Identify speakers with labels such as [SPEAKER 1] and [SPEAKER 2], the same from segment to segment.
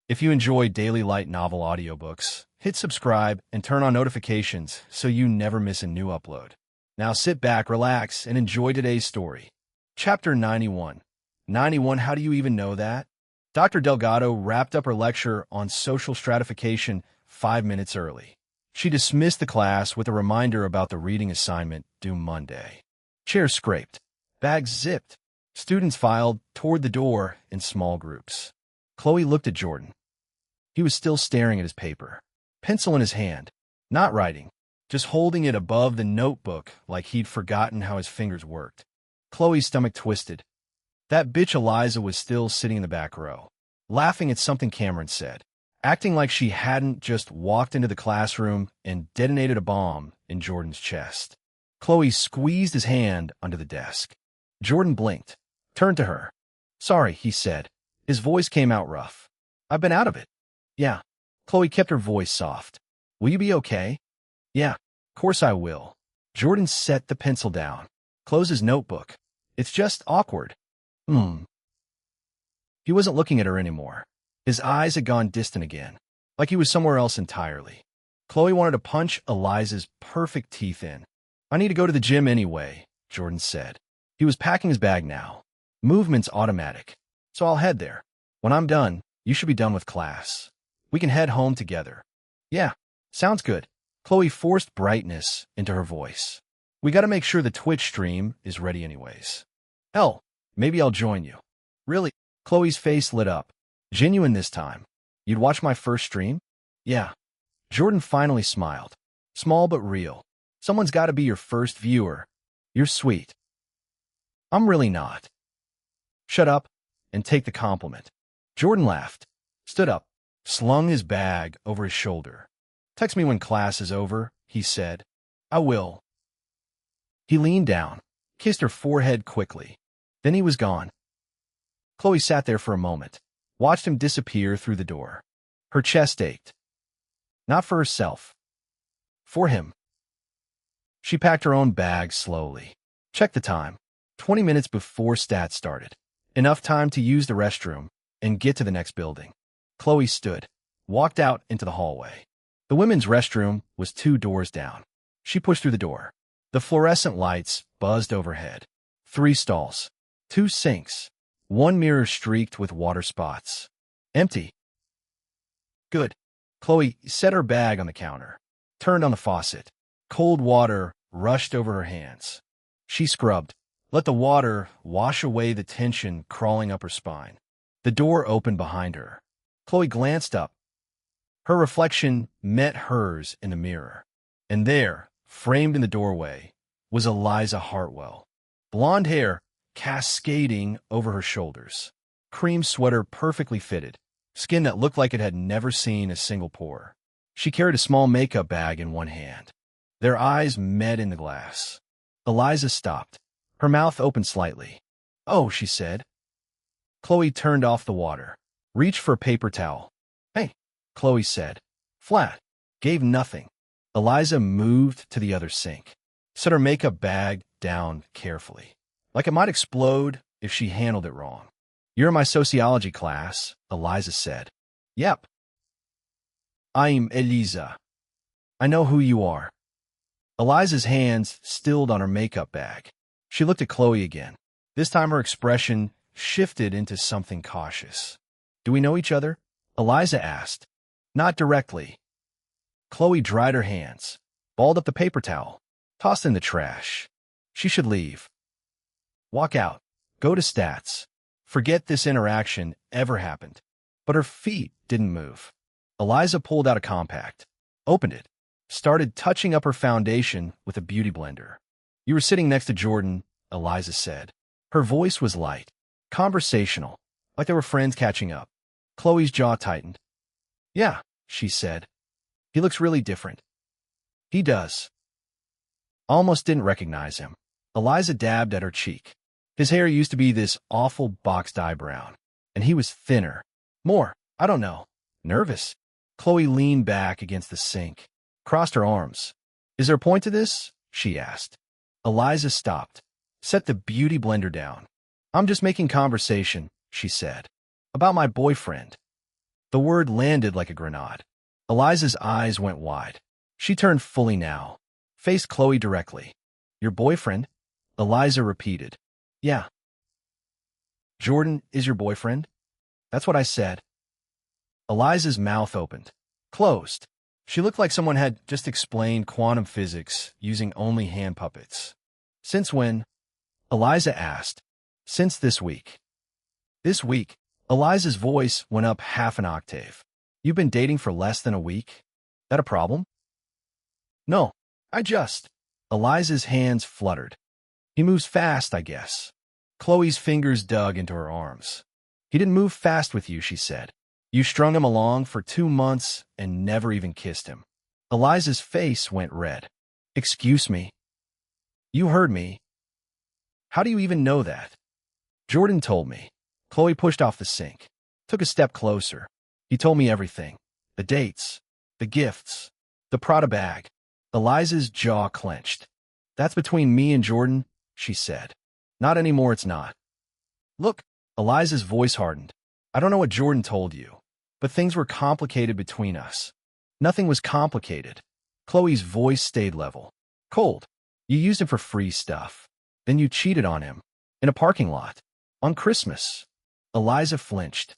[SPEAKER 1] If you enjoy daily light novel audiobooks, hit subscribe and turn on notifications so you never miss a new upload. Now sit back, relax, and enjoy today's story. Chapter 91. 91, how do you even know that? Dr. Delgado wrapped up her lecture on social stratification 5 minutes early. She dismissed the class with a reminder about the reading assignment due Monday. Chairs scraped, bags zipped. Students filed toward the door in small groups. Chloe looked at Jordan. He was still staring at his paper, pencil in his hand, not writing, just holding it above the notebook like he'd forgotten how his fingers worked. Chloe's stomach twisted. That bitch Eliza was still sitting in the back row, laughing at something Cameron said, acting like she hadn't just walked into the classroom and detonated a bomb in Jordan's chest. Chloe squeezed his hand under the desk. Jordan blinked, turned to her. "Sorry," he said. His voice came out rough. "I've been out of it." "Yeah." Chloe kept her voice soft. "Will you be okay?" "Yeah, course I will." Jordan set the pencil down, closed his notebook. "It's just awkward." He wasn't looking at her anymore. His eyes had gone distant again, like he was somewhere else entirely. Chloe wanted to punch Eliza's perfect teeth in. "I need to go to the gym anyway," Jordan said. He was packing his bag now. "Movement's automatic, so I'll head there. When I'm done, you should be done with class. We can head home together." "Yeah, sounds good." Chloe forced brightness into her voice. "We gotta make sure the Twitch stream is ready anyways." "Hell, maybe I'll join you." "Really?" Chloe's face lit up. "Genuine this time. You'd watch my first stream?" "Yeah." Jordan finally smiled. Small but real. "Someone's gotta be your first viewer. You're sweet." "I'm really not." "Shut up and take the compliment." Jordan laughed, stood up, slung his bag over his shoulder. "Text me when class is over," he said. "I will." He leaned down, kissed her forehead quickly. Then he was gone. Chloe sat there for a moment, watched him disappear through the door. Her chest ached. Not for herself. For him. She packed her own bag slowly. Checked the time. 20 minutes before stats started. Enough time to use the restroom and get to the next building. Chloe stood, walked out into the hallway. The women's restroom was 2 doors down. She pushed through the door. The fluorescent lights buzzed overhead. 3 stalls. 2 sinks. 1 mirror streaked with water spots. Empty. Good. Chloe set her bag on the counter, turned on the faucet. Cold water rushed over her hands. She scrubbed, let the water wash away the tension crawling up her spine. The door opened behind her. Chloe glanced up. Her reflection met hers in the mirror. And there, framed in the doorway, was Eliza Hartwell. Blonde hair cascading over her shoulders. Cream sweater perfectly fitted. Skin that looked like it had never seen a single pore. She carried a small makeup bag in one hand. Their eyes met in the glass. Eliza stopped. Her mouth opened slightly. "Oh," she said. Chloe turned off the water, reached for a paper towel. "Hey," Chloe said. Flat. Gave nothing. Eliza moved to the other sink, set her makeup bag down carefully, like it might explode if she handled it wrong. "You're in my sociology class," Eliza said. "Yep." "I'm Eliza. I know who you are." Eliza's hands stilled on her makeup bag. She looked at Chloe again. This time her expression shifted into something cautious. "Do we know each other?" Eliza asked. "Not directly." Chloe dried her hands, balled up the paper towel, tossed in the trash. She should leave. Walk out. Go to stats. Forget this interaction ever happened. But her feet didn't move. Eliza pulled out a compact, opened it, started touching up her foundation with a beauty blender. "You were sitting next to Jordan," Eliza said. Her voice was light, conversational, like they were friends catching up. Chloe's jaw tightened. "Yeah," she said. "He looks really different." "He does." Almost didn't recognize him. Eliza dabbed at her cheek. His hair used to be this awful box dye brown, and he was thinner. More, I don't know. Nervous. Chloe leaned back against the sink, crossed her arms. "Is there a point to this?" she asked. Eliza stopped, set the beauty blender down. "I'm just making conversation," she said. "About my boyfriend." The word landed like a grenade. Eliza's eyes went wide. She turned fully now, faced Chloe directly. Your boyfriend? Eliza repeated. Yeah. Jordan is your boyfriend? That's what I said. Eliza's mouth opened, closed. She looked like someone had just explained quantum physics using only hand puppets. Since when? Eliza asked. Since this week. This week? Eliza's voice went up half an octave. You've been dating for less than a week? That a problem? No, I just... Eliza's hands fluttered. He moves fast, I guess. Chloe's fingers dug into her arms. He didn't move fast with you, she said. You strung him along for 2 months and never even kissed him. Eliza's face went red. Excuse me. You heard me. How do you even know that? Jordan told me. Chloe pushed off the sink, took a step closer. He told me everything. The dates, the gifts, the Prada bag. Eliza's jaw clenched. That's between me and Jordan, she said. Not anymore, it's not. Look, Eliza's voice hardened. I don't know what Jordan told you, but things were complicated between us. Nothing was complicated. Chloe's voice stayed level. Cold. You used him for free stuff. Then you cheated on him. In a parking lot. On Christmas. Eliza flinched.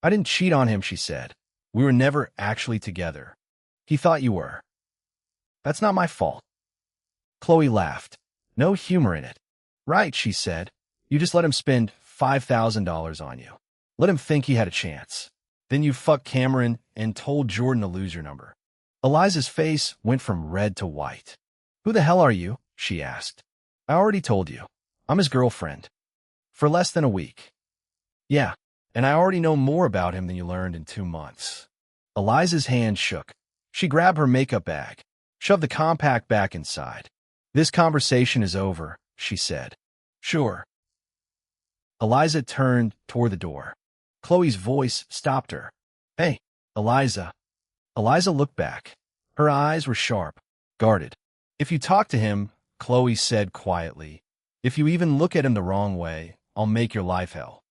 [SPEAKER 1] I didn't cheat on him, she said. We were never actually together. He thought you were. That's not my fault. Chloe laughed. No humor in it. Right, she said. You just let him spend $5,000 on you. Let him think he had a chance. Then you fucked Cameron and told Jordan to lose your number. Eliza's face went from red to white. Who the hell are you? She asked. I already told you. I'm his girlfriend. For less than a week. Yeah, and I already know more about him than you learned in 2 months. Eliza's hand shook. She grabbed her makeup bag, shoved the compact back inside. This conversation is over, she said. Sure. Eliza turned toward the door. Chloe's voice stopped her. Hey, Eliza. Eliza looked back. Her eyes were sharp, guarded. If you talk to him, Chloe said quietly, if you even look at him the wrong way, I'll make your life hell.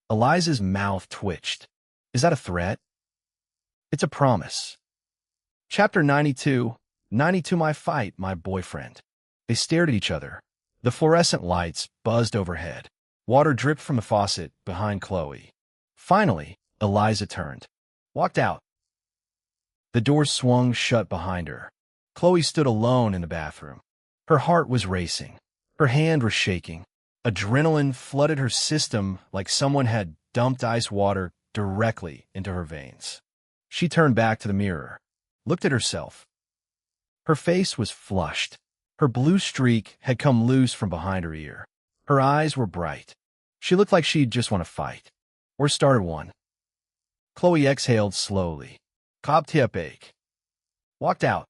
[SPEAKER 1] Eliza's mouth twitched. Is that a threat? It's a promise. Chapter 92, 92 My Fight, My Boyfriend. They stared at each other. The fluorescent lights buzzed overhead. Water dripped from the faucet behind Chloe. Finally, Eliza turned. Walked out. The door swung shut behind her. Chloe stood alone in the bathroom. Her heart was racing. Her hand was shaking. Adrenaline flooded her system like someone had dumped ice water directly into her veins. She turned back to the mirror, looked at herself. Her face was flushed. Her blue streak had come loose from behind her ear. Her eyes were bright. She looked like she'd just want to fight. Or started one. Chloe exhaled slowly. Cobb tip ache. Walked out.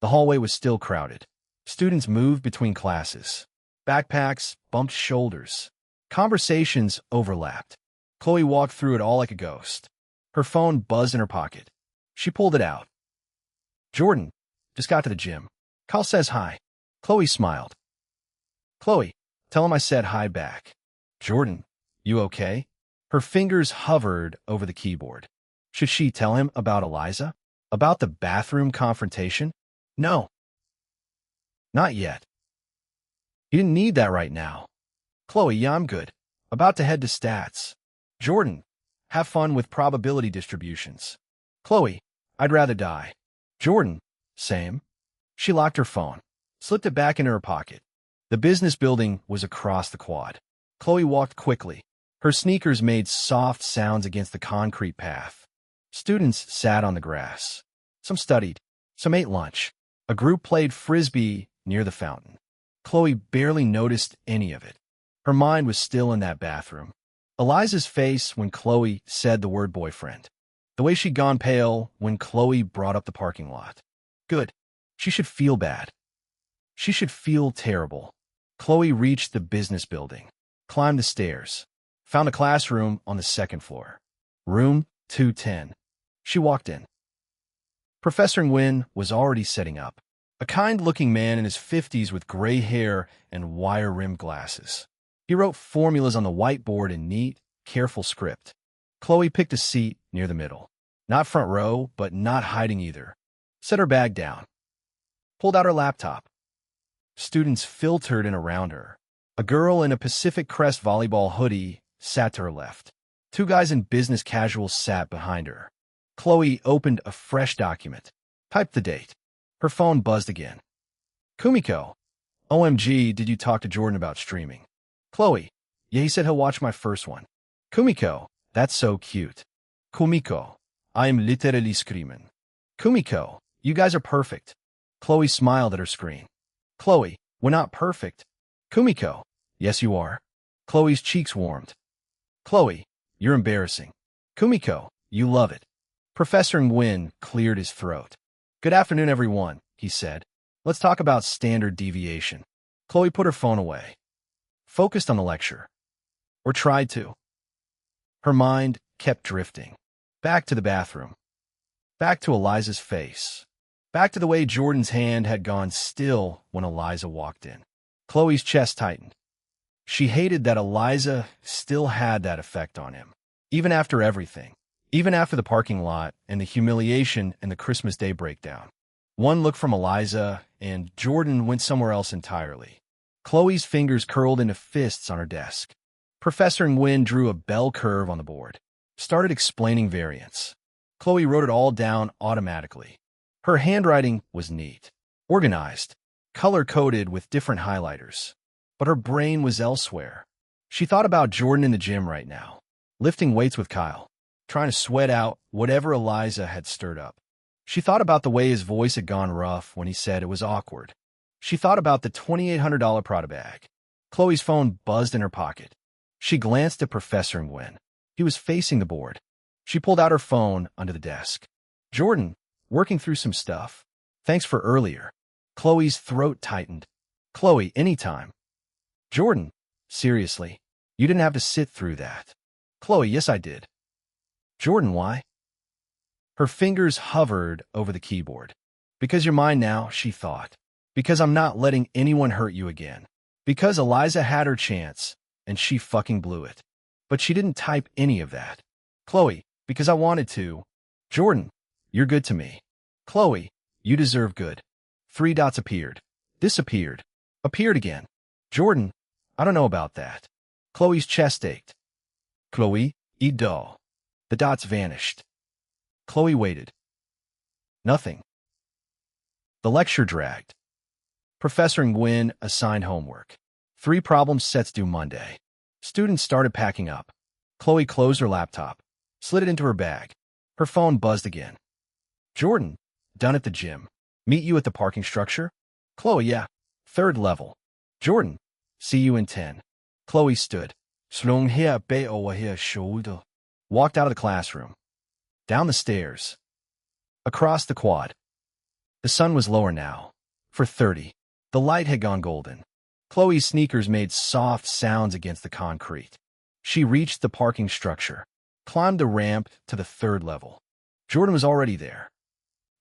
[SPEAKER 1] The hallway was still crowded. Students moved between classes. Backpacks bumped shoulders. Conversations overlapped. Chloe walked through it all like a ghost. Her phone buzzed in her pocket. She pulled it out. Jordan, just got to the gym. Kyle says hi. Chloe smiled. Chloe, tell him I said hi back. Jordan, you okay? Her fingers hovered over the keyboard. Should she tell him about Eliza? About the bathroom confrontation? No. Not yet. He didn't need that right now. Chloe, yeah, I'm good. About to head to stats. Jordan, have fun with probability distributions. Chloe, I'd rather die. Jordan, same. She locked her phone, slipped it back into her pocket. The business building was across the quad. Chloe walked quickly. Her sneakers made soft sounds against the concrete path. Students sat on the grass. Some studied. Some ate lunch. A group played frisbee near the fountain. Chloe barely noticed any of it. Her mind was still in that bathroom. Eliza's face when Chloe said the word boyfriend. The way she'd gone pale when Chloe brought up the parking lot. Good. She should feel bad. She should feel terrible. Chloe reached the business building, climbed the stairs, found a classroom on the second floor. Room 210. She walked in. Professor Nguyen was already setting up. A kind-looking man in his 50s with gray hair and wire-rimmed glasses. He wrote formulas on the whiteboard in neat, careful script. Chloe picked a seat near the middle. Not front row, but not hiding either. Set her bag down. Pulled out her laptop. Students filtered in around her. A girl in a Pacific Crest volleyball hoodie sat to her left. Two guys in business casuals sat behind her. Chloe opened a fresh document. Typed the date. Her phone buzzed again. Kumiko. OMG, did you talk to Jordan about streaming? Chloe. Yeah, he said he'll watch my first one. Kumiko. That's so cute. Kumiko. I am literally screaming. Kumiko. You guys are perfect. Chloe smiled at her screen. Chloe. We're not perfect. Kumiko. Yes, you are. Chloe's cheeks warmed. Chloe. You're embarrassing. Kumiko. You love it. Professor Nguyen cleared his throat. Good afternoon, everyone, he said. Let's talk about standard deviation. Chloe put her phone away. Focused on the lecture. Or tried to. Her mind kept drifting. Back to the bathroom. Back to Eliza's face. Back to the way Jordan's hand had gone still when Eliza walked in. Chloe's chest tightened. She hated that Eliza still had that effect on him. Even after everything. Even after the parking lot and the humiliation and the Christmas Day breakdown. One look from Eliza, and Jordan went somewhere else entirely. Chloe's fingers curled into fists on her desk. Professor Nguyen drew a bell curve on the board. Started explaining variance. Chloe wrote it all down automatically. Her handwriting was neat. Organized. Color-coded with different highlighters. But her brain was elsewhere. She thought about Jordan in the gym right now. Lifting weights with Kyle. Trying to sweat out whatever Eliza had stirred up. She thought about the way his voice had gone rough when he said it was awkward. She thought about the $2,800 Prada bag. Chloe's phone buzzed in her pocket. She glanced at Professor Nguyen. He was facing the board. She pulled out her phone under the desk. Jordan, working through some stuff. Thanks for earlier. Chloe's throat tightened. Chloe, anytime. Jordan, seriously, you didn't have to sit through that. Chloe, yes I did. Jordan, why? Her fingers hovered over the keyboard. Because you're mine now, she thought. Because I'm not letting anyone hurt you again. Because Eliza had her chance, and she fucking blew it. But she didn't type any of that. Chloe, because I wanted to. Jordan, you're good to me. Chloe, you deserve good. 3 dots appeared. Disappeared. Appeared again. Jordan, I don't know about that. Chloe's chest ached. Chloe, eat doll. The dots vanished. Chloe waited. Nothing. The lecture dragged. Professor Nguyen assigned homework. 3 problem sets due Monday. Students started packing up. Chloe closed her laptop, slid it into her bag. Her phone buzzed again. Jordan, done at the gym. Meet you at the parking structure? Chloe, yeah. 3rd level. Jordan, see you in 10. Chloe stood. Slung here, bay over here, shoulder. Walked out of the classroom. Down the stairs. Across the quad. The sun was lower now. For 30. The light had gone golden. Chloe's sneakers made soft sounds against the concrete. She reached the parking structure. Climbed the ramp to the 3rd level. Jordan was already there.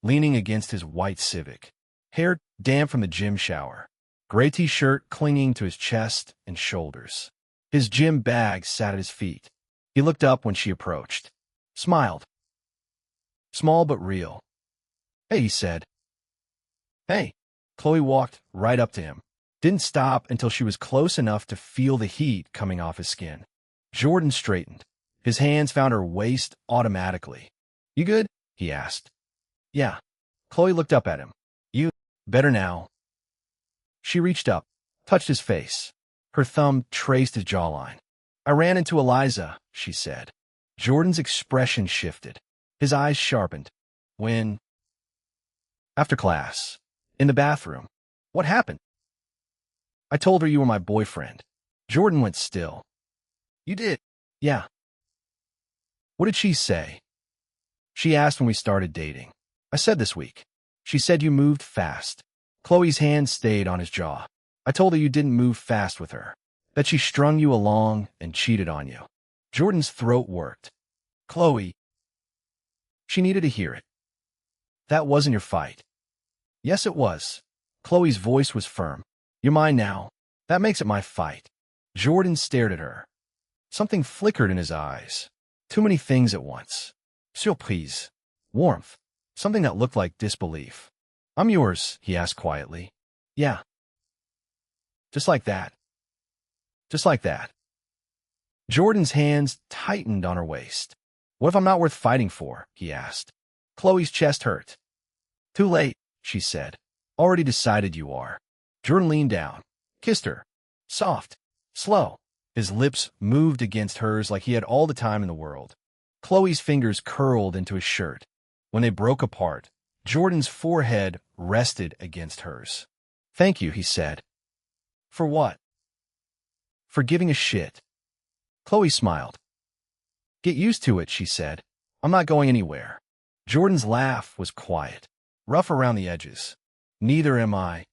[SPEAKER 1] Leaning against his white Civic. Hair damp from the gym shower. Gray t-shirt clinging to his chest and shoulders. His gym bag sat at his feet. He looked up when she approached. Smiled. Small but real. Hey, he said. Hey. Chloe walked right up to him. Didn't stop until she was close enough to feel the heat coming off his skin. Jordan straightened. His hands found her waist automatically. You good? He asked. Yeah. Chloe looked up at him. You better now. She reached up, touched his face. Her thumb traced his jawline. I ran into Eliza, she said. Jordan's expression shifted. His eyes sharpened. When? After class. In the bathroom. What happened? I told her you were my boyfriend. Jordan went still. You did? Yeah. What did she say? She asked when we started dating. I said this week. She said you moved fast. Chloe's hand stayed on his jaw. I told her you didn't move fast with her. That she strung you along and cheated on you. Jordan's throat worked. Chloe. She needed to hear it. That wasn't your fight. Yes, it was. Chloe's voice was firm. You're mine now. That makes it my fight. Jordan stared at her. Something flickered in his eyes. Too many things at once. Surprise. Warmth. Something that looked like disbelief. I'm yours, he asked quietly. Yeah. Just like that. Just like that. Jordan's hands tightened on her waist. What if I'm not worth fighting for? He asked. Chloe's chest hurt. Too late, she said. Already decided you are. Jordan leaned down, kissed her. Soft, slow. His lips moved against hers like he had all the time in the world. Chloe's fingers curled into his shirt. When they broke apart, Jordan's forehead rested against hers. Thank you, he said. For what? For giving a shit. Chloe smiled. Get used to it, she said. I'm not going anywhere. Jordan's laugh was quiet, rough around the edges. Neither am I.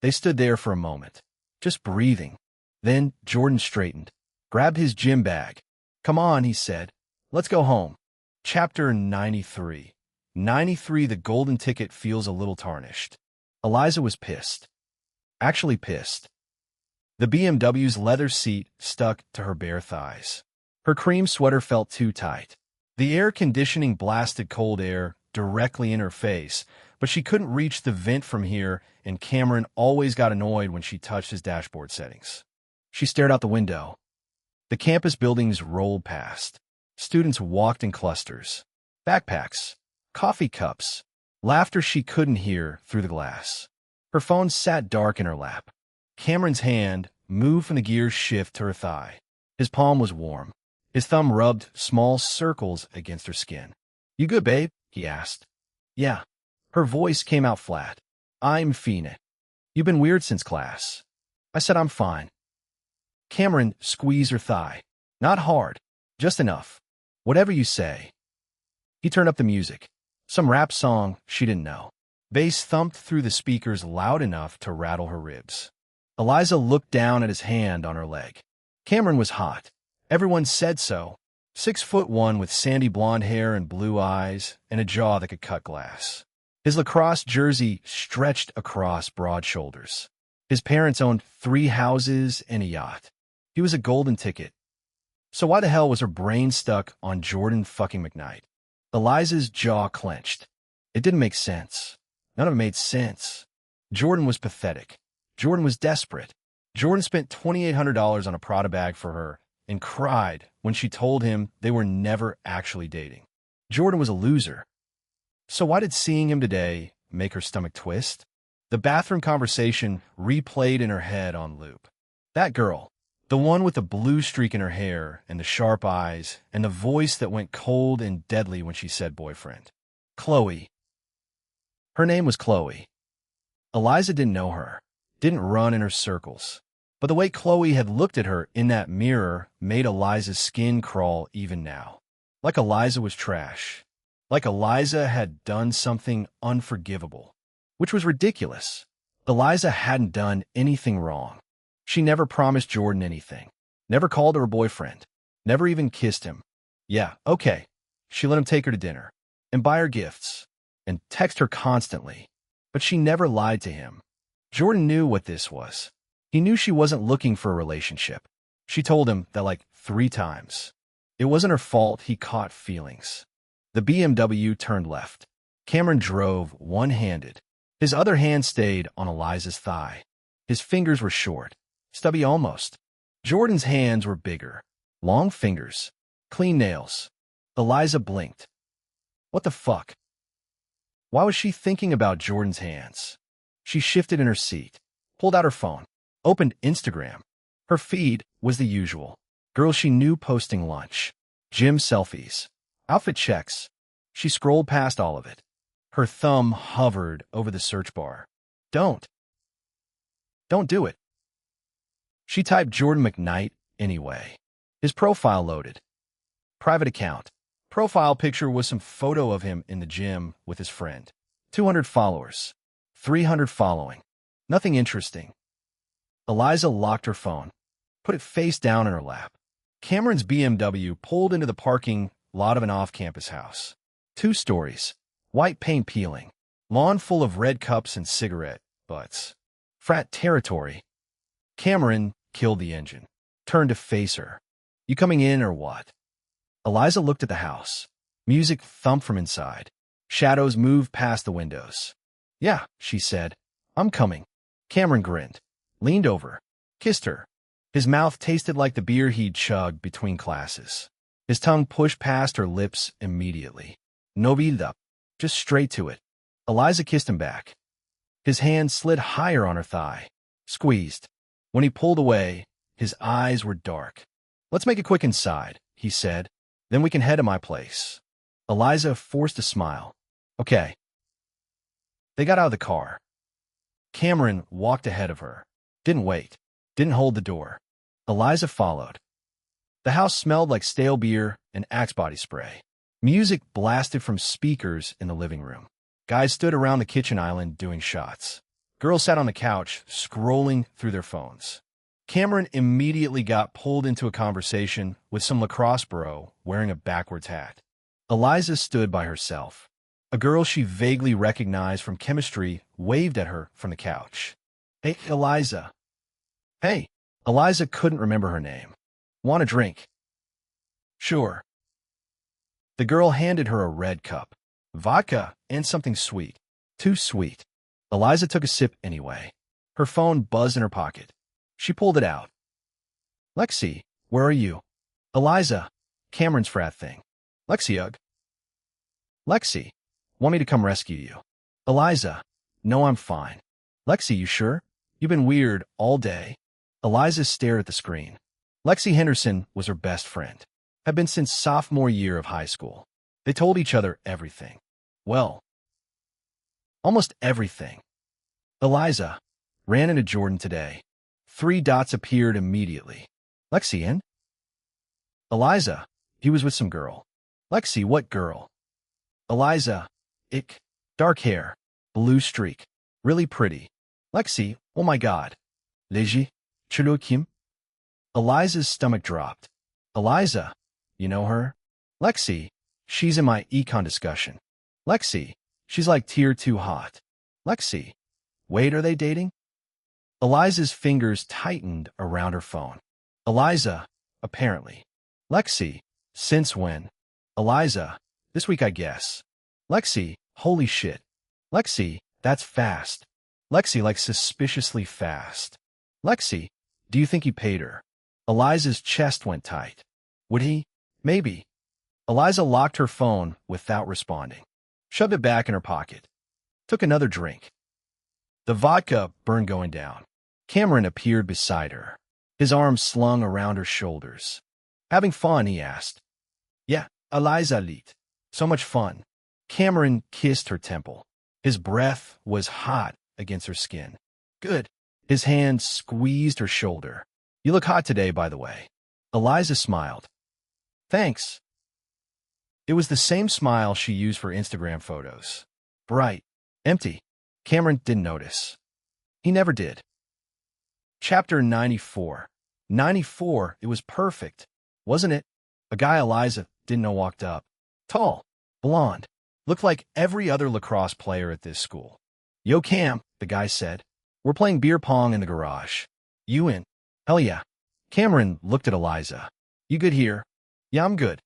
[SPEAKER 1] They stood there for a moment, just breathing. Then Jordan straightened, grabbed his gym bag. Come on, he said. Let's go home. Chapter 93. 93. The golden ticket feels a little tarnished. Eliza was pissed. Actually pissed. The BMW's leather seat stuck to her bare thighs. Her cream sweater felt too tight. The air conditioning blasted cold air directly in her face, but she couldn't reach the vent from here, and Cameron always got annoyed when she touched his dashboard settings. She stared out the window. The campus buildings rolled past. Students walked in clusters. Backpacks, coffee cups, laughter she couldn't hear through the glass. Her phone sat dark in her lap. Cameron's hand moved from the gear's shift to her thigh. His palm was warm. His thumb rubbed small circles against her skin. You good, babe? He asked. Yeah. Her voice came out flat. I'm fiending. You've been weird since class. I said I'm fine. Cameron squeezed her thigh. Not hard. Just enough. Whatever you say. He turned up the music. Some rap song she didn't know. Bass thumped through the speakers loud enough to rattle her ribs. Eliza looked down at his hand on her leg. Cameron was hot. Everyone said so. 6'1" with sandy blonde hair and blue eyes, and a jaw that could cut glass. His lacrosse jersey stretched across broad shoulders. His parents owned 3 houses and a yacht. He was a golden ticket. So why the hell was her brain stuck on Jordan fucking McKnight? Eliza's jaw clenched. It didn't make sense. None of it made sense. Jordan was pathetic. Jordan was desperate. Jordan spent $2,800 on a Prada bag for her and cried when she told him they were never actually dating. Jordan was a loser. So why did seeing him today make her stomach twist? The bathroom conversation replayed in her head on loop. That girl, the one with the blue streak in her hair and the sharp eyes and the voice that went cold and deadly when she said boyfriend. Chloe. Her name was Chloe. Eliza didn't know her, didn't run in her circles. But the way Chloe had looked at her in that mirror made Eliza's skin crawl even now. Like Eliza was trash. Like Eliza had done something unforgivable. Which was ridiculous. Eliza hadn't done anything wrong. She never promised Jordan anything. Never called her a boyfriend. Never even kissed him. Yeah, okay. She let him take her to dinner. And buy her gifts. And text her constantly. But she never lied to him. Jordan knew what this was. He knew she wasn't looking for a relationship. She told him that like 3 times. It wasn't her fault he caught feelings. The BMW turned left. Cameron drove one-handed. His other hand stayed on Eliza's thigh. His fingers were short, stubby almost. Jordan's hands were bigger, long fingers, clean nails. Eliza blinked. What the fuck? Why was she thinking about Jordan's hands? She shifted in her seat, pulled out her phone, opened Instagram. Her feed was the usual. Girls she knew posting lunch, gym selfies, outfit checks. She scrolled past all of it. Her thumb hovered over the search bar. Don't do it. She typed Jordan McKnight anyway. His profile loaded. Private account. Profile picture was some photo of him in the gym with his friend. 200 followers. 300 following. Nothing interesting. Eliza locked her phone, put it face down in her lap. Cameron's BMW pulled into the parking lot of an off-campus house. 2 stories. White paint peeling. Lawn full of red cups and cigarette butts. Frat territory. Cameron killed the engine. Turned to face her. You coming in or what? Eliza looked at the house. Music thumped from inside. Shadows moved past the windows. Yeah, she said. I'm coming. Cameron grinned, leaned over, kissed her. His mouth tasted like the beer he'd chugged between classes. His tongue pushed past her lips immediately. No build-up, just straight to it. Eliza kissed him back. His hand slid higher on her thigh, squeezed. When he pulled away, his eyes were dark. Let's make it quick inside, he said. Then we can head to my place. Eliza forced a smile. Okay. They got out of the car. Cameron walked ahead of her. Didn't wait. Didn't hold the door. Eliza followed. The house smelled like stale beer and Axe body spray. Music blasted from speakers in the living room. Guys stood around the kitchen island doing shots. Girls sat on the couch, scrolling through their phones. Cameron immediately got pulled into a conversation with some lacrosse bro wearing a backwards hat. Eliza stood by herself. A girl she vaguely recognized from chemistry waved at her from the couch. Hey, Eliza. Hey. Eliza couldn't remember her name. Want a drink? Sure. The girl handed her a red cup. Vodka and something sweet. Too sweet. Eliza took a sip anyway. Her phone buzzed in her pocket. She pulled it out. Lexi, where are you? Eliza, Cameron's frat thing. Lexi, ugh. Lexi, want me to come rescue you? Eliza, no, I'm fine. Lexi, you sure? You've been weird all day. Eliza stared at the screen. Lexi Henderson was her best friend. Had been since sophomore year of high school. They told each other everything. Well, almost everything. Eliza ran into Jordan today. 3 dots appeared immediately. Lexi in? Eliza, he was with some girl. Lexi, what girl? Eliza, ick. Dark hair, blue streak, really pretty. Lexi, oh my god. Leji, Chulu Kim? Eliza's stomach dropped. Eliza, you know her? Lexi, she's in my econ discussion. Lexi, she's like tier 2 hot. Lexi, wait, are they dating? Eliza's fingers tightened around her phone. Eliza, apparently. Lexi, since when? Eliza, this week I guess. Lexi, holy shit. Lexi, that's fast. Lexi, like suspiciously fast. Lexi, do you think he paid her? Eliza's chest went tight. Would he? Maybe. Eliza locked her phone without responding. Shoved it back in her pocket. Took another drink. The vodka burned going down. Cameron appeared beside her. His arms slung around her shoulders. Having fun, he asked. Yeah, Eliza lit. So much fun. Cameron kissed her temple. His breath was hot against her skin. Good. His hand squeezed her shoulder. You look hot today, by the way. Eliza smiled. Thanks. It was the same smile she used for Instagram photos. Bright. Empty. Cameron didn't notice. He never did. Chapter 94. 94, it was perfect, wasn't it? A guy Eliza didn't know walked up. Tall. Blonde. Looked like every other lacrosse player at this school. Yo, Cam, the guy said. We're playing beer pong in the garage. You in? Hell yeah. Cameron looked at Eliza. You good here? Yeah, I'm good.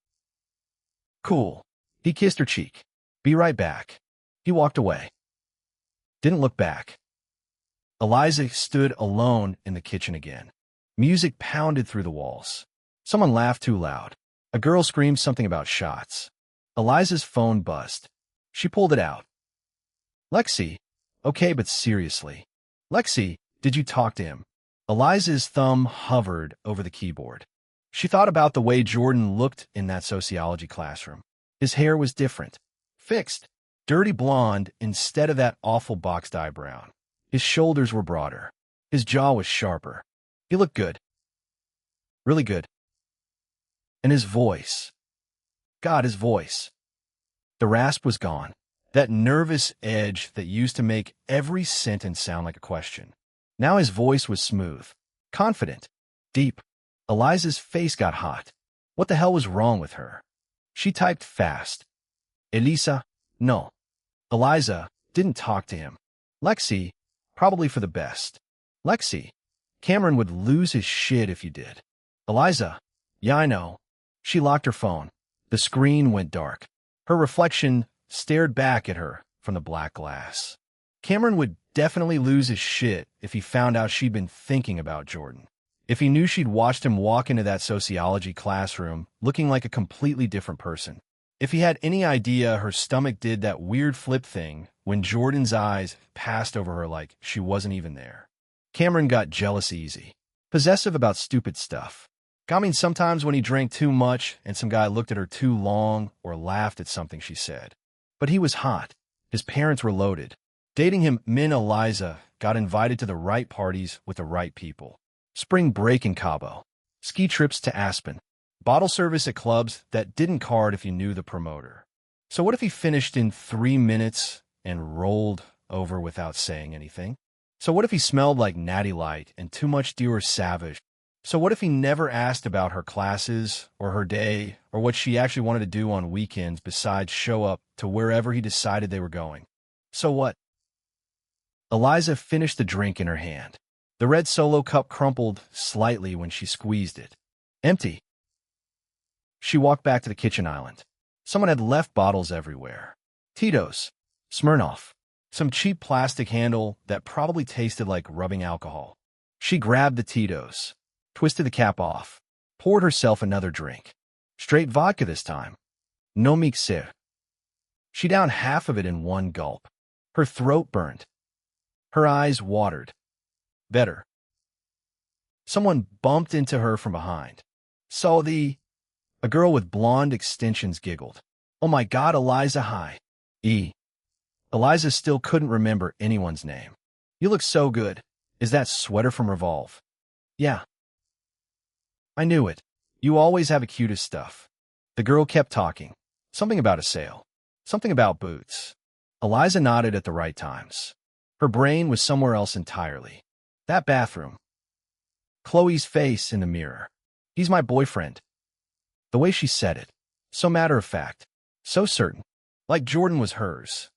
[SPEAKER 1] Cool. He kissed her cheek. Be right back. He walked away. Didn't look back. Eliza stood alone in the kitchen again. Music pounded through the walls. Someone laughed too loud. A girl screamed something about shots. Eliza's phone buzzed. She pulled it out. Lexi. Okay, but seriously. Lexi, did you talk to him? Eliza's thumb hovered over the keyboard. She thought about the way Jordan looked in that sociology classroom. His hair was different. Fixed. Dirty blonde instead of that awful box dye brown. His shoulders were broader. His jaw was sharper. He looked good. Really good. And his voice. God, his voice. The rasp was gone. That nervous edge that used to make every sentence sound like a question. Now his voice was smooth, confident, deep. Eliza's face got hot. What the hell was wrong with her? She typed fast. Elisa, no. Eliza didn't talk to him. Lexi, probably for the best. Lexi, Cameron would lose his shit if you did. Eliza, yeah, I know. She locked her phone. The screen went dark. Her reflection stared back at her from the black glass. Cameron would definitely lose his shit if he found out she'd been thinking about Jordan. If he knew she'd watched him walk into that sociology classroom looking like a completely different person. If he had any idea her stomach did that weird flip thing when Jordan's eyes passed over her like she wasn't even there. Cameron got jealous easy. Possessive about stupid stuff. I mean, sometimes when he drank too much and some guy looked at her too long or laughed at something she said. But he was hot. His parents were loaded. Dating him, Min Eliza got invited to the right parties with the right people. Spring break in Cabo. Ski trips to Aspen. Bottle service at clubs that didn't card if you knew the promoter. So what if he finished in 3 minutes and rolled over without saying anything? So what if he smelled like Natty Light and too much Dior Savage? So what if he never asked about her classes or her day or what she actually wanted to do on weekends besides show up to wherever he decided they were going? So what? Eliza finished the drink in her hand. The red Solo cup crumpled slightly when she squeezed it. Empty. She walked back to the kitchen island. Someone had left bottles everywhere. Tito's, Smirnoff, some cheap plastic handle that probably tasted like rubbing alcohol. She grabbed the Tito's, twisted the cap off, poured herself another drink. Straight vodka this time. No mixer. She downed half of it in one gulp. Her throat burned. Her eyes watered. Better. Someone bumped into her from behind. A girl with blonde extensions giggled. Oh my God, Eliza, hi. Eliza still couldn't remember anyone's name. You look so good. Is that sweater from Revolve? Yeah. I knew it. You always have the cutest stuff. The girl kept talking. Something about a sale. Something about boots. Eliza nodded at the right times. Her brain was somewhere else entirely. That bathroom. Chloe's face in the mirror. He's my boyfriend. The way she said it. So matter-of-fact. So certain. Like Jordan was hers.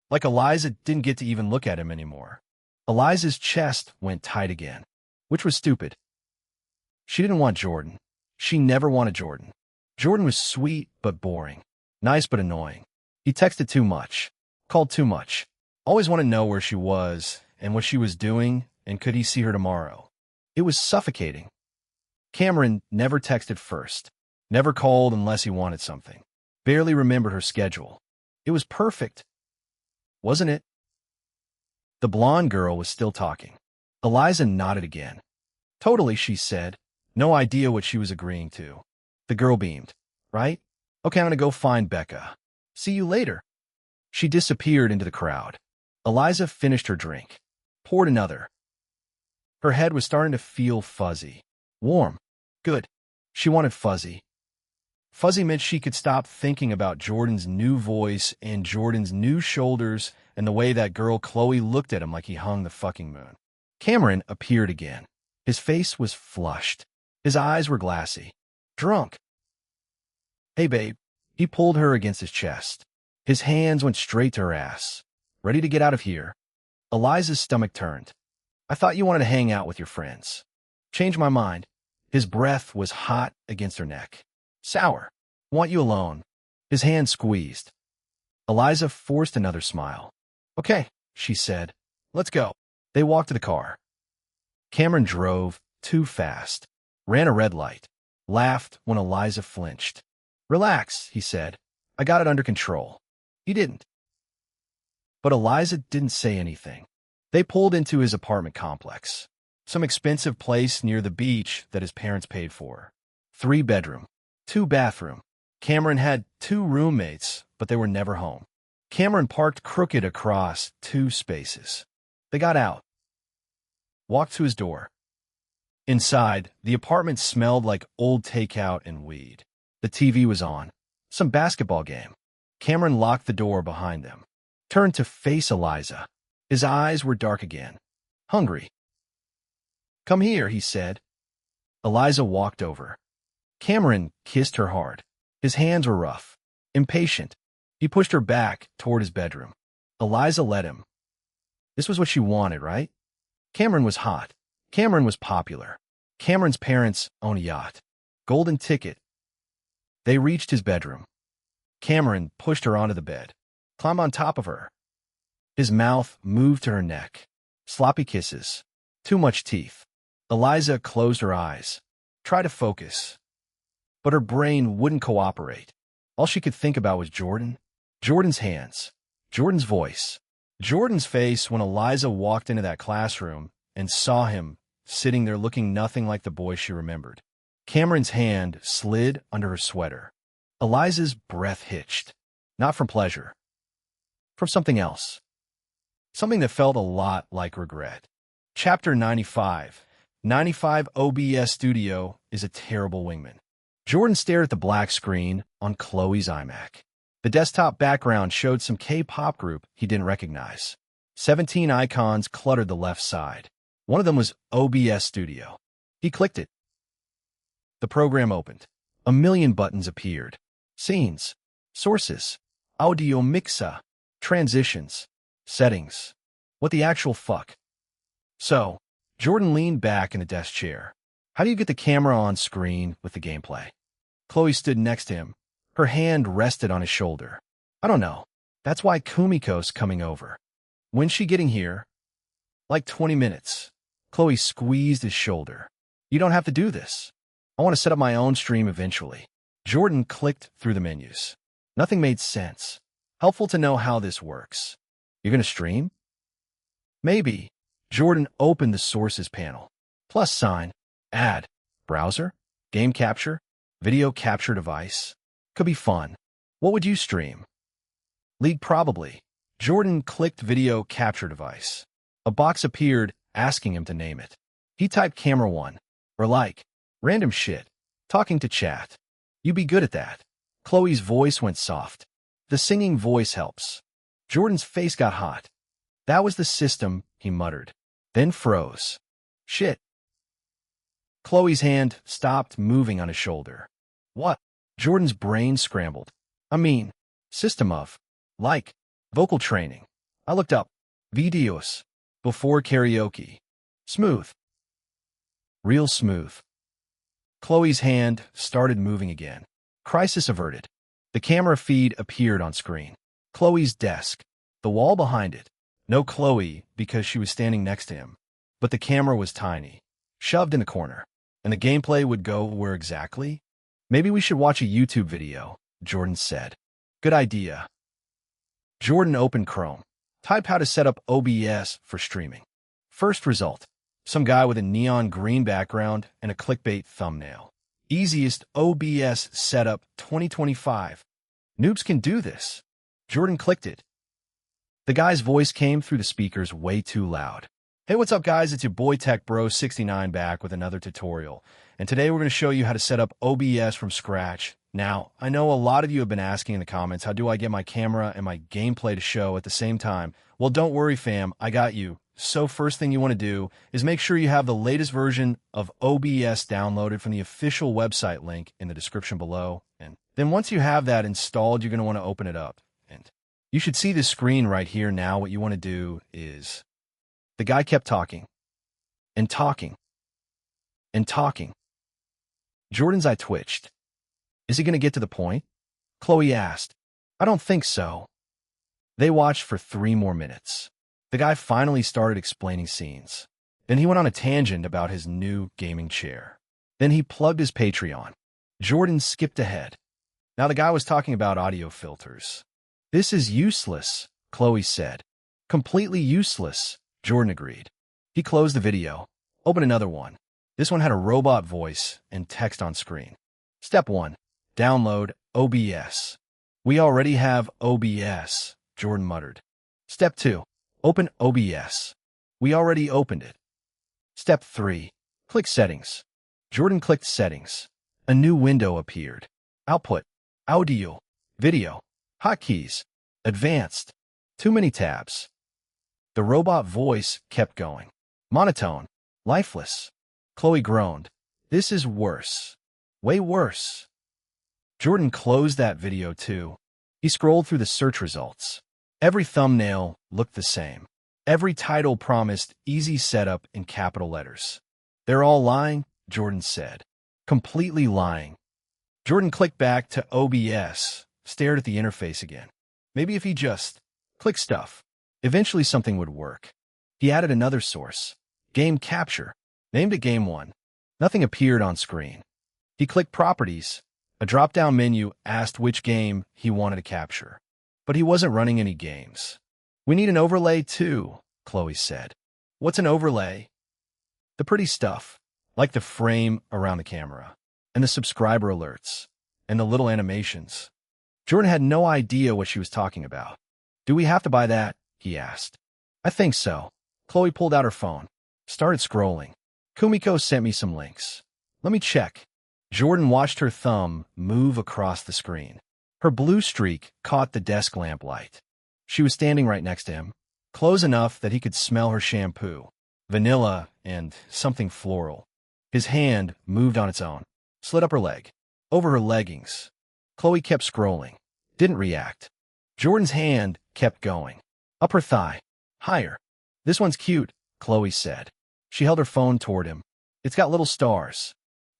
[SPEAKER 1] Like Eliza didn't get to even look at him anymore. Eliza's chest went tight again. Which was stupid. She didn't want Jordan. She never wanted Jordan. Jordan was sweet but boring. Nice but annoying. He texted too much. Called too much. Always wanted to know where she was and what she was doing and could he see her tomorrow. It was suffocating. Cameron never texted first. Never called unless he wanted something. Barely remembered her schedule. It was perfect. Wasn't it? The blonde girl was still talking. Eliza nodded again. Totally, she said. No idea what she was agreeing to. The girl beamed. Right? Okay, I'm gonna go find Becca. See you later. She disappeared into the crowd. Eliza finished her drink. Poured another. Her head was starting to feel fuzzy. Warm. Good. She wanted fuzzy. Fuzzy meant she could stop thinking about Jordan's new voice and Jordan's new shoulders and the way that girl Chloe looked at him like he hung the fucking moon. Cameron appeared again. His face was flushed. His eyes were glassy. Drunk. Hey, babe. He pulled her against his chest. His hands went straight to her ass. Ready to get out of here. Eliza's stomach turned. I thought you wanted to hang out with your friends. Changed my mind. His breath was hot against her neck. Sour. Want you alone. His hand squeezed. Eliza forced another smile. Okay, she said. Let's go. They walked to the car. Cameron drove too fast. Ran a red light. Laughed when Eliza flinched. Relax, he said. I got it under control. He didn't. But Eliza didn't say anything. They pulled into his apartment complex. Some expensive place near the beach that his parents paid for. 3-bedroom. 2-bathroom. Cameron had 2 roommates, but they were never home. Cameron parked crooked across 2 spaces. They got out. Walked to his door. Inside, the apartment smelled like old takeout and weed. The TV was on. Some basketball game. Cameron locked the door behind them. Turned to face Eliza. His eyes were dark again. Hungry. Come here, he said. Eliza walked over. Cameron kissed her hard. His hands were rough. Impatient. He pushed her back toward his bedroom. Eliza let him. This was what she wanted, right? Cameron was hot. Cameron was popular. Cameron's parents owned a yacht. Golden ticket. They reached his bedroom. Cameron pushed her onto the bed, climbed on top of her. His mouth moved to her neck. Sloppy kisses. Too much teeth. Eliza closed her eyes, tried to focus. But her brain wouldn't cooperate. All she could think about was Jordan. Jordan's hands. Jordan's voice. Jordan's face when Eliza walked into that classroom and saw him sitting there looking nothing like the boy she remembered. Cameron's hand slid under her sweater. Eliza's breath hitched. Not from pleasure. From something else. Something that felt a lot like regret. Chapter 95. 95 OBS Studio is a terrible wingman. Jordan stared at the black screen on Chloe's iMac. The desktop background showed some K-pop group he didn't recognize. 17 icons cluttered the left side. One of them was OBS Studio. He clicked it. The program opened. A million buttons appeared. Scenes, sources, audio mixa, transitions, settings. What the actual fuck? So, Jordan leaned back in a desk chair. How do you get the camera on screen with the gameplay? Chloe stood next to him. Her hand rested on his shoulder. I don't know. That's why Kumiko's coming over. When's she getting here? Like 20 minutes. Chloe squeezed his shoulder. You don't have to do this. I want to set up my own stream eventually. Jordan clicked through the menus. Nothing made sense. Helpful to know how this works. You're going to stream? Maybe. Jordan opened the sources panel. Plus sign, add, browser, game capture, video capture device. Could be fun. What would you stream? League probably. Jordan clicked video capture device. A box appeared asking him to name it. He typed camera 1. Or like, random shit. Talking to chat. You be good at that. Chloe's voice went soft. The singing voice helps. Jordan's face got hot. That was the system, he muttered. Then froze. Shit. Chloe's hand stopped moving on his shoulder. What? Jordan's brain scrambled. I mean, system of, like, vocal training. I looked up. Videos. Before karaoke. Smooth. Real smooth. Chloe's hand started moving again. Crisis averted. The camera feed appeared on screen. Chloe's desk. The wall behind it. No Chloe because she was standing next to him. But the camera was tiny. Shoved in the corner. And the gameplay would go where exactly? Maybe we should watch a YouTube video, Jordan said. Good idea. Jordan opened Chrome. Type how to set up OBS for streaming. First result. Some guy with a neon green background and a clickbait thumbnail. Easiest OBS setup 2025. Noobs can do this. Jordan clicked it. The guy's voice came through the speakers way too loud. Hey, what's up, guys? It's your boy Tech Bro 69 back with another tutorial. And today we're going to show you how to set up OBS from scratch. Now, I know a lot of you have been asking in the comments, how do I get my camera and my gameplay to show at the same time? Well, don't worry, fam. I got you. So first thing you want to do is make sure you have the latest version of OBS downloaded from the official website link in the description below. And then once you have that installed, you're going to want to open it up. And you should see this screen right here now. What you want to do is... The guy kept talking. And talking. And talking. Jordan's eye twitched. Is he going to get to the point? Chloe asked. I don't think so. They watched for 3 more minutes. The guy finally started explaining scenes. Then he went on a tangent about his new gaming chair. Then he plugged his Patreon. Jordan skipped ahead. Now the guy was talking about audio filters. This is useless, Chloe said. Completely useless, Jordan agreed. He closed the video. Opened another one. This one had a robot voice and text on screen. Step 1. Download OBS. We already have OBS, Jordan muttered. Step 2. Open OBS. We already opened it. Step 3. Click Settings. Jordan clicked Settings. A new window appeared. Output. Audio. Video. Hotkeys. Advanced. Too many tabs. The robot voice kept going. Monotone. Lifeless. Chloe groaned. This is worse. Way worse. Jordan closed that video too. He scrolled through the search results. Every thumbnail looked the same. Every title promised easy setup in capital letters. They're all lying, Jordan said. Completely lying. Jordan clicked back to OBS, stared at the interface again. Maybe if he just clicked stuff, eventually something would work. He added another source, game capture, named it Game 1. Nothing appeared on screen. He clicked Properties. A drop-down menu asked which game he wanted to capture. But he wasn't running any games. We need an overlay too, Chloe said. What's an overlay? The pretty stuff, like the frame around the camera, and the subscriber alerts, and the little animations. Jordan had no idea what she was talking about. Do we have to buy that? He asked. I think so. Chloe pulled out her phone, started scrolling. Kumiko sent me some links. Let me check. Jordan watched her thumb move across the screen. Her blue streak caught the desk lamp light. She was standing right next to him, close enough that he could smell her shampoo, vanilla, and something floral. His hand moved on its own, slid up her leg, over her leggings. Chloe kept scrolling, didn't react. Jordan's hand kept going, up her thigh, higher. This one's cute, Chloe said. She held her phone toward him. It's got little stars.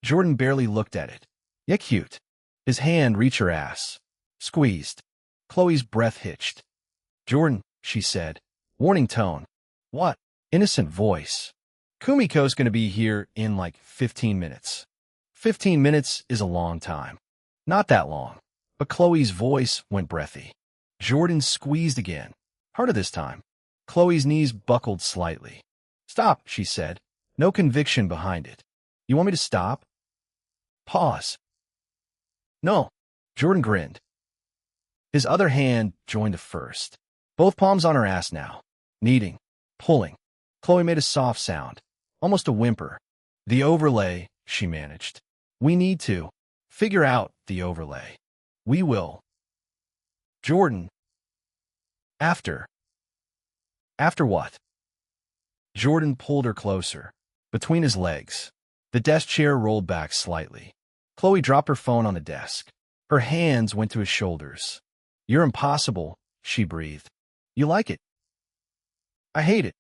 [SPEAKER 1] Jordan barely looked at it. Yeah, cute. His hand reached her ass. Squeezed. Chloe's breath hitched. Jordan, she said. Warning tone. What? Innocent voice. Kumiko's gonna be here in like 15 minutes. 15 minutes is a long time. Not that long. But Chloe's voice went breathy. Jordan squeezed again. Harder this time. Chloe's knees buckled slightly. Stop, she said. No conviction behind it. You want me to stop? Pause. No. Jordan grinned. His other hand joined the first. Both palms on her ass now. Kneading. Pulling. Chloe made a soft sound. Almost a whimper. The overlay, she managed. We need to figure out the overlay. We will. Jordan. After. After what? Jordan pulled her closer. Between his legs. The desk chair rolled back slightly. Chloe dropped her phone on the desk. Her hands went to his shoulders. You're impossible, she breathed. You like it? I hate it.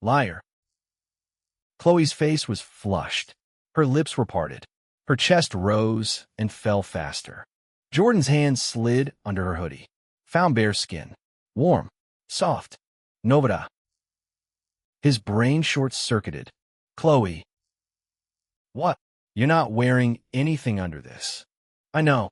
[SPEAKER 1] Liar. Chloe's face was flushed. Her lips were parted. Her chest rose and fell faster. Jordan's hand slid under her hoodie. Found bare skin. Warm. Soft. Novada. His brain short-circuited. Chloe. What? You're not wearing anything under this. I know.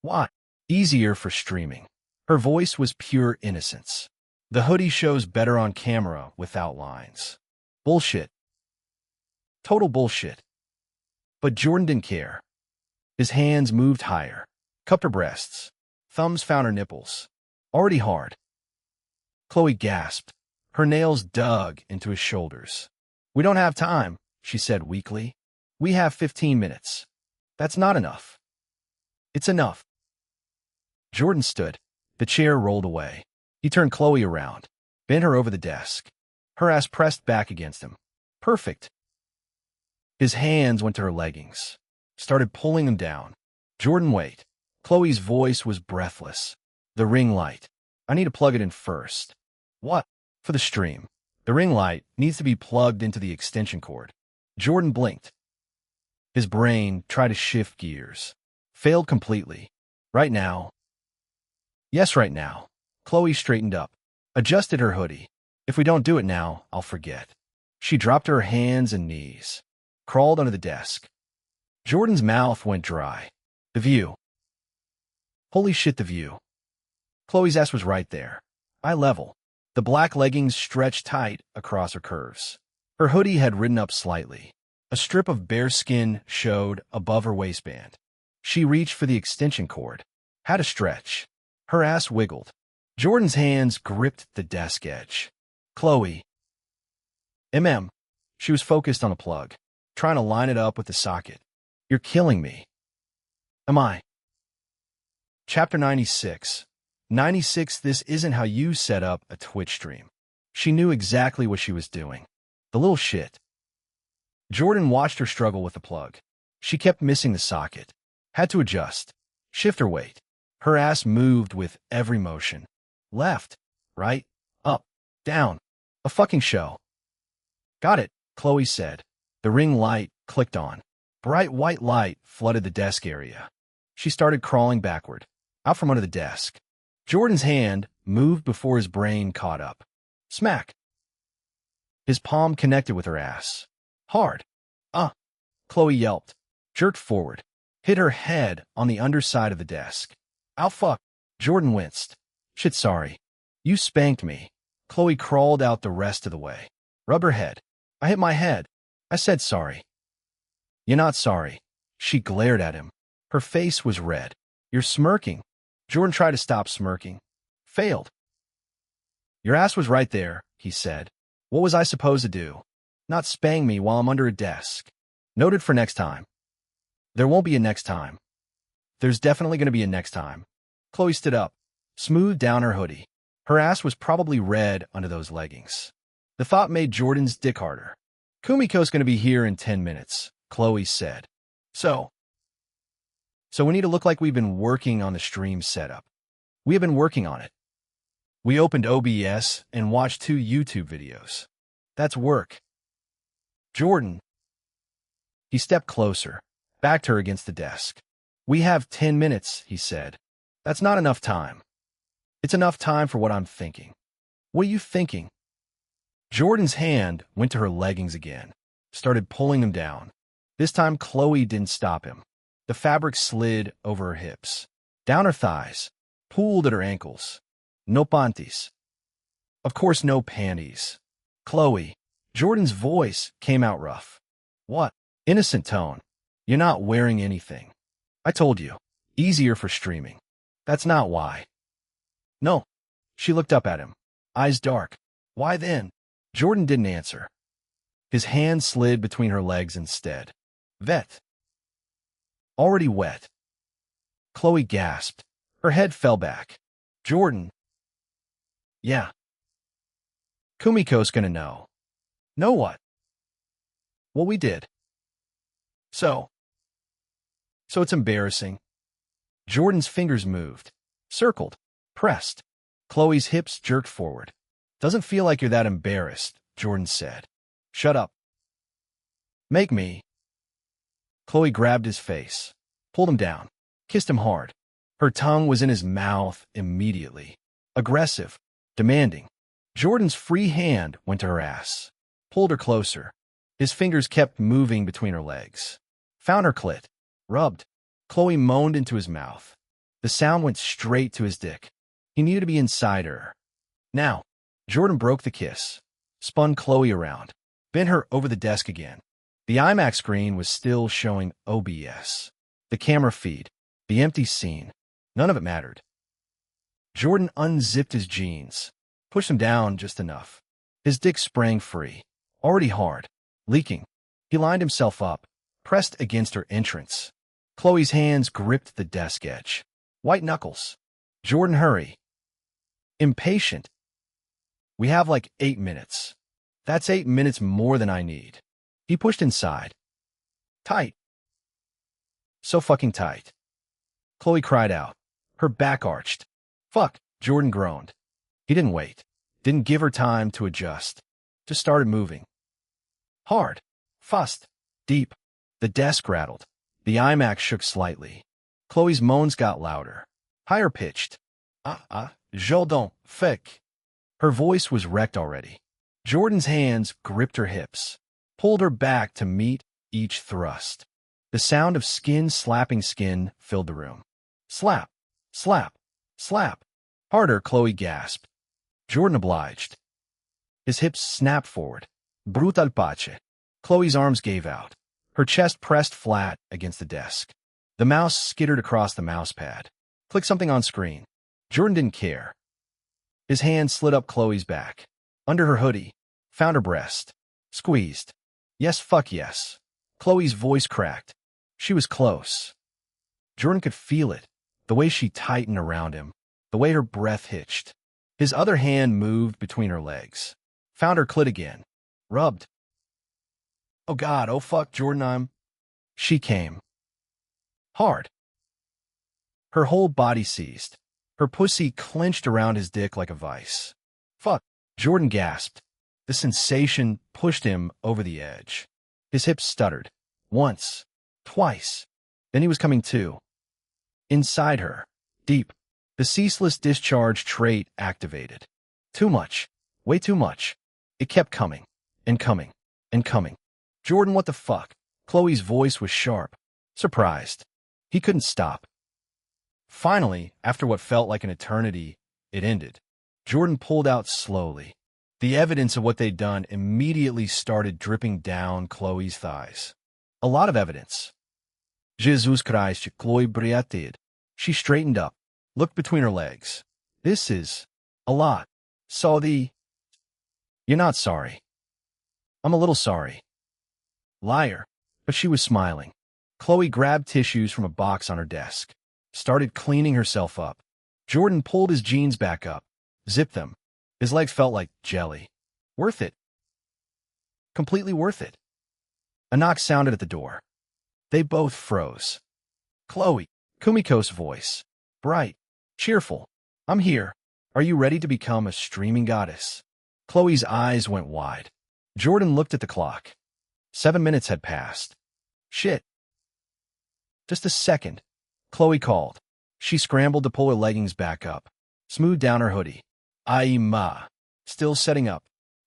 [SPEAKER 1] What? Easier for streaming. Her voice was pure innocence. The hoodie shows better on camera without lines. Bullshit. Total bullshit. But Jordan didn't care. His hands moved higher, cupped her breasts. Thumbs found her nipples. Already hard. Chloe gasped. Her nails dug into his shoulders. We don't have time, she said weakly. We have 15 minutes. That's not enough. It's enough. Jordan stood. The chair rolled away. He turned Chloe around, bent her over the desk. Her ass pressed back against him. Perfect. His hands went to her leggings, started pulling them down. Jordan, wait. Chloe's voice was breathless. The ring light. I need to plug it in first. What? For the stream. The ring light needs to be plugged into the extension cord. Jordan blinked. His brain tried to shift gears. Failed completely. Right now. Yes, right now. Chloe straightened up, adjusted her hoodie. If we don't do it now, I'll forget. She dropped her hands and knees, crawled under the desk. Jordan's mouth went dry. The view. Holy shit, the view. Chloe's ass was right there. Eye level. The black leggings stretched tight across her curves. Her hoodie had ridden up slightly. A strip of bare skin showed above her waistband. She reached for the extension cord. Had a stretch. Her ass wiggled. Jordan's hands gripped the desk edge. Chloe. She was focused on a plug, trying to line it up with the socket. You're killing me. Am I? Chapter 96. 96. This isn't how you set up a Twitch stream. She knew exactly what she was doing. The little shit. Jordan watched her struggle with the plug. She kept missing the socket. Had to adjust. Shift her weight. Her ass moved with every motion. Left. Right. Up. Down. A fucking show. Got it, Chloe said. The ring light clicked on. Bright white light flooded the desk area. She started crawling backward, out from under the desk. Jordan's hand moved before his brain caught up. Smack! His palm connected with her ass. Hard. Chloe yelped, jerked forward, hit her head on the underside of the desk. Ow fuck. Jordan winced. Shit, sorry. You spanked me. Chloe crawled out the rest of the way. Rub her head. I hit my head. I said sorry. You're not sorry. She glared at him. Her face was red. You're smirking. Jordan tried to stop smirking. Failed. Your ass was right there, he said. What was I supposed to do? Not spang me while I'm under a desk. Noted for next time. There won't be a next time. There's definitely going to be a next time. Chloe stood up, smoothed down her hoodie. Her ass was probably red under those leggings. The thought made Jordan's dick harder. Kumiko's going to be here in 10 minutes, Chloe said. So we need to look like we've been working on the stream setup. We have been working on it. We opened OBS and watched 2 YouTube videos. That's work. Jordan. He stepped closer, backed her against the desk. We have 10 minutes, he said. That's not enough time. It's enough time for what I'm thinking. What are you thinking? Jordan's hand went to her leggings again, started pulling them down. This time Chloe didn't stop him. The fabric slid over her hips, down her thighs, pulled at her ankles. No panties. Of course, no panties. Chloe. Jordan's voice came out rough. What? Innocent tone. You're not wearing anything. I told you. Easier for streaming. That's not why. No. She looked up at him, eyes dark. Why then? Jordan didn't answer. His hand slid between her legs instead. Vet. Already wet. Chloe gasped. Her head fell back. Jordan. Yeah. Kumiko's gonna know. Know what? What we did. So it's embarrassing. Jordan's fingers moved, circled, pressed. Chloe's hips jerked forward. Doesn't feel like you're that embarrassed, Jordan said. Shut up. Make me. Chloe grabbed his face, pulled him down, kissed him hard. Her tongue was in his mouth immediately. Aggressive, demanding. Jordan's free hand went to her ass, pulled her closer. His fingers kept moving between her legs. Found her clit, rubbed. Chloe moaned into his mouth. The sound went straight to his dick. He needed to be inside her. Now, Jordan broke the kiss, spun Chloe around, bent her over the desk again. The IMAX screen was still showing OBS. The camera feed, the empty scene, none of it mattered. Jordan unzipped his jeans, pushed them down just enough. His dick sprang free, already hard, leaking. He lined himself up, pressed against her entrance. Chloe's hands gripped the desk edge. White knuckles. Jordan, hurry. Impatient. We have like 8 minutes. That's 8 minutes more than I need. He pushed inside. Tight. So fucking tight. Chloe cried out. Her back arched. Fuck, Jordan groaned. He didn't wait. Didn't give her time to adjust. Just started moving. Hard. Fast. Deep. The desk rattled. The IMAX shook slightly. Chloe's moans got louder. Higher pitched. Jordan, fake. Her voice was wrecked already. Jordan's hands gripped her hips, pulled her back to meet each thrust. The sound of skin slapping skin filled the room. Slap, slap, slap. Harder, Chloe gasped. Jordan obliged. His hips snapped forward. Brutal pace. Chloe's arms gave out. Her chest pressed flat against the desk. The mouse skittered across the mousepad. Click something on screen. Jordan didn't care. His hand slid up Chloe's back, under her hoodie, found her breast. Squeezed. Yes, fuck yes. Chloe's voice cracked. She was close. Jordan could feel it, the way she tightened around him, the way her breath hitched. His other hand moved between her legs. Found her clit again. Rubbed. Oh God, oh fuck, Jordan, She came. Hard. Her whole body seized. Her pussy clenched around his dick like a vice. Fuck. Jordan gasped. The sensation pushed him over the edge. His hips stuttered. Once. Twice. Then he was coming too. Inside her. Deep. The ceaseless discharge trait activated. Too much. Way too much. It kept coming. And coming. And coming. Jordan, what the fuck? Chloe's voice was sharp. Surprised. He couldn't stop. Finally, after what felt like an eternity, it ended. Jordan pulled out slowly. The evidence of what they'd done immediately started dripping down Chloe's thighs. A lot of evidence. Jesus Christ, Chloe breathed. She straightened up, looked between her legs. This is a lot. Saw the... You're not sorry. I'm a little sorry. Liar. But she was smiling. Chloe grabbed tissues from a box on her desk, started cleaning herself up. Jordan pulled his jeans back up, zipped them. His legs felt like jelly. Worth it. Completely worth it. A knock sounded at the door. They both froze. Chloe, Kumiko's voice. Bright. Cheerful. I'm here. Are you ready to become a streaming goddess? Chloe's eyes went wide. Jordan looked at the clock. 7 minutes had passed. Shit. Just a second. Chloe called. She scrambled to pull her leggings back up, smoothed down her hoodie. Aye, ma. Still setting up.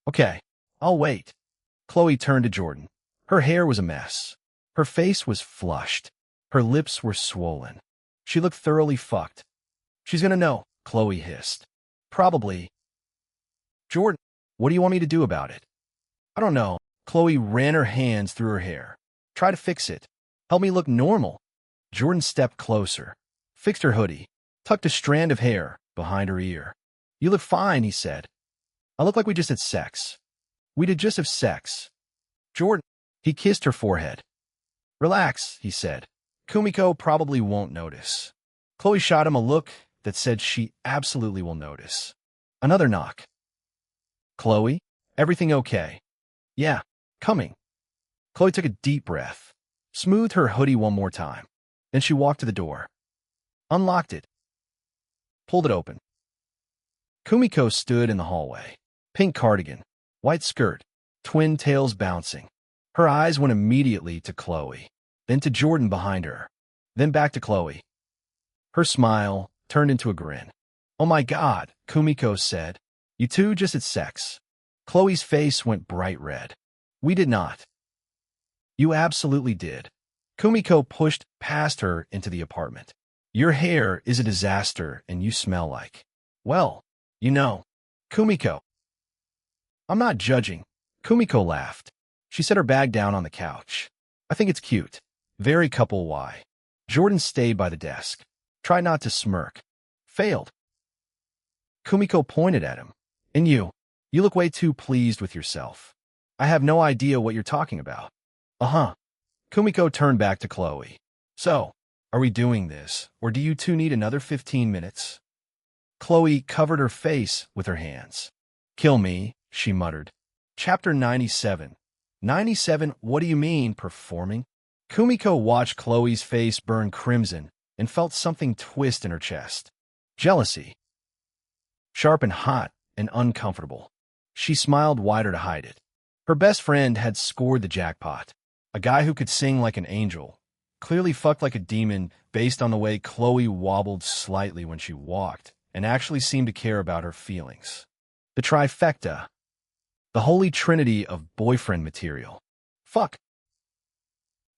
[SPEAKER 1] Okay, I'll wait. Chloe turned to Jordan. Her hair was a mess. Her face was flushed. Her lips were swollen. She looked thoroughly fucked. She's gonna know, Chloe hissed. Probably. Jordan, what do you want me to do about it? I don't know. Chloe ran her hands through her hair. Try to fix it. Help me look normal. Jordan stepped closer, fixed her hoodie, tucked a strand of hair behind her ear. You look fine, he said. I look like we just had sex. We did just have sex. Jordan, he kissed her forehead. Relax, he said. Kumiko probably won't notice. Chloe shot him a look that said she absolutely will notice. Another knock. Chloe, everything okay? Yeah, coming. Chloe took a deep breath, smoothed her hoodie one more time. Then she walked to the door, unlocked it, pulled it open. Kumiko stood in the hallway. Pink cardigan, white skirt, twin tails bouncing. Her eyes went immediately to Chloe, then to Jordan behind her, then back to Chloe. Her smile turned into a grin. Oh my God, Kumiko said. You two just had sex. Chloe's face went bright red. We did not. You absolutely did. Kumiko pushed past her into the apartment. Your hair is a disaster and you smell like... Well, you know. Kumiko. I'm not judging. Kumiko laughed. She set her bag down on the couch. I think it's cute. Very couple Y. Jordan stayed by the desk. Tried not to smirk. Failed. Kumiko pointed at him. And you look way too pleased with yourself. I have no idea what you're talking about. Uh-huh. Kumiko turned back to Chloe. So, are we doing this, or do you two need another 15 minutes? Chloe covered her face with her hands. Kill me, she muttered. Chapter 97. 97, what do you mean, performing? Kumiko watched Chloe's face burn crimson and felt something twist in her chest. Jealousy. Sharp and hot and uncomfortable. She smiled wider to hide it. Her best friend had scored the jackpot. A guy who could sing like an angel, clearly fucked like a demon based on the way Chloe wobbled slightly when she walked and actually seemed to care about her feelings. The trifecta. The holy trinity of boyfriend material. Fuck.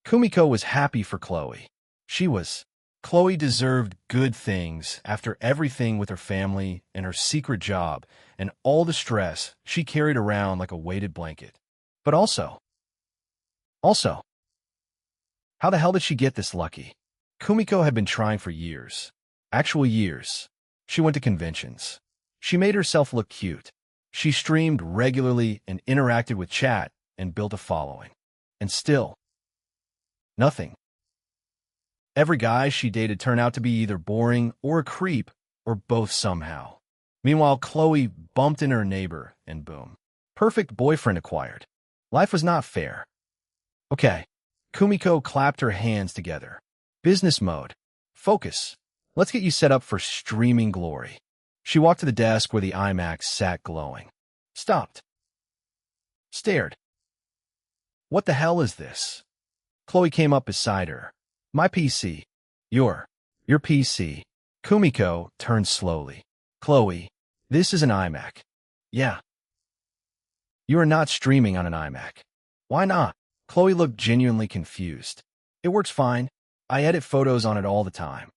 [SPEAKER 1] Kumiko was happy for Chloe. Chloe deserved good things after everything with her family and her secret job and all the stress she carried around like a weighted blanket. But also, how the hell did she get this lucky? Kumiko had been trying for years. Actual years. She went to conventions. She made herself look cute. She streamed regularly and interacted with chat and built a following. And still, nothing. Every guy she dated turned out to be either boring or a creep or both somehow. Meanwhile, Chloe bumped into her neighbor and boom. Perfect boyfriend acquired. Life was not fair. Okay. Kumiko clapped her hands together. Business mode. Focus. Let's get you set up for streaming glory. She walked to the desk where the IMAX sat glowing. Stopped. Stared. What the hell is this? Chloe came up beside her. My PC. Your PC. Kumiko turned slowly. Chloe, this is an iMac. Yeah. You are not streaming on an iMac. Why not? Chloe looked genuinely confused. It works fine. I edit photos on it all the time.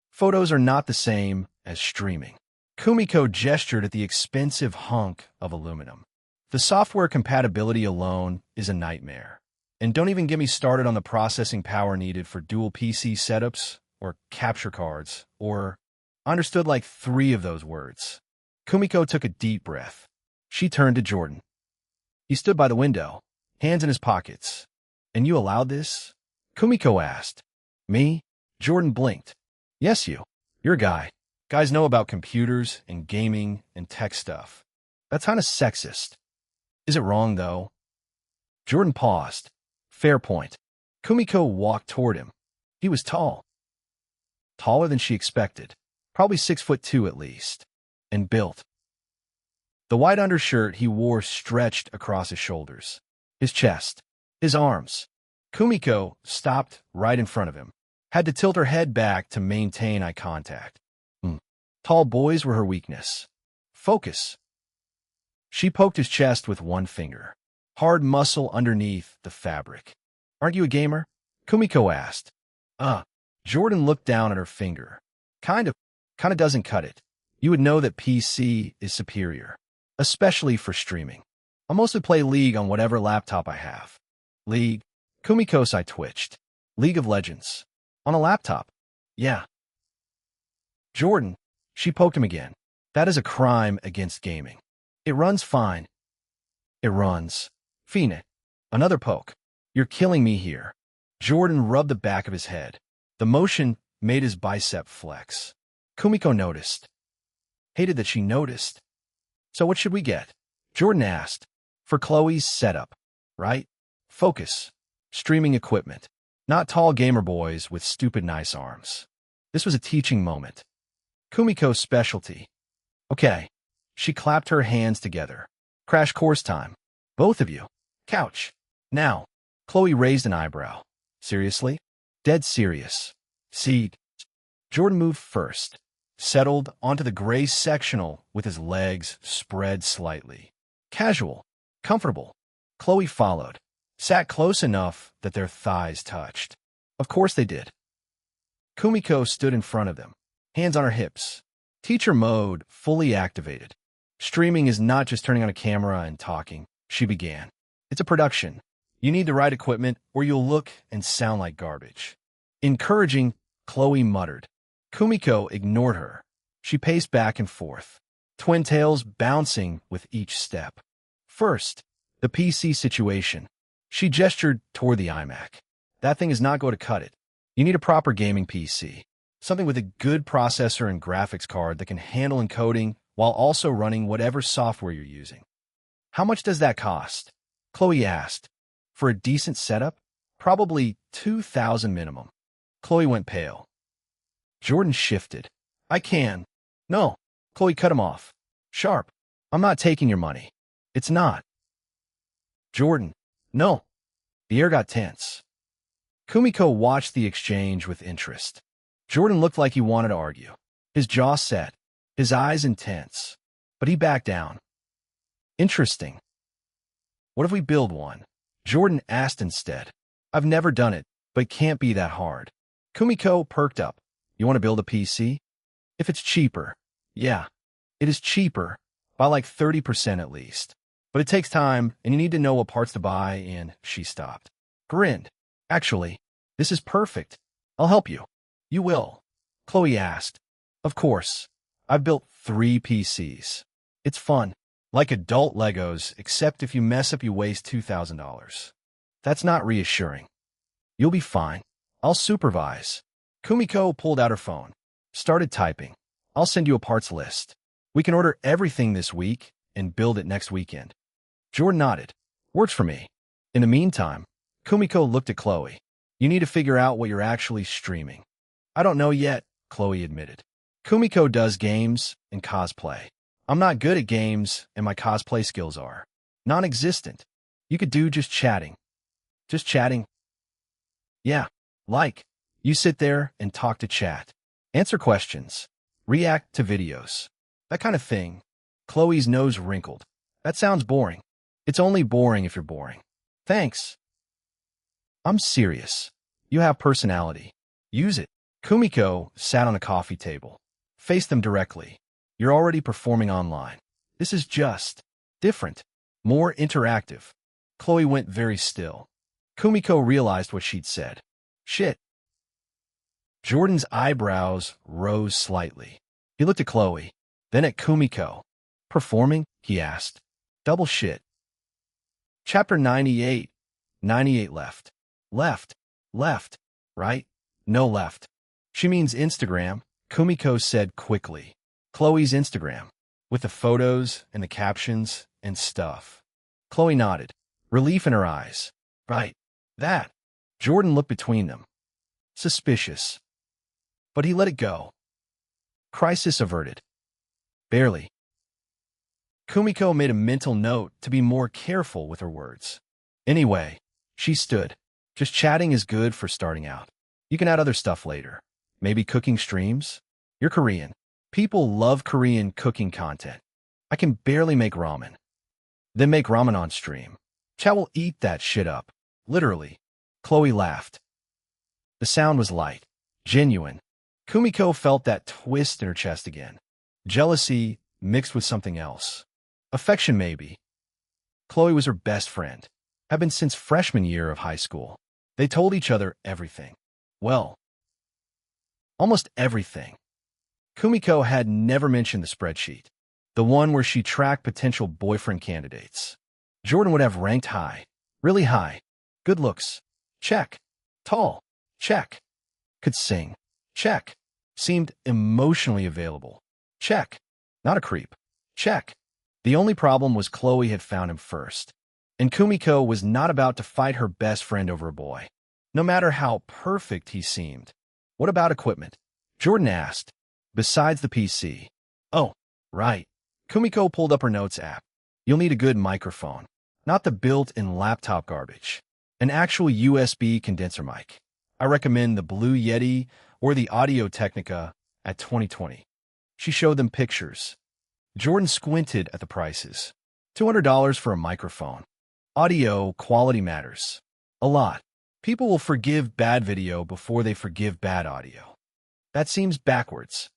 [SPEAKER 1] Photos are not the same as streaming. Kumiko gestured at the expensive hunk of aluminum. The software compatibility alone is a nightmare. And don't even get me started on the processing power needed for dual PC setups or capture cards or... I understood like 3 of those words. Kumiko took a deep breath. She turned to Jordan. He stood by the window, hands in his pockets. And you allowed this? Kumiko asked. Me? Jordan blinked. Yes, you. You're a guy. Guys know about computers and gaming and tech stuff. That's kind of sexist. Is it wrong, though? Jordan paused. Fair point. Kumiko walked toward him. He was tall. Taller than she expected. Probably 6'2" at least. And built. The white undershirt he wore stretched across his shoulders. His chest. His arms. Kumiko stopped right in front of him. Had to tilt her head back to maintain eye contact. Tall boys were her weakness. Focus. She poked his chest with one finger. Hard muscle underneath the fabric. Aren't you a gamer? Kumiko asked. Jordan looked down at her finger. Kind of doesn't cut it. You would know that PC is superior. Especially for streaming. I mostly play League on whatever laptop I have. League? Kumiko's eye twitched. League of Legends. On a laptop? Yeah. Jordan. She poked him again. That is a crime against gaming. It runs fine. It runs. Fiend. Another poke. You're killing me here. Jordan rubbed the back of his head. The motion made his bicep flex. Kumiko noticed. Hated that she noticed. So what should we get? Jordan asked. For Chloe's setup. Right? Focus. Streaming equipment. Not tall gamer boys with stupid nice arms. This was a teaching moment. Kumiko's specialty. Okay. She clapped her hands together. Crash course time. Both of you. Couch. Now. Chloe raised an eyebrow. Seriously? Dead serious. Seat. Jordan moved first. Settled onto the gray sectional with his legs spread slightly. Casual. Comfortable. Chloe followed. Sat close enough that their thighs touched. Of course they did. Kumiko stood in front of them. Hands on her hips. Teacher mode fully activated. Streaming is not just turning on a camera and talking, she began. It's a production. You need the right equipment or you'll look and sound like garbage. Encouraging, Chloe muttered. Kumiko ignored her. She paced back and forth. Twin tails bouncing with each step. First, the PC situation. She gestured toward the iMac. That thing is not going to cut it. You need a proper gaming PC. Something with a good processor and graphics card that can handle encoding while also running whatever software you're using. How much does that cost? Chloe asked. For a decent setup? Probably $2,000 minimum. Chloe went pale. Jordan shifted. I can. No. Chloe cut him off. Sharp. I'm not taking your money. It's not. Jordan. No. The air got tense. Kumiko watched the exchange with interest. Jordan looked like he wanted to argue. His jaw set. His eyes intense. But he backed down. Interesting. What if we build one? Jordan asked instead. I've never done it, but it can't be that hard. Kumiko perked up. You want to build a PC? If it's cheaper. Yeah. It is cheaper. By like 30% at least. But it takes time, and you need to know what parts to buy, and she stopped. Grinned. Actually, this is perfect. I'll help you. You will? Chloe asked. Of course. I've built 3 PCs. It's fun. Like adult Legos, except if you mess up you waste $2,000. That's not reassuring. You'll be fine. I'll supervise. Kumiko pulled out her phone. Started typing. I'll send you a parts list. We can order everything this week and build it next weekend. Jordan nodded. Works for me. In the meantime, Kumiko looked at Chloe. You need to figure out what you're actually streaming. I don't know yet, Chloe admitted. Kumiko does games and cosplay. I'm not good at games, and my cosplay skills are non-existent. You could do just chatting. Just chatting. Yeah, like, you sit there and talk to chat, answer questions, react to videos, that kind of thing. Chloe's nose wrinkled. That sounds boring. It's only boring if you're boring. Thanks. I'm serious. You have personality. Use it. Kumiko sat on a coffee table. Face them directly. You're already performing online. This is just different, more interactive. Chloe went very still. Kumiko realized what she'd said. Shit. Jordan's eyebrows rose slightly. He looked at Chloe, then at Kumiko. Performing? He asked. Double shit. Chapter 98. 98 left. Left. Left. Right? No left. She means Instagram, Kumiko said quickly. Chloe's Instagram, with the photos and the captions and stuff. Chloe nodded, relief in her eyes. Right. That. Jordan looked between them. Suspicious. But he let it go. Crisis averted. Barely. Kumiko made a mental note to be more careful with her words. Anyway, she stood. Just chatting is good for starting out. You can add other stuff later. Maybe cooking streams? You're Korean. People love Korean cooking content. I can barely make ramen. Then make ramen on stream. Chat will eat that shit up. Literally. Chloe laughed. The sound was light. Genuine. Kumiko felt that twist in her chest again. Jealousy mixed with something else. Affection, maybe. Chloe was her best friend. Had been since freshman year of high school. They told each other everything. Well, almost everything. Kumiko had never mentioned the spreadsheet, the one where she tracked potential boyfriend candidates. Jordan would have ranked high, really high. Good looks, check. Tall, check. Could sing, check. Seemed emotionally available, check. Not a creep, check. The only problem was Chloe had found him first, and Kumiko was not about to fight her best friend over a boy, no matter how perfect he seemed. What about equipment? Jordan asked. Besides the PC. Oh, right. Kumiko pulled up her notes app. You'll need a good microphone, not the built-in laptop garbage. An actual USB condenser mic. I recommend the Blue Yeti or the Audio-Technica at 2020. She showed them pictures. Jordan squinted at the prices. $200 for a microphone. Audio quality matters. A lot. People will forgive bad video before they forgive bad audio. That seems backwards.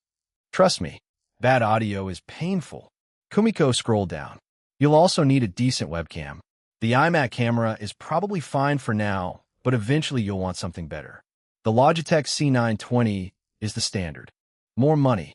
[SPEAKER 1] Trust me, bad audio is painful. Kumiko scrolled down. You'll also need a decent webcam. The iMac camera is probably fine for now, but eventually you'll want something better. The Logitech C920 is the standard. More money.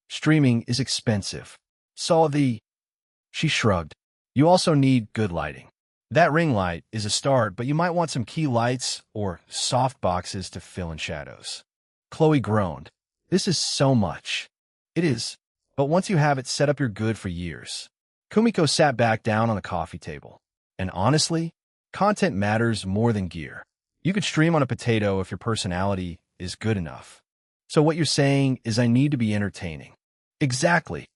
[SPEAKER 1] Streaming is expensive. She shrugged. You also need good lighting. That ring light is a start, but you might want some key lights or soft boxes to fill in shadows. Chloe groaned. This is so much. It is, but once you have it set up, you're good for years. Kumiko sat back down on the coffee table. And honestly, content matters more than gear. You could stream on a potato if your personality is good enough. So what you're saying is I need to be entertaining. Exactly.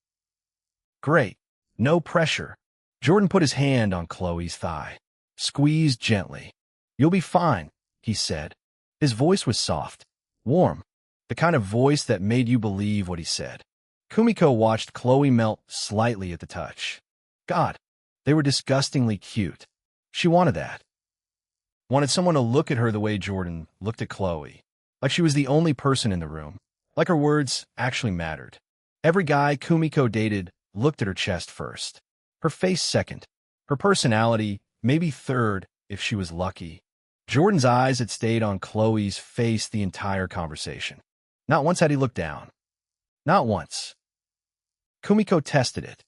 [SPEAKER 1] Great. No pressure. Jordan put his hand on Chloe's thigh. Squeezed gently. You'll be fine, he said. His voice was soft, warm, the kind of voice that made you believe what he said. Kumiko watched Chloe melt slightly at the touch. God, they were disgustingly cute. She wanted that. Wanted someone to look at her the way Jordan looked at Chloe, like she was the only person in the room, like her words actually mattered. Every guy Kumiko dated looked at her chest first, her face second, her personality maybe third if she was lucky. Jordan's eyes had stayed on Chloe's face the entire conversation. Not once had he looked down. Not once. Kumiko tested it.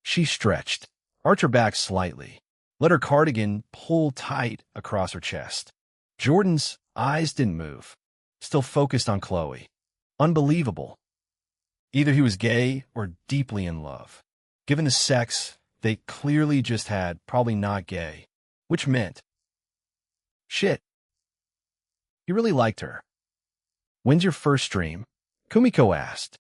[SPEAKER 1] She stretched, arched her back slightly, let her cardigan pull tight across her chest. Jordan's eyes didn't move, still focused on Chloe. Unbelievable. Either he was gay or deeply in love. Given the sex they clearly just had, probably not gay, which meant shit. He really liked her. When's your first stream? Kumiko asked.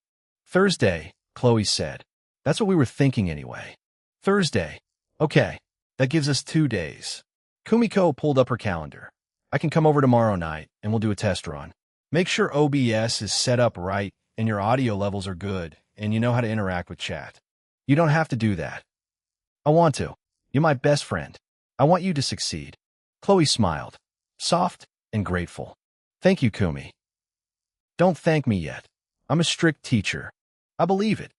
[SPEAKER 1] Thursday, Chloe said. That's what we were thinking anyway. Thursday. Okay, that gives us 2 days. Kumiko pulled up her calendar. I can come over tomorrow night, and we'll do a test run. Make sure OBS is set up right and your audio levels are good, and you know how to interact with chat. You don't have to do that. I want to. You're my best friend. I want you to succeed. Chloe smiled, soft and grateful. Thank you, Kumi. Don't thank me yet. I'm a strict teacher. I believe it.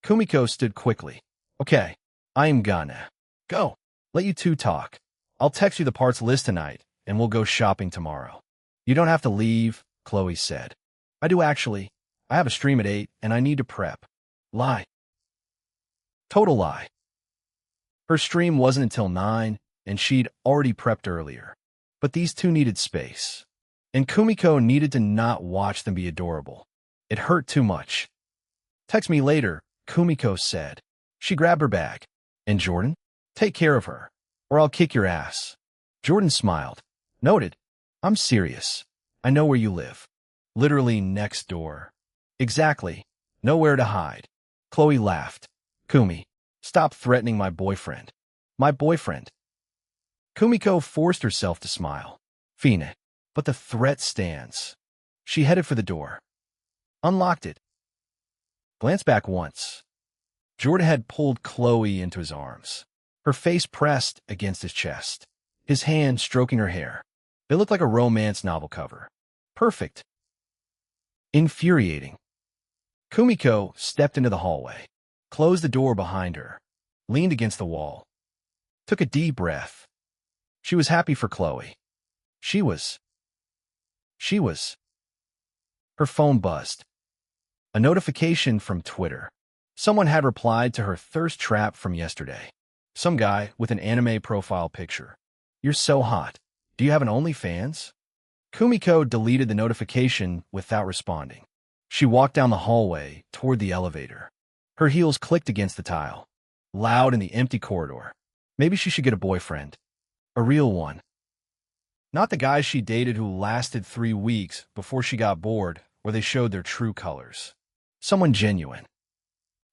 [SPEAKER 1] Kumiko stood quickly. Okay, I am gonna go. Let you two talk. I'll text you the parts list tonight, and we'll go shopping tomorrow. You don't have to leave, Chloe said. I do actually. I have a stream at 8, and I need to prep. Lie. Total lie. Her stream wasn't until 9, and she'd already prepped earlier. But these two needed space. And Kumiko needed to not watch them be adorable. It hurt too much. Text me later, Kumiko said. She grabbed her bag. And Jordan? Take care of her, or I'll kick your ass. Jordan smiled. Noted. I'm serious. I know where you live. Literally next door. Exactly. Nowhere to hide. Chloe laughed. Kumi, stop threatening my boyfriend. My boyfriend. Kumiko forced herself to smile. Fine. But the threat stands. She headed for the door. Unlocked it. Glanced back once. Jordan had pulled Chloe into his arms. Her face pressed against his chest. His hand stroking her hair. It looked like a romance novel cover. Perfect. Infuriating. Kumiko stepped into the hallway, closed the door behind her, leaned against the wall, took a deep breath. She was happy for Chloe. She was. Her phone buzzed. A notification from Twitter. Someone had replied to her thirst trap from yesterday. Some guy with an anime profile picture. You're so hot. Do you have an OnlyFans? Kumiko deleted the notification without responding. She walked down the hallway toward the elevator. Her heels clicked against the tile, loud in the empty corridor. Maybe she should get a boyfriend. A real one. Not the guys she dated who lasted 3 weeks before she got bored or they showed their true colors. Someone genuine.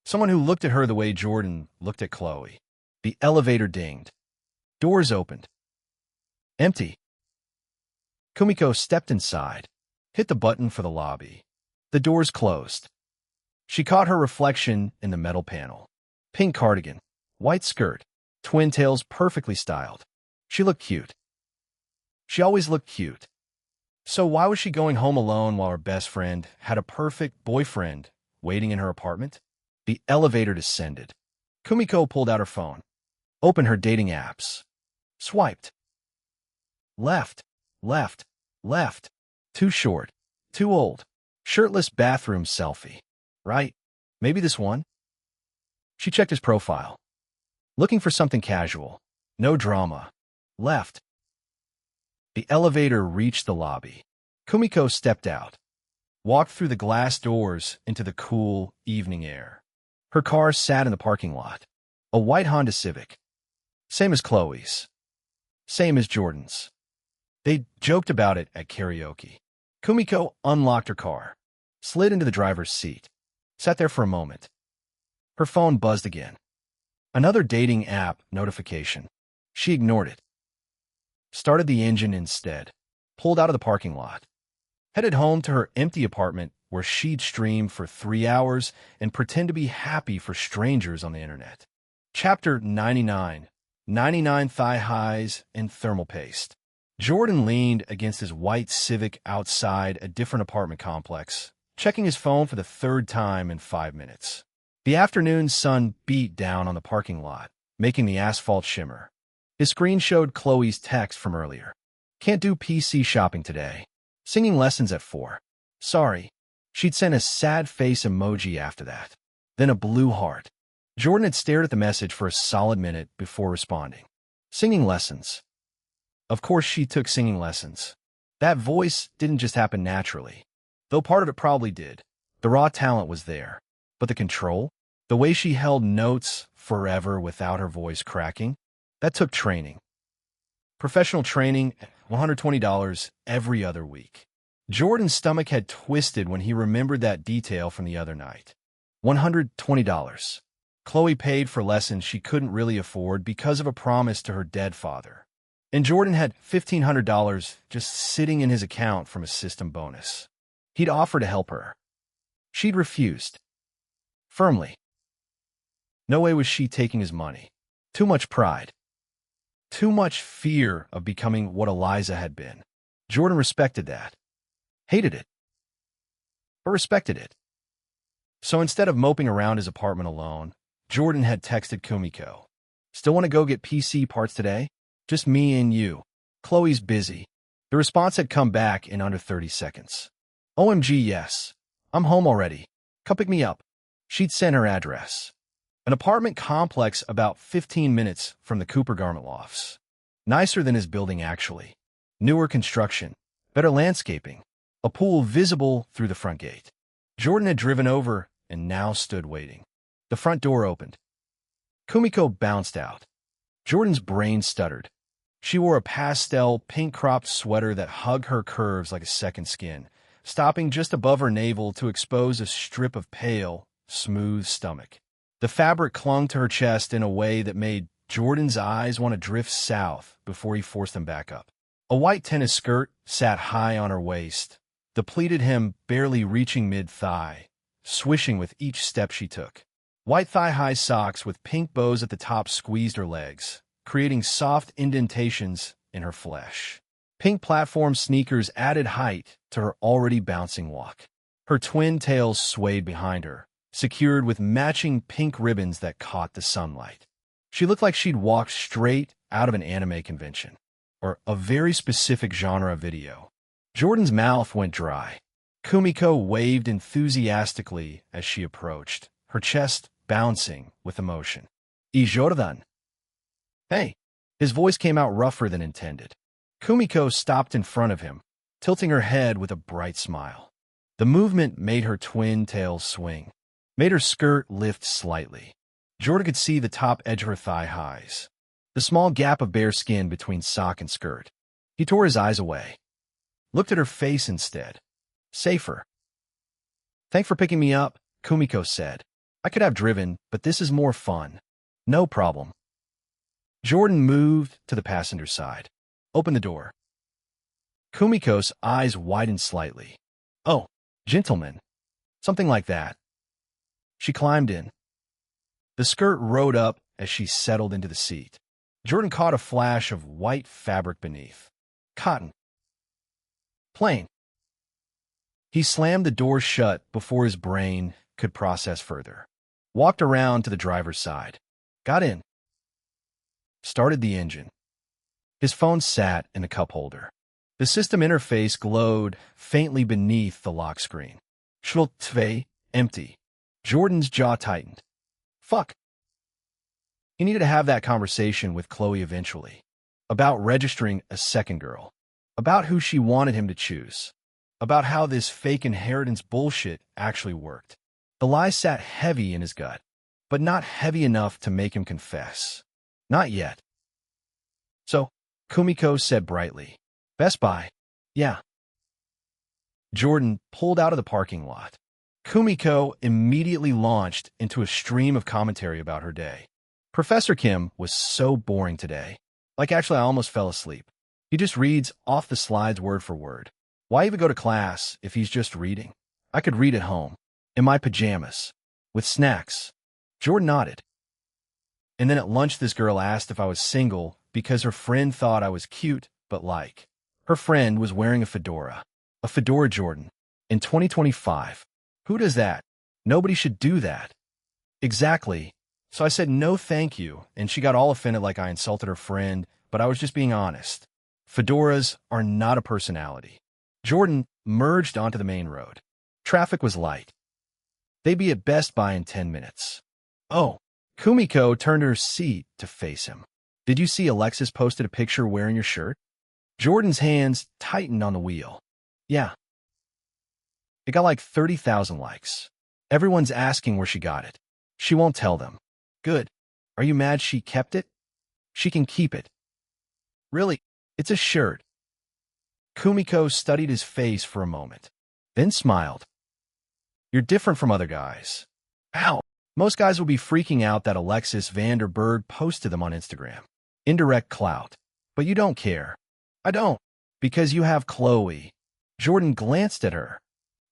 [SPEAKER 1] Someone who looked at her the way Jordan looked at Chloe. The elevator dinged. Doors opened. Empty. Kumiko stepped inside, hit the button for the lobby. The doors closed. She caught her reflection in the metal panel. Pink cardigan, white skirt, twin tails perfectly styled. She looked cute. She always looked cute. So why was she going home alone while her best friend had a perfect boyfriend waiting in her apartment? The elevator descended. Kumiko pulled out her phone, opened her dating apps, swiped. Left, left, left. Too short, too old. Shirtless bathroom selfie. Right? Maybe this one? She checked his profile. Looking for something casual. No drama. Left. The elevator reached the lobby. Kumiko stepped out, walked through the glass doors into the cool evening air. Her car sat in the parking lot. A white Honda Civic. Same as Chloe's. Same as Jordan's. They joked about it at karaoke. Kumiko unlocked her car, slid into the driver's seat, sat there for a moment. Her phone buzzed again. Another dating app notification. She ignored it. Started the engine instead, pulled out of the parking lot, headed home to her empty apartment where she'd stream for 3 hours and pretend to be happy for strangers on the internet. Chapter 99. 99 thigh highs and thermal paste. Jordan leaned against his white Civic outside a different apartment complex, checking his phone for the 3rd time in 5 minutes. The afternoon sun beat down on the parking lot, making the asphalt shimmer. His screen showed Chloe's text from earlier. Can't do PC shopping today. Singing lessons at 4. Sorry. She'd sent a sad face emoji after that. Then a blue heart. Jordan had stared at the message for a solid minute before responding. Singing lessons. Of course she took singing lessons. That voice didn't just happen naturally. Though part of it probably did. The raw talent was there. But the control? The way she held notes forever without her voice cracking? That took training. Professional training, $120 every other week. Jordan's stomach had twisted when he remembered that detail from the other night. $120. Chloe paid for lessons she couldn't really afford because of a promise to her dead father. And Jordan had $1,500 just sitting in his account from a system bonus. He'd offered to help her. She'd refused. Firmly. No way was she taking his money. Too much pride. Too much fear of becoming what Eliza had been. Jordan respected that. Hated it. But respected it. So instead of moping around his apartment alone, Jordan had texted Kumiko. Still want to go get PC parts today? Just me and you. Chloe's busy. The response had come back in under 30 seconds. OMG, yes. I'm home already. Come pick me up. She'd sent her address. An apartment complex about 15 minutes from the Cooper garment lofts. Nicer than his building, actually. Newer construction. Better landscaping. A pool visible through the front gate. Jordan had driven over and now stood waiting. The front door opened. Kumiko bounced out. Jordan's brain stuttered. She wore a pastel, pink-cropped sweater that hugged her curves like a second skin, stopping just above her navel to expose a strip of pale, smooth stomach. The fabric clung to her chest in a way that made Jordan's eyes want to drift south before he forced them back up. A white tennis skirt sat high on her waist, the pleated hem barely reaching mid-thigh, swishing with each step she took. White thigh-high socks with pink bows at the top squeezed her legs, creating soft indentations in her flesh. Pink platform sneakers added height to her already bouncing walk. Her twin tails swayed behind her, secured with matching pink ribbons that caught the sunlight. She looked like she'd walked straight out of an anime convention, or a very specific genre of video. Jordan's mouth went dry. Kumiko waved enthusiastically as she approached, her chest bouncing with emotion. "I Jordan." "Hey." His voice came out rougher than intended. Kumiko stopped in front of him, tilting her head with a bright smile. The movement made her twin tails swing, made her skirt lift slightly. Jordan could see the top edge of her thigh-highs, the small gap of bare skin between sock and skirt. He tore his eyes away, looked at her face instead. Safer. "Thanks for picking me up," Kumiko said. "I could have driven, but this is more fun." "No problem." Jordan moved to the passenger side. "Open the door." Kumiko's eyes widened slightly. "Oh, gentlemen." Something like that. She climbed in. The skirt rode up as she settled into the seat. Jordan caught a flash of white fabric beneath. Cotton. Plain. He slammed the door shut before his brain could process further. Walked around to the driver's side. Got in. Started the engine. His phone sat in a cup holder. The system interface glowed faintly beneath the lock screen. Schultve, empty. Jordan's jaw tightened. Fuck. He needed to have that conversation with Chloe eventually. About registering a second girl. About who she wanted him to choose. About how this fake inheritance bullshit actually worked. The lie sat heavy in his gut, but not heavy enough to make him confess. Not yet. "So," Kumiko said brightly. "Best Buy." "Yeah." Jordan pulled out of the parking lot. Kumiko immediately launched into a stream of commentary about her day. Professor Kim was so boring today. Actually, I almost fell asleep. He just reads off the slides word for word. Why even go to class if he's just reading? I could read at home, in my pajamas, with snacks. Jordan nodded. And then at lunch, this girl asked if I was single because her friend thought I was cute, but her friend was wearing a fedora. A fedora, Jordan. In 2025. Who does that? Nobody should do that. Exactly. So I said no thank you, and she got all offended like I insulted her friend, but I was just being honest. Fedoras are not a personality. Jordan merged onto the main road. Traffic was light. They'd be at Best Buy in 10 minutes. Oh, Kumiko turned her seat to face him. "Did you see Alexis posted a picture wearing your shirt?" Jordan's hands tightened on the wheel. "Yeah." It got 30,000 likes. Everyone's asking where she got it. She won't tell them. Good. Are you mad she kept it? She can keep it. Really? It's a shirt. Kumiko studied his face for a moment, then smiled. "You're different from other guys." "How?" "Most guys will be freaking out that Alexis Vanderberg posted them on Instagram. Indirect clout. But you don't care. I don't. Because you have Chloe. Jordan glanced at her.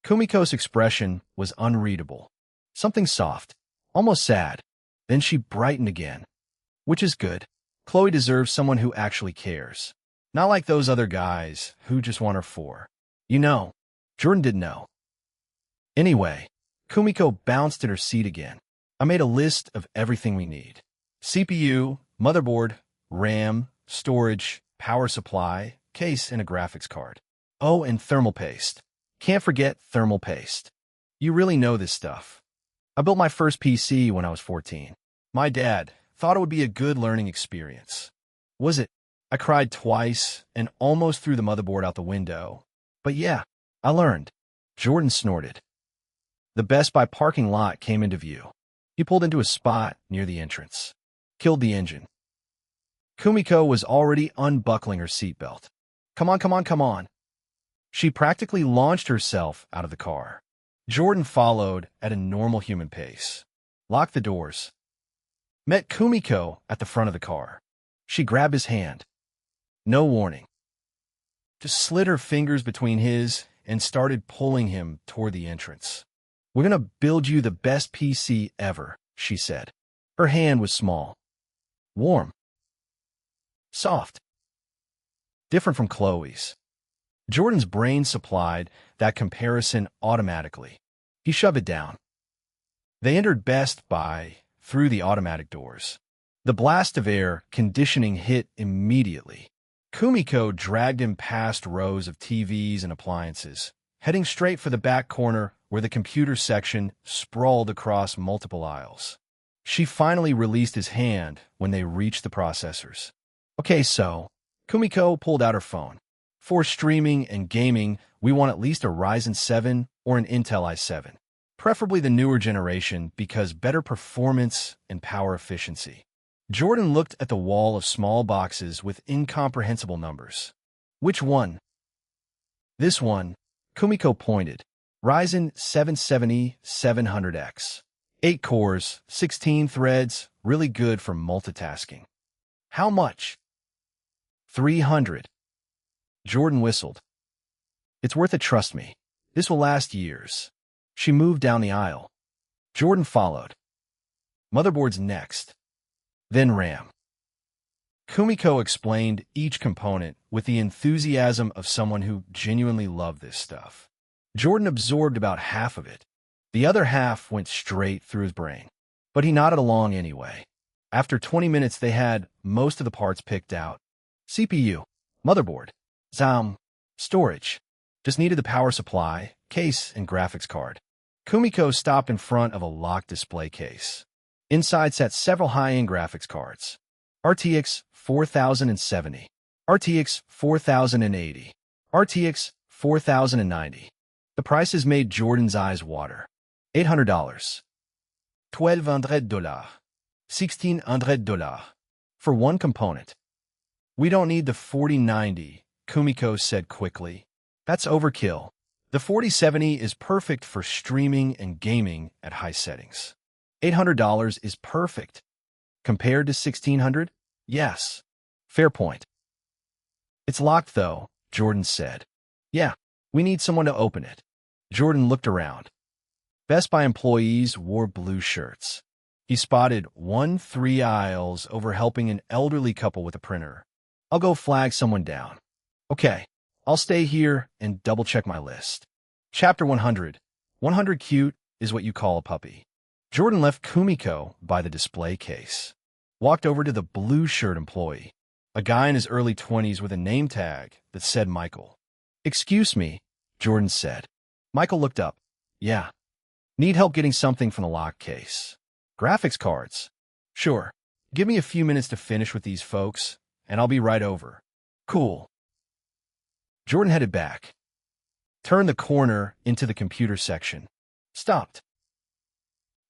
[SPEAKER 1] Kumiko's expression was unreadable. Something soft, almost sad. Then she brightened again. Which is good. Chloe deserves someone who actually cares. Not like those other guys who just want her for. You know. Jordan didn't know. Anyway, Kumiko bounced in her seat again. I made a list of everything we need. CPU, motherboard, RAM, storage, power supply, case, and a graphics card. Oh, and thermal paste. Can't forget thermal paste. You really know this stuff. I built my first PC when I was 14. My dad thought it would be a good learning experience. Was it? I cried twice and almost threw the motherboard out the window. But yeah, I learned. Jordan snorted. The Best Buy parking lot came into view. He pulled into a spot near the entrance. Killed the engine. Kumiko was already unbuckling her seatbelt. Come on, come on, come on. She practically launched herself out of the car. Jordan followed at a normal human pace. Locked the doors. Met Kumiko at the front of the car. She grabbed his hand. No warning. Just slid her fingers between his and started pulling him toward the entrance. We're going to build you the best PC ever, she said. Her hand was small. Warm. Soft. Different from Chloe's. Jordan's brain supplied that comparison automatically. He shoved it down. They entered Best Buy through the automatic doors. The blast of air conditioning hit immediately. Kumiko dragged him past rows of TVs and appliances, heading straight for the back corner where the computer section sprawled across multiple aisles. She finally released his hand when they reached the processors. Okay, so, Kumiko pulled out her phone. For streaming and gaming, we want at least a Ryzen 7 or an Intel i7. Preferably the newer generation because better performance and power efficiency. Jordan looked at the wall of small boxes with incomprehensible numbers. Which one? This one, Kumiko pointed. Ryzen 770 700X. 8 cores, 16 threads, really good for multitasking. How much? 300. Jordan whistled. It's worth it, trust me. This will last years. She moved down the aisle. Jordan followed. Motherboard's next. Then RAM. Kumiko explained each component with the enthusiasm of someone who genuinely loved this stuff. Jordan absorbed about half of it. The other half went straight through his brain. But he nodded along anyway. After 20 minutes, they had most of the parts picked out. CPU, motherboard, RAM, storage. Just needed the power supply, case, and graphics card. Kumiko stopped in front of a locked display case. Inside sat several high-end graphics cards. RTX 4070, RTX 4080, RTX 4090. The prices made Jordan's eyes water. $800, $1,200, $1,600 for one component. We don't need the 4090, Kumiko said quickly. That's overkill. The 4070 is perfect for streaming and gaming at high settings. $800 is perfect. Compared to $1,600? Yes. Fair point. It's locked, though, Jordan said. Yeah, we need someone to open it. Jordan looked around. Best Buy employees wore blue shirts. He spotted 3 aisles over helping an elderly couple with a printer. I'll go flag someone down. Okay, I'll stay here and double-check my list. Chapter 100. 100 cute is what you call a puppy. Jordan left Kumiko by the display case. Walked over to the blue shirt employee, a guy in his early 20s with a name tag that said Michael. Excuse me, Jordan said. Michael looked up. Yeah. Need help getting something from the lock case. Graphics cards. Sure. Give me a few minutes to finish with these folks, and I'll be right over. Cool. Jordan headed back. Turned the corner into the computer section. Stopped.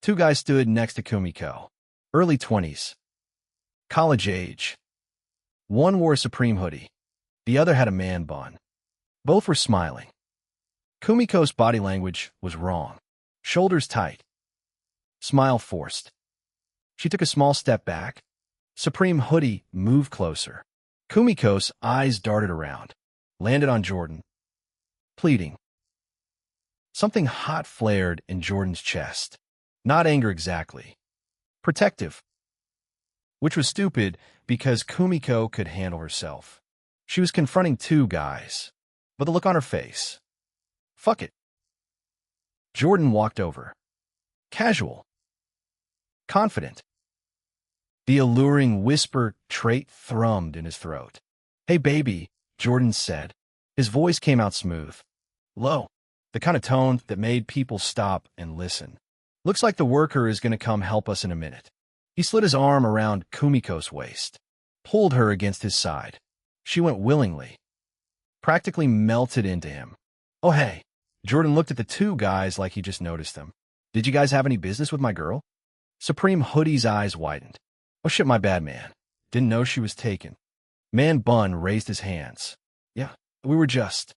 [SPEAKER 1] 2 guys stood next to Kumiko. Early 20s. College age. One wore a Supreme hoodie. The other had a man bun. Both were smiling. Kumiko's body language was wrong. Shoulders tight. Smile forced. She took a small step back. Supreme hoodie moved closer. Kumiko's eyes darted around, landed on Jordan, pleading. Something hot flared in Jordan's chest. Not anger exactly. Protective. Which was stupid because Kumiko could handle herself. She was confronting two guys, but the look on her face. Fuck it. Jordan walked over. Casual. Confident. The alluring whisper trait thrummed in his throat. Hey baby, Jordan said. His voice came out smooth. Low. The kind of tone that made people stop and listen. Looks like the worker is going to come help us in a minute. He slid his arm around Kumiko's waist, pulled her against his side. She went willingly. Practically melted into him. Oh hey. Jordan looked at the two guys like he just noticed them. Did you guys have any business with my girl? Supreme Hoodie's eyes widened. Oh shit, my bad, man. Didn't know she was taken. Man Bun raised his hands. Yeah, we were just,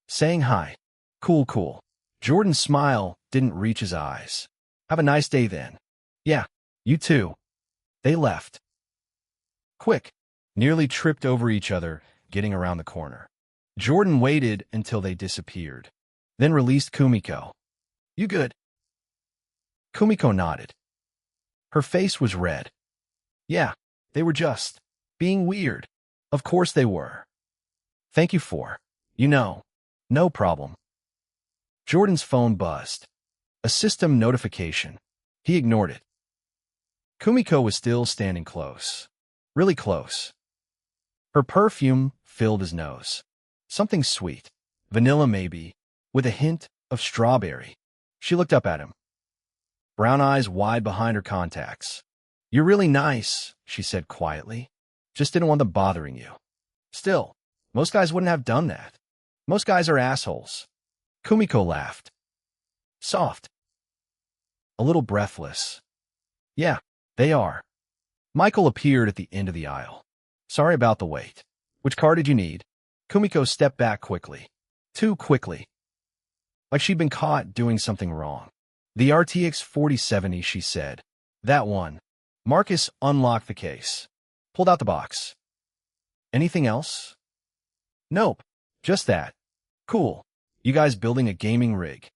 [SPEAKER 1] saying hi. Cool. Jordan's smile didn't reach his eyes. Have a nice day then. Yeah, you too. They left. Quick. Nearly tripped over each other, getting around the corner. Jordan waited until they disappeared, then released Kumiko. You good? Kumiko nodded. Her face was red. Yeah, they were just being weird. Of course they were. Thank you for, no problem. Jordan's phone buzzed. A system notification. He ignored it. Kumiko was still standing close. Really close. Her perfume filled his nose. Something sweet. Vanilla maybe, with a hint of strawberry. She looked up at him. Brown eyes wide behind her contacts. You're really nice, she said quietly. Just didn't want them bothering you. Still, most guys wouldn't have done that. Most guys are assholes. Kumiko laughed. Soft. A little breathless. Yeah, they are. Michael appeared at the end of the aisle. Sorry about the wait. Which car did you need? Kumiko stepped back quickly. Too quickly. Like she'd been caught doing something wrong. The RTX 4070, she said. That one. Marcus unlocked the case. Pulled out the box. Anything else? Nope. Just that. Cool. You guys building a gaming rig.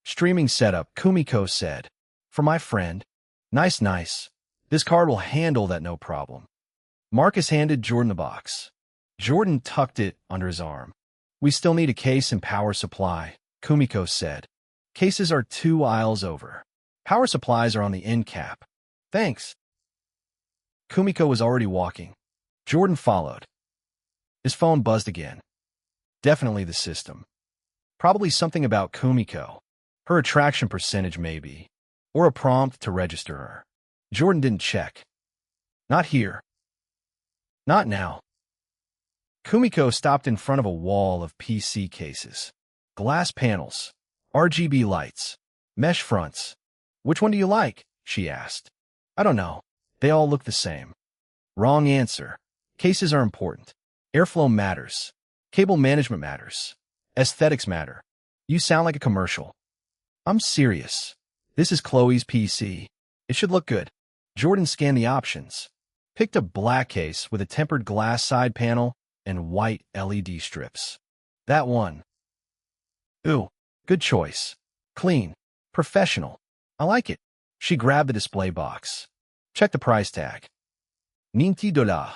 [SPEAKER 1] Streaming setup, Kumiko said. For my friend. Nice. This card will handle that no problem. Marcus handed Jordan the box. Jordan tucked it under his arm. We still need a case and power supply, Kumiko said. Cases are 2 aisles over. Power supplies are on the end cap. Thanks. Kumiko was already walking. Jordan followed. His phone buzzed again. Definitely the system. Probably something about Kumiko. Her attraction percentage maybe. Or a prompt to register her. Jordan didn't check. Not here. Not now. Kumiko stopped in front of a wall of PC cases. Glass panels. RGB lights. Mesh fronts. Which one do you like? She asked. I don't know. They all look the same. Wrong answer. Cases are important. Airflow matters. Cable management matters. Aesthetics matter. You sound like a commercial. I'm serious. This is Chloe's PC. It should look good. Jordan scanned the options. Picked a black case with a tempered glass side panel and white LED strips. That one. Ooh, good choice. Clean. Professional. I like it. She grabbed the display box. Check the price tag. $90.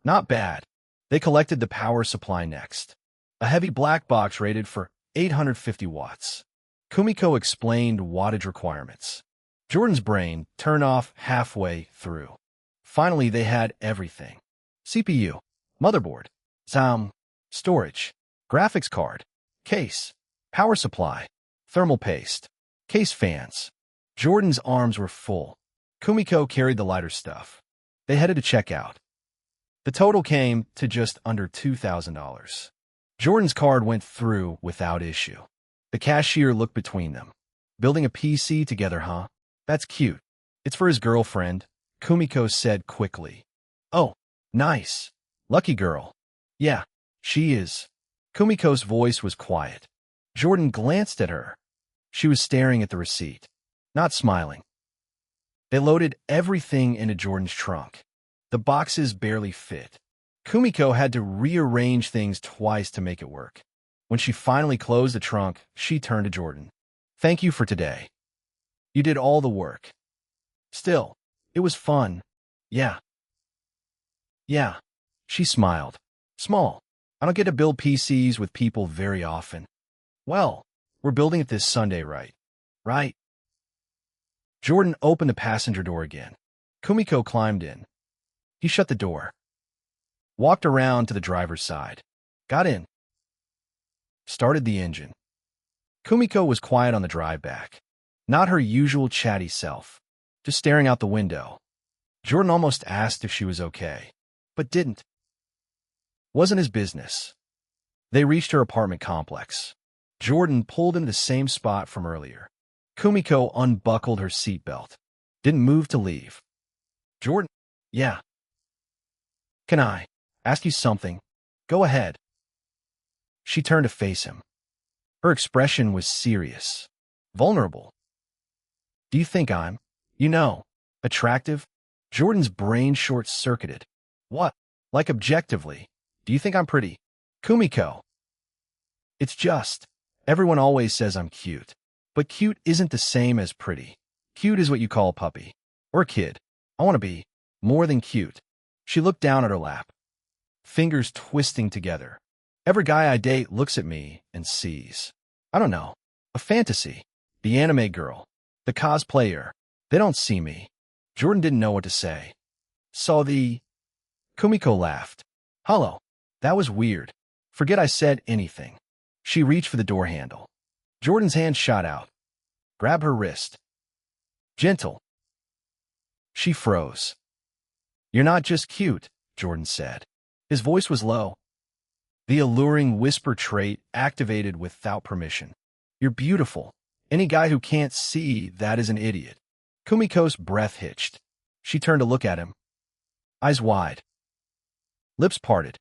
[SPEAKER 1] Not bad. They collected the power supply next. A heavy black box rated for 850 watts. Kumiko explained wattage requirements. Jordan's brain turned off halfway through. Finally, they had everything. CPU, motherboard, SOM, storage, graphics card, case, power supply, thermal paste, case fans. Jordan's arms were full. Kumiko carried the lighter stuff. They headed to checkout. The total came to just under $2,000. Jordan's card went through without issue. The cashier looked between them. Building a PC together, huh? That's cute. It's for his girlfriend, Kumiko said quickly. Oh, nice. Lucky girl. Yeah, she is. Kumiko's voice was quiet. Jordan glanced at her. She was staring at the receipt, not smiling. They loaded everything into Jordan's trunk. The boxes barely fit. Kumiko had to rearrange things twice to make it work. When she finally closed the trunk, she turned to Jordan. Thank you for today. You did all the work. Still, it was fun. Yeah. Yeah. She smiled. Small. I don't get to build PCs with people very often. Well, we're building it this Sunday, right? Right. Jordan opened the passenger door again. Kumiko climbed in. He shut the door. Walked around to the driver's side. Got in. Started the engine. Kumiko was quiet on the drive back. Not her usual chatty self. Just staring out the window. Jordan almost asked if she was okay, but didn't. Wasn't his business. They reached her apartment complex. Jordan pulled into the same spot from earlier. Kumiko unbuckled her seatbelt. Didn't move to leave. Jordan, yeah. Can I ask you something? Go ahead. She turned to face him. Her expression was serious, vulnerable. Do you think I'm, attractive? Jordan's brain short-circuited. What? Like objectively, do you think I'm pretty? Kumiko. It's just, everyone always says I'm cute. But cute isn't the same as pretty. Cute is what you call a puppy. Or a kid. I want to be more than cute. She looked down at her lap. Fingers twisting together. Every guy I date looks at me and sees, I don't know, a fantasy. The anime girl. The cosplayer. They don't see me. Jordan didn't know what to say. Saw the... Kumiko laughed. Hello. That was weird. Forget I said anything. She reached for the door handle. Jordan's hand shot out. Grab her wrist. Gentle. She froze. You're not just cute, Jordan said. His voice was low. The alluring whisper trait activated without permission. You're beautiful. Any guy who can't see that is an idiot. Kumiko's breath hitched. She turned to look at him. Eyes wide. Lips parted.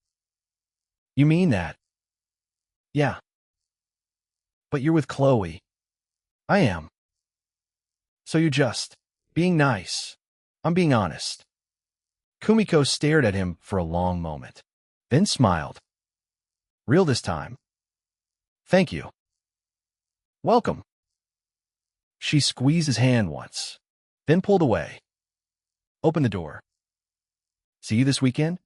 [SPEAKER 1] You mean that? Yeah. But you're with Chloe. I am. So you're just being nice. I'm being honest. Kumiko stared at him for a long moment, then smiled. Real this time. Thank you. Welcome. She squeezed his hand once, then pulled away. Opened the door. See you this weekend?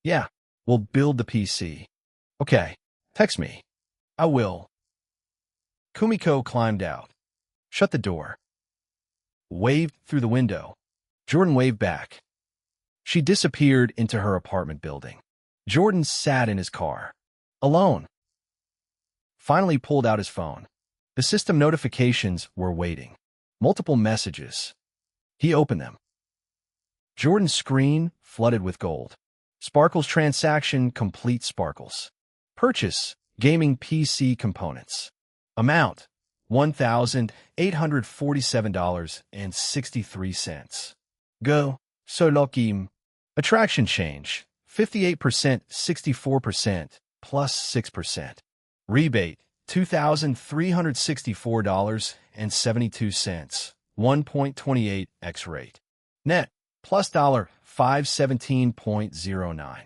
[SPEAKER 1] Yeah, we'll build the PC. Okay, text me. I will. Kumiko climbed out, shut the door, waved through the window. Jordan waved back. She disappeared into her apartment building. Jordan sat in his car, alone. Finally pulled out his phone. The system notifications were waiting. Multiple messages. He opened them. Jordan's screen flooded with gold. Sparkles transaction complete Sparkles. Purchase gaming PC components. Amount $1,847.63. Go. Solokim. Attraction change 58%, 64%, plus 6%. Rebate $2,364.72. 1.28x rate. Net plus $517.09.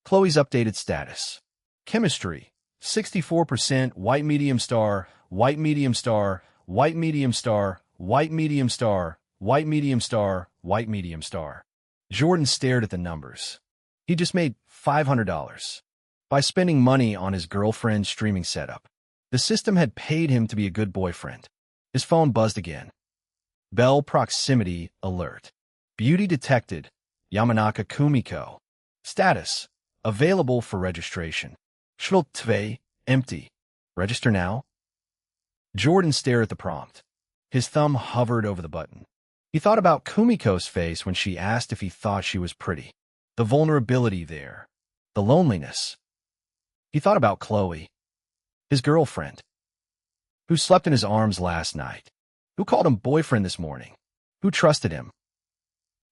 [SPEAKER 1] Chloe's updated status. Chemistry 64% white medium star, white medium star, white medium star, white medium star, white medium star, white medium star. Jordan stared at the numbers. He just made $500 by spending money on his girlfriend's streaming setup. The system had paid him to be a good boyfriend. His phone buzzed again. Bell proximity alert. Beauty detected. Yamanaka Kumiko. Status. Available for registration. Schultve. Empty. Register now? Jordan stared at the prompt. His thumb hovered over the button. He thought about Kumiko's face when she asked if he thought she was pretty. The vulnerability there. The loneliness. He thought about Chloe. His girlfriend. Who slept in his arms last night. Who called him boyfriend this morning. Who trusted him.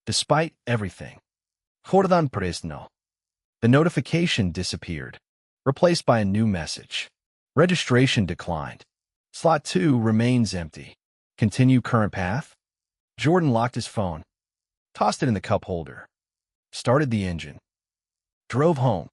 [SPEAKER 1] Despite everything. Jordan Presno. The notification disappeared. Replaced by a new message. Registration declined. Slot 2 remains empty. Continue current path? Jordan locked his phone. Tossed it in the cup holder. Started the engine. drove home.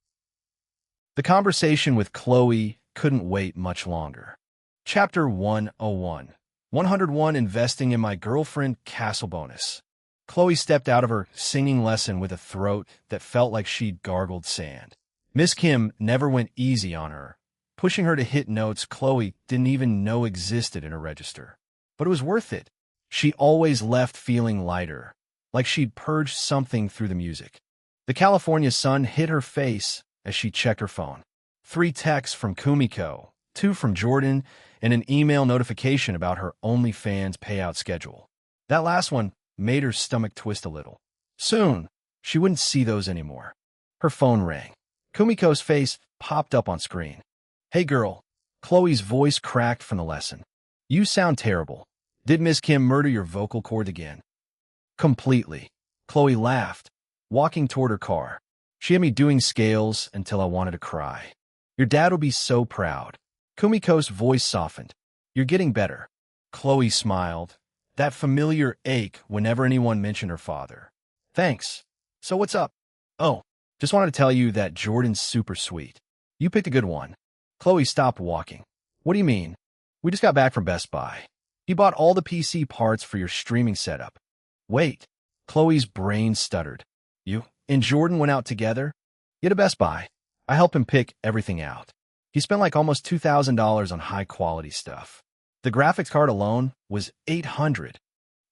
[SPEAKER 1] The conversation with Chloe couldn't wait much longer. Chapter 101. 101 Investing in My Girlfriend Castle Bonus. Chloe stepped out of her singing lesson with a throat that felt like she'd gargled sand. Miss Kim never went easy on her, pushing her to hit notes Chloe didn't even know existed in her register. But it was worth it. She always left feeling lighter, like she'd purged something through the music. The California sun hit her face as she checked her phone. 3 texts from Kumiko, 2 from Jordan, and an email notification about her OnlyFans payout schedule. That last one made her stomach twist a little. Soon, she wouldn't see those anymore. Her phone rang. Kumiko's face popped up on screen. "Hey girl," Chloe's voice cracked from the lesson. "You sound terrible. Did Miss Kim murder your vocal cord again?" "Completely." Chloe laughed, walking toward her car. "She had me doing scales until I wanted to cry. Your dad will be so proud." Kumiko's voice softened. "You're getting better." Chloe smiled, that familiar ache whenever anyone mentioned her father. "Thanks. So what's up?" "Oh, just wanted to tell you that Jordan's super sweet. You picked a good one." Chloe stopped walking. "What do you mean?" "We just got back from Best Buy. He bought all the PC parts for your streaming setup." "Wait." Chloe's brain stuttered. "You and Jordan went out together?" "Yeah, to Best Buy. I helped him pick everything out. He spent like almost $2,000 on high-quality stuff. The graphics card alone was $800.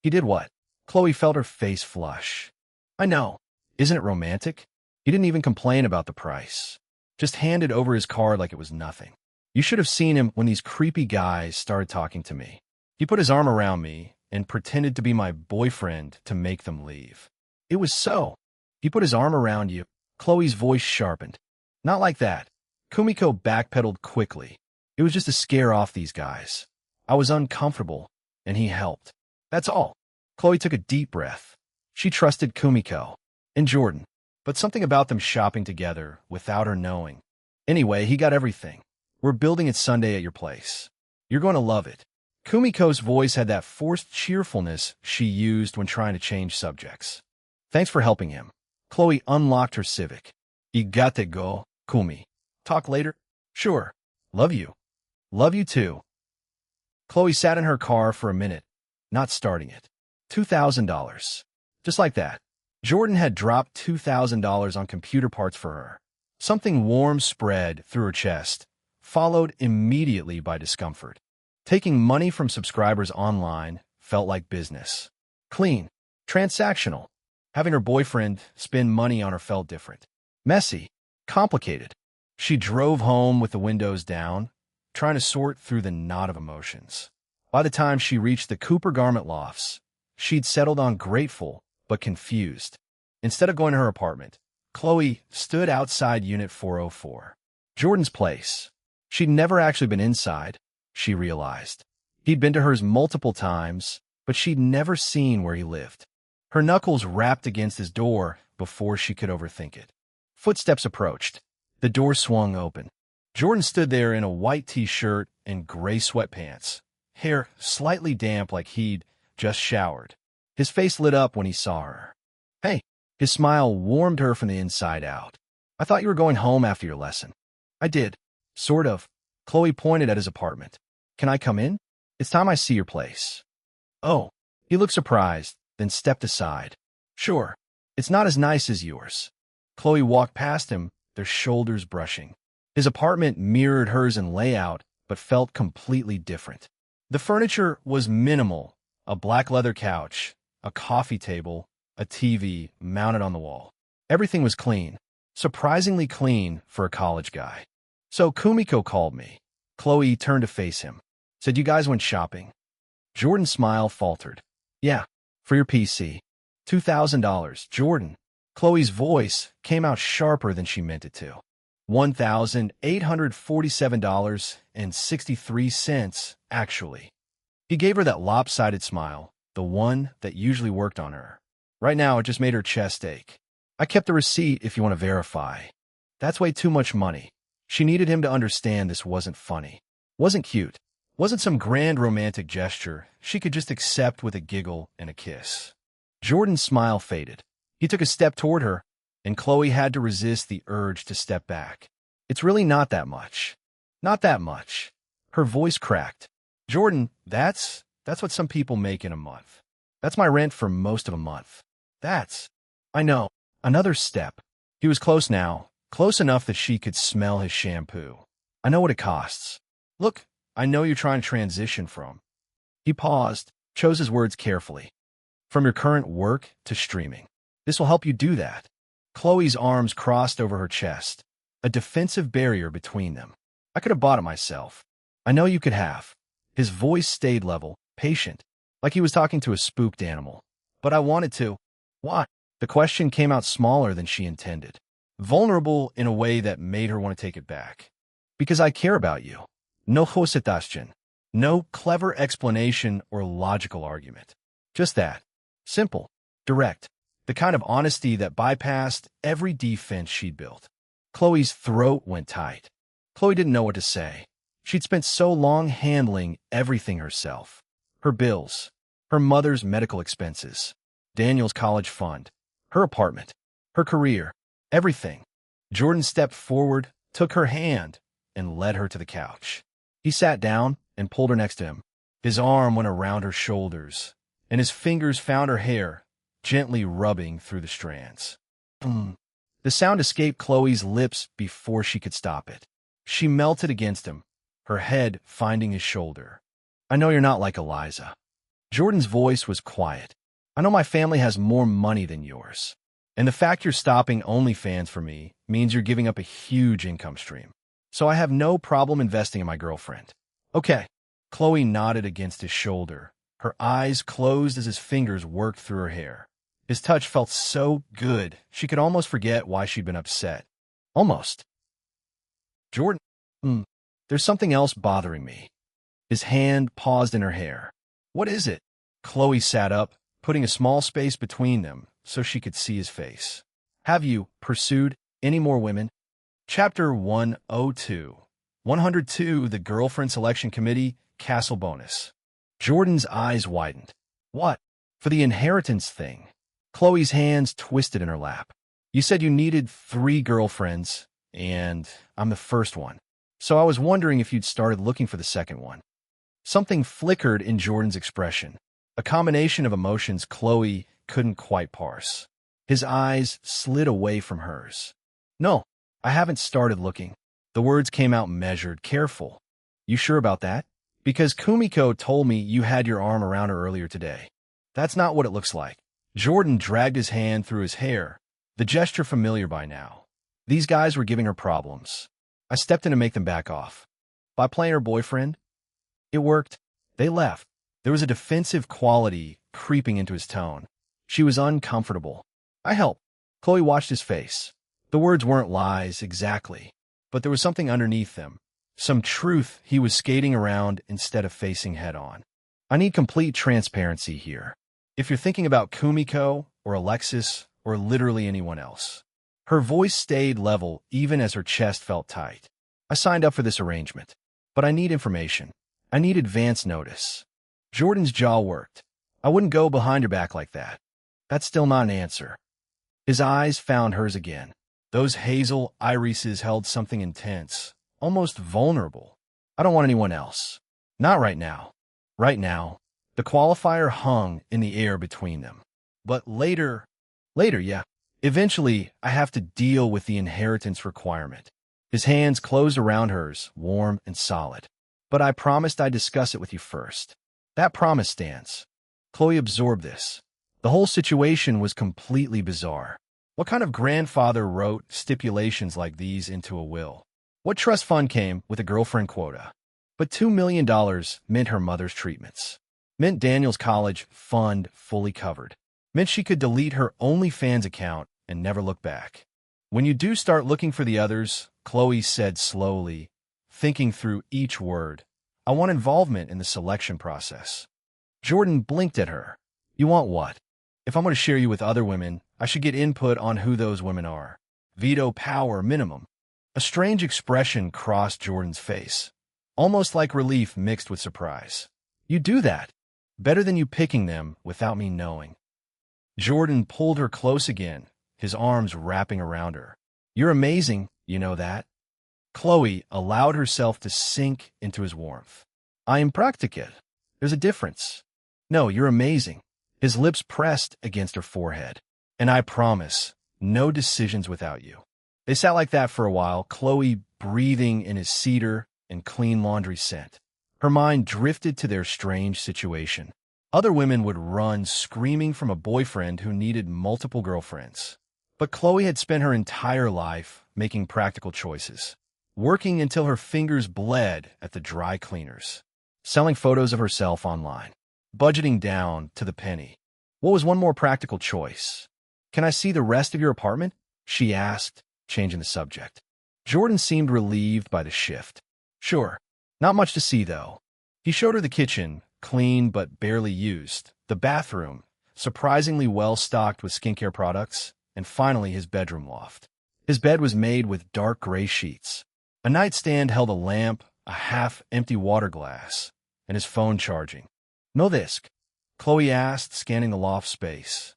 [SPEAKER 1] He did what?" Chloe felt her face flush. "I know. Isn't it romantic? He didn't even complain about the price. Just handed over his card like it was nothing. You should have seen him when these creepy guys started talking to me. He put his arm around me and pretended to be my boyfriend to make them leave." "It was so. He put his arm around you." Chloe's voice sharpened. "Not like that." Kumiko backpedaled quickly. "It was just to scare off these guys. I was uncomfortable, and he helped. That's all." Chloe took a deep breath. She trusted Kumiko and Jordan, but something about them shopping together without her knowing. "Anyway, he got everything. We're building it Sunday at your place. You're going to love it." Kumiko's voice had that forced cheerfulness she used when trying to change subjects. "Thanks for helping him." Chloe unlocked her Civic. "You got to go, Kumi. Talk later?" "Sure. Love you." "Love you too." Chloe sat in her car for a minute, not starting it. $2,000. Just like that. Jordan had dropped $2,000 on computer parts for her. Something warm spread through her chest, followed immediately by discomfort. Taking money from subscribers online felt like business. Clean. Transactional. Having her boyfriend spend money on her felt different. Messy. Complicated. She drove home with the windows down, trying to sort through the knot of emotions. By the time she reached the Cooper Garment Lofts, she'd settled on grateful but confused. Instead of going to her apartment, Chloe stood outside Unit 404. Jordan's place. She'd never actually been inside, she realized. He'd been to hers multiple times, but she'd never seen where he lived. Her knuckles rapped against his door before she could overthink it. Footsteps approached. The door swung open. Jordan stood there in a white t-shirt and gray sweatpants, hair slightly damp like he'd just showered. His face lit up when he saw her. "Hey." His smile warmed her from the inside out. "I thought you were going home after your lesson." "I did. Sort of." Chloe pointed at his apartment. "Can I come in? It's time I see your place." "Oh." He looked surprised, then stepped aside. "Sure. It's not as nice as yours." Chloe walked past him, their shoulders brushing. His apartment mirrored hers in layout, but felt completely different. The furniture was minimal, a black leather couch, a coffee table, a TV mounted on the wall. Everything was clean, surprisingly clean for a college guy. "So Kumiko called me." Chloe turned to face him. "Said you guys went shopping." Jordan's smile faltered. "Yeah, for your PC. $2,000, Jordan." Chloe's voice came out sharper than she meant it to. $1,847.63, actually. He gave her that lopsided smile, the one that usually worked on her. Right now, it just made her chest ache. "I kept the receipt if you want to verify." That's way too much money. She needed him to understand this wasn't funny. Wasn't cute. Wasn't some grand romantic gesture she could just accept with a giggle and a kiss. Jordan's smile faded. He took a step toward her, and Chloe had to resist the urge to step back. It's really not that much. Not that much. Her voice cracked. Jordan, that's what some people make in a month. That's my rent for most of a month. I know. Another step. He was close now, close enough that she could smell his shampoo. I know what it costs. Look, I know you're trying to transition from. He paused, chose his words carefully. From your current work to streaming. This will help you do that. Chloe's arms crossed over her chest, a defensive barrier between them. I could have bought it myself. I know you could have. His voice stayed level, patient, like he was talking to a spooked animal. But I wanted to. Why? The question came out smaller than she intended. Vulnerable in a way that made her want to take it back. Because I care about you. No hositashchen. No clever explanation or logical argument. Just that. Simple. Direct. The kind of honesty that bypassed every defense she'd built. Chloe's throat went tight. Chloe didn't know what to say. She'd spent so long handling everything herself. Her bills. Her mother's medical expenses. Daniel's college fund. Her apartment. Her career. Everything. Jordan stepped forward, took her hand, and led her to the couch. He sat down and pulled her next to him. His arm went around her shoulders, and his fingers found her hair, gently rubbing through the strands. The sound escaped Chloe's lips before she could stop it. She melted against him, her head finding his shoulder. I know you're not like Eliza. Jordan's voice was quiet. I know my family has more money than yours. And the fact you're stopping OnlyFans for me means you're giving up a huge income stream. So I have no problem investing in my girlfriend. Okay. Chloe nodded against his shoulder. Her eyes closed as his fingers worked through her hair. His touch felt so good, she could almost forget why she'd been upset. Almost. Jordan, there's something else bothering me. His hand paused in her hair. What is it? Chloe sat up, putting a small space between them so she could see his face. Have you pursued any more women? Chapter 102. 102, The Girlfriend Selection Committee, Castle Bonus. Jordan's eyes widened. What? For the inheritance thing. Chloe's hands twisted in her lap. You said you needed 3 girlfriends, and I'm the first one. So I was wondering if you'd started looking for the second one. Something flickered in Jordan's expression, a combination of emotions Chloe couldn't quite parse. His eyes slid away from hers. No, I haven't started looking. The words came out measured, careful. You sure about that? Because Kumiko told me you had your arm around her earlier today. That's not what it looks like. Jordan dragged his hand through his hair, the gesture familiar by now. These guys were giving her problems. I stepped in to make them back off. By playing her boyfriend? It worked. They left. There was a defensive quality creeping into his tone. She was uncomfortable. I helped. Chloe watched his face. The words weren't lies, exactly. But there was something underneath them. Some truth he was skating around instead of facing head-on. I need complete transparency here. If you're thinking about Kumiko or Alexis or literally anyone else. Her voice stayed level even as her chest felt tight. I signed up for this arrangement. But I need information. I need advance notice. Jordan's jaw worked. I wouldn't go behind your back like that. That's still not an answer. His eyes found hers again. Those hazel irises held something intense, almost vulnerable. I don't want anyone else. Not right now. Right now. The qualifier hung in the air between them. But later, yeah. Eventually, I have to deal with the inheritance requirement. His hands closed around hers, warm and solid. But I promised I'd discuss it with you first. That promise stands. Chloe absorbed this. The whole situation was completely bizarre. What kind of grandfather wrote stipulations like these into a will? What trust fund came with a girlfriend quota? But $2 million meant her mother's treatments. Meant Daniel's college fund fully covered. Meant she could delete her OnlyFans account and never look back. When you do start looking for the others, Chloe said slowly, thinking through each word, I want involvement in the selection process. Jordan blinked at her. You want what? If I'm going to share you with other women, I should get input on who those women are. Veto power minimum. A strange expression crossed Jordan's face, almost like relief mixed with surprise. You do that. Better than you picking them without me knowing. Jordan pulled her close again, his arms wrapping around her. You're amazing, you know that? Chloe allowed herself to sink into his warmth. I am practicate. There's a difference. No, you're amazing. His lips pressed against her forehead. And I promise, no decisions without you. They sat like that for a while, Chloe breathing in his cedar and clean laundry scent. Her mind drifted to their strange situation. Other women would run screaming from a boyfriend who needed multiple girlfriends. But Chloe had spent her entire life making practical choices, working until her fingers bled at the dry cleaners, selling photos of herself online, budgeting down to the penny. What was one more practical choice? Can I see the rest of your apartment? She asked, changing the subject. Jordan seemed relieved by the shift. Sure. Not much to see, though. He showed her the kitchen, clean but barely used, the bathroom, surprisingly well-stocked with skincare products, and finally his bedroom loft. His bed was made with dark gray sheets. A nightstand held a lamp, a half-empty water glass, and his phone charging. No disk? Chloe asked, scanning the loft space.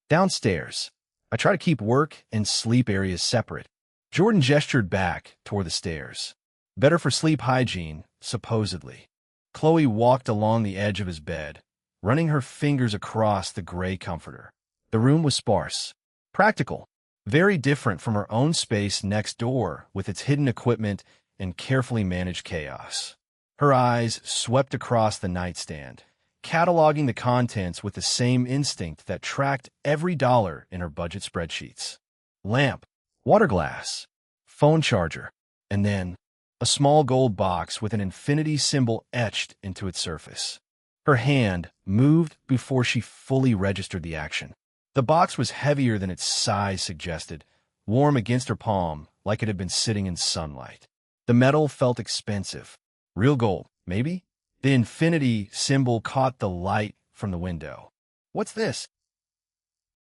[SPEAKER 1] Downstairs. I try to keep work and sleep areas separate. Jordan gestured back toward the stairs. Better for sleep hygiene, supposedly. Chloe walked along the edge of his bed, running her fingers across the gray comforter. The room was sparse, practical, very different from her own space next door with its hidden equipment and carefully managed chaos. Her eyes swept across the nightstand, cataloging the contents with the same instinct that tracked every dollar in her budget spreadsheets. Lamp, water glass, phone charger, and then a small gold box with an infinity symbol etched into its surface. Her hand moved before she fully registered the action. The box was heavier than its size suggested, warm against her palm like it had been sitting in sunlight. The metal felt expensive. Real gold, maybe? The infinity symbol caught the light from the window. What's this?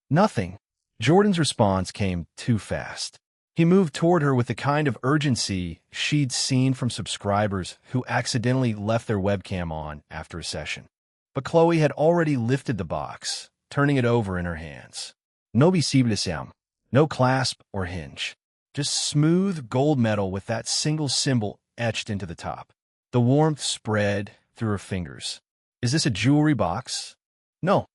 [SPEAKER 1] Nothing. Jordan's response came too fast. He moved toward her with the kind of urgency she'd seen from subscribers who accidentally left their webcam on after a session. But Chloe had already lifted the box, turning it over in her hands. No visible, no clasp or hinge. Just smooth gold metal with that single symbol etched into the top. The warmth spread through her fingers. Is this a jewelry box? No.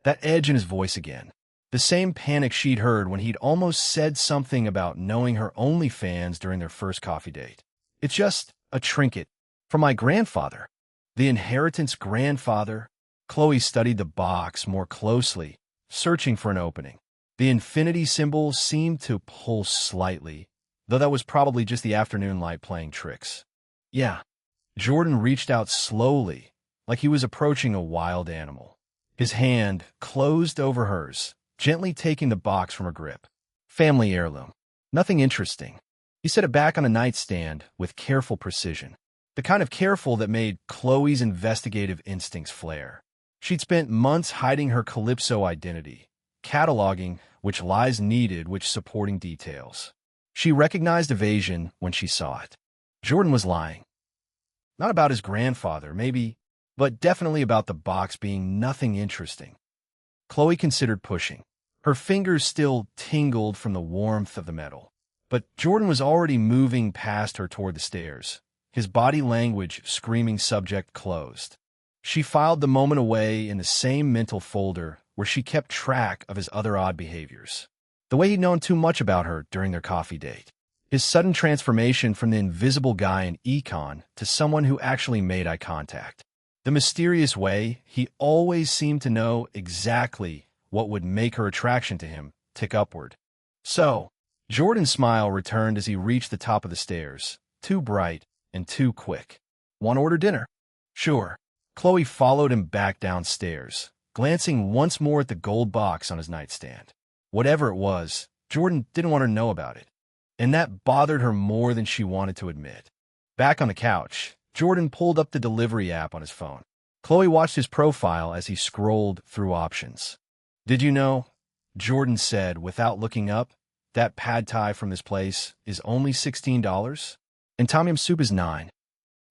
[SPEAKER 1] That edge in his voice again. The same panic she'd heard when he'd almost said something about knowing her OnlyFans during their first coffee date. It's just a trinket from my grandfather. The inheritance grandfather. Chloe studied the box more closely, searching for an opening. The infinity symbol seemed to pulse slightly, though that was probably just the afternoon light playing tricks. Yeah. Jordan reached out slowly, like he was approaching a wild animal. His hand closed over hers, gently taking the box from her grip. Family heirloom. Nothing interesting. He set it back on a nightstand with careful precision. The kind of careful that made Chloe's investigative instincts flare. She'd spent months hiding her Calypso identity, cataloging which lies needed which supporting details. She recognized evasion when she saw it. Jordan was lying. Not about his grandfather, maybe, but definitely about the box being nothing interesting. Chloe considered pushing. Her fingers still tingled from the warmth of the metal. But Jordan was already moving past her toward the stairs, his body language screaming subject closed. She filed the moment away in the same mental folder where she kept track of his other odd behaviors. The way he'd known too much about her during their coffee date. His sudden transformation from the invisible guy in econ to someone who actually made eye contact. The mysterious way he always seemed to know exactly what would make her attraction to him tick upward. So, Jordan's smile returned as he reached the top of the stairs, too bright and too quick. Want to order dinner? Sure. Chloe followed him back downstairs, glancing once more at the gold box on his nightstand. Whatever it was, Jordan didn't want her to know about it. And that bothered her more than she wanted to admit. Back on the couch, Jordan pulled up the delivery app on his phone. Chloe watched his profile as he scrolled through options. Did you know, Jordan said without looking up, that pad thai from this place is only $16? And tom yum soup is $9.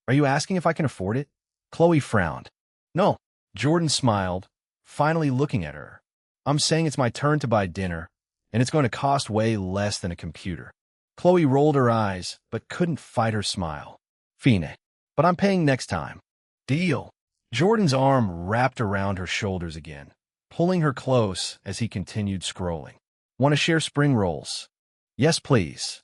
[SPEAKER 1] Are you asking if I can afford it? Chloe frowned. No. Jordan smiled, finally looking at her. I'm saying it's my turn to buy dinner, and it's going to cost way less than a computer. Chloe rolled her eyes, but couldn't fight her smile. Fine. But I'm paying next time. Deal. Jordan's arm wrapped around her shoulders again, pulling her close as he continued scrolling. Want to share spring rolls? Yes, please.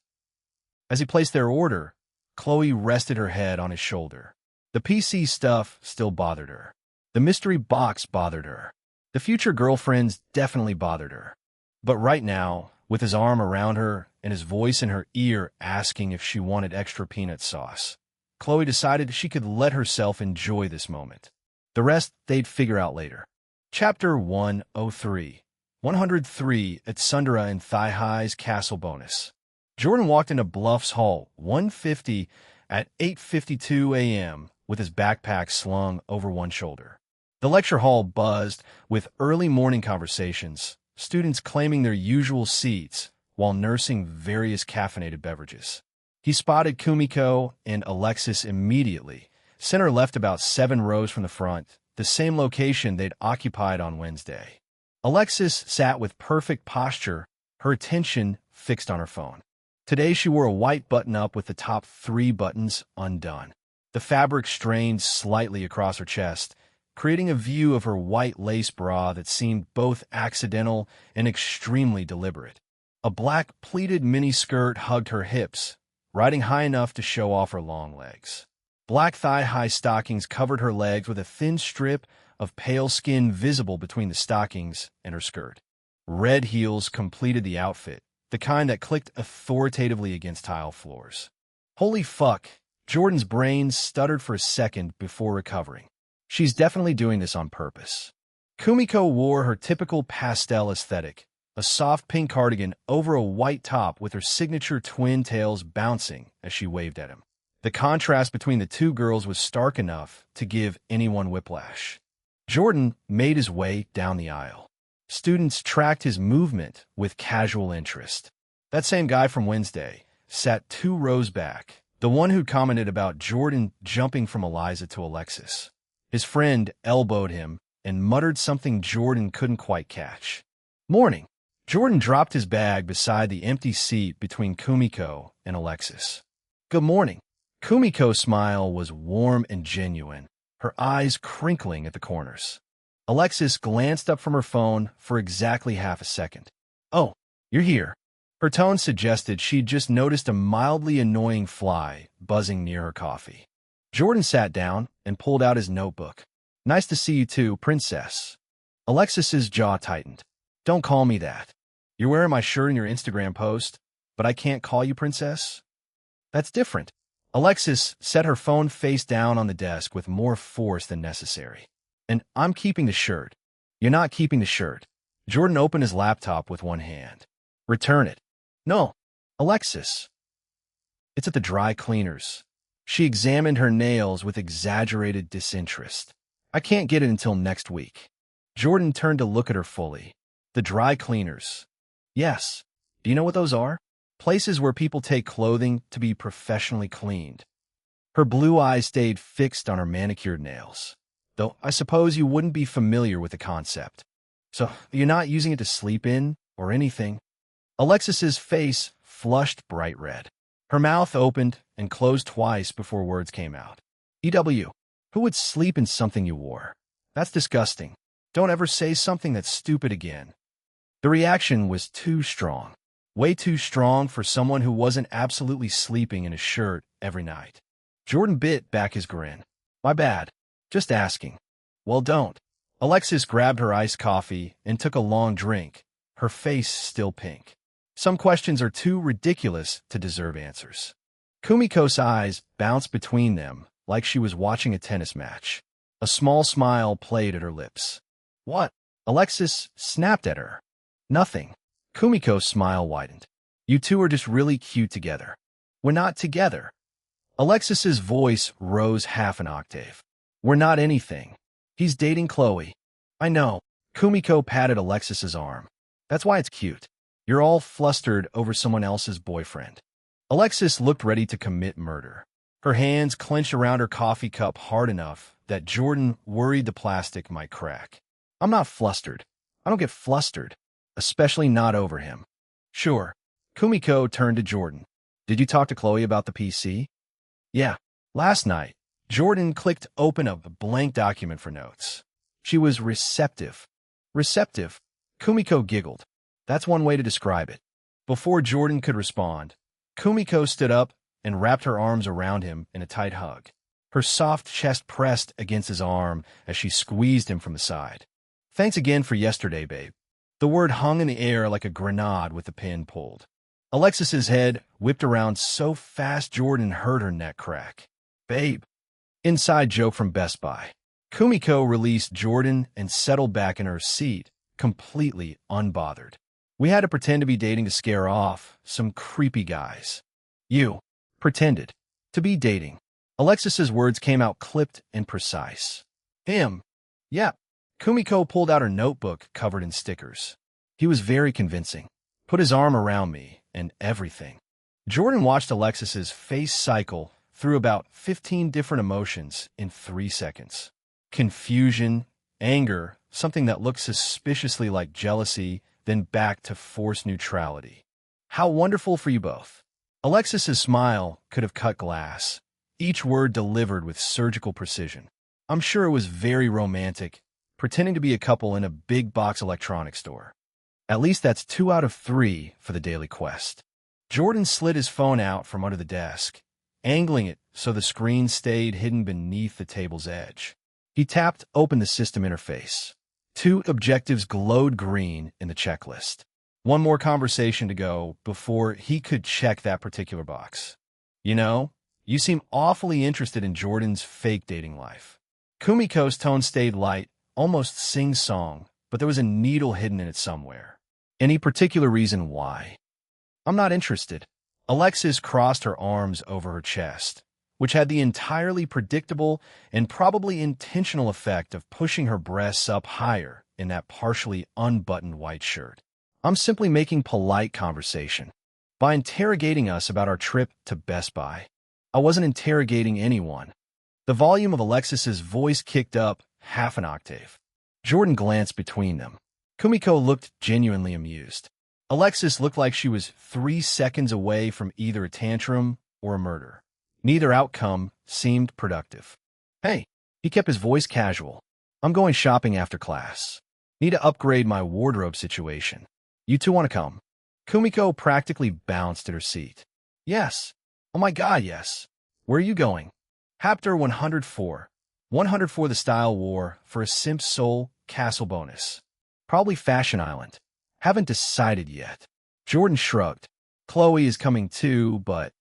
[SPEAKER 1] As he placed their order, Chloe rested her head on his shoulder. The PC stuff still bothered her. The mystery box bothered her. The future girlfriends definitely bothered her. But right now, with his arm around her and his voice in her ear asking if she wanted extra peanut sauce, Chloe decided she could let herself enjoy this moment. The rest they'd figure out later. Chapter 103. 103 at Sundara and Thigh-High's Castle Bonus. Jordan walked into Bluff's Hall 150 at 8:52 a.m. with his backpack slung over one shoulder. The lecture hall buzzed with early morning conversations, students claiming their usual seats while nursing various caffeinated beverages. He spotted Kumiko and Alexis immediately, center left about 7 rows from the front, the same location they'd occupied on Wednesday. Alexis sat with perfect posture, her attention fixed on her phone. Today she wore a white button-up with the top 3 buttons undone. The fabric strained slightly across her chest, creating a view of her white lace bra that seemed both accidental and extremely deliberate. A black pleated miniskirt hugged her hips, riding high enough to show off her long legs. Black thigh-high stockings covered her legs with a thin strip of pale skin visible between the stockings and her skirt. Red heels completed the outfit, the kind that clicked authoritatively against tile floors. Holy fuck, Jordan's brain stuttered for a second before recovering. She's definitely doing this on purpose. Kumiko wore her typical pastel aesthetic, a soft pink cardigan over a white top with her signature twin tails bouncing as she waved at him. The contrast between the two girls was stark enough to give anyone whiplash. Jordan made his way down the aisle. Students tracked his movement with casual interest. That same guy from Wednesday sat 2 rows back, the one who'd commented about Jordan jumping from Eliza to Alexis. His friend elbowed him and muttered something Jordan couldn't quite catch. Morning. Jordan dropped his bag beside the empty seat between Kumiko and Alexis. Good morning. Kumiko's smile was warm and genuine, her eyes crinkling at the corners. Alexis glanced up from her phone for exactly half a second. Oh, you're here. Her tone suggested she'd just noticed a mildly annoying fly buzzing near her coffee. Jordan sat down and pulled out his notebook. Nice to see you too, princess. Alexis's jaw tightened. Don't call me that. You're wearing my shirt in your Instagram post, but I can't call you princess? That's different. Alexis set her phone face down on the desk with more force than necessary. And I'm keeping the shirt. You're not keeping the shirt. Jordan opened his laptop with one hand. Return it. No. Alexis. It's at the dry cleaners. She examined her nails with exaggerated disinterest. I can't get it until next week. Jordan turned to look at her fully. The dry cleaners. Yes. Do you know what those are? Places where people take clothing to be professionally cleaned. Her blue eyes stayed fixed on her manicured nails. Though I suppose you wouldn't be familiar with the concept. So you're not using it to sleep in or anything? Alexis's face flushed bright red. Her mouth opened and closed twice before words came out. EW, who would sleep in something you wore? That's disgusting. Don't ever say something that's stupid again. The reaction was too strong. Way too strong for someone who wasn't absolutely sleeping in a shirt every night. Jordan bit back his grin. My bad. Just asking. Well, don't. Alexis grabbed her iced coffee and took a long drink, her face still pink. Some questions are too ridiculous to deserve answers. Kumiko's eyes bounced between them like she was watching a tennis match. A small smile played at her lips. What? Alexis snapped at her. Nothing. Kumiko's smile widened. You two are just really cute together. We're not together. Alexis's voice rose half an octave. We're not anything. He's dating Chloe. I know. Kumiko patted Alexis's arm. That's why it's cute. You're all flustered over someone else's boyfriend. Alexis looked ready to commit murder. Her hands clenched around her coffee cup hard enough that Jordan worried the plastic might crack. I'm not flustered. I don't get flustered, especially not over him. Sure. Kumiko turned to Jordan. Did you talk to Chloe about the PC? Yeah. Last night, Jordan clicked open a blank document for notes. She was receptive. Receptive? Kumiko giggled. That's one way to describe it. Before Jordan could respond, Kumiko stood up and wrapped her arms around him in a tight hug. Her soft chest pressed against his arm as she squeezed him from the side. Thanks again for yesterday, babe. The word hung in the air like a grenade with the pin pulled. Alexis's head whipped around so fast Jordan heard her neck crack. Babe. Inside joke from Best Buy. Kumiko released Jordan and settled back in her seat, completely unbothered. We had to pretend to be dating to scare off some creepy guys. You pretended to be dating. Alexis's words came out clipped and precise. Him. Yep. Kumiko pulled out her notebook covered in stickers. He was very convincing. Put his arm around me and everything. Jordan watched Alexis's face cycle through about 15 different emotions in 3 seconds. Confusion, anger, something that looked suspiciously like jealousy, then back to forced neutrality. How wonderful for you both. Alexis's smile could have cut glass, each word delivered with surgical precision. I'm sure it was very romantic, pretending to be a couple in a big box electronics store. At least that's 2 out of 3 for the daily quest. Jordan slid his phone out from under the desk, angling it so the screen stayed hidden beneath the table's edge. He tapped open the system interface. 2 objectives glowed green in the checklist. One more conversation to go before he could check that particular box. You know, you seem awfully interested in Jordan's fake dating life. Kumiko's tone stayed light, almost sing-song, but there was a needle hidden in it somewhere. Any particular reason why? I'm not interested. Alexis crossed her arms over her chest, which had the entirely predictable and probably intentional effect of pushing her breasts up higher in that partially unbuttoned white shirt. I'm simply making polite conversation by interrogating us about our trip to Best Buy. I wasn't interrogating anyone. The volume of Alexis's voice kicked up half an octave. Jordan glanced between them. Kumiko looked genuinely amused. Alexis looked like she was 3 seconds away from either a tantrum or a murder. Neither outcome seemed productive. Hey, he kept his voice casual. I'm going shopping after class. Need to upgrade my wardrobe situation. You two want to come? Kumiko practically bounced at her seat. Yes. Oh my God, yes. Where are you going? Chapter 104. 104 the style war for a simp soul castle bonus. Probably Fashion Island. Haven't decided yet. Jordan shrugged. Chloe is coming too, but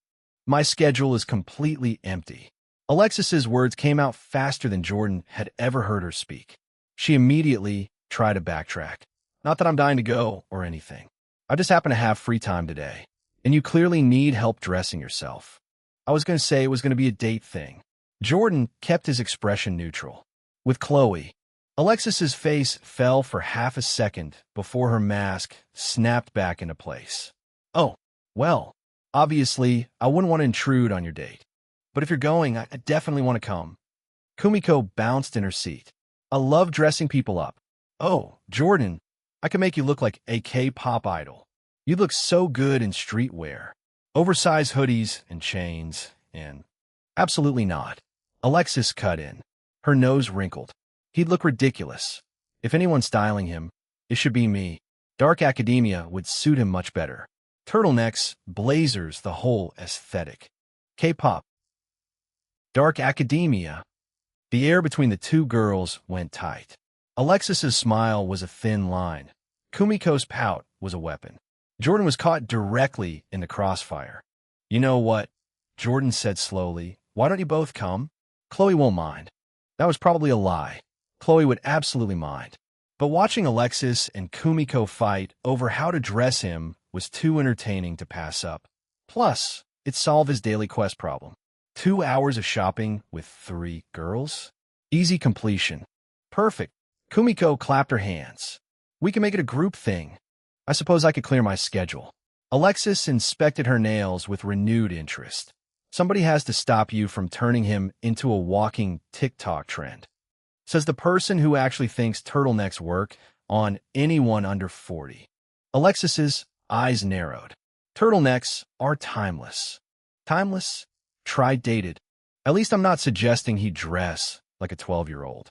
[SPEAKER 1] my schedule is completely empty. Alexis's words came out faster than Jordan had ever heard her speak. She immediately tried to backtrack. Not that I'm dying to go or anything. I just happen to have free time today, and you clearly need help dressing yourself. I was going to say it was going to be a date thing. Jordan kept his expression neutral. With Chloe, Alexis's face fell for half a second before her mask snapped back into place. Oh, well, obviously, I wouldn't want to intrude on your date. But if you're going, I definitely want to come. Kumiko bounced in her seat. I love dressing people up. Oh, Jordan, I can make you look like a K-pop idol. You look so good in streetwear. Oversized hoodies and chains and... Absolutely not. Alexis cut in. Her nose wrinkled. He'd look ridiculous. If anyone's styling him, it should be me. Dark academia would suit him much better. Turtlenecks, blazers, the whole aesthetic. K-pop. Dark academia. The air between the two girls went tight. Alexis's smile was a thin line. Kumiko's pout was a weapon. Jordan was caught directly in the crossfire. You know what? Jordan said slowly. Why don't you both come? Chloe won't mind. That was probably a lie. Chloe would absolutely mind. But watching Alexis and Kumiko fight over how to dress him was too entertaining to pass up. Plus, it solved his daily quest problem. 2 hours of shopping with 3 girls? Easy completion. Perfect. Kumiko clapped her hands. We can make it a group thing. I suppose I could clear my schedule. Alexis inspected her nails with renewed interest. Somebody has to stop you from turning him into a walking TikTok trend. Says the person who actually thinks turtlenecks work on anyone under 40. Alexis's eyes narrowed. Turtlenecks are timeless. Timeless? Try dated. At least I'm not suggesting he dress like a 12-year-old.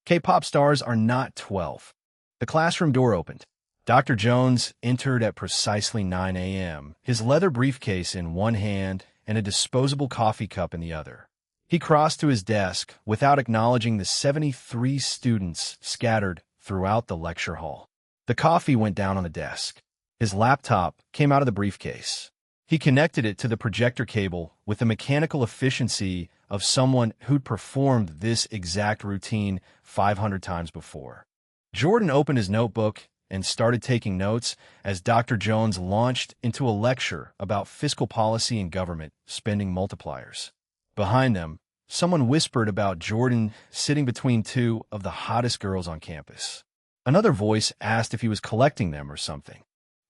[SPEAKER 1] K-pop stars are not 12. The classroom door opened. Dr. Jones entered at precisely 9 a.m., his leather briefcase in one hand and a disposable coffee cup in the other. He crossed to his desk without acknowledging the 73 students scattered throughout the lecture hall. The coffee went down on the desk. His laptop came out of the briefcase. He connected it to the projector cable with the mechanical efficiency of someone who'd performed this exact routine 500 times before. Jordan opened his notebook and started taking notes as Dr. Jones launched into a lecture about fiscal policy and government spending multipliers. Behind them, someone whispered about Jordan sitting between two of the hottest girls on campus. Another voice asked if he was collecting them or something.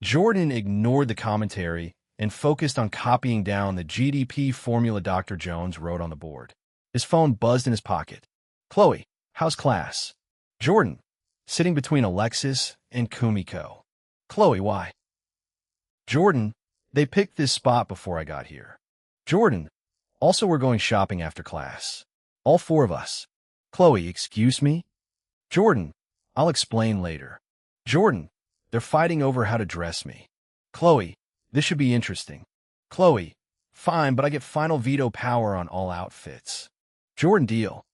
[SPEAKER 1] Jordan ignored the commentary and focused on copying down the GDP formula Dr. Jones wrote on the board. His phone buzzed in his pocket. "Chloe, how's class?" Jordan, sitting between Alexis and Kumiko. "Chloe, why?" Jordan, "They picked this spot before I got here." Jordan, "Also, we're going shopping after class. All four of us." Chloe, "Excuse me?" Jordan, "I'll explain later." Jordan, "They're fighting over how to dress me." Chloe, "This should be interesting." Chloe, "Fine, but I get final veto power on all outfits." Jordan, "Deal."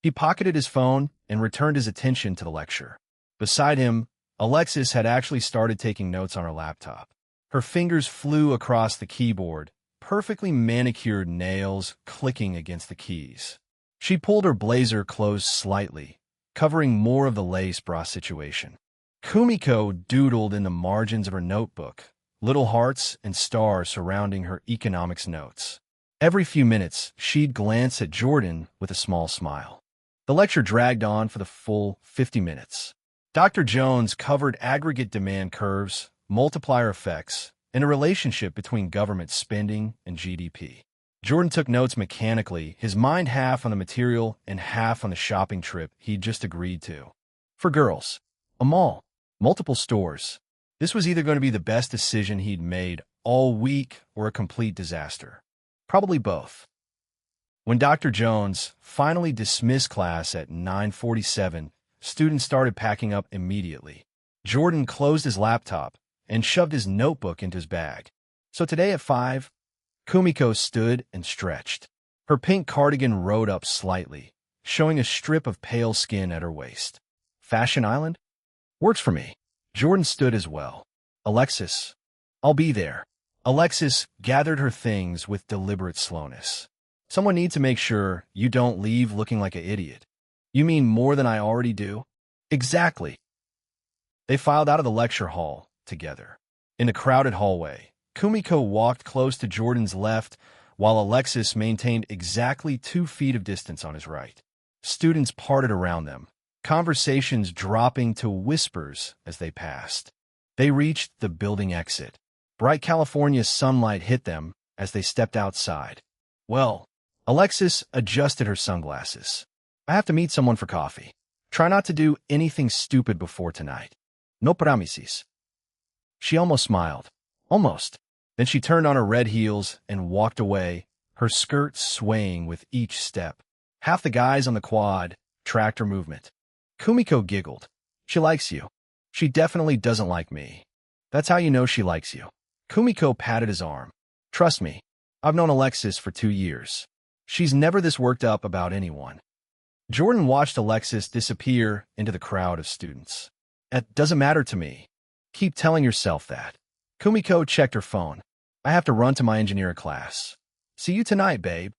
[SPEAKER 1] He pocketed his phone and returned his attention to the lecture. Beside him, Alexis had actually started taking notes on her laptop. Her fingers flew across the keyboard, perfectly manicured nails clicking against the keys. She pulled her blazer closed slightly, covering more of the lace bra situation. Kumiko doodled in the margins of her notebook, little hearts and stars surrounding her economics notes. Every few minutes, she'd glance at Jordan with a small smile. The lecture dragged on for the full 50 minutes. Dr. Jones covered aggregate demand curves, multiplier effects, and a relationship between government spending and GDP. Jordan took notes mechanically, his mind half on the material and half on the shopping trip he'd just agreed to. For girls, a mall, multiple stores. This was either going to be the best decision he'd made all week or a complete disaster. Probably both. When Dr. Jones finally dismissed class at 9:47, students started packing up immediately. Jordan closed his laptop and shoved his notebook into his bag. "So today at 5, Kumiko stood and stretched. Her pink cardigan rode up slightly, showing a strip of pale skin at her waist. "Fashion Island? Works for me." Jordan stood as well. "Alexis, I'll be there." Alexis gathered her things with deliberate slowness. "Someone needs to make sure you don't leave looking like an idiot." "You mean more than I already do?" "Exactly." They filed out of the lecture hall together. In the crowded hallway, Kumiko walked close to Jordan's left, while Alexis maintained exactly 2 feet of distance on his right. Students parted around them, conversations dropping to whispers as they passed. They reached the building exit. Bright California sunlight hit them as they stepped outside. "Well," Alexis adjusted her sunglasses. "I have to meet someone for coffee. Try not to do anything stupid before tonight. No promises." She almost smiled. Almost. Then she turned on her red heels and walked away, her skirt swaying with each step. Half the guys on the quad tracked her movement. Kumiko giggled. "She likes you." "She definitely doesn't like me." "That's how you know she likes you." Kumiko patted his arm. "Trust me, I've known Alexis for 2 years. She's never this worked up about anyone." Jordan watched Alexis disappear into the crowd of students. "It doesn't matter to me." "Keep telling yourself that." Kumiko checked her phone. "I have to run to my engineering class. See you tonight, babe."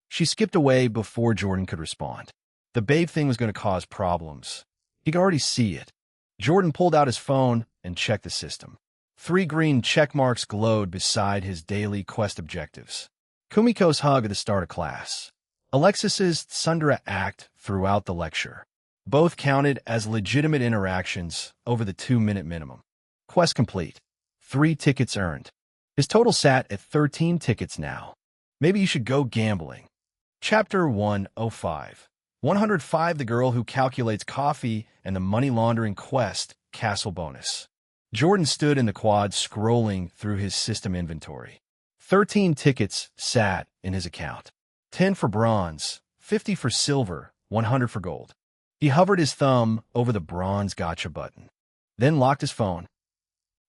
[SPEAKER 1] She skipped away before Jordan could respond. The babe thing was going to cause problems. He could already see it. Jordan pulled out his phone and checked the system. 3 green check marks glowed beside his daily quest objectives. Kumiko's hug at the start of class. Alexis's tsundere act throughout the lecture. Both counted as legitimate interactions over the 2-minute minimum. Quest complete. 3 tickets earned. His total sat at 13 tickets now. Maybe you should go gambling. Chapter 105. 105 The Girl Who Calculates Coffee and the Money Laundering Quest Castle Bonus. Jordan stood in the quad scrolling through his system inventory. 13 tickets sat in his account. 10 for bronze, 50 for silver, 100 for gold. He hovered his thumb over the bronze gotcha button, then locked his phone.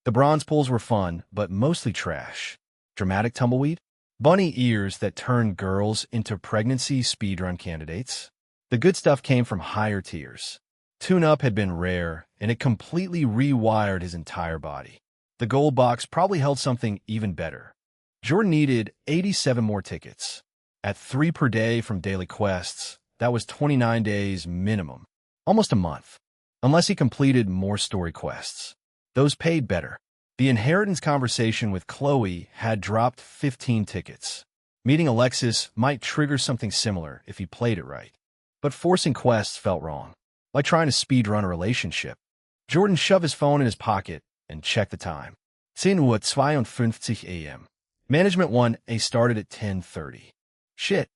[SPEAKER 1] The bronze pulls were fun, but mostly trash. Dramatic tumbleweed? Bunny ears that turned girls into pregnancy speedrun candidates? The good stuff came from higher tiers. Tune-up had been rare, and it completely rewired his entire body. The gold box probably held something even better. Jordan needed 87 more tickets. At 3 per day from daily quests, that was 29 days minimum. Almost a month. Unless he completed more story quests. Those paid better. The inheritance conversation with Chloe had dropped 15 tickets. Meeting Alexis might trigger something similar if he played it right. But forcing quests felt wrong. Like trying to speedrun a relationship. Jordan shoved his phone in his pocket and checked the time. 10:52 a.m. Management 1A started at 10:30. Shit.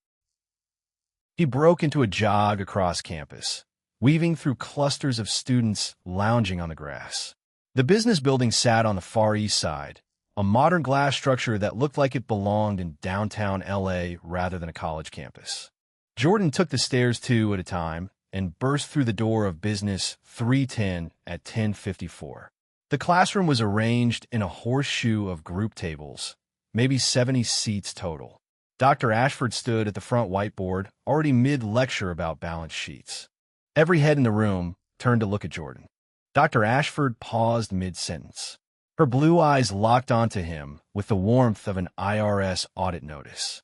[SPEAKER 1] He broke into a jog across campus, weaving through clusters of students lounging on the grass. The business building sat on the far east side, a modern glass structure that looked like it belonged in downtown LA rather than a college campus. Jordan took the stairs 2 at a time and burst through the door of Business 310 at 10:54. The classroom was arranged in a horseshoe of group tables, maybe 70 seats total. Dr. Ashford stood at the front whiteboard, already mid-lecture about balance sheets. Every head in the room turned to look at Jordan. Dr. Ashford paused mid-sentence. Her blue eyes locked onto him with the warmth of an IRS audit notice.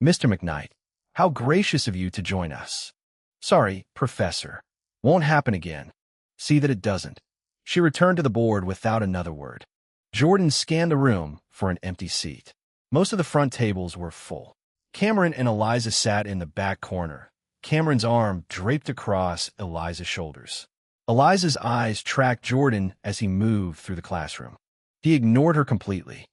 [SPEAKER 1] "Mr. McKnight, how gracious of you to join us. Sorry, Professor. Won't happen again. See that it doesn't." She returned to the board without another word. Jordan scanned the room for an empty seat. Most of the front tables were full. Cameron and Eliza sat in the back corner, Cameron's arm draped across Eliza's shoulders. Eliza's eyes tracked Jordan as he moved through the classroom. He ignored her completely.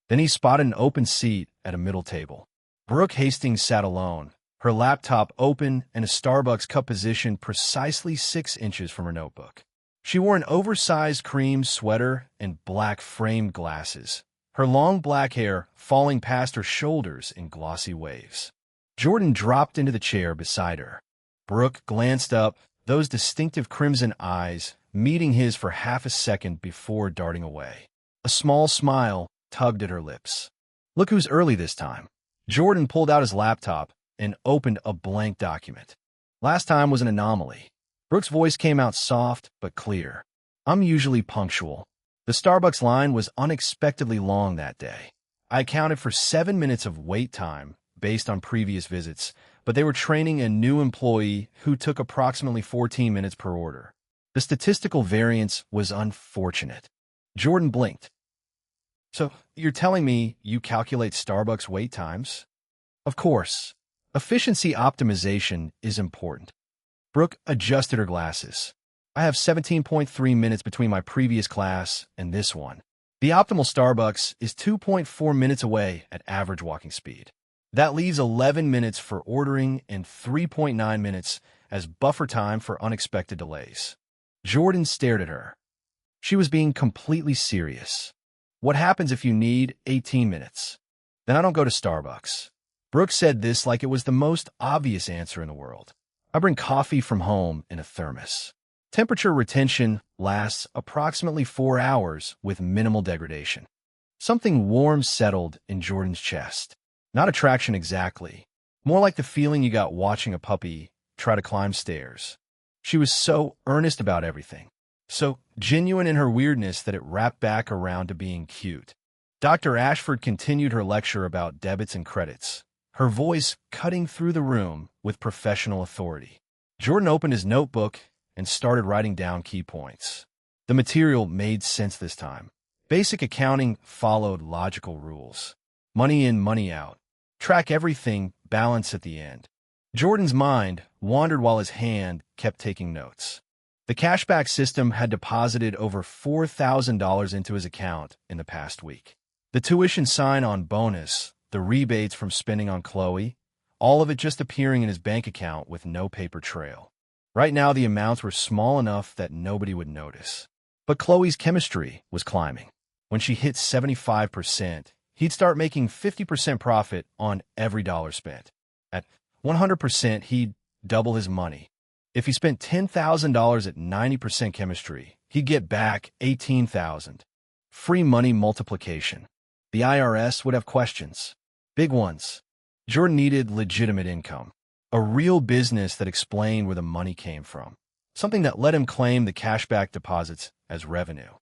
[SPEAKER 1] Then he spotted an open seat at a middle table. Brooke Hastings sat alone, her laptop open and a Starbucks cup positioned precisely 6 inches from her notebook. She wore an oversized cream sweater and black framed glasses, her long black hair falling past her shoulders in glossy waves. Jordan dropped into the chair beside her. Brooke glanced up, those distinctive crimson eyes meeting his for half a second before darting away. A small smile tugged at her lips. "Look who's early this time." Jordan pulled out his laptop and opened a blank document. "Last time was an anomaly." Brooke's voice came out soft but clear. "I'm usually punctual. The Starbucks line was unexpectedly long that day. I accounted for 7 minutes of wait time based on previous visits, but they were training a new employee who took approximately 14 minutes per order. The statistical variance was unfortunate." Jordan blinked. "So, you're telling me you calculate Starbucks wait times?" "Of course. Efficiency optimization is important." Brooke adjusted her glasses. "I have 17.3 minutes between my previous class and this one. The optimal Starbucks is 2.4 minutes away at average walking speed. That leaves 11 minutes for ordering and 3.9 minutes as buffer time for unexpected delays." Jordan stared at her. She was being completely serious. "What happens if you need 18 minutes? Then I don't go to Starbucks." Brooke said this like it was the most obvious answer in the world. "I bring coffee from home in a thermos. Temperature retention lasts approximately 4 hours with minimal degradation." Something warm settled in Jordan's chest. Not attraction exactly, more like the feeling you got watching a puppy try to climb stairs. She was so earnest about everything, so genuine in her weirdness that it wrapped back around to being cute. Dr. Ashford continued her lecture about debits and credits, her voice cutting through the room with professional authority. Jordan opened his notebook and started writing down key points. The material made sense this time. Basic accounting followed logical rules. Money in, money out. Track everything, balance at the end. Jordan's mind wandered while his hand kept taking notes. The cashback system had deposited over $4,000 into his account in the past week. The tuition sign-on bonus, the rebates from spending on Chloe, all of it just appearing in his bank account with no paper trail. Right now, the amounts were small enough that nobody would notice. But Chloe's chemistry was climbing. When she hit 75%, he'd start making 50% profit on every dollar spent. At 100%, he'd double his money. If he spent $10,000 at 90% chemistry, he'd get back $18,000. Free money multiplication. The IRS would have questions. Big ones. Jordan needed legitimate income. A real business that explained where the money came from. Something that let him claim the cashback deposits as revenue.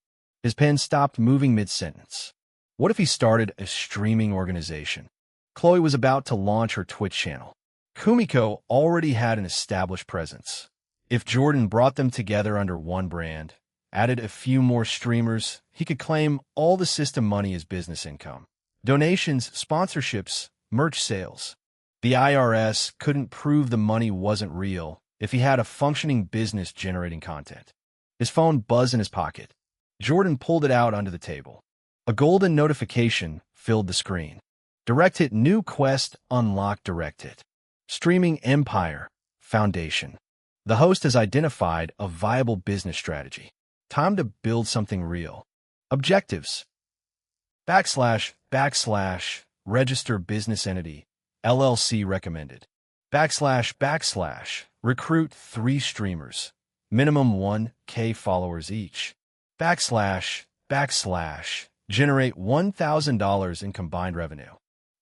[SPEAKER 1] His pen stopped moving mid-sentence. What if he started a streaming organization? Chloe was about to launch her Twitch channel. Kumiko already had an established presence. If Jordan brought them together under one brand, added a few more streamers, he could claim all the system money as business income. Donations, sponsorships, merch sales. The IRS couldn't prove the money wasn't real if he had a functioning business generating content. His phone buzzed in his pocket. Jordan pulled it out onto the table. A golden notification filled the screen. Direct hit new quest unlocked direct hit. Streaming Empire Foundation. The host has identified a viable business strategy. Time to build something real. Objectives. // register business entity. LLC recommended. // recruit 3 streamers. Minimum 1K followers each. / generate $1,000 in combined revenue.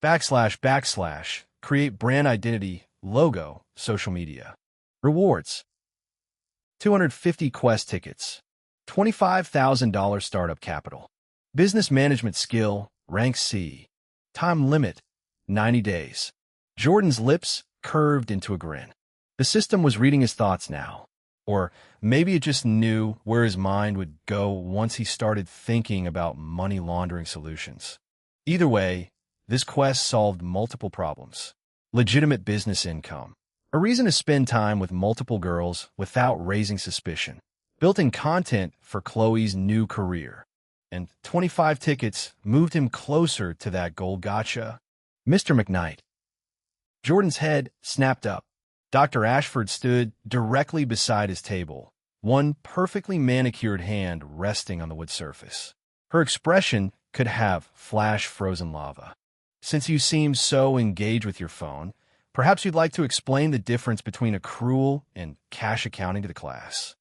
[SPEAKER 1] / create brand identity, logo, social media. Rewards. 250 quest tickets. $25,000 startup capital. Business management skill, rank C. Time limit, 90 days. Jordan's lips curved into a grin. The system was reading his thoughts now. Or maybe it just knew where his mind would go once he started thinking about money laundering solutions. Either way, this quest solved multiple problems. Legitimate business income. A reason to spend time with multiple girls without raising suspicion. Built-in content for Chloe's new career. And 25 tickets moved him closer to that goal. Gotcha. Mr. McKnight. Jordan's head snapped up. Dr. Ashford stood directly beside his table, one perfectly manicured hand resting on the wood surface. Her expression could have flash frozen lava. Since you seem so engaged with your phone, perhaps you'd like to explain the difference between accrual and cash accounting to the class.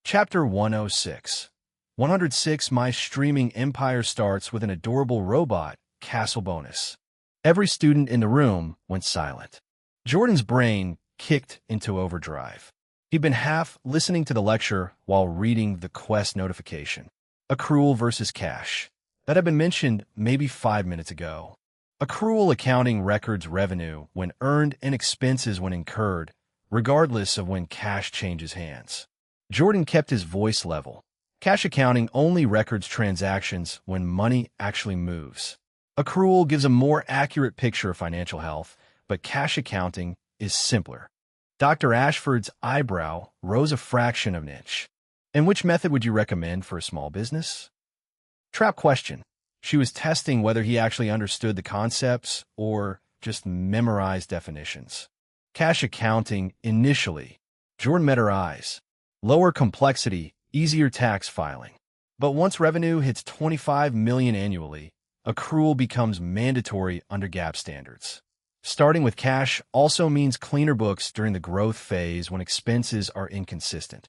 [SPEAKER 1] Chapter 106. 106 My Streaming Empire starts with an adorable robot, Castle bonus. Every student in the room went silent. Jordan's brain kicked into overdrive. He'd been half listening to the lecture while reading the quest notification. Accrual versus cash. That had been mentioned maybe 5 minutes ago. Accrual accounting records revenue when earned and expenses when incurred, regardless of when cash changes hands. Jordan kept his voice level. Cash accounting only records transactions when money actually moves. Accrual gives a more accurate picture of financial health, but cash accounting is simpler. Dr. Ashford's eyebrow rose a fraction of an inch. And which method would you recommend for a small business? Trap question. She was testing whether he actually understood the concepts or just memorized definitions. Cash accounting initially. Jordan met her eyes. Lower complexity, easier tax filing. But once revenue hits $25 million annually, accrual becomes mandatory under GAAP standards. Starting with cash also means cleaner books during the growth phase when expenses are inconsistent.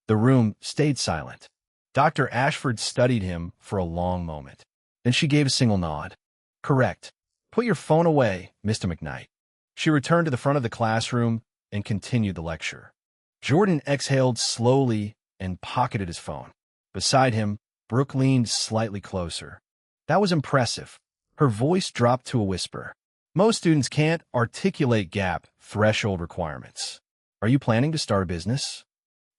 [SPEAKER 1] The room stayed silent. Dr. Ashford studied him for a long moment. Then she gave a single nod. Correct. Put your phone away, Mr. McKnight. She returned to the front of the classroom and continued the lecture. Jordan exhaled slowly and pocketed his phone. Beside him, Brooke leaned slightly closer. That was impressive. Her voice dropped to a whisper. Most students can't articulate GAAP threshold requirements. Are you planning to start a business?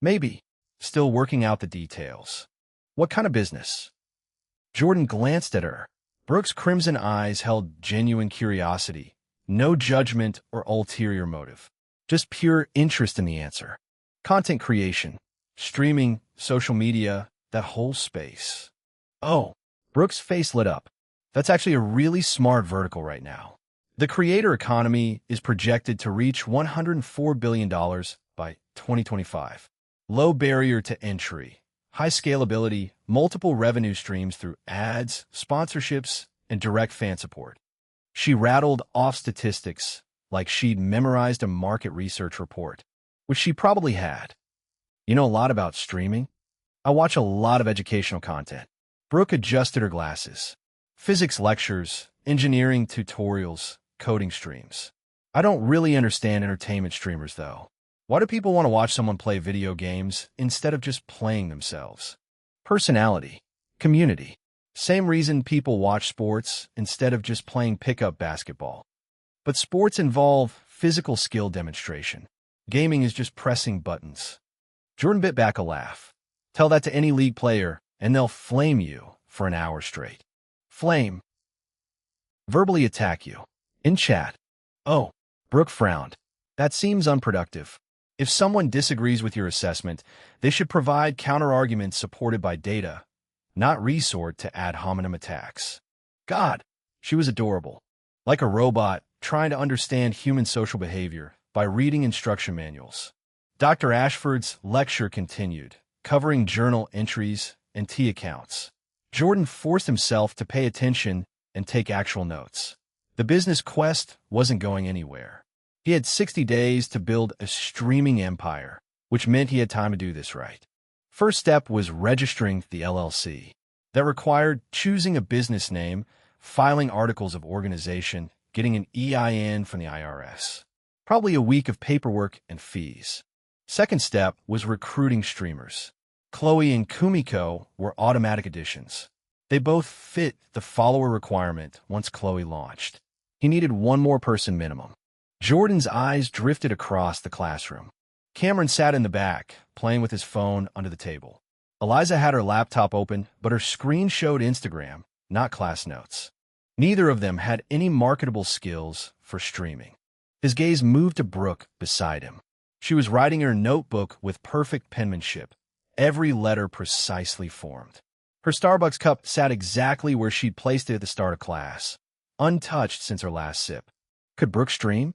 [SPEAKER 1] Maybe. Still working out the details. What kind of business? Jordan glanced at her. Brooke's crimson eyes held genuine curiosity. No judgment or ulterior motive. Just pure interest in the answer. Content creation, streaming, social media, that whole space. Oh, Brooke's face lit up. That's actually a really smart vertical right now. The creator economy is projected to reach $104 billion by 2025. Low barrier to entry, high scalability, multiple revenue streams through ads, sponsorships, and direct fan support. She rattled off statistics like she'd memorized a market research report, which she probably had. You know a lot about streaming? I watch a lot of educational content. Brooke adjusted her glasses. Physics lectures, engineering tutorials, coding streams. I don't really understand entertainment streamers, though. Why do people want to watch someone play video games instead of just playing themselves? Personality. Community. Same reason people watch sports instead of just playing pickup basketball. But sports involve physical skill demonstration. Gaming is just pressing buttons. Jordan bit back a laugh. Tell that to any league player, and they'll flame you for an hour straight. Flame. Verbally attack you. In chat. Oh, Brooke frowned. That seems unproductive. If someone disagrees with your assessment, they should provide counterarguments supported by data, not resort to ad hominem attacks. God, she was adorable. Like a robot trying to understand human social behavior by reading instruction manuals. Dr. Ashford's lecture continued, covering journal entries and T accounts. Jordan forced himself to pay attention and take actual notes. The business quest wasn't going anywhere. He had 60 days to build a streaming empire, which meant he had time to do this right. First step was registering the LLC. That required choosing a business name, filing articles of organization, getting an EIN from the IRS. Probably a week of paperwork and fees. Second step was recruiting streamers. Chloe and Kumiko were automatic additions. They both fit the follower requirement once Chloe launched. He needed one more person minimum. Jordan's eyes drifted across the classroom. Cameron sat in the back, playing with his phone under the table. Eliza had her laptop open, but her screen showed Instagram, not class notes. Neither of them had any marketable skills for streaming. His gaze moved to Brooke beside him. She was writing her notebook with perfect penmanship, every letter precisely formed. Her Starbucks cup sat exactly where she'd placed it at the start of class, untouched since her last sip. Could Brooke stream?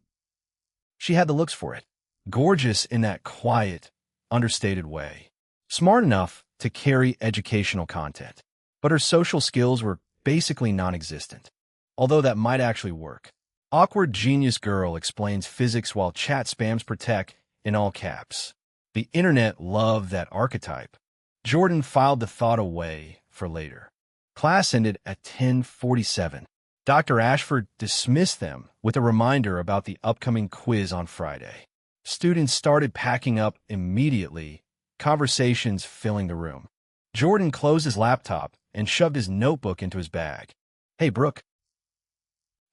[SPEAKER 1] She had the looks for it. Gorgeous in that quiet, understated way. Smart enough to carry educational content. But her social skills were basically non-existent. Although that might actually work. Awkward genius girl explains physics while chat spams protect in all caps. The internet loved that archetype. Jordan filed the thought away for later. Class ended at 10:47. Dr. Ashford dismissed them with a reminder about the upcoming quiz on Friday. Students started packing up immediately, conversations filling the room. Jordan closed his laptop and shoved his notebook into his bag. Hey, Brooke.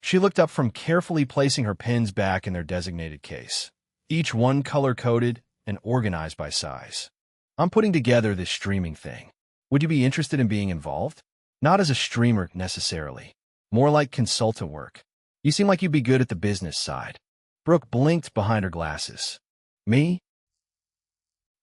[SPEAKER 1] She looked up from carefully placing her pens back in their designated case, each one color-coded and organized by size. I'm putting together this streaming thing. Would you be interested in being involved? Not as a streamer, necessarily. More like consultant work. You seem like you'd be good at the business side. Brooke blinked behind her glasses. Me?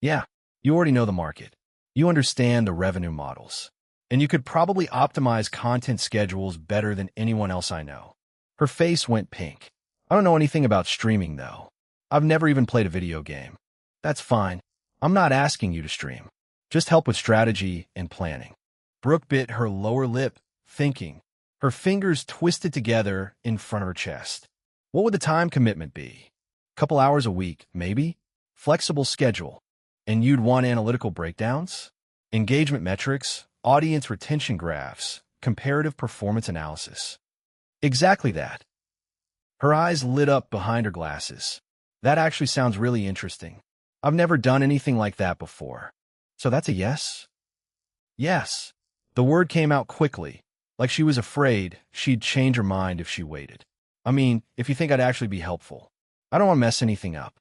[SPEAKER 1] Yeah, you already know the market. You understand the revenue models. And you could probably optimize content schedules better than anyone else I know. Her face went pink. I don't know anything about streaming, though. I've never even played a video game. That's fine. I'm not asking you to stream. Just help with strategy and planning. Brooke bit her lower lip, thinking. Her fingers twisted together in front of her chest. What would the time commitment be? Couple hours a week, maybe? Flexible schedule. And you'd want analytical breakdowns? Engagement metrics, audience retention graphs, comparative performance analysis. Exactly that. Her eyes lit up behind her glasses. That actually sounds really interesting. I've never done anything like that before. So that's a yes? Yes. The word came out quickly, like she was afraid she'd change her mind if she waited. I mean, if you think I'd actually be helpful. I don't want to mess anything up.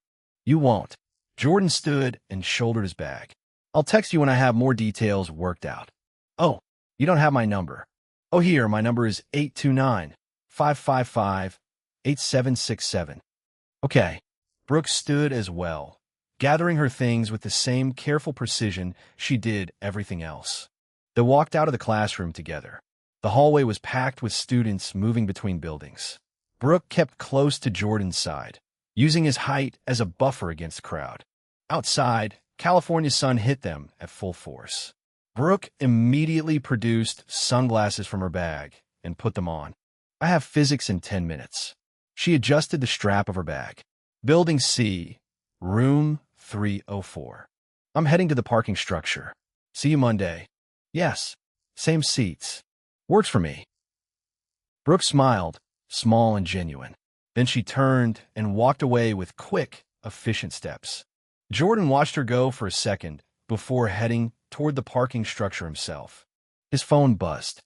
[SPEAKER 1] You won't. Jordan stood and shouldered his bag. I'll text you when I have more details worked out. Oh, you don't have my number. Oh, here, my number is 829-555-8767. Okay. Brooke stood as well, gathering her things with the same careful precision she did everything else. They walked out of the classroom together. The hallway was packed with students moving between buildings. Brooke kept close to Jordan's side, using his height as a buffer against the crowd. Outside, California's sun hit them at full force. Brooke immediately produced sunglasses from her bag and put them on. I have physics in 10 minutes. She adjusted the strap of her bag. Building C, room 304. I'm heading to the parking structure. See you Monday. Yes, same seats. Works for me. Brooke smiled, small and genuine. Then she turned and walked away with quick, efficient steps. Jordan watched her go for a second before heading toward the parking structure himself. His phone buzzed.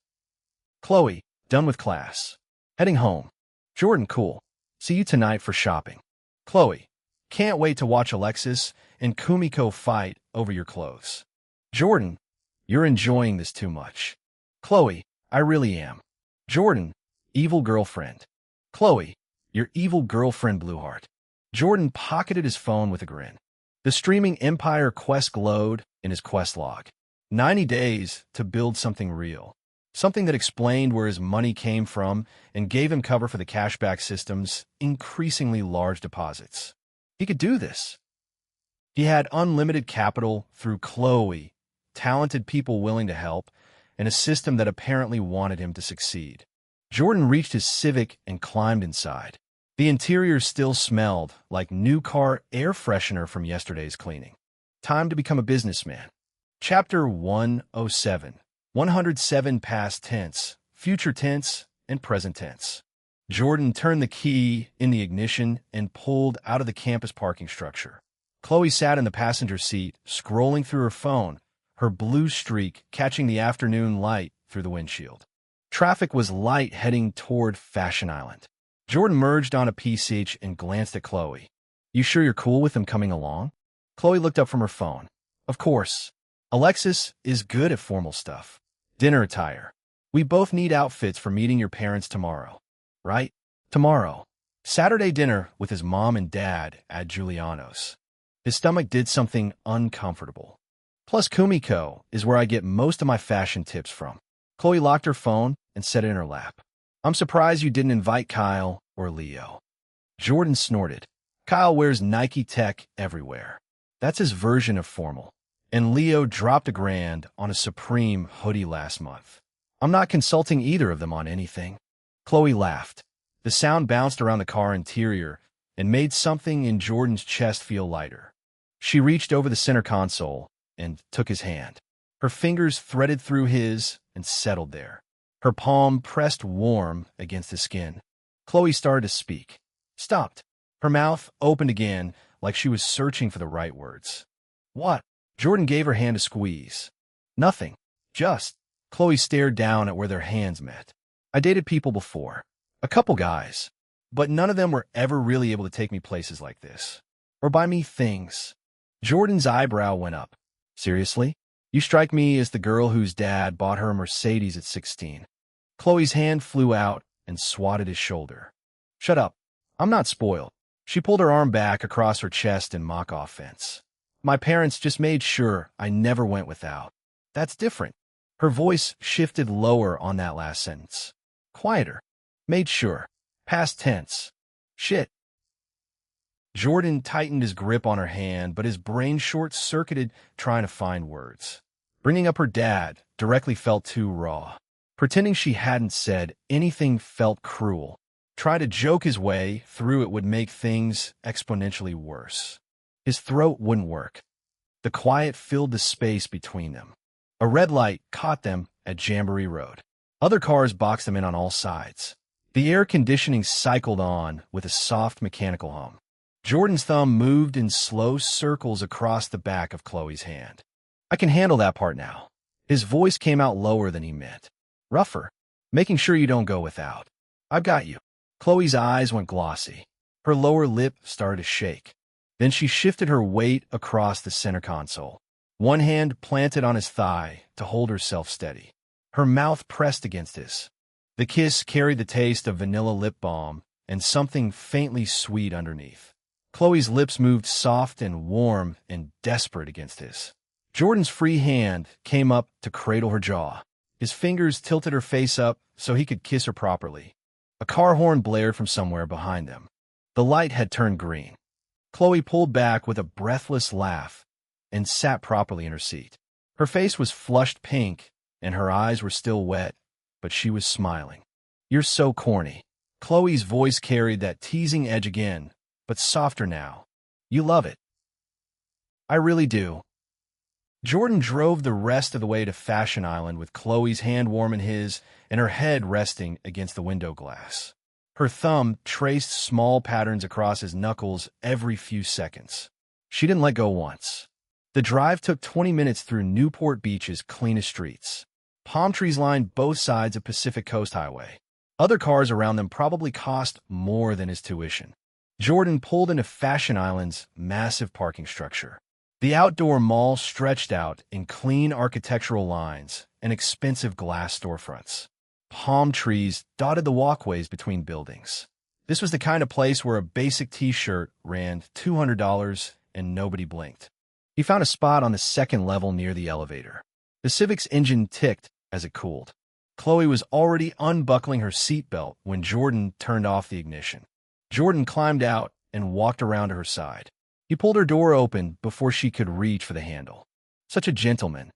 [SPEAKER 1] Chloe, done with class. Heading home. Jordan, cool. See you tonight for shopping. Chloe, can't wait to watch Alexis and Kumiko fight over your clothes. Jordan, you're enjoying this too much. Chloe, I really am. Jordan, evil girlfriend. Chloe, your evil girlfriend Blueheart. Jordan pocketed his phone with a grin. The streaming Empire quest glowed in his quest log. 90 days to build something real. Something that explained where his money came from and gave him cover for the cashback system's increasingly large deposits. He could do this. He had unlimited capital through Chloe, talented people willing to help, and a system that apparently wanted him to succeed. Jordan reached his Civic and climbed inside. The interior still smelled like new car air freshener from yesterday's cleaning. Time to become a businessman. Chapter 107. 107 past tense, future tense, and present tense. Jordan turned the key in the ignition and pulled out of the campus parking structure. Chloe sat in the passenger seat, scrolling through her phone, her blue streak catching the afternoon light through the windshield. Traffic was light heading toward Fashion Island. Jordan merged on a PCH and glanced at Chloe. You sure you're cool with him coming along? Chloe looked up from her phone. Of course. Alexis is good at formal stuff. Dinner attire. We both need outfits for meeting your parents tomorrow. Right? Tomorrow. Saturday dinner with his mom and dad at Giuliano's. His stomach did something uncomfortable. Plus Kumiko is where I get most of my fashion tips from. Chloe locked her phone and set it in her lap. I'm surprised you didn't invite Kyle or Leo. Jordan snorted. Kyle wears Nike Tech everywhere. That's his version of formal. And Leo dropped $1,000 on a Supreme hoodie last month. I'm not consulting either of them on anything. Chloe laughed. The sound bounced around the car interior and made something in Jordan's chest feel lighter. She reached over the center console and took his hand. Her fingers threaded through his and settled there. Her palm pressed warm against his skin. Chloe started to speak. Stopped. Her mouth opened again like she was searching for the right words. What? Jordan gave her hand a squeeze. Nothing. Just. Chloe stared down at where their hands met. I dated people before. A couple guys. But none of them were ever really able to take me places like this. Or buy me things. Jordan's eyebrow went up. Seriously? You strike me as the girl whose dad bought her a Mercedes at 16. Chloe's hand flew out and swatted his shoulder. Shut up. I'm not spoiled. She pulled her arm back across her chest in mock offense. My parents just made sure I never went without. That's different. Her voice shifted lower on that last sentence. Quieter. Made sure. Past tense. Shit. Jordan tightened his grip on her hand, but his brain short-circuited trying to find words. Bringing up her dad directly felt too raw. Pretending she hadn't said anything felt cruel. Try to joke his way through it would make things exponentially worse. His throat wouldn't work. The quiet filled the space between them. A red light caught them at Jamboree Road. Other cars boxed them in on all sides. The air conditioning cycled on with a soft mechanical hum. Jordan's thumb moved in slow circles across the back of Chloe's hand. I can handle that part now. His voice came out lower than he meant. Rougher. Making sure you don't go without. I've got you. Chloe's eyes went glossy. Her lower lip started to shake. Then she shifted her weight across the center console. One hand planted on his thigh to hold herself steady. Her mouth pressed against his. The kiss carried the taste of vanilla lip balm and something faintly sweet underneath. Chloe's lips moved soft and warm and desperate against his. Jordan's free hand came up to cradle her jaw. His fingers tilted her face up so he could kiss her properly. A car horn blared from somewhere behind them. The light had turned green. Chloe pulled back with a breathless laugh and sat properly in her seat. Her face was flushed pink, and her eyes were still wet, but she was smiling. "You're so corny." Chloe's voice carried that teasing edge again, but softer now. "You love it." "I really do." Jordan drove the rest of the way to Fashion Island with Chloe's hand warm in his and her head resting against the window glass. Her thumb traced small patterns across his knuckles every few seconds. She didn't let go once. The drive took 20 minutes through Newport Beach's cleanest streets. Palm trees lined both sides of Pacific Coast Highway. Other cars around them probably cost more than his tuition. Jordan pulled into Fashion Island's massive parking structure. The outdoor mall stretched out in clean architectural lines and expensive glass storefronts. Palm trees dotted the walkways between buildings. This was the kind of place where a basic t-shirt ran $200 and nobody blinked. He found a spot on the second level near the elevator. The Civic's engine ticked as it cooled. Chloe was already unbuckling her seatbelt when Jordan turned off the ignition. Jordan climbed out and walked around to her side. He pulled her door open before she could reach for the handle. Such a gentleman.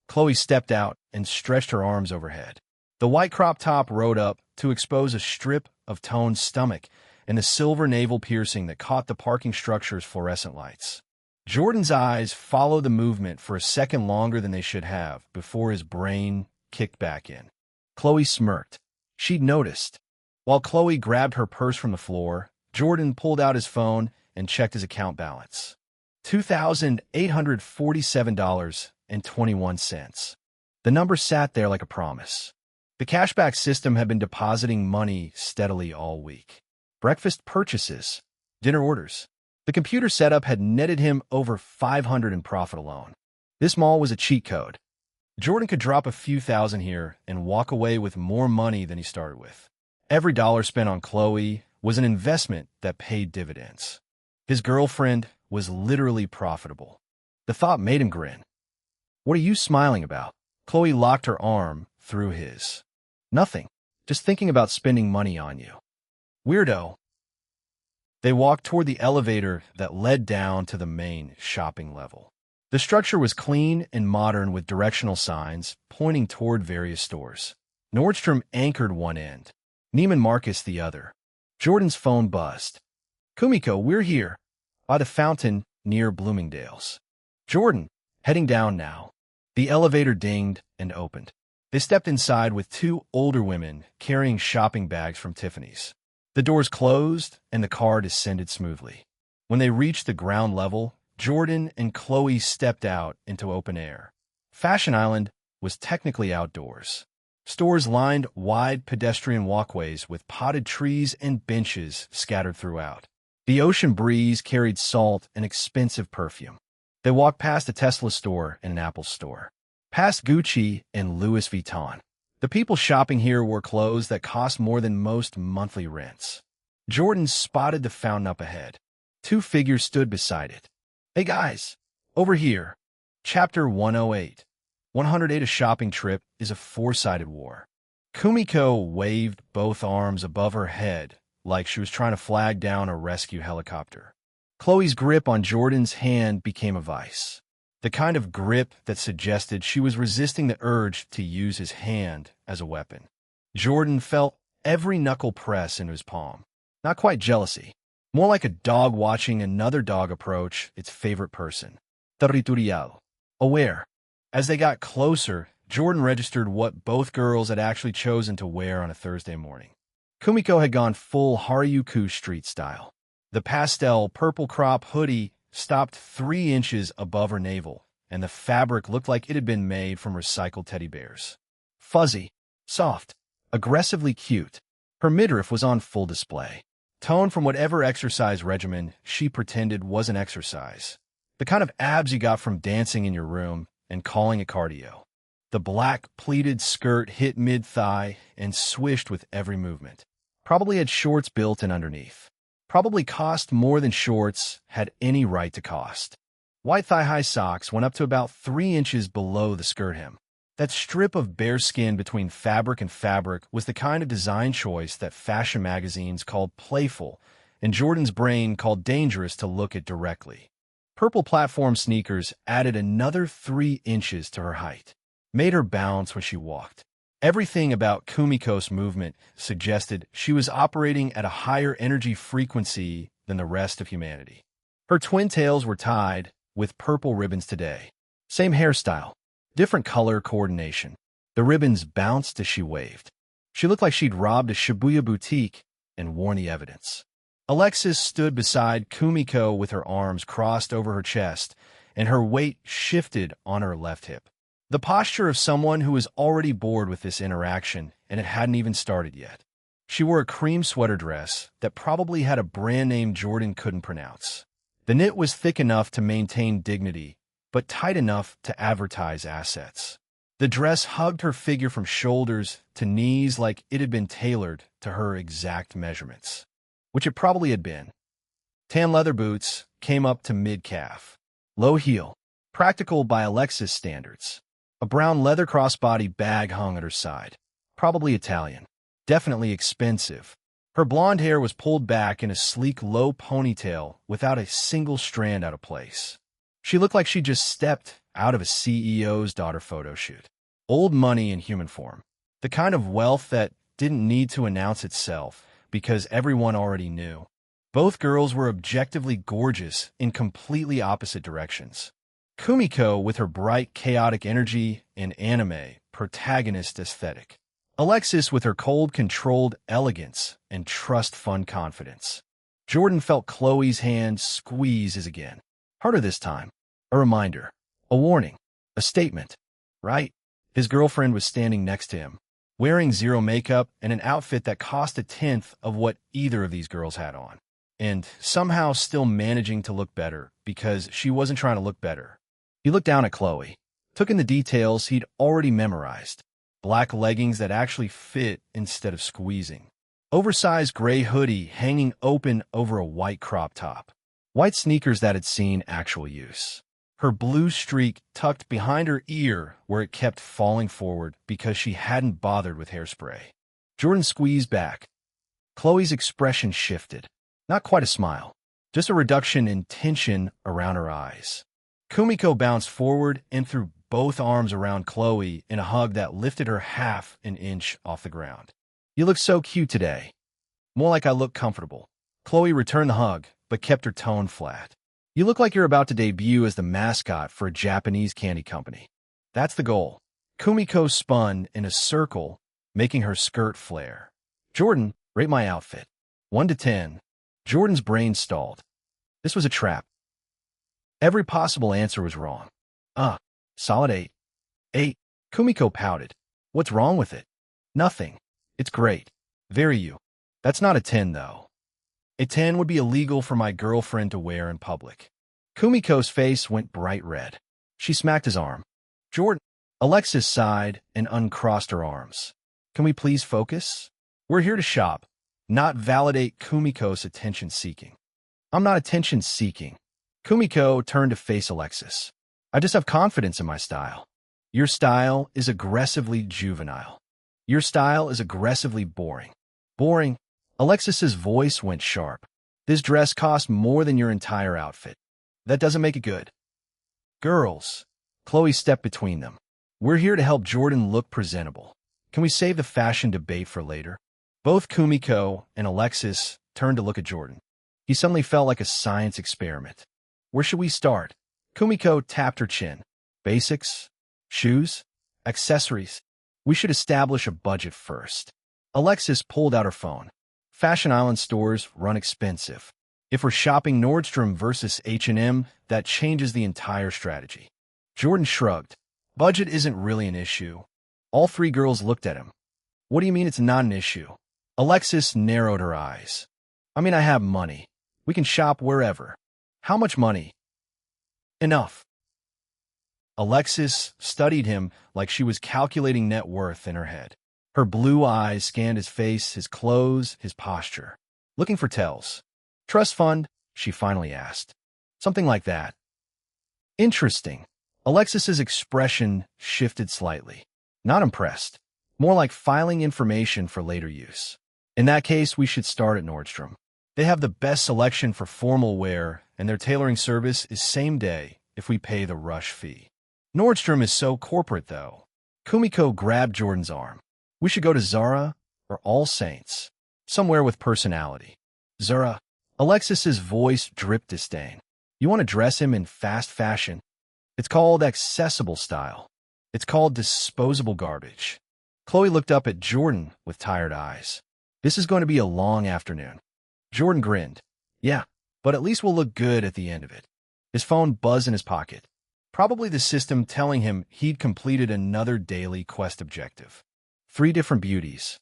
[SPEAKER 1] Chloe stepped out and stretched her arms overhead. The white crop top rode up to expose a strip of toned stomach and the silver navel piercing that caught the parking structure's fluorescent lights. Jordan's eyes followed the movement for a second longer than they should have before his brain kicked back in. Chloe smirked. She'd noticed. While Chloe grabbed her purse from the floor, Jordan pulled out his phone and checked his account balance. $2,847.21. The number sat there like a promise. The cashback system had been depositing money steadily all week. Breakfast purchases, dinner orders. The computer setup had netted him over $500 in profit alone. This mall was a cheat code. Jordan could drop a few thousand here and walk away with more money than he started with. Every dollar spent on Chloe was an investment that paid dividends. His girlfriend was literally profitable. The thought made him grin. "What are you smiling about?" Chloe locked her arm through his. "Nothing. Just thinking about spending money on you." "Weirdo." They walked toward the elevator that led down to the main shopping level. The structure was clean and modern with directional signs pointing toward various stores. Nordstrom anchored one end, Neiman Marcus the other. Jordan's phone buzzed. "Kumiko, we're here." By the fountain near Bloomingdale's. "Jordan, heading down now." The elevator dinged and opened. They stepped inside with two older women carrying shopping bags from Tiffany's. The doors closed, and the car descended smoothly. When they reached the ground level, Jordan and Chloe stepped out into open air. Fashion Island was technically outdoors. Stores lined wide pedestrian walkways with potted trees and benches scattered throughout. The ocean breeze carried salt and expensive perfume. They walked past a Tesla store and an Apple store, past Gucci and Louis Vuitton. The people shopping here wore clothes that cost more than most monthly rents. Jordan spotted the fountain up ahead. Two figures stood beside it. "Hey guys, over here." Chapter 108. 108 A shopping trip is a four-sided war. Kumiko waved both arms above her head like she was trying to flag down a rescue helicopter. Chloe's grip on Jordan's hand became a vice. The kind of grip that suggested she was resisting the urge to use his hand as a weapon. Jordan felt every knuckle press into his palm. Not quite jealousy. More like a dog watching another dog approach its favorite person. Territorial. Aware. As they got closer, Jordan registered what both girls had actually chosen to wear on a Thursday morning. Kumiko had gone full Harajuku street style. The pastel purple crop hoodie stopped 3 inches above her navel, and the fabric looked like it had been made from recycled teddy bears. Fuzzy, soft, aggressively cute. Her midriff was on full display. Toned from whatever exercise regimen she pretended was an exercise. The kind of abs you got from dancing in your room and calling it cardio. The black pleated skirt hit mid-thigh and swished with every movement. Probably had shorts built in underneath. Probably cost more than shorts had any right to cost. White thigh-high socks went up to about 3 inches below the skirt hem. That strip of bare skin between fabric and fabric was the kind of design choice that fashion magazines called playful and Jordan's brain called dangerous to look at directly. Purple platform sneakers added another 3 inches to her height, made her bounce when she walked. Everything about Kumiko's movement suggested she was operating at a higher energy frequency than the rest of humanity. Her twin tails were tied with purple ribbons today. Same hairstyle, different color coordination. The ribbons bounced as she waved. She looked like she'd robbed a Shibuya boutique and worn the evidence. Alexis stood beside Kumiko with her arms crossed over her chest, and her weight shifted on her left hip. The posture of someone who was already bored with this interaction, and it hadn't even started yet. She wore a cream sweater dress that probably had a brand name Jordan couldn't pronounce. The knit was thick enough to maintain dignity, but tight enough to advertise assets. The dress hugged her figure from shoulders to knees like it had been tailored to her exact measurements, which it probably had been. Tan leather boots came up to mid-calf. Low heel, practical by Alexis standards. A brown leather crossbody bag hung at her side. Probably Italian. Definitely expensive. Her blonde hair was pulled back in a sleek low ponytail without a single strand out of place. She looked like she just stepped out of a CEO's daughter photo shoot. Old money in human form. The kind of wealth that didn't need to announce itself because everyone already knew. Both girls were objectively gorgeous in completely opposite directions. Kumiko with her bright, chaotic energy and anime, protagonist aesthetic. Alexis with her cold, controlled elegance and trust-fund confidence. Jordan felt Chloe's hand squeeze his again. Harder this time. A reminder. A warning. A statement. Right? His girlfriend was standing next to him, wearing zero makeup and an outfit that cost a tenth of what either of these girls had on. And somehow still managing to look better because she wasn't trying to look better. He looked down at Chloe, took in the details he'd already memorized. Black leggings that actually fit instead of squeezing. Oversized gray hoodie hanging open over a white crop top. White sneakers that had seen actual use. Her blue streak tucked behind her ear where it kept falling forward because she hadn't bothered with hairspray. Jordan squeezed back. Chloe's expression shifted. Not quite a smile, just a reduction in tension around her eyes. Kumiko bounced forward and threw both arms around Chloe in a hug that lifted her half an inch off the ground. You look so cute today. More like I look comfortable. Chloe returned the hug, but kept her tone flat. You look like you're about to debut as the mascot for a Japanese candy company. That's the goal. Kumiko spun in a circle, making her skirt flare. Jordan, rate my outfit. 1 to 10. Jordan's brain stalled. This was a trap. Every possible answer was wrong. Solid 8. 8. Kumiko pouted. What's wrong with it? Nothing. It's great. Very you. That's not a 10, though. A 10 would be illegal for my girlfriend to wear in public. Kumiko's face went bright red. She smacked his arm. Jordan. Alexis sighed and uncrossed her arms. Can we please focus? We're here to shop, not validate Kumiko's attention-seeking. I'm not attention-seeking. Kumiko turned to face Alexis. I just have confidence in my style. Your style is aggressively juvenile. Your style is aggressively boring. Boring? Alexis's voice went sharp. This dress cost more than your entire outfit. That doesn't make it good. Girls. Chloe stepped between them. We're here to help Jordan look presentable. Can we save the fashion debate for later? Both Kumiko and Alexis turned to look at Jordan. He suddenly felt like a science experiment. Where should we start? Kumiko tapped her chin. Basics? Shoes? Accessories? We should establish a budget first. Alexis pulled out her phone. Fashion Island stores run expensive. If we're shopping Nordstrom versus H&M, that changes the entire strategy. Jordan shrugged. Budget isn't really an issue. All 3 girls looked at him. What do you mean it's not an issue? Alexis narrowed her eyes. I mean, I have money. We can shop wherever. How much money? Enough. Alexis studied him like she was calculating net worth in her head. Her blue eyes scanned his face, his clothes, his posture. Looking for tells. Trust fund? She finally asked. Something like that. Interesting. Alexis's expression shifted slightly. Not impressed. More like filing information for later use. In that case, we should start at Nordstrom. They have the best selection for formal wear and their tailoring service is same day if we pay the rush fee. Nordstrom is so corporate, though. Kumiko grabbed Jordan's arm. We should go to Zara or All Saints. Somewhere with personality. Zara. Alexis's voice dripped disdain. You want to dress him in fast fashion? It's called accessible style. It's called disposable garbage. Chloe looked up at Jordan with tired eyes. This is going to be a long afternoon. Jordan grinned. Yeah, but at least we'll look good at the end of it. His phone buzzed in his pocket. Probably the system telling him he'd completed another daily quest objective. 3 different beauties.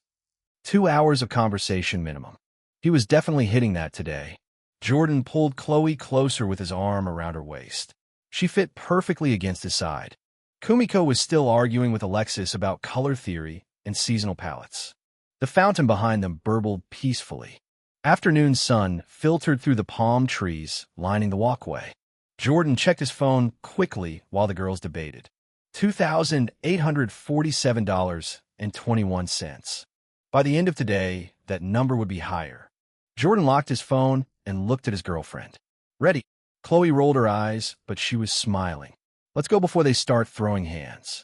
[SPEAKER 1] 2 hours of conversation minimum. He was definitely hitting that today. Jordan pulled Chloe closer with his arm around her waist. She fit perfectly against his side. Kumiko was still arguing with Alexis about color theory and seasonal palettes. The fountain behind them burbled peacefully. Afternoon sun filtered through the palm trees lining the walkway. Jordan checked his phone quickly while the girls debated. $2,847.21. By the end of today, that number would be higher. Jordan locked his phone and looked at his girlfriend. Ready? Chloe rolled her eyes, but she was smiling. Let's go before they start throwing hands.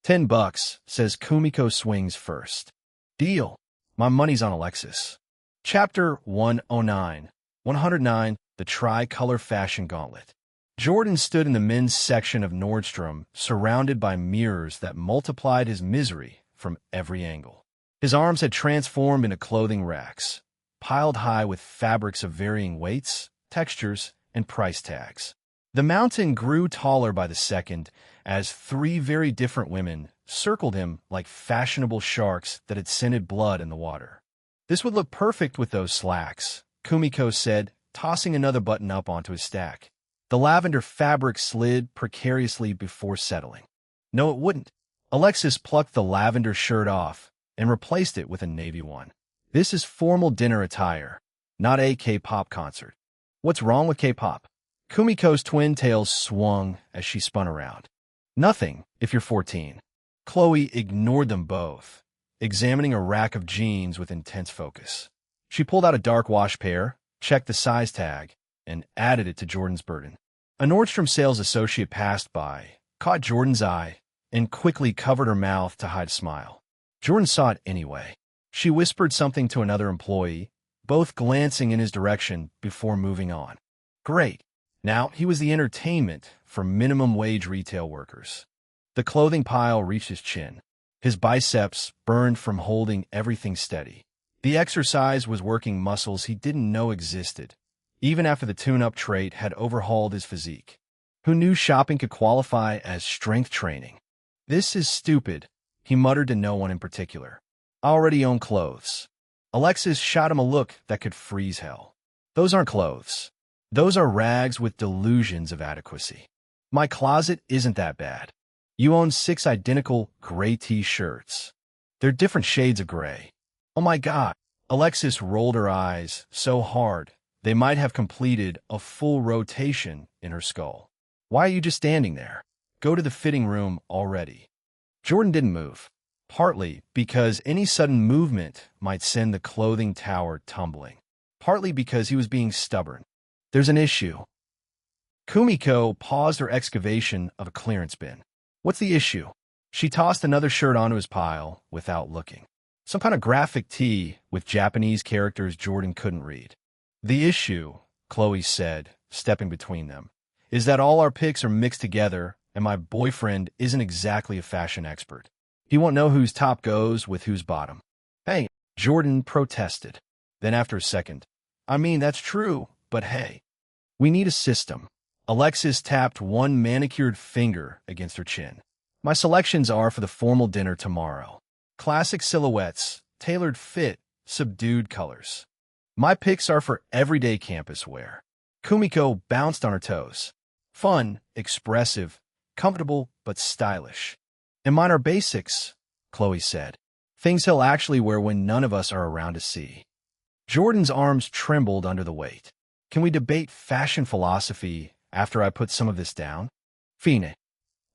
[SPEAKER 1] $10, says Kumiko swings first. Deal. My money's on Alexis. Chapter 109. 109. The Tri-Color Fashion Gauntlet. Jordan stood in the men's section of Nordstrom, surrounded by mirrors that multiplied his misery from every angle. His arms had transformed into clothing racks, piled high with fabrics of varying weights, textures, and price tags. The mountain grew taller by the second as 3 very different women circled him like fashionable sharks that had scented blood in the water. This would look perfect with those slacks, Kumiko said, tossing another button up onto his stack. The lavender fabric slid precariously before settling. No, it wouldn't. Alexis plucked the lavender shirt off and replaced it with a navy one. This is formal dinner attire, not a K-pop concert. What's wrong with K-pop? Kumiko's twin tails swung as she spun around. Nothing, if you're 14. Chloe ignored them both, examining a rack of jeans with intense focus. She pulled out a dark wash pair, checked the size tag, and added it to Jordan's burden. A Nordstrom sales associate passed by, caught Jordan's eye, and quickly covered her mouth to hide a smile. Jordan saw it anyway. She whispered something to another employee, both glancing in his direction before moving on. Great. Now he was the entertainment for minimum wage retail workers. The clothing pile reached his chin. His biceps burned from holding everything steady. The exercise was working muscles he didn't know existed, even after the tune-up trait had overhauled his physique. Who knew shopping could qualify as strength training? This is stupid, he muttered to no one in particular. I already own clothes. Alexis shot him a look that could freeze hell. Those aren't clothes. Those are rags with delusions of adequacy. My closet isn't that bad. You own 6 identical gray t-shirts. They're different shades of gray. Oh my God. Alexis rolled her eyes so hard they might have completed a full rotation in her skull. Why are you just standing there? Go to the fitting room already. Jordan didn't move, partly because any sudden movement might send the clothing tower tumbling, partly because he was being stubborn. There's an issue. Kumiko paused her excavation of a clearance bin. What's the issue? She tossed another shirt onto his pile without looking. Some kind of graphic tee with Japanese characters Jordan couldn't read. The issue, Chloe said, stepping between them, is that all our picks are mixed together and my boyfriend isn't exactly a fashion expert. He won't know whose top goes with whose bottom. Hey, Jordan protested. Then after a second, I mean, that's true, but hey, we need a system. Alexis tapped one manicured finger against her chin. My selections are for the formal dinner tomorrow. Classic silhouettes, tailored fit, subdued colors. My picks are for everyday campus wear. Kumiko bounced on her toes. Fun, expressive, comfortable, but stylish. And mine are basics, Chloe said. Things he'll actually wear when none of us are around to see. Jordan's arms trembled under the weight. Can we debate fashion philosophy after I put some of this down? Fine.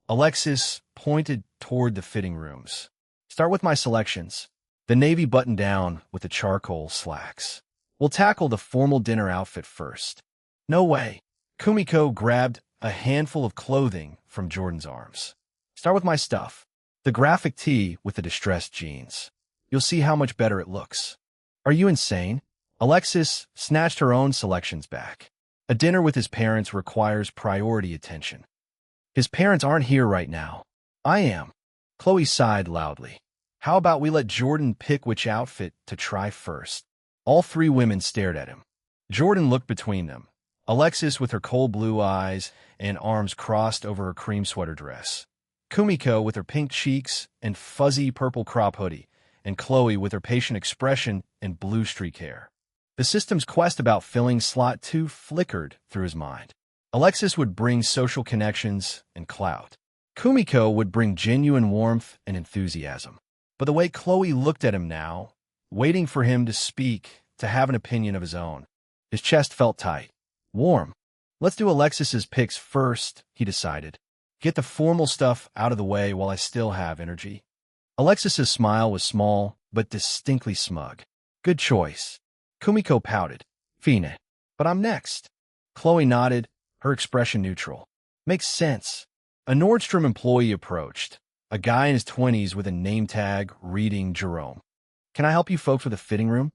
[SPEAKER 1] Alexis pointed toward the fitting rooms. Start with my selections. The navy button-down with the charcoal slacks. We'll tackle the formal dinner outfit first. No way. Kumiko grabbed a handful of clothing from Jordan's arms. Start with my stuff. The graphic tee with the distressed jeans. You'll see how much better it looks. Are you insane? Alexis snatched her own selections back. A dinner with his parents requires priority attention. His parents aren't here right now. I am. Chloe sighed loudly. How about we let Jordan pick which outfit to try first? All three women stared at him. Jordan looked between them. Alexis with her cold blue eyes and arms crossed over her cream sweater dress. Kumiko with her pink cheeks and fuzzy purple crop hoodie, and Chloe with her patient expression and blue streak hair. The system's quest about filling slot 2 flickered through his mind. Alexis would bring social connections and clout. Kumiko would bring genuine warmth and enthusiasm. But the way Chloe looked at him now, waiting for him to speak, to have an opinion of his own, his chest felt tight. Warm. Let's do Alexis's picks first, he decided. Get the formal stuff out of the way while I still have energy. Alexis's smile was small, but distinctly smug. Good choice. Kumiko pouted. Fine. But I'm next. Chloe nodded, her expression neutral. Makes sense. A Nordstrom employee approached. A guy in his 20s with a name tag reading Jerome. Can I help you folks with a fitting room?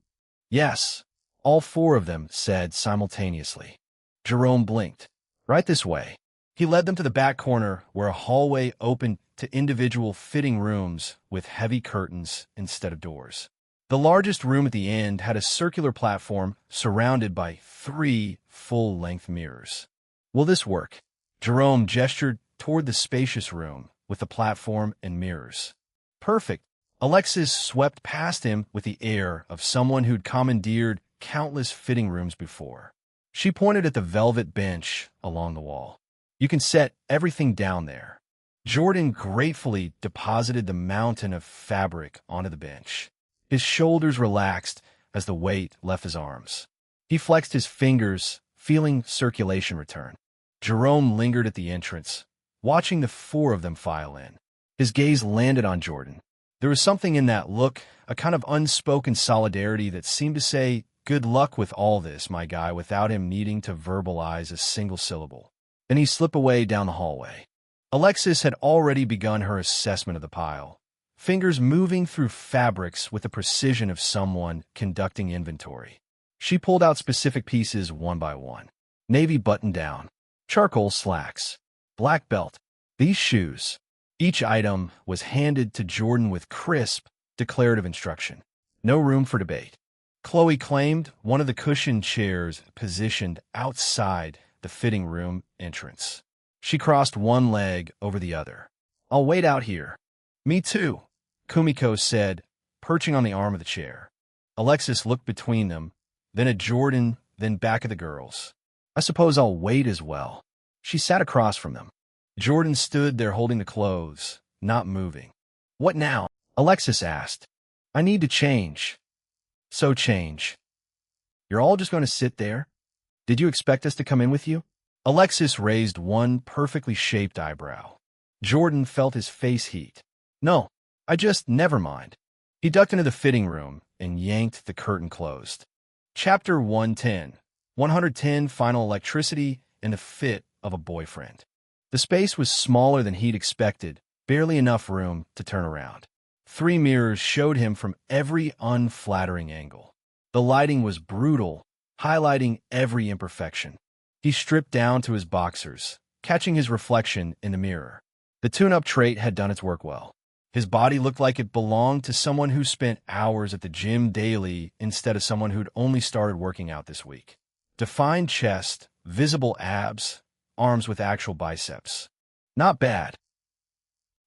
[SPEAKER 1] Yes. All four of them said simultaneously. Jerome blinked. Right this way. He led them to the back corner where a hallway opened to individual fitting rooms with heavy curtains instead of doors. The largest room at the end had a circular platform surrounded by 3 full-length mirrors. Will this work? Jerome gestured toward the spacious room with the platform and mirrors. Perfect. Alexis swept past him with the air of someone who'd commandeered countless fitting rooms before. She pointed at the velvet bench along the wall. You can set everything down there. Jordan gratefully deposited the mountain of fabric onto the bench. His shoulders relaxed as the weight left his arms. He flexed his fingers, feeling circulation return. Jerome lingered at the entrance, watching the 4 of them file in. His gaze landed on Jordan. There was something in that look, a kind of unspoken solidarity that seemed to say, good luck with all this, my guy, without him needing to verbalize a single syllable. Then he slipped away down the hallway. Alexis had already begun her assessment of the pile, fingers moving through fabrics with the precision of someone conducting inventory. She pulled out specific pieces one by one. Navy button-down, charcoal slacks, black belt, these shoes. Each item was handed to Jordan with crisp, declarative instruction. No room for debate. Chloe claimed one of the cushioned chairs positioned outside the fitting room entrance. She crossed one leg over the other. I'll wait out here. Me too, Kumiko said, perching on the arm of the chair. Alexis looked between them, then at Jordan, then back at the girls. I suppose I'll wait as well. She sat across from them. Jordan stood there holding the clothes, not moving. What now? Alexis asked. I need to change. So change. You're all just going to sit there? Did you expect us to come in with you? Alexis raised one perfectly shaped eyebrow. Jordan felt his face heat. No, never mind. He ducked into the fitting room and yanked the curtain closed. Chapter 110. 110 Final Electricity in the Fit of a Boyfriend. The space was smaller than he'd expected, barely enough room to turn around. 3 mirrors showed him from every unflattering angle. The lighting was brutal, highlighting every imperfection. He stripped down to his boxers, catching his reflection in the mirror. The tune-up trait had done its work well. His body looked like it belonged to someone who spent hours at the gym daily instead of someone who'd only started working out this week. Defined chest, visible abs, arms with actual biceps. Not bad.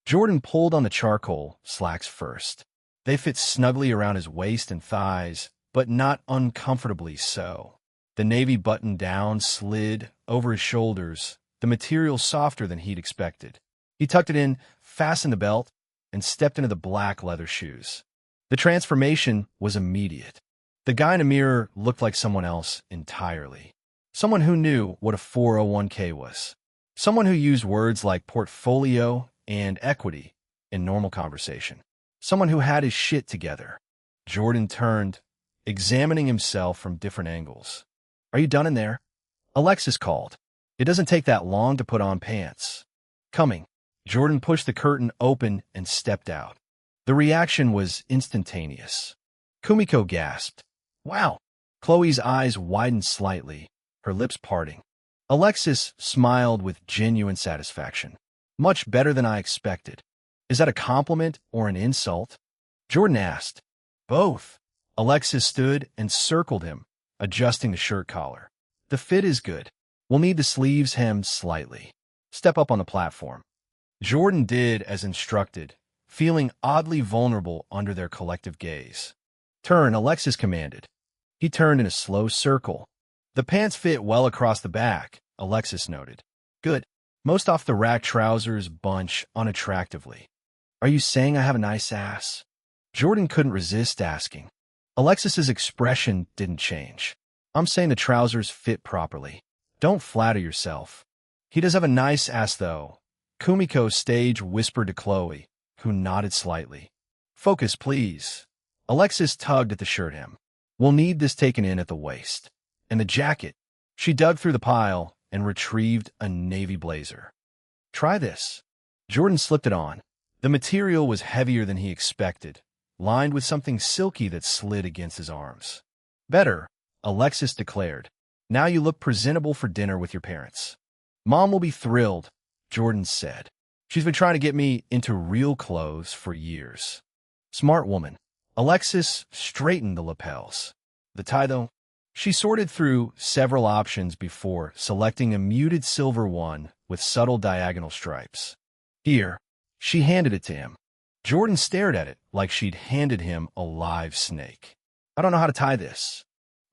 [SPEAKER 1] Jordan pulled on the charcoal slacks first. They fit snugly around his waist and thighs, but not uncomfortably so. The navy button-down slid over his shoulders, the material softer than he'd expected. He tucked it in, fastened the belt, and stepped into the black leather shoes. The transformation was immediate. The guy in the mirror looked like someone else entirely. Someone who knew what a 401k was. Someone who used words like portfolio and equity in normal conversation. Someone who had his shit together. Jordan turned, examining himself from different angles. Are you done in there? Alexis called. It doesn't take that long to put on pants. Coming. Jordan pushed the curtain open and stepped out. The reaction was instantaneous. Kumiko gasped. Wow. Chloe's eyes widened slightly, her lips parting. Alexis smiled with genuine satisfaction. Much better than I expected. Is that a compliment or an insult? Jordan asked. Both. Alexis stood and circled him, adjusting the shirt collar. The fit is good. We'll need the sleeves hemmed slightly. Step up on the platform. Jordan did as instructed, feeling oddly vulnerable under their collective gaze. Turn, Alexis commanded. He turned in a slow circle. The pants fit well across the back, Alexis noted. Good. Most off-the-rack trousers bunch unattractively. Are you saying I have a nice ass? Jordan couldn't resist asking. Alexis's expression didn't change. I'm saying the trousers fit properly. Don't flatter yourself. He does have a nice ass, though. Kumiko stage whispered to Chloe, who nodded slightly. Focus, please. Alexis tugged at the shirt hem. We'll need this taken in at the waist. And the jacket. She dug through the pile and retrieved a navy blazer. Try this. Jordan slipped it on. The material was heavier than he expected, lined with something silky that slid against his arms. Better, Alexis declared. Now you look presentable for dinner with your parents. Mom will be thrilled, Jordan said. She's been trying to get me into real clothes for years. Smart woman. Alexis straightened the lapels. The tie, though? She sorted through several options before selecting a muted silver one with subtle diagonal stripes. Here, she handed it to him. Jordan stared at it like she'd handed him a live snake. I don't know how to tie this.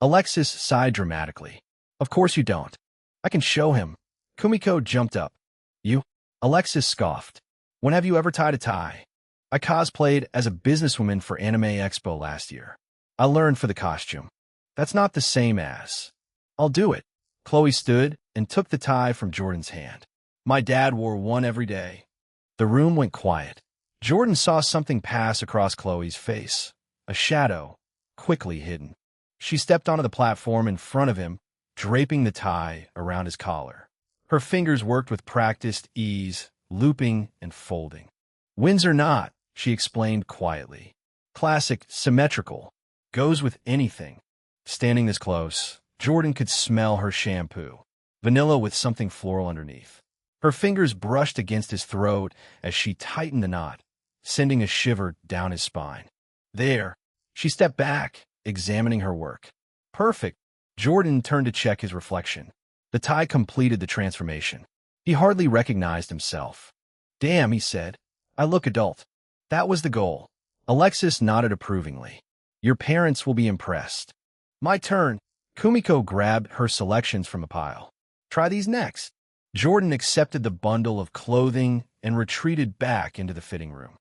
[SPEAKER 1] Alexis sighed dramatically. Of course you don't. I can show him. Kumiko jumped up. You? Alexis scoffed. When have you ever tied a tie? I cosplayed as a businesswoman for Anime Expo last year. I learned for the costume. That's not the same as. I'll do it. Chloe stood and took the tie from Jordan's hand. My dad wore one every day. The room went quiet. Jordan saw something pass across Chloe's face. A shadow, quickly hidden. She stepped onto the platform in front of him, draping the tie around his collar. Her fingers worked with practiced ease, looping and folding. Wins or not, she explained quietly. Classic, symmetrical. Goes with anything. Standing this close, Jordan could smell her shampoo. Vanilla with something floral underneath. Her fingers brushed against his throat as she tightened the knot, sending a shiver down his spine. There. She stepped back, examining her work. Perfect. Jordan turned to check his reflection. The tie completed the transformation. He hardly recognized himself. Damn, he said. I look adult. That was the goal. Alexis nodded approvingly. Your parents will be impressed. My turn. Kumiko grabbed her selections from a pile. Try these next. Jordan accepted the bundle of clothing and retreated back into the fitting room.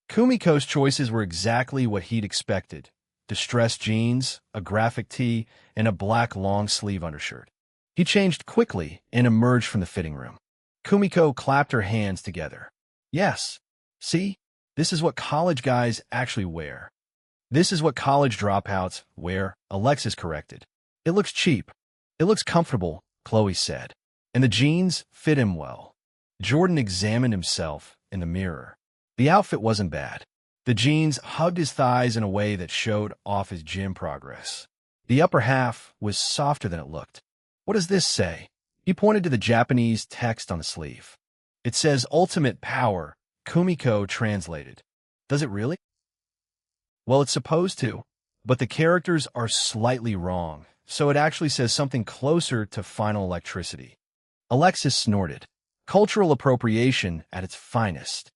[SPEAKER 1] Kumiko's choices were exactly what he'd expected. Distressed jeans, a graphic tee, and a black long-sleeve undershirt. He changed quickly and emerged from the fitting room. Kumiko clapped her hands together. Yes. See? This is what college guys actually wear. This is what college dropouts wear, Alexis corrected. It looks cheap. It looks comfortable, Chloe said. And the jeans fit him well. Jordan examined himself in the mirror. The outfit wasn't bad. The jeans hugged his thighs in a way that showed off his gym progress. The upper half was softer than it looked. What does this say? He pointed to the Japanese text on the sleeve. It says Ultimate Power, Kumiko translated. Does it really? Well, it's supposed to, but the characters are slightly wrong, so it actually says something closer to Final Electricity. Alexis snorted. Cultural appropriation at its finest.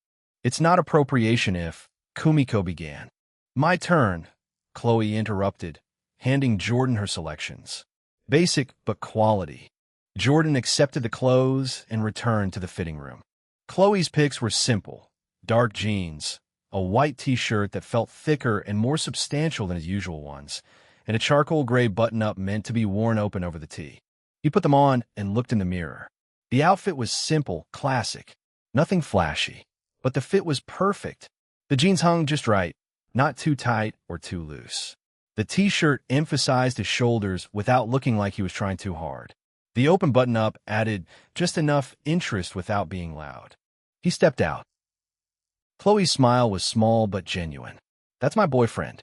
[SPEAKER 1] It's not appropriation if, Kumiko began. My turn, Chloe interrupted, handing Jordan her selections. Basic but quality. Jordan accepted the clothes and returned to the fitting room. Chloe's picks were simple. Dark jeans, a white t-shirt that felt thicker and more substantial than his usual ones, and a charcoal gray button-up meant to be worn open over the tee. He put them on and looked in the mirror. The outfit was simple, classic, nothing flashy, but the fit was perfect. The jeans hung just right, not too tight or too loose. The t-shirt emphasized his shoulders without looking like he was trying too hard. The open button-up added just enough interest without being loud. He stepped out. Chloe's smile was small but genuine. "That's my boyfriend."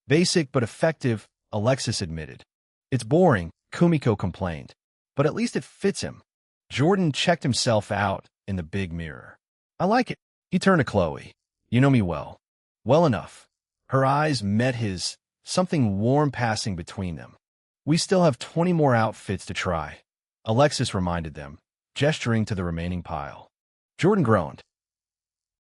[SPEAKER 1] "Basic but effective," Alexis admitted. "It's boring," Kumiko complained. "But at least it fits him." Jordan checked himself out in the big mirror. "I like it." He turned to Chloe. "You know me well." "Well enough." Her eyes met his, something warm passing between them. "We still have 20 more outfits to try," Alexis reminded them, gesturing to the remaining pile. Jordan groaned.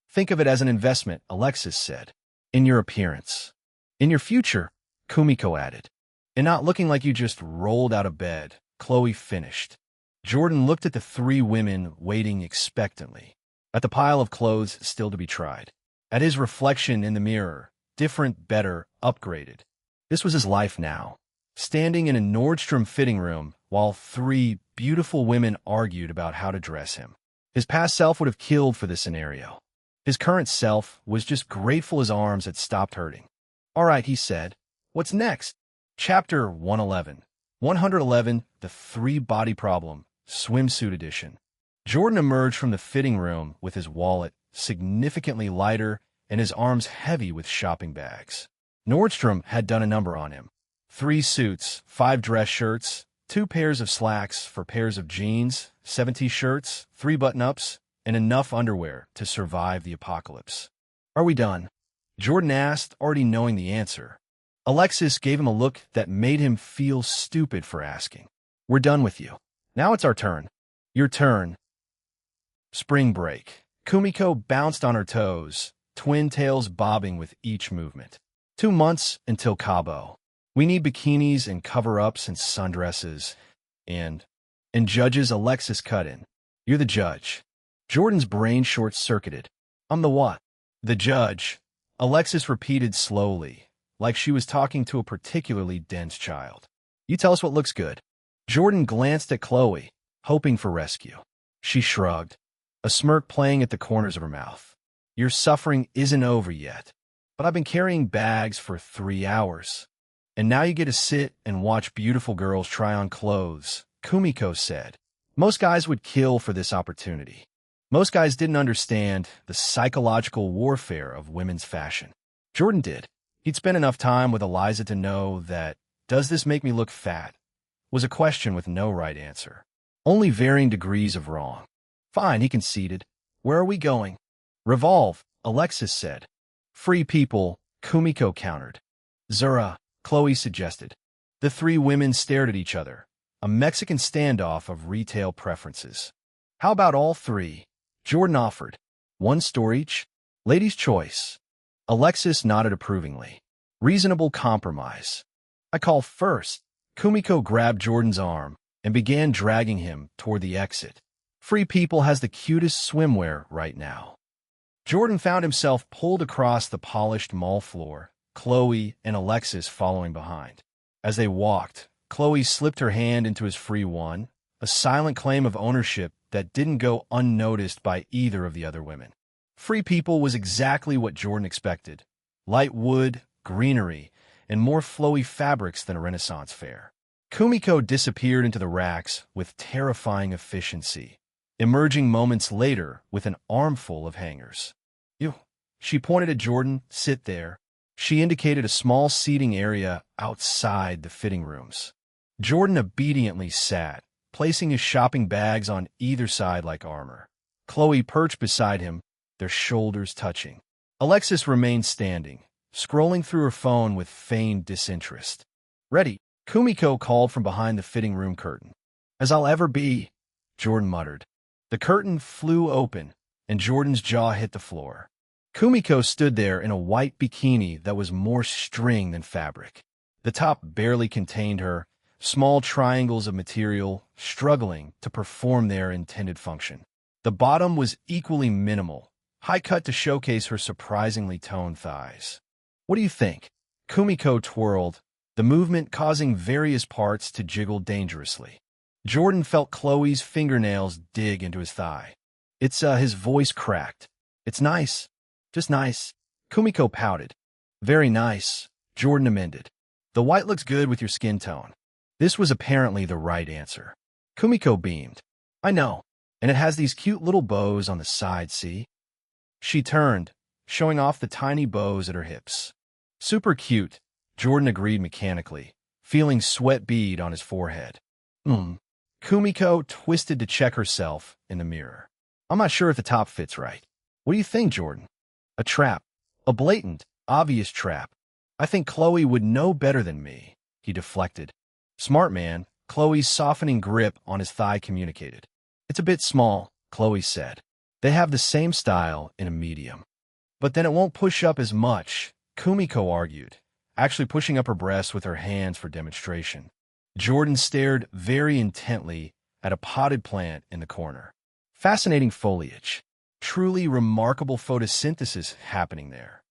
[SPEAKER 1] "Think of it as an investment," Alexis said. "In your appearance. In your future," Kumiko added. "And not looking like you just rolled out of bed," Chloe finished. Jordan looked at the three women waiting expectantly, at the pile of clothes still to be tried, at his reflection in the mirror, different, better, upgraded. This was his life now, standing in a Nordstrom fitting room while three beautiful women argued about how to dress him. His past self would have killed for this scenario. His current self was just grateful his arms had stopped hurting. "All right," he said. "What's next?" Chapter 111. 111, The Three Body Problem, Swimsuit Edition. Jordan emerged from the fitting room with his wallet significantly lighter and his arms heavy with shopping bags. Nordstrom had done a number on him. 3 suits, 5 dress shirts, 2 pairs of slacks for pairs of jeans, 7 t-shirts, 3 button-ups, and enough underwear to survive the apocalypse. "Are we done?" Jordan asked, already knowing the answer. Alexis gave him a look that made him feel stupid for asking. "We're done with you. Now it's our turn." "Your turn." Spring break. Kumiko bounced on her toes, twin tails bobbing with each movement. 2 months until Cabo. We need bikinis and cover-ups and sundresses. And judges, Alexis cut in. "You're the judge." Jordan's brain short-circuited. "I'm the what?" "The judge," Alexis repeated slowly, like she was talking to a particularly dense child. "You tell us what looks good." Jordan glanced at Chloe, hoping for rescue. She shrugged, a smirk playing at the corners of her mouth. "Your suffering isn't over yet, but I've been carrying bags for 3 hours. And now you get to sit and watch beautiful girls try on clothes," Kumiko said. Most guys would kill for this opportunity. Most guys didn't understand the psychological warfare of women's fashion. Jordan did. He'd spent enough time with Eliza to know that, "Does this make me look fat?" was a question with no right answer. Only varying degrees of wrong. "Fine," he conceded. "Where are we going?" "Revolve," Alexis said. "Free people," Kumiko countered. "Zura," Chloe suggested. The 3 women stared at each other, a Mexican standoff of retail preferences. "How about all 3? Jordan offered. 1 store each? Ladies' choice." Alexis nodded approvingly. "Reasonable compromise." "I call first." Kumiko grabbed Jordan's arm and began dragging him toward the exit. "Free People has the cutest swimwear right now." Jordan found himself pulled across the polished mall floor, Chloe and Alexis following behind. As they walked, Chloe slipped her hand into his free one, a silent claim of ownership that didn't go unnoticed by either of the other women. Free People was exactly what Jordan expected. Light wood, greenery, and more flowy fabrics than a Renaissance fair. Kumiko disappeared into the racks with terrifying efficiency, emerging moments later with an armful of hangers. "You," she pointed at Jordan, "sit there." She indicated a small seating area outside the fitting rooms. Jordan obediently sat, placing his shopping bags on either side like armor. Chloe perched beside him, their shoulders touching. Alexis remained standing, scrolling through her phone with feigned disinterest. "Ready," Kumiko called from behind the fitting room curtain. "As I'll ever be," Jordan muttered. The curtain flew open, and Jordan's jaw hit the floor. Kumiko stood there in a white bikini that was more string than fabric. The top barely contained her, small triangles of material struggling to perform their intended function. The bottom was equally minimal, high cut to showcase her surprisingly toned thighs. "What do you think?" Kumiko twirled, the movement causing various parts to jiggle dangerously. Jordan felt Chloe's fingernails dig into his thigh. His voice cracked. "It's nice. Just nice." Kumiko pouted. "Very nice," Jordan amended. "The white looks good with your skin tone." This was apparently the right answer. Kumiko beamed. I know, and it has these cute little bows on the side, see? She turned, showing off the tiny bows at her hips. Super cute, Jordan agreed mechanically, feeling sweat bead on his forehead. Kumiko twisted to check herself in the mirror. I'm not sure if the top fits right. What do you think, Jordan? A trap. A blatant, obvious trap. I think Chloe would know better than me, he deflected. Smart man, Chloe's softening grip on his thigh communicated. It's a bit small, Chloe said. They have the same style in a medium. But then it won't push up as much, Kumiko argued, actually pushing up her breasts with her hands for demonstration. Jordan stared very intently at a potted plant in the corner. Fascinating foliage. Truly remarkable photosynthesis happening there.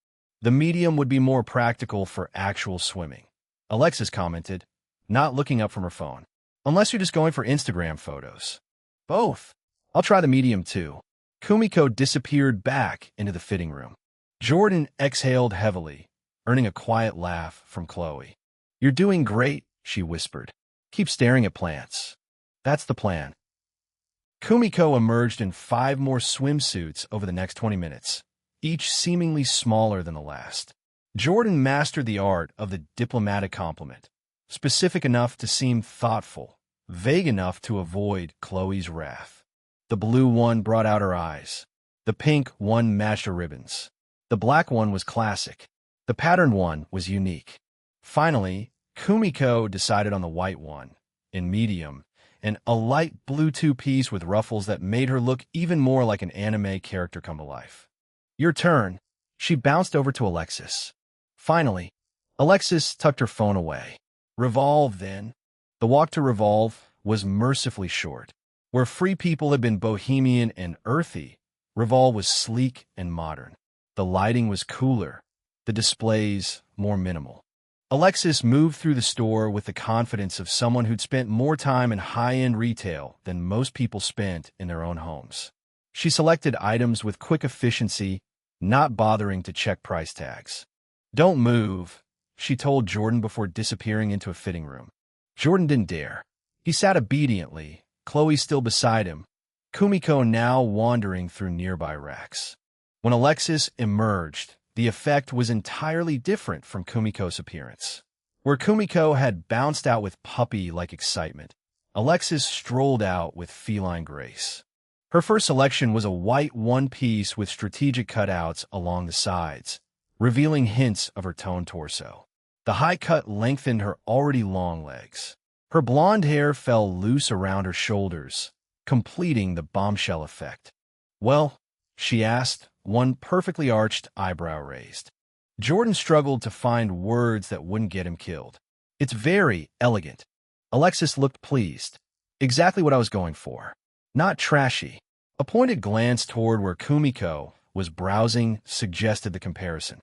[SPEAKER 1] The medium would be more practical for actual swimming, Alexis commented, not looking up from her phone. Unless you're just going for Instagram photos. Both. I'll try the medium too. Kumiko disappeared back into the fitting room. Jordan exhaled heavily, earning a quiet laugh from Chloe. You're doing great, she whispered. Keep staring at plants. That's the plan. Kumiko emerged in 5 more swimsuits over the next 20 minutes, each seemingly smaller than the last. Jordan mastered the art of the diplomatic compliment, specific enough to seem thoughtful, vague enough to avoid Chloe's wrath. The blue one brought out her eyes. The pink one matched her ribbons. The black one was classic. The patterned one was unique. Finally, Kumiko decided on the white one, in medium, and a light blue two-piece with ruffles that made her look even more like an anime character come to life. Your turn. She bounced over to Alexis. Finally, Alexis tucked her phone away. Revolve, then. The walk to Revolve was mercifully short. Where Free People had been bohemian and earthy, Revolve was sleek and modern. The lighting was cooler, the displays more minimal. Alexis moved through the store with the confidence of someone who'd spent more time in high-end retail than most people spent in their own homes. She selected items with quick efficiency, not bothering to check price tags. Don't move, she told Jordan before disappearing into a fitting room. Jordan didn't dare. He sat obediently, Chloe still beside him, Kumiko now wandering through nearby racks. When Alexis emerged, the effect was entirely different from Kumiko's appearance. Where Kumiko had bounced out with puppy-like excitement, Alexis strolled out with feline grace. Her first selection was a white one-piece with strategic cutouts along the sides, revealing hints of her toned torso. The high cut lengthened her already long legs. Her blonde hair fell loose around her shoulders, completing the bombshell effect. Well, she asked, one perfectly arched eyebrow raised. Jordan struggled to find words that wouldn't get him killed. It's very elegant. Alexis looked pleased. Exactly what I was going for. Not trashy. A pointed glance toward where Kumiko was browsing suggested the comparison.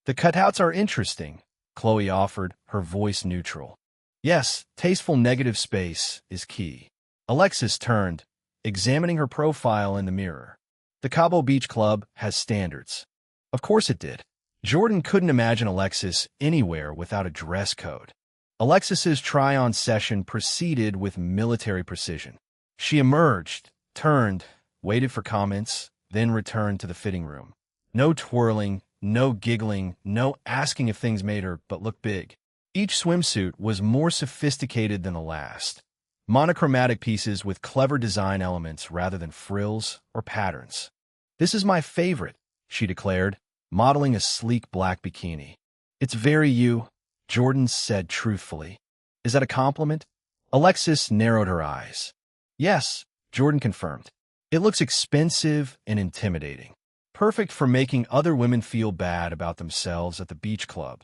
[SPEAKER 1] The cutouts are interesting, Chloe offered, her voice neutral. Yes, tasteful negative space is key. Alexis turned, examining her profile in the mirror. The Cabo Beach Club has standards. Of course it did. Jordan couldn't imagine Alexis anywhere without a dress code. Alexis's try-on session proceeded with military precision. She emerged, turned, waited for comments, then returned to the fitting room. No twirling, no giggling, no asking if things made her but look big. Each swimsuit was more sophisticated than the last. Monochromatic pieces with clever design elements rather than frills or patterns. This is my favorite, she declared, modeling a sleek black bikini. It's very you, Jordan said truthfully. Is that a compliment? Alexis narrowed her eyes. Yes, Jordan confirmed. It looks expensive and intimidating. Perfect for making other women feel bad about themselves at the beach club.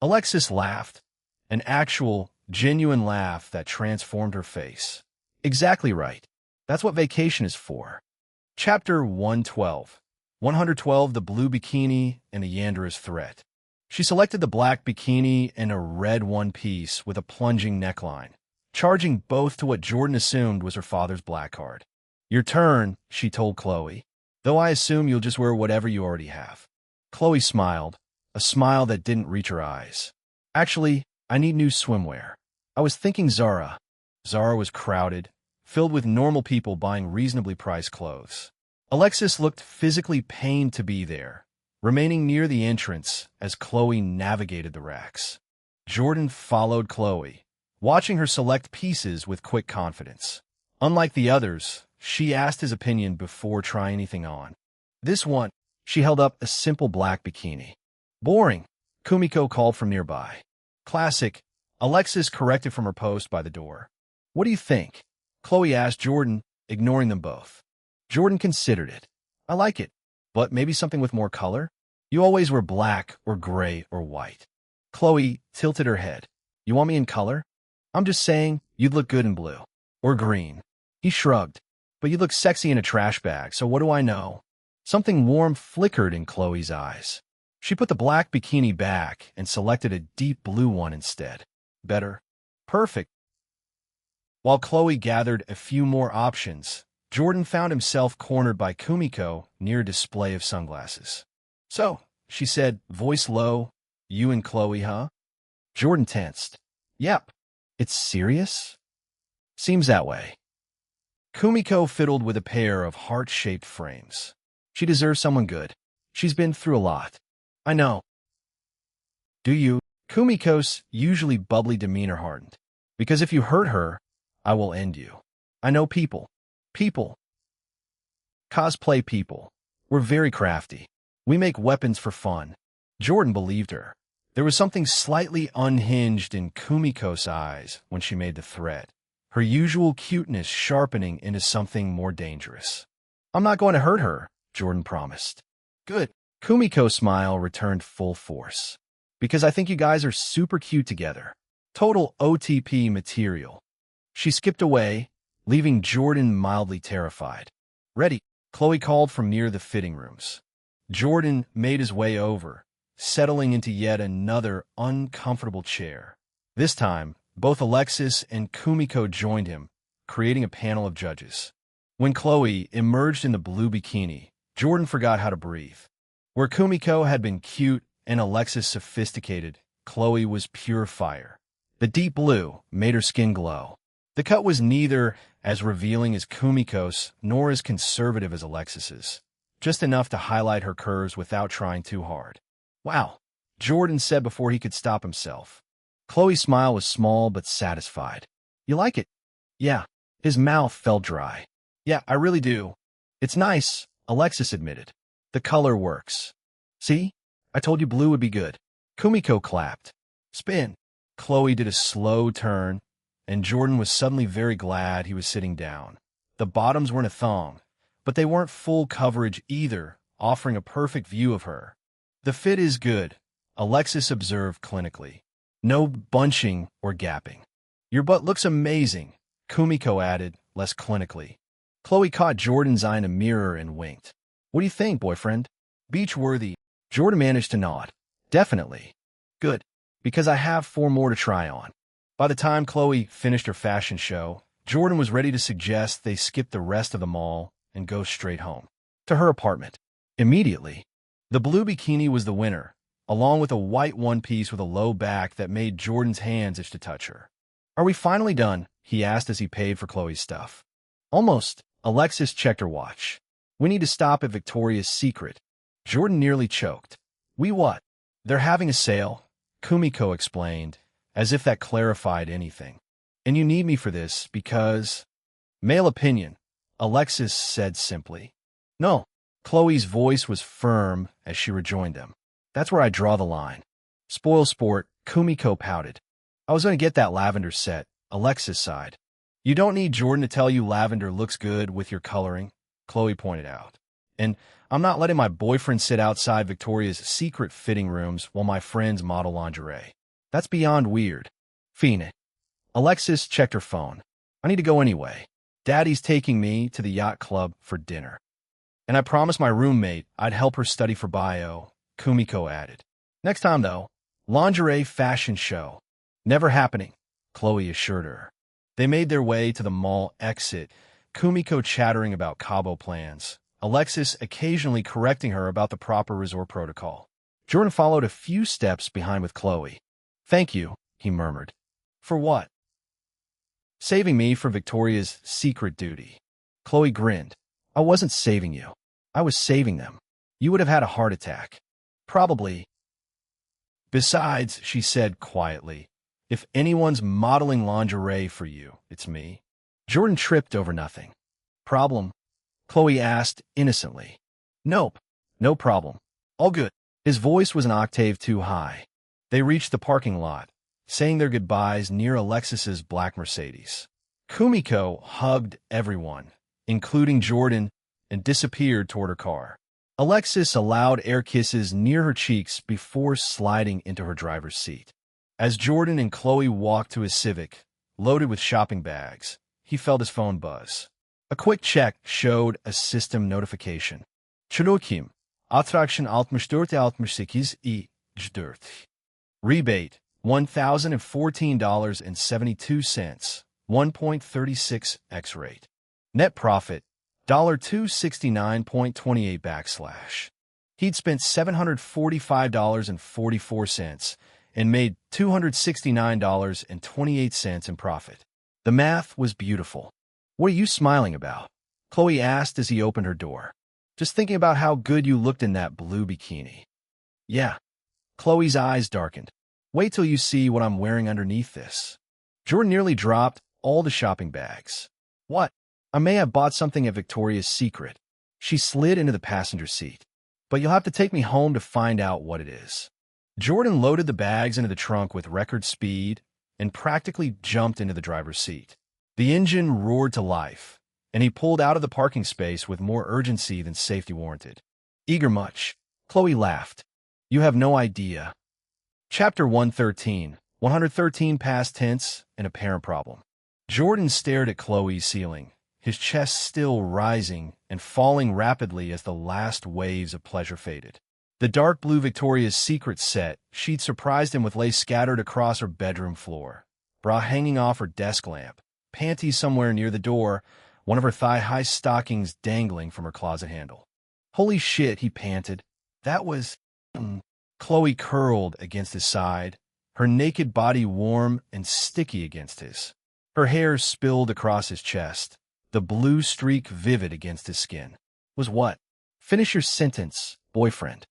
[SPEAKER 1] Alexis laughed, an actual, genuine laugh that transformed her face. Exactly right. That's what vacation is for. Chapter 112. 112 The Blue Bikini and the Yandra's Threat. She selected the black bikini and a red one-piece with a plunging neckline, charging both to what Jordan assumed was her father's black card. Your turn, she told Chloe, though I assume you'll just wear whatever you already have. Chloe smiled, a smile that didn't reach her eyes. Actually, I need new swimwear. I was thinking Zara. Zara was crowded, filled with normal people buying reasonably priced clothes. Alexis looked physically pained to be there, remaining near the entrance as Chloe navigated the racks. Jordan followed Chloe, watching her select pieces with quick confidence. Unlike the others, she asked his opinion before trying anything on. This one, she held up a simple black bikini. Boring, Kumiko called from nearby. Classic, Alexis corrected from her post by the door. What do you think? Chloe asked Jordan, ignoring them both. Jordan considered it. I like it, but maybe something with more color? You always wear black or gray or white. Chloe tilted her head. You want me in color? I'm just saying you'd look good in blue. Or green. He shrugged. But you'd look sexy in a trash bag, so what do I know? Something warm flickered in Chloe's eyes. She put the black bikini back and selected a deep blue one instead. Better. Perfect. While Chloe gathered a few more options, Jordan found himself cornered by Kumiko near a display of sunglasses. So, she said, voice low, you and Chloe, huh? Jordan tensed. Yep. It's serious? Seems that way. Kumiko fiddled with a pair of heart-shaped frames. She deserves someone good. She's been through a lot. I know. Do you? Kumiko's usually bubbly demeanor hardened. Because if you hurt her, I will end you. I know people. People. Cosplay people. We're very crafty. We make weapons for fun. Jordan believed her. There was something slightly unhinged in Kumiko's eyes when she made the threat, her usual cuteness sharpening into something more dangerous. I'm not going to hurt her, Jordan promised. Good. Kumiko's smile returned full force. Because I think you guys are super cute together. Total OTP material. She skipped away, leaving Jordan mildly terrified. Ready, Chloe called from near the fitting rooms. Jordan made his way over, settling into yet another uncomfortable chair. This time, both Alexis and Kumiko joined him, creating a panel of judges. When Chloe emerged in the blue bikini, Jordan forgot how to breathe. Where Kumiko had been cute and Alexis sophisticated, Chloe was pure fire. The deep blue made her skin glow. The cut was neither as revealing as Kumiko's nor as conservative as Alexis's, just enough to highlight her curves without trying too hard. Wow, Jordan said before he could stop himself. Chloe's smile was small but satisfied. You like it? Yeah. His mouth felt dry. Yeah, I really do. It's nice, Alexis admitted. The color works. See? I told you blue would be good. Kumiko clapped. Spin. Chloe did a slow turn, and Jordan was suddenly very glad he was sitting down. The bottoms weren't a thong, but they weren't full coverage either, offering a perfect view of her. The fit is good, Alexis observed clinically. No bunching or gapping. Your butt looks amazing, Kumiko added, less clinically. Chloe caught Jordan's eye in a mirror and winked. What do you think, boyfriend? Beach-worthy. Jordan managed to nod. Definitely. Good, because I have 4 more to try on. By the time Chloe finished her fashion show, Jordan was ready to suggest they skip the rest of the mall and go straight home. To her apartment. Immediately. The blue bikini was the winner, along with a white one-piece with a low back that made Jordan's hands itch to touch her. Are we finally done? He asked as he paid for Chloe's stuff. Almost. Alexis checked her watch. We need to stop at Victoria's Secret. Jordan nearly choked. We what? They're having a sale, Kumiko explained, as if that clarified anything. And you need me for this because... Male opinion, Alexis said simply. No. Chloe's voice was firm as she rejoined them. That's where I draw the line. Spoil sport, Kumiko pouted. I was going to get that lavender set, Alexis sighed. You don't need Jordan to tell you lavender looks good with your coloring, Chloe pointed out. And I'm not letting my boyfriend sit outside Victoria's Secret fitting rooms while my friends model lingerie. That's beyond weird. Phoenix. Alexis checked her phone. I need to go anyway. Daddy's taking me to the yacht club for dinner. And I promised my roommate I'd help her study for bio, Kumiko added. Next time, though, lingerie fashion show. Never happening, Chloe assured her. They made their way to the mall exit, Kumiko chattering about Cabo plans, Alexis occasionally correcting her about the proper resort protocol. Jordan followed a few steps behind with Chloe. Thank you, he murmured. For what? Saving me for Victoria's secret duty. Chloe grinned. I wasn't saving you. I was saving them. You would have had a heart attack. Probably. Besides, she said quietly, if anyone's modeling lingerie for you, it's me. Jordan tripped over nothing. Problem? Chloe asked innocently. Nope. No problem. All good. His voice was an octave too high. They reached the parking lot, saying their goodbyes near Alexis's black Mercedes. Kumiko hugged everyone, including Jordan, and disappeared toward her car. Alexis allowed air kisses near her cheeks before sliding into her driver's seat. As Jordan and Chloe walked to his Civic, loaded with shopping bags, he felt his phone buzz. A quick check showed a system notification. Çelokim, attraction 64-68 i 4. Rebate, $1,014.72, 1.36x rate. Net profit, $269.28 / He'd spent $745.44 and made $269.28 in profit. The math was beautiful. What are you smiling about? Chloe asked as he opened her door. Just thinking about how good you looked in that blue bikini. Yeah. Chloe's eyes darkened. Wait till you see what I'm wearing underneath this. Jordan nearly dropped all the shopping bags. What? I may have bought something at Victoria's Secret. She slid into the passenger seat. But you'll have to take me home to find out what it is. Jordan loaded the bags into the trunk with record speed and practically jumped into the driver's seat. The engine roared to life, and he pulled out of the parking space with more urgency than safety warranted. Eager much? Chloe laughed. You have no idea. Chapter 113, 113 past tense and apparent problem. Jordan stared at Chloe's ceiling, his chest still rising and falling rapidly as the last waves of pleasure faded. The dark blue Victoria's Secret set she'd surprised him with lay scattered across her bedroom floor, bra hanging off her desk lamp, panties somewhere near the door, one of her thigh-high stockings dangling from her closet handle. Holy shit, he panted. That was... Chloe curled against his side, her naked body warm and sticky against his. Her hair spilled across his chest, the blue streak vivid against his skin. Was what? Finish your sentence, boyfriend.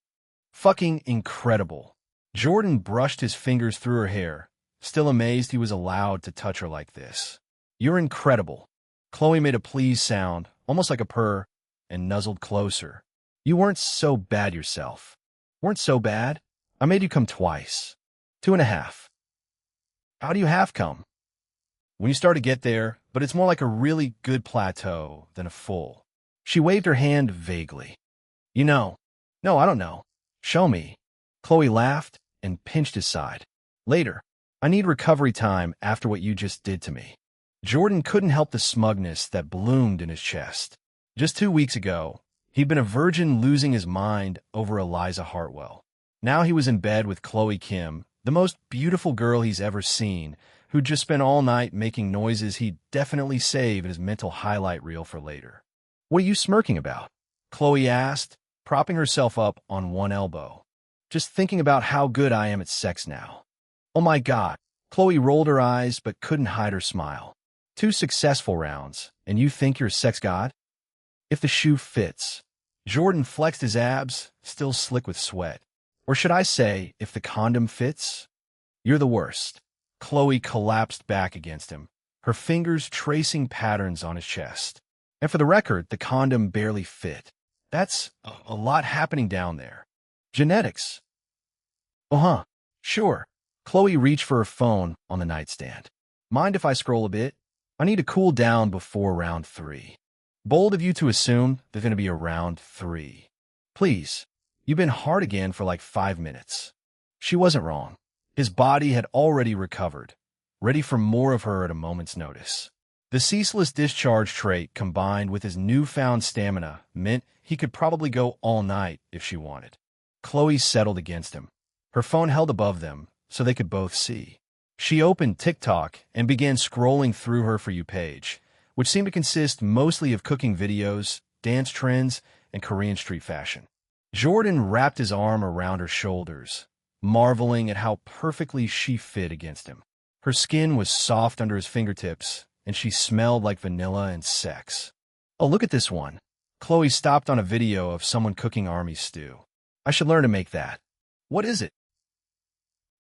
[SPEAKER 1] Fucking incredible. Jordan brushed his fingers through her hair, still amazed he was allowed to touch her like this. You're incredible. Chloe made a pleased sound, almost like a purr, and nuzzled closer. You weren't so bad yourself. Weren't so bad? I made you come twice. 2.5. How do you half come? When you start to get there, but it's more like a really good plateau than a full. She waved her hand vaguely. You know. No, I don't know. Show me. Chloe laughed and pinched his side. Later. I need recovery time after what you just did to me. Jordan couldn't help the smugness that bloomed in his chest. Just 2 weeks ago, he'd been a virgin losing his mind over Eliza Hartwell. Now he was in bed with Chloe Kim, the most beautiful girl he's ever seen, who'd just spent all night making noises he'd definitely save in his mental highlight reel for later. What are you smirking about? Chloe asked, propping herself up on one elbow. Just thinking about how good I am at sex now. Oh my God. Chloe rolled her eyes but couldn't hide her smile. 2 successful rounds, and you think you're a sex god? If the shoe fits. Jordan flexed his abs, still slick with sweat. Or should I say, if the condom fits? You're the worst. Chloe collapsed back against him, her fingers tracing patterns on his chest. And for the record, the condom barely fit. That's a lot happening down there. Genetics. Uh-huh. Sure. Chloe reached for her phone on the nightstand. Mind if I scroll a bit? I need to cool down before round 3. Bold of you to assume there's going to be a round 3. Please. You've been hard again for like 5 minutes. She wasn't wrong. His body had already recovered, ready for more of her at a moment's notice. The ceaseless discharge trait combined with his newfound stamina meant he could probably go all night if she wanted. Chloe settled against him. Her phone held above them so they could both see. She opened TikTok and began scrolling through her For You page, which seemed to consist mostly of cooking videos, dance trends, and Korean street fashion. Jordan wrapped his arm around her shoulders, marveling at how perfectly she fit against him. Her skin was soft under his fingertips, and she smelled like vanilla and sex. Oh, look at this one. Chloe stopped on a video of someone cooking army stew. I should learn to make that. What is it?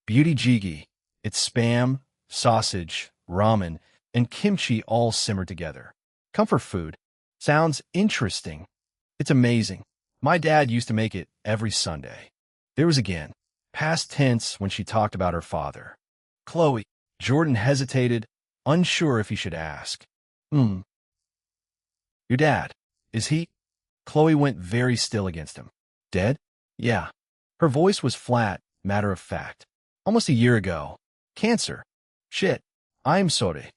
[SPEAKER 1] Beauty jjigae. It's spam, sausage, ramen, and kimchi all simmered together. Comfort food. Sounds interesting. It's amazing. My dad used to make it every Sunday. There was again, past tense when she talked about her father. Chloe. Jordan hesitated, unsure if he should ask. Your dad, is he? Chloe went very still against him. Dead? Yeah. Her voice was flat, matter of fact. Almost a year ago. Cancer. Shit. I'm sorry.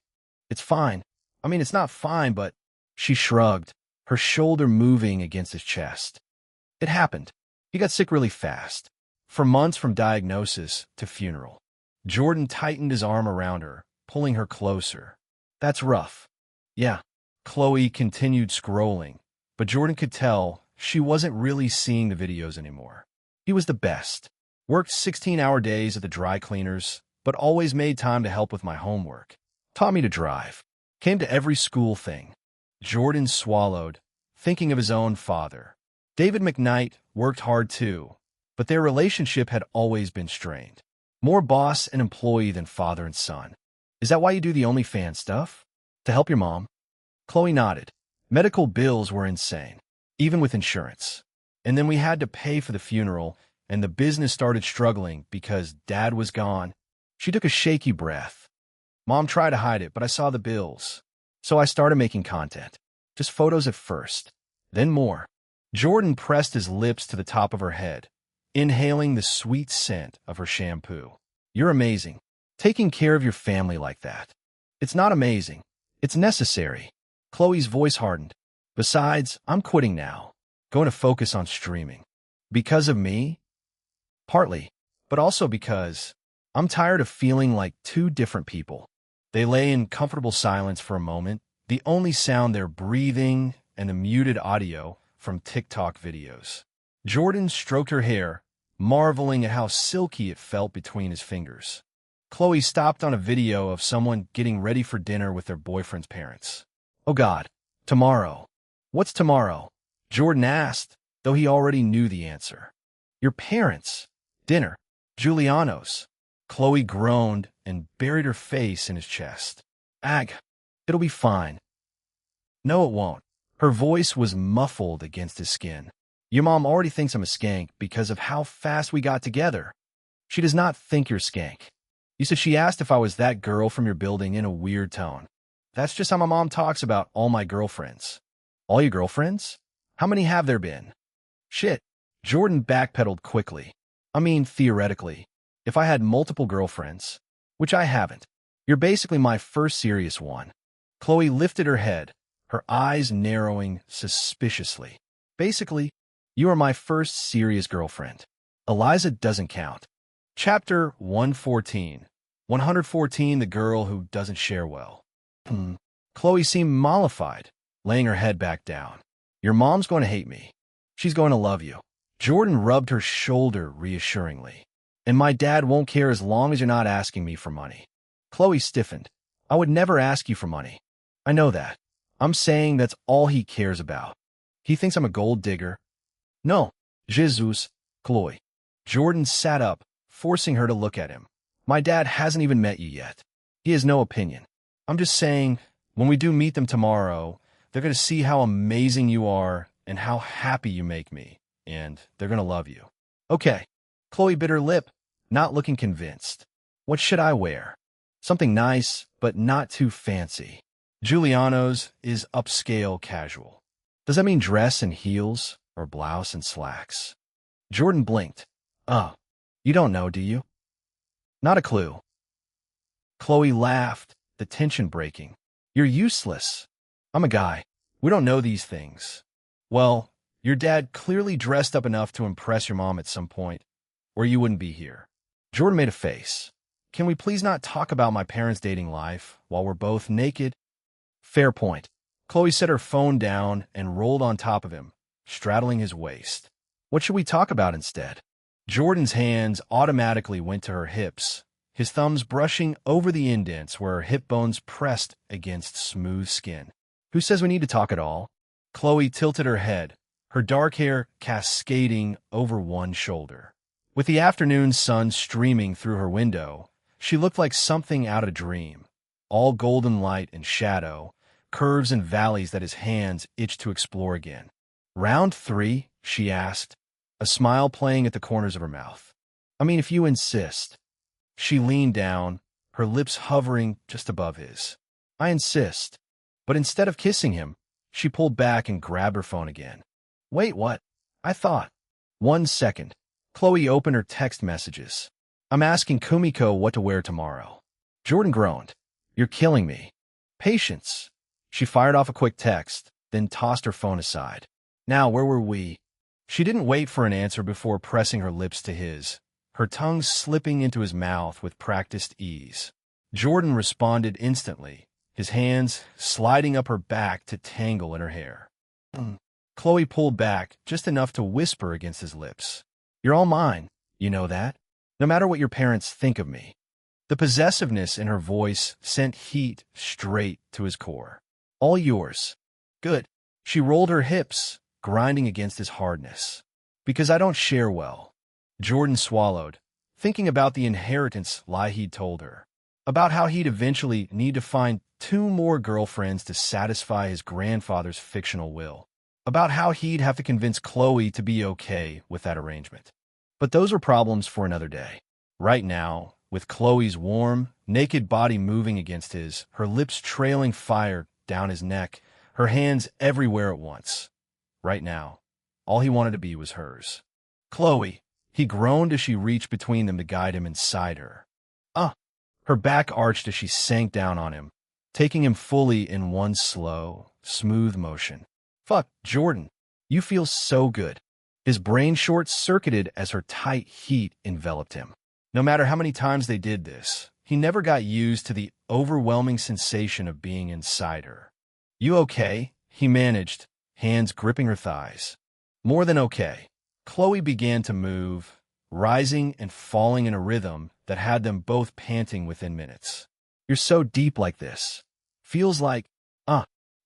[SPEAKER 1] It's fine. I mean, it's not fine, but... She shrugged, her shoulder moving against his chest. It happened. He got sick really fast. For months from diagnosis to funeral. Jordan tightened his arm around her, pulling her closer. That's rough. Yeah. Chloe continued scrolling, but Jordan could tell she wasn't really seeing the videos anymore. He was the best. Worked 16-hour days at the dry cleaners, but always made time to help with my homework. Taught me to drive. Came to every school thing. Jordan swallowed, thinking of his own father. David McKnight worked hard too, but their relationship had always been strained. More boss and employee than father and son. Is that why you do the OnlyFans stuff? To help your mom? Chloe nodded. Medical bills were insane, even with insurance. And then we had to pay for the funeral, and the business started struggling because Dad was gone. She took a shaky breath. Mom tried to hide it, but I saw the bills. So I started making content. Just photos at first, then more. Jordan pressed his lips to the top of her head, inhaling the sweet scent of her shampoo. You're amazing. Taking care of your family like that. It's not amazing. It's necessary. Chloe's voice hardened. Besides, I'm quitting now. Going to focus on streaming. Because of me? Partly, but also because I'm tired of feeling like two different people. They lay in comfortable silence for a moment, the only sound their breathing and the muted audio from TikTok videos. Jordan stroked her hair, marveling at how silky it felt between his fingers. Chloe stopped on a video of someone getting ready for dinner with their boyfriend's parents. Oh God, tomorrow. What's tomorrow? Jordan asked, though he already knew the answer. Your parents. Dinner. Giuliano's. Chloe groaned and buried her face in his chest. Ag, it'll be fine. No, it won't. Her voice was muffled against his skin. Your mom already thinks I'm a skank because of how fast we got together. She does not think you're skank. You said she asked if I was that girl from your building in a weird tone. That's just how my mom talks about all my girlfriends. All your girlfriends? How many have there been? Shit. Jordan backpedaled quickly. I mean, theoretically, if I had multiple girlfriends, which I haven't, you're basically my first serious one. Chloe lifted her head, her eyes narrowing suspiciously. Basically, you are my first serious girlfriend. Eliza doesn't count. Chapter 114. 114, the girl who doesn't share well. Chloe seemed mollified, laying her head back down. Your mom's going to hate me. She's going to love you. Jordan rubbed her shoulder reassuringly. And my dad won't care as long as you're not asking me for money. Chloe stiffened. I would never ask you for money. I know that. I'm saying that's all he cares about. He thinks I'm a gold digger. No. Jesus, Chloe. Jordan sat up, forcing her to look at him. My dad hasn't even met you yet. He has no opinion. I'm just saying, when we do meet them tomorrow, they're going to see how amazing you are and how happy you make me, and they're going to love you. Okay. Chloe bit her lip, not looking convinced. What should I wear? Something nice, but not too fancy. Giuliano's is upscale casual. Does that mean dress and heels or blouse and slacks? Jordan blinked. Oh, you don't know, do you? Not a clue. Chloe laughed, the tension breaking. You're useless. I'm a guy. We don't know these things. Well, your dad clearly dressed up enough to impress your mom at some point, or you wouldn't be here. Jordan made a face. Can we please not talk about my parents' dating life while we're both naked? Fair point. Chloe set her phone down and rolled on top of him, straddling his waist. What should we talk about instead? Jordan's hands automatically went to her hips, his thumbs brushing over the indents where her hip bones pressed against smooth skin. "Who says we need to talk at all?" Chloe tilted her head, her dark hair cascading over one shoulder. With the afternoon sun streaming through her window, she looked like something out of a dream. All golden light and shadow, curves and valleys that his hands itched to explore again. "Round 3?" she asked, a smile playing at the corners of her mouth. "I mean, if you insist." She leaned down, her lips hovering just above his. "I insist." But instead of kissing him, she pulled back and grabbed her phone again. "Wait, what? I thought." "1 second." Chloe opened her text messages. "I'm asking Kumiko what to wear tomorrow." Jordan groaned. "You're killing me." "Patience." She fired off a quick text, then tossed her phone aside. "Now, where were we?" She didn't wait for an answer before pressing her lips to his, her tongue slipping into his mouth with practiced ease. Jordan responded instantly, his hands sliding up her back to tangle in her hair. Chloe pulled back just enough to whisper against his lips. "You're all mine, you know that? No matter what your parents think of me." The possessiveness in her voice sent heat straight to his core. "All yours." "Good." She rolled her hips, grinding against his hardness. "Because I don't share well." Jordan swallowed, thinking about the inheritance lie he'd told her. About how he'd eventually need to find 2 more girlfriends to satisfy his grandfather's fictional will. About how he'd have to convince Chloe to be okay with that arrangement. But those are problems for another day. Right now, with Chloe's warm, naked body moving against his, her lips trailing fire down his neck, her hands everywhere at once. Right now, all he wanted to be was hers. "Chloe!" He groaned as she reached between them to guide him inside her. Her back arched as she sank down on him, taking him fully in one slow, smooth motion. "Fuck, Jordan, you feel so good." His brain short-circuited as her tight heat enveloped him. No matter how many times they did this, he never got used to the overwhelming sensation of being inside her. "You okay?" he managed, hands gripping her thighs. "More than okay." Chloe began to move, rising and falling in a rhythm that had them both panting within minutes. "You're so deep like this. Feels like,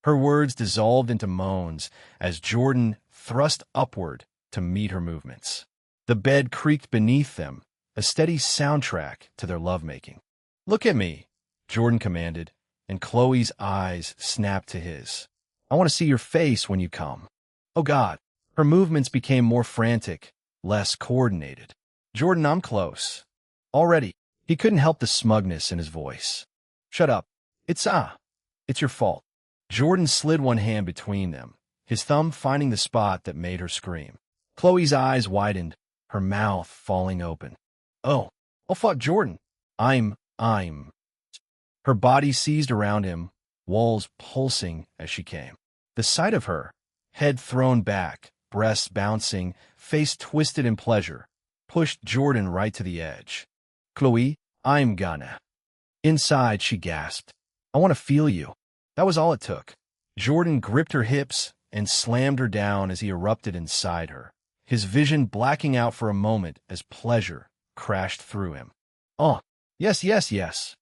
[SPEAKER 1] Her words dissolved into moans as Jordan thrust upward to meet her movements. The bed creaked beneath them, a steady soundtrack to their lovemaking. "Look at me," Jordan commanded, and Chloe's eyes snapped to his. "I want to see your face when you come." "Oh God." Her movements became more frantic, less coordinated. "Jordan, I'm close." Already, he couldn't help the smugness in his voice. "Shut up. It's your fault." Jordan slid one hand between them, his thumb finding the spot that made her scream. Chloe's eyes widened, her mouth falling open. Oh, fuck, Jordan. I'm. Her body seized around him, walls pulsing as she came. The sight of her, head thrown back, breasts bouncing, face twisted in pleasure, pushed Jordan right to the edge. "Chloe, I'm gonna." Inside, she gasped. "I want to feel you." That was all it took. Jordan gripped her hips and slammed her down as he erupted inside her, his vision blacking out for a moment as pleasure crashed through him. "Oh, yes, yes, yes."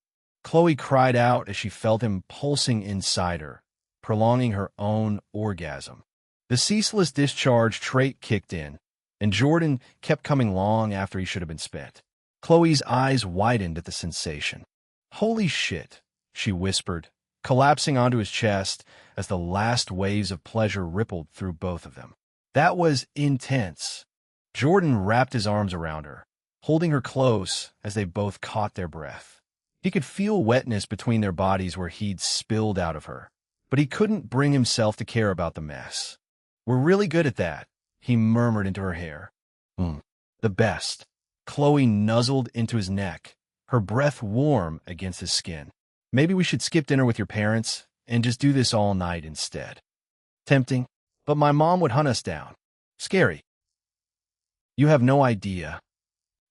[SPEAKER 1] Chloe cried out as she felt him pulsing inside her, prolonging her own orgasm. The ceaseless discharge trait kicked in, and Jordan kept coming long after he should have been spent. Chloe's eyes widened at the sensation. "Holy shit," she whispered, collapsing onto his chest as the last waves of pleasure rippled through both of them. That was intense. Jordan wrapped his arms around her, holding her close as they both caught their breath. He could feel wetness between their bodies where he'd spilled out of her, but he couldn't bring himself to care about the mess. "We're really good at that," he murmured into her hair. The best." Chloe nuzzled into his neck, her breath warm against his skin. "Maybe we should skip dinner with your parents and just do this all night instead." Tempting, but my mom would hunt us down. Scary. "You have no idea."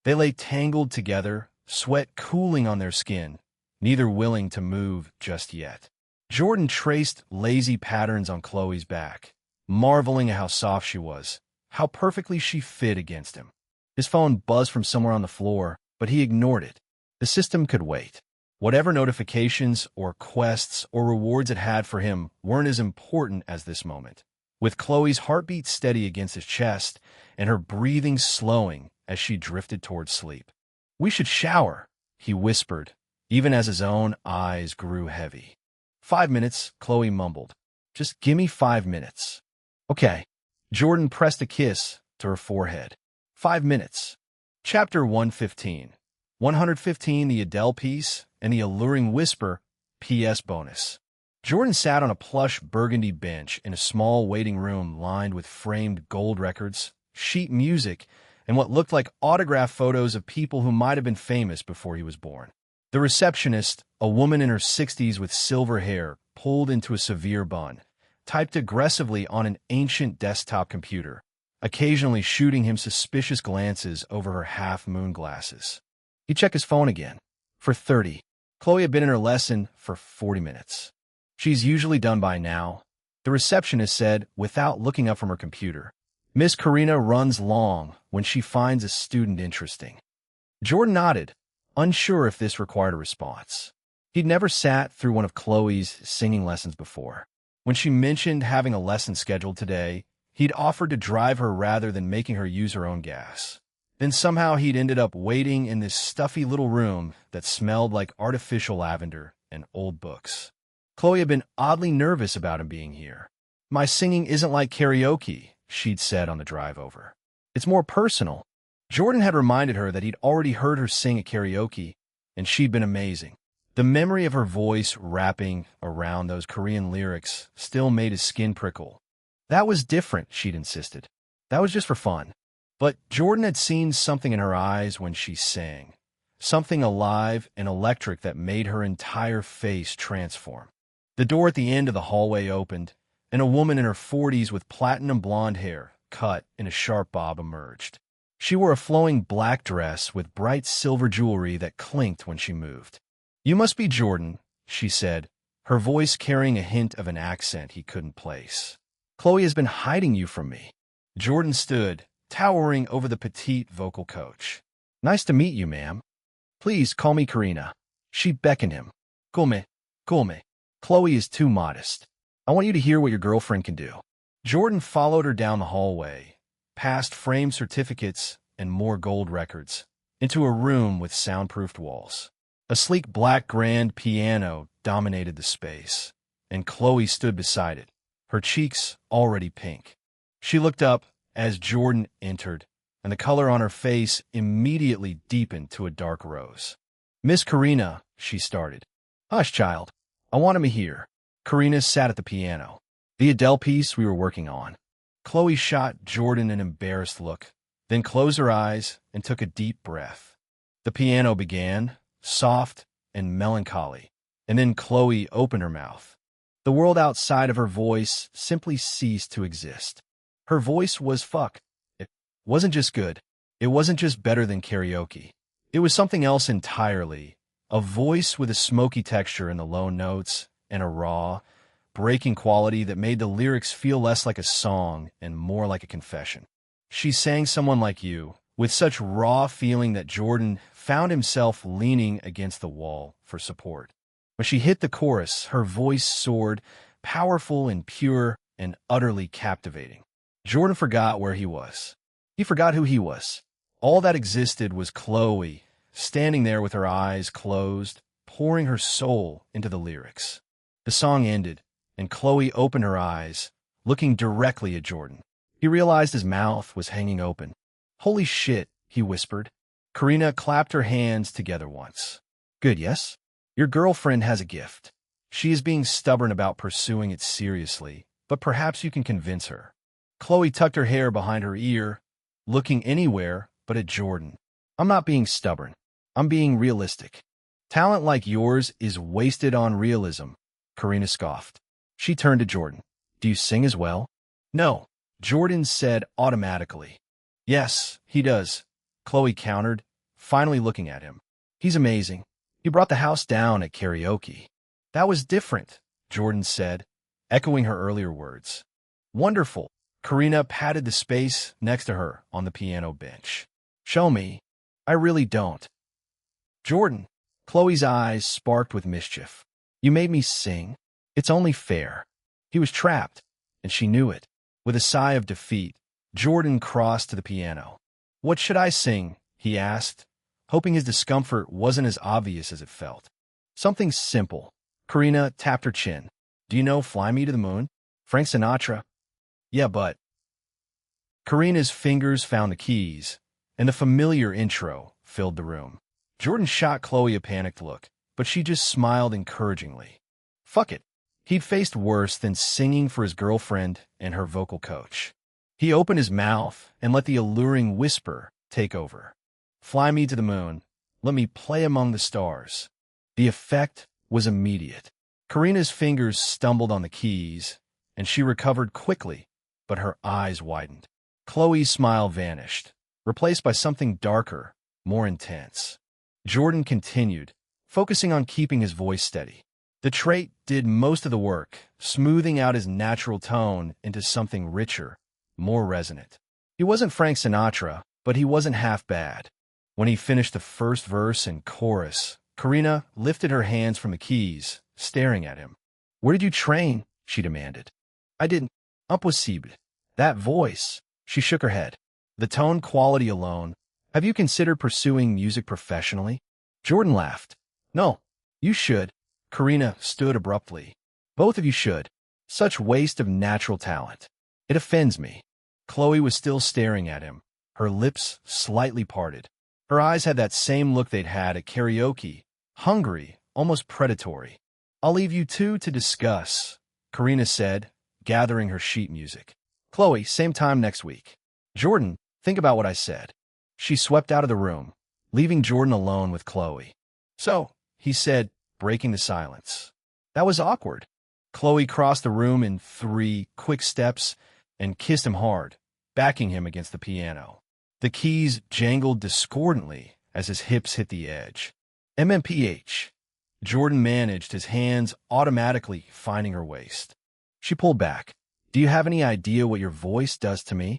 [SPEAKER 1] They lay tangled together, sweat cooling on their skin, neither willing to move just yet. Jordan traced lazy patterns on Chloe's back, marveling at how soft she was, how perfectly she fit against him. His phone buzzed from somewhere on the floor, but he ignored it. The system could wait. Whatever notifications or quests or rewards it had for him weren't as important as this moment. With Chloe's heartbeat steady against his chest and her breathing slowing as she drifted towards sleep. "We should shower," he whispered, even as his own eyes grew heavy. "5 minutes," Chloe mumbled. "Just gimme 5 minutes." "Okay." Jordan pressed a kiss to her forehead. 5 minutes. Chapter 115. 115, the Adele piece, and the alluring whisper, P.S. bonus. Jordan sat on a plush burgundy bench in a small waiting room lined with framed gold records, sheet music, and what looked like autograph photos of people who might have been famous before he was born. The receptionist, a woman in her 60s with silver hair pulled into a severe bun, typed aggressively on an ancient desktop computer, occasionally shooting him suspicious glances over her half-moon glasses. He checked his phone again. For 30. Chloe had been in her lesson for 40 minutes. "She's usually done by now," the receptionist said without looking up from her computer. "Miss Karina runs long when she finds a student interesting." Jordan nodded, unsure if this required a response. He'd never sat through one of Chloe's singing lessons before. When she mentioned having a lesson scheduled today, he'd offered to drive her rather than making her use her own gas. Then somehow he'd ended up waiting in this stuffy little room that smelled like artificial lavender and old books. Chloe had been oddly nervous about him being here. "My singing isn't like karaoke," she'd said on the drive over. "It's more personal." Jordan had reminded her that he'd already heard her sing at karaoke, and she'd been amazing. The memory of her voice rapping around those Korean lyrics still made his skin prickle. "That was different," she'd insisted. "That was just for fun." But Jordan had seen something in her eyes when she sang, something alive and electric that made her entire face transform. The door at the end of the hallway opened, and a woman in her 40s with platinum blonde hair, cut in a sharp bob, emerged. She wore a flowing black dress with bright silver jewelry that clinked when she moved. "You must be Jordan," she said, her voice carrying a hint of an accent he couldn't place. "Chloe has been hiding you from me." Jordan stood, towering over the petite vocal coach. "Nice to meet you, ma'am. Please call me Karina." She beckoned him. Come. Chloe is too modest. I want you to hear what your girlfriend can do." Jordan followed her down the hallway, past framed certificates and more gold records, into a room with soundproofed walls. A sleek black grand piano dominated the space, and Chloe stood beside it, her cheeks already pink. She looked up as Jordan entered, and the color on her face immediately deepened to a dark rose. "Miss Karina," she started. "Hush, child. I want him to hear." Karina sat at the piano. "The Adele piece we were working on." Chloe shot Jordan an embarrassed look, then closed her eyes and took a deep breath. The piano began, soft and melancholy, and then Chloe opened her mouth. The world outside of her voice simply ceased to exist. Her voice was fuck. It wasn't just good. It wasn't just better than karaoke. It was something else entirely. A voice with a smoky texture in the low notes and a raw, breaking quality that made the lyrics feel less like a song and more like a confession. She sang Someone Like You with such raw feeling that Jordan found himself leaning against the wall for support. When she hit the chorus, her voice soared, powerful and pure and utterly captivating. Jordan forgot where he was. He forgot who he was. All that existed was Chloe, standing there with her eyes closed, pouring her soul into the lyrics. The song ended, and Chloe opened her eyes, looking directly at Jordan. He realized his mouth was hanging open. "Holy shit," he whispered. Karina clapped her hands together once. "Good, yes? Your girlfriend has a gift. She is being stubborn about pursuing it seriously, but perhaps you can convince her." Chloe tucked her hair behind her ear, looking anywhere but at Jordan. "I'm not being stubborn. I'm being realistic. Talent like yours is wasted on realism," Karina scoffed. She turned to Jordan. "Do you sing as well?" "No," Jordan said automatically. "Yes, he does," Chloe countered, finally looking at him. "He's amazing. He brought the house down at karaoke." "That was different," Jordan said, echoing her earlier words. "Wonderful." Karina patted the space next to her on the piano bench. "Show me." "I really don't." "Jordan." Chloe's eyes sparked with mischief. You made me sing. It's only fair. He was trapped, and she knew it. With a sigh of defeat, Jordan crossed to the piano. What should I sing? He asked, hoping his discomfort wasn't as obvious as it felt. Something simple. Karina tapped her chin. Do you know Fly Me to the Moon? Frank Sinatra? Yeah, but... Karina's fingers found the keys, and the familiar intro filled the room. Jordan shot Chloe a panicked look, but she just smiled encouragingly. Fuck it. He'd faced worse than singing for his girlfriend and her vocal coach. He opened his mouth and let the alluring whisper take over. Fly me to the moon. Let me play among the stars. The effect was immediate. Karina's fingers stumbled on the keys, and she recovered quickly, but her eyes widened. Chloe's smile vanished, replaced by something darker, more intense. Jordan continued, focusing on keeping his voice steady. The trait did most of the work, smoothing out his natural tone into something richer, more resonant. He wasn't Frank Sinatra, but he wasn't half bad. When he finished the first verse and chorus, Karina lifted her hands from the keys, staring at him. Where did you train? She demanded. I didn't. Impossible. That voice. She shook her head. The tone quality alone. Have you considered pursuing music professionally? Jordan laughed. No, you should. Karina stood abruptly. Both of you should. Such waste of natural talent. It offends me. Chloe was still staring at him, her lips slightly parted. Her eyes had that same look they'd had at karaoke, hungry, almost predatory. I'll leave you two to discuss, Karina said, gathering her sheet music. Chloe, same time next week. Jordan, think about what I said. She swept out of the room, leaving Jordan alone with Chloe. So, he said, breaking the silence. That was awkward. Chloe crossed the room in 3 quick steps and kissed him hard, backing him against the piano. The keys jangled discordantly as his hips hit the edge. MMPH. Jordan managed, his hands automatically finding her waist. She pulled back. Do you have any idea what your voice does to me?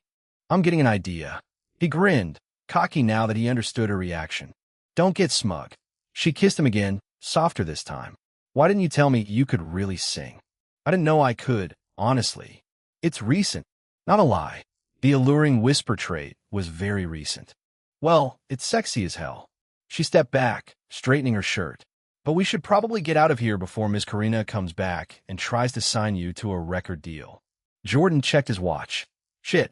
[SPEAKER 1] I'm getting an idea. He grinned, cocky now that he understood her reaction. Don't get smug. She kissed him again, softer this time. Why didn't you tell me you could really sing? I didn't know I could, honestly. It's recent. Not a lie. The alluring whisper trait was very recent. Well, it's sexy as hell. She stepped back, straightening her shirt. But we should probably get out of here before Miss Karina comes back and tries to sign you to a record deal. Jordan checked his watch. Shit,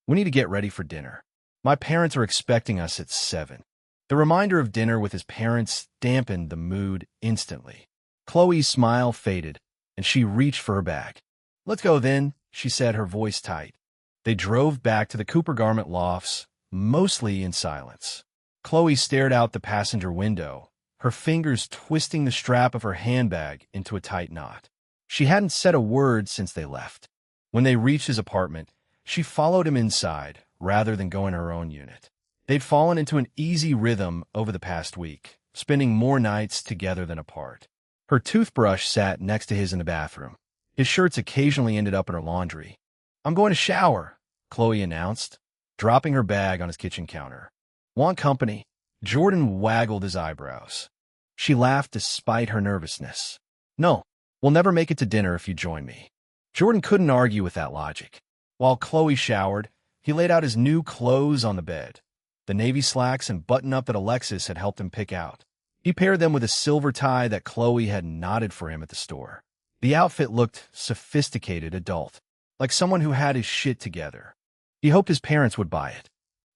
[SPEAKER 1] we need to get ready for dinner. My parents are expecting us at 7. The reminder of dinner with his parents dampened the mood instantly. Chloe's smile faded, and she reached for her bag. Let's go then, she said, her voice tight. They drove back to the Cooper Garment Lofts, mostly in silence. Chloe stared out the passenger window, her fingers twisting the strap of her handbag into a tight knot. She hadn't said a word since they left. When they reached his apartment, she followed him inside rather than going her own unit. They'd fallen into an easy rhythm over the past week, spending more nights together than apart. Her toothbrush sat next to his in the bathroom. His shirts occasionally ended up in her laundry. I'm going to shower, Chloe announced, dropping her bag on his kitchen counter. Want company? Jordan waggled his eyebrows. She laughed despite her nervousness. No, we'll never make it to dinner if you join me. Jordan couldn't argue with that logic. While Chloe showered, he laid out his new clothes on the bed, the navy slacks and button-up that Alexis had helped him pick out. He paired them with a silver tie that Chloe had knotted for him at the store. The outfit looked sophisticated adult, like someone who had his shit together. He hoped his parents would buy it.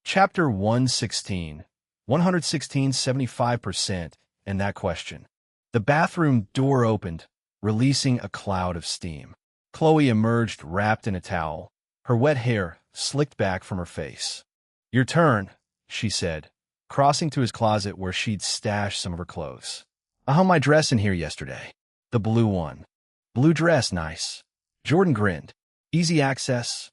[SPEAKER 1] Chapter 116, 116.75%, and that question. The bathroom door opened, releasing a cloud of steam. Chloe emerged wrapped in a towel, her wet hair slicked back from her face. Your turn, she said, crossing to his closet where she'd stashed some of her clothes. I hung my dress in here yesterday. The blue one. Blue dress, nice. Jordan grinned. Easy access.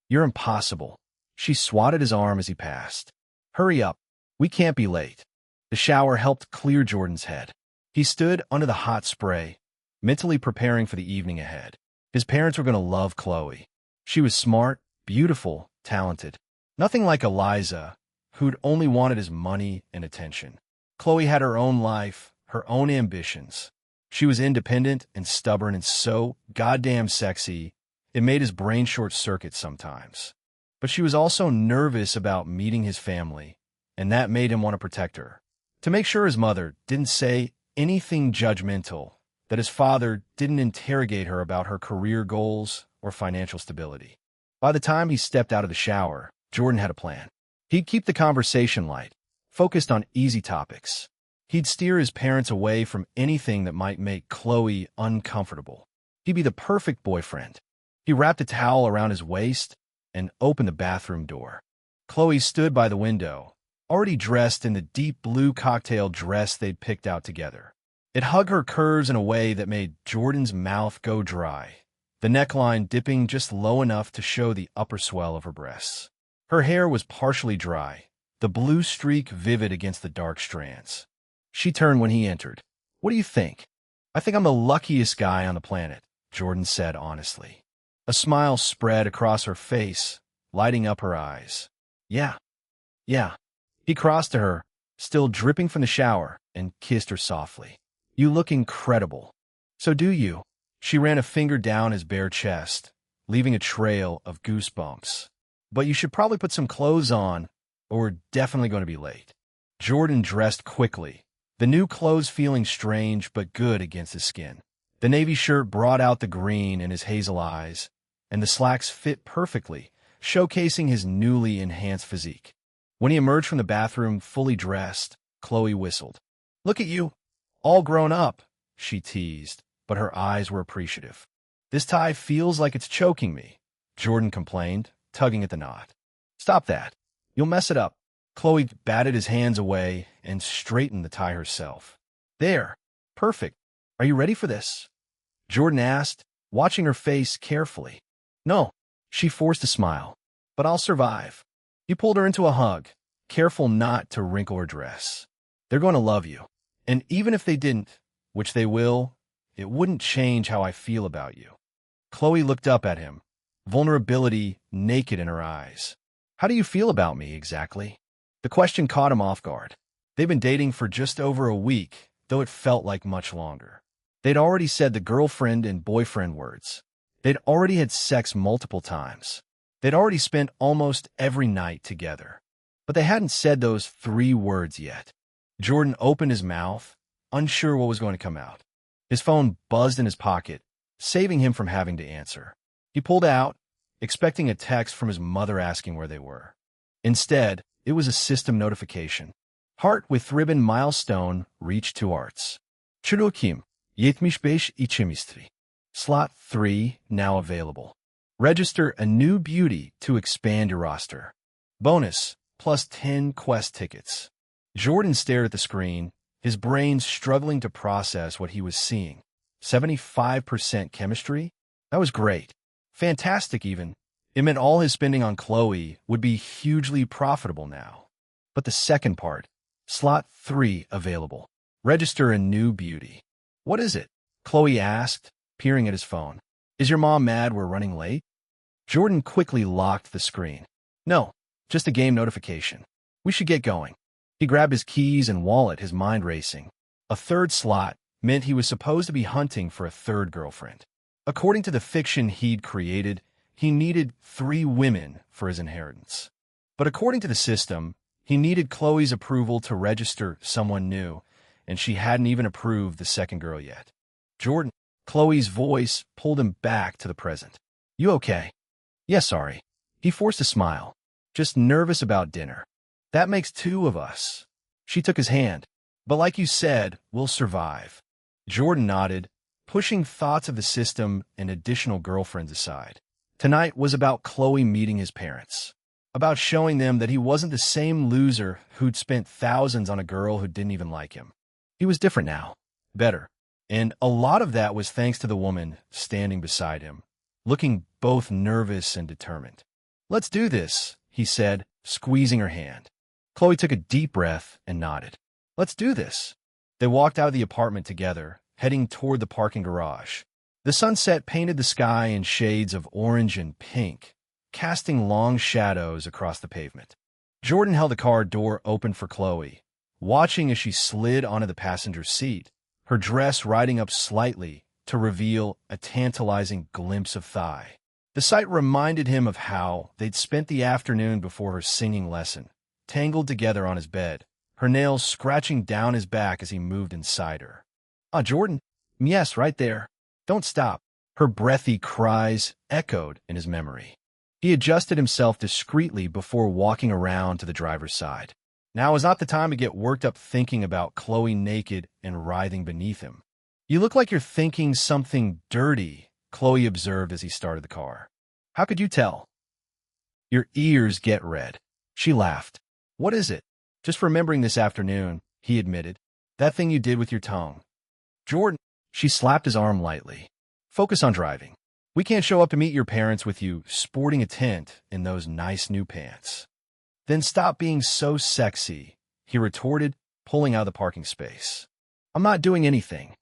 [SPEAKER 1] You're impossible. She swatted his arm as he passed. Hurry up. We can't be late. The shower helped clear Jordan's head. He stood under the hot spray, mentally preparing for the evening ahead. His parents were going to love Chloe. She was smart, beautiful, talented. Nothing like Eliza, who'd only wanted his money and attention. Chloe had her own life, her own ambitions. She was independent and stubborn and so goddamn sexy, it made his brain short-circuit sometimes. But she was also nervous about meeting his family, and that made him want to protect her. To make sure his mother didn't say anything judgmental, that his father didn't interrogate her about her career goals or financial stability. By the time he stepped out of the shower, Jordan had a plan. He'd keep the conversation light, focused on easy topics. He'd steer his parents away from anything that might make Chloe uncomfortable. He'd be the perfect boyfriend. He wrapped a towel around his waist and opened the bathroom door. Chloe stood by the window, already dressed in the deep blue cocktail dress they'd picked out together. It hugged her curves in a way that made Jordan's mouth go dry, the neckline dipping just low enough to show the upper swell of her breasts. Her hair was partially dry, the blue streak vivid against the dark strands. She turned when he entered. "What do you think?" "I think I'm the luckiest guy on the planet," Jordan said honestly. A smile spread across her face, lighting up her eyes. Yeah. He crossed to her, still dripping from the shower, and kissed her softly. "You look incredible." "So do you." She ran a finger down his bare chest, leaving a trail of goosebumps. "But you should probably put some clothes on, or we're definitely going to be late." Jordan dressed quickly, the new clothes feeling strange but good against his skin. The navy shirt brought out the green in his hazel eyes, and the slacks fit perfectly, showcasing his newly enhanced physique. When he emerged from the bathroom fully dressed, Chloe whistled. "Look at you, all grown up," she teased, but her eyes were appreciative. "This tie feels like it's choking me," Jordan complained, tugging at the knot. "Stop that. You'll mess it up." Chloe batted his hands away and straightened the tie herself. "There. Perfect. Are you ready for this?" Jordan asked, watching her face carefully. "No." She forced a smile. "But I'll survive." He pulled her into a hug, careful not to wrinkle her dress. "They're going to love you. And even if they didn't, which they will, it wouldn't change how I feel about you." Chloe looked up at him, vulnerability naked in her eyes. "How do you feel about me, exactly?" The question caught him off guard. They'd been dating for just over a week, though it felt like much longer. They'd already said the girlfriend and boyfriend words. They'd already had sex multiple times. They'd already spent almost every night together. But they hadn't said those 3 words yet. Jordan opened his mouth, unsure what was going to come out. His phone buzzed in his pocket, saving him from having to answer. He pulled out, expecting a text from his mother asking where they were. Instead, it was a system notification. Heart with ribbon milestone reached 2 arts. Çurukim, 75 içimistri. Slot 3 now available. Register a new beauty to expand your roster. Bonus, plus 10 quest tickets. Jordan stared at the screen, his brain struggling to process what he was seeing. 75% chemistry? That was great. Fantastic, even. It meant all his spending on Chloe would be hugely profitable now. But the second part, slot 3 available. Register a new beauty. "What is it?" Chloe asked, peering at his phone. "Is your mom mad we're running late?" Jordan quickly locked the screen. "No, just a game notification. We should get going." He grabbed his keys and wallet, his mind racing. A 3rd slot meant he was supposed to be hunting for a 3rd girlfriend. According to the fiction he'd created, he needed 3 women for his inheritance. But according to the system, he needed Chloe's approval to register someone new, and she hadn't even approved the 2nd girl yet. "Jordan," Chloe's voice pulled him back to the present. "You okay?" "Yeah, sorry." He forced a smile. "Just nervous about dinner." "That makes 2 of us." She took his hand. "But like you said, we'll survive." Jordan nodded, pushing thoughts of the system and additional girlfriends aside. Tonight was about Chloe meeting his parents, about showing them that he wasn't the same loser who'd spent thousands on a girl who didn't even like him. He was different now, better, and a lot of that was thanks to the woman standing beside him, looking both nervous and determined. "Let's do this," he said, squeezing her hand. Chloe took a deep breath and nodded. "Let's do this." They walked out of the apartment together, heading toward the parking garage. The sunset painted the sky in shades of orange and pink, casting long shadows across the pavement. Jordan held the car door open for Chloe, watching as she slid onto the passenger seat, her dress riding up slightly to reveal a tantalizing glimpse of thigh. The sight reminded him of how they'd spent the afternoon before her singing lesson, tangled together on his bed, her nails scratching down his back as he moved inside her. "Ah, Jordan, yes, right there. Don't stop." Her breathy cries echoed in his memory. He adjusted himself discreetly before walking around to the driver's side. Now is not the time to get worked up thinking about Chloe naked and writhing beneath him. "You look like you're thinking something dirty," Chloe observed as he started the car. "How could you tell?" "Your ears get red." She laughed. "What is it?" "Just remembering this afternoon," he admitted. "That thing you did with your tongue." "Jordan," she slapped his arm lightly. "Focus on driving. We can't show up to meet your parents with you sporting a tent in those nice new pants." "Then stop being so sexy," he retorted, pulling out of the parking space. "I'm not doing anything."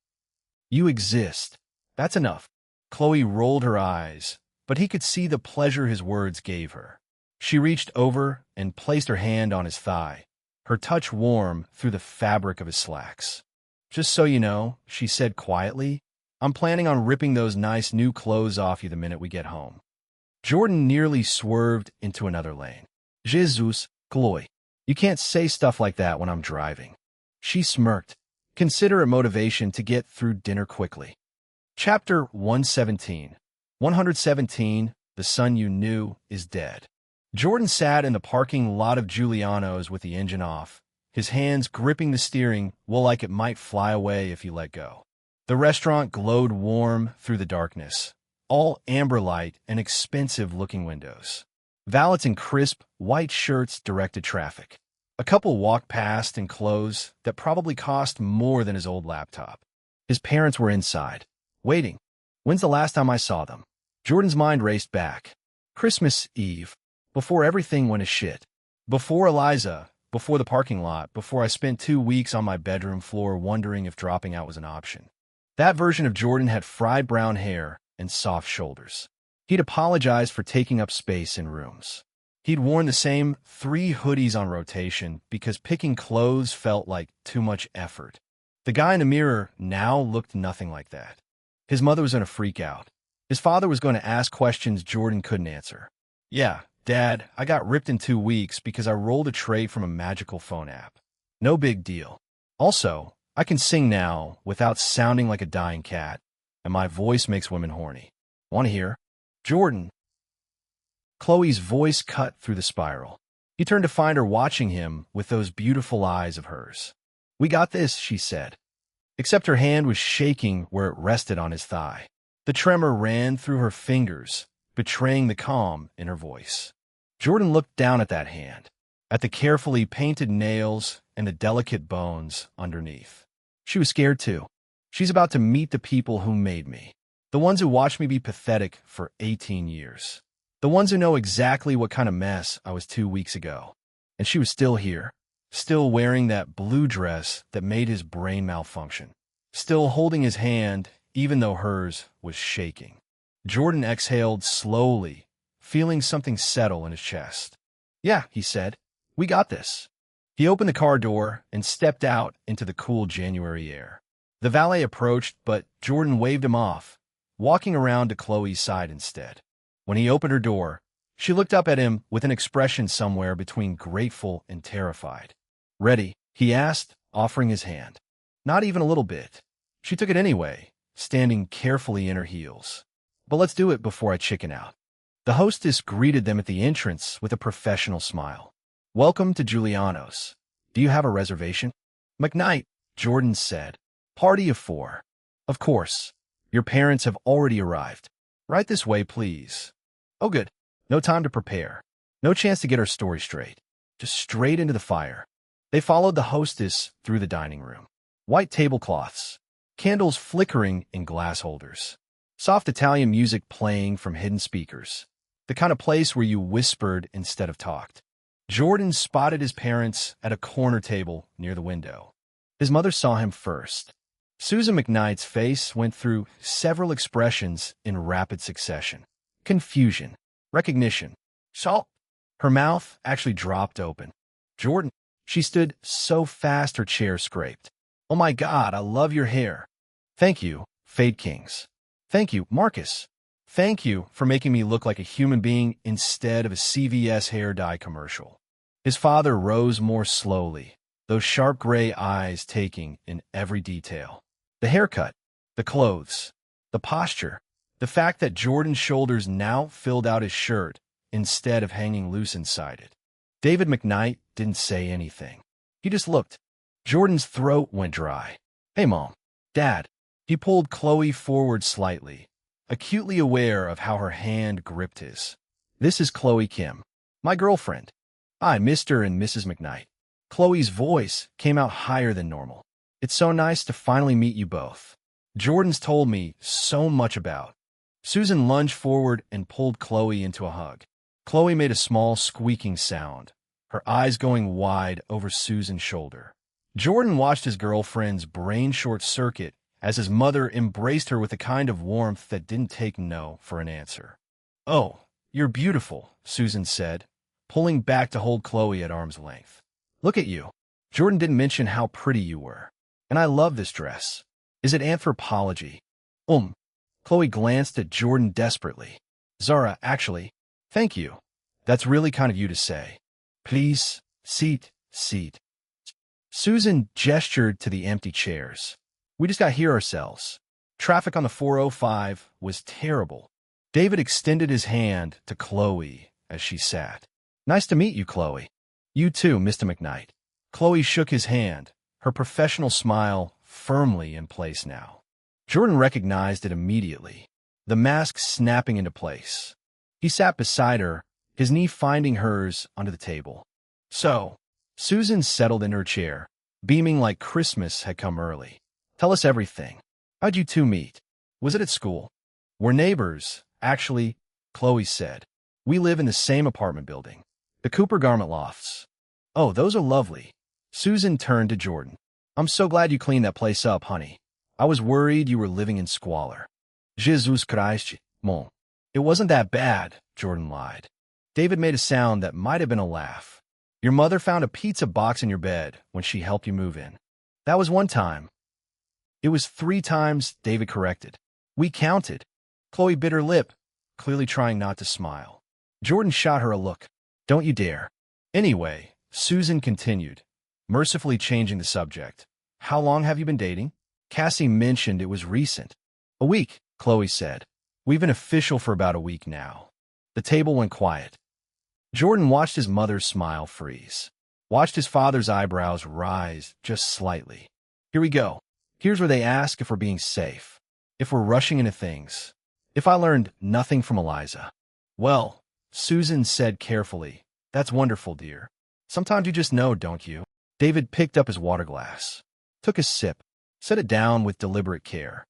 [SPEAKER 1] "You exist. That's enough." Chloe rolled her eyes, but he could see the pleasure his words gave her. She reached over and placed her hand on his thigh, her touch warm through the fabric of his slacks. "Just so you know," she said quietly, "I'm planning on ripping those nice new clothes off you the minute we get home." Jordan nearly swerved into another lane. "Jesus, Chloe, you can't say stuff like that when I'm driving." She smirked. Consider it motivation to get through dinner quickly. Chapter 117. 117. The son you knew is dead. Jordan sat in the parking lot of Giuliano's with the engine off, his hands gripping the steering wheel like it might fly away if he let go. The restaurant glowed warm through the darkness, all amber light and expensive-looking windows. Valets in crisp, white shirts directed traffic. A couple walked past in clothes that probably cost more than his old laptop. His parents were inside, waiting. When's the last time I saw them? Jordan's mind raced back. Christmas Eve, before everything went to shit. Before Eliza, before the parking lot, before I spent 2 weeks on my bedroom floor wondering if dropping out was an option. That version of Jordan had fried brown hair and soft shoulders. He'd apologized for taking up space in rooms. He'd worn the same 3 hoodies on rotation because picking clothes felt like too much effort. The guy in the mirror now looked nothing like that. His mother was going to freak out. His father was going to ask questions Jordan couldn't answer. "Yeah, Dad, I got ripped in 2 weeks because I rolled a trade from a magical phone app. No big deal. Also, I can sing now without sounding like a dying cat, and my voice makes women horny. Want to hear?" "Jordan." Chloe's voice cut through the spiral. He turned to find her watching him with those beautiful eyes of hers. "We got this," she said, except her hand was shaking where it rested on his thigh. The tremor ran through her fingers, betraying the calm in her voice. Jordan looked down at that hand, at the carefully painted nails and the delicate bones underneath. She was scared too. She's about to meet the people who made me. The ones who watched me be pathetic for 18 years. The ones who know exactly what kind of mess I was 2 weeks ago. And she was still here, still wearing that blue dress that made his brain malfunction, still holding his hand even though hers was shaking. Jordan exhaled slowly, feeling something settle in his chest. "Yeah," he said, "we got this." He opened the car door and stepped out into the cool January air. The valet approached, but Jordan waved him off, walking around to Chloe's side instead. When he opened her door, she looked up at him with an expression somewhere between grateful and terrified. "Ready?" he asked, offering his hand. Not even a little bit. She took it anyway, standing carefully in her heels. "But let's do it before I chicken out." The hostess greeted them at the entrance with a professional smile. "Welcome to Giuliano's. Do you have a reservation?" "McKnight," Jordan said. "Party of 4. "Of course. Your parents have already arrived. Right this way, please." "Oh, good. No time to prepare. No chance to get our story straight. Just straight into the fire." They followed the hostess through the dining room. White tablecloths, candles flickering in glass holders, soft Italian music playing from hidden speakers. The kind of place where you whispered instead of talked. Jordan spotted his parents at a corner table near the window. His mother saw him first. Susan McKnight's face went through several expressions in rapid succession. Confusion, recognition, shock. Her mouth actually dropped open. "Jordan, She stood so fast her chair scraped. Oh my God, I love your hair. Thank you, Fade Kings. Thank you, Marcus. Thank you for making me look like a human being instead of a CVS hair dye commercial. His father rose more slowly, those sharp gray eyes taking in every detail. The haircut, the clothes, the posture, the fact that Jordan's shoulders now filled out his shirt instead of hanging loose inside it. David McKnight didn't say anything. He just looked. Jordan's throat went dry. Hey, Mom. Dad. He pulled Chloe forward slightly, acutely aware of how her hand gripped his. This is Chloe Kim, my girlfriend. Hi, Mr. and Mrs. McKnight. Chloe's voice came out higher than normal. It's so nice to finally meet you both. Jordan's told me so much about. Susan lunged forward and pulled Chloe into a hug. Chloe made a small squeaking sound, her eyes going wide over Susan's shoulder. Jordan watched his girlfriend's brain short-circuit as his mother embraced her with a kind of warmth that didn't take no for an answer. Oh, you're beautiful, Susan said, pulling back to hold Chloe at arm's length. Look at you. Jordan didn't mention how pretty you were. And I love this dress. Is it anthropology? Chloe glanced at Jordan desperately. Zara, actually. Thank you. That's really kind of you to say. Please, seat. Susan gestured to the empty chairs. We just got here ourselves. Traffic on the 405 was terrible. David extended his hand to Chloe as she sat. Nice to meet you, Chloe. You too, Mr. McKnight. Chloe shook his hand, her professional smile firmly in place now. Jordan recognized it immediately, the mask snapping into place. He sat beside her, his knee finding hers onto the table. So, Susan settled in her chair, beaming like Christmas had come early. Tell us everything. How'd you two meet? Was it at school? We're neighbors, actually, Chloe said. We live in the same apartment building. The Cooper Garment Lofts. Oh, those are lovely. Susan turned to Jordan. I'm so glad you cleaned that place up, honey. I was worried you were living in squalor. Jesus Christ, mon. It wasn't that bad, Jordan lied. David made a sound that might have been a laugh. Your mother found a pizza box in your bed when she helped you move in. That was one time. It was 3 times, David corrected. We counted. Chloe bit her lip, clearly trying not to smile. Jordan shot her a look. Don't you dare. Anyway, Susan continued, mercifully changing the subject. How long have you been dating? Cassie mentioned it was recent. A week, Chloe said. We've been official for about a week now. The table went quiet. Jordan watched his mother's smile freeze, watched his father's eyebrows rise just slightly. Here we go. Here's where they ask if we're being safe, if we're rushing into things, if I learned nothing from Eliza. Well, Susan said carefully, that's wonderful, dear. Sometimes you just know, don't you? David picked up his water glass, took a sip, set it down with deliberate care.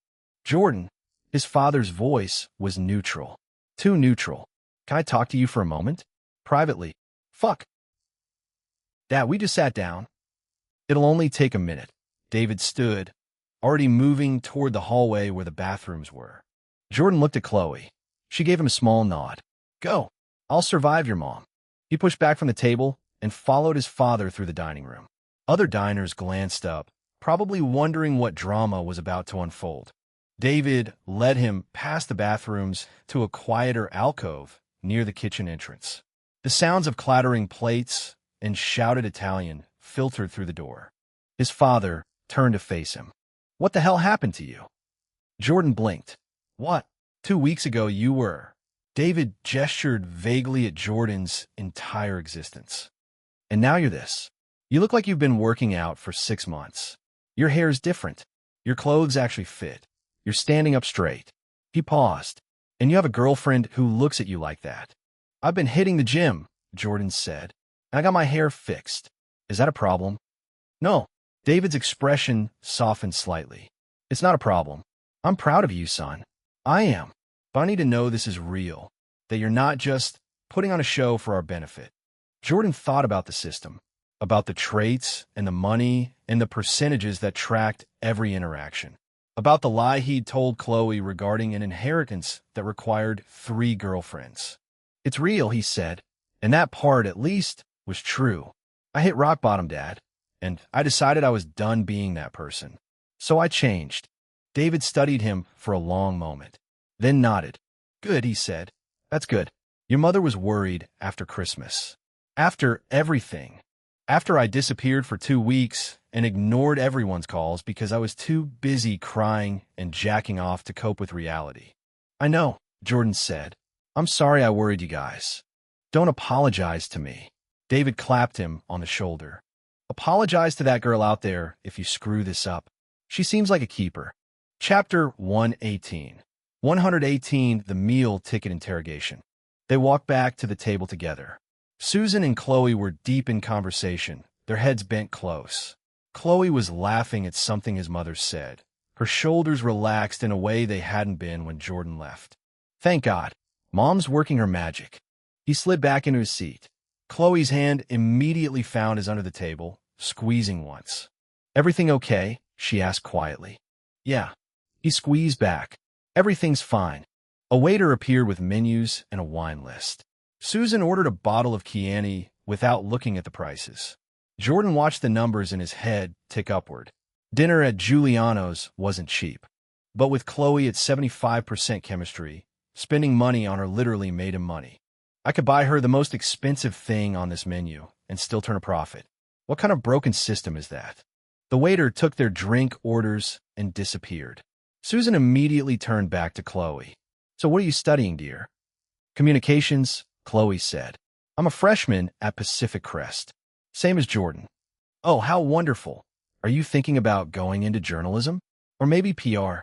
[SPEAKER 1] Jordan, his father's voice was neutral. Too neutral. Can I talk to you for a moment? Privately. Fuck. Dad, we just sat down. It'll only take a minute. David stood, already moving toward the hallway where the bathrooms were. Jordan looked at Chloe. She gave him a small nod. Go. I'll survive your mom. He pushed back from the table and followed his father through the dining room. Other diners glanced up, probably wondering what drama was about to unfold. David led him past the bathrooms to a quieter alcove near the kitchen entrance. The sounds of clattering plates and shouted Italian filtered through the door. His father turned to face him. What the hell happened to you? Jordan blinked. What? 2 weeks ago you were. David gestured vaguely at Jordan's entire existence. And now you're this. You look like you've been working out for 6 months. Your hair's different. Your clothes actually fit. You're standing up straight. He paused. And you have a girlfriend who looks at you like that. I've been hitting the gym, Jordan said. And I got my hair fixed. Is that a problem? No. David's expression softened slightly. It's not a problem. I'm proud of you, son. I am. But I need to know this is real. That you're not just putting on a show for our benefit. Jordan thought about the system, about the traits and the money and the percentages that tracked every interaction, about the lie he'd told Chloe regarding an inheritance that required 3 girlfriends. It's real, he said, and that part, at least, was true. I hit rock bottom, Dad, and I decided I was done being that person. So I changed. David studied him for a long moment, then nodded. Good, he said. That's good. Your mother was worried after Christmas. After everything. After I disappeared for 2 weeks and ignored everyone's calls because I was too busy crying and jacking off to cope with reality. I know, Jordan said. I'm sorry I worried you guys. Don't apologize to me. David clapped him on the shoulder. Apologize to that girl out there if you screw this up. She seems like a keeper. Chapter 118. 118, The Meal Ticket Interrogation. They walked back to the table together. Susan and Chloe were deep in conversation, their heads bent close. Chloe was laughing at something his mother said. Her shoulders relaxed in a way they hadn't been when Jordan left. Thank God. Mom's working her magic. He slid back into his seat. Chloe's hand immediately found his under the table, squeezing once. Everything okay? She asked quietly. Yeah. He squeezed back. Everything's fine. A waiter appeared with menus and a wine list. Susan ordered a bottle of Chianti without looking at the prices. Jordan watched the numbers in his head tick upward. Dinner at Giuliano's wasn't cheap. But with Chloe at 75% chemistry, spending money on her literally made him money. I could buy her the most expensive thing on this menu and still turn a profit. What kind of broken system is that? The waiter took their drink orders and disappeared. Susan immediately turned back to Chloe. So what are you studying, dear? Communications, Chloe said. I'm a freshman at Pacific Crest. Same as Jordan. Oh, how wonderful. Are you thinking about going into journalism? Or maybe PR?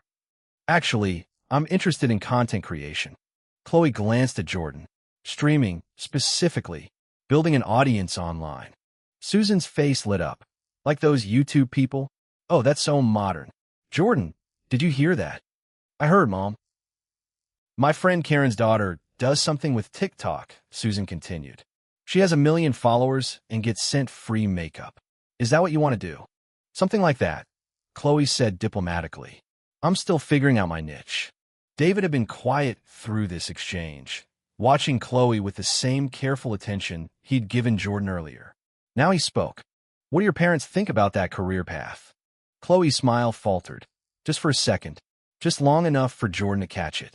[SPEAKER 1] Actually, I'm interested in content creation. Chloe glanced at Jordan. Streaming, specifically. Building an audience online. Susan's face lit up. Like those YouTube people? Oh, that's so modern. Jordan, did you hear that? I heard, Mom. My friend Karen's daughter does something with TikTok, Susan continued. She has 1 million followers and gets sent free makeup. Is that what you want to do? Something like that, Chloe said diplomatically. I'm still figuring out my niche. David had been quiet through this exchange, watching Chloe with the same careful attention he'd given Jordan earlier. Now he spoke. What do your parents think about that career path? Chloe's smile faltered. Just for a second. Just long enough for Jordan to catch it.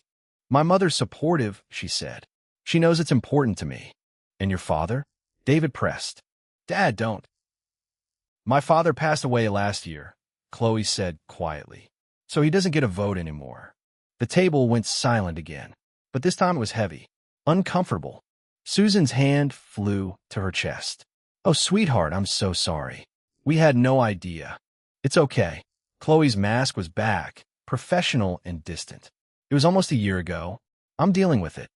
[SPEAKER 1] My mother's supportive, she said. She knows it's important to me. And your father? David pressed. Dad, don't. My father passed away last year, Chloe said quietly. So he doesn't get a vote anymore. The table went silent again. But this time it was heavy. Uncomfortable. Susan's hand flew to her chest. Oh, sweetheart, I'm so sorry. We had no idea. It's okay. Chloe's mask was back, professional and distant. It was almost a year ago. I'm dealing with it.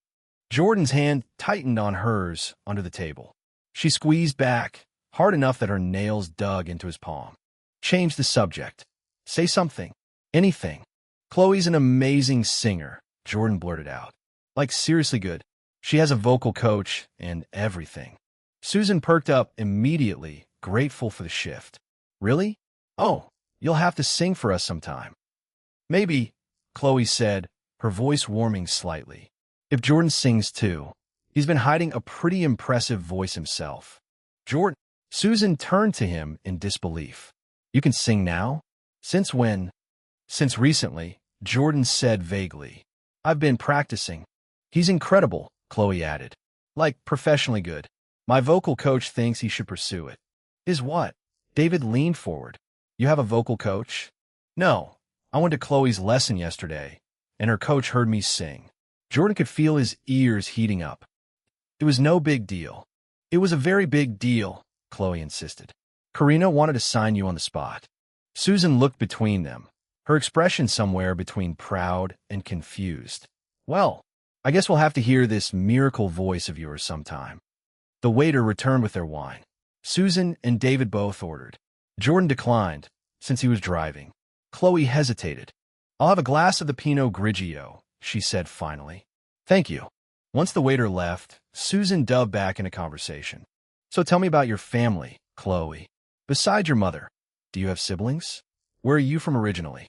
[SPEAKER 1] Jordan's hand tightened on hers under the table. She squeezed back, hard enough that her nails dug into his palm. Change the subject. Say something. Anything. Chloe's an amazing singer, Jordan blurted out. Like, seriously good. She has a vocal coach and everything. Susan perked up immediately, grateful for the shift. Really? Oh, you'll have to sing for us sometime. Maybe, Chloe said, her voice warming slightly. If Jordan sings too, he's been hiding a pretty impressive voice himself. Jordan, Susan turned to him in disbelief. You can sing now? Since when? Since recently, Jordan said vaguely. I've been practicing. He's incredible, Chloe added. Like, professionally good. My vocal coach thinks he should pursue it. Is what? David leaned forward. You have a vocal coach? No. I went to Chloe's lesson yesterday, and her coach heard me sing. Jordan could feel his ears heating up. It was no big deal. It was a very big deal, Chloe insisted. Karina wanted to sign you on the spot. Susan looked between them, her expression somewhere between proud and confused. Well, I guess we'll have to hear this miracle voice of yours sometime. The waiter returned with their wine. Susan and David both ordered. Jordan declined, since he was driving. Chloe hesitated. I'll have a glass of the Pinot Grigio, she said finally. Thank you. Once the waiter left, Susan dove back into conversation. So tell me about your family, Chloe. Besides your mother, do you have siblings? Where are you from originally?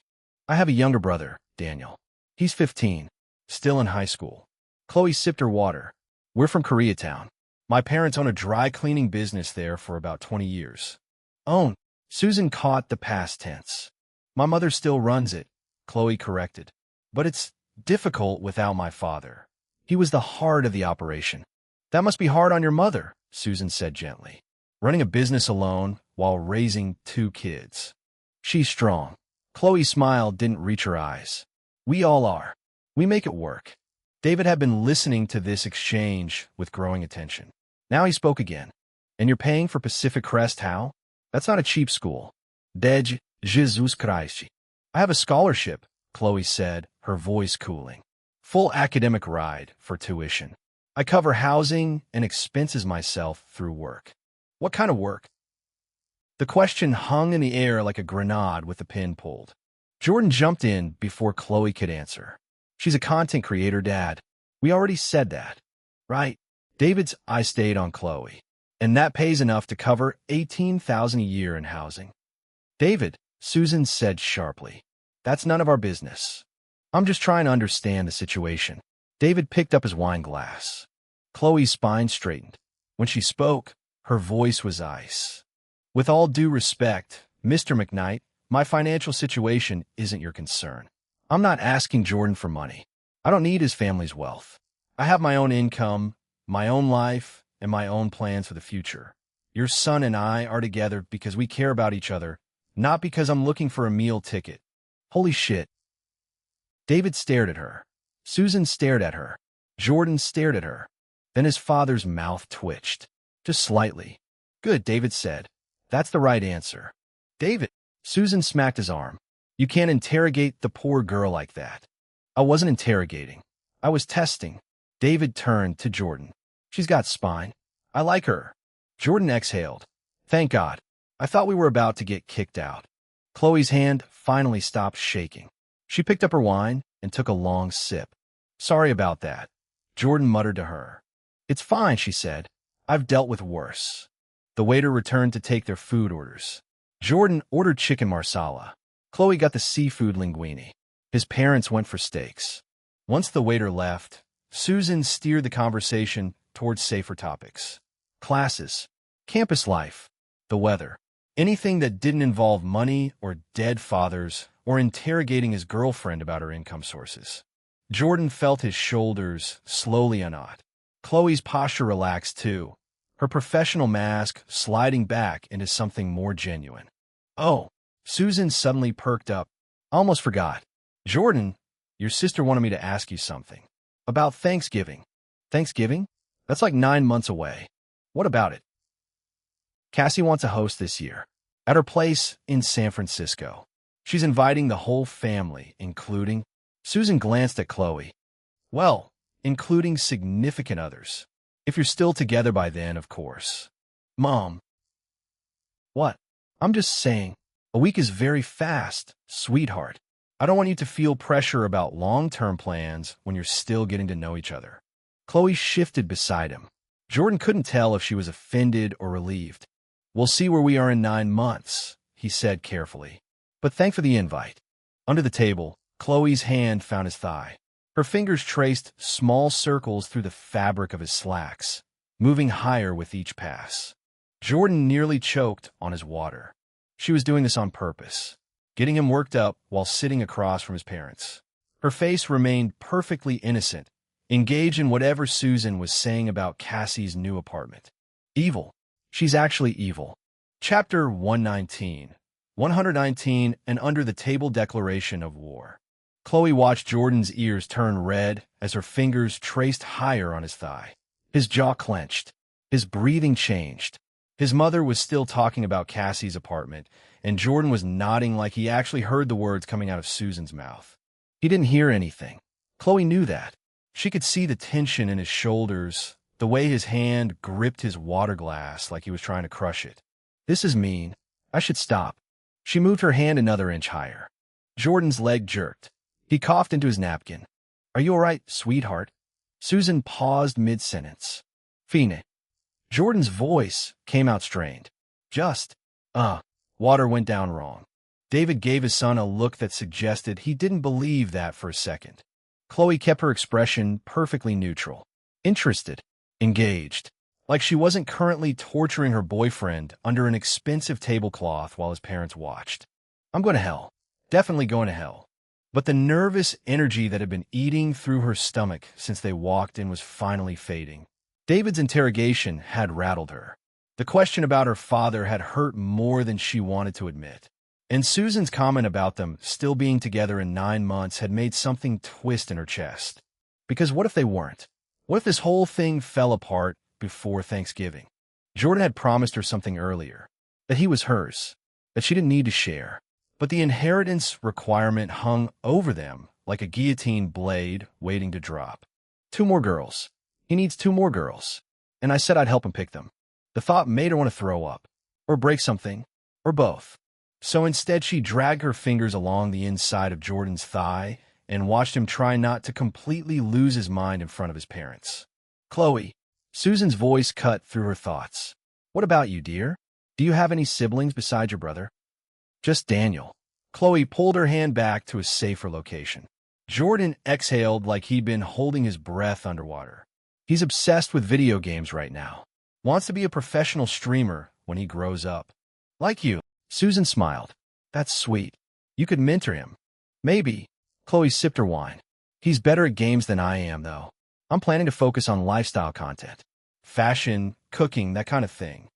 [SPEAKER 1] I have a younger brother, Daniel. He's 15, still in high school. Chloe sipped her water. We're from Koreatown. My parents own a dry cleaning business there for about 20 years. Own. Susan caught the past tense. My mother still runs it, Chloe corrected. But it's difficult without my father. He was the heart of the operation. That must be hard on your mother, Susan said gently. Running a business alone while raising 2 kids. She's strong. Chloe's smile didn't reach her eyes. We all are. We make it work. David had been listening to this exchange with growing attention. Now he spoke again. And you're paying for Pacific Crest how? That's not a cheap school. Dej Jesus Christ. I have a scholarship, Chloe said, her voice cooling. Full academic ride for tuition. I cover housing and expenses myself through work. What kind of work? The question hung in the air like a grenade with the pin pulled. Jordan jumped in before Chloe could answer. She's a content creator, Dad. We already said that. Right? David's eye stayed on Chloe. And that pays enough to cover $18,000 a year in housing. David, Susan said sharply. That's none of our business. I'm just trying to understand the situation. David picked up his wine glass. Chloe's spine straightened. When she spoke, her voice was ice. With all due respect, Mr. McKnight, my financial situation isn't your concern. I'm not asking Jordan for money. I don't need his family's wealth. I have my own income, my own life, and my own plans for the future. Your son and I are together because we care about each other, not because I'm looking for a meal ticket. Holy shit. David stared at her. Susan stared at her. Jordan stared at her. Then his father's mouth twitched. Just slightly. Good, David said. That's the right answer. David. Susan smacked his arm. You can't interrogate the poor girl like that. I wasn't interrogating. I was testing. David turned to Jordan. She's got spine. I like her. Jordan exhaled. Thank God. I thought we were about to get kicked out. Chloe's hand finally stopped shaking. She picked up her wine and took a long sip. Sorry about that. Jordan muttered to her. It's fine, she said. I've dealt with worse. The waiter returned to take their food orders. Jordan ordered chicken marsala. Chloe got the seafood linguine. His parents went for steaks. Once the waiter left, Susan steered the conversation towards safer topics. Classes, campus life, the weather, anything that didn't involve money or dead fathers or interrogating his girlfriend about her income sources. Jordan felt his shoulders slowly unknot. Chloe's posture relaxed too, her professional mask sliding back into something more genuine. Oh, Susan suddenly perked up. Almost forgot. Jordan, your sister wanted me to ask you something. About Thanksgiving. Thanksgiving? That's like 9 months away. What about it? Cassie wants a host this year. At her place in San Francisco. She's inviting the whole family, including... Susan glanced at Chloe. Well, including significant others. If you're still together by then, of course. Mom. What? I'm just saying. A week is very fast, sweetheart. I don't want you to feel pressure about long-term plans when you're still getting to know each other. Chloe shifted beside him. Jordan couldn't tell if she was offended or relieved. We'll see where we are in 9 months, he said carefully. But thank for the invite. Under the table, Chloe's hand found his thigh. Her fingers traced small circles through the fabric of his slacks, moving higher with each pass. Jordan nearly choked on his water. She was doing this on purpose, getting him worked up while sitting across from his parents. Her face remained perfectly innocent, engaged in whatever Susan was saying about Cassie's new apartment. Evil. She's actually evil. Chapter 119. 119, an under-the-table declaration of war. Chloe watched Jordan's ears turn red as her fingers traced higher on his thigh. His jaw clenched. His breathing changed. His mother was still talking about Cassie's apartment, and Jordan was nodding like he actually heard the words coming out of Susan's mouth. He didn't hear anything. Chloe knew that. She could see the tension in his shoulders, the way his hand gripped his water glass like he was trying to crush it. This is mean. I should stop. She moved her hand another inch higher. Jordan's leg jerked. He coughed into his napkin. Are you all right, sweetheart? Susan paused mid-sentence. Fine. Jordan's voice came out strained. Just, water went down wrong. David gave his son a look that suggested he didn't believe that for a second. Chloe kept her expression perfectly neutral. Interested. Engaged. like she wasn't currently torturing her boyfriend under an expensive tablecloth while his parents watched. I'm going to hell. Definitely going to hell. But the nervous energy that had been eating through her stomach since they walked in was finally fading. David's interrogation had rattled her. The question about her father had hurt more than she wanted to admit. And Susan's comment about them still being together in 9 months had made something twist in her chest. Because what if they weren't? What if this whole thing fell apart before Thanksgiving? Jordan had promised her something earlier, that he was hers, that she didn't need to share. But the inheritance requirement hung over them like a guillotine blade waiting to drop. 2 more girls. He needs 2 more girls. And I said I'd help him pick them. The thought made her want to throw up, or break something, or both. So instead she dragged her fingers along the inside of Jordan's thigh and watched him try not to completely lose his mind in front of his parents. Chloe. Susan's voice cut through her thoughts. What about you, dear? Do you have any siblings besides your brother? Just Daniel. Chloe pulled her hand back to a safer location. Jordan exhaled like he'd been holding his breath underwater. He's obsessed with video games right now. Wants to be a professional streamer when he grows up. Like you. Susan smiled. That's sweet. You could mentor him. Maybe. Chloe sipped her wine. He's better at games than I am, though. I'm planning to focus on lifestyle content. Fashion, cooking, that kind of thing.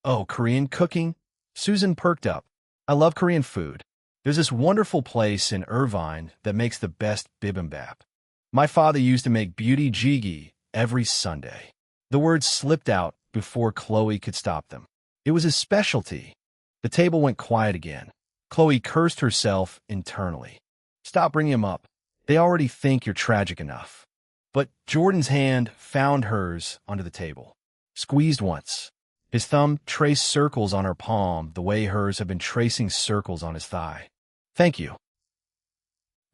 [SPEAKER 1] Oh, Korean cooking? Susan perked up. I love Korean food. There's this wonderful place in Irvine that makes the best bibimbap. My father used to make beauty jjigae every Sunday. The words slipped out before Chloe could stop them. It was his specialty. The table went quiet again. Chloe cursed herself internally. Stop bringing him up. They already think you're tragic enough. But Jordan's hand found hers under the table. Squeezed once. His thumb traced circles on her palm the way hers had been tracing circles on his thigh. Thank you.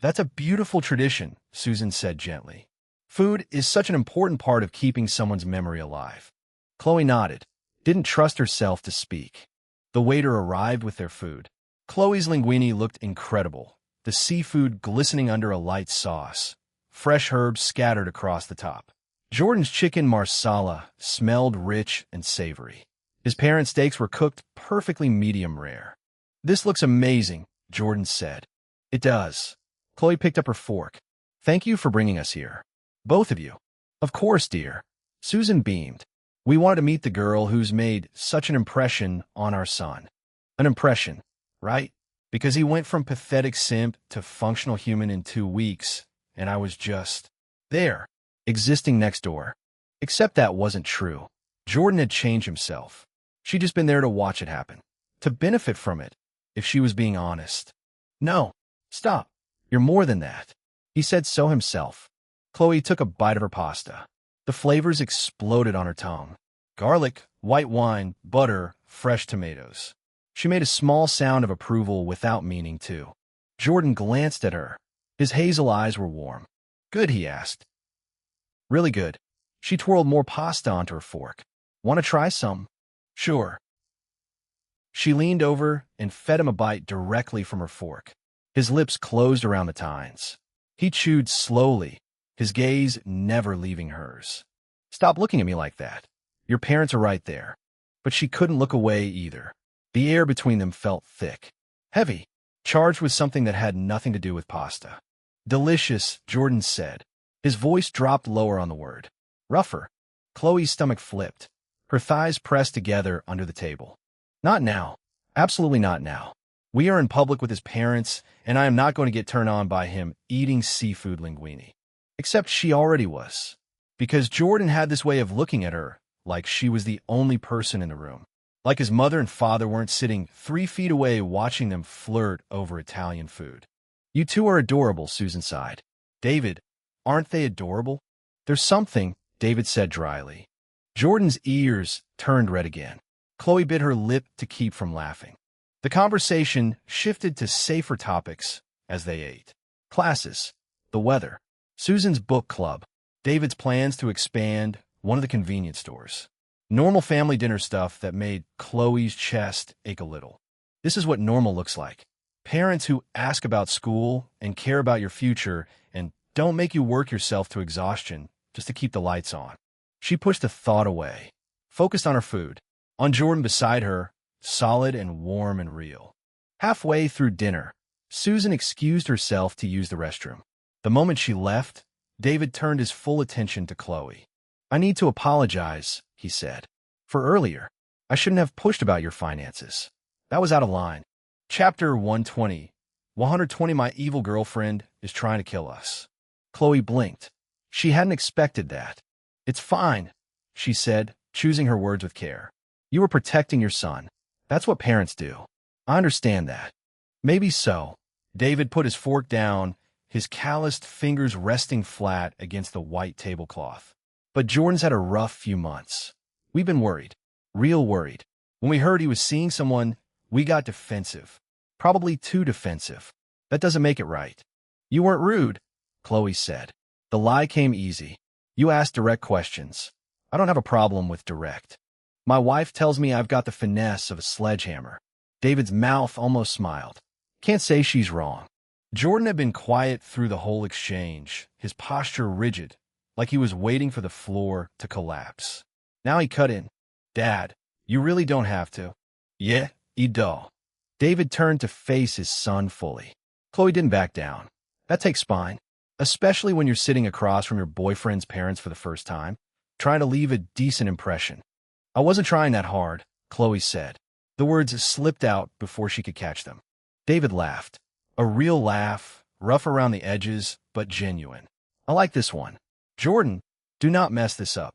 [SPEAKER 1] That's a beautiful tradition, Susan said gently. Food is such an important part of keeping someone's memory alive. Chloe nodded, didn't trust herself to speak. The waiter arrived with their food. Chloe's linguine looked incredible, the seafood glistening under a light sauce, fresh herbs scattered across the top. Jordan's chicken marsala smelled rich and savory. His parents' steaks were cooked perfectly medium rare. This looks amazing, Jordan said. It does. Chloe picked up her fork. Thank you for bringing us here. Both of you. Of course, dear. Susan beamed. We wanted to meet the girl who's made such an impression on our son. An impression, right? Because he went from pathetic simp to functional human in 2 weeks, and I was just there, existing next door. Except that wasn't true. Jordan had changed himself. She'd just been there to watch it happen, to benefit from it, if she was being honest. No, stop. You're more than that. He said so himself. Chloe took a bite of her pasta. The flavors exploded on her tongue. Garlic, white wine, butter, fresh tomatoes. She made a small sound of approval without meaning to. Jordan glanced at her. His hazel eyes were warm. Good, he asked. Really good. She twirled more pasta onto her fork. Want to try some? Sure. She leaned over and fed him a bite directly from her fork. His lips closed around the tines. He chewed slowly, his gaze never leaving hers. Stop looking at me like that. Your parents are right there. But she couldn't look away either. The air between them felt thick, heavy, charged with something that had nothing to do with pasta. Delicious, Jordan said. His voice dropped lower on the word. Rougher. Chloe's stomach flipped. Her thighs pressed together under the table. Not now. Absolutely not now. We are in public with his parents, and I am not going to get turned on by him eating seafood linguine. Except she already was. Because Jordan had this way of looking at her, like she was the only person in the room. Like his mother and father weren't sitting 3 feet away watching them flirt over Italian food. You two are adorable, Susan sighed. David, aren't they adorable? There's something, David said dryly. Jordan's ears turned red again. Chloe bit her lip to keep from laughing. The conversation shifted to safer topics as they ate. Classes, the weather, Susan's book club, David's plans to expand one of the convenience stores. Normal family dinner stuff that made Chloe's chest ache a little. This is what normal looks like. Parents who ask about school and care about your future and don't make you work yourself to exhaustion just to keep the lights on. She pushed the thought away. focused on her food. On Jordan beside her, solid and warm and real. Halfway through dinner, Susan excused herself to use the restroom. The moment she left, David turned his full attention to Chloe. "I need to apologize," he said. "For earlier. I shouldn't have pushed about your finances. That was out of line." Chapter 120. 120 My evil girlfriend is trying to kill us. Chloe blinked. She hadn't expected that. "It's fine," she said, choosing her words with care. "You were protecting your son. That's what parents do. I understand that." "Maybe so." David put his fork down, his calloused fingers resting flat against the white tablecloth. "But Jordan's had a rough few months. We've been worried. Real worried. When we heard he was seeing someone, we got defensive. Probably too defensive. That doesn't make it right." "You weren't rude," Chloe said. The lie came easy. "You asked direct questions. I don't have a problem with direct. My wife tells me I've got the finesse of a sledgehammer." David's mouth almost smiled. "Can't say she's wrong." Jordan had been quiet through the whole exchange, his posture rigid, like he was waiting for the floor to collapse. Now he cut in. "Dad, you really don't have to." "Yeah, you do." David turned to face his son fully. Chloe didn't back down. "That takes spine, especially when you're sitting across from your boyfriend's parents for the first time, trying to leave a decent impression." "I wasn't trying that hard," Chloe said. The words slipped out before she could catch them. David laughed. A real laugh, rough around the edges, but genuine. "I like this one. Jordan, do not mess this up."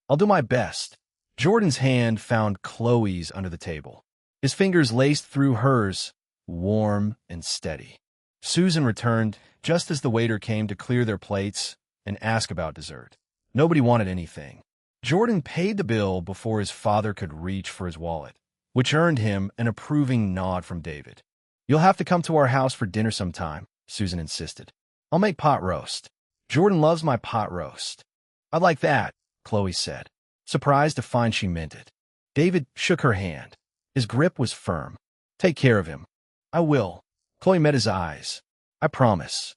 [SPEAKER 1] "I'll do my best." Jordan's hand found Chloe's under the table. His fingers laced through hers, warm and steady. Susan returned just as the waiter came to clear their plates and ask about dessert. Nobody wanted anything. Jordan paid the bill before his father could reach for his wallet, which earned him an approving nod from David. "You'll have to come to our house for dinner sometime," Susan insisted. "I'll make pot roast. Jordan loves my pot roast." "I'd like that," Chloe said, surprised to find she meant it. David shook her hand. His grip was firm. "Take care of him." "I will." Chloe met his eyes. "I promise."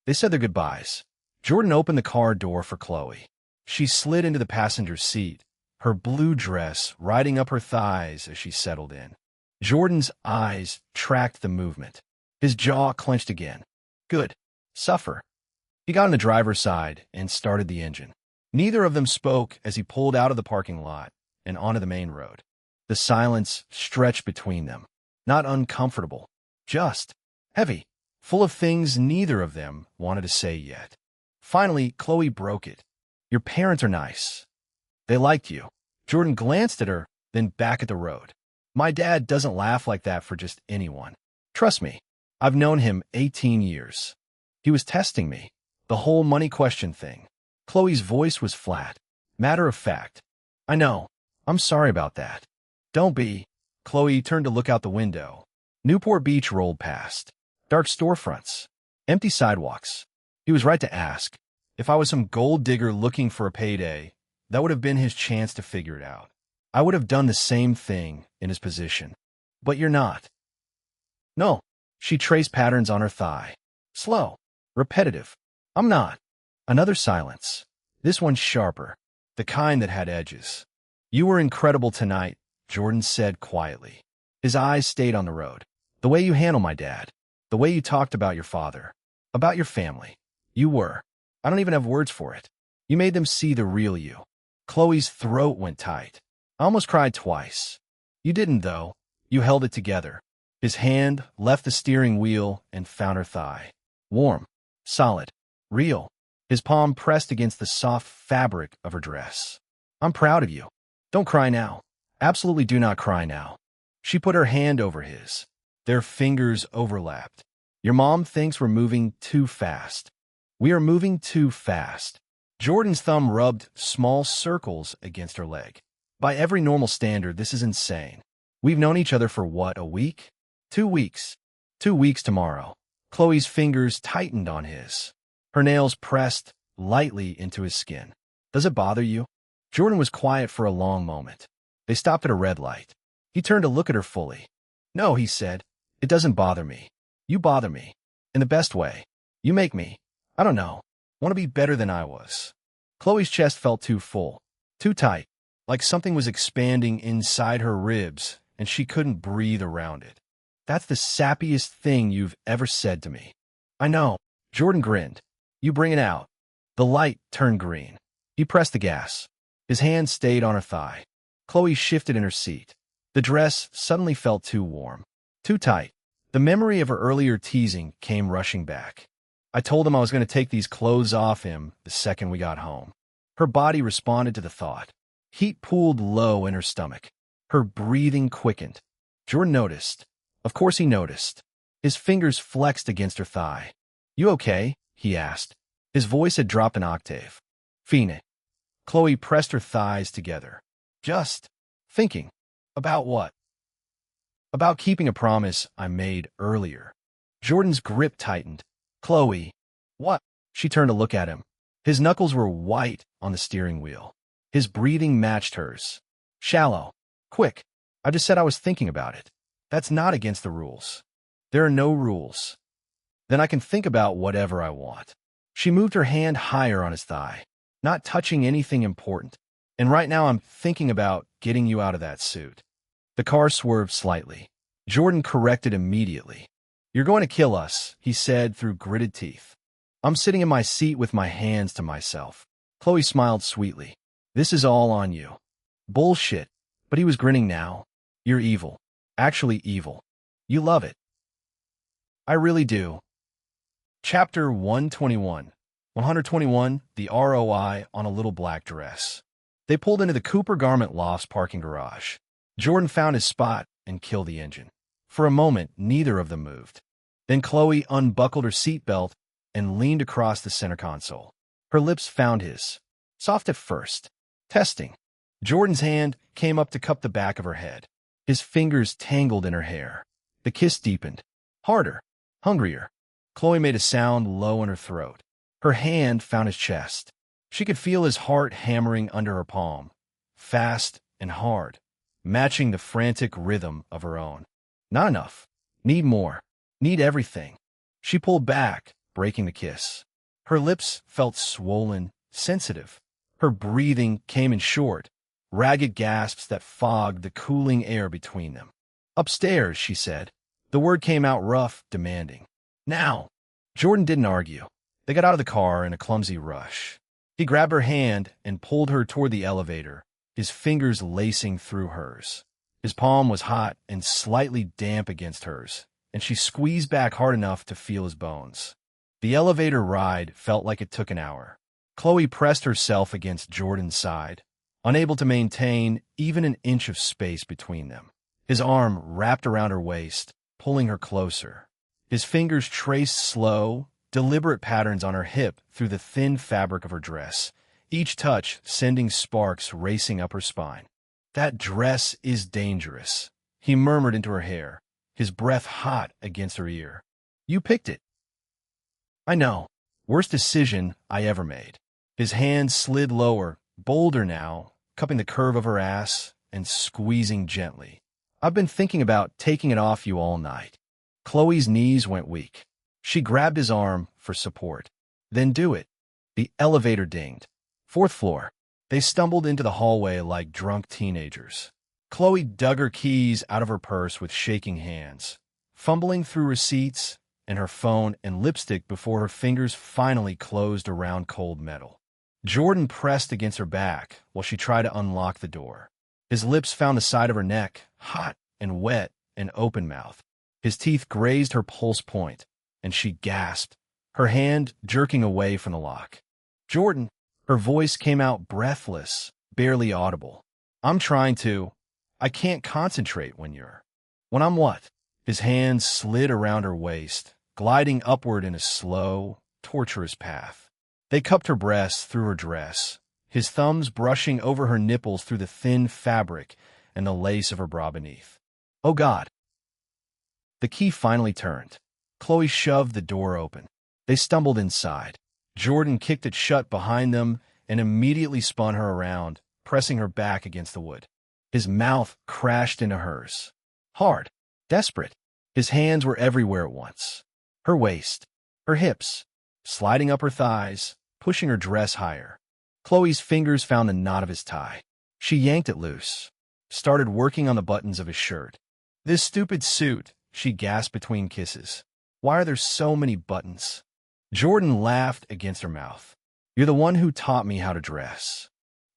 [SPEAKER 1] They said their goodbyes. Jordan opened the car door for Chloe. She slid into the passenger seat, her blue dress riding up her thighs as she settled in. Jordan's eyes tracked the movement. His jaw clenched again. "Good. Suffer." He got on the driver's side and started the engine. Neither of them spoke as he pulled out of the parking lot and onto the main road. The silence stretched between them. Not uncomfortable, just heavy, full of things neither of them wanted to say yet. Finally, Chloe broke it. "Your parents are nice. They liked you." Jordan glanced at her, then back at the road. "My dad doesn't laugh like that for just anyone. Trust me, I've known him 18 years. He was testing me. The whole money question thing." Chloe's voice was flat, matter of fact. "I know. I'm sorry about that." "Don't be." Chloe turned to look out the window. Newport Beach rolled past. Dark storefronts. Empty sidewalks. He was right to ask. If I was some gold digger looking for a payday, that would have been his chance to figure it out. I would have done the same thing in his position. But you're not. "No." She traced patterns on her thigh. "Slow. Repetitive. I'm not." Another silence. This one sharper. The kind that had edges. "You were incredible tonight," Jordan said quietly. His eyes stayed on the road. "The way you handle my dad. The way you talked about your father. About your family. You were. I don't even have words for it. You made them see the real you." Chloe's throat went tight. "I almost cried twice." "You didn't, though. You held it together." His hand left the steering wheel and found her thigh. Warm. Solid. Real. His palm pressed against the soft fabric of her dress. "I'm proud of you. Don't cry now. Absolutely do not cry now." She put her hand over his. Their fingers overlapped. "Your mom thinks we're moving too fast." "We are moving too fast." Jordan's thumb rubbed small circles against her leg. "By every normal standard, this is insane. We've known each other for what, a week? 2 weeks. 2 weeks tomorrow." Chloe's fingers tightened on his. Her nails pressed lightly into his skin. "Does it bother you?" Jordan was quiet for a long moment. They stopped at a red light. He turned to look at her fully. "No," he said. "It doesn't bother me. You bother me. In the best way. You make me, I don't know, want to be better than I was." Chloe's chest felt too full, too tight, like something was expanding inside her ribs and she couldn't breathe around it. That's the sappiest thing you've ever said to me. I know. Jordan grinned. You bring it out. The light turned green. He pressed the gas. His hand stayed on her thigh. Chloe shifted in her seat. The dress suddenly felt too warm, too tight. The memory of her earlier teasing came rushing back. I told him I was going to take these clothes off him the second we got home. Her body responded to the thought. Heat pooled low in her stomach. Her breathing quickened. Jordan noticed. Of course he noticed. His fingers flexed against her thigh. You okay? He asked. His voice had dropped an octave. Fiend. Chloe pressed her thighs together. Just thinking. About what? About keeping a promise I made earlier. Jordan's grip tightened. Chloe. What? She turned to look at him. His knuckles were white on the steering wheel. His breathing matched hers. Shallow. Quick. I just said I was thinking about it. That's not against the rules. There are no rules. Then I can think about whatever I want. She moved her hand higher on his thigh, not touching anything important. And right now I'm thinking about getting you out of that suit. The car swerved slightly. Jordan corrected immediately. You're going to kill us, he said through gritted teeth. I'm sitting in my seat with my hands to myself. Chloe smiled sweetly. This is all on you. Bullshit. But he was grinning now. You're evil. Actually evil. You love it. I really do. Chapter 121. 121, the ROI on a little black dress. They pulled into the Cooper Garment Loft's parking garage. Jordan found his spot and killed the engine. For a moment, neither of them moved. Then Chloe unbuckled her seatbelt and leaned across the center console. Her lips found his. Soft at first. Testing. Jordan's hand came up to cup the back of her head. His fingers tangled in her hair. The kiss deepened. Harder. Hungrier. Chloe made a sound low in her throat. Her hand found his chest. She could feel his heart hammering under her palm. Fast and hard. Matching the frantic rhythm of her own. Not enough. Need more. Need everything. She pulled back, breaking the kiss. Her lips felt swollen, sensitive. Her breathing came in short, ragged gasps that fogged the cooling air between them. Upstairs, she said. The word came out rough, demanding. Now. Jordan didn't argue. They got out of the car in a clumsy rush. He grabbed her hand and pulled her toward the elevator, his fingers lacing through hers. His palm was hot and slightly damp against hers, and she squeezed back hard enough to feel his bones. The elevator ride felt like it took an hour. Chloe pressed herself against Jordan's side, unable to maintain even an inch of space between them. His arm wrapped around her waist, pulling her closer. His fingers traced slow, deliberate patterns on her hip through the thin fabric of her dress, each touch sending sparks racing up her spine. That dress is dangerous, he murmured into her hair, his breath hot against her ear. You picked it. I know. Worst decision I ever made. His hand slid lower, bolder now, cupping the curve of her ass and squeezing gently. I've been thinking about taking it off you all night. Chloe's knees went weak. She grabbed his arm for support. Then do it. The elevator dinged. 4th floor. They stumbled into the hallway like drunk teenagers. Chloe dug her keys out of her purse with shaking hands, fumbling through receipts and her phone and lipstick before her fingers finally closed around cold metal. Jordan pressed against her back while she tried to unlock the door. His lips found the side of her neck, hot and wet and open mouthed. His teeth grazed her pulse point, and she gasped, her hand jerking away from the lock. Jordan, her voice came out breathless, barely audible. I'm trying to. I can't concentrate when I'm what? His hands slid around her waist, gliding upward in a slow, torturous path. They cupped her breasts through her dress, his thumbs brushing over her nipples through the thin fabric and the lace of her bra beneath. Oh God. The key finally turned. Chloe shoved the door open. They stumbled inside. Jordan kicked it shut behind them and immediately spun her around, pressing her back against the wood. His mouth crashed into hers. Hard. Desperate. His hands were everywhere at once. Her waist. Her hips. Sliding up her thighs, pushing her dress higher. Chloe's fingers found the knot of his tie. She yanked it loose, started working on the buttons of his shirt. This stupid suit, she gasped between kisses. Why are there so many buttons? Jordan laughed against her mouth. You're the one who taught me how to dress.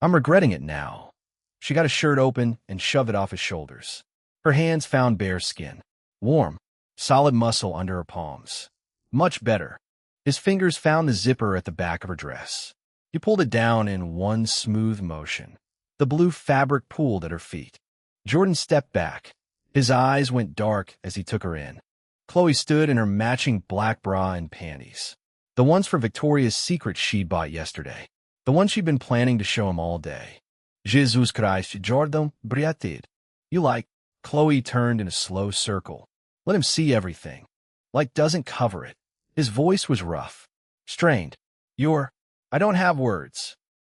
[SPEAKER 1] I'm regretting it now. She got his shirt open and shoved it off his shoulders. Her hands found bare skin. Warm, solid muscle under her palms. Much better. His fingers found the zipper at the back of her dress. He pulled it down in one smooth motion. The blue fabric pooled at her feet. Jordan stepped back. His eyes went dark as he took her in. Chloe stood in her matching black bra and panties. The ones for Victoria's Secret she'd bought yesterday. The ones she'd been planning to show him all day. Jesus Christ, Jordan, Briatid. You like? Chloe turned in a slow circle. Let him see everything. Like doesn't cover it. His voice was rough. Strained. I don't have words.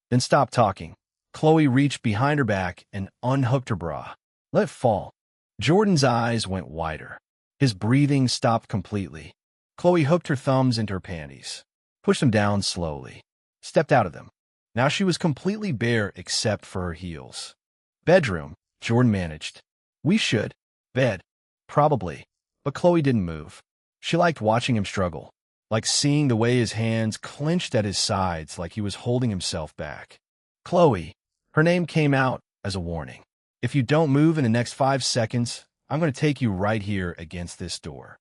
[SPEAKER 1] Then stop talking. Chloe reached behind her back and unhooked her bra. Let it fall. Jordan's eyes went wider. His breathing stopped completely. Chloe hooked her thumbs into her panties, pushed them down slowly, stepped out of them. Now she was completely bare except for her heels. Bedroom, Jordan managed. We should. Bed. Probably. But Chloe didn't move. She liked watching him struggle, like seeing the way his hands clenched at his sides like he was holding himself back. Chloe. Her name came out as a warning. If you don't move in the next 5 seconds, I'm going to take you right here against this door.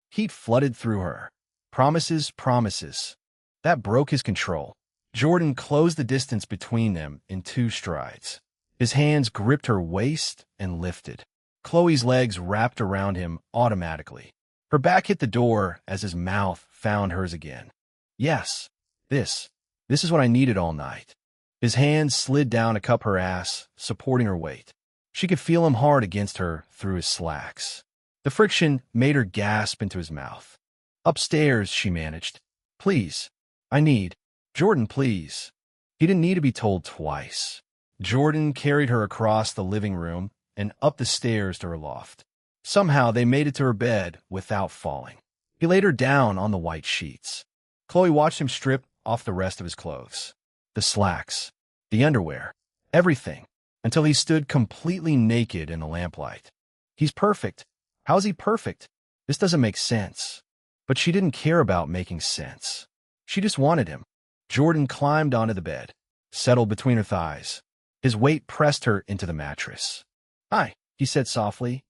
[SPEAKER 1] Heat flooded through her. Promises, promises. That broke his control. Jordan closed the distance between them in 2 strides. His hands gripped her waist and lifted. Chloe's legs wrapped around him automatically. Her back hit the door as his mouth found hers again. Yes, this is what I needed all night. His hands slid down to cup her ass, supporting her weight. She could feel him hard against her through his slacks. The friction made her gasp into his mouth. Upstairs, she managed. Please. I need. Jordan, please. He didn't need to be told twice. Jordan carried her across the living room and up the stairs to her loft. Somehow they made it to her bed without falling. He laid her down on the white sheets. Chloe watched him strip off the rest of his clothes. The slacks, the underwear, everything, until he stood completely naked in the lamplight. He's perfect. How's he perfect? This doesn't make sense. But she didn't care about making sense. She just wanted him. Jordan climbed onto the bed, settled between her thighs. His weight pressed her into the mattress. Hi, he said softly.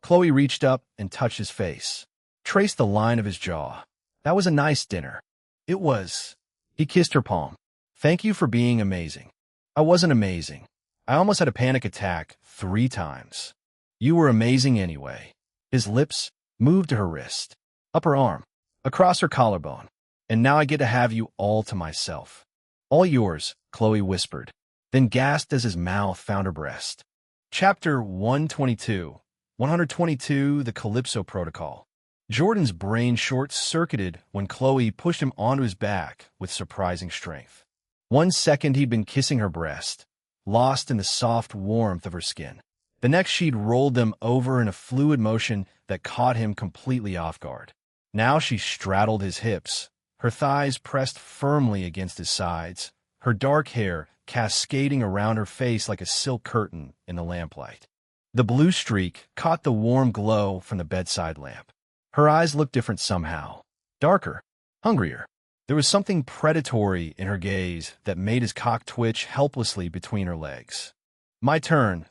[SPEAKER 1] Chloe reached up and touched his face, traced the line of his jaw. That was a nice dinner. It was. He kissed her palm. Thank you for being amazing. I wasn't amazing. I almost had a panic attack 3 times. You were amazing anyway. His lips moved to her wrist, up her arm, across her collarbone. And now I get to have you all to myself. All yours, Chloe whispered, then gasped as his mouth found her breast. Chapter 122, The Calypso Protocol. Jordan's brain short-circuited when Chloe pushed him onto his back with surprising strength. 1 second he'd been kissing her breast, lost in the soft warmth of her skin. The next she'd rolled them over in a fluid motion that caught him completely off guard. Now she straddled his hips, her thighs pressed firmly against his sides, her dark hair cascading around her face like a silk curtain in the lamplight. The blue streak caught the warm glow from the bedside lamp. Her eyes looked different somehow. Darker, hungrier. There was something predatory in her gaze that made his cock twitch helplessly between her legs. My turn,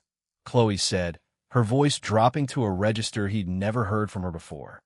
[SPEAKER 1] Chloe said, her voice dropping to a register he'd never heard from her before.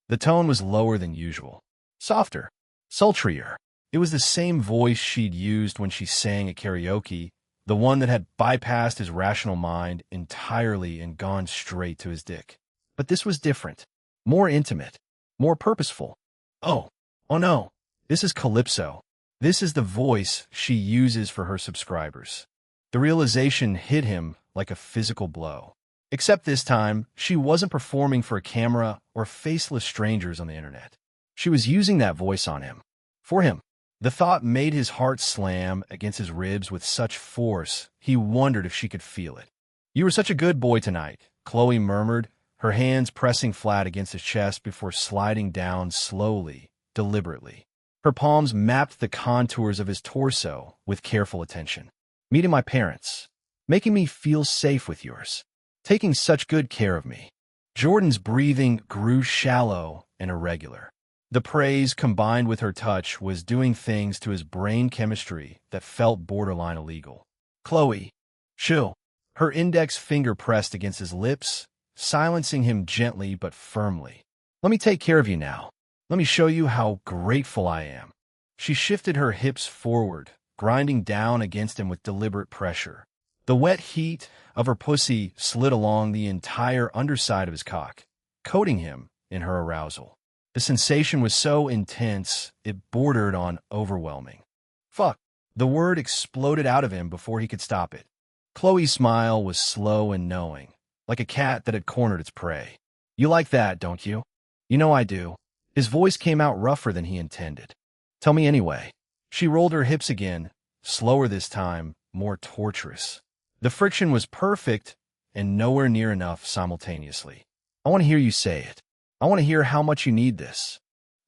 [SPEAKER 1] The tone was lower than usual. Softer, sultrier. It was the same voice she'd used when she sang at karaoke, the one that had bypassed his rational mind entirely and gone straight to his dick. But this was different. More intimate, more purposeful. Oh no, this is Calypso. This is the voice she uses for her subscribers. The realization hit him like a physical blow. Except this time, she wasn't performing for a camera or faceless strangers on the internet. She was using that voice on him. For him. The thought made his heart slam against his ribs with such force, he wondered if she could feel it. You were such a good boy tonight, Chloe murmured, her hands pressing flat against his chest before sliding down slowly, deliberately. Her palms mapped the contours of his torso with careful attention. meeting my parents, making me feel safe with yours, taking such good care of me. Jordan's breathing grew shallow and irregular. The praise combined with her touch was doing things to his brain chemistry that felt borderline illegal. Chloe, chill. Her index finger pressed against his lips, silencing him gently but firmly. Let me take care of you now. Let me show you how grateful I am. She shifted her hips forward, grinding down against him with deliberate pressure. The wet heat of her pussy slid along the entire underside of his cock, coating him in her arousal. The sensation was so intense, it bordered on overwhelming. Fuck. The word exploded out of him before he could stop it. Chloe's smile was slow and knowing, like a cat that had cornered its prey. You like that, don't you? You know I do. His voice came out rougher than he intended. Tell me anyway. She rolled her hips again, slower this time, more torturous. The friction was perfect and nowhere near enough simultaneously. I want to hear you say it. I want to hear how much you need this.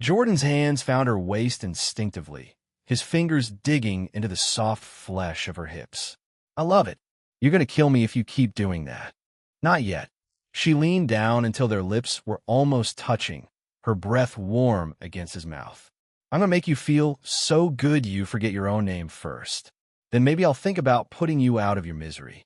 [SPEAKER 1] Jordan's hands found her waist instinctively, his fingers digging into the soft flesh of her hips. I love it. You're going to kill me if you keep doing that. Not yet. She leaned down until their lips were almost touching, her breath warm against his mouth. I'm going to make you feel so good you forget your own name first. Then maybe I'll think about putting you out of your misery.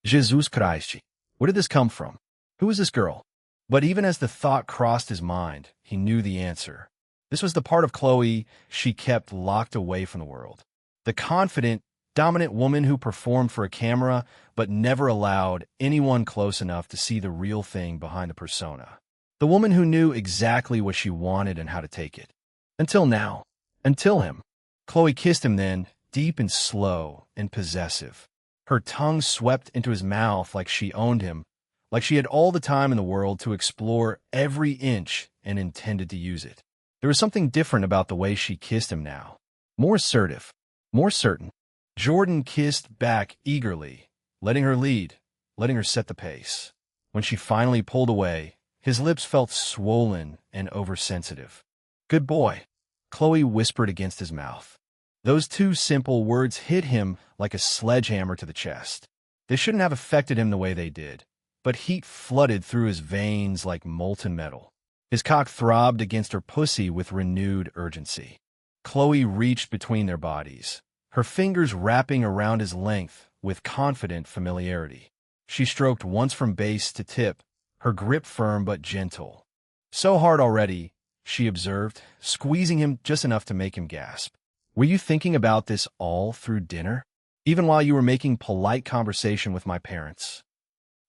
[SPEAKER 1] Jesus Christ. Where did this come from? Who is this girl? But even as the thought crossed his mind, he knew the answer. This was the part of Chloe she kept locked away from the world. The confident, dominant woman who performed for a camera but never allowed anyone close enough to see the real thing behind the persona. The woman who knew exactly what she wanted and how to take it. Until now. Until him. Chloe kissed him then, deep and slow and possessive. Her tongue swept into his mouth like she owned him, like she had all the time in the world to explore every inch and intended to use it. There was something different about the way she kissed him now. More assertive, more certain. Jordan kissed back eagerly, letting her lead, letting her set the pace. When she finally pulled away, his lips felt swollen and oversensitive. Good boy, Chloe whispered against his mouth. Those two simple words hit him like a sledgehammer to the chest. They shouldn't have affected him the way they did, but heat flooded through his veins like molten metal. His cock throbbed against her pussy with renewed urgency. Chloe reached between their bodies, her fingers wrapping around his length with confident familiarity. She stroked once from base to tip, her grip firm but gentle. So hard already, she observed, squeezing him just enough to make him gasp. Were you thinking about this all through dinner? Even while you were making polite conversation with my parents?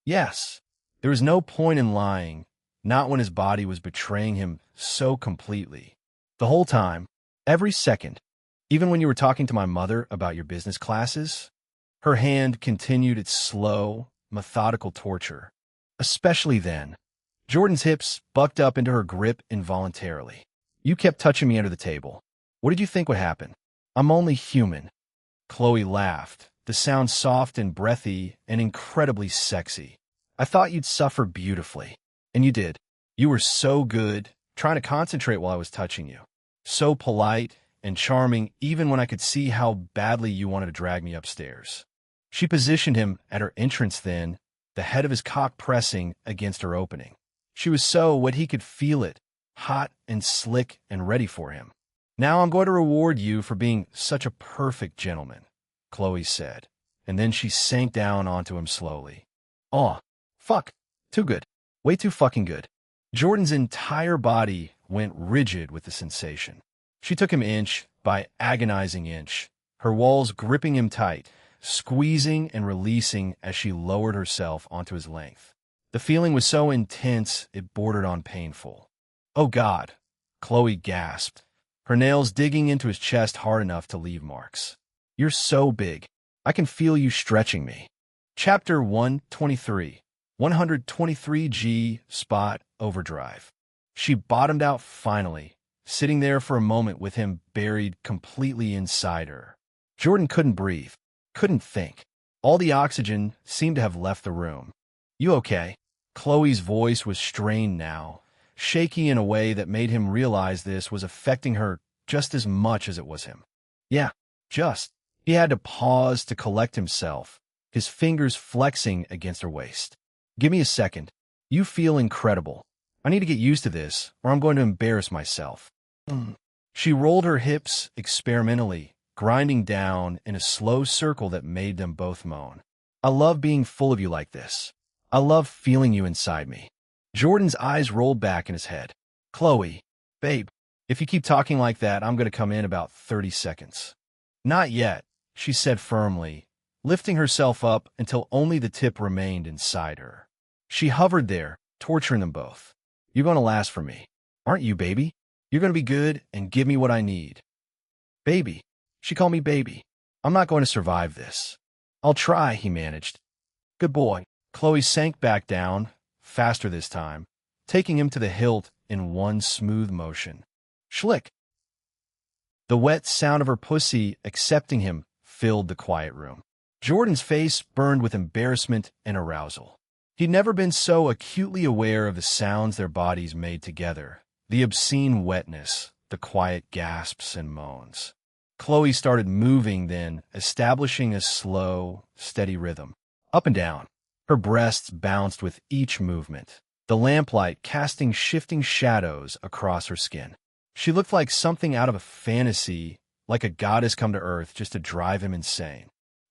[SPEAKER 1] Yes. There was no point in lying, not when his body was betraying him so completely. The whole time, every second, even when you were talking to my mother about your business classes, her hand continued its slow, methodical torture. Especially then. Jordan's hips bucked up into her grip involuntarily. You kept touching me under the table. What did you think would happen? I'm only human. Chloe laughed, the sound soft and breathy and incredibly sexy. I thought you'd suffer beautifully. And you did. You were so good, trying to concentrate while I was touching you. So polite and charming even when I could see how badly you wanted to drag me upstairs. She positioned him at her entrance then, the head of his cock pressing against her opening. She was so what he could feel it, hot and slick and ready for him. Now I'm going to reward you for being such a perfect gentleman, Chloe said, and then she sank down onto him slowly. Aw, fuck, too good, way too fucking good. Jordan's entire body went rigid with the sensation. She took him inch by agonizing inch, her walls gripping him tight, squeezing and releasing as she lowered herself onto his length. The feeling was so intense it bordered on painful. Oh God, Chloe gasped, her nails digging into his chest hard enough to leave marks. You're so big. I can feel you stretching me. Chapter 123, 123G Spot Overdrive. She bottomed out finally, sitting there for a moment with him buried completely inside her. Jordan couldn't breathe, couldn't think. All the oxygen seemed to have left the room. You okay? Chloe's voice was strained now, shaky in a way that made him realize this was affecting her just as much as it was him. Yeah, just. He had to pause to collect himself, his fingers flexing against her waist. Give me a second. You feel incredible. I need to get used to this, or I'm going to embarrass myself. She rolled her hips experimentally, grinding down in a slow circle that made them both moan. I love being full of you like this. I love feeling you inside me. Jordan's eyes rolled back in his head. Chloe, babe, if you keep talking like that, I'm going to come in about 30 seconds. Not yet, she said firmly, lifting herself up until only the tip remained inside her. She hovered there, torturing them both. You're going to last for me, aren't you, baby? You're going to be good and give me what I need. Baby. She called me baby. I'm not going to survive this. I'll try, he managed. Good boy. Chloe sank back down, faster this time, taking him to the hilt in one smooth motion. Schlick. The wet sound of her pussy accepting him filled the quiet room. Jordan's face burned with embarrassment and arousal. He'd never been so acutely aware of the sounds their bodies made together, the obscene wetness, the quiet gasps and moans. Chloe started moving then, establishing a slow, steady rhythm. Up and down. Her breasts bounced with each movement, the lamplight casting shifting shadows across her skin. She looked like something out of a fantasy, like a goddess come to earth just to drive him insane.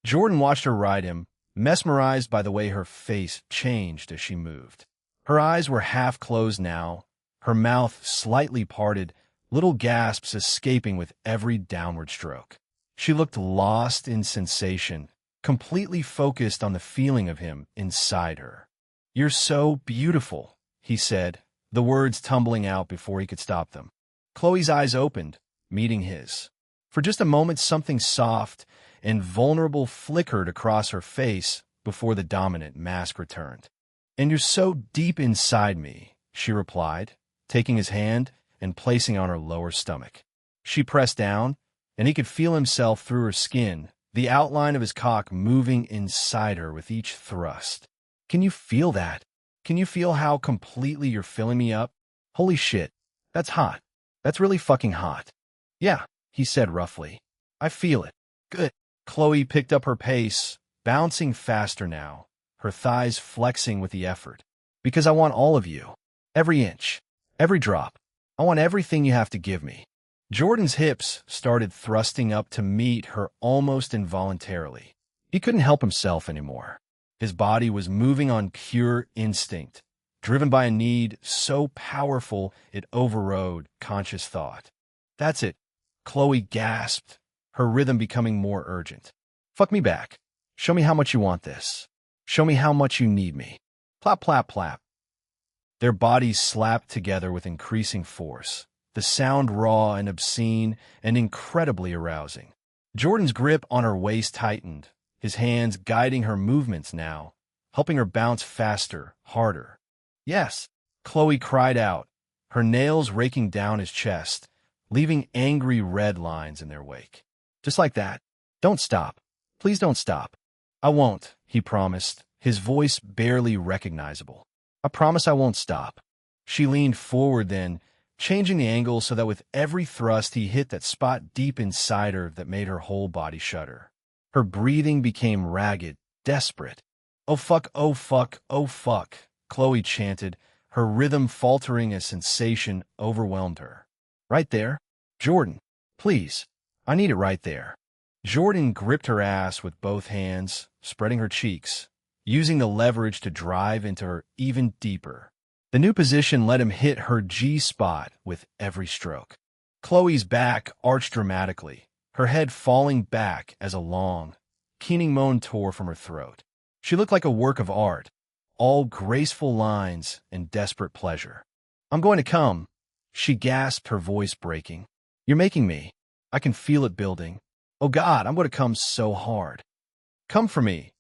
[SPEAKER 1] Jordan watched her ride him, mesmerized by the way her face changed as she moved. Her eyes were half closed now, her mouth slightly parted, little gasps escaping with every downward stroke. She looked lost in sensation, completely focused on the feeling of him inside her. You're so beautiful, he said, the words tumbling out before he could stop them. Chloe's eyes opened, meeting his. For just a moment, something soft and vulnerable flickered across her face before the dominant mask returned. And you're so deep inside me, she replied, taking his hand and placing it on her lower stomach. She pressed down, and he could feel himself through her skin, the outline of his cock moving inside her with each thrust. Can you feel that? Can you feel how completely you're filling me up? Holy shit, that's hot. That's really fucking hot. Yeah, he said roughly. I feel it. Good. Chloe picked up her pace, bouncing faster now, her thighs flexing with the effort. Because I want all of you. Every inch. Every drop. I want everything you have to give me. Jordan's hips started thrusting up to meet her almost involuntarily. He couldn't help himself anymore. His body was moving on pure instinct, driven by a need so powerful it overrode conscious thought. That's it, Chloe gasped, her rhythm becoming more urgent. Fuck me back. Show me how much you want this. Show me how much you need me. Plap, plap, plap. Their bodies slapped together with increasing force, the sound raw and obscene and incredibly arousing. Jordan's grip on her waist tightened, his hands guiding her movements now, helping her bounce faster, harder. Yes, Chloe cried out, her nails raking down his chest, leaving angry red lines in their wake. Just like that. Don't stop. Please don't stop. I won't, he promised, his voice barely recognizable. I promise I won't stop. She leaned forward then, changing the angle so that with every thrust he hit that spot deep inside her that made her whole body shudder. Her breathing became ragged, desperate. Oh fuck, oh fuck, oh fuck, Chloe chanted, her rhythm faltering as sensation overwhelmed her. Right there? Jordan, please. I need it right there. Jordan gripped her ass with both hands, spreading her cheeks, using the leverage to drive into her even deeper. The new position let him hit her G-spot with every stroke. Chloe's back arched dramatically, her head falling back as a long, keening moan tore from her throat. She looked like a work of art, all graceful lines and desperate pleasure. I'm going to come, she gasped, her voice breaking. You're making me. I can feel it building. Oh God, I'm going to come so hard. Come for me,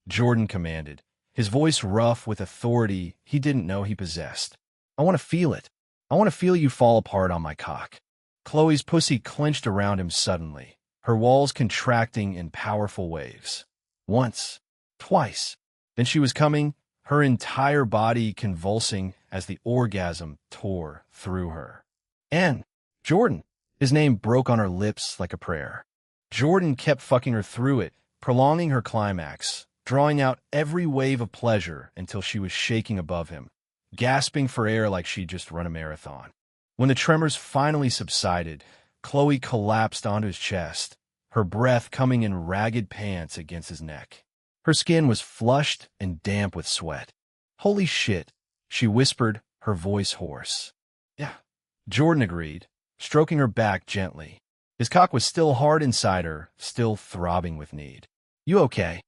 [SPEAKER 1] Jordan commanded, his voice rough with authority he didn't know he possessed. I want to feel it. I want to feel you fall apart on my cock. Chloe's pussy clenched around him suddenly, her walls contracting in powerful waves. Once, twice. Then she was coming, her entire body convulsing as the orgasm tore through her. And Jordan, his name broke on her lips like a prayer. Jordan kept fucking her through it, prolonging her climax, drawing out every wave of pleasure until she was shaking above him, gasping for air like she'd just run a marathon. When the tremors finally subsided, Chloe collapsed onto his chest, her breath coming in ragged pants against his neck. Her skin was flushed and damp with sweat. "Holy shit," she whispered, her voice hoarse. "Yeah," Jordan agreed, stroking her back gently. His cock was still hard inside her, still throbbing with need. "You okay?"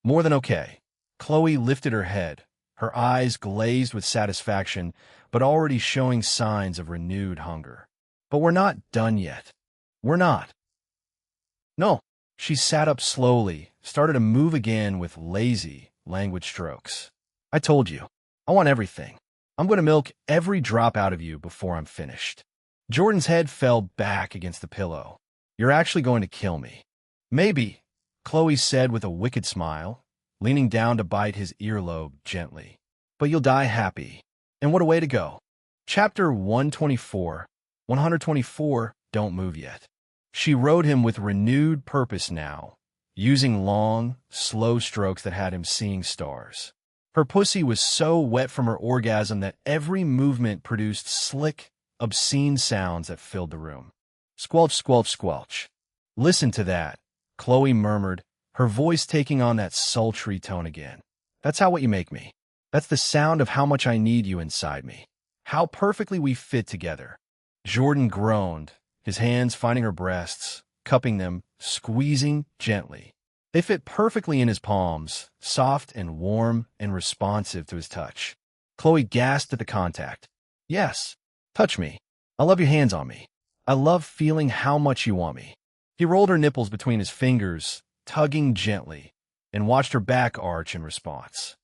[SPEAKER 1] "More than okay." Chloe lifted her head, her eyes glazed with satisfaction, but already showing signs of renewed hunger. "But we're not done yet. We're not." "No." She sat up slowly, started to move again with lazy, languid strokes. "I told you. I want everything. I'm going to milk every drop out of you before I'm finished." Jordan's head fell back against the pillow. "You're actually going to kill me." "Maybe," Chloe said with a wicked smile, leaning down to bite his earlobe gently. "But you'll die happy. And what a way to go." Chapter 124. 124, Don't Move Yet. She rode him with renewed purpose now, using long, slow strokes that had him seeing stars. Her pussy was so wet from her orgasm that every movement produced slick, obscene sounds that filled the room. Squelch, squelch, squelch. "Listen to that," Chloe murmured, her voice taking on that sultry tone again. "That's what you make me. That's the sound of how much I need you inside me. How perfectly we fit together." Jordan groaned, his hands finding her breasts, cupping them, squeezing gently. They fit perfectly in his palms, soft and warm and responsive to his touch. Chloe gasped at the contact. "Yes, touch me. I love your hands on me. I love feeling how much you want me." He rolled her nipples between his fingers, tugging gently, and watched her back arch in response.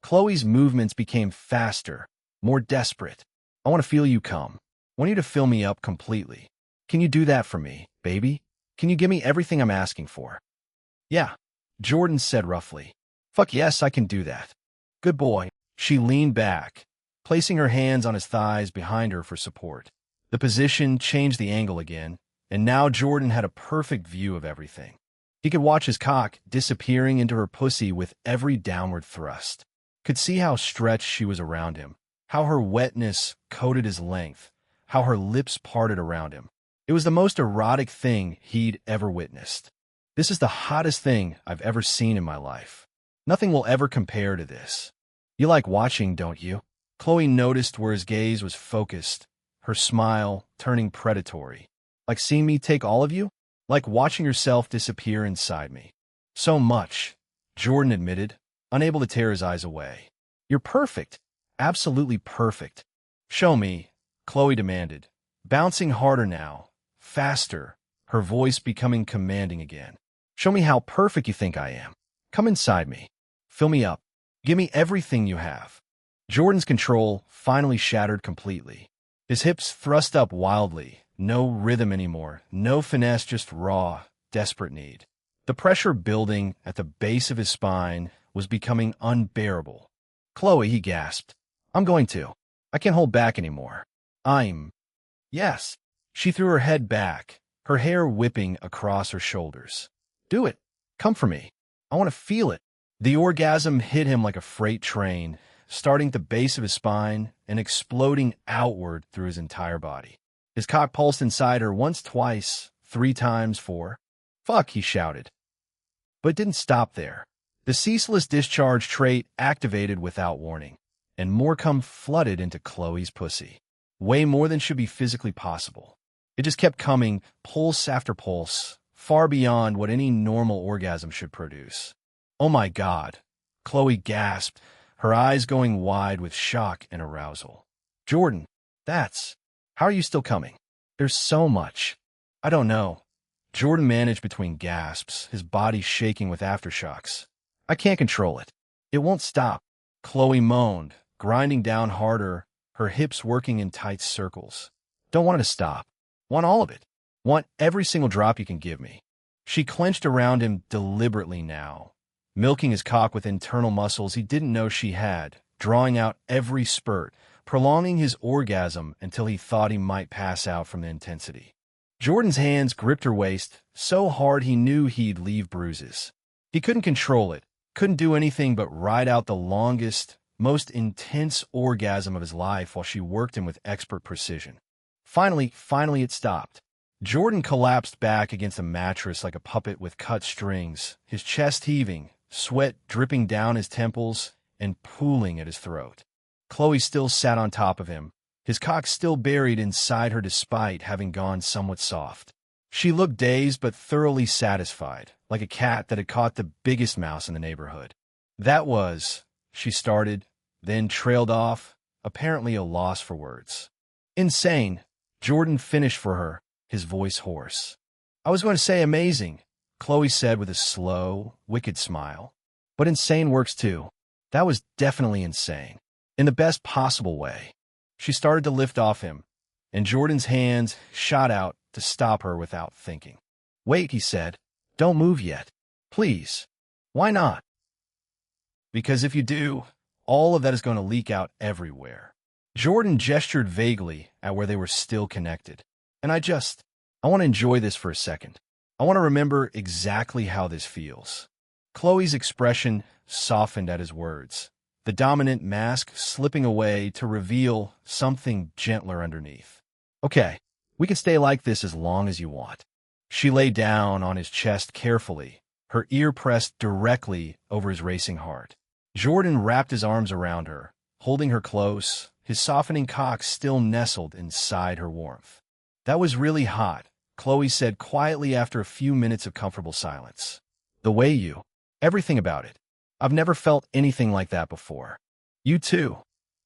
[SPEAKER 1] Chloe's movements became faster, more desperate. "I want to feel you come. I want you to fill me up completely. Can you do that for me, baby? Can you give me everything I'm asking for?" "Yeah," Jordan said roughly. "Fuck yes, I can do that." "Good boy." She leaned back, placing her hands on his thighs behind her for support. The position changed the angle again, and now Jordan had a perfect view of everything. He could watch his cock disappearing into her pussy with every downward thrust. Could see how stretched she was around him, how her wetness coated his length, how her lips parted around him. It was the most erotic thing he'd ever witnessed. "This is the hottest thing I've ever seen in my life. Nothing will ever compare to this. You like watching, don't you?" Chloe noticed where his gaze was focused, her smile turning predatory. "Like seeing me take all of you? Like watching yourself disappear inside me?" "So much," Jordan admitted, unable to tear his eyes away. "You're perfect. Absolutely perfect." "Show me," Chloe demanded, bouncing harder now, faster, her voice becoming commanding again. "Show me how perfect you think I am. Come inside me. Fill me up. Give me everything you have." Jordan's control finally shattered completely. His hips thrust up wildly, no rhythm anymore, no finesse, just raw, desperate need. The pressure building at the base of his spine was becoming unbearable. "Chloe," he gasped. "I'm going to. I can't hold back anymore. Yes." She threw her head back, her hair whipping across her shoulders. "Do it. Come for me. I want to feel it." The orgasm hit him like a freight train, starting at the base of his spine and exploding outward through his entire body. His cock pulsed inside her once, twice, 3 times, 4. "Fuck," he shouted. But it didn't stop there. The ceaseless discharge trait activated without warning, and more cum flooded into Chloe's pussy. Way more than should be physically possible. It just kept coming, pulse after pulse, far beyond what any normal orgasm should produce. "Oh my God," Chloe gasped, her eyes going wide with shock and arousal. "Jordan, how are you still coming? There's so much." "I don't know." Jordan managed between gasps, his body shaking with aftershocks. "I can't control it. It won't stop." Chloe moaned, grinding down harder, her hips working in tight circles. "Don't want it to stop. Want all of it. Want every single drop you can give me." She clenched around him deliberately now, milking his cock with internal muscles he didn't know she had, drawing out every spurt, prolonging his orgasm until he thought he might pass out from the intensity. Jordan's hands gripped her waist so hard he knew he'd leave bruises. He couldn't control it, couldn't do anything but ride out the longest, most intense orgasm of his life while she worked him with expert precision. Finally it stopped. Jordan collapsed back against a mattress like a puppet with cut strings, his chest heaving, sweat dripping down his temples and pooling at his throat. Chloe still sat on top of him, his cock still buried inside her despite having gone somewhat soft. She looked dazed but thoroughly satisfied, like a cat that had caught the biggest mouse in the neighborhood. That was, she started, then trailed off, apparently a loss for words. Insane, Jordan finished for her, his voice hoarse. I was going to say amazing, Chloe said with a slow, wicked smile. But insane works too. That was definitely insane. In the best possible way. She started to lift off him, and Jordan's hands shot out to stop her without thinking. Wait, he said. Don't move yet. Please. Why not? Because if you do, all of that is going to leak out everywhere. Jordan gestured vaguely at where they were still connected. And I want to enjoy this for a second. I want to remember exactly how this feels. Chloe's expression softened at his words, the dominant mask slipping away to reveal something gentler underneath. Okay, we can stay like this as long as you want. She lay down on his chest carefully, her ear pressed directly over his racing heart. Jordan wrapped his arms around her, holding her close, his softening cock still nestled inside her warmth. That was really hot, Chloe said quietly after a few minutes of comfortable silence. The way you, everything about it. I've never felt anything like that before. You too,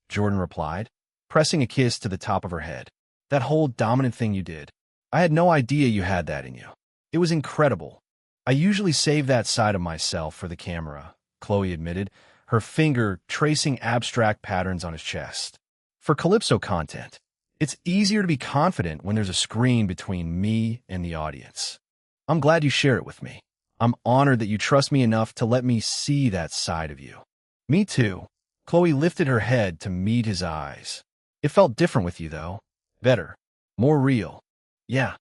[SPEAKER 1] Jordan replied, pressing a kiss to the top of her head. That whole dominant thing you did. I had no idea you had that in you. It was incredible. I usually save that side of myself for the camera, Chloe admitted, her finger tracing abstract patterns on his chest. For Calypso content, it's easier to be confident when there's a screen between me and the audience. I'm glad you share it with me. I'm honored that you trust me enough to let me see that side of you. Me too. Chloe lifted her head to meet his eyes. It felt different with you, though. Better. More real. Yeah.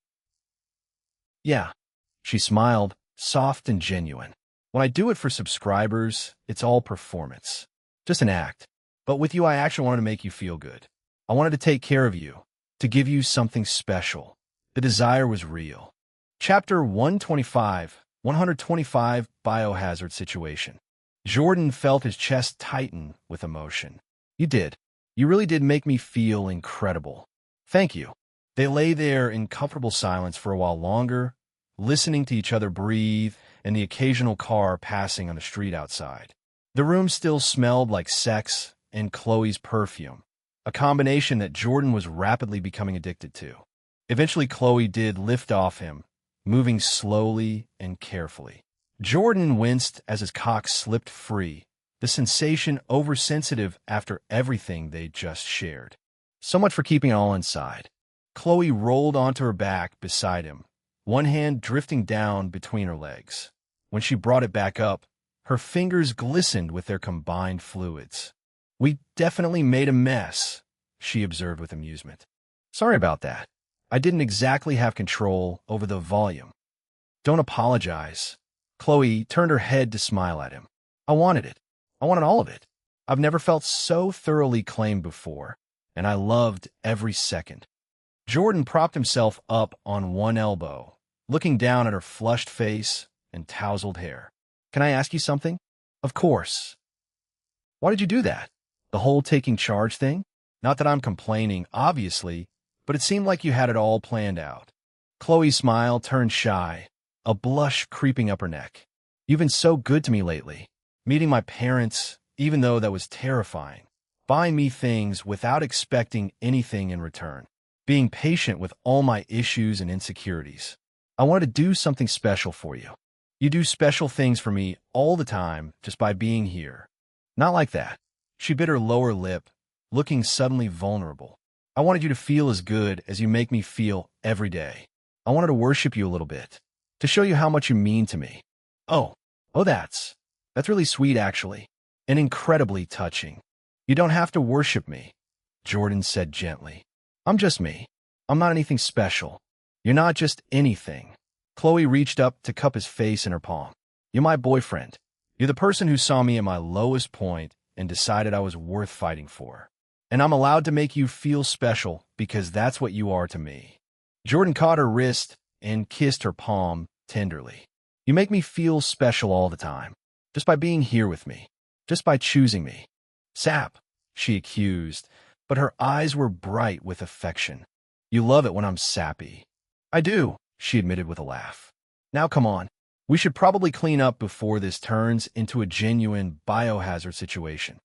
[SPEAKER 1] She smiled, soft and genuine. When I do it for subscribers, it's all performance. Just an act. But with you, I actually wanted to make you feel good. I wanted to take care of you, to give you something special. The desire was real. Chapter 125, 125 Biohazard Situation. Jordan felt his chest tighten with emotion. You did. You really did make me feel incredible. Thank you. They lay there in comfortable silence for a while longer, listening to each other breathe and the occasional car passing on the street outside. The room still smelled like sex and Chloe's perfume, a combination that Jordan was rapidly becoming addicted to. Eventually, Chloe did lift off him, moving slowly and carefully. Jordan winced as his cock slipped free, the sensation oversensitive after everything they'd just shared. So much for keeping it all inside. Chloe rolled onto her back beside him, one hand drifting down between her legs. When she brought it back up, her fingers glistened with their combined fluids. We definitely made a mess, she observed with amusement. Sorry about that. I didn't exactly have control over the volume. Don't apologize. Chloe turned her head to smile at him. I wanted it. I wanted all of it. I've never felt so thoroughly claimed before, and I loved every second. Jordan propped himself up on one elbow, looking down at her flushed face and tousled hair. Can I ask you something? Of course. Why did you do that? The whole taking charge thing? Not that I'm complaining, obviously, but it seemed like you had it all planned out. Chloe's smile turned shy, a blush creeping up her neck. You've been so good to me lately. Meeting my parents, even though that was terrifying. Buying me things without expecting anything in return. Being patient with all my issues and insecurities. I wanted to do something special for you. You do special things for me all the time just by being here. Not like that. She bit her lower lip, looking suddenly vulnerable. I wanted you to feel as good as you make me feel every day. I wanted to worship you a little bit, to show you how much you mean to me. Oh, that's really sweet, actually, and incredibly touching. You don't have to worship me, Jordan said gently. I'm just me. I'm not anything special. You're not just anything. Chloe reached up to cup his face in her palm. You're my boyfriend. You're the person who saw me at my lowest point and decided I was worth fighting for. And I'm allowed to make you feel special because that's what you are to me. Jordan caught her wrist and kissed her palm tenderly. You make me feel special all the time, just by being here with me, just by choosing me. Sap, she accused, but her eyes were bright with affection. You love it when I'm sappy. I do, she admitted with a laugh. Now come on. We should probably clean up before this turns into a genuine biohazard situation.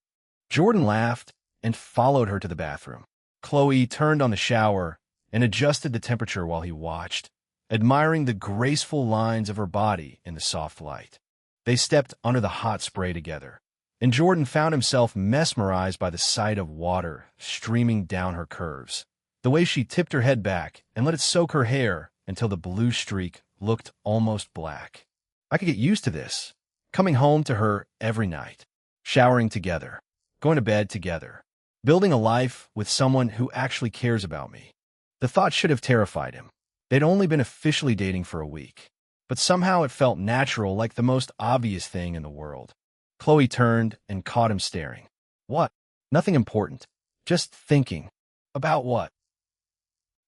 [SPEAKER 1] Jordan laughed and followed her to the bathroom. Chloe turned on the shower and adjusted the temperature while he watched, admiring the graceful lines of her body in the soft light. They stepped under the hot spray together, and Jordan found himself mesmerized by the sight of water streaming down her curves, the way she tipped her head back and let it soak her hair until the blue streak looked almost black. I could get used to this, coming home to her every night, showering together, going to bed together, building a life with someone who actually cares about me. The thought should have terrified him. They'd only been officially dating for a week, but somehow it felt natural, like the most obvious thing in the world. Chloe turned and caught him staring. What? Nothing important. Just thinking. About what?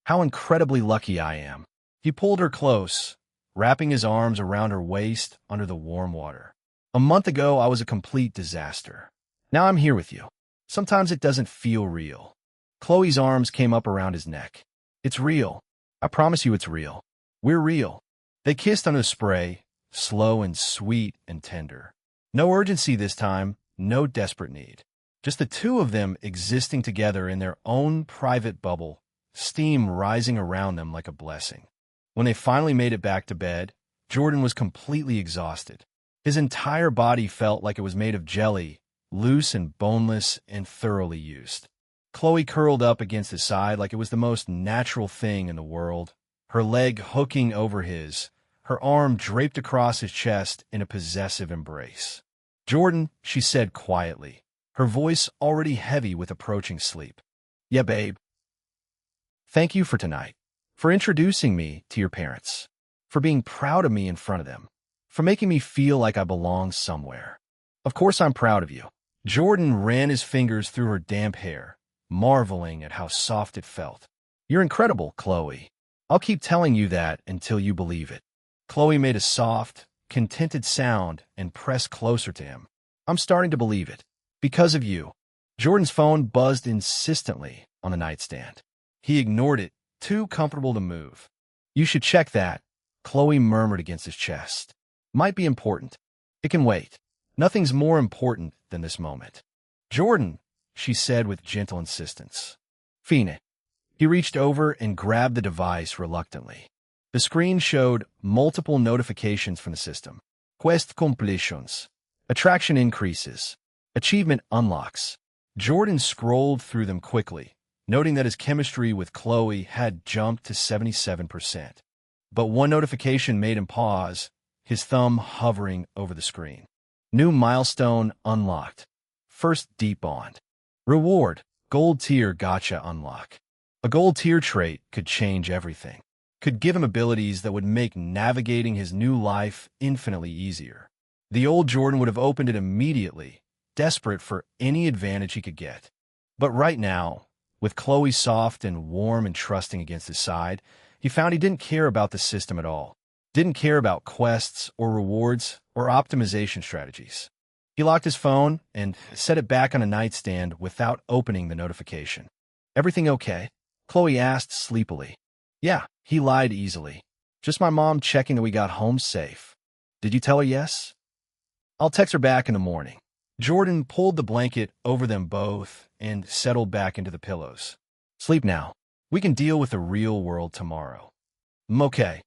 [SPEAKER 1] How incredibly lucky I am. He pulled her close, wrapping his arms around her waist under the warm water. A month ago, I was a complete disaster. Now I'm here with you. Sometimes it doesn't feel real. Chloe's arms came up around his neck. It's real. I promise you it's real. We're real. They kissed under the spray, slow and sweet and tender. No urgency this time, no desperate need. Just the two of them existing together in their own private bubble, steam rising around them like a blessing. When they finally made it back to bed, Jordan was completely exhausted. His entire body felt like it was made of jelly, loose and boneless and thoroughly used. Chloe curled up against his side like it was the most natural thing in the world, her leg hooking over his, her arm draped across his chest in a possessive embrace. Jordan, she said quietly, her voice already heavy with approaching sleep. Yeah, babe. Thank you for tonight, for introducing me to your parents, for being proud of me in front of them, for making me feel like I belong somewhere. Of course I'm proud of you. Jordan ran his fingers through her damp hair, marveling at how soft it felt. You're incredible, Chloe. I'll keep telling you that until you believe it. Chloe made a soft, contented sound and pressed closer to him. I'm starting to believe it. Because of you. Jordan's phone buzzed insistently on the nightstand. He ignored it, too comfortable to move. You should check that, Chloe murmured against his chest. Might be important. It can wait. Nothing's more important than this moment. Jordan, she said with gentle insistence. Fine. He reached over and grabbed the device reluctantly. The screen showed multiple notifications from the system. Quest completions. Attraction increases. Achievement unlocks. Jordan scrolled through them quickly, noting that his chemistry with Chloe had jumped to 77%. But one notification made him pause, his thumb hovering over the screen. New milestone unlocked. First deep bond. Reward. Gold tier gotcha unlock. A gold tier trait could change everything. Could give him abilities that would make navigating his new life infinitely easier. The old Jordan would have opened it immediately, desperate for any advantage he could get. But right now, with Chloe soft and warm and trusting against his side, he found he didn't care about the system at all. Didn't care about quests or rewards or optimization strategies. He locked his phone and set it back on a nightstand without opening the notification. Everything okay? Chloe asked sleepily. Yeah, he lied easily. Just my mom checking that we got home safe. Did you tell her yes? I'll text her back in the morning. Jordan pulled the blanket over them both and settled back into the pillows. Sleep now. We can deal with the real world tomorrow. Okay.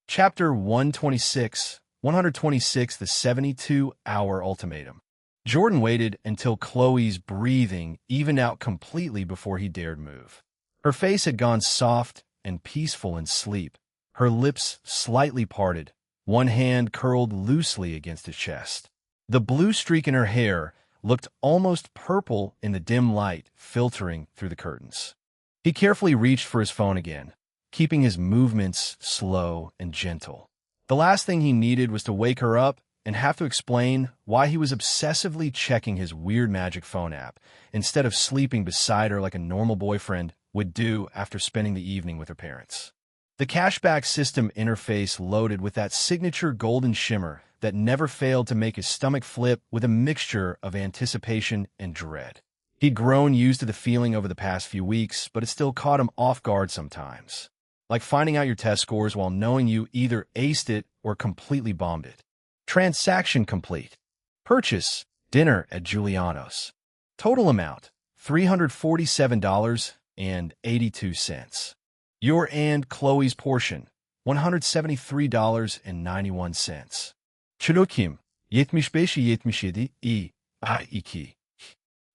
[SPEAKER 1] Chapter 126, 126, the 72-hour ultimatum. Jordan waited until Chloe's breathing evened out completely before he dared move. Her face had gone soft and peaceful in sleep, her lips slightly parted, one hand curled loosely against his chest. The blue streak in her hair looked almost purple in the dim light filtering through the curtains. He carefully reached for his phone again, keeping his movements slow and gentle. The last thing he needed was to wake her up and have to explain why he was obsessively checking his weird magic phone app instead of sleeping beside her like a normal boyfriend would do after spending the evening with her parents. The cashback system interface loaded with that signature golden shimmer that never failed to make his stomach flip with a mixture of anticipation and dread. He'd grown used to the feeling over the past few weeks, but it still caught him off guard sometimes. Like finding out your test scores while knowing you either aced it or completely bombed it. Transaction complete. Purchase, dinner at Giuliano's. Total amount, $347.82. Your and Chloe's portion, $173.91. Çelokim, 75-77 i2.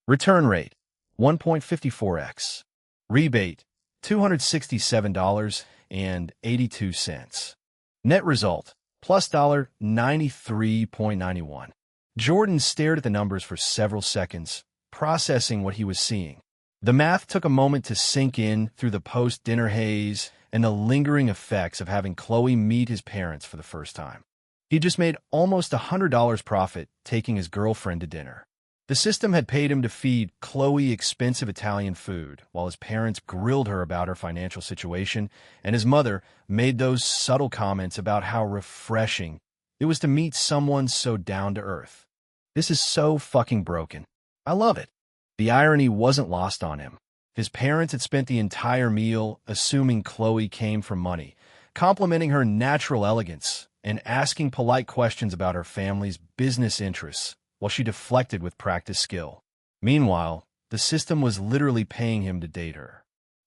[SPEAKER 1] Return rate, 1.54x. Rebate, $267.82. Net result, plus $93.91. Jordan stared at the numbers for several seconds, processing what he was seeing. The math took a moment to sink in through the post-dinner haze and the lingering effects of having Chloe meet his parents for the first time. He just made almost $100 profit taking his girlfriend to dinner. The system had paid him to feed Chloe expensive Italian food, while his parents grilled her about her financial situation, and his mother made those subtle comments about how refreshing it was to meet someone so down-to-earth. This is so fucking broken. I love it. The irony wasn't lost on him. His parents had spent the entire meal assuming Chloe came from money, complimenting her natural elegance and asking polite questions about her family's business interests, while she deflected with practiced skill. Meanwhile, the system was literally paying him to date her.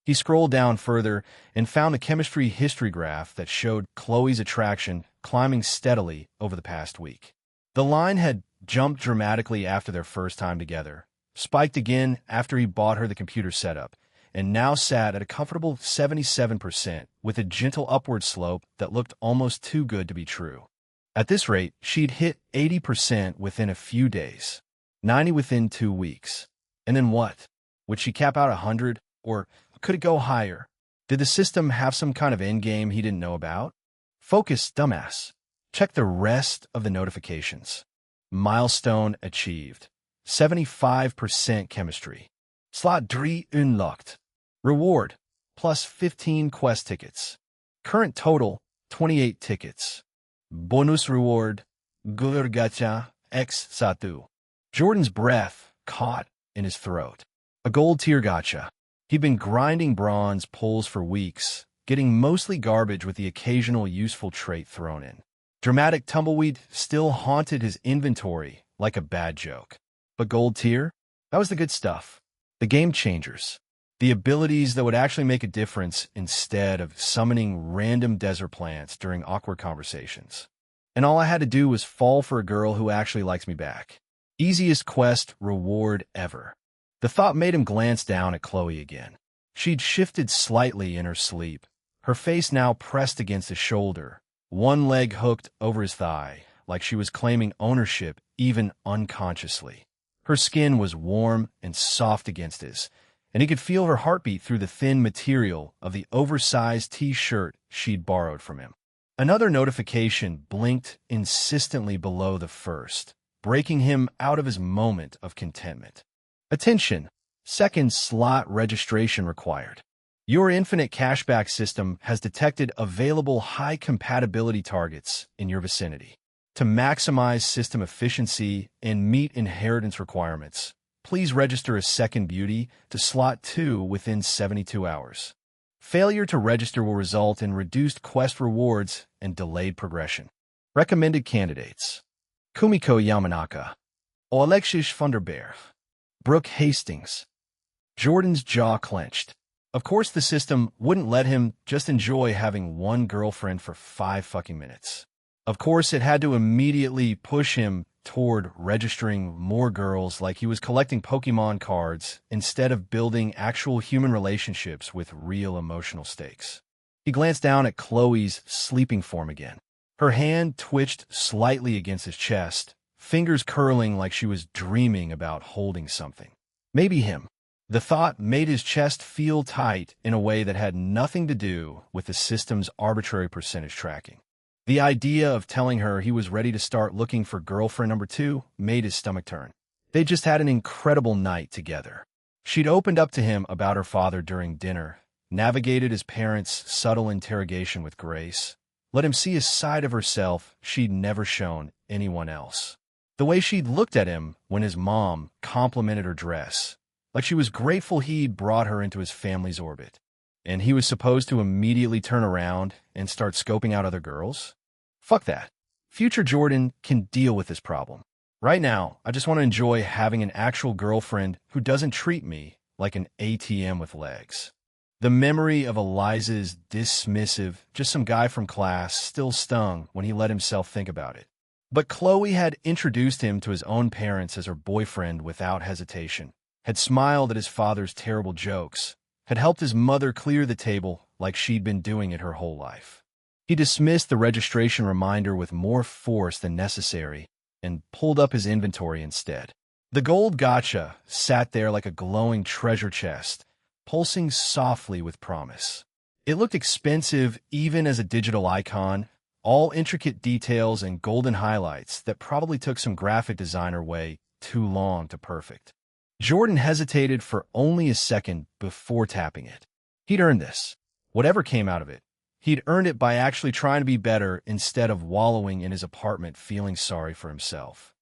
[SPEAKER 1] He scrolled down further and found the chemistry history graph that showed Chloe's attraction climbing steadily over the past week. The line had jumped dramatically after their first time together, spiked again after he bought her the computer setup, and now sat at a comfortable 77% with a gentle upward slope that looked almost too good to be true. At this rate, she'd hit 80% within a few days, 90 within 2 weeks. And then what? Would she cap out 100? Or could it go higher? Did the system have some kind of endgame he didn't know about? Focus, dumbass. Check the rest of the notifications. Milestone achieved. 75% chemistry. Slot 3 unlocked. Reward, plus 15 quest tickets. Current total, 28 tickets. Bonus reward, Gur Gacha X Satu. Jordan's breath caught in his throat. A gold tier gacha. He'd been grinding bronze pulls for weeks, getting mostly garbage with the occasional useful trait thrown in. Dramatic tumbleweed still haunted his inventory like a bad joke. But gold tier? That was the good stuff. The game changers. The abilities that would actually make a difference instead of summoning random desert plants during awkward conversations. And all I had to do was fall for a girl who actually likes me back. Easiest quest reward ever. The thought made him glance down at Chloe again. She'd shifted slightly in her sleep, her face now pressed against his shoulder, one leg hooked over his thigh, like she was claiming ownership even unconsciously. Her skin was warm and soft against his, and he could feel her heartbeat through the thin material of the oversized T-shirt she'd borrowed from him. Another notification blinked insistently below the first, breaking him out of his moment of contentment. Attention! Second slot registration required. Your infinite cashback system has detected available high compatibility targets in your vicinity. To maximize system efficiency and meet inheritance requirements, please register a second beauty to slot 2 within 72 hours. Failure to register will result in reduced quest rewards and delayed progression. Recommended candidates: Kumiko Yamanaka, Alexis Funderberg, Brooke Hastings. Jordan's jaw clenched. Of course the system wouldn't let him just enjoy having one girlfriend for 5 fucking minutes. Of course it had to immediately push him toward registering more girls like he was collecting Pokemon cards instead of building actual human relationships with real emotional stakes. He glanced down at Chloe's sleeping form again. Her hand twitched slightly against his chest, fingers curling like she was dreaming about holding something. Maybe him. The thought made his chest feel tight in a way that had nothing to do with the system's arbitrary percentage tracking. The idea of telling her he was ready to start looking for girlfriend number 2 made his stomach turn. They just had an incredible night together. She'd opened up to him about her father during dinner, navigated his parents' subtle interrogation with grace, let him see a side of herself she'd never shown anyone else. The way she'd looked at him when his mom complimented her dress, like she was grateful he'd brought her into his family's orbit. And he was supposed to immediately turn around and start scoping out other girls? Fuck that. Future Jordan can deal with this problem. Right now, I just want to enjoy having an actual girlfriend who doesn't treat me like an ATM with legs. The memory of Eliza's dismissive, just some guy from class, still stung when he let himself think about it. But Chloe had introduced him to his own parents as her boyfriend without hesitation, had smiled at his father's terrible jokes, had helped his mother clear the table like she'd been doing it her whole life. He dismissed the registration reminder with more force than necessary and pulled up his inventory instead. The gold gotcha sat there like a glowing treasure chest, pulsing softly with promise. It looked expensive even as a digital icon, all intricate details and golden highlights that probably took some graphic designer way too long to perfect. Jordan hesitated for only a second before tapping it. He'd earned this. Whatever came out of it, he'd earned it by actually trying to be better instead of wallowing in his apartment feeling sorry for himself.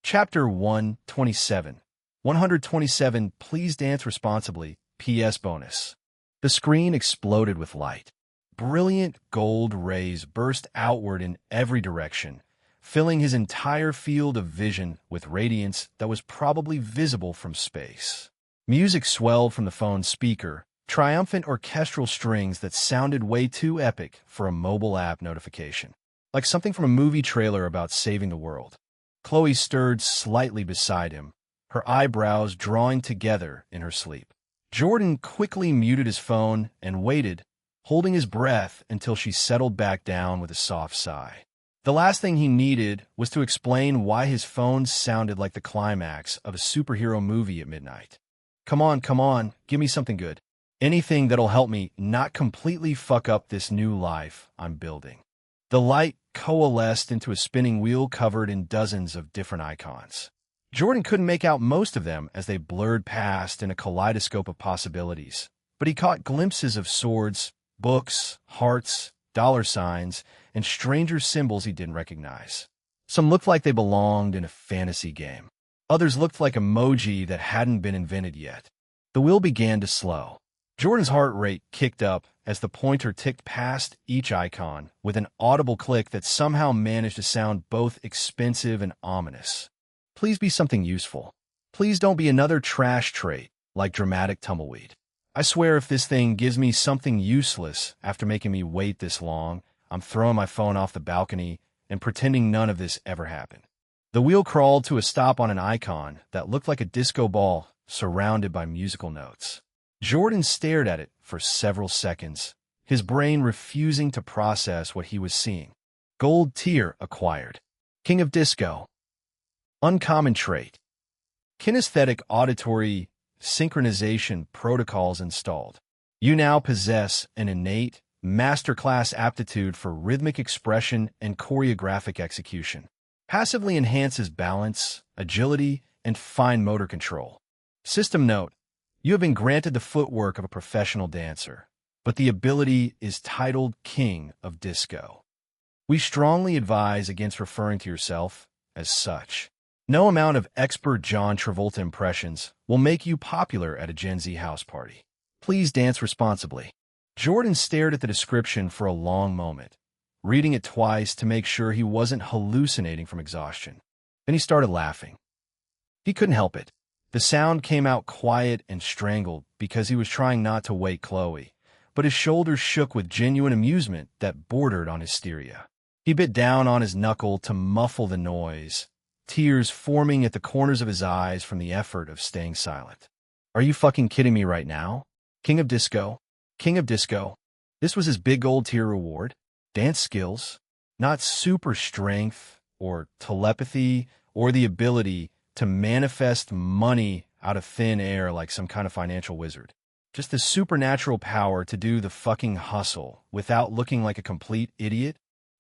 [SPEAKER 1] Chapter 127. 127. Please dance responsibly. P.S. bonus. The screen exploded with light. Brilliant gold rays burst outward in every direction, filling his entire field of vision with radiance that was probably visible from space. Music swelled from the phone's speaker, triumphant orchestral strings that sounded way too epic for a mobile app notification, like something from a movie trailer about saving the world. Chloe stirred slightly beside him, her eyebrows drawing together in her sleep. Jordan quickly muted his phone and waited, holding his breath until she settled back down with a soft sigh. The last thing he needed was to explain why his phone sounded like the climax of a superhero movie at midnight. Come on, give me something good. Anything that'll help me not completely fuck up this new life I'm building. The light coalesced into a spinning wheel covered in dozens of different icons. Jordan couldn't make out most of them as they blurred past in a kaleidoscope of possibilities, but he caught glimpses of swords, books, hearts, dollar signs, and stranger symbols he didn't recognize. Some looked like they belonged in a fantasy game. Others looked like emoji that hadn't been invented yet. The wheel began to slow. Jordan's heart rate kicked up as the pointer ticked past each icon with an audible click that somehow managed to sound both expensive and ominous. Please be something useful. Please don't be another trash trait like dramatic tumbleweed. I swear if this thing gives me something useless after making me wait this long, I'm throwing my phone off the balcony and pretending none of this ever happened. The wheel crawled to a stop on an icon that looked like a disco ball surrounded by musical notes. Jordan stared at it for several seconds, his brain refusing to process what he was seeing. Gold tier acquired. King of Disco. Uncommon trait. Kinesthetic auditory synchronization protocols installed. You now possess an innate, masterclass aptitude for rhythmic expression and choreographic execution. Passively enhances balance, agility, and fine motor control. System note: you have been granted the footwork of a professional dancer, but the ability is titled King of Disco. We strongly advise against referring to yourself as such. No amount of expert John Travolta impressions will make you popular at a Gen Z house party. Please dance responsibly. Jordan stared at the description for a long moment, reading it twice to make sure he wasn't hallucinating from exhaustion. Then he started laughing. He couldn't help it. The sound came out quiet and strangled because he was trying not to wake Chloe, but his shoulders shook with genuine amusement that bordered on hysteria. He bit down on his knuckle to muffle the noise, tears forming at the corners of his eyes from the effort of staying silent. Are you fucking kidding me right now? King of Disco? King of Disco? This was his big gold tier reward? Dance skills? Not super strength or telepathy or the ability to manifest money out of thin air like some kind of financial wizard. Just the supernatural power to do the fucking hustle without looking like a complete idiot?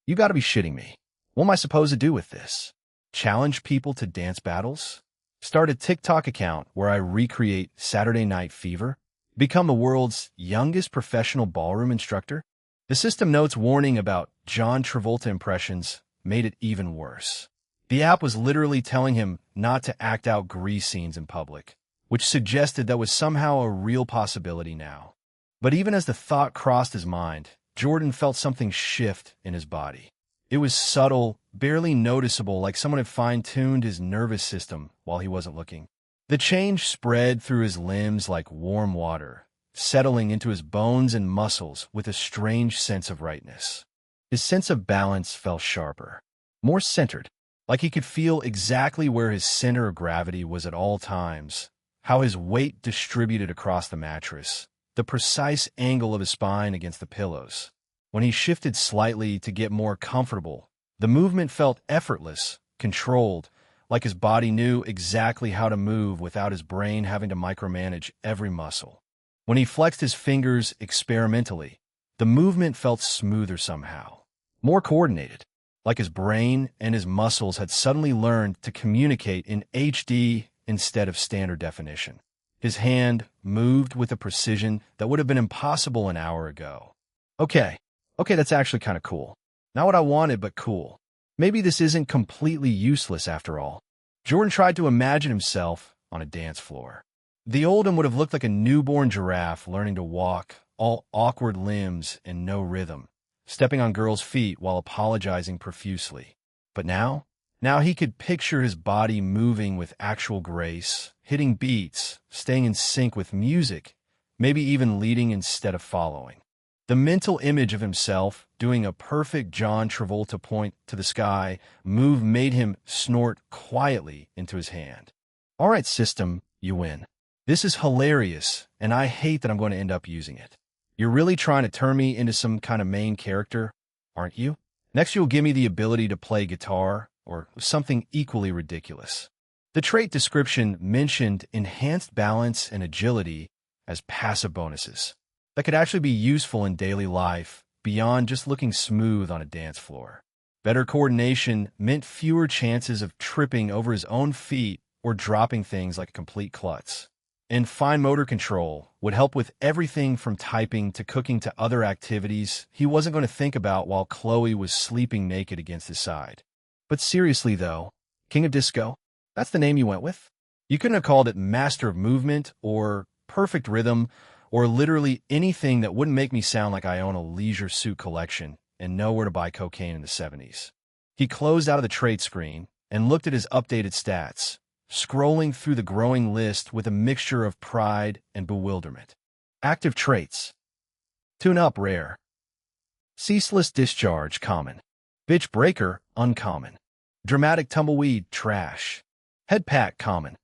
[SPEAKER 1] You gotta be shitting me. What am I supposed to do with this? Challenge people to dance battles? Start a TikTok account where I recreate Saturday Night Fever? Become the world's youngest professional ballroom instructor? The system notes warning about John Travolta impressions made it even worse. The app was literally telling him not to act out Grease scenes in public, which suggested that was somehow a real possibility now. But even as the thought crossed his mind, Jordan felt something shift in his body. It was subtle, barely noticeable, like someone had fine-tuned his nervous system while he wasn't looking. The change spread through his limbs like warm water, settling into his bones and muscles with a strange sense of rightness. His sense of balance felt sharper, more centered, like he could feel exactly where his center of gravity was at all times, how his weight distributed across the mattress, the precise angle of his spine against the pillows. When he shifted slightly to get more comfortable, the movement felt effortless, controlled, like his body knew exactly how to move without his brain having to micromanage every muscle. When he flexed his fingers experimentally, the movement felt smoother somehow, more coordinated, like his brain and his muscles had suddenly learned to communicate in HD instead of standard definition. His hand moved with a precision that would have been impossible an hour ago. Okay, that's actually kind of cool. Not what I wanted, but cool. Maybe this isn't completely useless after all. Jordan tried to imagine himself on a dance floor. The old him would have looked like a newborn giraffe learning to walk, all awkward limbs and no rhythm, stepping on girls' feet while apologizing profusely. But now he could picture his body moving with actual grace, hitting beats, staying in sync with music, maybe even leading instead of following. The mental image of himself doing a perfect John Travolta point to the sky move made him snort quietly into his hand. All right, system, you win. This is hilarious, and I hate that I'm going to end up using it. You're really trying to turn me into some kind of main character, aren't you? Next, you'll give me the ability to play guitar, or something equally ridiculous. The trait description mentioned enhanced balance and agility as passive bonuses that could actually be useful in daily life beyond just looking smooth on a dance floor. Better coordination meant fewer chances of tripping over his own feet or dropping things like a complete klutz. And fine motor control would help with everything from typing to cooking to other activities he wasn't going to think about while Chloe was sleeping naked against his side. But seriously though, King of Disco, that's the name you went with? You couldn't have called it Master of Movement or Perfect Rhythm or literally anything that wouldn't make me sound like I own a leisure suit collection and know where to buy cocaine in the 70s. He closed out of the trait screen and looked at his updated stats, scrolling through the growing list with a mixture of pride and bewilderment. Active traits. Tune up, rare. Ceaseless discharge, common. Bitch breaker, uncommon. Dramatic tumbleweed, trash. Head pat, common.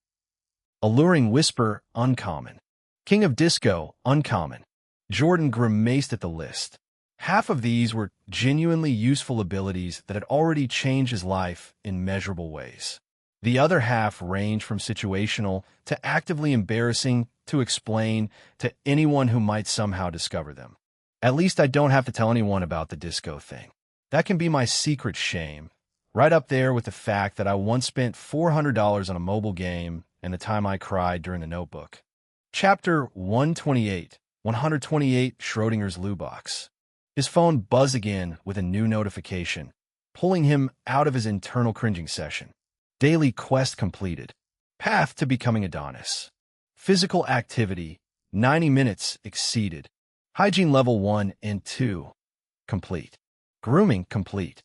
[SPEAKER 1] Alluring whisper, uncommon. King of Disco, uncommon. Jordan grimaced at the list. Half of these were genuinely useful abilities that had already changed his life in measurable ways. The other half ranged from situational to actively embarrassing to explain to anyone who might somehow discover them. At least I don't have to tell anyone about the disco thing. That can be my secret shame, right up there with the fact that I once spent $400 on a mobile game and the time I cried during The Notebook. Chapter 128, 128 Schrodinger's Loo Box. His phone buzzed again with a new notification, pulling him out of his internal cringing session. Daily quest completed. Path to becoming Adonis. Physical activity, 90 minutes exceeded. Hygiene level 1 and 2, complete. Grooming complete.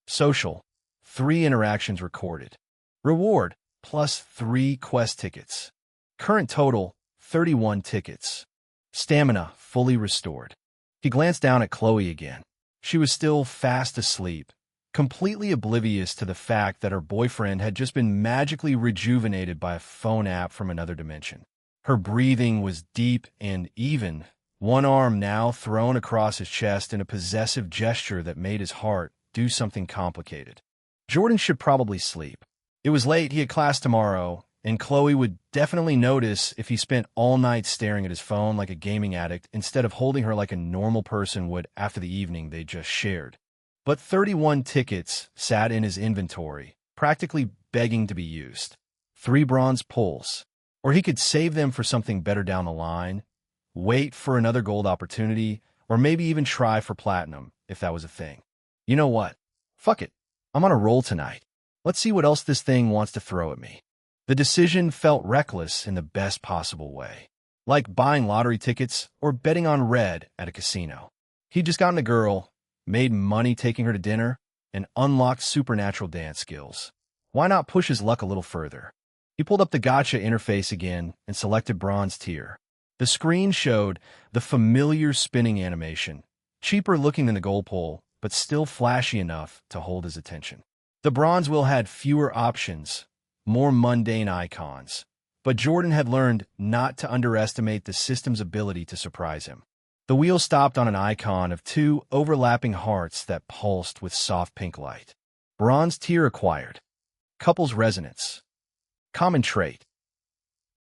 [SPEAKER 1] Social, 3 interactions recorded. Reward, plus 3 quest tickets. Current total, 31 tickets. Stamina, fully restored. He glanced down at Chloe again. She was still fast asleep, completely oblivious to the fact that her boyfriend had just been magically rejuvenated by a phone app from another dimension. Her breathing was deep and even, one arm now thrown across his chest in a possessive gesture that made his heart do something complicated. Jordan should probably sleep. It was late, he had class tomorrow, And Chloe would definitely notice if he spent all night staring at his phone like a gaming addict instead of holding her like a normal person would after the evening they just shared. But 31 tickets sat in his inventory, practically begging to be used. 3 bronze pulls. Or he could save them for something better down the line, wait for another gold opportunity, or maybe even try for platinum, if that was a thing. You know what? Fuck it. I'm on a roll tonight. Let's see what else this thing wants to throw at me. The decision felt reckless in the best possible way, like buying lottery tickets or betting on red at a casino. He'd just gotten a girl, made money taking her to dinner, and unlocked supernatural dance skills. Why not push his luck a little further? He pulled up the gacha interface again and selected bronze tier. The screen showed the familiar spinning animation, cheaper looking than the gold pole, but still flashy enough to hold his attention. The bronze wheel had fewer options, more mundane icons, but Jordan had learned not to underestimate the system's ability to surprise him. The wheel stopped on an icon of 2 overlapping hearts that pulsed with soft pink light. Bronze tier acquired. Couples resonance. Common trait.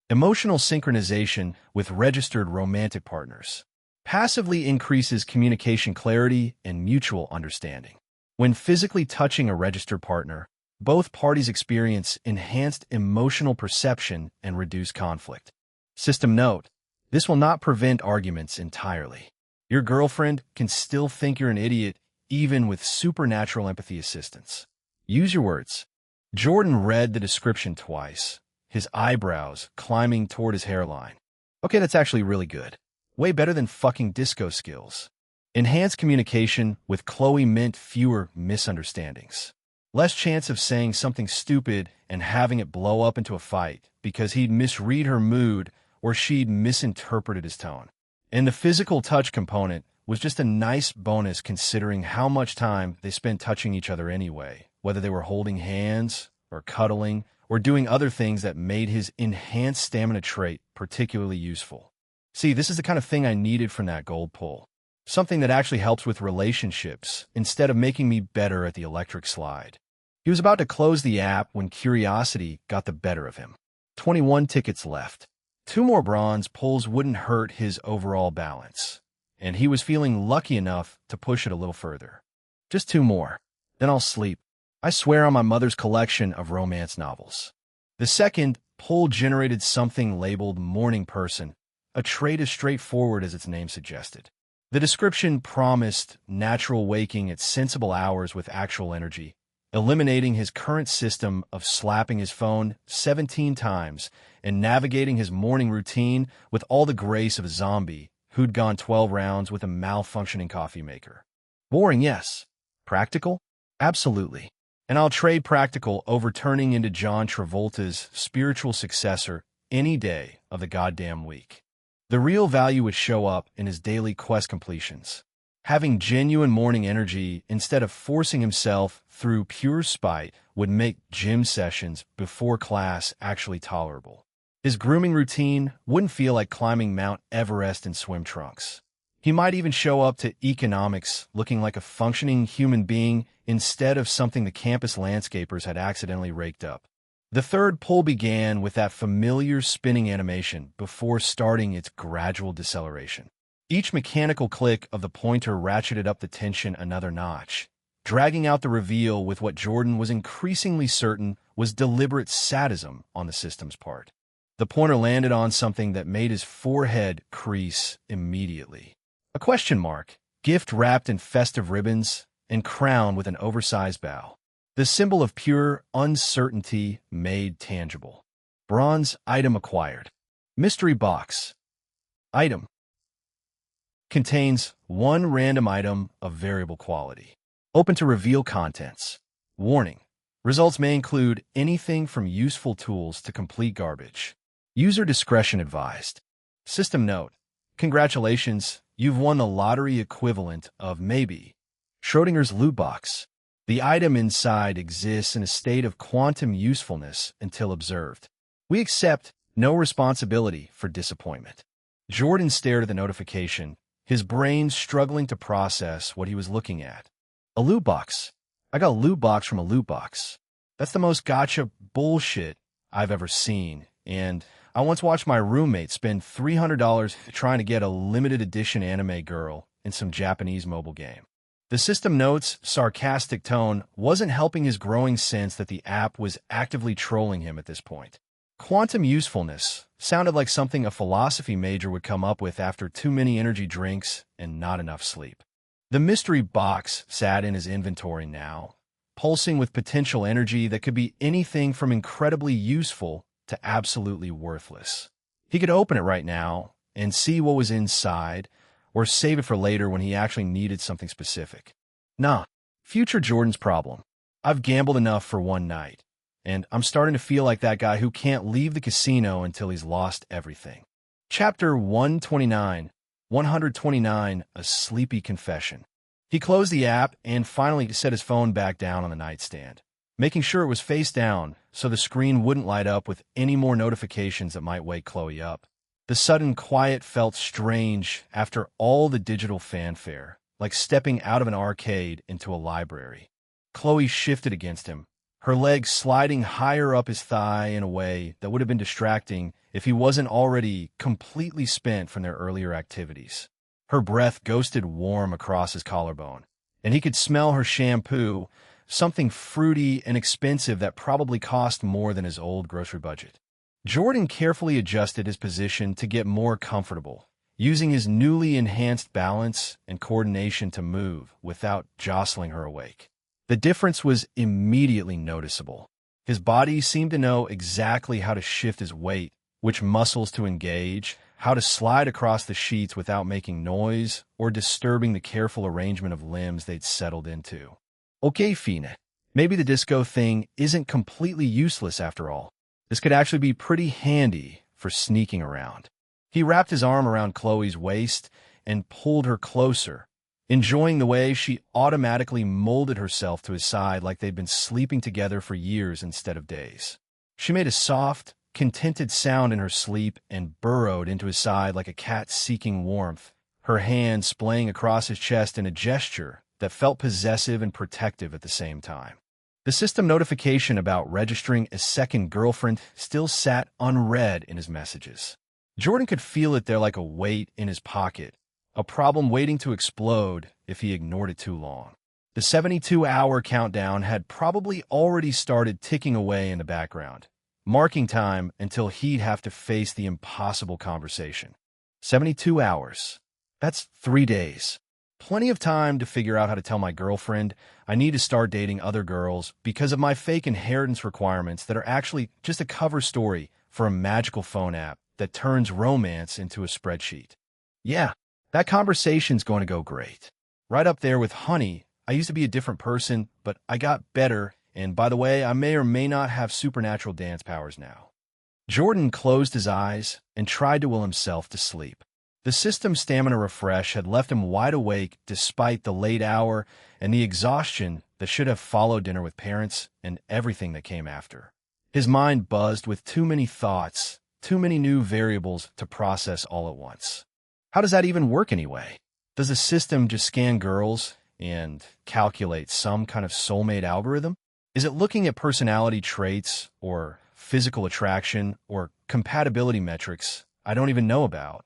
[SPEAKER 1] Emotional synchronization with registered romantic partners. Passively increases communication clarity and mutual understanding. When physically touching a registered partner, both parties experience enhanced emotional perception and reduced conflict. System note: this will not prevent arguments entirely. Your girlfriend can still think you're an idiot even with supernatural empathy assistance. Use your words. Jordan read the description twice, his eyebrows climbing toward his hairline. Okay, that's actually really good. Way better than fucking disco skills. Enhanced communication with Chloe meant fewer misunderstandings. Less chance of saying something stupid and having it blow up into a fight because he'd misread her mood or she'd misinterpreted his tone. And the physical touch component was just a nice bonus considering how much time they spent touching each other anyway, whether they were holding hands or cuddling or doing other things that made his enhanced stamina trait particularly useful. See, this is the kind of thing I needed from that gold pull. Something that actually helps with relationships instead of making me better at the electric slide. He was about to close the app when curiosity got the better of him. 21 tickets left. 2 more bronze pulls wouldn't hurt his overall balance, and he was feeling lucky enough to push it a little further. Just 2 more, then I'll sleep. I swear on my mother's collection of romance novels. The second pull generated something labeled morning person, a trait as straightforward as its name suggested. The description promised natural waking at sensible hours with actual energy, eliminating his current system of slapping his phone 17 times and navigating his morning routine with all the grace of a zombie who'd gone 12 rounds with a malfunctioning coffee maker. Boring, yes. Practical? Absolutely. And I'll trade practical over turning into John Travolta's spiritual successor any day of the goddamn week. The real value would show up in his daily quest completions. Having genuine morning energy instead of forcing himself through pure spite would make gym sessions before class actually tolerable. His grooming routine wouldn't feel like climbing Mount Everest in swim trunks. He might even show up to economics looking like a functioning human being instead of something the campus landscapers had accidentally raked up. The third pull began with that familiar spinning animation before starting its gradual deceleration. Each mechanical click of the pointer ratcheted up the tension another notch, dragging out the reveal with what Jordan was increasingly certain was deliberate sadism on the system's part. The pointer landed on something that made his forehead crease immediately. A question mark, gift wrapped in festive ribbons and crowned with an oversized bow. The symbol of pure uncertainty made tangible. Bronze item acquired. Mystery box. Item. Contains 1 random item of variable quality. Open to reveal contents. Warning. Results may include anything from useful tools to complete garbage. User discretion advised. System note. Congratulations, you've won the lottery equivalent of maybe Schrodinger's loot box. The item inside exists in a state of quantum usefulness until observed. We accept no responsibility for disappointment. Jordan stared at the notification, his brain struggling to process what he was looking at. A loot box. I got a loot box from a loot box. That's the most gotcha bullshit I've ever seen, and I once watched my roommate spend $300 trying to get a limited edition anime girl in some Japanese mobile game. The system note's sarcastic tone wasn't helping his growing sense that the app was actively trolling him at this point. Quantum usefulness sounded like something a philosophy major would come up with after too many energy drinks and not enough sleep. The mystery box sat in his inventory now, pulsing with potential energy that could be anything from incredibly useful to absolutely worthless. He could open it right now and see what was inside, or save it for later when he actually needed something specific. Nah, future Jordan's problem. I've gambled enough for one night, and I'm starting to feel like that guy who can't leave the casino until he's lost everything. Chapter 129, A Sleepy Confession. He closed the app and finally set his phone back down on the nightstand, making sure it was face down so the screen wouldn't light up with any more notifications that might wake Chloe up. The sudden quiet felt strange after all the digital fanfare, like stepping out of an arcade into a library. Chloe shifted against him, her legs sliding higher up his thigh in a way that would have been distracting if he wasn't already completely spent from their earlier activities. Her breath ghosted warm across his collarbone, and he could smell her shampoo, something fruity and expensive that probably cost more than his old grocery budget. Jordan carefully adjusted his position to get more comfortable, using his newly enhanced balance and coordination to move without jostling her awake. The difference was immediately noticeable. His body seemed to know exactly how to shift his weight, which muscles to engage, how to slide across the sheets without making noise or disturbing the careful arrangement of limbs they'd settled into. Okay, Fine. Maybe the disco thing isn't completely useless after all. This could actually be pretty handy for sneaking around. He wrapped his arm around Chloe's waist and pulled her closer, enjoying the way she automatically molded herself to his side like they'd been sleeping together for years instead of days. She made a soft, contented sound in her sleep and burrowed into his side like a cat seeking warmth, her hand splaying across his chest in a gesture that felt possessive and protective at the same time. The system notification about registering a second girlfriend still sat unread in his messages. Jordan could feel it there like a weight in his pocket, a problem waiting to explode if he ignored it too long. The 72-hour countdown had probably already started ticking away in the background, marking time until he'd have to face the impossible conversation. 72 hours. That's 3 days. Plenty of time to figure out how to tell my girlfriend I need to start dating other girls because of my fake inheritance requirements that are actually just a cover story for a magical phone app that turns romance into a spreadsheet. Yeah, that conversation's going to go great. Right up there with honey, I used to be a different person, but I got better, and by the way, I may or may not have supernatural dance powers now. Jordan closed his eyes and tried to will himself to sleep. The system's stamina refresh had left him wide awake despite the late hour and the exhaustion that should have followed dinner with parents and everything that came after. His mind buzzed with too many thoughts, too many new variables to process all at once. How does that even work anyway? Does the system just scan girls and calculate some kind of soulmate algorithm? Is it looking at personality traits or physical attraction or compatibility metrics I don't even know about?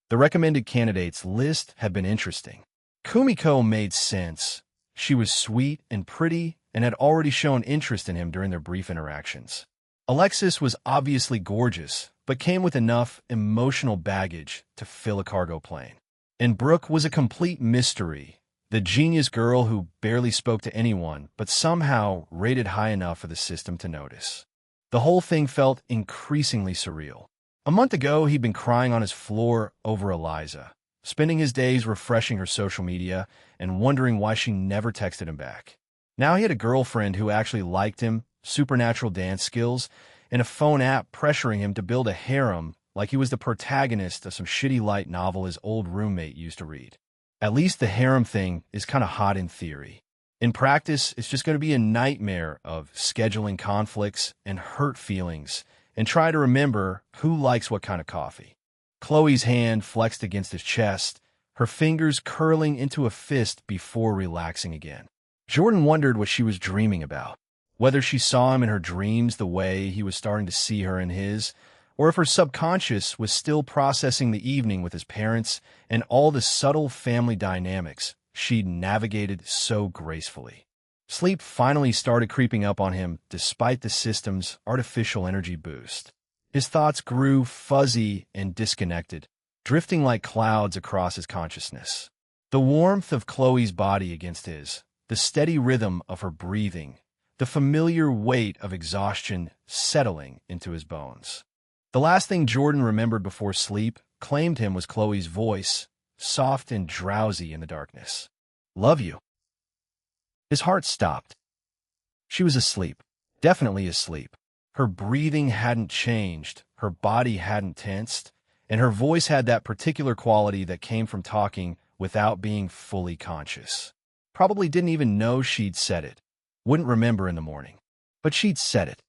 [SPEAKER 1] The recommended candidates list had been interesting. Kumiko made sense. She was sweet and pretty and had already shown interest in him during their brief interactions. Alexis was obviously gorgeous, but came with enough emotional baggage to fill a cargo plane. And Brooke was a complete mystery, the genius girl who barely spoke to anyone, but somehow rated high enough for the system to notice. The whole thing felt increasingly surreal. A month ago, he'd been crying on his floor over Eliza, spending his days refreshing her social media and wondering why she never texted him back. Now he had a girlfriend who actually liked him, supernatural dance skills, and a phone app pressuring him to build a harem like he was the protagonist of some shitty light novel his old roommate used to read. At least the harem thing is kind of hot in theory. In practice, it's just going to be a nightmare of scheduling conflicts and hurt feelings, and try to remember who likes what kind of coffee. Chloe's hand flexed against his chest, her fingers curling into a fist before relaxing again. Jordan wondered what she was dreaming about. Whether she saw him in her dreams the way he was starting to see her in his, or if her subconscious was still processing the evening with his parents and all the subtle family dynamics she'd navigated so gracefully. Sleep finally started creeping up on him despite the system's artificial energy boost. His thoughts grew fuzzy and disconnected, drifting like clouds across his consciousness. The warmth of Chloe's body against his, the steady rhythm of her breathing, the familiar weight of exhaustion settling into his bones. The last thing Jordan remembered before sleep claimed him was Chloe's voice, soft and drowsy in the darkness. "Love you." His heart stopped. She was asleep, definitely asleep. Her breathing hadn't changed, her body hadn't tensed, and her voice had that particular quality that came from talking without being fully conscious. Probably didn't even know she'd said it. Wouldn't remember in the morning. But she'd said it.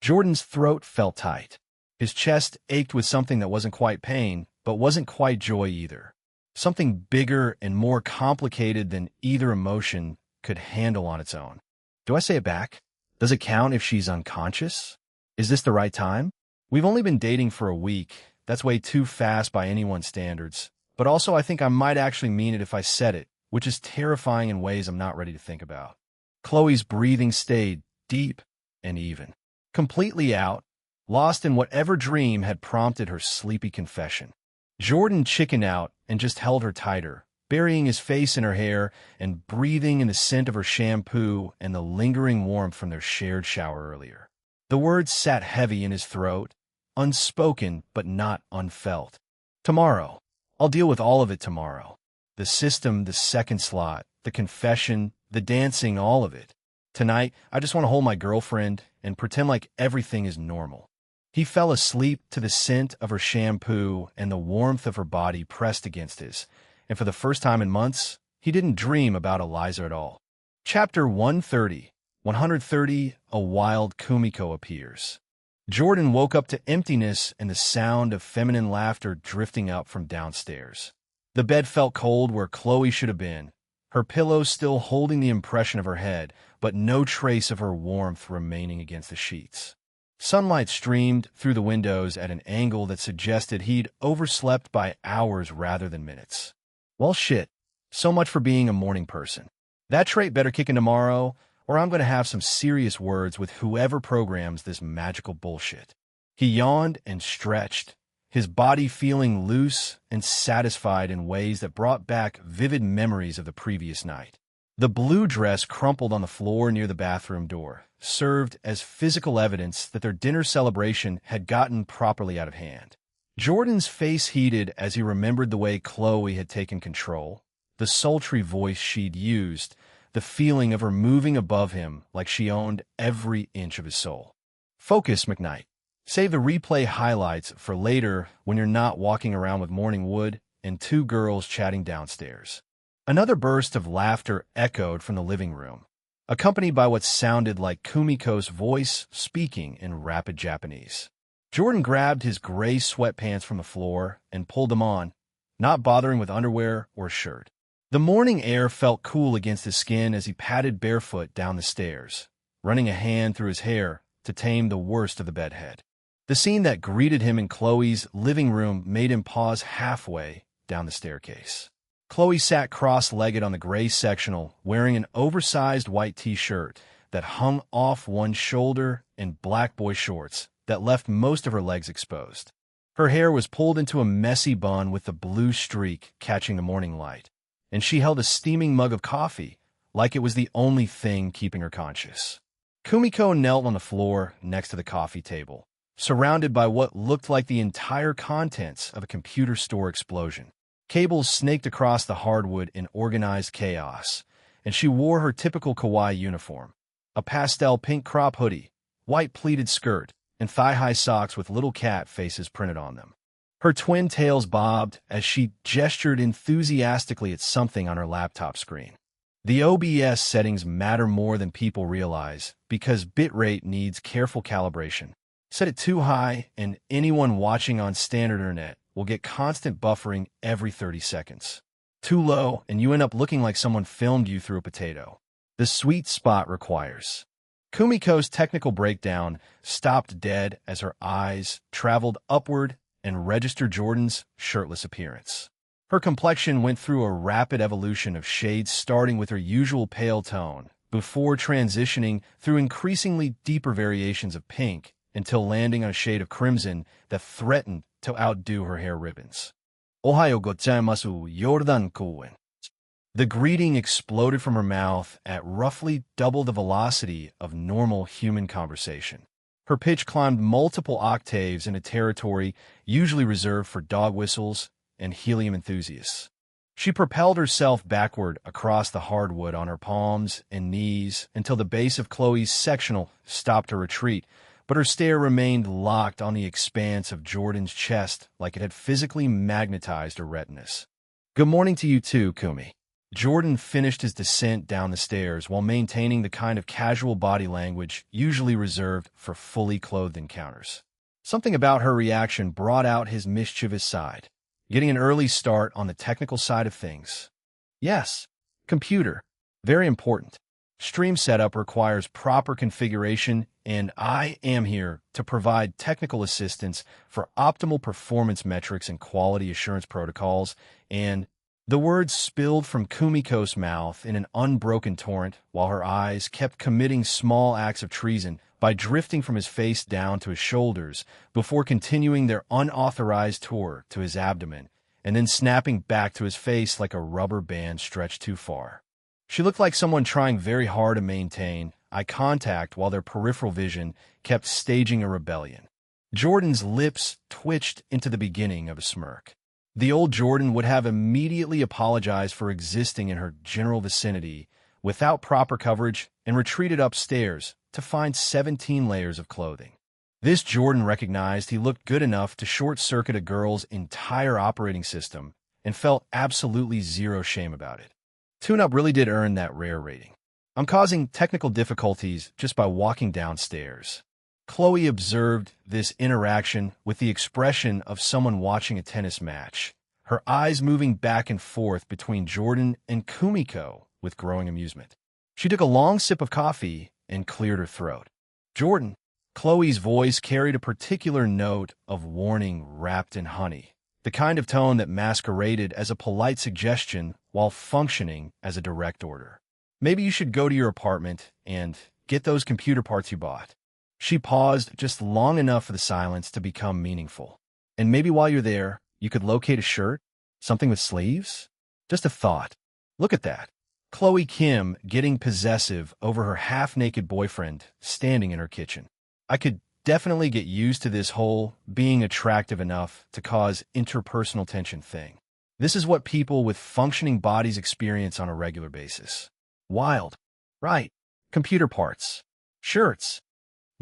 [SPEAKER 1] Jordan's throat felt tight. His chest ached with something that wasn't quite pain, but wasn't quite joy either. Something bigger and more complicated than either emotion could handle on its own. Do I say it back? Does it count if she's unconscious? Is this the right time? We've only been dating for a week. That's way too fast by anyone's standards. But also I think I might actually mean it if I said it, which is terrifying in ways I'm not ready to think about. Chloe's breathing stayed deep and even. Completely out, lost in whatever dream had prompted her sleepy confession. Jordan chickened out and just held her tighter, burying his face in her hair and breathing in the scent of her shampoo and the lingering warmth from their shared shower earlier. The words sat heavy in his throat, unspoken but not unfelt. Tomorrow. I'll deal with all of it tomorrow. The system, the second slot, the confession, the dancing, all of it. Tonight, I just want to hold my girlfriend and pretend like everything is normal. He fell asleep to the scent of her shampoo and the warmth of her body pressed against his, and for the first time in months, he didn't dream about Eliza at all. Chapter 130. 130, a wild Kumiko appears. Jordan woke up to emptiness and the sound of feminine laughter drifting up from downstairs. The bed felt cold where Chloe should have been, her pillow still holding the impression of her head, but no trace of her warmth remaining against the sheets. Sunlight streamed through the windows at an angle that suggested he'd overslept by hours rather than minutes. Well, shit. So much for being a morning person. That trait better kick in tomorrow, or I'm going to have some serious words with whoever programs this magical bullshit. He yawned and stretched, his body feeling loose and satisfied in ways that brought back vivid memories of the previous night. The blue dress crumpled on the floor near the bathroom door served as physical evidence that their dinner celebration had gotten properly out of hand. Jordan's face heated as he remembered the way Chloe had taken control, the sultry voice she'd used, the feeling of her moving above him like she owned every inch of his soul. Focus, McKnight. Save the replay highlights for later when you're not walking around with morning wood and two girls chatting downstairs. Another burst of laughter echoed from the living room, accompanied by what sounded like Kumiko's voice speaking in rapid Japanese. Jordan grabbed his gray sweatpants from the floor and pulled them on, not bothering with underwear or shirt. The morning air felt cool against his skin as he padded barefoot down the stairs, running a hand through his hair to tame the worst of the bedhead. The scene that greeted him in Chloe's living room made him pause halfway down the staircase. Chloe sat cross-legged on the gray sectional, wearing an oversized white t-shirt that hung off one shoulder and black boy shorts that left most of her legs exposed. Her hair was pulled into a messy bun with the blue streak catching the morning light, and she held a steaming mug of coffee like it was the only thing keeping her conscious. Kumiko knelt on the floor next to the coffee table, surrounded by what looked like the entire contents of a computer store explosion. Cables snaked across the hardwood in organized chaos, and she wore her typical kawaii uniform, a pastel pink crop hoodie, white pleated skirt, and thigh-high socks with little cat faces printed on them. Her twin tails bobbed as she gestured enthusiastically at something on her laptop screen. The OBS settings matter more than people realize because bitrate needs careful calibration. Set it too high, and anyone watching on standard internet will get constant buffering every 30 seconds. Too low, and you end up looking like someone filmed you through a potato. The sweet spot requires Kumiko's technical breakdown stopped dead as her eyes traveled upward and registered Jordan's shirtless appearance. Her complexion went through a rapid evolution of shades, starting with her usual pale tone, before transitioning through increasingly deeper variations of pink until landing on a shade of crimson that threatened to outdo her hair ribbons. Ohayo gozaimasu, Jordan-kun. The greeting exploded from her mouth at roughly double the velocity of normal human conversation. Her pitch climbed multiple octaves in a territory usually reserved for dog whistles and helium enthusiasts. She propelled herself backward across the hardwood on her palms and knees until the base of Chloe's sectional stopped her retreat, but her stare remained locked on the expanse of Jordan's chest like it had physically magnetized her retinas. "Good morning to you too, Kumi." Jordan finished his descent down the stairs while maintaining the kind of casual body language usually reserved for fully clothed encounters. Something about her reaction brought out his mischievous side, getting an early start on the technical side of things. Yes, computer. Very important. Stream setup requires proper configuration, and I am here to provide technical assistance for optimal performance metrics and quality assurance protocols, and the words spilled from Kumiko's mouth in an unbroken torrent while her eyes kept committing small acts of treason by drifting from his face down to his shoulders before continuing their unauthorized tour to his abdomen and then snapping back to his face like a rubber band stretched too far. She looked like someone trying very hard to maintain eye contact while their peripheral vision kept staging a rebellion. Jordan's lips twitched into the beginning of a smirk. The old Jordan would have immediately apologized for existing in her general vicinity without proper coverage and retreated upstairs to find 17 layers of clothing. This Jordan recognized he looked good enough to short-circuit a girl's entire operating system and felt absolutely zero shame about it. Tune-up really did earn that rare rating. "I'm causing technical difficulties just by walking downstairs." Chloe observed this interaction with the expression of someone watching a tennis match, her eyes moving back and forth between Jordan and Kumiko with growing amusement. She took a long sip of coffee and cleared her throat. "Jordan." Chloe's voice carried a particular note of warning wrapped in honey, the kind of tone that masqueraded as a polite suggestion while functioning as a direct order. "Maybe you should go to your apartment and get those computer parts you bought." She paused just long enough for the silence to become meaningful. "And maybe while you're there, you could locate a shirt? Something with sleeves? Just a thought. Look at that." Chloe Kim getting possessive over her half-naked boyfriend standing in her kitchen. "I could definitely get used to this whole being attractive enough to cause interpersonal tension thing. This is what people with functioning bodies experience on a regular basis. Wild. Right. Computer parts. Shirts."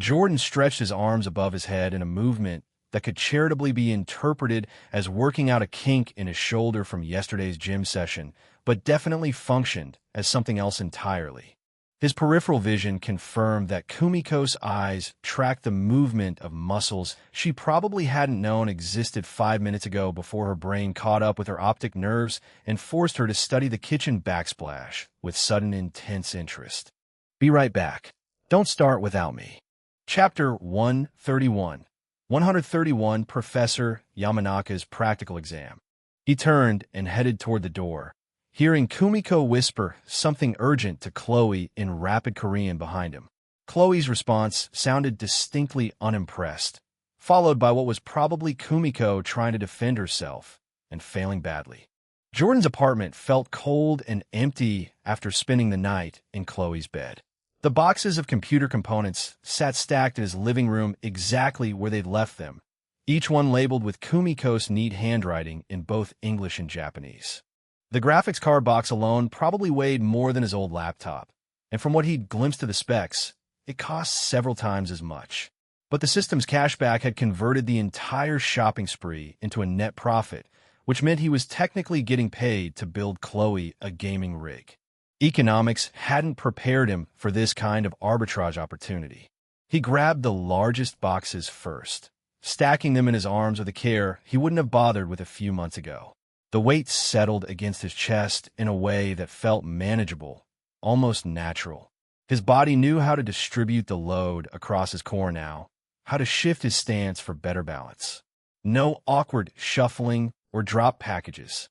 [SPEAKER 1] Jordan stretched his arms above his head in a movement that could charitably be interpreted as working out a kink in his shoulder from yesterday's gym session, but definitely functioned as something else entirely. His peripheral vision confirmed that Kumiko's eyes tracked the movement of muscles she probably hadn't known existed 5 minutes ago before her brain caught up with her optic nerves and forced her to study the kitchen backsplash with sudden intense interest. "Be right back. Don't start without me." Chapter 131. 131 Professor Yamanaka's Practical Exam. He turned and headed toward the door, hearing Kumiko whisper something urgent to Chloe in rapid Korean behind him. Chloe's response sounded distinctly unimpressed, followed by what was probably Kumiko trying to defend herself and failing badly. Jordan's apartment felt cold and empty after spending the night in Chloe's bed. The boxes of computer components sat stacked in his living room exactly where they'd left them, each one labeled with Kumiko's neat handwriting in both English and Japanese. The graphics card box alone probably weighed more than his old laptop, and from what he'd glimpsed of the specs, it cost several times as much. But the system's cashback had converted the entire shopping spree into a net profit, which meant he was technically getting paid to build Chloe a gaming rig. Economics hadn't prepared him for this kind of arbitrage opportunity. He grabbed the largest boxes first, stacking them in his arms with a care he wouldn't have bothered with a few months ago. The weight settled against his chest in a way that felt manageable, almost natural. His body knew how to distribute the load across his core now, how to shift his stance for better balance. No awkward shuffling or drop packages.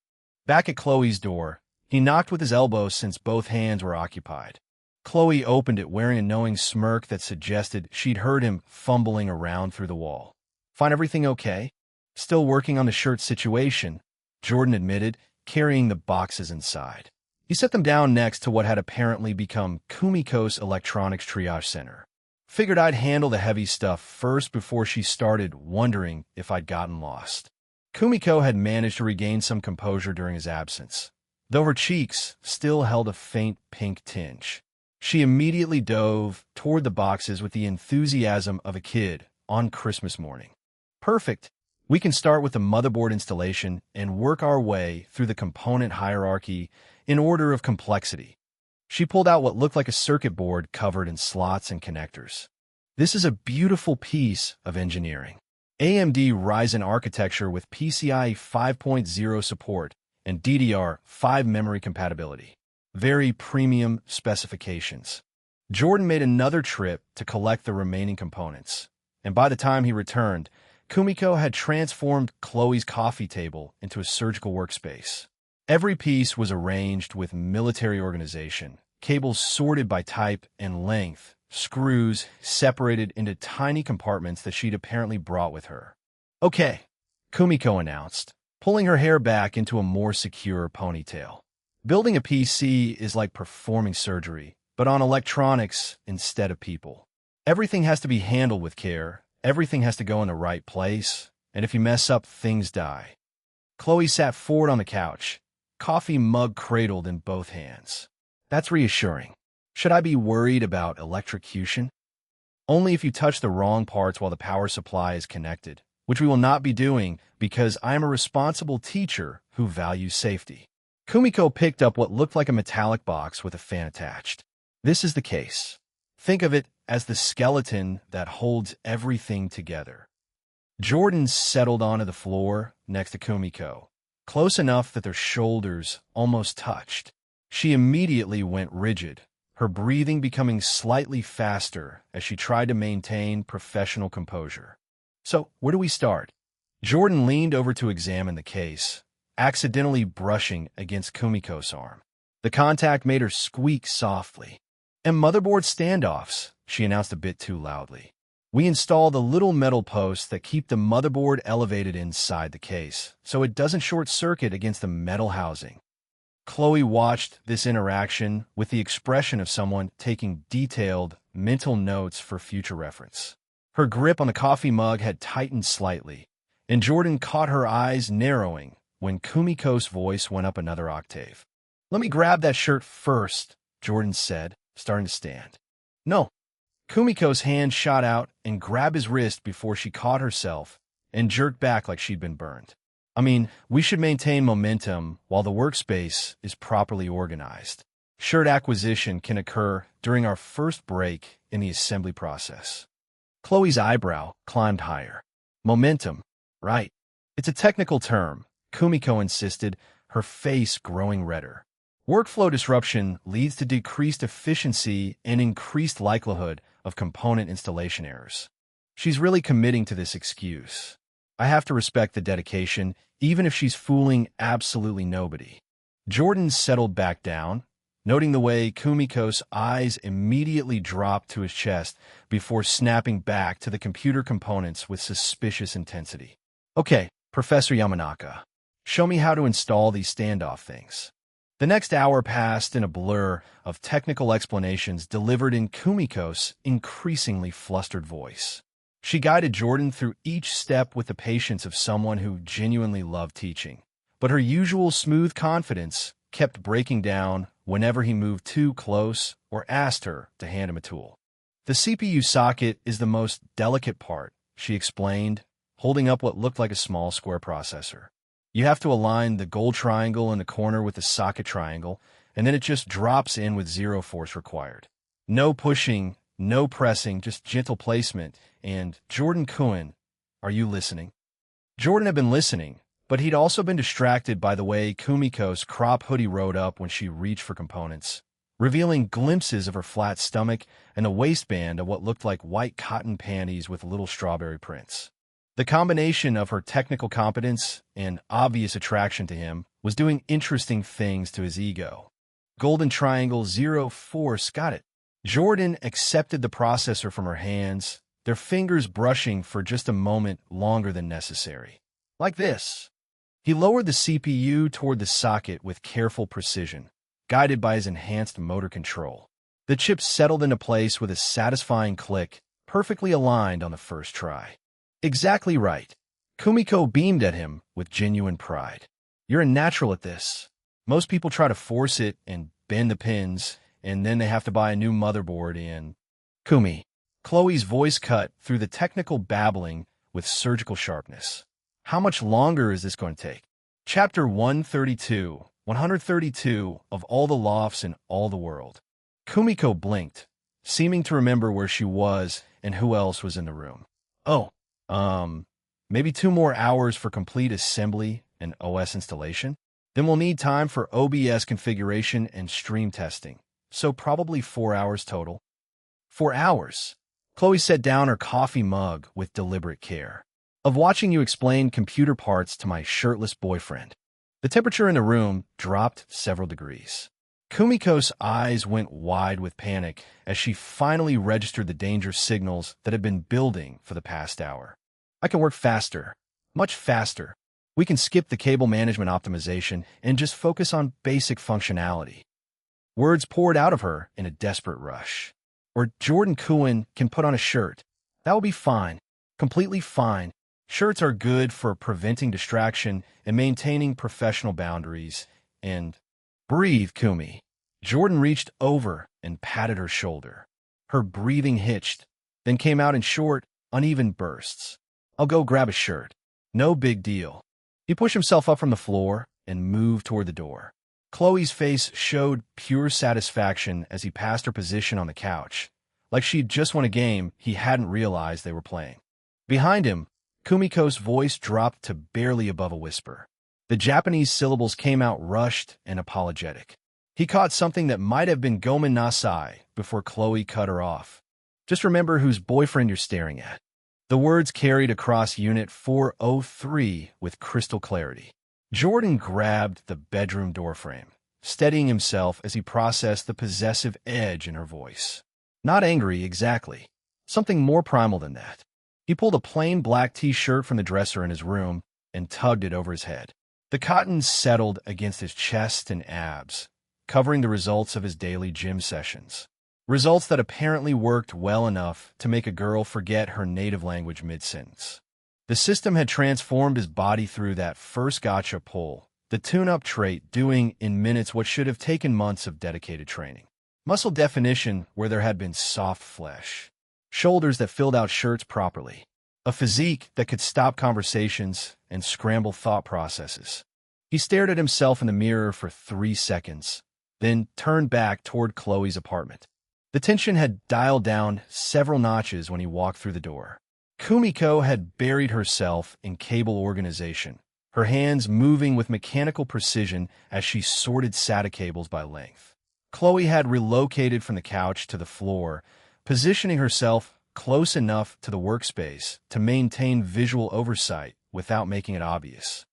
[SPEAKER 1] Back at Chloe's door, he knocked with his elbow since both hands were occupied. Chloe opened it wearing a knowing smirk that suggested she'd heard him fumbling around through the wall. "Find everything okay?" "Still working on the shirt situation," Jordan admitted, carrying the boxes inside. He set them down next to what had apparently become Kumiko's electronics triage center. "Figured I'd handle the heavy stuff first before she started wondering if I'd gotten lost." Kumiko had managed to regain some composure during his absence, though her cheeks still held a faint pink tinge. She immediately dove toward the boxes with the enthusiasm of a kid on Christmas morning. "Perfect. We can start with the motherboard installation and work our way through the component hierarchy in order of complexity." She pulled out what looked like a circuit board covered in slots and connectors. "This is a beautiful piece of engineering. AMD Ryzen architecture with PCIe 5.0 support and DDR5 memory compatibility. Very premium specifications." Jordan made another trip to collect the remaining components, and by the time he returned, Kumiko had transformed Chloe's coffee table into a surgical workspace. Every piece was arranged with military organization, cables sorted by type and length, screws separated into tiny compartments that she'd apparently brought with her. "Okay," Kumiko announced, pulling her hair back into a more secure ponytail. "Building a PC is like performing surgery, but on electronics instead of people. Everything has to be handled with care, everything has to go in the right place, and if you mess up, things die." Chloe sat forward on the couch, coffee mug cradled in both hands. "That's reassuring. Should I be worried about electrocution?" "Only if you touch the wrong parts while the power supply is connected, which we will not be doing because I am a responsible teacher who values safety." Kumiko picked up what looked like a metallic box with a fan attached. "This is the case. Think of it as the skeleton that holds everything together." Jordan settled onto the floor next to Kumiko, close enough that their shoulders almost touched. She immediately went rigid, her breathing becoming slightly faster as she tried to maintain professional composure. "So, where do we start?" Jordan leaned over to examine the case, accidentally brushing against Kumiko's arm. The contact made her squeak softly. "And motherboard standoffs," she announced a bit too loudly. "We install the little metal posts that keep the motherboard elevated inside the case, so it doesn't short-circuit against the metal housing." Chloe watched this interaction with the expression of someone taking detailed mental notes for future reference. Her grip on the coffee mug had tightened slightly, and Jordan caught her eyes narrowing when Kumiko's voice went up another octave. "Let me grab that shirt first," Jordan said, starting to stand. "No." Kumiko's hand shot out and grabbed his wrist before she caught herself and jerked back like she'd been burned. "I mean, we should maintain momentum while the workspace is properly organized. Shirt acquisition can occur during our first break in the assembly process." Chloe's eyebrow climbed higher. "Momentum, right. It's a technical term," Kumiko insisted, her face growing redder. "Workflow disruption leads to decreased efficiency and increased likelihood of component installation errors." She's really committing to this excuse. I have to respect the dedication, even if she's fooling absolutely nobody. Jordan settled back down, noting the way Kumiko's eyes immediately dropped to his chest before snapping back to the computer components with suspicious intensity. "Okay, Professor Yamanaka, show me how to install these standoff things." The next hour passed in a blur of technical explanations delivered in Kumiko's increasingly flustered voice. She guided Jordan through each step with the patience of someone who genuinely loved teaching, but her usual smooth confidence kept breaking down whenever he moved too close or asked her to hand him a tool. "The CPU socket is the most delicate part," she explained, holding up what looked like a small square processor. "You have to align the gold triangle in the corner with the socket triangle, and then it just drops in with zero force required. No pushing, no pressing, just gentle placement, and Jordan Kuhn, are you listening?" Jordan had been listening, but he'd also been distracted by the way Kumiko's crop hoodie rode up when she reached for components, revealing glimpses of her flat stomach and a waistband of what looked like white cotton panties with little strawberry prints. The combination of her technical competence and obvious attraction to him was doing interesting things to his ego. Golden Triangle 04 got it. Jordan accepted the processor from her hands, their fingers brushing for just a moment longer than necessary. Like this. He lowered the CPU toward the socket with careful precision, guided by his enhanced motor control. The chip settled into place with a satisfying click, perfectly aligned on the first try. Exactly right. Kumiko beamed at him with genuine pride. You're a natural at this. Most people try to force it and bend the pins, and then they have to buy a new motherboard and... Kumi. Chloe's voice cut through the technical babbling with surgical sharpness. How much longer is this going to take? Chapter 132. 132 of all the lofts in all the world. Kumiko blinked, seeming to remember where she was and who else was in the room. Oh, maybe 2 more hours for complete assembly and OS installation? Then we'll need time for OBS configuration and stream testing, so probably 4 hours total. 4 hours? Chloe set down her coffee mug with deliberate care. Of watching you explain computer parts to my shirtless boyfriend. The temperature in the room dropped several degrees. Kumiko's eyes went wide with panic as she finally registered the danger signals that had been building for the past hour. I can work faster, much faster. We can skip the cable management optimization and just focus on basic functionality. Words poured out of her in a desperate rush. Or Jordan Kuhn can put on a shirt. That will be fine, completely fine. Shirts are good for preventing distraction and maintaining professional boundaries. And breathe, Kumi. Jordan reached over and patted her shoulder. Her breathing hitched, then came out in short, uneven bursts. I'll go grab a shirt. No big deal. He pushed himself up from the floor and moved toward the door. Chloe's face showed pure satisfaction as he passed her position on the couch, like she'd just won a game he hadn't realized they were playing. Behind him, Kumiko's voice dropped to barely above a whisper. The Japanese syllables came out rushed and apologetic. He caught something that might have been Gomen Nasai before Chloe cut her off. Just remember whose boyfriend you're staring at. The words carried across Unit 403 with crystal clarity. Jordan grabbed the bedroom doorframe, steadying himself as he processed the possessive edge in her voice. Not angry, exactly. Something more primal than that. He pulled a plain black t-shirt from the dresser in his room and tugged it over his head. The cotton settled against his chest and abs, covering the results of his daily gym sessions. Results that apparently worked well enough to make a girl forget her native language mid-sentence. The system had transformed his body through that first gotcha pull, the tune-up trait doing in minutes what should have taken months of dedicated training. Muscle definition where there had been soft flesh. Shoulders that filled out shirts properly. A physique that could stop conversations and scramble thought processes. He stared at himself in the mirror for 3 seconds, then turned back toward Chloe's apartment. The tension had dialed down several notches when he walked through the door. Kumiko had buried herself in cable organization, her hands moving with mechanical precision as she sorted SATA cables by length. Chloe had relocated from the couch to the floor, positioning herself close enough to the workspace to maintain visual oversight without making it obvious.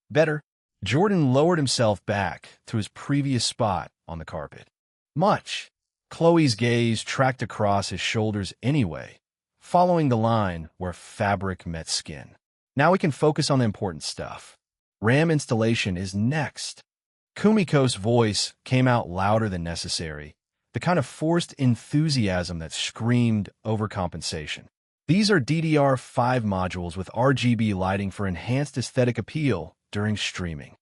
[SPEAKER 1] Better, Jordan lowered himself back to his previous spot on the carpet. Much. Chloe's gaze tracked across his shoulders anyway, following the line where fabric met skin. Now we can focus on the important stuff. RAM installation is next. Kumiko's voice came out louder than necessary, the kind of forced enthusiasm that screamed overcompensation. These are DDR5 modules with RGB lighting for enhanced aesthetic appeal during streaming.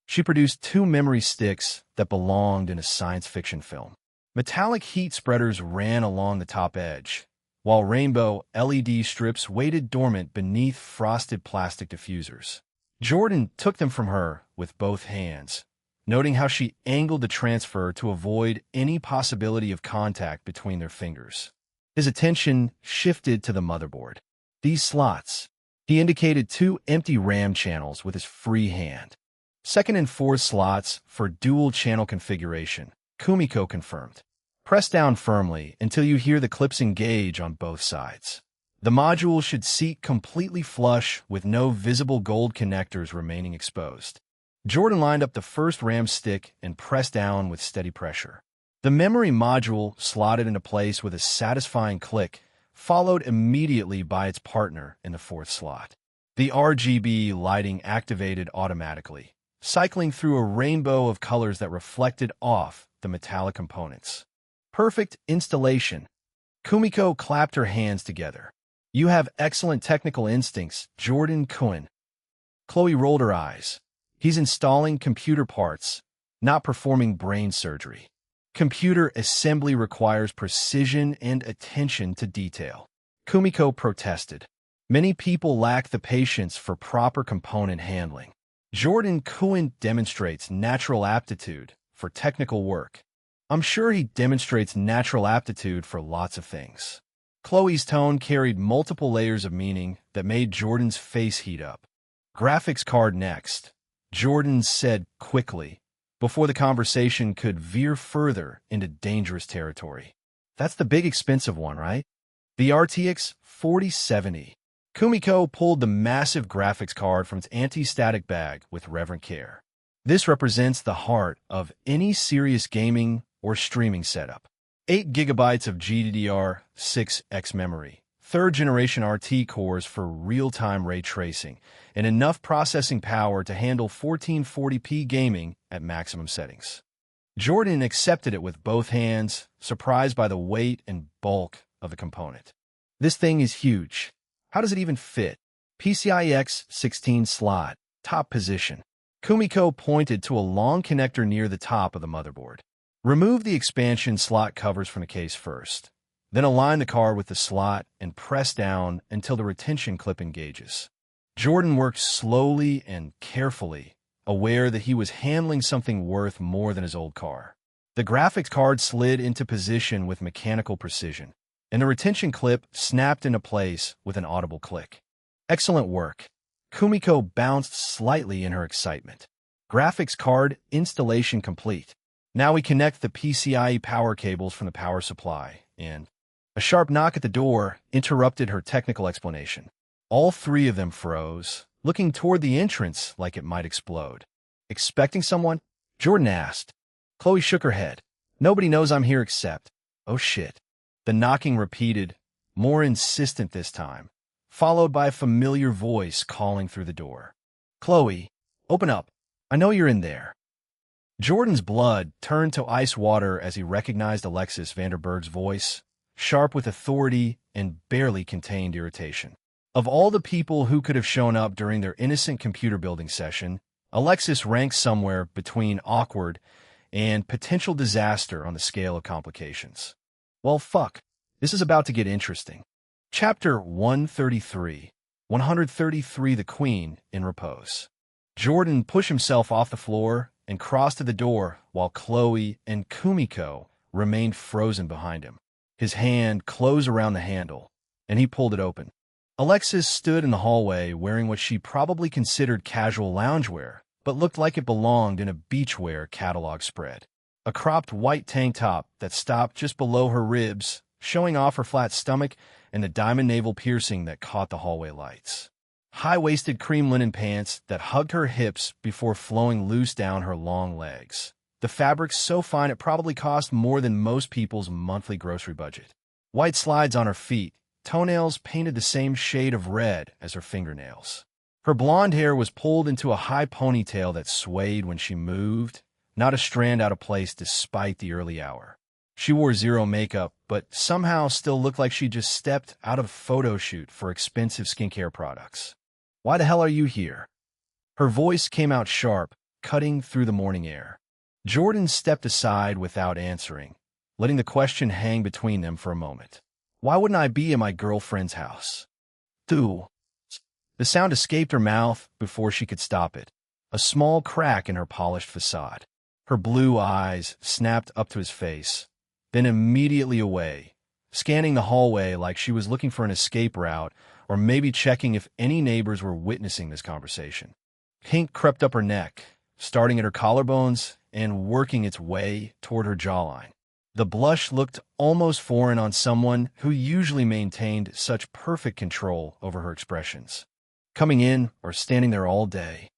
[SPEAKER 1] She produced 2 memory sticks that belonged in a science fiction film. Metallic heat spreaders ran along the top edge, while rainbow LED strips waited dormant beneath frosted plastic diffusers. Jordan took them from her with both hands, noting how she angled the transfer to avoid any possibility of contact between their fingers. His attention shifted to the motherboard. These slots. He indicated 2 empty RAM channels with his free hand. 2nd and 4th slots for dual-channel configuration. Kumiko confirmed. Press down firmly until you hear the clips engage on both sides. The module should seat completely flush with no visible gold connectors remaining exposed. Jordan lined up the first RAM stick and pressed down with steady pressure. The memory module slotted into place with a satisfying click, followed immediately by its partner in the fourth slot. The RGB lighting activated automatically, cycling through a rainbow of colors that reflected off the metallic components. Perfect installation. Kumiko clapped her hands together. You have excellent technical instincts, Jordan Cohen. Chloe rolled her eyes. He's installing computer parts, not performing brain surgery. Computer assembly requires precision and attention to detail. Kumiko protested. Many people lack the patience for proper component handling. Jordan Cohen demonstrates natural aptitude for technical work. I'm sure he demonstrates natural aptitude for lots of things. Chloe's tone carried multiple layers of meaning that made Jordan's face heat up. Graphics card next, Jordan said quickly, before the conversation could veer further into dangerous territory. That's the big expensive one, right? The RTX 4070. Kumiko pulled the massive graphics card from its anti-static bag with reverent care. This represents the heart of any serious gaming or streaming setup. 8 GB of GDDR6X memory, third-generation RT cores for real-time ray tracing, and enough processing power to handle 1440p gaming at maximum settings. Jordan accepted it with both hands, surprised by the weight and bulk of the component. This thing is huge. How does it even fit? PCI X16 slot, top position. Kumiko pointed to a long connector near the top of the motherboard. Remove the expansion slot covers from the case first. Then align the card with the slot and press down until the retention clip engages. Jordan worked slowly and carefully, aware that he was handling something worth more than his old car. The graphics card slid into position with mechanical precision, and the retention clip snapped into place with an audible click. Excellent work. Kumiko bounced slightly in her excitement. Graphics card installation complete. Now we connect the PCIe power cables from the power supply, and a sharp knock at the door interrupted her technical explanation. All three of them froze, looking toward the entrance like it might explode. Expecting someone? Jordan asked. Chloe shook her head. Nobody knows I'm here except... Oh shit. The knocking repeated, more insistent this time, followed by a familiar voice calling through the door. Chloe, open up. I know you're in there. Jordan's blood turned to ice water as he recognized Alexis Vanderberg's voice, sharp with authority and barely contained irritation. Of all the people who could have shown up during their innocent computer building session, Alexis ranked somewhere between awkward and potential disaster on the scale of complications. Well, fuck. This is about to get interesting. Chapter 133. 133 The Queen in Repose. Jordan pushed himself off the floor and crossed to the door while Chloe and Kumiko remained frozen behind him. His hand closed around the handle, and he pulled it open. Alexis stood in the hallway wearing what she probably considered casual loungewear, but looked like it belonged in a beachwear catalog spread. A cropped white tank top that stopped just below her ribs, showing off her flat stomach and the diamond navel piercing that caught the hallway lights. High-waisted cream linen pants that hugged her hips before flowing loose down her long legs. The fabric so fine it probably cost more than most people's monthly grocery budget. White slides on her feet, toenails painted the same shade of red as her fingernails. Her blonde hair was pulled into a high ponytail that swayed when she moved, not a strand out of place despite the early hour. She wore zero makeup, but somehow still looked like she just stepped out of a photo shoot for expensive skincare products. Why the hell are you here? Her voice came out sharp, cutting through the morning air. Jordan stepped aside without answering, letting the question hang between them for a moment. Why wouldn't I be in my girlfriend's house? The sound escaped her mouth before she could stop it, a small crack in her polished facade. Her blue eyes snapped up to his face, then immediately away, scanning the hallway like she was looking for an escape route or maybe checking if any neighbors were witnessing this conversation. Pink crept up her neck, starting at her collarbones and working its way toward her jawline. The blush looked almost foreign on someone who usually maintained such perfect control over her expressions. Coming in or standing there all day,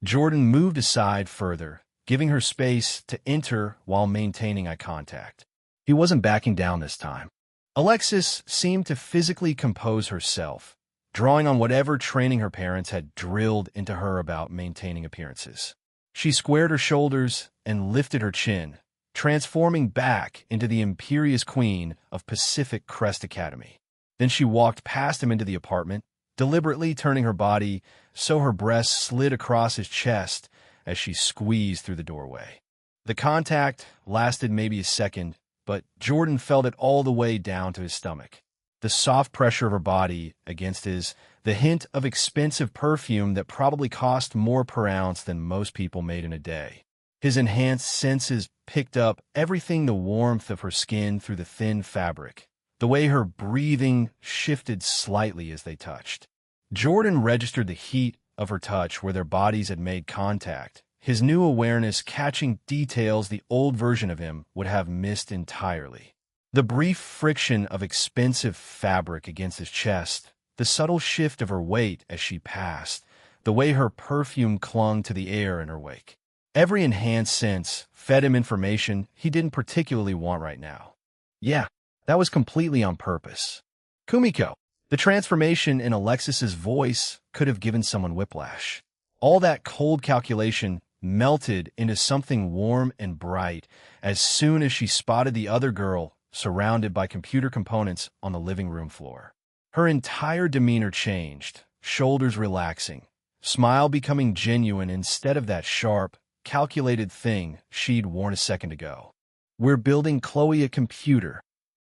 [SPEAKER 1] Jordan moved aside further, giving her space to enter while maintaining eye contact. He wasn't backing down this time. Alexis seemed to physically compose herself, drawing on whatever training her parents had drilled into her about maintaining appearances. She squared her shoulders and lifted her chin, transforming back into the imperious queen of Pacific Crest Academy. Then she walked past him into the apartment, deliberately turning her body so her breasts slid across his chest as she squeezed through the doorway. The contact lasted maybe a second, but Jordan felt it all the way down to his stomach. The soft pressure of her body against his, the hint of expensive perfume that probably cost more per ounce than most people made in a day. His enhanced senses picked up everything, the warmth of her skin through the thin fabric, the way her breathing shifted slightly as they touched. Jordan registered the heat of her touch where their bodies had made contact, his new awareness catching details the old version of him would have missed entirely. The brief friction of expensive fabric against his chest, the subtle shift of her weight as she passed, the way her perfume clung to the air in her wake. Every enhanced sense fed him information he didn't particularly want right now. Yeah, that was completely on purpose. Kumiko. The transformation in Alexis's voice could have given someone whiplash. All that cold calculation melted into something warm and bright as soon as she spotted the other girl surrounded by computer components on the living room floor. Her entire demeanor changed, shoulders relaxing, smile becoming genuine instead of that sharp, calculated thing she'd worn a second ago. We're building Chloe a computer.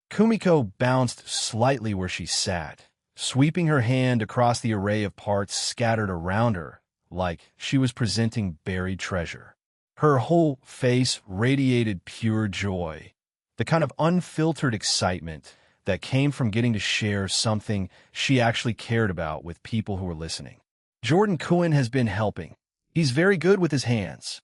[SPEAKER 1] Kumiko bounced slightly where she sat, sweeping her hand across the array of parts scattered around her, like she was presenting buried treasure. Her whole face radiated pure joy, the kind of unfiltered excitement that came from getting to share something she actually cared about with people who were listening. Jordan Cohen has been helping. He's very good with his hands.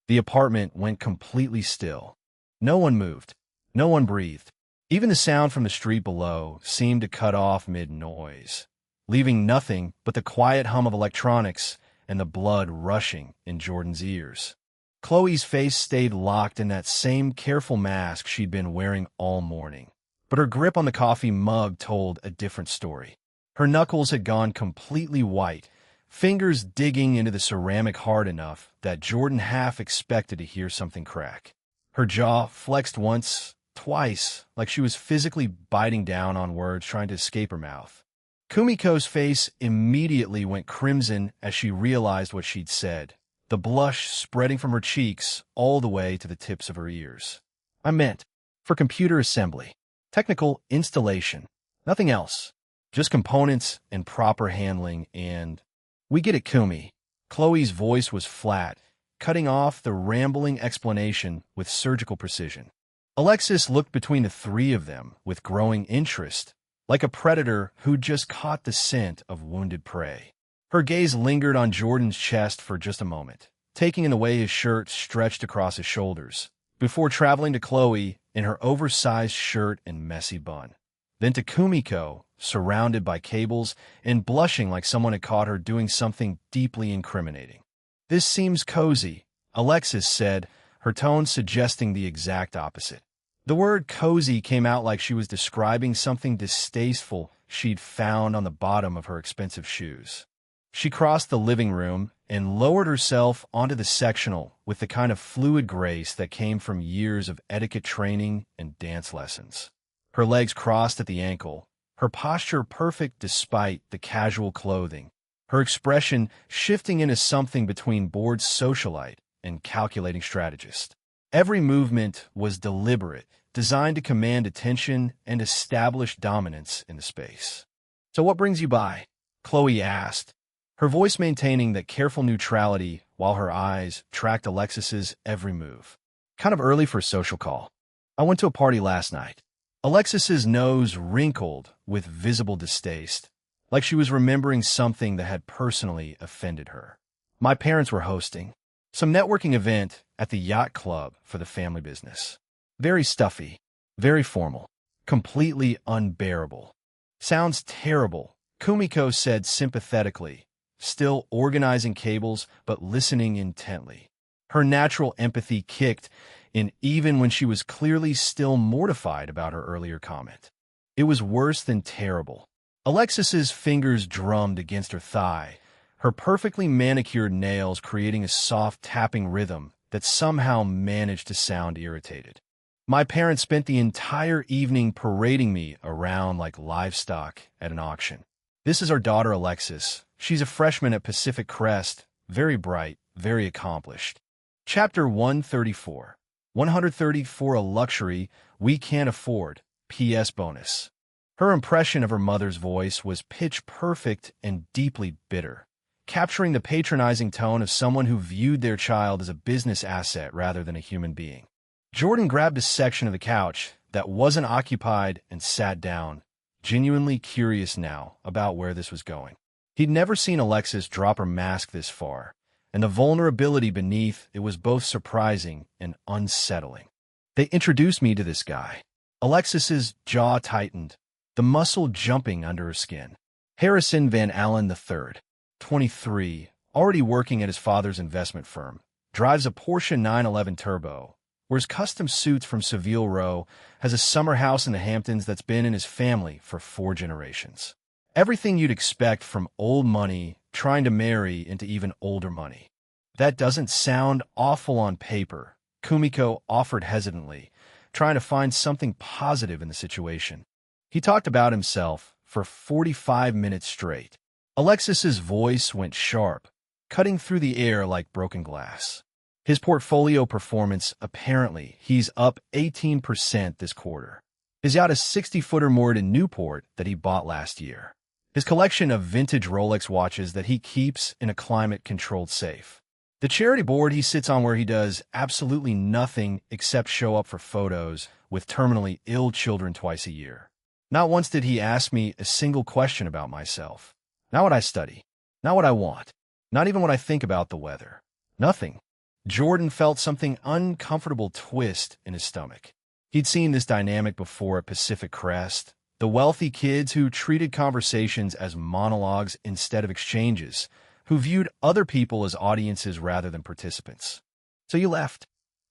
[SPEAKER 1] The apartment went completely still. No one moved. No one breathed. Even the sound from the street below seemed to cut off mid-noise, leaving nothing but the quiet hum of electronics and the blood rushing in Jordan's ears. Chloe's face stayed locked in that same careful mask she'd been wearing all morning, but her grip on the coffee mug told a different story. Her knuckles had gone completely white, fingers digging into the ceramic hard enough that Jordan half expected to hear something crack. Her jaw flexed once, twice, like she was physically biting down on words trying to escape her mouth. Kumiko's face immediately went crimson as she realized what she'd said, the blush spreading from her cheeks all the way to the tips of her ears. I meant, for computer assembly, technical installation, nothing else, just components and proper handling and... We get it, Kumi. Chloe's voice was flat, cutting off the rambling explanation with surgical precision. Alexis looked between the three of them with growing interest, like a predator who'd just caught the scent of wounded prey. Her gaze lingered on Jordan's chest for just a moment, taking in the way his shirt stretched across his shoulders, before traveling to Chloe in her oversized shirt and messy bun. Then to Kumiko, surrounded by cables and blushing like someone had caught her doing something deeply incriminating. This seems cozy, Alexis said, her tone suggesting the exact opposite. The word cozy came out like she was describing something distasteful she'd found on the bottom of her expensive shoes. She crossed the living room and lowered herself onto the sectional with the kind of fluid grace that came from years of etiquette training and dance lessons. Her legs crossed at the ankle, her posture perfect despite the casual clothing, her expression shifting into something between bored socialite and calculating strategist. Every movement was deliberate, designed to command attention and establish dominance in the space. So what brings you by? Chloe asked, her voice maintaining that careful neutrality while her eyes tracked Alexis's every move. Kind of early for a social call. I went to a party last night. Alexis's nose wrinkled with visible distaste, like she was remembering something that had personally offended her. My parents were hosting. Some networking event at the yacht club for the family business. Very stuffy, very formal, completely unbearable. Sounds terrible, Kumiko said sympathetically, still organizing cables but listening intently. Her natural empathy kicked in even when she was clearly still mortified about her earlier comment. It was worse than terrible. Alexis's fingers drummed against her thigh, her perfectly manicured nails creating a soft tapping rhythm that somehow managed to sound irritated. My parents spent the entire evening parading me around like livestock at an auction. This is our daughter Alexis. She's a freshman at Pacific Crest, very bright, very accomplished. Chapter 134. 134 a luxury we can't afford. P.S. bonus. Her impression of her mother's voice was pitch-perfect and deeply bitter, capturing the patronizing tone of someone who viewed their child as a business asset rather than a human being. Jordan grabbed a section of the couch that wasn't occupied and sat down, genuinely curious now about where this was going. He'd never seen Alexis drop her mask this far, and the vulnerability beneath it was both surprising and unsettling. They introduced me to this guy. Alexis's jaw tightened, the muscle jumping under her skin. Harrison Van Allen III, 23, already working at his father's investment firm, drives a Porsche 911 Turbo, wears custom suits from Seville Row, has a summer house in the Hamptons that's been in his family for 4 generations. Everything you'd expect from old money trying to marry into even older money. That doesn't sound awful on paper, Kumiko offered hesitantly, trying to find something positive in the situation. He talked about himself for 45 minutes straight. Alexis's voice went sharp, cutting through the air like broken glass. His portfolio performance, apparently, he's up 18% this quarter. His yacht is 60-footer moored in Newport that he bought last year. His collection of vintage Rolex watches that he keeps in a climate-controlled safe. The charity board he sits on where he does absolutely nothing except show up for photos with terminally ill children twice a year. Not once did he ask me a single question about myself. Not what I study. Not what I want. Not even what I think about the weather. Nothing. Jordan felt something uncomfortable twist in his stomach. He'd seen this dynamic before at Pacific Crest. The wealthy kids who treated conversations as monologues instead of exchanges, who viewed other people as audiences rather than participants. "So you left?"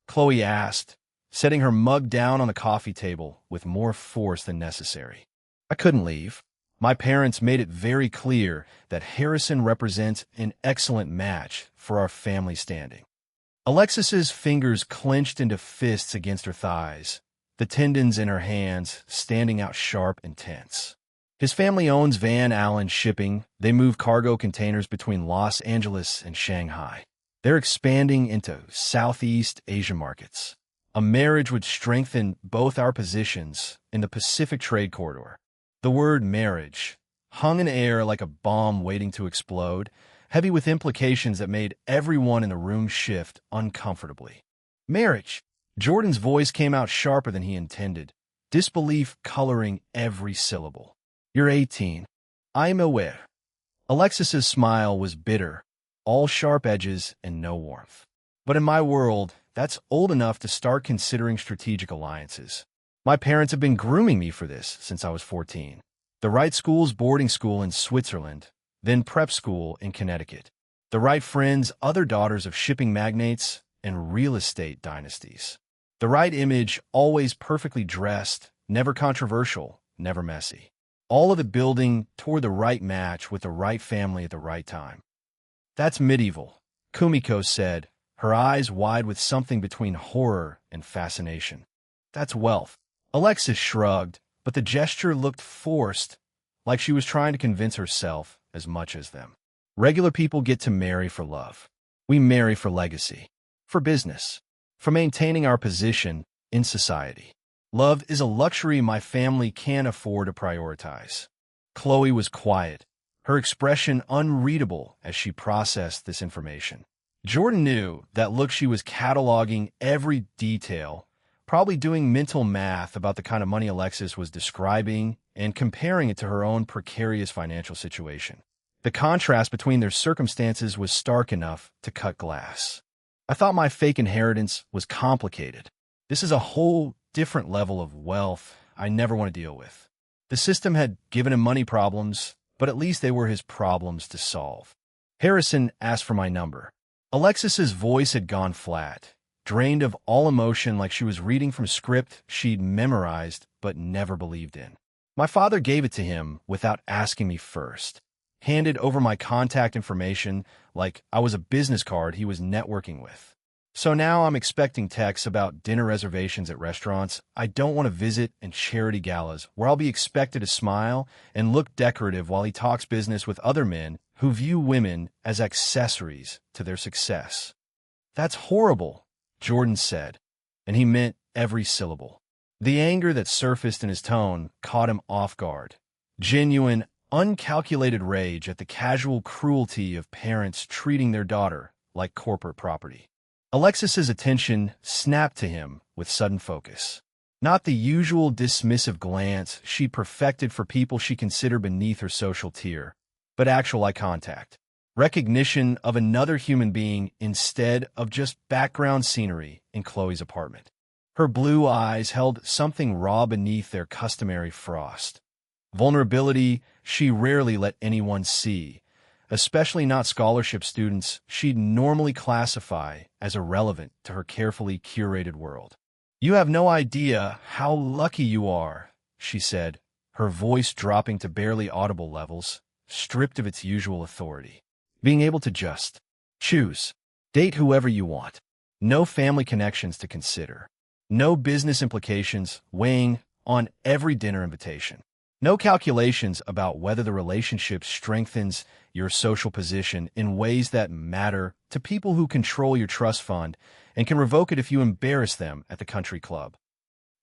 [SPEAKER 1] Chloe asked, setting her mug down on the coffee table with more force than necessary. "I couldn't leave. My parents made it very clear that Harrison represents an excellent match for our family standing." Alexis's fingers clenched into fists against her thighs, the tendons in her hands standing out sharp and tense. His family owns Van Allen Shipping. They move cargo containers between Los Angeles and Shanghai. They're expanding into Southeast Asia markets. A marriage would strengthen both our positions in the Pacific Trade Corridor. The word marriage hung in air like a bomb waiting to explode, heavy with implications that made everyone in the room shift uncomfortably. Marriage! Jordan's voice came out sharper than he intended, disbelief coloring every syllable. "You're 18. I'm aware." Alexis's smile was bitter, all sharp edges and no warmth. "But in my world, that's old enough to start considering strategic alliances. My parents have been grooming me for this since I was 14. The right school's boarding school in Switzerland, then prep school in Connecticut. The right friends, other daughters of shipping magnates and real estate dynasties. The right image, always perfectly dressed, never controversial, never messy. All of it building toward the right match with the right family at the right time." "That's medieval," Kumiko said, her eyes wide with something between horror and fascination. "That's wealth." Alexis shrugged, but the gesture looked forced, like she was trying to convince herself as much as them. "Regular people get to marry for love. We marry for legacy, for business, for maintaining our position in society. Love is a luxury my family can't afford to prioritize." Chloe was quiet, her expression unreadable as she processed this information. Jordan knew that look she was cataloging every detail, probably doing mental math about the kind of money Alexis was describing and comparing it to her own precarious financial situation. The contrast between their circumstances was stark enough to cut glass. I thought my fake inheritance was complicated. This is a whole different level of wealth I never want to deal with. The system had given him money problems, but at least they were his problems to solve. Harrison asked for my number. Alexis's voice had gone flat, drained of all emotion, like she was reading from script she'd memorized but never believed in. My father gave it to him without asking me first, handed over my contact information like I was a business card he was networking with. So now I'm expecting texts about dinner reservations at restaurants I don't want to visit and charity galas where I'll be expected to smile and look decorative while he talks business with other men who view women as accessories to their success. That's horrible, Jordan said, and he meant every syllable. The anger that surfaced in his tone caught him off guard. Genuine, uncalculated rage at the casual cruelty of parents treating their daughter like corporate property. Alexis's attention snapped to him with sudden focus. Not the usual dismissive glance she perfected for people she considered beneath her social tier, but actual eye contact. Recognition of another human being instead of just background scenery in Chloe's apartment. Her blue eyes held something raw beneath their customary frost. Vulnerability she rarely let anyone see, especially not scholarship students she'd normally classify as irrelevant to her carefully curated world. "You have no idea how lucky you are," she said, her voice dropping to barely audible levels, stripped of its usual authority. "Being able to just choose, date whoever you want. No family connections to consider. No business implications weighing on every dinner invitation. No calculations about whether the relationship strengthens your social position in ways that matter to people who control your trust fund and can revoke it if you embarrass them at the country club."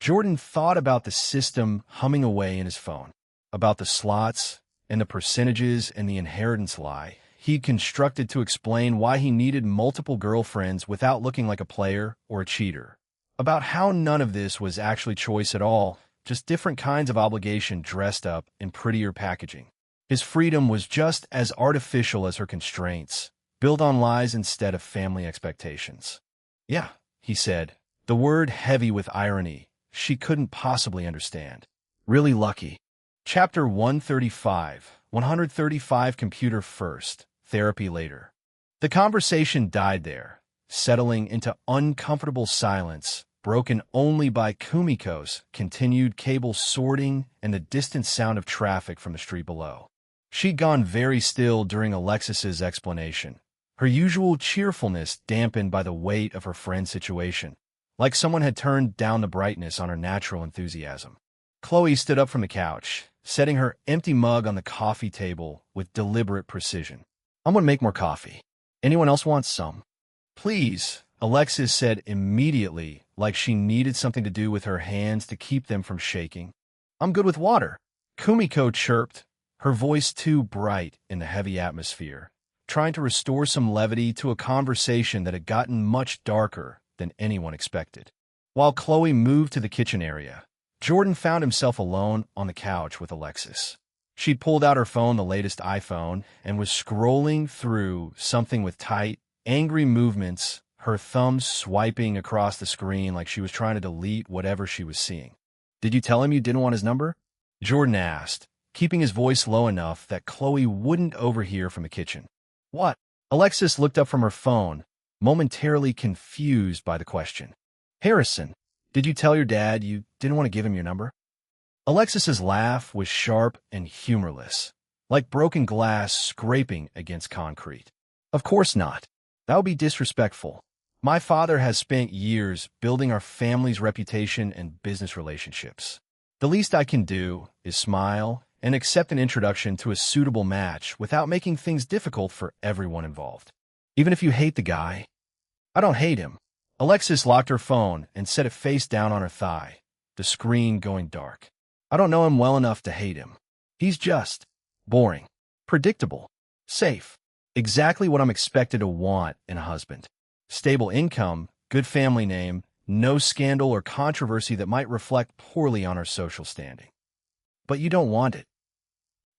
[SPEAKER 1] Jordan thought about the system humming away in his phone, about the slots and the percentages and the inheritance lie he'd constructed to explain why he needed multiple girlfriends without looking like a player or a cheater, about how none of this was actually choice at all, just different kinds of obligation dressed up in prettier packaging. His freedom was just as artificial as her constraints, built on lies instead of family expectations. "Yeah," he said, the word heavy with irony she couldn't possibly understand. "Really lucky." Chapter 135, Computer First, Therapy Later. The conversation died there, settling into uncomfortable silence, broken only by Kumiko's continued cable sorting and the distant sound of traffic from the street below. She'd gone very still during Alexis's explanation, her usual cheerfulness dampened by the weight of her friend's situation, like someone had turned down the brightness on her natural enthusiasm. Chloe stood up from the couch, setting her empty mug on the coffee table with deliberate precision. "I'm going to make more coffee. Anyone else want some?" "Please," Alexis said immediately, like she needed something to do with her hands to keep them from shaking. "I'm good with water," Kumiko chirped, her voice too bright in the heavy atmosphere, trying to restore some levity to a conversation that had gotten much darker than anyone expected. While Chloe moved to the kitchen area, Jordan found himself alone on the couch with Alexis. She'd pulled out her phone, the latest iPhone, and was scrolling through something with tight, angry movements, her thumbs swiping across the screen like she was trying to delete whatever she was seeing. "Did you tell him you didn't want his number?" Jordan asked, keeping his voice low enough that Chloe wouldn't overhear from the kitchen. "What?" Alexis looked up from her phone, momentarily confused by the question. "Harrison, did you tell your dad you didn't want to give him your number?" Alexis's laugh was sharp and humorless, like broken glass scraping against concrete. "Of course not. That would be disrespectful. My father has spent years building our family's reputation and business relationships. The least I can do is smile and accept an introduction to a suitable match without making things difficult for everyone involved. Even if you hate the guy." "I don't hate him." Alexis locked her phone and set it face down on her thigh, the screen going dark. "I don't know him well enough to hate him. He's just boring, predictable, safe. Exactly what I'm expected to want in a husband. Stable income, good family name, no scandal or controversy that might reflect poorly on our social standing. But you don't want it."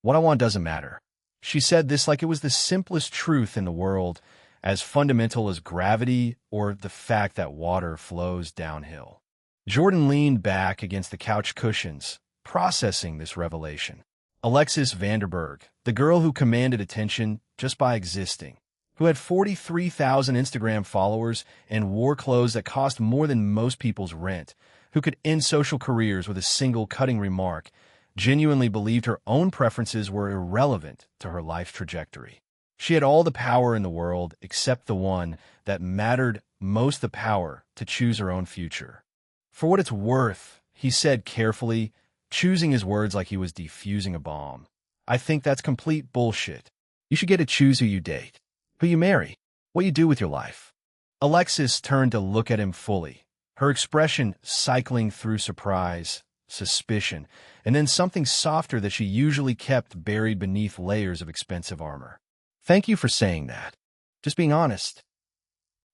[SPEAKER 1] "What I want doesn't matter." She said this like it was the simplest truth in the world, as fundamental as gravity or the fact that water flows downhill. Jordan leaned back against the couch cushions, processing this revelation. Alexis Vanderberg, the girl who commanded attention just by existing, who had 43,000 Instagram followers and wore clothes that cost more than most people's rent, who could end social careers with a single cutting remark, genuinely believed her own preferences were irrelevant to her life trajectory. She had all the power in the world except the one that mattered most, the power to choose her own future. "For what it's worth," he said carefully, choosing his words like he was defusing a bomb, "I think that's complete bullshit. You should get to choose who you date, who you marry, what you do with your life." Alexis turned to look at him fully, her expression cycling through surprise, suspicion, and then something softer that she usually kept buried beneath layers of expensive armor. "Thank you for saying that. Just being honest.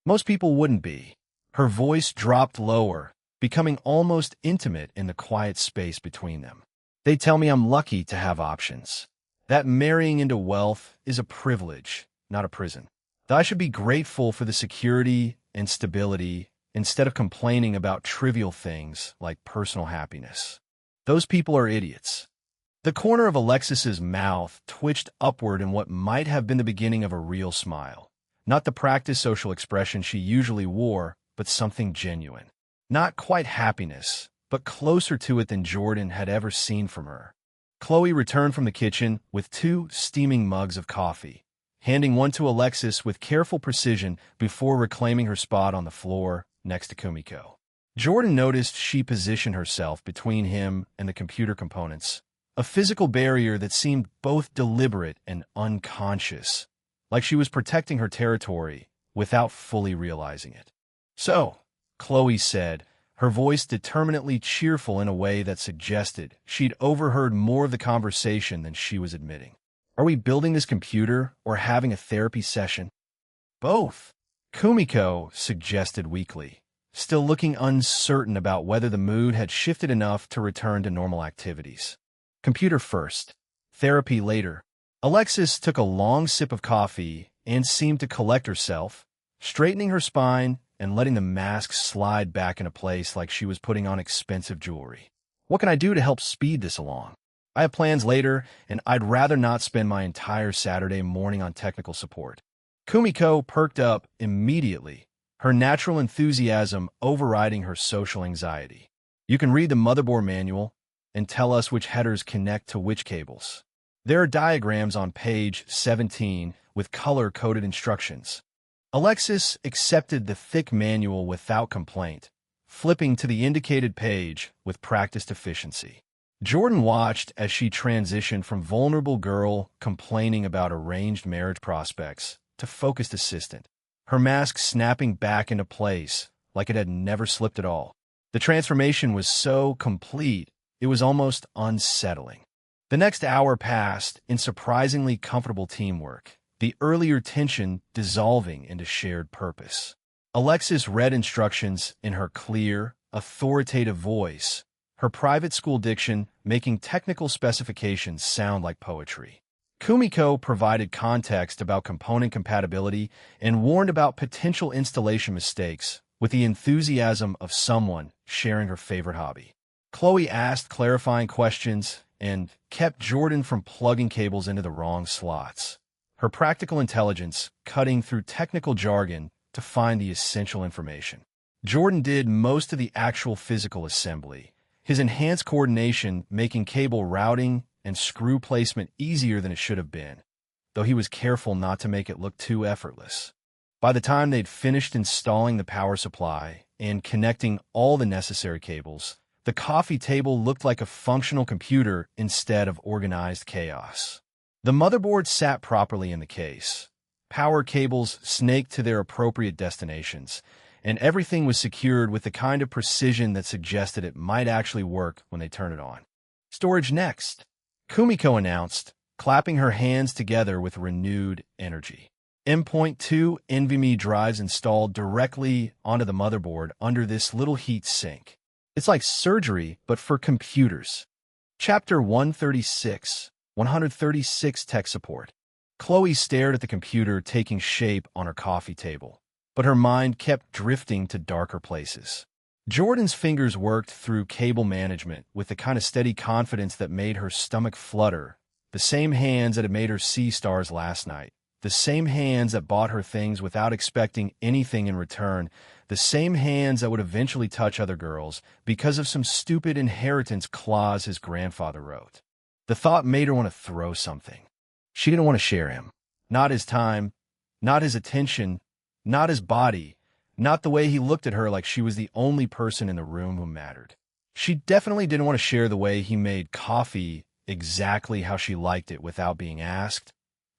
[SPEAKER 1] Most people wouldn't be." Her voice dropped lower, becoming almost intimate in the quiet space between them. "They tell me I'm lucky to have options. That marrying into wealth is a privilege, not a prison. That I should be grateful for the security and stability instead of complaining about trivial things like personal happiness. Those people are idiots." The corner of Alexis's mouth twitched upward in what might have been the beginning of a real smile. Not the practiced social expression she usually wore, but something genuine. Not quite happiness, but closer to it than Jordan had ever seen from her. Chloe returned from the kitchen with 2 steaming mugs of coffee, handing one to Alexis with careful precision before reclaiming her spot on the floor next to Kumiko. Jordan noticed she positioned herself between him and the computer components, a physical barrier that seemed both deliberate and unconscious, like she was protecting her territory without fully realizing it. "So," Chloe said, her voice determinately cheerful in a way that suggested she'd overheard more of the conversation than she was admitting. "Are we building this computer or having a therapy session?" "Both," Kumiko suggested weakly, still looking uncertain about whether the mood had shifted enough to return to normal activities. "Computer first, therapy later." Alexis took a long sip of coffee and seemed to collect herself, straightening her spine and letting the mask slide back into place like she was putting on expensive jewelry. "What can I do to help speed this along? I have plans later, and I'd rather not spend my entire Saturday morning on technical support." Kumiko perked up immediately, her natural enthusiasm overriding her social anxiety. "You can read the motherboard manual and tell us which headers connect to which cables. There are diagrams on page 17 with color-coded instructions." Alexis accepted the thick manual without complaint, flipping to the indicated page with practiced efficiency. Jordan watched as she transitioned from vulnerable girl complaining about arranged marriage prospects to focused assistant, her mask snapping back into place like it had never slipped at all. The transformation was so complete, it was almost unsettling. The next hour passed in surprisingly comfortable teamwork, the earlier tension dissolving into shared purpose. Alexis read instructions in her clear, authoritative voice, her private school diction making technical specifications sound like poetry. Kumiko provided context about component compatibility and warned about potential installation mistakes with the enthusiasm of someone sharing her favorite hobby. Chloe asked clarifying questions and kept Jordan from plugging cables into the wrong slots, her practical intelligence cutting through technical jargon to find the essential information. Jordan did most of the actual physical assembly, his enhanced coordination making cable routing and screw placement easier than it should have been, though he was careful not to make it look too effortless. By the time they'd finished installing the power supply and connecting all the necessary cables, the coffee table looked like a functional computer instead of organized chaos. The motherboard sat properly in the case, power cables snaked to their appropriate destinations, and everything was secured with the kind of precision that suggested it might actually work when they turn it on. "Storage next," Kumiko announced, clapping her hands together with renewed energy. M.2 NVMe drives installed directly onto the motherboard under this little heat sink. It's like surgery, but for computers. Chapter 136, 136 Tech Support. Chloe stared at the computer taking shape on her coffee table, but her mind kept drifting to darker places. Jordan's fingers worked through cable management with the kind of steady confidence that made her stomach flutter, the same hands that had made her see stars last night, the same hands that bought her things without expecting anything in return, the same hands that would eventually touch other girls because of some stupid inheritance clause his grandfather wrote. The thought made her want to throw something. She didn't want to share him. Not his time, not his attention, not his body, not the way he looked at her like she was the only person in the room who mattered. She definitely didn't want to share the way he made coffee exactly how she liked it without being asked,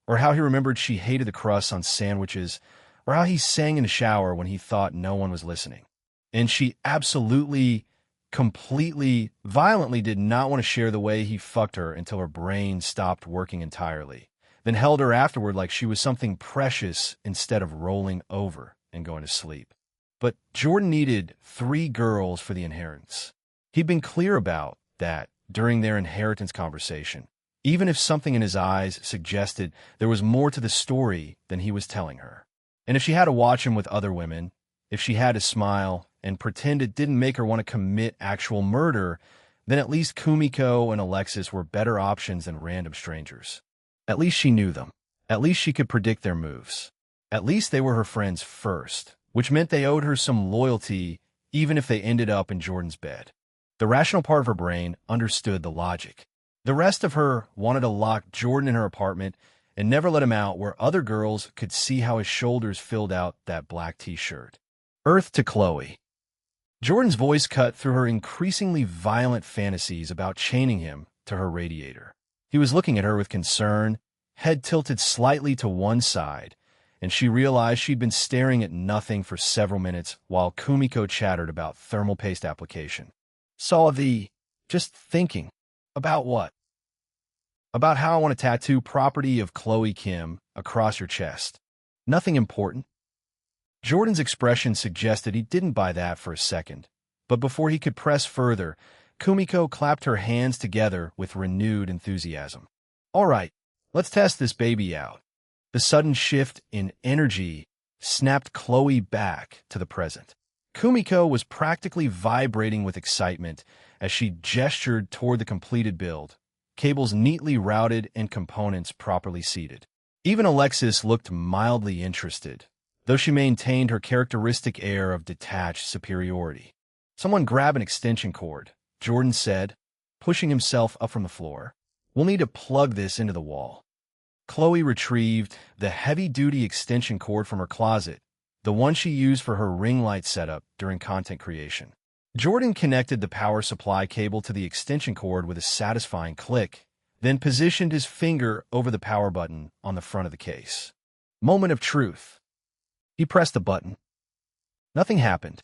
[SPEAKER 1] or how he remembered she hated the crust on sandwiches, or how he sang in the shower when he thought no one was listening. And she absolutely, completely, violently did not want to share the way he fucked her until her brain stopped working entirely, then held her afterward like she was something precious instead of rolling over and going to sleep. But Jordan needed 3 girls for the inheritance. He'd been clear about that during their inheritance conversation, even if something in his eyes suggested there was more to the story than he was telling her. And if she had to watch him with other women, if she had to smile and pretend it didn't make her want to commit actual murder, then at least Kumiko and Alexis were better options than random strangers. At least she knew them. At least she could predict their moves. At least they were her friends first, which meant they owed her some loyalty even if they ended up in Jordan's bed. The rational part of her brain understood the logic. The rest of her wanted to lock Jordan in her apartment and never let him out where other girls could see how his shoulders filled out that black t-shirt. Earth to Chloe. Jordan's voice cut through her increasingly violent fantasies about chaining him to her radiator. He was looking at her with concern, head tilted slightly to one side, and she realized she'd been staring at nothing for several minutes while Kumiko chattered about thermal paste application. Just thinking. About what? About how I want to tattoo property of Chloe Kim across your chest. Nothing important. Jordan's expression suggested he didn't buy that for a second, but before he could press further, Kumiko clapped her hands together with renewed enthusiasm. All right, let's test this baby out. The sudden shift in energy snapped Chloe back to the present. Kumiko was practically vibrating with excitement as she gestured toward the completed build, cables neatly routed and components properly seated. Even Alexis looked mildly interested, though she maintained her characteristic air of detached superiority. Someone grab an extension cord, Jordan said, pushing himself up from the floor. We'll need to plug this into the wall. Chloe retrieved the heavy-duty extension cord from her closet, the one she used for her ring light setup during content creation. Jordan connected the power supply cable to the extension cord with a satisfying click, then positioned his finger over the power button on the front of the case. Moment of truth. He pressed the button. Nothing happened.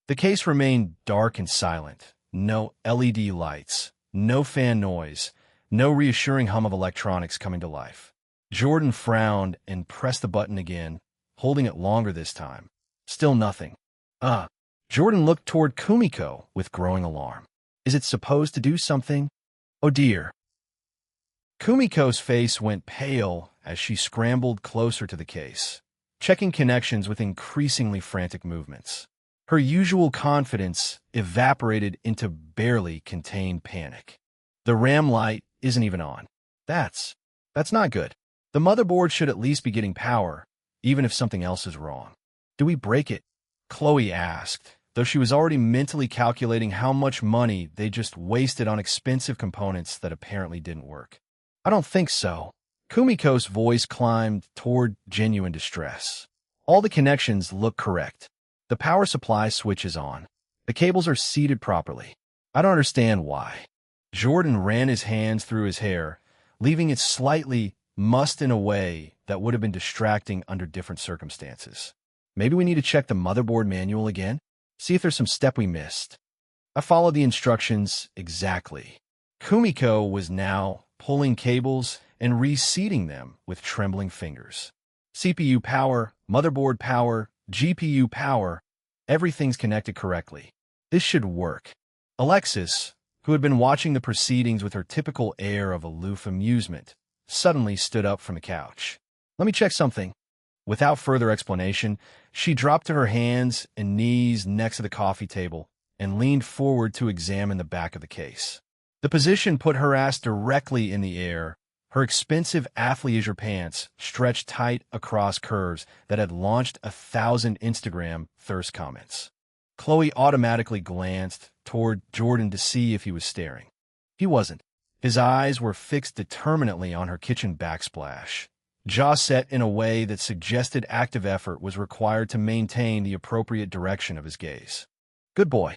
[SPEAKER 1] The case remained dark and silent. No LED lights, no fan noise, no reassuring hum of electronics coming to life. Jordan frowned and pressed the button again, holding it longer this time. Still nothing. Jordan looked toward Kumiko with growing alarm. Is it supposed to do something? Oh dear. Kumiko's face went pale as she scrambled closer to the case, checking connections with increasingly frantic movements. Her usual confidence evaporated into barely contained panic. The RAM light isn't even on. That's not good. The motherboard should at least be getting power, even if something else is wrong. Do we break it? Chloe asked, though she was already mentally calculating how much money they just wasted on expensive components that apparently didn't work. I don't think so. Kumiko's voice climbed toward genuine distress. All the connections look correct. The power supply switch is on. The cables are seated properly. I don't understand why. Jordan ran his hands through his hair, leaving it slightly mussed in a way that would have been distracting under different circumstances. Maybe we need to check the motherboard manual again? See if there's some step we missed. I followed the instructions exactly. Kumiko was now pulling cables and reseating them with trembling fingers. CPU power, motherboard power, GPU power, everything's connected correctly. This should work. Alexis, who had been watching the proceedings with her typical air of aloof amusement, suddenly stood up from the couch. "Let me check something." Without further explanation, she dropped to her hands and knees next to the coffee table and leaned forward to examine the back of the case. The position put her ass directly in the air, her expensive athleisure pants stretched tight across curves that had launched 1,000 Instagram thirst comments. Chloe automatically glanced toward Jordan to see if he was staring. He wasn't. His eyes were fixed determinately on her kitchen backsplash, jaw set in a way that suggested active effort was required to maintain the appropriate direction of his gaze. "Good boy.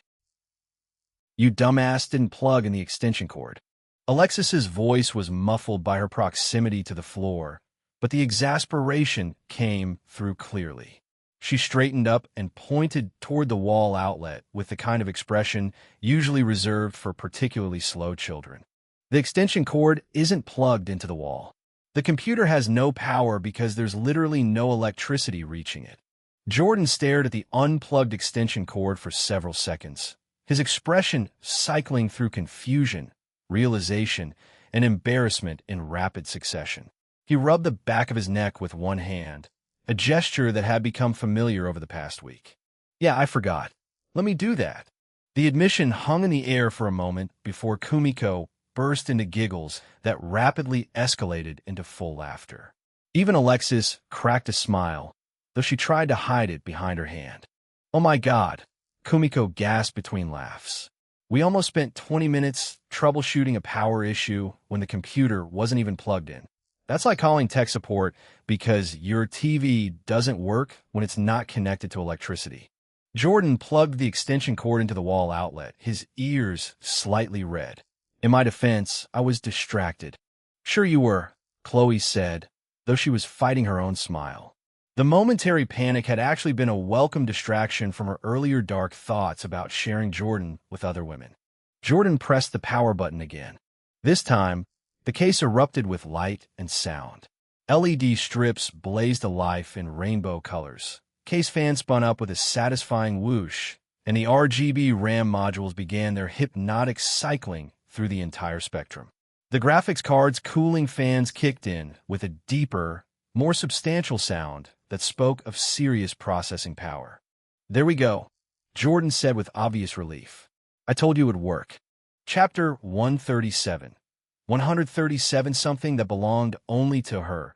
[SPEAKER 1] You dumbass didn't plug in the extension cord." Alexis's voice was muffled by her proximity to the floor, but the exasperation came through clearly. She straightened up and pointed toward the wall outlet with the kind of expression usually reserved for particularly slow children. "The extension cord isn't plugged into the wall. The computer has no power because there's literally no electricity reaching it." Jordan stared at the unplugged extension cord for several seconds, his expression cycling through confusion, realization, and embarrassment in rapid succession. He rubbed the back of his neck with one hand, a gesture that had become familiar over the past week. "Yeah, I forgot. Let me do that." The admission hung in the air for a moment before Kumiko burst into giggles that rapidly escalated into full laughter. Even Alexis cracked a smile, though she tried to hide it behind her hand. "Oh my God," Kumiko gasped between laughs. "We almost spent 20 minutes troubleshooting a power issue when the computer wasn't even plugged in. That's like calling tech support because your TV doesn't work when it's not connected to electricity." Jordan plugged the extension cord into the wall outlet, his ears slightly red. "In my defense, I was distracted." "Sure you were," Chloe said, though she was fighting her own smile. The momentary panic had actually been a welcome distraction from her earlier dark thoughts about sharing Jordan with other women. Jordan pressed the power button again. This time, the case erupted with light and sound. LED strips blazed alive in rainbow colors. Case fans spun up with a satisfying whoosh, and the RGB RAM modules began their hypnotic cycling through the entire spectrum. The graphics card's cooling fans kicked in with a deeper, more substantial sound that spoke of serious processing power. "There we go," Jordan said with obvious relief. "I told you it would work." Chapter 137. 137 something that belonged only to her.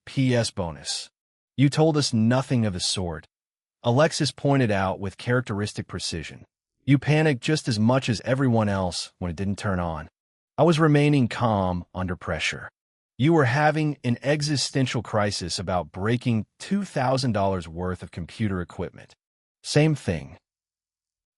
[SPEAKER 1] P.S. bonus. "You told us nothing of the sort," Alexis pointed out with characteristic precision. "You panicked just as much as everyone else when it didn't turn on." "I was remaining calm under pressure." "You were having an existential crisis about breaking $2,000 worth of computer equipment." "Same thing."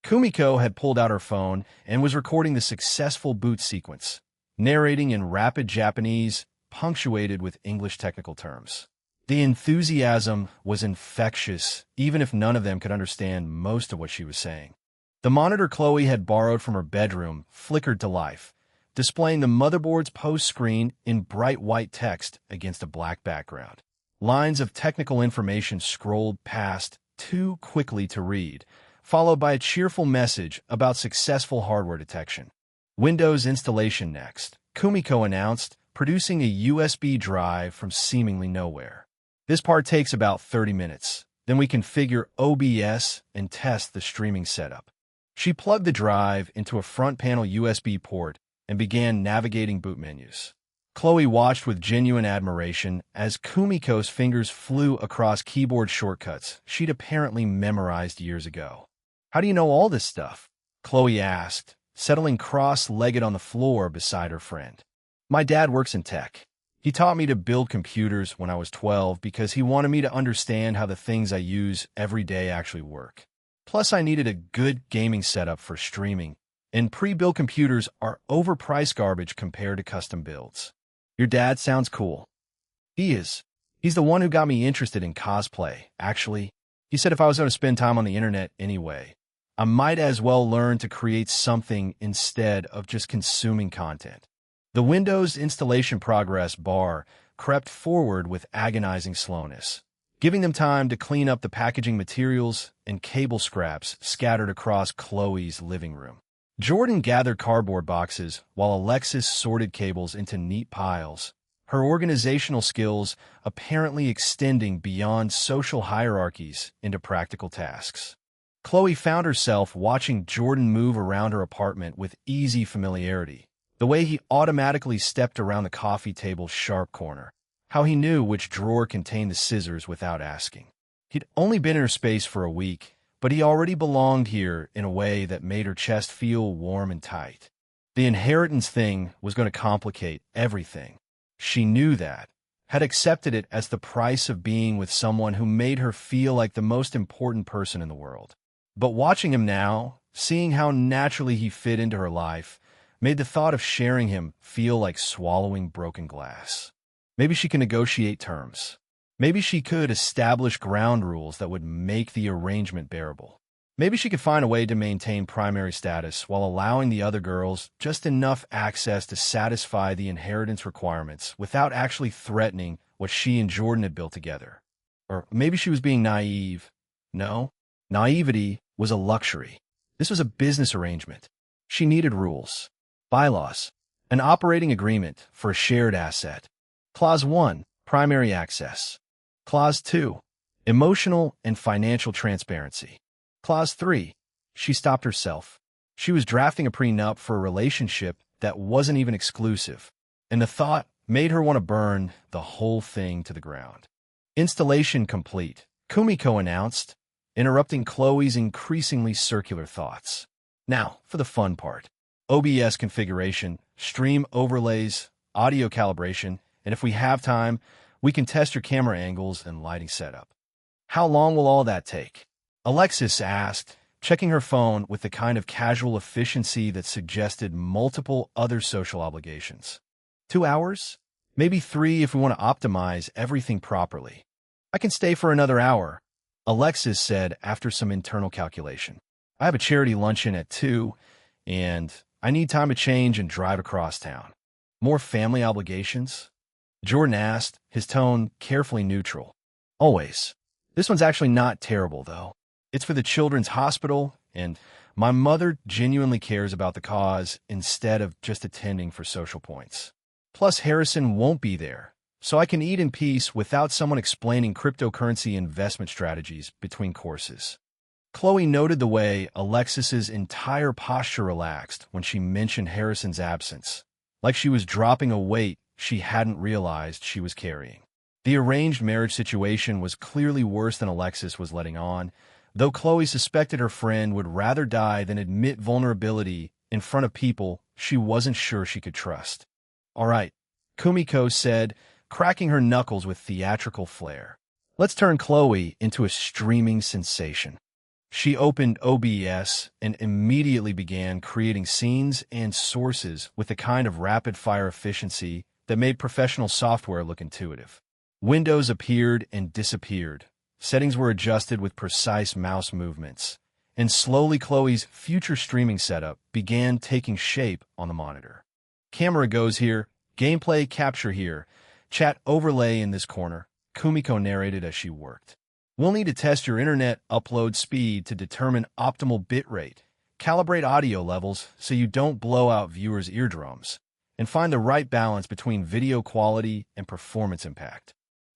[SPEAKER 1] Kumiko had pulled out her phone and was recording the successful boot sequence, narrating in rapid Japanese, punctuated with English technical terms. The enthusiasm was infectious, even if none of them could understand most of what she was saying. The monitor Chloe had borrowed from her bedroom flickered to life, displaying the motherboard's post screen in bright white text against a black background. Lines of technical information scrolled past too quickly to read, followed by a cheerful message about successful hardware detection. "Windows installation next," Kumiko announced, producing a USB drive from seemingly nowhere. "This part takes about 30 minutes. Then we configure OBS and test the streaming setup." She plugged the drive into a front panel USB port and began navigating boot menus. Chloe watched with genuine admiration as Kumiko's fingers flew across keyboard shortcuts she'd apparently memorized years ago. "How do you know all this stuff?" Chloe asked, settling cross-legged on the floor beside her friend. "My dad works in tech. He taught me to build computers when I was 12 because he wanted me to understand how the things I use every day actually work. Plus, I needed a good gaming setup for streaming, and pre-built computers are overpriced garbage compared to custom builds." "Your dad sounds cool." "He is. He's the one who got me interested in cosplay, actually. He said if I was going to spend time on the internet anyway, I might as well learn to create something instead of just consuming content." The Windows installation progress bar crept forward with agonizing slowness, giving them time to clean up the packaging materials and cable scraps scattered across Chloe's living room. Jordan gathered cardboard boxes while Alexis sorted cables into neat piles, her organizational skills apparently extending beyond social hierarchies into practical tasks. Chloe found herself watching Jordan move around her apartment with easy familiarity, the way he automatically stepped around the coffee table's sharp corner, how he knew which drawer contained the scissors without asking. He'd only been in her space for a week, but he already belonged here in a way that made her chest feel warm and tight. The inheritance thing was going to complicate everything. She knew that, had accepted it as the price of being with someone who made her feel like the most important person in the world. But watching him now, seeing how naturally he fit into her life, made the thought of sharing him feel like swallowing broken glass. Maybe she can negotiate terms. Maybe she could establish ground rules that would make the arrangement bearable. Maybe she could find a way to maintain primary status while allowing the other girls just enough access to satisfy the inheritance requirements without actually threatening what she and Jordan had built together. Or maybe she was being naive. No, naivety was a luxury. This was a business arrangement. She needed rules, bylaws, an operating agreement for a shared asset. Clause 1, primary access. Clause 2, emotional and financial transparency. Clause 3, she stopped herself. She was drafting a prenup for a relationship that wasn't even exclusive, and the thought made her want to burn the whole thing to the ground. Installation complete, Kumiko announced, interrupting Chloe's increasingly circular thoughts. Now, for the fun part. OBS configuration, stream overlays, audio calibration, and if we have time, we can test your camera angles and lighting setup. How long will all that take? Alexis asked, checking her phone with the kind of casual efficiency that suggested multiple other social obligations. 2 hours? Maybe 3 if we want to optimize everything properly. I can stay for another hour, Alexis said after some internal calculation. I have a charity luncheon at 2, and I need time to change and drive across town. More family obligations? Jordan asked, his tone carefully neutral. Always. This one's actually not terrible, though. It's for the children's hospital, and my mother genuinely cares about the cause instead of just attending for social points. Plus, Harrison won't be there, so I can eat in peace without someone explaining cryptocurrency investment strategies between courses. Chloe noted the way Alexis's entire posture relaxed when she mentioned Harrison's absence, like she was dropping a weight she hadn't realized she was carrying. The arranged marriage situation was clearly worse than Alexis was letting on, though Chloe suspected her friend would rather die than admit vulnerability in front of people she wasn't sure she could trust. All right, Kumiko said, cracking her knuckles with theatrical flair. Let's turn Chloe into a streaming sensation. She opened OBS and immediately began creating scenes and sources with the kind of rapid-fire efficiency that made professional software look intuitive. Windows appeared and disappeared. Settings were adjusted with precise mouse movements, and slowly Chloe's future streaming setup began taking shape on the monitor. Camera goes here, gameplay capture here, chat overlay in this corner, Kumiko narrated as she worked. We'll need to test your internet upload speed to determine optimal bitrate, calibrate audio levels so you don't blow out viewers' eardrums, and find the right balance between video quality and performance impact.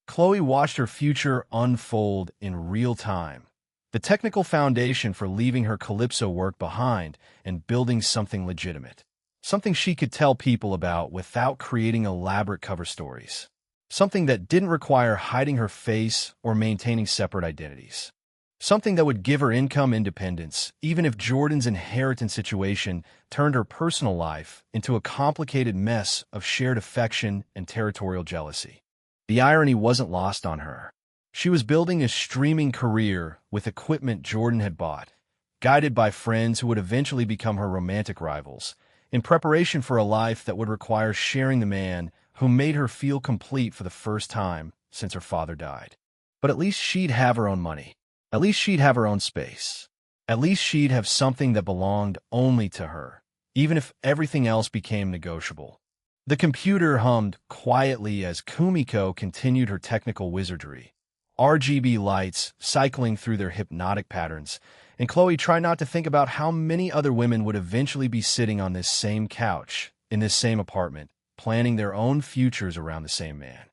[SPEAKER 1] Chloe watched her future unfold in real time, the technical foundation for leaving her Calypso work behind and building something legitimate, something she could tell people about without creating elaborate cover stories, something that didn't require hiding her face or maintaining separate identities, something that would give her income independence, even if Jordan's inheritance situation turned her personal life into a complicated mess of shared affection and territorial jealousy. The irony wasn't lost on her. She was building a streaming career with equipment Jordan had bought, guided by friends who would eventually become her romantic rivals, in preparation for a life that would require sharing the man who made her feel complete for the first time since her father died. But at least she'd have her own money. At least she'd have her own space. At least she'd have something that belonged only to her, even if everything else became negotiable. The computer hummed quietly as Kumiko continued her technical wizardry, RGB lights cycling through their hypnotic patterns, and Chloe tried not to think about how many other women would eventually be sitting on this same couch, in this same apartment, planning their own futures around the same man.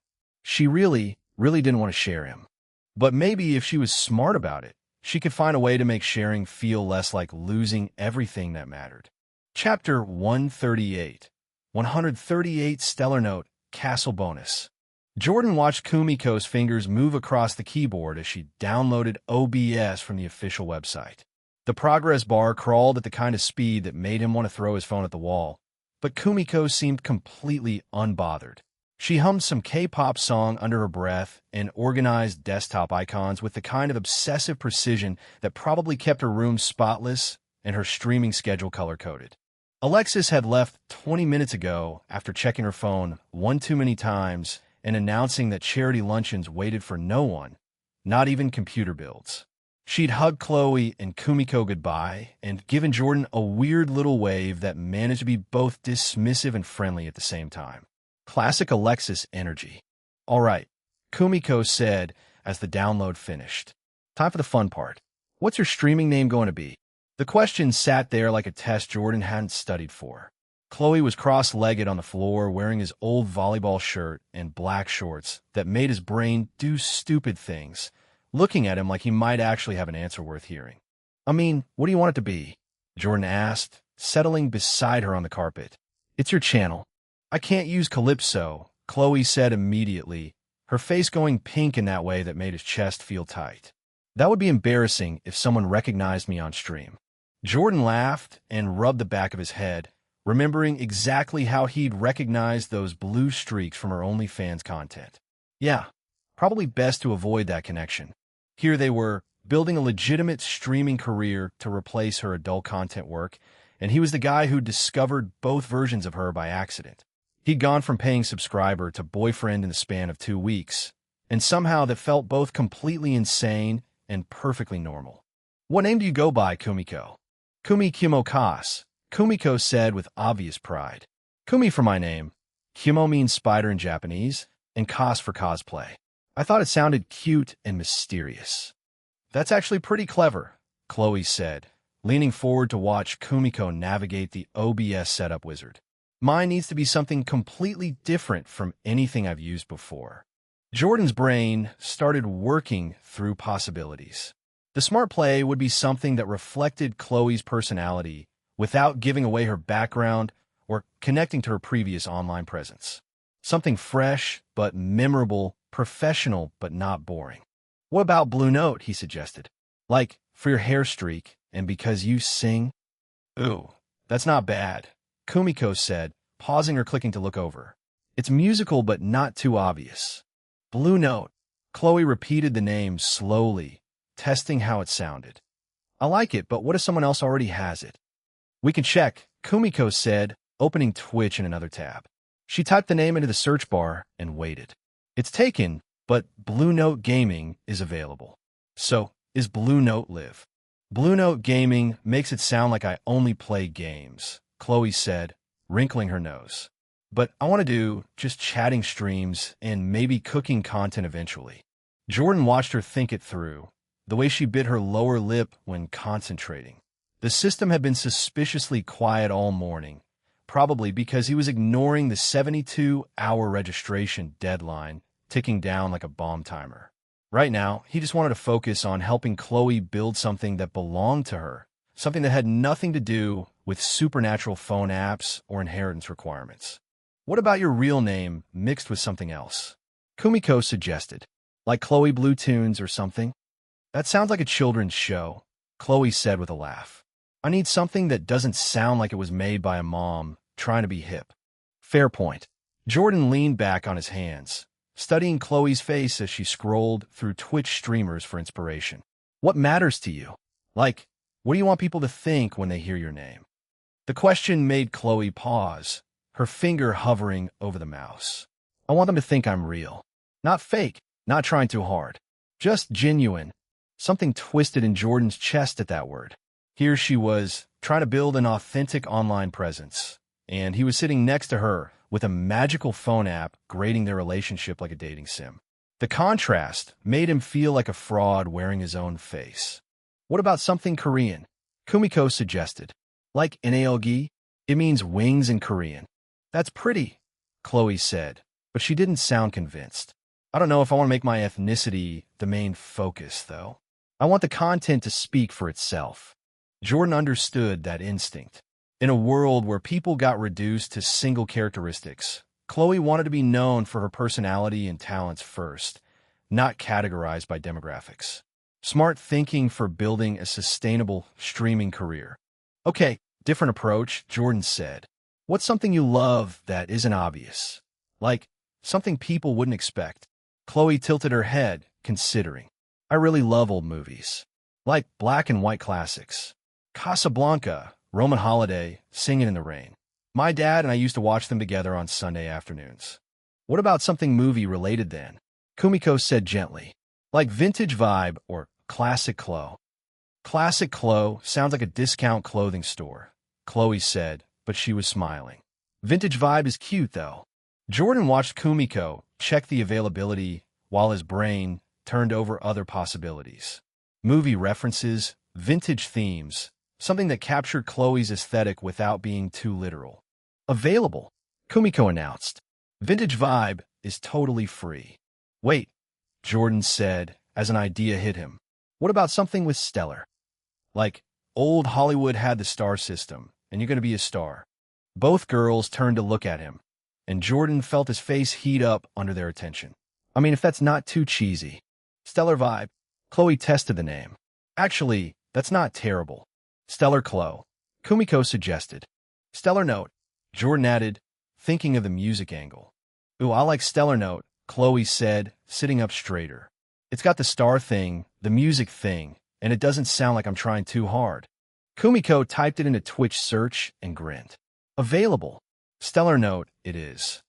[SPEAKER 1] She really didn't want to share him. But maybe if she was smart about it, she could find a way to make sharing feel less like losing everything that mattered. Chapter 138. 138 Stellar Note, Castle Bonus. Jordan watched Kumiko's fingers move across the keyboard as she downloaded OBS from the official website. The progress bar crawled at the kind of speed that made him want to throw his phone at the wall, but Kumiko seemed completely unbothered. She hummed some K-pop song under her breath and organized desktop icons with the kind of obsessive precision that probably kept her room spotless and her streaming schedule color-coded. Alexis had left 20 minutes ago after checking her phone one too many times and announcing that charity luncheons waited for no one, not even computer builds. She'd hugged Chloe and Kumiko goodbye and given Jordan a weird little wave that managed to be both dismissive and friendly at the same time. Classic Alexis energy. All right, Kumiko said as the download finished. Time for the fun part. What's your streaming name going to be? The question sat there like a test Jordan hadn't studied for. Chloe was cross-legged on the floor wearing his old volleyball shirt and black shorts that made his brain do stupid things, looking at him like he might actually have an answer worth hearing. I mean, what do you want it to be? Jordan asked, settling beside her on the carpet. It's your channel. I can't use Calypso, Chloe said immediately, her face going pink in that way that made his chest feel tight. That would be embarrassing if someone recognized me on stream. Jordan laughed and rubbed the back of his head, remembering exactly how he'd recognized those blue streaks from her OnlyFans content. Yeah, probably best to avoid that connection. Here they were, building a legitimate streaming career to replace her adult content work, and he was the guy who discovered both versions of her by accident. He'd gone from paying subscriber to boyfriend in the span of 2 weeks, and somehow that felt both completely insane and perfectly normal. What name do you go by, Kumiko? Kumi Kimo Kas, Kumiko said with obvious pride. Kumi for my name. Kimo means spider in Japanese, and Kas for cosplay. I thought it sounded cute and mysterious. That's actually pretty clever, Chloe said, leaning forward to watch Kumiko navigate the OBS setup wizard. Mine needs to be something completely different from anything I've used before. Jordan's brain started working through possibilities. The smart play would be something that reflected Chloe's personality without giving away her background or connecting to her previous online presence. Something fresh but memorable, professional but not boring. What about Blue Note, he suggested. Like, for your hair streak and because you sing? Ooh, that's not bad, Kumiko said, pausing or clicking to look over. It's musical but not too obvious. Blue Note. Chloe repeated the name slowly, testing how it sounded. I like it, but what if someone else already has it? We can check, Kumiko said, opening Twitch in another tab. She typed the name into the search bar and waited. It's taken, but Blue Note Gaming is available. So, is Blue Note live? Blue Note Gaming makes it sound like I only play games, Chloe said, wrinkling her nose. But I want to do just chatting streams and maybe cooking content eventually. Jordan watched her think it through, the way she bit her lower lip when concentrating. The system had been suspiciously quiet all morning, probably because he was ignoring the 72-hour registration deadline ticking down like a bomb timer. Right now, he just wanted to focus on helping Chloe build something that belonged to her, something that had nothing to do with supernatural phone apps or inheritance requirements. What about your real name mixed with something else? Kumiko suggested. Like Chloe Blue Tunes or something? That sounds like a children's show, Chloe said with a laugh. I need something that doesn't sound like it was made by a mom trying to be hip. Fair point. Jordan leaned back on his hands, studying Chloe's face as she scrolled through Twitch streamers for inspiration. What matters to you? Like, what do you want people to think when they hear your name? The question made Chloe pause, her finger hovering over the mouse. I want them to think I'm real. Not fake, not trying too hard. Just genuine. Something twisted in Jordan's chest at that word. Here she was, trying to build an authentic online presence, and he was sitting next to her with a magical phone app grading their relationship like a dating sim. The contrast made him feel like a fraud wearing his own face. What about something Korean? Kumiko suggested. Like Naogi? It means wings in Korean. That's pretty, Chloe said, but she didn't sound convinced. I don't know if I want to make my ethnicity the main focus, though. I want the content to speak for itself. Jordan understood that instinct. In a world where people got reduced to single characteristics, Chloe wanted to be known for her personality and talents first, not categorized by demographics. Smart thinking for building a sustainable streaming career. Okay, different approach, Jordan said. What's something you love that isn't obvious? Like, something people wouldn't expect. Chloe tilted her head, considering. I really love old movies. Like black and white classics. Casablanca, Roman Holiday, Singing in the Rain. My dad and I used to watch them together on Sunday afternoons. What about something movie-related then? Kumiko said gently. Like vintage vibe or classic Chloe. Classic Chloe sounds like a discount clothing store, Chloe said, but she was smiling. Vintage vibe is cute, though. Jordan watched Kumiko check the availability while his brain turned over other possibilities. Movie references, vintage themes, something that captured Chloe's aesthetic without being too literal. Available, Kumiko announced. Vintage vibe is totally free. Wait, Jordan said as an idea hit him. What about something with stellar? Like, old Hollywood had the star system, and you're going to be a star. Both girls turned to look at him, and Jordan felt his face heat up under their attention. I mean, if that's not too cheesy. Stellar vibe. Chloe tested the name. Actually, that's not terrible. Stellar Chloe. Kumiko suggested. Stellar Note. Jordan added, thinking of the music angle. Ooh, I like Stellar Note, Chloe said, sitting up straighter. It's got the star thing, the music thing, and it doesn't sound like I'm trying too hard. Kumiko typed it into Twitch search and grinned. Available. Stellar Note it is.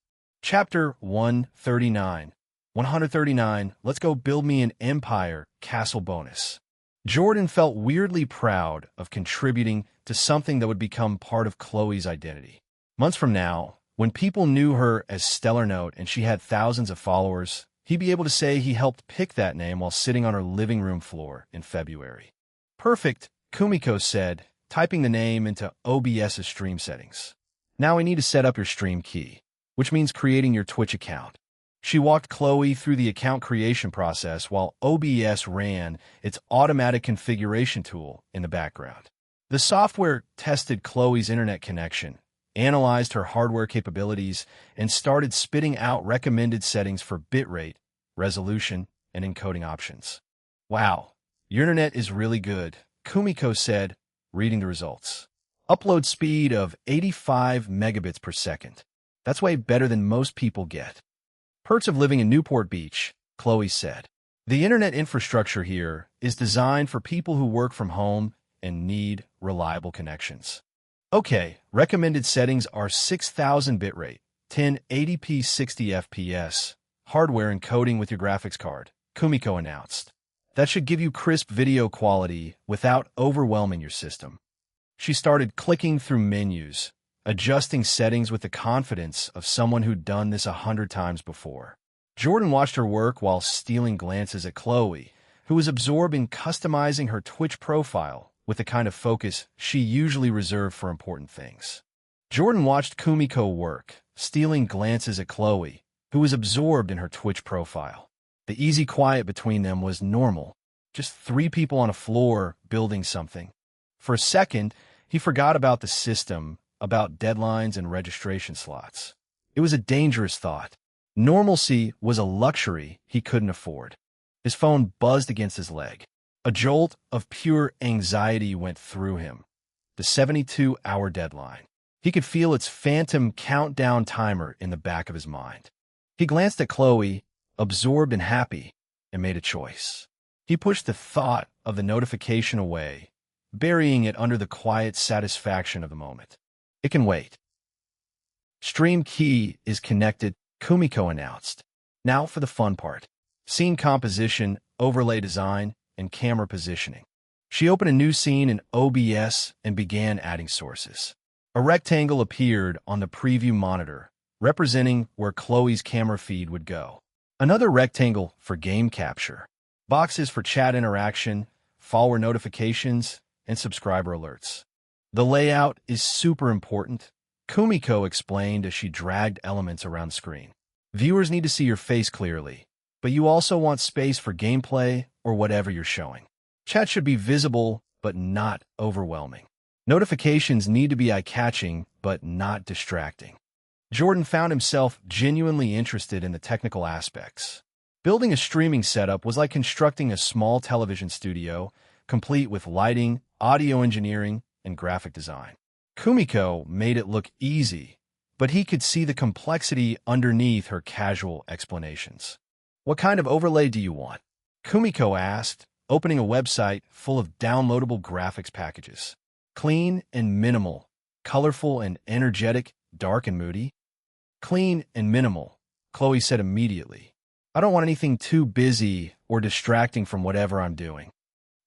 [SPEAKER 1] Chapter 139. 139, Let's Go Build Me an Empire Castle Bonus. Jordan felt weirdly proud of contributing to something that would become part of Chloe's identity. Months from now, when people knew her as Stellar Note and she had thousands of followers, he'd be able to say he helped pick that name while sitting on her living room floor in February. Perfect, Kumiko said, typing the name into OBS's stream settings. Now we need to set up your stream key, which means creating your Twitch account. She walked Chloe through the account creation process while OBS ran its automatic configuration tool in the background. The software tested Chloe's internet connection, analyzed her hardware capabilities, and started spitting out recommended settings for bitrate, resolution, and encoding options. Wow, your internet is really good, Kumiko said, reading the results. Upload speed of 85 megabits per second. That's way better than most people get. Perks of living in Newport Beach, Chloe said. The internet infrastructure here is designed for people who work from home and need reliable connections. Okay, recommended settings are 6000 bitrate, 1080p 60 FPS, hardware encoding with your graphics card, Kumiko announced. That should give you crisp video quality without overwhelming your system. She started clicking through menus, adjusting settings with the confidence of someone who'd done this 100 times before. Jordan watched her work while stealing glances at Chloe, who was absorbed in customizing her Twitch profile with the kind of focus she usually reserved for important things. Jordan watched Kumiko work, stealing glances at Chloe, who was absorbed in her Twitch profile. The easy quiet between them was normal, just three people on a floor building something. For a second, he forgot about the system, about deadlines and registration slots. It was a dangerous thought. Normalcy was a luxury he couldn't afford. His phone buzzed against his leg. A jolt of pure anxiety went through him. The 72-hour deadline. He could feel its phantom countdown timer in the back of his mind. He glanced at Chloe, absorbed and happy, and made a choice. He pushed the thought of the notification away, burying it under the quiet satisfaction of the moment. It can wait. Stream key is connected, Kumiko announced. Now for the fun part. Scene composition, overlay design, and camera positioning. She opened a new scene in OBS and began adding sources. A rectangle appeared on the preview monitor, representing where Chloe's camera feed would go. Another rectangle for game capture. Boxes for chat interaction, follower notifications, and subscriber alerts. The layout is super important. Kumiko explained as she dragged elements around the screen. Viewers need to see your face clearly, but you also want space for gameplay or whatever you're showing. Chat should be visible, but not overwhelming. Notifications need to be eye-catching, but not distracting. Jordan found himself genuinely interested in the technical aspects. Building a streaming setup was like constructing a small television studio, complete with lighting, audio engineering, and graphic design. Kumiko made it look easy, but he could see the complexity underneath her casual explanations. "What kind of overlay do you want?" Kumiko asked, opening a website full of downloadable graphics packages. "Clean and minimal, colorful and energetic, dark and moody." "Clean and minimal," Chloe said immediately. "I don't want anything too busy or distracting from whatever I'm doing."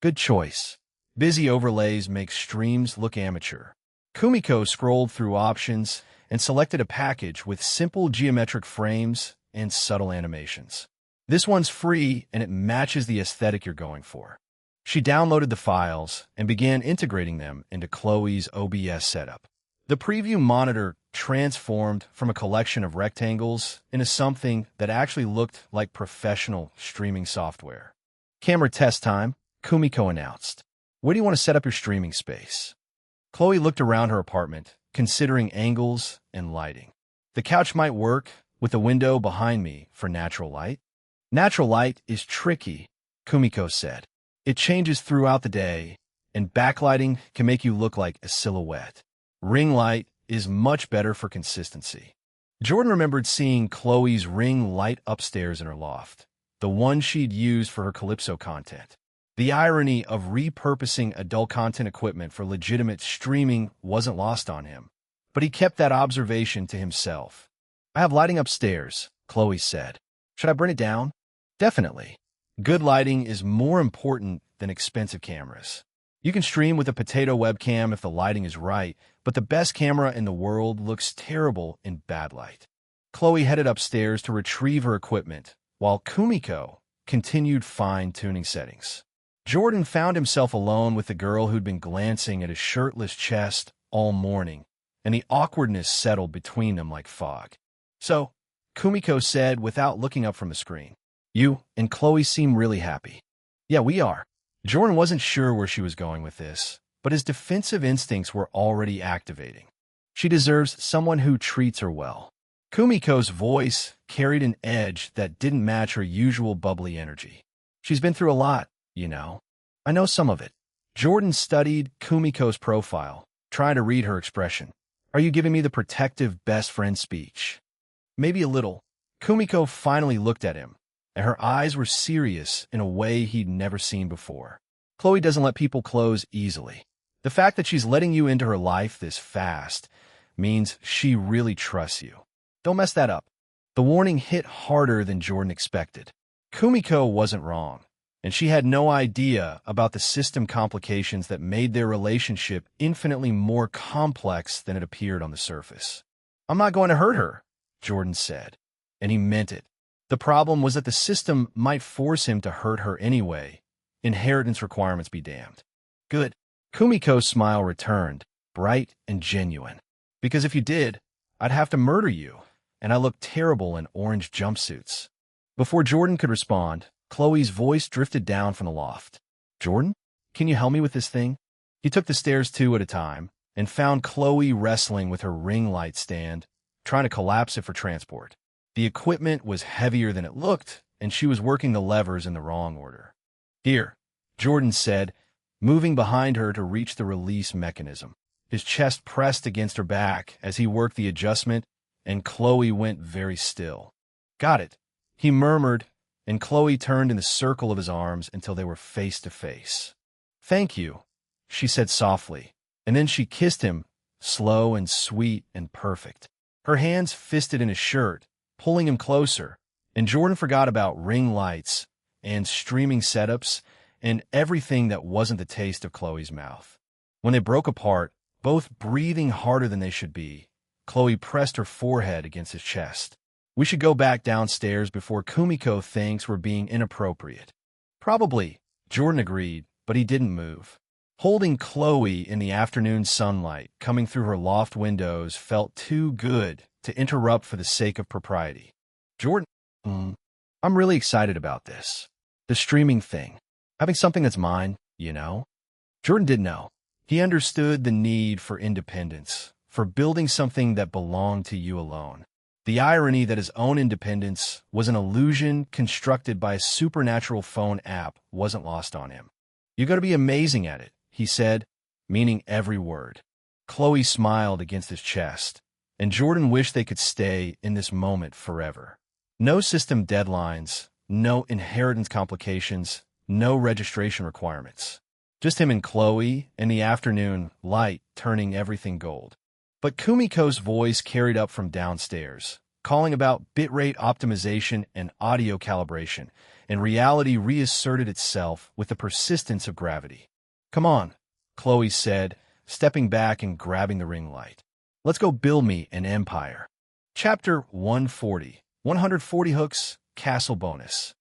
[SPEAKER 1] "Good choice. Busy overlays make streams look amateur." Kumiko scrolled through options and selected a package with simple geometric frames and subtle animations. "This one's free and it matches the aesthetic you're going for." She downloaded the files and began integrating them into Chloe's OBS setup. The preview monitor transformed from a collection of rectangles into something that actually looked like professional streaming software. "Camera test time," Kumiko announced. "Where do you want to set up your streaming space?" Chloe looked around her apartment, considering angles and lighting. "The couch might work, with the window behind me for natural light." "Natural light is tricky," Kumiko said. "It changes throughout the day, and backlighting can make you look like a silhouette. Ring light is much better for consistency." Jordan remembered seeing Chloe's ring light upstairs in her loft, the one she'd used for her Calypso content. The irony of repurposing adult content equipment for legitimate streaming wasn't lost on him, but he kept that observation to himself. "I have lighting upstairs," Chloe said. "Should I bring it down?" "Definitely. Good lighting is more important than expensive cameras. You can stream with a potato webcam if the lighting is right, but the best camera in the world looks terrible in bad light." Chloe headed upstairs to retrieve her equipment, while Kumiko continued fine-tuning settings. Jordan found himself alone with the girl who'd been glancing at his shirtless chest all morning, and the awkwardness settled between them like fog. "So," Kumiko said without looking up from the screen, "you and Chloe seem really happy." "Yeah, we are." Jordan wasn't sure where she was going with this, but his defensive instincts were already activating. "She deserves someone who treats her well." Kumiko's voice carried an edge that didn't match her usual bubbly energy. "She's been through a lot, you know." "I know some of it." Jordan studied Kumiko's profile, trying to read her expression. "Are you giving me the protective best friend speech?" "Maybe a little." Kumiko finally looked at him, and her eyes were serious in a way he'd never seen before. "Chloe doesn't let people close easily. The fact that she's letting you into her life this fast means she really trusts you. Don't mess that up." The warning hit harder than Jordan expected. Kumiko wasn't wrong, and she had no idea about the system complications that made their relationship infinitely more complex than it appeared on the surface. "I'm not going to hurt her," Jordan said, and he meant it. The problem was that the system might force him to hurt her anyway. Inheritance requirements be damned. "Good." Kumiko's smile returned, bright and genuine. "Because if you did, I'd have to murder you, and I look terrible in orange jumpsuits." Before Jordan could respond, Chloe's voice drifted down from the loft. "Jordan, can you help me with this thing?" He took the stairs 2 at a time and found Chloe wrestling with her ring light stand, trying to collapse it for transport. The equipment was heavier than it looked, and she was working the levers in the wrong order. "Here," Jordan said, moving behind her to reach the release mechanism. His chest pressed against her back as he worked the adjustment, and Chloe went very still. "Got it," he murmured, and Chloe turned in the circle of his arms until they were face to face. "Thank you," she said softly, and then she kissed him, slow and sweet and perfect. Her hands fisted in his shirt, pulling him closer, and Jordan forgot about ring lights and streaming setups and everything that wasn't the taste of Chloe's mouth. When they broke apart, both breathing harder than they should be, Chloe pressed her forehead against his chest. "We should go back downstairs before Kumiko thinks we're being inappropriate." "Probably," Jordan agreed, but he didn't move. Holding Chloe in the afternoon sunlight coming through her loft windows felt too good to interrupt for the sake of propriety. Jordan, I'm really excited about this. The streaming thing. Having something that's mine, you know? Jordan did know. He understood the need for independence, for building something that belonged to you alone. The irony that his own independence was an illusion constructed by a supernatural phone app wasn't lost on him. "You're going to be amazing at it," he said, meaning every word. Chloe smiled against his chest, and Jordan wished they could stay in this moment forever. No system deadlines, no inheritance complications, no registration requirements. Just him and Chloe and the afternoon light turning everything gold. But Kumiko's voice carried up from downstairs, calling about bitrate optimization and audio calibration, and reality reasserted itself with the persistence of gravity. "Come on," Chloe said, stepping back and grabbing the ring light. "Let's go build me an empire." Chapter 140, 140 Hooks, Castle Bonus.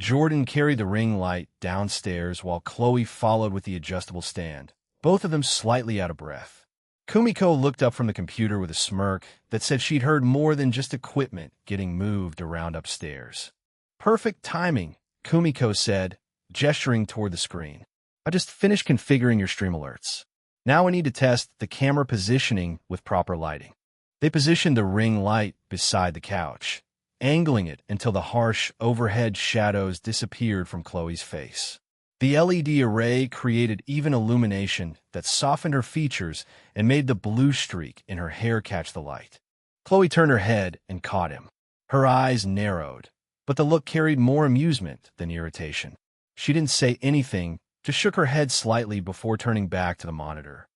[SPEAKER 1] Jordan carried the ring light downstairs while Chloe followed with the adjustable stand, both of them slightly out of breath. Kumiko looked up from the computer with a smirk that said she'd heard more than just equipment getting moved around upstairs. "Perfect timing," Kumiko said, gesturing toward the screen. "I just finished configuring your stream alerts. Now we need to test the camera positioning with proper lighting." They positioned the ring light beside the couch, angling it until the harsh overhead shadows disappeared from Chloe's face. The LED array created even illumination that softened her features and made the blue streak in her hair catch the light. Chloe turned her head and caught him. Her eyes narrowed, but the look carried more amusement than irritation. She didn't say anything, just shook her head slightly before turning back to the monitor.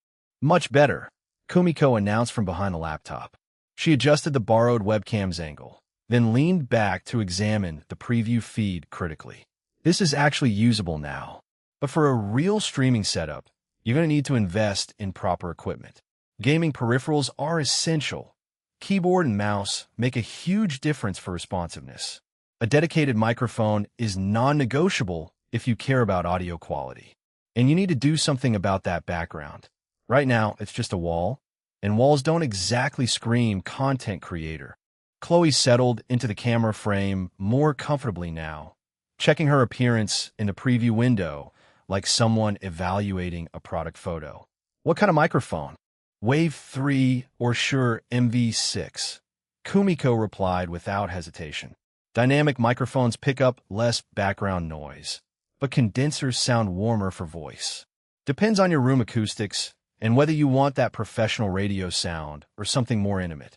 [SPEAKER 1] "Much better," Kumiko announced from behind the laptop. She adjusted the borrowed webcam's angle, then leaned back to examine the preview feed critically. "This is actually usable now. But for a real streaming setup, you're going to need to invest in proper equipment. Gaming peripherals are essential. Keyboard and mouse make a huge difference for responsiveness. A dedicated microphone is non-negotiable if you care about audio quality. And you need to do something about that background. Right now, it's just a wall, and walls don't exactly scream content creator." Chloe settled into the camera frame more comfortably now, checking her appearance in the preview window like someone evaluating a product photo. "What kind of microphone?" "Wave 3 or Shure MV6. Kumiko replied without hesitation. "Dynamic microphones pick up less background noise, but condensers sound warmer for voice. Depends on your room acoustics and whether you want that professional radio sound or something more intimate."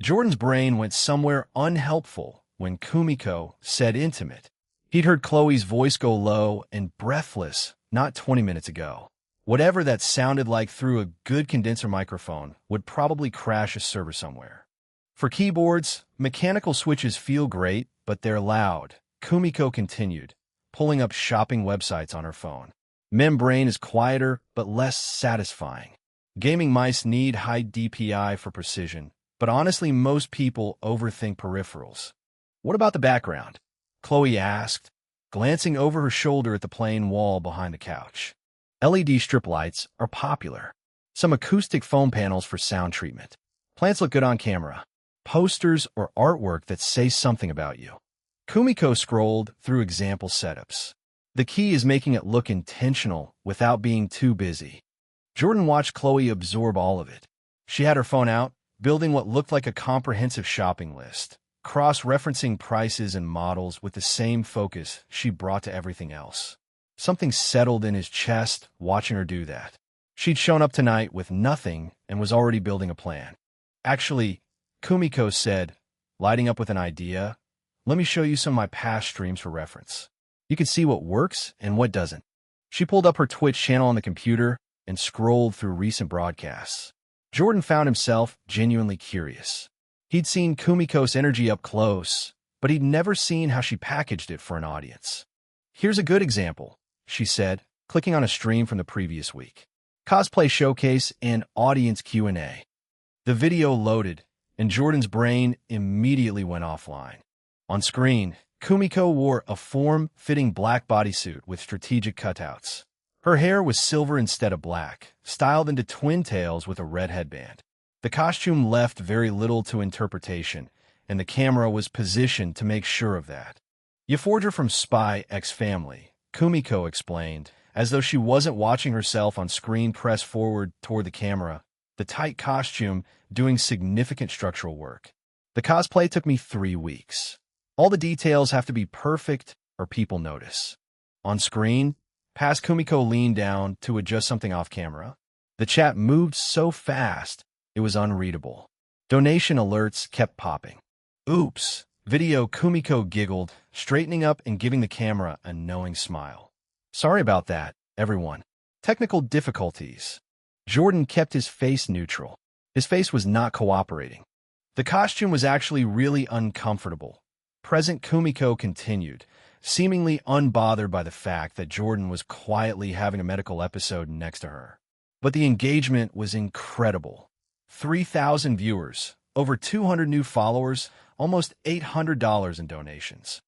[SPEAKER 1] Jordan's brain went somewhere unhelpful when Kumiko said intimate. He'd heard Chloe's voice go low and breathless not 20 minutes ago. Whatever that sounded like through a good condenser microphone would probably crash a server somewhere. "For keyboards, mechanical switches feel great, but they're loud," Kumiko continued, pulling up shopping websites on her phone. "Membrane is quieter, but less satisfying. Gaming mice need high DPI for precision, but honestly, most people overthink peripherals." "What about the background?" Chloe asked, glancing over her shoulder at the plain wall behind the couch. "LED strip lights are popular. Some acoustic foam panels for sound treatment. Plants look good on camera. Posters or artwork that say something about you." Kumiko scrolled through example setups. "The key is making it look intentional without being too busy." Jordan watched Chloe absorb all of it. She had her phone out, building what looked like a comprehensive shopping list, cross-referencing prices and models with the same focus she brought to everything else. Something settled in his chest watching her do that. She'd shown up tonight with nothing and was already building a plan. "Actually," Kumiko said, lighting up with an idea, "let me show you some of my past streams for reference. You can see what works and what doesn't." She pulled up her Twitch channel on the computer and scrolled through recent broadcasts. Jordan found himself genuinely curious. He'd seen Kumiko's energy up close, but he'd never seen how she packaged it for an audience. "Here's a good example," she said, clicking on a stream from the previous week. "Cosplay showcase and audience Q&A." The video loaded, and Jordan's brain immediately went offline. On screen, Kumiko wore a form-fitting black bodysuit with strategic cutouts. Her hair was silver instead of black, styled into twin tails with a red headband. The costume left very little to interpretation, and the camera was positioned to make sure of that. "You forged her from Spy X Family," Kumiko explained, as though she wasn't watching herself on screen press forward toward the camera, the tight costume doing significant structural work. "The cosplay took me 3 weeks. All the details have to be perfect or people notice." On screen, past Kumiko leaned down to adjust something off camera. The chat moved so fast, it was unreadable. Donation alerts kept popping. "Oops." Video Kumiko giggled, straightening up and giving the camera a knowing smile. "Sorry about that, everyone. Technical difficulties." Jordan kept his face neutral. His face was not cooperating. "The costume was actually really uncomfortable." Present Kumiko continued, seemingly unbothered by the fact that Jordan was quietly having a medical episode next to her. But the engagement was incredible. 3,000 viewers, over 200 new followers, almost $800 in donations.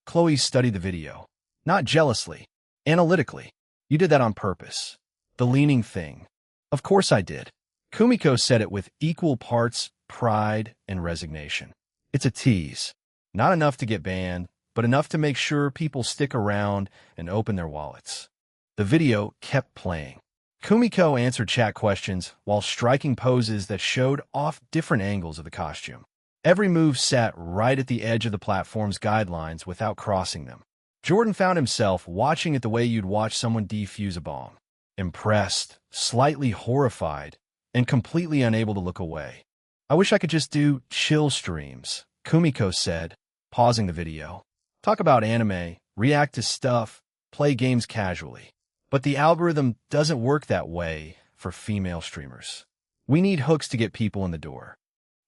[SPEAKER 1] Chloe studied the video. Not jealously, analytically. "You did that on purpose." The leaning thing. "Of course I did." Kumiko said it with equal parts pride and resignation. "It's a tease. Not enough to get banned, but enough to make sure people stick around and open their wallets." The video kept playing. Kumiko answered chat questions while striking poses that showed off different angles of the costume. Every move sat right at the edge of the platform's guidelines without crossing them. Jordan found himself watching it the way you'd watch someone defuse a bomb. Impressed, slightly horrified, and completely unable to look away. "I wish I could just do chill streams," Kumiko said, pausing the video. "Talk about anime, react to stuff, play games casually. But the algorithm doesn't work that way for female streamers. We need hooks to get people in the door."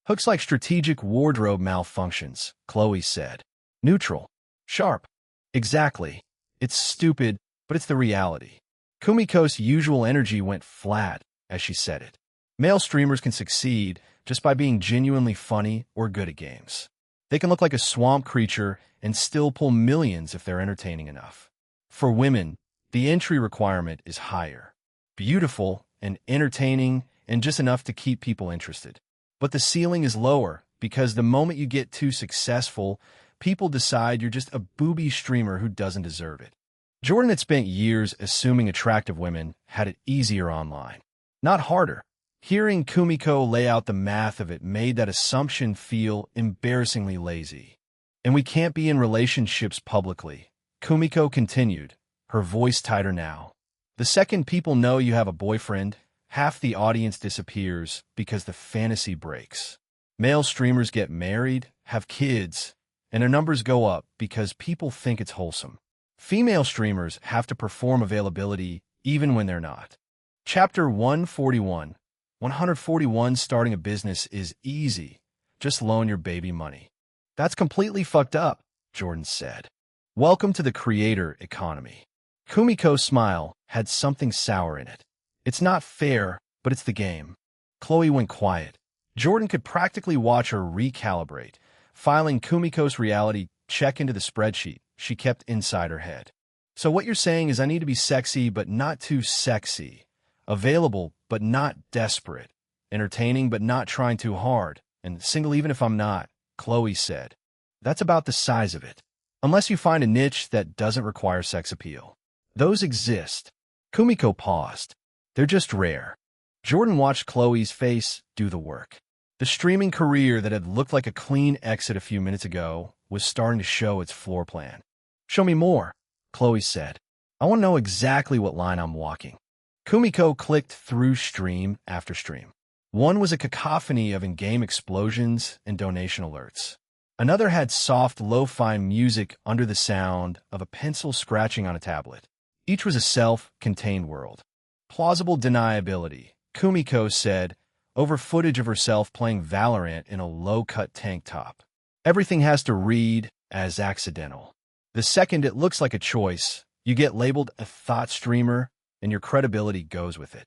[SPEAKER 1] "Hooks like strategic wardrobe malfunctions," Chloe said. "Neutral. Sharp." "Exactly. It's stupid, but it's the reality." Kumiko's usual energy went flat as she said it. Male streamers can succeed just by being genuinely funny or good at games. They can look like a swamp creature and still pull millions if they're entertaining enough. For women, the entry requirement is higher. Beautiful and entertaining and just enough to keep people interested. But the ceiling is lower because the moment you get too successful, people decide you're just a booby streamer who doesn't deserve it. Jordan had spent years assuming attractive women had it easier online, not harder. Hearing Kumiko lay out the math of it made that assumption feel embarrassingly lazy. "And we can't be in relationships publicly," Kumiko continued, her voice tighter now. "The second people know you have a boyfriend, half the audience disappears because the fantasy breaks. Male streamers get married, have kids, and their numbers go up because people think it's wholesome. Female streamers have to perform availability even when they're not." Chapter 141. 141 Starting a business is easy. Just loan your baby money. "That's completely fucked up," Jordan said. "Welcome to the creator economy." Kumiko's smile had something sour in it. "It's not fair, but it's the game." Chloe went quiet. Jordan could practically watch her recalibrate, filing Kumiko's reality check into the spreadsheet she kept inside her head. "So what you're saying is I need to be sexy but not too sexy, available but not desperate, entertaining but not trying too hard, and single even if I'm not," Chloe said. "That's about the size of it. Unless you find a niche that doesn't require sex appeal. Those exist." Kumiko paused. "They're just rare." Jordan watched Chloe's face do the work. The streaming career that had looked like a clean exit a few minutes ago was starting to show its floor plan. "Show me more," Chloe said. "I want to know exactly what line I'm walking." Kumiko clicked through stream after stream. One was a cacophony of in-game explosions and donation alerts. Another had soft, lo-fi music under the sound of a pencil scratching on a tablet. Each was a self-contained world. Plausible deniability, Kumiko said, over footage of herself playing Valorant in a low-cut tank top. Everything has to read as accidental. The second it looks like a choice, you get labeled a thought streamer, and your credibility goes with it.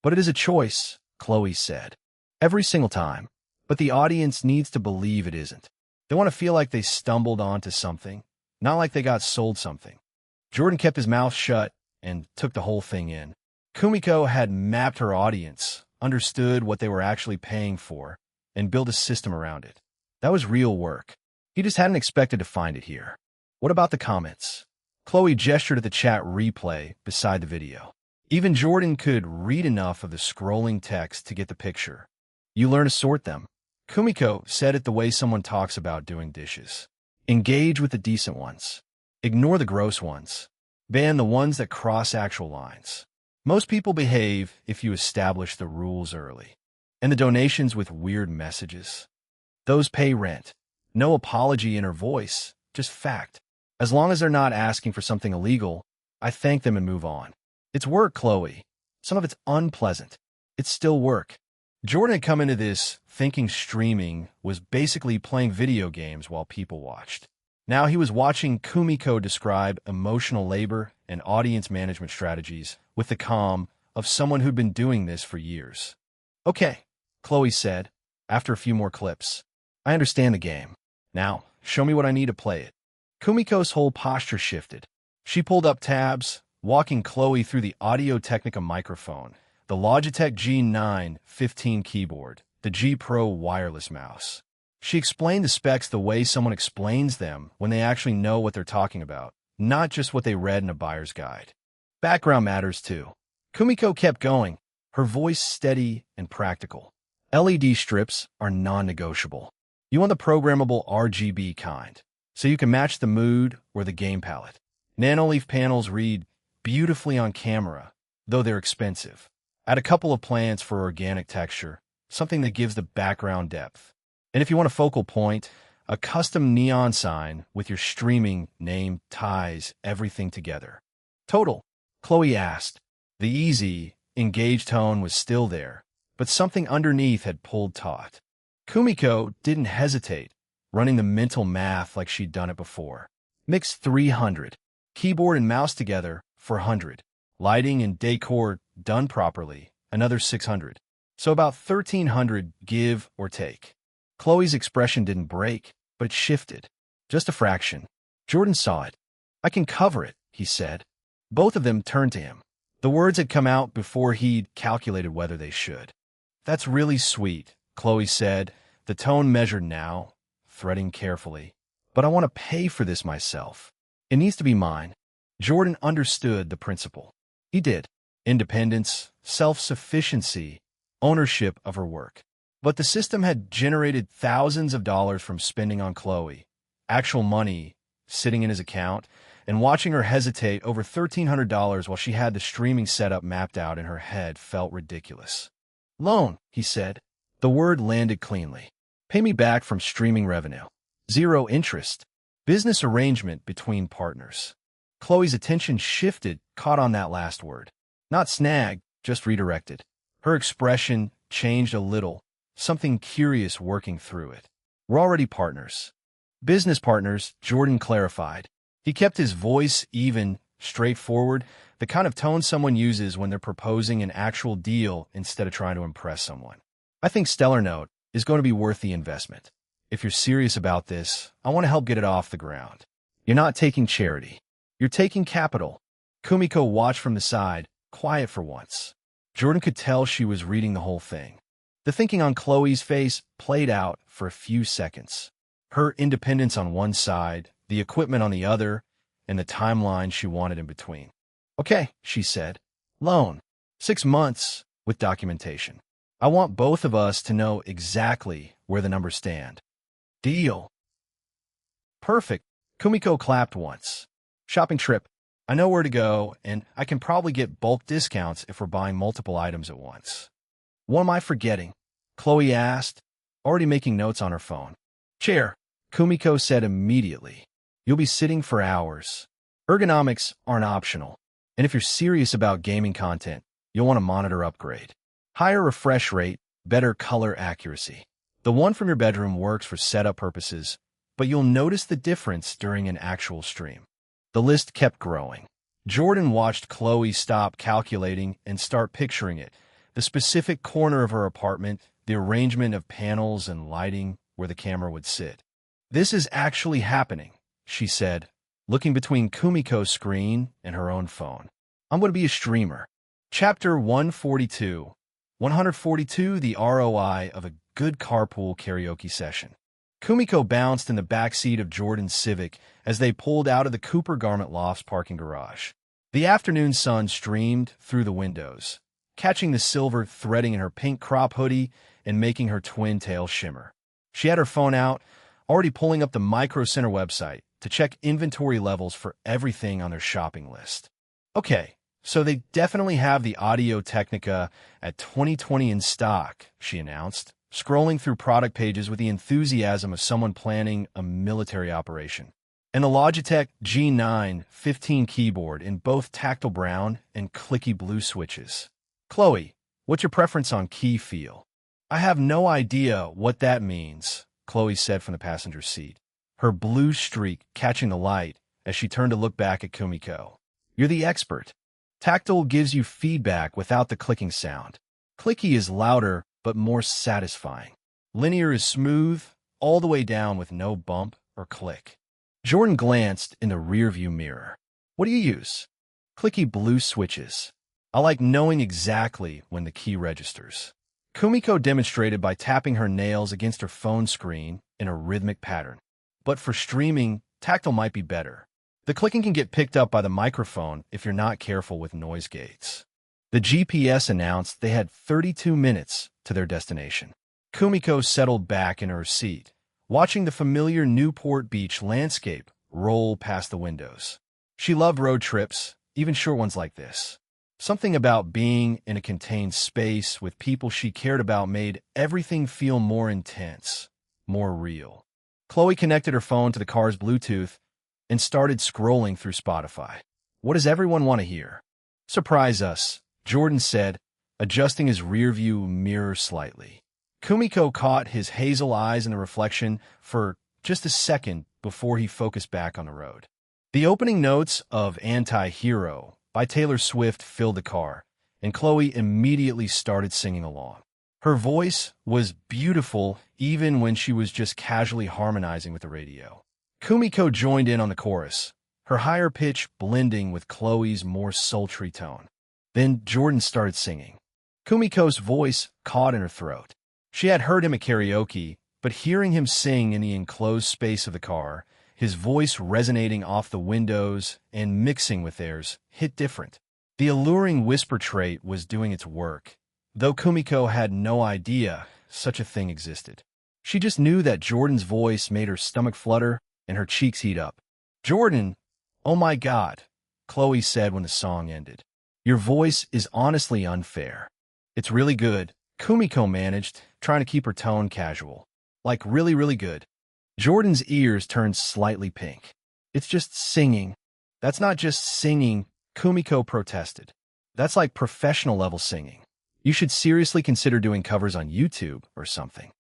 [SPEAKER 1] "But it is a choice," Chloe said. "Every single time. But the audience needs to believe it isn't. They want to feel like they stumbled onto something, not like they got sold something." Jordan kept his mouth shut and took the whole thing in. Kumiko had mapped her audience, understood what they were actually paying for, and built a system around it. That was real work. He just hadn't expected to find it here. What about the comments? Chloe gestured at the chat replay beside the video. Even Jordan could read enough of the scrolling text to get the picture. You learn to sort them. Kumiko said it the way someone talks about doing dishes. Engage with the decent ones. Ignore the gross ones. Ban the ones that cross actual lines. Most people behave if you establish the rules early. And the donations with weird messages. Those pay rent. No apology in her voice, just fact. As long as they're not asking for something illegal, I thank them and move on. It's work, Chloe. Some of it's unpleasant. It's still work. Jordan had come into this thinking streaming was basically playing video games while people watched. Now he was watching Kumiko describe emotional labor and audience management strategies with the calm of someone who'd been doing this for years. Okay, Chloe said, after a few more clips. I understand the game. Now, show me what I need to play it. Kumiko's whole posture shifted. She pulled up tabs, walking Chloe through the Audio-Technica microphone, the Logitech G915 keyboard, the G Pro wireless mouse. She explained the specs the way someone explains them when they actually know what they're talking about, not just what they read in a buyer's guide. Background matters too. Kumiko kept going, her voice steady and practical. LED strips are non-negotiable. You want the programmable RGB kind, so you can match the mood or the game palette. Nanoleaf panels read beautifully on camera, though they're expensive. Add a couple of plants for organic texture, something that gives the background depth. And if you want a focal point, a custom neon sign with your streaming name ties everything together. Total, Chloe asked. The easy, engaged tone was still there, but something underneath had pulled taut. Kumiko didn't hesitate, running the mental math like she'd done it before. Mix 300. Keyboard and mouse together, 400. Lighting and decor done properly, another 600. So about 1,300 give or take. Chloe's expression didn't break, but it shifted. Just a fraction. Jordan saw it. I can cover it, he said. Both of them turned to him. The words had come out before he'd calculated whether they should. That's really sweet, Chloe said, the tone measured now, threading carefully. But I want to pay for this myself. It needs to be mine. Jordan understood the principle. He did. Independence, self-sufficiency, ownership of her work. But the system had generated thousands of dollars from spending on Chloe, actual money sitting in his account, and watching her hesitate over $1,300 while she had the streaming setup mapped out in her head felt ridiculous. Loan, he said. The word landed cleanly. Pay me back from streaming revenue. Zero interest. Business arrangement between partners. Chloe's attention shifted, caught on that last word. Not snagged, just redirected. Her expression changed a little, something curious working through it. We're already partners. Business partners, Jordan clarified. He kept his voice even, straightforward, the kind of tone someone uses when they're proposing an actual deal instead of trying to impress someone. I think Stellar Note is going to be worth the investment. If you're serious about this, I want to help get it off the ground. You're not taking charity. You're taking capital. Kumiko watched from the side, quiet for once. Jordan could tell she was reading the whole thing. The thinking on Chloe's face played out for a few seconds. Her independence on one side, the equipment on the other, and the timeline she wanted in between. Okay, she said. Loan. 6 months with documentation. I want both of us to know exactly where the numbers stand. Deal. Perfect. Kumiko clapped once. Shopping trip. I know where to go, and I can probably get bulk discounts if we're buying multiple items at once. What am I forgetting? Chloe asked, already making notes on her phone. Chair, Kumiko said immediately. You'll be sitting for hours. Ergonomics aren't optional, and if you're serious about gaming content, you'll want a monitor upgrade. Higher refresh rate, better color accuracy. The one from your bedroom works for setup purposes, but you'll notice the difference during an actual stream. The list kept growing. Jordan watched Chloe stop calculating and start picturing it. The specific corner of her apartment, the arrangement of panels and lighting where the camera would sit. This is actually happening, she said, looking between Kumiko's screen and her own phone. I'm going to be a streamer. Chapter 142. 142, the ROI of a good carpool karaoke session. Kumiko bounced in the back seat of Jordan's Civic as they pulled out of the Cooper Garment Loft's parking garage. The afternoon sun streamed through the windows, catching the silver threading in her pink crop hoodie and making her twin tail shimmer. She had her phone out, already pulling up the Micro Center website to check inventory levels for everything on their shopping list. Okay, so they definitely have the Audio-Technica at 2020 in stock, she announced, scrolling through product pages with the enthusiasm of someone planning a military operation. And the Logitech G9 15 keyboard in both tactile brown and clicky blue switches. Chloe, what's your preference on key feel? I have no idea what that means, Chloe said from the passenger seat, her blue streak catching the light as she turned to look back at Kumiko. You're the expert. Tactile gives you feedback without the clicking sound. Clicky is louder but more satisfying. Linear is smooth, all the way down with no bump or click. Jordan glanced in the rearview mirror. What do you use? Clicky blue switches. I like knowing exactly when the key registers. Kumiko demonstrated by tapping her nails against her phone screen in a rhythmic pattern. But for streaming, tactile might be better. The clicking can get picked up by the microphone if you're not careful with noise gates. The GPS announced they had 32 minutes to their destination. Kumiko settled back in her seat, watching the familiar Newport Beach landscape roll past the windows. She loved road trips, even short ones like this. Something about being in a contained space with people she cared about made everything feel more intense, more real. Chloe connected her phone to the car's Bluetooth and started scrolling through Spotify. What does everyone want to hear? Surprise us, Jordan said, adjusting his rearview mirror slightly. Kumiko caught his hazel eyes in the reflection for just a second before he focused back on the road. The opening notes of Anti-Hero by Taylor Swift filled the car, and Chloe immediately started singing along. Her voice was beautiful even when she was just casually harmonizing with the radio. Kumiko joined in on the chorus, her higher pitch blending with Chloe's more sultry tone. Then Jordan started singing. Kumiko's voice caught in her throat. She had heard him at karaoke, but hearing him sing in the enclosed space of the car, his voice resonating off the windows and mixing with theirs, hit different. The alluring whisper trait was doing its work, though Kumiko had no idea such a thing existed. She just knew that Jordan's voice made her stomach flutter and her cheeks heat up. Jordan, oh my God, Chloe said when the song ended. Your voice is honestly unfair. It's really good, Kumiko managed, trying to keep her tone casual. Like really, really good. Jordan's ears turned slightly pink. It's just singing. That's not just singing, Kumiko protested. That's like professional level singing. You should seriously consider doing covers on YouTube or something.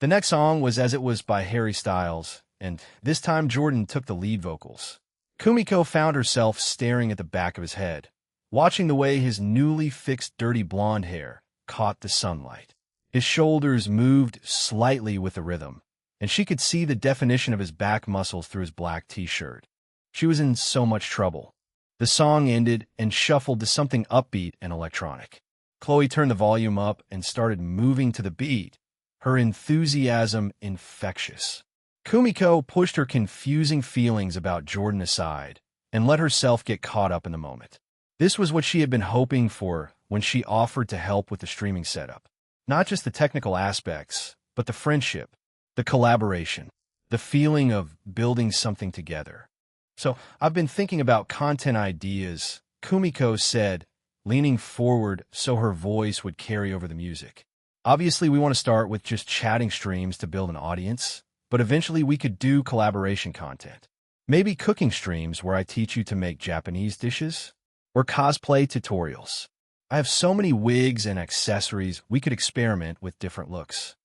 [SPEAKER 1] The next song was As It Was by Harry Styles, and this time Jordan took the lead vocals. Kumiko found herself staring at the back of his head, watching the way his newly fixed dirty blonde hair caught the sunlight. His shoulders moved slightly with the rhythm, and she could see the definition of his back muscles through his black t-shirt. She was in so much trouble. The song ended and shuffled to something upbeat and electronic. Chloe turned the volume up and started moving to the beat, her enthusiasm infectious. Kumiko pushed her confusing feelings about Jordan aside and let herself get caught up in the moment. This was what she had been hoping for when she offered to help with the streaming setup. Not just the technical aspects, but the friendship, the collaboration, the feeling of building something together. So I've been thinking about content ideas, Kumiko said, leaning forward so her voice would carry over the music. Obviously, we want to start with just chatting streams to build an audience, but eventually we could do collaboration content. Maybe cooking streams where I teach you to make Japanese dishes, or cosplay tutorials. I have so many wigs and accessories we could experiment with different looks.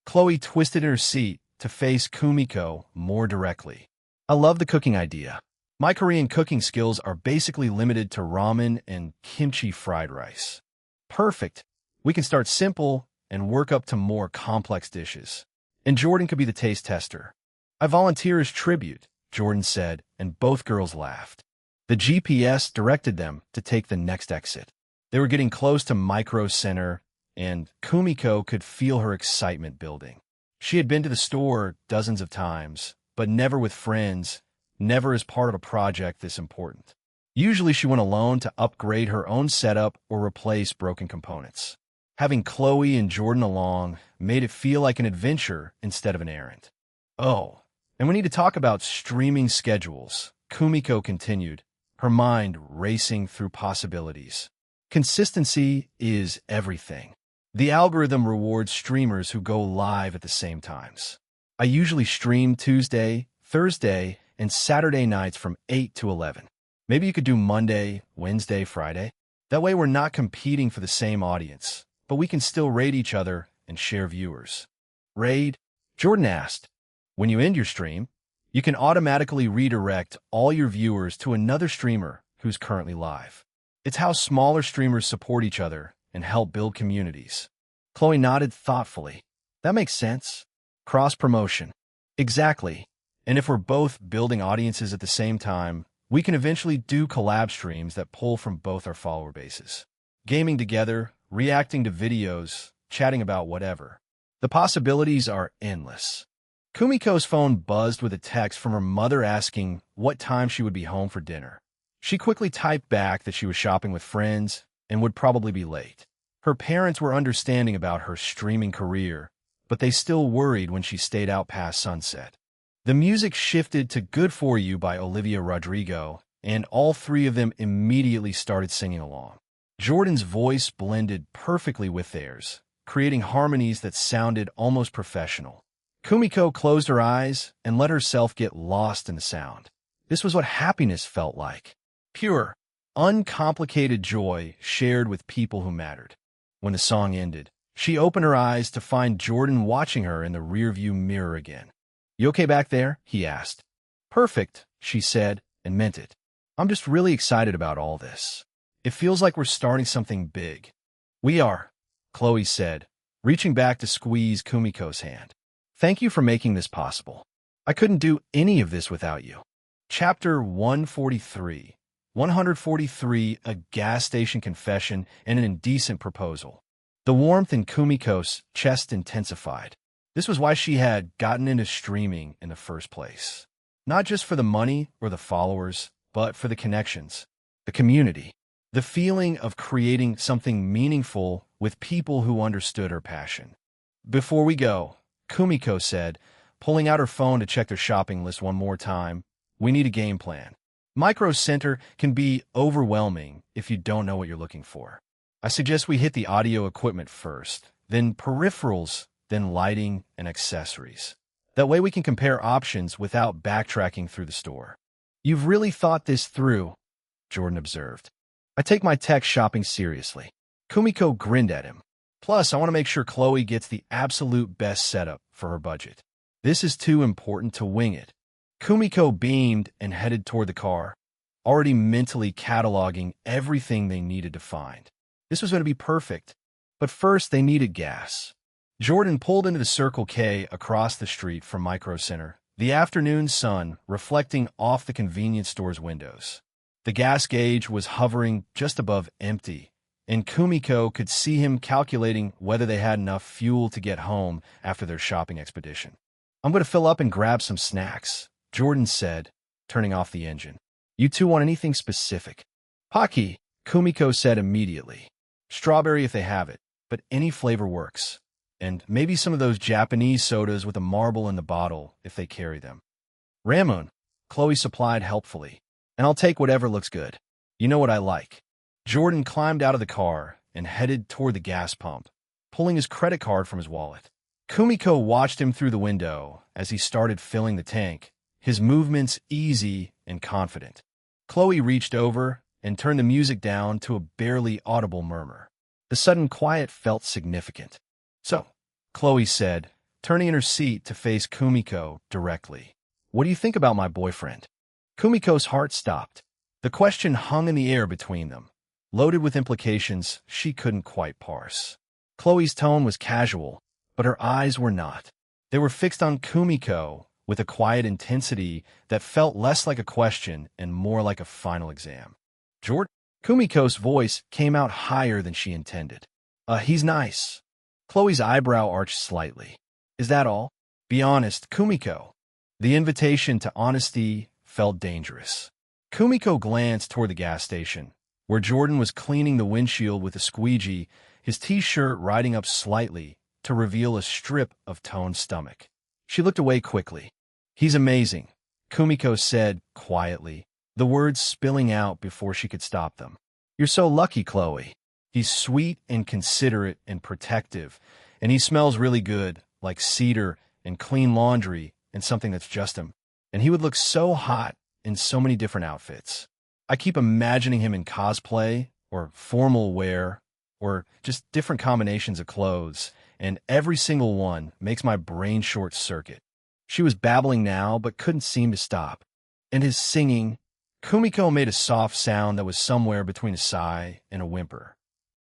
[SPEAKER 1] Chloe twisted in her seat to face Kumiko more directly. I love the cooking idea. My Korean cooking skills are basically limited to ramen and kimchi fried rice. Perfect. We can start simple and work up to more complex dishes. And Jordan could be the taste tester. I volunteer as tribute, Jordan said, and both girls laughed. The GPS directed them to take the next exit. They were getting close to Micro Center, and Kumiko could feel her excitement building. She had been to the store dozens of times, but never with friends, never as part of a project this important. Usually she went alone to upgrade her own setup or replace broken components. Having Chloe and Jordan along made it feel like an adventure instead of an errand. Oh, and we need to talk about streaming schedules, Kumiko continued, her mind racing through possibilities. Consistency is everything. The algorithm rewards streamers who go live at the same times. I usually stream Tuesday, Thursday, and Saturday nights from 8 to 11. Maybe you could do Monday, Wednesday, Friday. That way we're not competing for the same audience, but we can still raid each other and share viewers. Raid? Jordan asked. When you end your stream, you can automatically redirect all your viewers to another streamer who's currently live. It's how smaller streamers support each other and help build communities. Chloe nodded thoughtfully. That makes sense. Cross-promotion. Exactly. And if we're both building audiences at the same time, we can eventually do collab streams that pull from both our follower bases. Gaming together, reacting to videos, chatting about whatever. The possibilities are endless. Kumiko's phone buzzed with a text from her mother asking what time she would be home for dinner. She quickly typed back that she was shopping with friends and would probably be late. Her parents were understanding about her streaming career, but they still worried when she stayed out past sunset. The music shifted to Good For You by Olivia Rodrigo, and all three of them immediately started singing along. Jordan's voice blended perfectly with theirs, creating harmonies that sounded almost professional. Kumiko closed her eyes and let herself get lost in the sound. This was what happiness felt like. Pure, uncomplicated joy shared with people who mattered. When the song ended, she opened her eyes to find Jordan watching her in the rearview mirror again. "You okay back there?" he asked. "Perfect," she said, and meant it. "I'm just really excited about all this. It feels like we're starting something big." "We are," Chloe said, reaching back to squeeze Kumiko's hand. "Thank you for making this possible. I couldn't do any of this without you." Chapter 143. 143, a gas station confession and an indecent proposal. The warmth in Kumiko's chest intensified. This was why she had gotten into streaming in the first place. Not just for the money or the followers, but for the connections, the community, the feeling of creating something meaningful with people who understood her passion. "Before we go," Kumiko said, pulling out her phone to check their shopping list one more time, "we need a game plan. Micro Center can be overwhelming if you don't know what you're looking for. I suggest we hit the audio equipment first, then peripherals, then lighting and accessories. That way we can compare options without backtracking through the store." "You've really thought this through," Jordan observed. "I take my tech shopping seriously." Kumiko grinned at him. "Plus, I want to make sure Chloe gets the absolute best setup for her budget. This is too important to wing it." Kumiko beamed and headed toward the car, already mentally cataloging everything they needed to find. This was going to be perfect, but first they needed gas. Jordan pulled into the Circle K across the street from Micro Center, the afternoon sun reflecting off the convenience store's windows. The gas gauge was hovering just above empty, and Kumiko could see him calculating whether they had enough fuel to get home after their shopping expedition. "I'm going to fill up and grab some snacks," Jordan said, turning off the engine. "You two want anything specific?" "Pocky," Kumiko said immediately. "Strawberry if they have it, but any flavor works. And maybe some of those Japanese sodas with a marble in the bottle if they carry them." "Ramen," Chloe supplied helpfully. "And I'll take whatever looks good. You know what I like." Jordan climbed out of the car and headed toward the gas pump, pulling his credit card from his wallet. Kumiko watched him through the window as he started filling the tank, his movements easy and confident. Chloe reached over and turned the music down to a barely audible murmur. The sudden quiet felt significant. "So," Chloe said, turning in her seat to face Kumiko directly, "what do you think about my boyfriend?" Kumiko's heart stopped. The question hung in the air between them, loaded with implications she couldn't quite parse. Chloe's tone was casual, but her eyes were not. They were fixed on Kumiko, with a quiet intensity that felt less like a question and more like a final exam. Jordan? Kumiko's voice came out higher than she intended. He's nice. Chloe's eyebrow arched slightly. Is that all? Be honest, Kumiko. The invitation to honesty felt dangerous. Kumiko glanced toward the gas station, where Jordan was cleaning the windshield with a squeegee, his t-shirt riding up slightly to reveal a strip of toned stomach. She looked away quickly. He's amazing, Kumiko said quietly, the words spilling out before she could stop them. You're so lucky, Chloe. He's sweet and considerate and protective, and he smells really good, like cedar and clean laundry and something that's just him. And he would look so hot in so many different outfits. I keep imagining him in cosplay or formal wear or just different combinations of clothes, and every single one makes my brain short-circuit. She was babbling now but couldn't seem to stop. And his singing, Kumiko made a soft sound that was somewhere between a sigh and a whimper.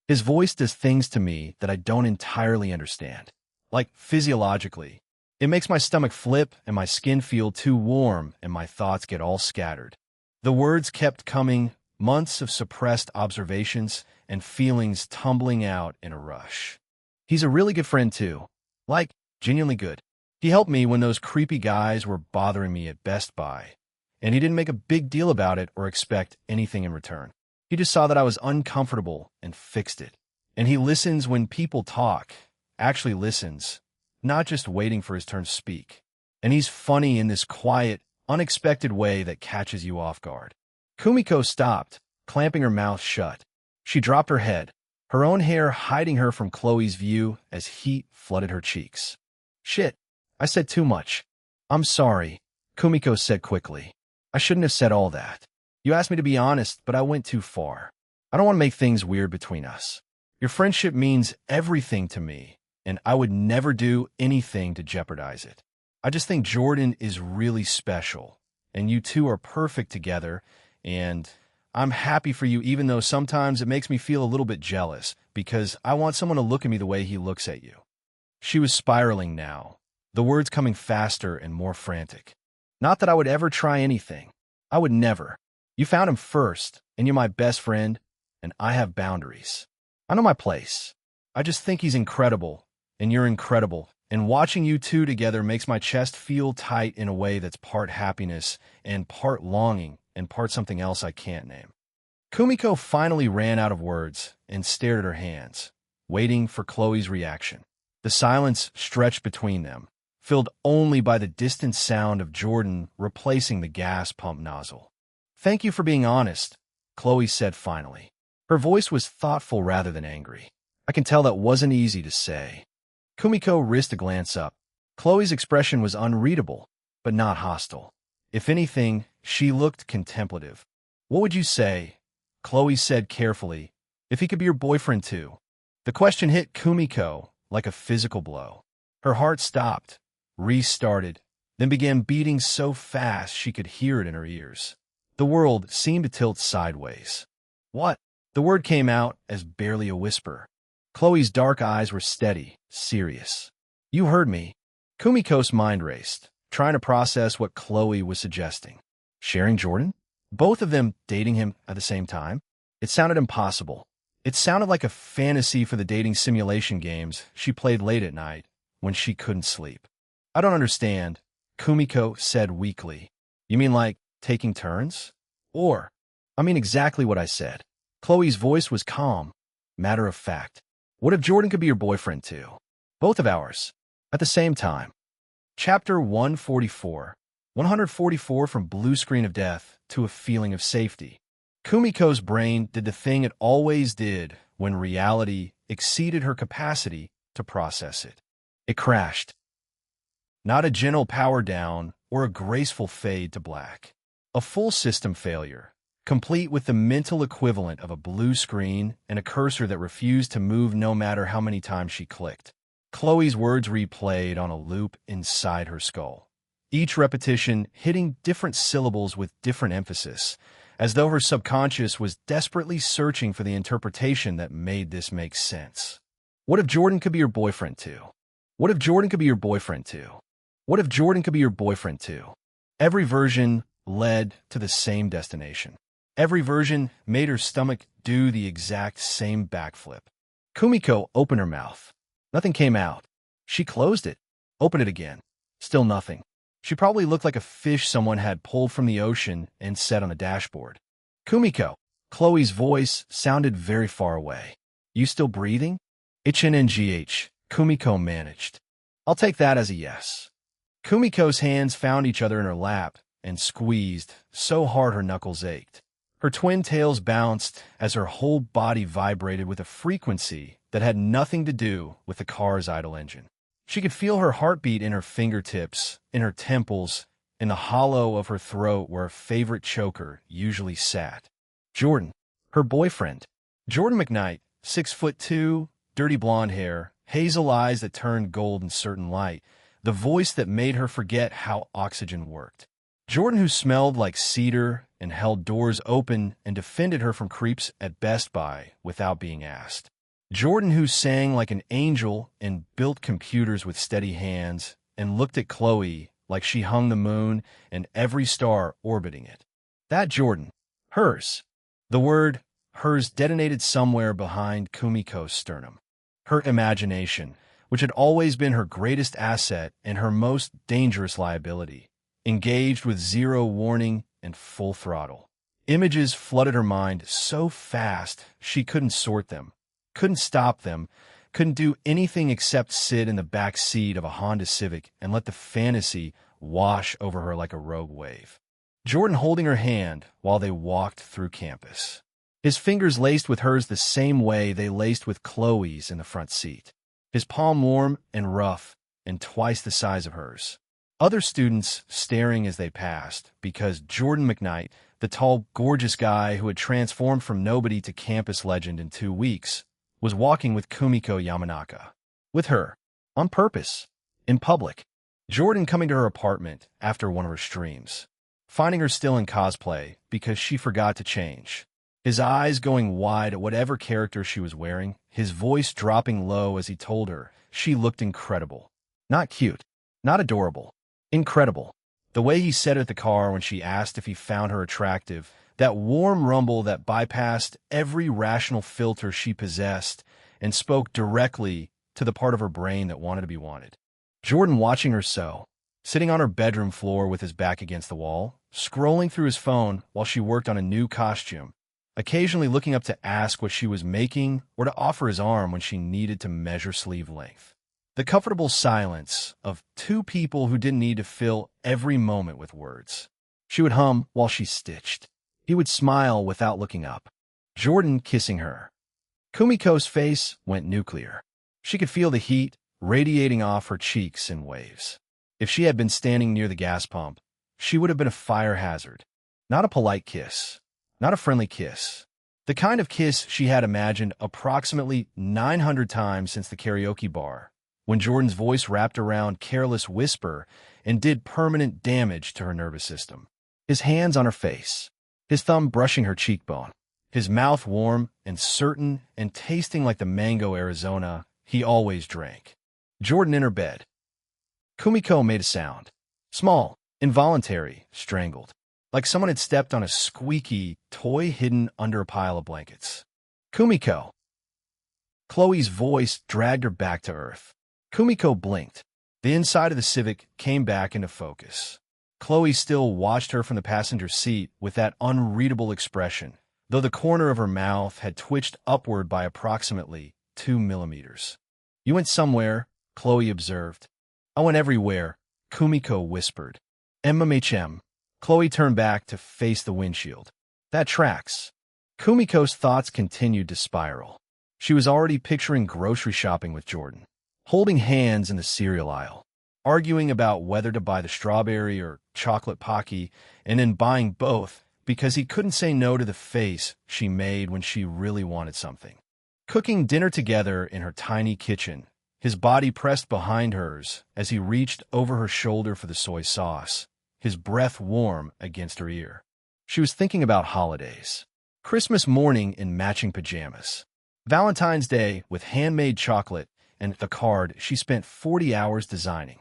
[SPEAKER 1] His voice does things to me that I don't entirely understand. Like physiologically. It makes my stomach flip and my skin feel too warm and my thoughts get all scattered. The words kept coming, months of suppressed observations and feelings tumbling out in a rush. He's a really good friend too. Like, genuinely good. He helped me when those creepy guys were bothering me at Best Buy. And he didn't make a big deal about it or expect anything in return. He just saw that I was uncomfortable and fixed it. And he listens when people talk, actually listens, not just waiting for his turn to speak. And he's funny in this quiet, unexpected way that catches you off guard. Kumiko stopped, clamping her mouth shut. She dropped her head, her own hair hiding her from Chloe's view as heat flooded her cheeks. Shit, I said too much. I'm sorry, Kumiko said quickly. I shouldn't have said all that. You asked me to be honest, but I went too far. I don't want to make things weird between us. Your friendship means everything to me, and I would never do anything to jeopardize it. I just think Jordan is really special, and you two are perfect together, and I'm happy for you even though sometimes it makes me feel a little bit jealous, because I want someone to look at me the way he looks at you. She was spiraling now, the words coming faster and more frantic. Not that I would ever try anything. I would never. You found him first, and you're my best friend, and I have boundaries. I know my place. I just think he's incredible, and you're incredible, and watching you two together makes my chest feel tight in a way that's part happiness and part longing and part something else I can't name. Kumiko finally ran out of words and stared at her hands, waiting for Chloe's reaction. The silence stretched between them, filled only by the distant sound of Jordan replacing the gas pump nozzle. Thank you for being honest, Chloe said finally. Her voice was thoughtful rather than angry. I can tell that wasn't easy to say. Kumiko risked a glance up. Chloe's expression was unreadable, but not hostile. If anything, she looked contemplative. What would you say, Chloe said carefully, if he could be your boyfriend too? The question hit Kumiko like a physical blow. Her heart stopped, restarted, then began beating so fast she could hear it in her ears. The world seemed to tilt sideways. What? The word came out as barely a whisper. Chloe's dark eyes were steady, serious. You heard me. Kumiko's mind raced, trying to process what Chloe was suggesting. Sharing Jordan? Both of them dating him at the same time? It sounded impossible. It sounded like a fantasy for the dating simulation games she played late at night when she couldn't sleep. I don't understand, Kumiko said weakly. You mean like taking turns? Or, I mean exactly what I said. Chloe's voice was calm, matter of fact. What if Jordan could be your boyfriend too? Both of ours, at the same time. Chapter 144. 144 from blue screen of death to a feeling of safety. Kumiko's brain did the thing it always did when reality exceeded her capacity to process it. It crashed. Not a gentle power down or a graceful fade to black. A full system failure, complete with the mental equivalent of a blue screen and a cursor that refused to move no matter how many times she clicked. Chloe's words replayed on a loop inside her skull, each repetition hitting different syllables with different emphasis, as though her subconscious was desperately searching for the interpretation that made this make sense. What if Jordan could be your boyfriend too? What if Jordan could be your boyfriend too? What if Jordan could be your boyfriend too? Every version led to the same destination. Every version made her stomach do the exact same backflip. Kumiko opened her mouth. Nothing came out. She closed it, opened it again. Still nothing. She probably looked like a fish someone had pulled from the ocean and set on a dashboard. Kumiko. Chloe's voice sounded very far away. You still breathing? HNNGH. Kumiko managed. I'll take that as a yes. Kumiko's hands found each other in her lap and squeezed so hard her knuckles ached. Her twin tails bounced as her whole body vibrated with a frequency that had nothing to do with the car's idle engine. She could feel her heartbeat in her fingertips, in her temples, in the hollow of her throat where her favorite choker usually sat. Jordan, her boyfriend. Jordan McKnight, 6'2", dirty blonde hair, hazel eyes that turned gold in certain light, the voice that made her forget how oxygen worked. Jordan, who smelled like cedar and held doors open and defended her from creeps at Best Buy without being asked. Jordan, who sang like an angel and built computers with steady hands and looked at Chloe like she hung the moon and every star orbiting it. That Jordan. Hers. The word hers detonated somewhere behind Kumiko's sternum. Her imagination, which had always been her greatest asset and her most dangerous liability, engaged with zero warning and full throttle. Images flooded her mind so fast she couldn't sort them, couldn't stop them, couldn't do anything except sit in the back seat of a Honda Civic and let the fantasy wash over her like a rogue wave. Jordan holding her hand while they walked through campus. His fingers laced with hers the same way they laced with Chloe's in the front seat. His palm warm and rough and twice the size of hers. Other students staring as they passed because Jordan McKnight, the tall, gorgeous guy who had transformed from nobody to campus legend in 2 weeks, was walking with Kumiko Yamanaka. With her. On purpose. In public. Jordan coming to her apartment after one of her streams. Finding her still in cosplay because she forgot to change. His eyes going wide at whatever character she was wearing, his voice dropping low as he told her she looked incredible. Not cute. Not adorable. Incredible. The way he said it at the car when she asked if he found her attractive, that warm rumble that bypassed every rational filter she possessed and spoke directly to the part of her brain that wanted to be wanted. Jordan watching her sew, sitting on her bedroom floor with his back against the wall, scrolling through his phone while she worked on a new costume, occasionally looking up to ask what she was making or to offer his arm when she needed to measure sleeve length. The comfortable silence of two people who didn't need to fill every moment with words. She would hum while she stitched. He would smile without looking up. Jordan kissing her. Kumiko's face went nuclear. She could feel the heat radiating off her cheeks in waves. If she had been standing near the gas pump, she would have been a fire hazard. Not a polite kiss. Not a friendly kiss. The kind of kiss she had imagined approximately 900 times since the karaoke bar, when Jordan's voice wrapped around careless whisper and did permanent damage to her nervous system. His hands on her face, his thumb brushing her cheekbone, his mouth warm and certain and tasting like the mango Arizona he always drank. Jordan in her bed. Kumiko made a sound. Small, involuntary, strangled. Like someone had stepped on a squeaky toy hidden under a pile of blankets. Kumiko. Chloe's voice dragged her back to earth. Kumiko blinked. The inside of the Civic came back into focus. Chloe still watched her from the passenger seat with that unreadable expression, though the corner of her mouth had twitched upward by approximately 2 millimeters. You went somewhere, Chloe observed. I went everywhere, Kumiko whispered. MMHM. Chloe turned back to face the windshield. That tracks. Kumiko's thoughts continued to spiral. She was already picturing grocery shopping with Jordan, holding hands in the cereal aisle, arguing about whether to buy the strawberry or chocolate Pocky, and then buying both because he couldn't say no to the face she made when she really wanted something. Cooking dinner together in her tiny kitchen, his body pressed behind hers as he reached over her shoulder for the soy sauce, his breath warm against her ear. She was thinking about holidays. Christmas morning in matching pajamas. Valentine's Day with handmade chocolate and the card she spent 40 hours designing.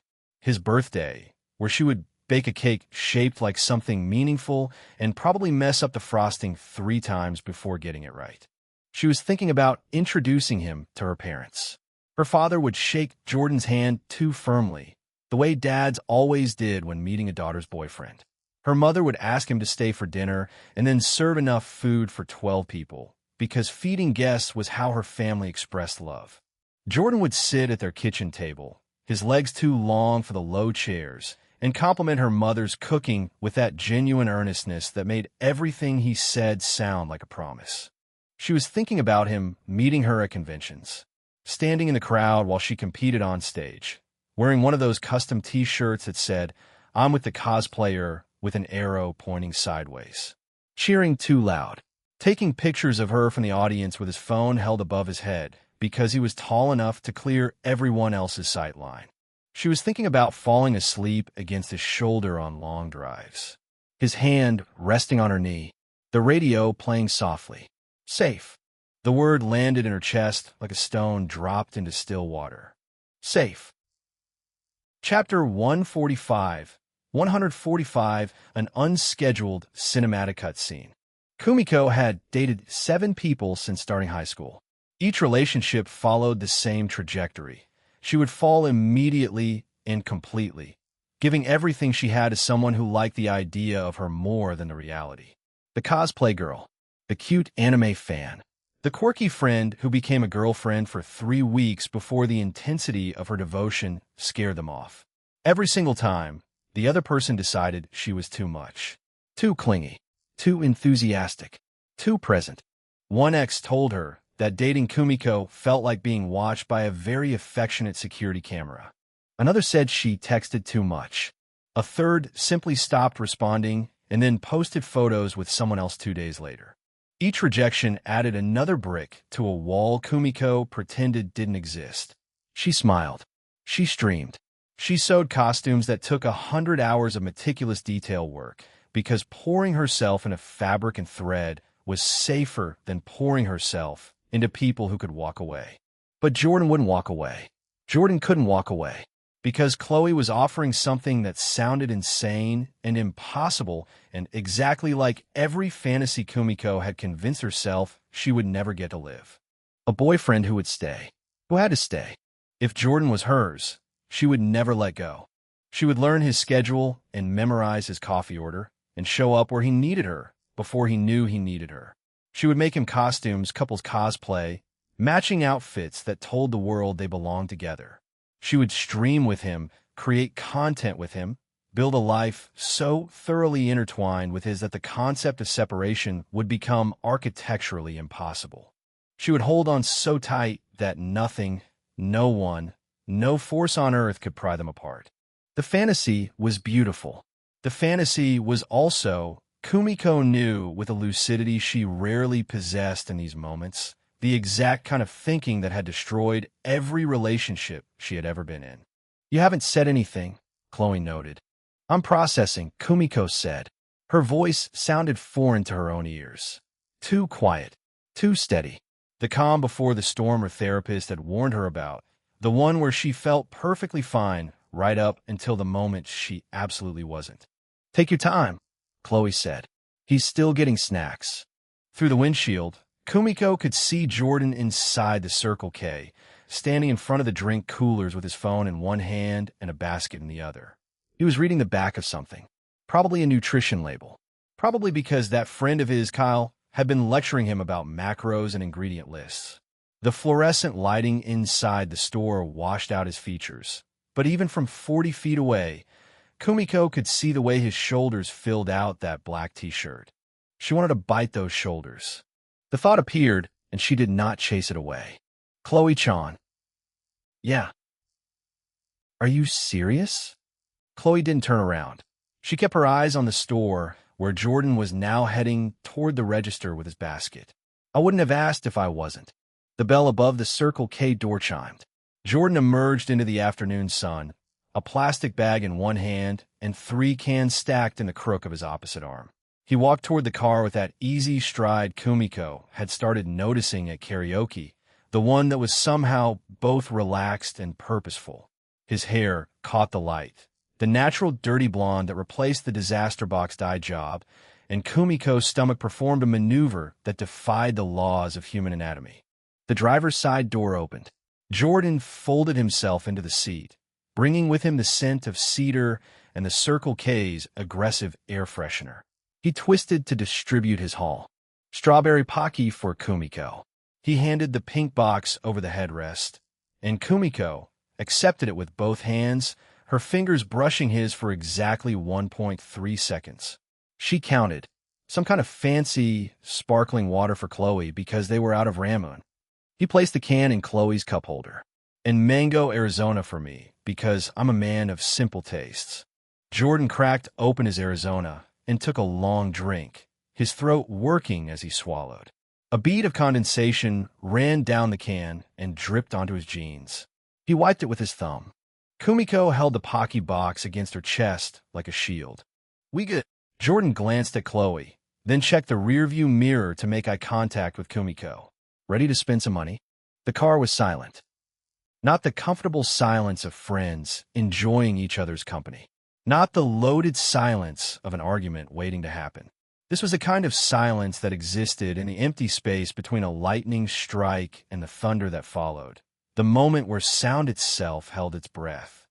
[SPEAKER 1] his birthday, where she would bake a cake shaped like something meaningful and probably mess up the frosting 3 times before getting it right. She was thinking about introducing him to her parents. Her father would shake Jordan's hand too firmly, the way dads always did when meeting a daughter's boyfriend. Her mother would ask him to stay for dinner and then serve enough food for 12 people, because feeding guests was how her family expressed love. Jordan would sit at their kitchen table, his legs too long for the low chairs, and compliment her mother's cooking with that genuine earnestness that made everything he said sound like a promise. She was thinking about him meeting her at conventions, standing in the crowd while she competed on stage, wearing one of those custom t-shirts that said, "I'm with the cosplayer," with an arrow pointing sideways, cheering too loud, taking pictures of her from the audience with his phone held above his head because he was tall enough to clear everyone else's sight line. She was thinking about falling asleep against his shoulder on long drives, his hand resting on her knee, the radio playing softly. Safe. The word landed in her chest like a stone dropped into still water. Safe. Chapter 145. 145, an unscheduled cinematic cutscene. Kumiko had dated 7 people since starting high school. Each relationship followed the same trajectory. She would fall immediately and completely, giving everything she had to someone who liked the idea of her more than the reality. The cosplay girl, the cute anime fan, the quirky friend who became a girlfriend for 3 weeks before the intensity of her devotion scared them off. Every single time, the other person decided she was too much, too clingy, too enthusiastic, too present. One ex told her that dating Kumiko felt like being watched by a very affectionate security camera. Another said she texted too much. A third simply stopped responding and then posted photos with someone else 2 days later. Each rejection added another brick to a wall Kumiko pretended didn't exist. She smiled. She streamed. She sewed costumes that took 100 hours of meticulous detail work because pouring herself into fabric and thread was safer than pouring herself into people who could walk away. But Jordan wouldn't walk away. Jordan couldn't walk away because Chloe was offering something that sounded insane and impossible and exactly like every fantasy Kumiko had convinced herself she would never get to live. A boyfriend who would stay, who had to stay. If Jordan was hers, she would never let go. She would learn his schedule and memorize his coffee order and show up where he needed her before he knew he needed her. She would make him costumes, couples cosplay, matching outfits that told the world they belonged together. She would stream with him, create content with him, build a life so thoroughly intertwined with his that the concept of separation would become architecturally impossible. She would hold on so tight that nothing, no one, no force on earth could pry them apart. The fantasy was beautiful. The fantasy was also, Kumiko knew with a lucidity she rarely possessed in these moments, the exact kind of thinking that had destroyed every relationship she had ever been in. "You haven't said anything," Chloe noted. "I'm processing," Kumiko said. Her voice sounded foreign to her own ears. Too quiet, too steady. The calm before the storm her therapist had warned her about, the one where she felt perfectly fine right up until the moment she absolutely wasn't. "Take your time," Chloe said. "He's still getting snacks." Through the windshield, Kumiko could see Jordan inside the Circle K, standing in front of the drink coolers with his phone in one hand and a basket in the other. He was reading the back of something, probably a nutrition label. Probably because that friend of his, Kyle, had been lecturing him about macros and ingredient lists. The fluorescent lighting inside the store washed out his features, but even from 40 feet away, Kumiko could see the way his shoulders filled out that black t-shirt. She wanted to bite those shoulders. The thought appeared, and she did not chase it away. "Chloe-chan." "Yeah." "Are you serious?" Chloe didn't turn around. She kept her eyes on the store, where Jordan was now heading toward the register with his basket. "I wouldn't have asked if I wasn't." The bell above the Circle K door chimed. Jordan emerged into the afternoon sun, a plastic bag in one hand and 3 cans stacked in the crook of his opposite arm. He walked toward the car with that easy stride Kumiko had started noticing at karaoke, the one that was somehow both relaxed and purposeful. His hair, caught the light. The natural dirty blonde that replaced the disaster box dye job, and Kumiko's stomach performed a maneuver that defied the laws of human anatomy. The driver's side door opened. Jordan folded himself into the seat, bringing with him the scent of cedar and the Circle K's aggressive air freshener. He twisted to distribute his haul. Strawberry Pocky for Kumiko. He handed the pink box over the headrest, and Kumiko accepted it with both hands, her fingers brushing his for exactly 1.3 seconds. She counted. Some kind of fancy, sparkling water for Chloe because they were out of ramen. He placed the can in Chloe's cup holder. And Mango Arizona for me because I'm a man of simple tastes. Jordan cracked open his Arizona and took a long drink, his throat working as he swallowed. A bead of condensation ran down the can and dripped onto his jeans. He wiped it with his thumb. Kumiko held the Pocky box against her chest like a shield. "We good." Jordan glanced at Chloe, then checked the rearview mirror to make eye contact with Kumiko. "Ready to spend some money?" The car was silent. Not the comfortable silence of friends enjoying each other's company. Not the loaded silence of an argument waiting to happen. This was a kind of silence that existed in the empty space between a lightning strike and the thunder that followed, the moment where sound itself held its breath.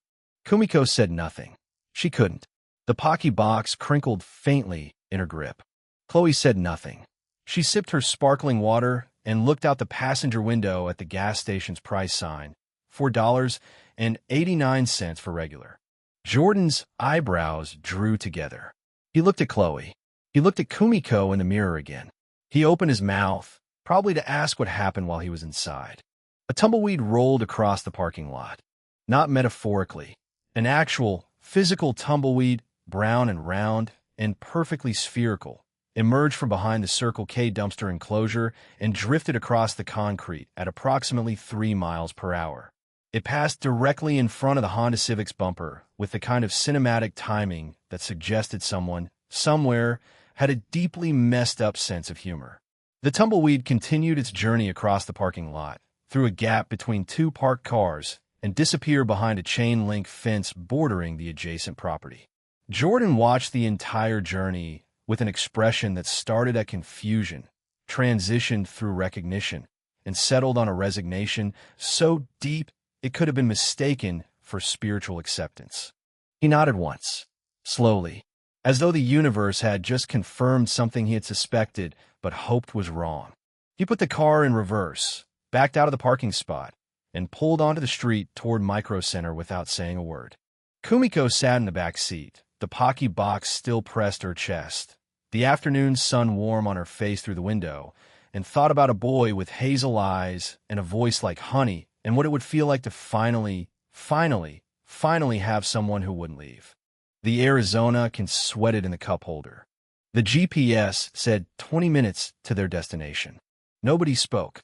[SPEAKER 1] Kumiko said nothing. She couldn't. The Pocky box crinkled faintly in her grip. Chloe said nothing. She sipped her sparkling water and looked out the passenger window at the gas station's price sign, $4.89 for regular. Jordan's eyebrows drew together. He looked at Chloe. He looked at Kumiko in the mirror again. He opened his mouth, probably to ask what happened while he was inside. A tumbleweed rolled across the parking lot. Not metaphorically. An actual, physical tumbleweed, brown and round, and perfectly spherical, emerged from behind the Circle K dumpster enclosure and drifted across the concrete at approximately 3 miles per hour. It passed directly in front of the Honda Civic's bumper with the kind of cinematic timing that suggested someone, somewhere, had a deeply messed up sense of humor. The tumbleweed continued its journey across the parking lot, through a gap between 2 parked cars, and disappeared behind a chain-link fence bordering the adjacent property. Jordan watched the entire journey with an expression that started at confusion, transitioned through recognition, and settled on a resignation so deep it could have been mistaken for spiritual acceptance. He nodded once, slowly, as though the universe had just confirmed something he had suspected but hoped was wrong. He put the car in reverse, backed out of the parking spot, and pulled onto the street toward Micro Center without saying a word. Kumiko sat in the back seat, the Pocky box still pressed her chest, the afternoon sun warm on her face through the window, and thought about a boy with hazel eyes and a voice like honey and what it would feel like to finally have someone who wouldn't leave. The Arizona can sweat it in the cup holder. The GPS said 20 minutes to their destination. Nobody spoke.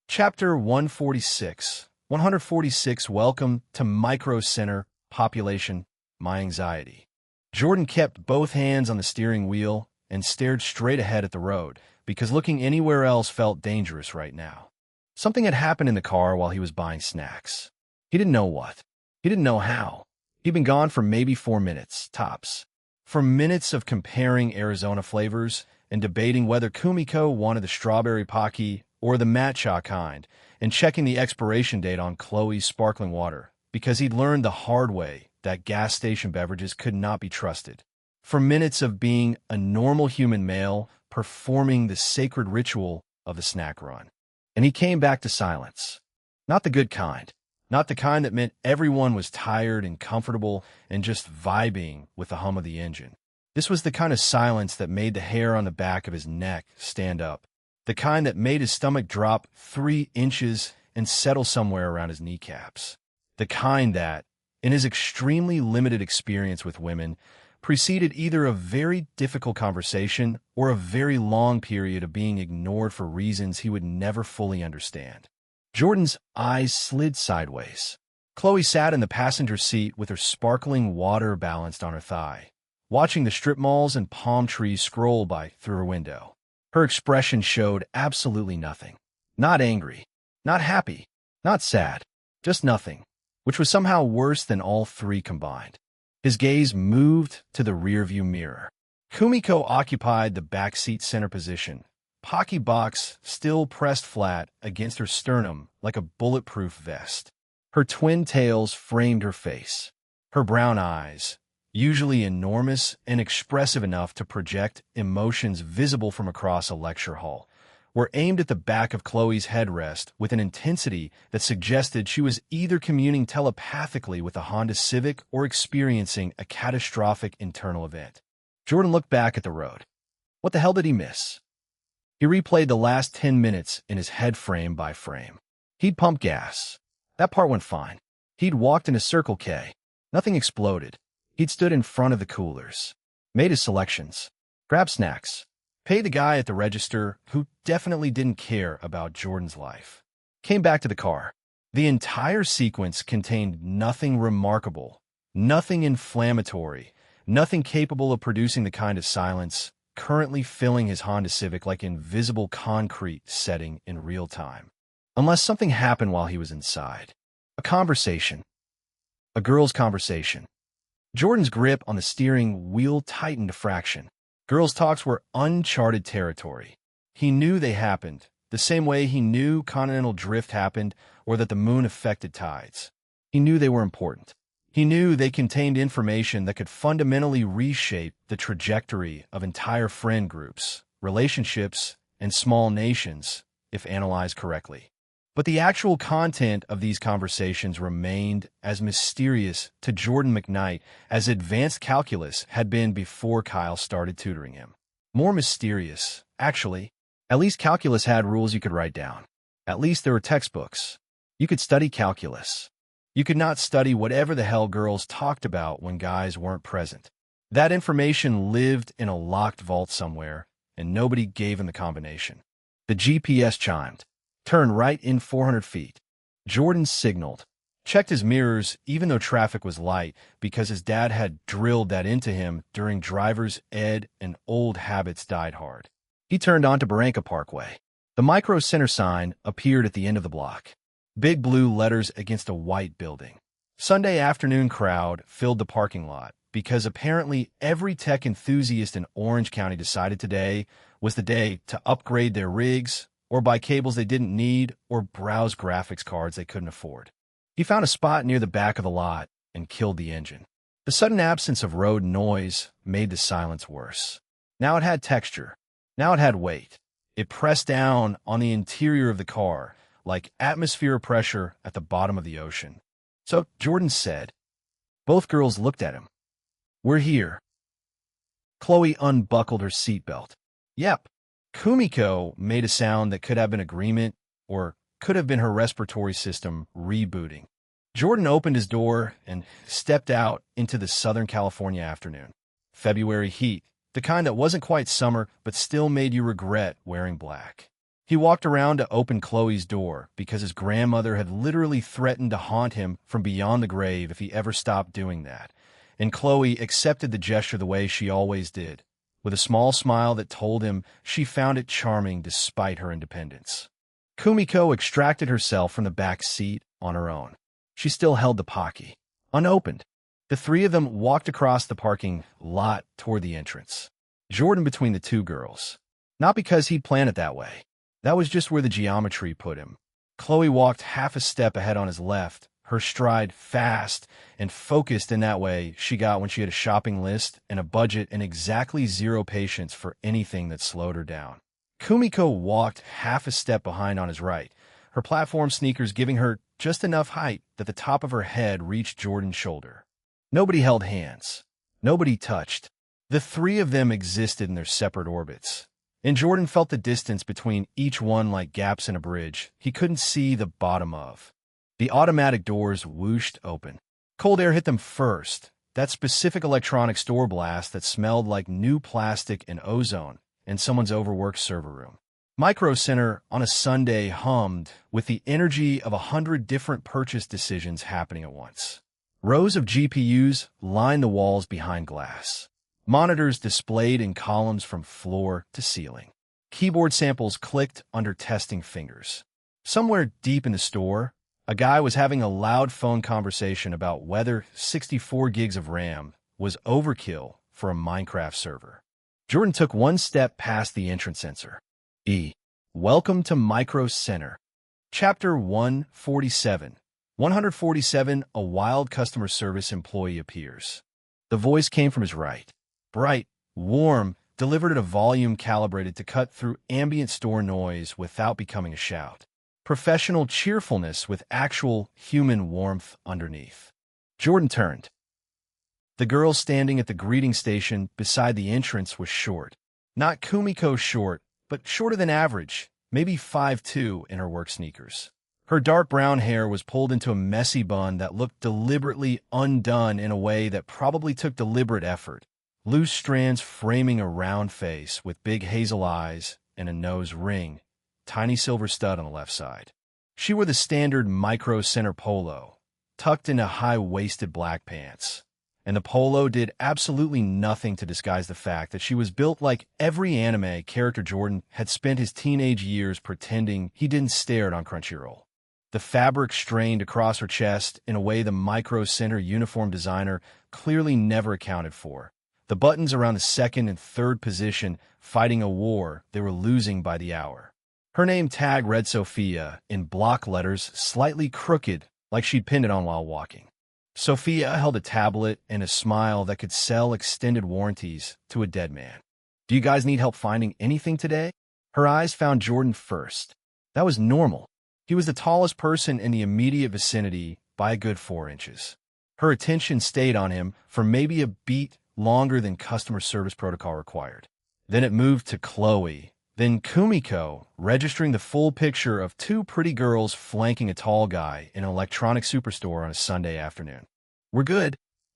[SPEAKER 1] Chapter 146. 146. Welcome to Micro Center. Population. My anxiety. Jordan kept both hands on the steering wheel and stared straight ahead at the road because looking anywhere else felt dangerous right now. Something had happened in the car while he was buying snacks. He didn't know what. He didn't know how. He'd been gone for maybe 4 minutes, tops. For minutes of comparing Arizona flavors and debating whether Kumiko wanted the strawberry Pocky or the matcha kind, and checking the expiration date on Chloe's sparkling water, because he'd learned the hard way that gas station beverages could not be trusted. For minutes of being a normal human male performing the sacred ritual of the snack run. And he came back to silence. Not the good kind. Not the kind that meant everyone was tired and comfortable and just vibing with the hum of the engine. This was the kind of silence that made the hair on the back of his neck stand up. The kind that made his stomach drop 3 inches and settle somewhere around his kneecaps. The kind that, in his extremely limited experience with women, preceded either a very difficult conversation or a very long period of being ignored for reasons he would never fully understand. Jordan's eyes slid sideways. Chloe sat in the passenger seat with her sparkling water balanced on her thigh, watching the strip malls and palm trees scroll by through her window. Her expression showed absolutely nothing. Not angry, not happy, not sad, just nothing. which was somehow worse than all three combined. His gaze moved to the rearview mirror. Kumiko occupied the backseat center position, Pocky box still pressed flat against her sternum like a bulletproof vest. Her twin tails framed her face. Her brown eyes, usually enormous and expressive enough to project emotions visible from across a lecture hall, were aimed at the back of Chloe's headrest with an intensity that suggested she was either communing telepathically with a Honda Civic or experiencing a catastrophic internal event. Jordan looked back at the road. What the hell did he miss? He replayed the last 10 minutes in his head frame by frame. He'd pumped gas. That part went fine. He'd walked in a Circle K. Nothing exploded. He'd stood in front of the coolers, made his selections, grabbed snacks, paid the guy at the register who definitely didn't care about Jordan's life. Came back to the car. The entire sequence contained nothing remarkable, nothing inflammatory, nothing capable of producing the kind of silence currently filling his Honda Civic like invisible concrete setting in real time. Unless something happened while he was inside. A conversation. A girl's conversation. Jordan's grip on the steering wheel tightened a fraction. Girls' talks were uncharted territory. He knew they happened, the same way he knew continental drift happened or that the moon affected tides. He knew they were important. He knew they contained information that could fundamentally reshape the trajectory of entire friend groups, relationships, and small nations, if analyzed correctly. But the actual content of these conversations remained as mysterious to Jordan McKnight as advanced calculus had been before Kyle started tutoring him. More mysterious, actually. At least calculus had rules you could write down. At least there were textbooks. You could study calculus. You could not study whatever the hell girls talked about when guys weren't present. That information lived in a locked vault somewhere, and nobody gave him the combination. The GPS chimed. Turn right in 400 feet. Jordan signaled. Checked his mirrors even though traffic was light because his dad had drilled that into him during driver's ed and old habits died hard. He turned onto Barranca Parkway. The Micro Center sign appeared at the end of the block. Big blue letters against a white building. Sunday afternoon crowd filled the parking lot because apparently every tech enthusiast in Orange County decided today was the day to upgrade their rigs or buy cables they didn't need or browse graphics cards they couldn't afford. He found a spot near the back of the lot and killed the engine. The sudden absence of road noise made the silence worse. Now it had texture. Now it had weight. It pressed down on the interior of the car, like atmosphere pressure at the bottom of the ocean. So Jordan said. Both girls looked at him. We're here. Chloe unbuckled her seatbelt. Yep. Kumiko made a sound that could have been agreement or could have been her respiratory system rebooting. Jordan opened his door and stepped out into the Southern California afternoon. February heat, the kind that wasn't quite summer but still made you regret wearing black. He walked around to open Chloe's door because his grandmother had literally threatened to haunt him from beyond the grave if he ever stopped doing that, and Chloe accepted the gesture the way she always did, with a small smile that told him she found it charming despite her independence. Kumiko extracted herself from the back seat on her own. She still held the Pocky, unopened. The three of them walked across the parking lot toward the entrance. Jordan between the two girls. Not because he'd planned it that way. That was just where the geometry put him. Chloe walked half a step ahead on his left, her stride fast and focused in that way she got when she had a shopping list and a budget and exactly zero patience for anything that slowed her down. Kumiko walked half a step behind on his right, her platform sneakers giving her just enough height that the top of her head reached Jordan's shoulder. Nobody held hands. Nobody touched. The three of them existed in their separate orbits. And Jordan felt the distance between each one like gaps in a bridge he couldn't see the bottom of. The automatic doors whooshed open. Cold air hit them first, that specific electronic store blast that smelled like new plastic and ozone in someone's overworked server room. Micro Center on a Sunday hummed with the energy of 100 different purchase decisions happening at once. Rows of GPUs lined the walls behind glass. Monitors displayed in columns from floor to ceiling. Keyboard samples clicked under testing fingers. Somewhere deep in the store, A guy was having a loud phone conversation about whether 64 gigs of RAM was overkill for a Minecraft server. Jordan took one step past the entrance sensor. Welcome to Micro Center. Chapter 147. 147, a wild customer service employee appears. The voice came from his right. Bright, warm, delivered at a volume calibrated to cut through ambient store noise without becoming a shout. Professional cheerfulness with actual human warmth underneath. Jordan turned. The girl standing at the greeting station beside the entrance was short. Not Kumiko short, but shorter than average, maybe 5'2" in her work sneakers. Her dark brown hair was pulled into a messy bun that looked deliberately undone in a way that probably took deliberate effort. Loose strands framing a round face with big hazel eyes and a nose ring, tiny silver stud on the left side. She wore the standard Micro Center polo, tucked into high-waisted black pants. And the polo did absolutely nothing to disguise the fact that she was built like every anime character Jordan had spent his teenage years pretending he didn't stare at on Crunchyroll. The fabric strained across her chest in a way the Micro Center uniform designer clearly never accounted for. The buttons around the second and third position fighting a war they were losing by the hour. Her name tag read Sophia in block letters slightly crooked like she'd pinned it on while walking. Sophia held a tablet and a smile that could sell extended warranties to a dead man. Do you guys need help finding anything today? Her eyes found Jordan first. That was normal. He was the tallest person in the immediate vicinity by a good 4 inches. Her attention stayed on him for maybe a beat longer than customer service protocol required. Then it moved to Chloe, then Kumiko, registering the full picture of 2 pretty girls flanking a tall guy in an electronic superstore on a Sunday afternoon. We're good.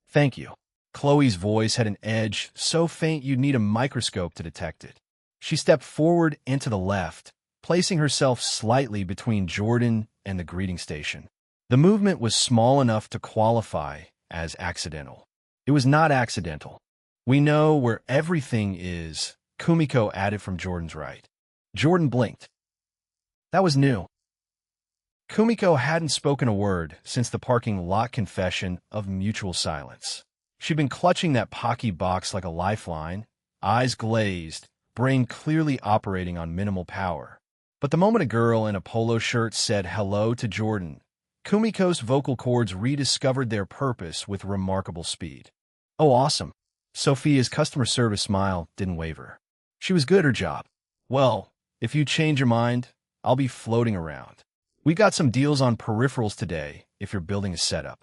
[SPEAKER 1] Thank you. Chloe's voice had an edge so faint you'd need a microscope to detect it. She stepped forward and to the left, placing herself slightly between Jordan and the greeting station. The movement was small enough to qualify as accidental. It was not accidental. We know where everything is, Kumiko added from Jordan's right. Jordan blinked. That was new. Kumiko hadn't spoken a word since the parking lot confession of mutual silence. She'd been clutching that Pocky box like a lifeline, eyes glazed, brain clearly operating on minimal power. But the moment a girl in a polo shirt said hello to Jordan, Kumiko's vocal cords rediscovered their purpose with remarkable speed. Oh, awesome. Sophia's customer service smile didn't waver. She was good at her job. Well, if you change your mind, I'll be floating around. We got some deals on peripherals today if you're building a setup.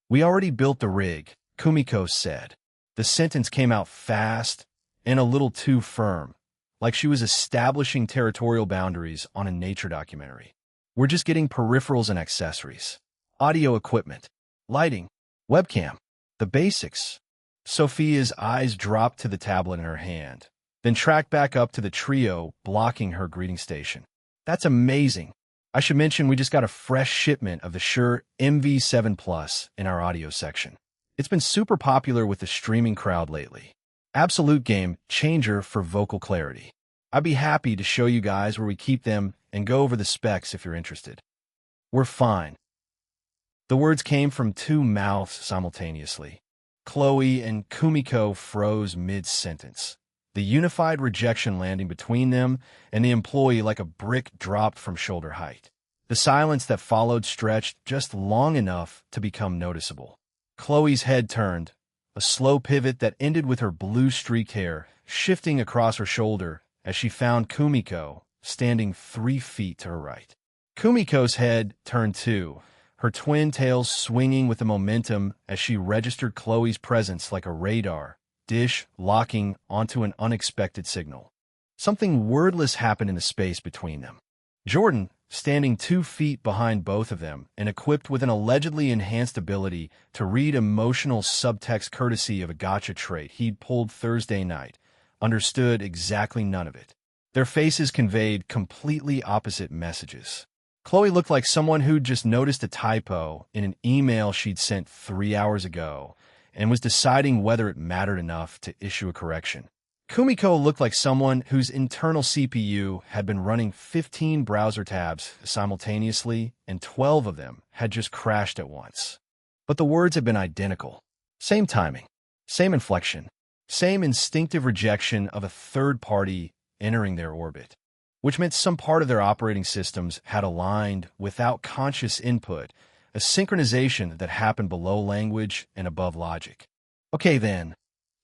[SPEAKER 1] We already built the rig, Kumiko said. The sentence came out fast and a little too firm, like she was establishing territorial boundaries on a nature documentary. We're just getting peripherals and accessories. Audio equipment, lighting, webcam, the basics. Sophia's eyes dropped to the tablet in her hand, then tracked back up to the trio blocking her greeting station. That's amazing. I should mention we just got a fresh shipment of the Shure MV7 Plus in our audio section. It's been super popular with the streaming crowd lately. Absolute game changer for vocal clarity. I'd be happy to show you guys where we keep them and go over the specs if you're interested. We're fine. The words came from 2 mouths simultaneously. Chloe and Kumiko froze mid-sentence, the unified rejection landing between them and the employee like a brick dropped from shoulder height. The silence that followed stretched just long enough to become noticeable. Chloe's head turned, a slow pivot that ended with her blue-streaked hair shifting across her shoulder as she found Kumiko standing 3 feet to her right. Kumiko's head turned too, her twin tails swinging with the momentum as she registered Chloe's presence like a radar dish locking onto an unexpected signal. Something wordless happened in the space between them. Jordan, standing 2 feet behind both of them and equipped with an allegedly enhanced ability to read emotional subtext courtesy of a gotcha trait he'd pulled Thursday night, understood exactly none of it. Their faces conveyed completely opposite messages. Chloe looked like someone who'd just noticed a typo in an email she'd sent 3 hours ago and was deciding whether it mattered enough to issue a correction. Kumiko looked like someone whose internal CPU had been running 15 browser tabs simultaneously, and 12 of them had just crashed at once. But the words had been identical. Same timing, same inflection, same instinctive rejection of a third party entering their orbit, which meant some part of their operating systems had aligned without conscious input, a synchronization that happened below language and above logic. Okay then.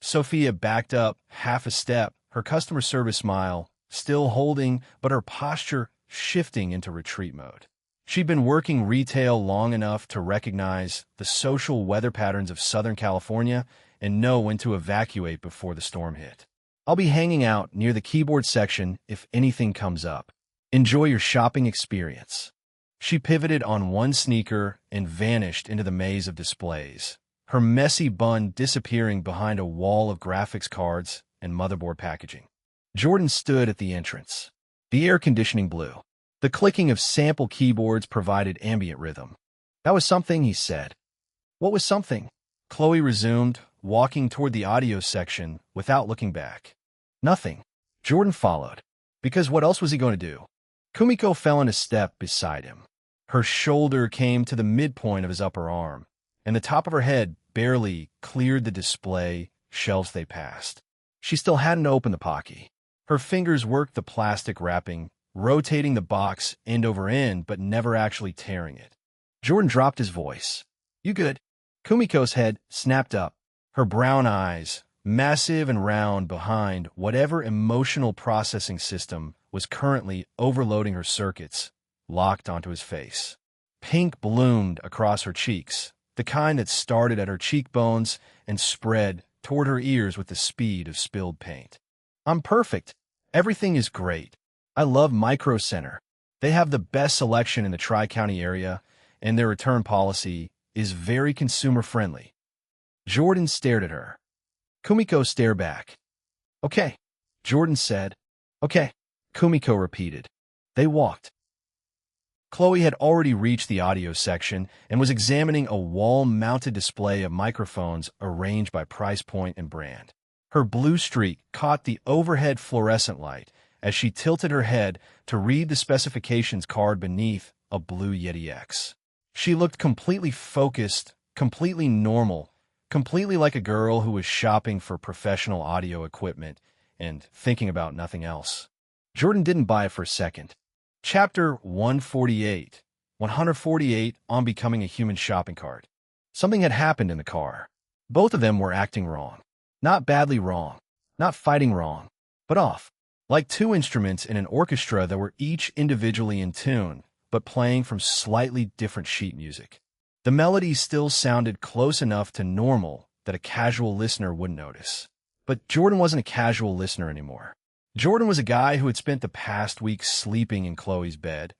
[SPEAKER 1] Sophia backed up half a step, her customer service smile still holding, but her posture shifting into retreat mode. She'd been working retail long enough to recognize the social weather patterns of Southern California and know when to evacuate before the storm hit. I'll be hanging out near the keyboard section if anything comes up. Enjoy your shopping experience. She pivoted on one sneaker and vanished into the maze of displays, her messy bun disappearing behind a wall of graphics cards and motherboard packaging. Jordan stood at the entrance. The air conditioning blew. The clicking of sample keyboards provided ambient rhythm. That was something, he said. What was something? Chloe resumed, walking toward the audio section without looking back. Nothing. Jordan followed. Because what else was he going to do? Kumiko fell in a step beside him. Her shoulder came to the midpoint of his upper arm, and the top of her head barely cleared the display shelves they passed. She still hadn't opened the Pocky. Her fingers worked the plastic wrapping, rotating the box end over end, but never actually tearing it. Jordan dropped his voice. You good? Kumiko's head snapped up, her brown eyes, massive and round behind whatever emotional processing system was currently overloading her circuits, locked onto his face. Pink bloomed across her cheeks, the kind that started at her cheekbones and spread toward her ears with the speed of spilled paint. I'm perfect. Everything is great. I love Micro Center. They have the best selection in the Tri-County area, and their return policy is very consumer-friendly. Jordan stared at her. Kumiko stared back. Okay, Jordan said. Okay, Kumiko repeated. They walked. Chloe had already reached the audio section and was examining a wall-mounted display of microphones arranged by price point and brand. Her blue streak caught the overhead fluorescent light as she tilted her head to read the specifications card beneath a blue Yeti X. She looked completely focused, completely normal, completely like a girl who was shopping for professional audio equipment and thinking about nothing else. Jordan didn't buy it for a second. Chapter 148, 148 on becoming a human shopping cart. Something had happened in the car. Both of them were acting wrong. Not badly wrong, not fighting wrong, but off. Like two instruments in an orchestra that were each individually in tune, but playing from slightly different sheet music. The melody still sounded close enough to normal that a casual listener wouldn't notice. But Jordan wasn't a casual listener anymore. Jordan was a guy who had spent the past week sleeping in Chloe's bed,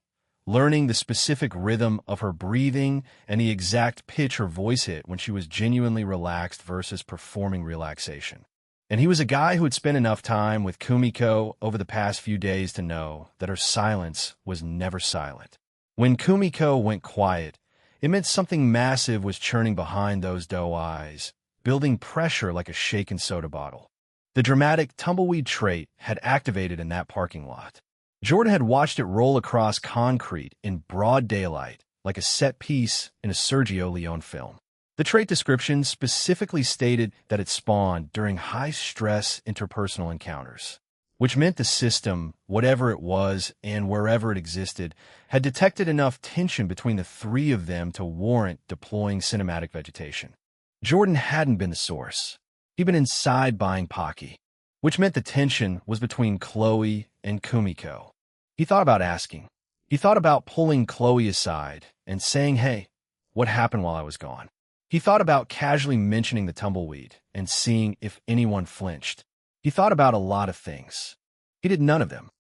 [SPEAKER 1] learning the specific rhythm of her breathing and the exact pitch her voice hit when she was genuinely relaxed versus performing relaxation. And he was a guy who had spent enough time with Kumiko over the past few days to know that her silence was never silent. When Kumiko went quiet, it meant something massive was churning behind those doe eyes, building pressure like a shaken soda bottle. The dramatic tumbleweed trait had activated in that parking lot. Jordan had watched it roll across concrete in broad daylight, like a set piece in a Sergio Leone film. The trait description specifically stated that it spawned during high-stress interpersonal encounters, which meant the system, whatever it was and wherever it existed, had detected enough tension between the three of them to warrant deploying cinematic vegetation. Jordan hadn't been the source. He'd been inside buying Pocky, which meant the tension was between Chloe and Kumiko. He thought about asking. He thought about pulling Chloe aside and saying, hey, what happened while I was gone? He thought about casually mentioning the tumbleweed and seeing if anyone flinched. He thought about a lot of things. He did none of them.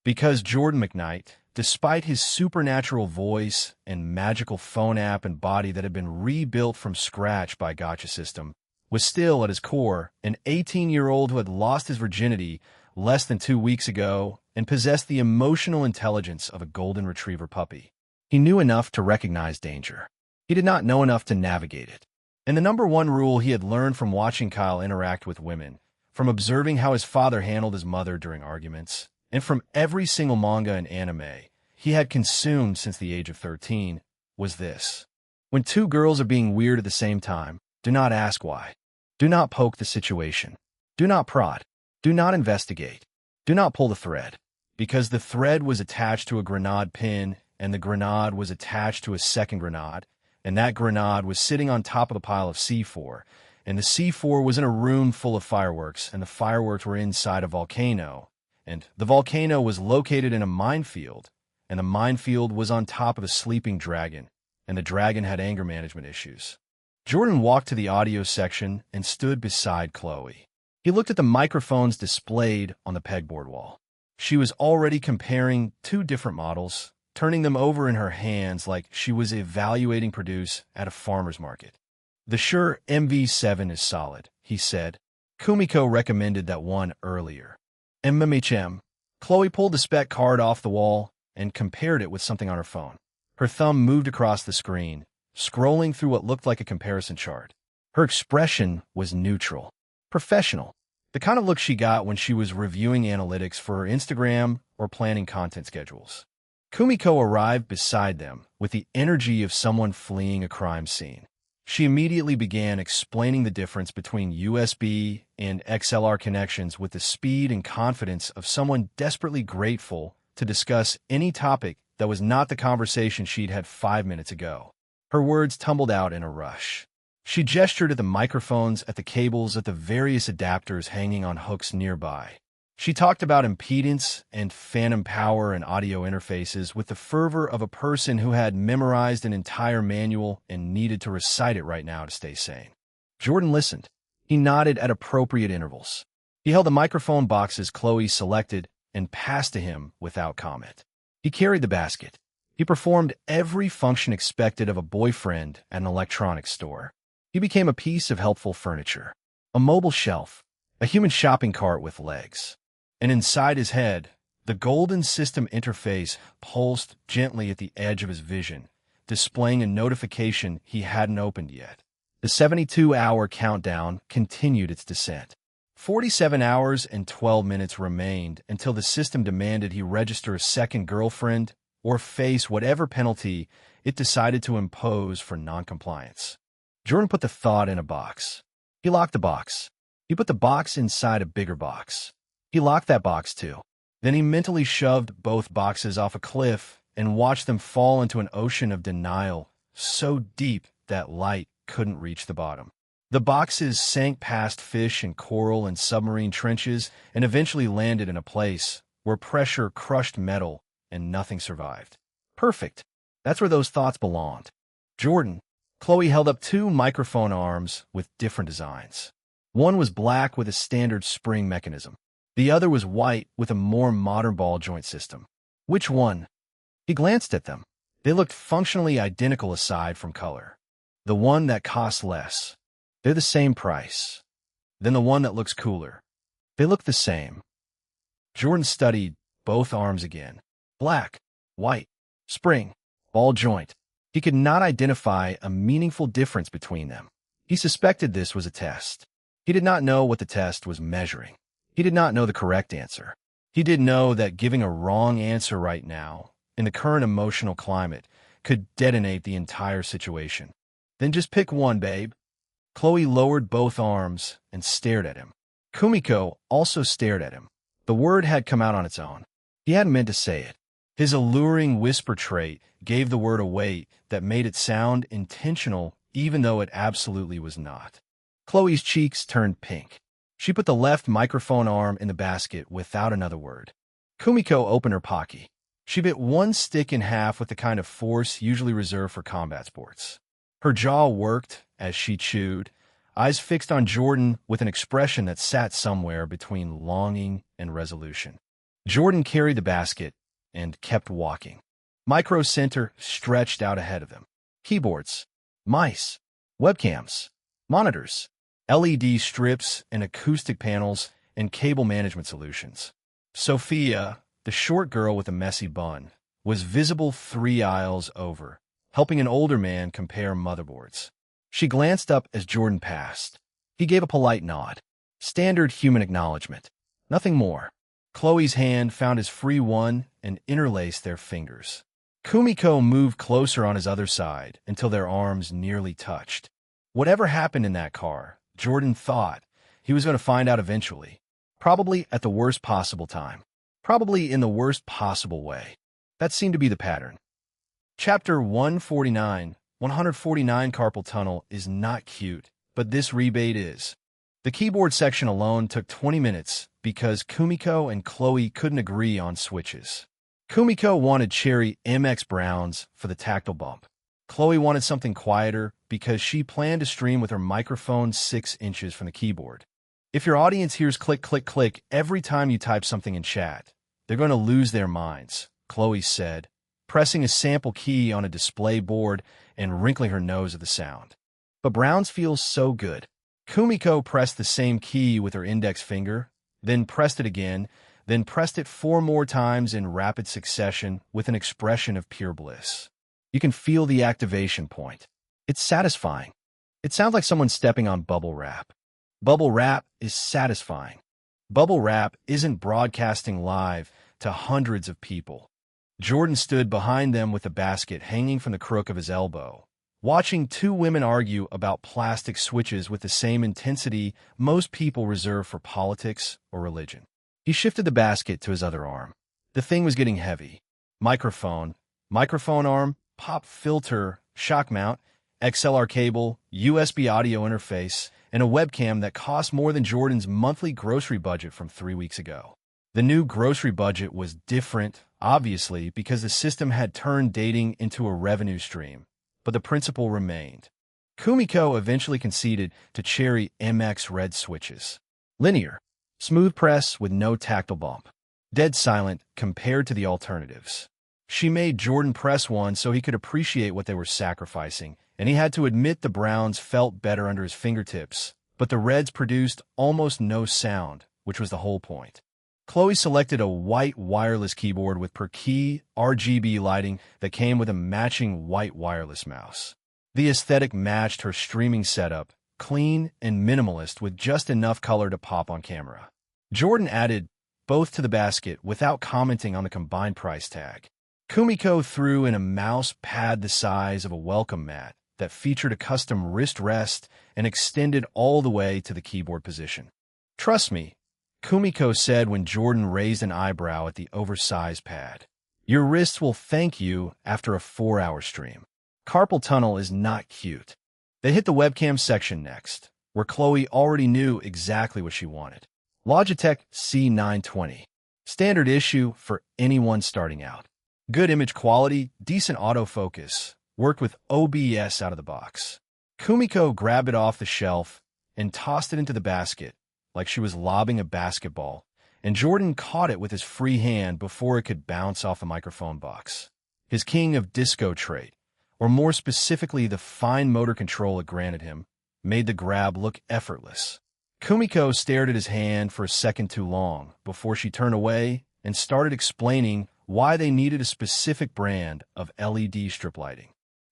[SPEAKER 1] Because Jordan McKnight, despite his supernatural voice and magical phone app and body that had been rebuilt from scratch by Gotcha System, was still, at his core, an 18-year-old who had lost his virginity less than 2 weeks ago and possessed the emotional intelligence of a golden retriever puppy. He knew enough to recognize danger. He did not know enough to navigate it. And the number one rule he had learned from watching Kyle interact with women, from observing how his father handled his mother during arguments, and from every single manga and anime he had consumed since the age of 13, was this. When two girls are being weird at the same time, do not ask why. Do not poke the situation. Do not prod. Do not investigate. Do not pull the thread. Because the thread was attached to a grenade pin, and the grenade was attached to a second grenade, and that grenade was sitting on top of the pile of C4, and the C4 was in a room full of fireworks, and the fireworks were inside a volcano, and the volcano was located in a minefield, and the minefield was on top of a sleeping dragon, and the dragon had anger management issues. Jordan walked to the audio section and stood beside Chloe. He looked at the microphones displayed on the pegboard wall. She was already comparing two different models, turning them over in her hands like she was evaluating produce at a farmer's market. The Shure MV7 is solid, he said. Kumiko recommended that one earlier. MMHM. Chloe pulled the spec card off the wall and compared it with something on her phone. Her thumb moved across the screen, scrolling through what looked like a comparison chart. Her expression was neutral, professional, the kind of look she got when she was reviewing analytics for her Instagram or planning content schedules. Kumiko arrived beside them with the energy of someone fleeing a crime scene. She immediately began explaining the difference between USB and XLR connections with the speed and confidence of someone desperately grateful to discuss any topic that was not the conversation she'd had 5 minutes ago. Her words tumbled out in a rush. She gestured at the microphones, at the cables, at the various adapters hanging on hooks nearby. She talked about impedance and phantom power and audio interfaces with the fervor of a person who had memorized an entire manual and needed to recite it right now to stay sane. Jordan listened. He nodded at appropriate intervals. He held the microphone boxes Chloe selected and passed to him without comment. He carried the basket. He performed every function expected of a boyfriend at an electronics store. He became a piece of helpful furniture, a mobile shelf, a human shopping cart with legs. And inside his head, the golden system interface pulsed gently at the edge of his vision, displaying a notification he hadn't opened yet. The 72-hour countdown continued its descent. 47 hours and 12 minutes remained until the system demanded he register a second girlfriend or face whatever penalty it decided to impose for noncompliance. Jordan put the thought in a box. He locked the box. He put the box inside a bigger box. He locked that box too. Then he mentally shoved both boxes off a cliff and watched them fall into an ocean of denial so deep that light couldn't reach the bottom. The boxes sank past fish and coral and submarine trenches and eventually landed in a place where pressure crushed metal and nothing survived. Perfect. That's where those thoughts belonged. Jordan. Chloe held up two microphone arms with different designs. One was black with a standard spring mechanism. The other was white with a more modern ball joint system. Which one? He glanced at them. They looked functionally identical aside from color. The one that costs less. They're the same price. Then the one that looks cooler. They look the same. Jordan studied both arms again. Black, white, spring, ball joint. He could not identify a meaningful difference between them. He suspected this was a test. He did not know what the test was measuring. He did not know the correct answer. He did know that giving a wrong answer right now, in the current emotional climate, could detonate the entire situation. Then just pick one, babe. Chloe lowered both arms and stared at him. Kumiko also stared at him. The word had come out on its own. He hadn't meant to say it. His alluring whisper trait gave the word a weight that made it sound intentional even though it absolutely was not. Chloe's cheeks turned pink. She put the left microphone arm in the basket without another word. Kumiko opened her pocket. She bit one stick in half with the kind of force usually reserved for combat sports. Her jaw worked as she chewed, eyes fixed on Jordan with an expression that sat somewhere between longing and resolution. Jordan carried the basket and kept walking. Micro Center stretched out ahead of them. Keyboards, mice, webcams, monitors, LED strips and acoustic panels, and cable management solutions. Sophia, the short girl with a messy bun, was visible 3 aisles over, helping an older man compare motherboards. She glanced up as Jordan passed. He gave a polite nod. Standard human acknowledgement. Nothing more. Chloe's hand found his free one and interlaced their fingers. Kumiko moved closer on his other side until their arms nearly touched. Whatever happened in that car, Jordan thought he was going to find out eventually. Probably at the worst possible time. Probably in the worst possible way. That seemed to be the pattern. Chapter 149. 149 Carpal tunnel is not cute, but this rebate is. The keyboard section alone took 20 minutes because Kumiko and Chloe couldn't agree on switches. Kumiko wanted cherry MX browns for the tactile bump. Chloe wanted something quieter because she planned to stream with her microphone 6 inches from the keyboard. If your audience hears click, click, click every time you type something in chat, they're going to lose their minds, Chloe said, pressing a sample key on a display board and wrinkling her nose at the sound. But browns feels so good. Kumiko pressed the same key with her index finger, then pressed it again, then pressed it 4 more times in rapid succession with an expression of pure bliss. You can feel the activation point. It's satisfying. It sounds like someone stepping on bubble wrap. Bubble wrap is satisfying. Bubble wrap isn't broadcasting live to hundreds of people. Jordan stood behind them with a basket hanging from the crook of his elbow, watching 2 women argue about plastic switches with the same intensity most people reserve for politics or religion. He shifted the basket to his other arm. The thing was getting heavy. Microphone arm, pop filter, shock mount, XLR cable, USB audio interface, and a webcam that cost more than Jordan's monthly grocery budget from 3 weeks ago. The new grocery budget was different, obviously, because the system had turned dating into a revenue stream, but the principle remained. Kumiko eventually conceded to cherry MX red switches. Linear, smooth press with no tactile bump. Dead silent compared to the alternatives. She made Jordan press one so he could appreciate what they were sacrificing, and he had to admit the browns felt better under his fingertips, but the reds produced almost no sound, which was the whole point. Chloe selected a white wireless keyboard with per-key RGB lighting that came with a matching white wireless mouse. The aesthetic matched her streaming setup, clean and minimalist with just enough color to pop on camera. Jordan added both to the basket without commenting on the combined price tag. Kumiko threw in a mouse pad the size of a welcome mat that featured a custom wrist rest and extended all the way to the keyboard position. "Trust me," Kumiko said when Jordan raised an eyebrow at the oversized pad. "Your wrists will thank you after a 4-hour stream." Carpal tunnel is not cute. They hit the webcam section next, where Chloe already knew exactly what she wanted. Logitech C920. Standard issue for anyone starting out. Good image quality, decent autofocus, worked with OBS out of the box. Kumiko grabbed it off the shelf and tossed it into the basket like she was lobbing a basketball, and Jordan caught it with his free hand before it could bounce off a microphone box. His king of disco trait, or more specifically the fine motor control it granted him, made the grab look effortless. Kumiko stared at his hand for a second too long before she turned away and started explaining why they needed a specific brand of LED strip lighting.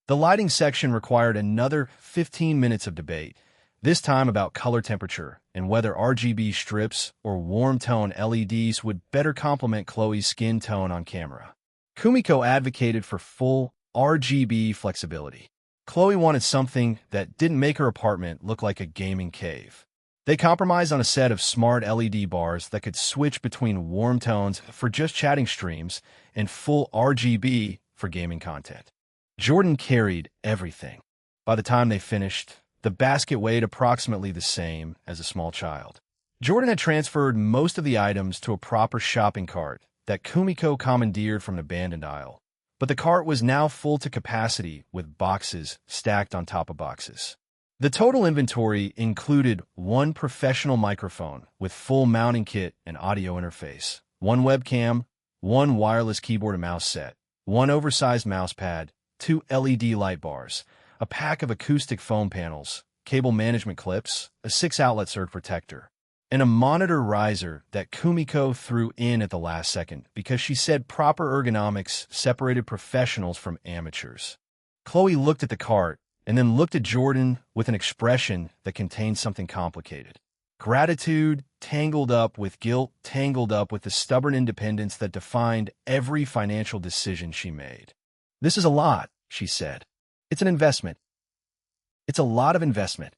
[SPEAKER 1] The lighting section required another 15 minutes of debate, this time about color temperature and whether RGB strips or warm-tone LEDs would better complement Chloe's skin tone on camera. Kumiko advocated for full RGB flexibility. Chloe wanted something that didn't make her apartment look like a gaming cave. They compromised on a set of smart LED bars that could switch between warm tones for just chatting streams and full RGB for gaming content. Jordan carried everything. By the time they finished, the basket weighed approximately the same as a small child. Jordan had transferred most of the items to a proper shopping cart that Kumiko commandeered from an abandoned aisle, but the cart was now full to capacity with boxes stacked on top of boxes. The total inventory included 1 professional microphone with full mounting kit and audio interface, 1 webcam, 1 wireless keyboard and mouse set, 1 oversized mouse pad, 2 LED light bars, a pack of acoustic foam panels, cable management clips, a 6-outlet surge protector, and a monitor riser that Kumiko threw in at the last second because she said proper ergonomics separated professionals from amateurs. Chloe looked at the cart and then looked at Jordan with an expression that contained something complicated. Gratitude tangled up with guilt, tangled up with the stubborn independence that defined every financial decision she made. "This is a lot," she said. "It's an investment. It's a lot of investment.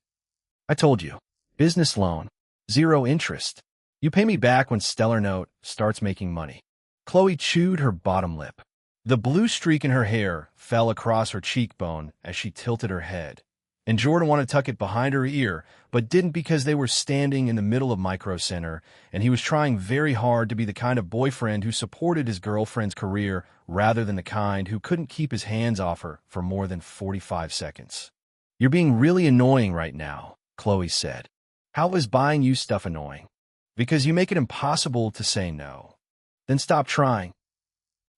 [SPEAKER 1] I told you. Business loan. 0 interest. You pay me back when Stellar Note starts making money." Chloe chewed her bottom lip. The blue streak in her hair fell across her cheekbone as she tilted her head, and Jordan wanted to tuck it behind her ear, but didn't because they were standing in the middle of Micro Center, and he was trying very hard to be the kind of boyfriend who supported his girlfriend's career rather than the kind who couldn't keep his hands off her for more than 45 seconds. "You're being really annoying right now," Chloe said. "How is buying you stuff annoying?" "Because you make it impossible to say no." "Then stop trying."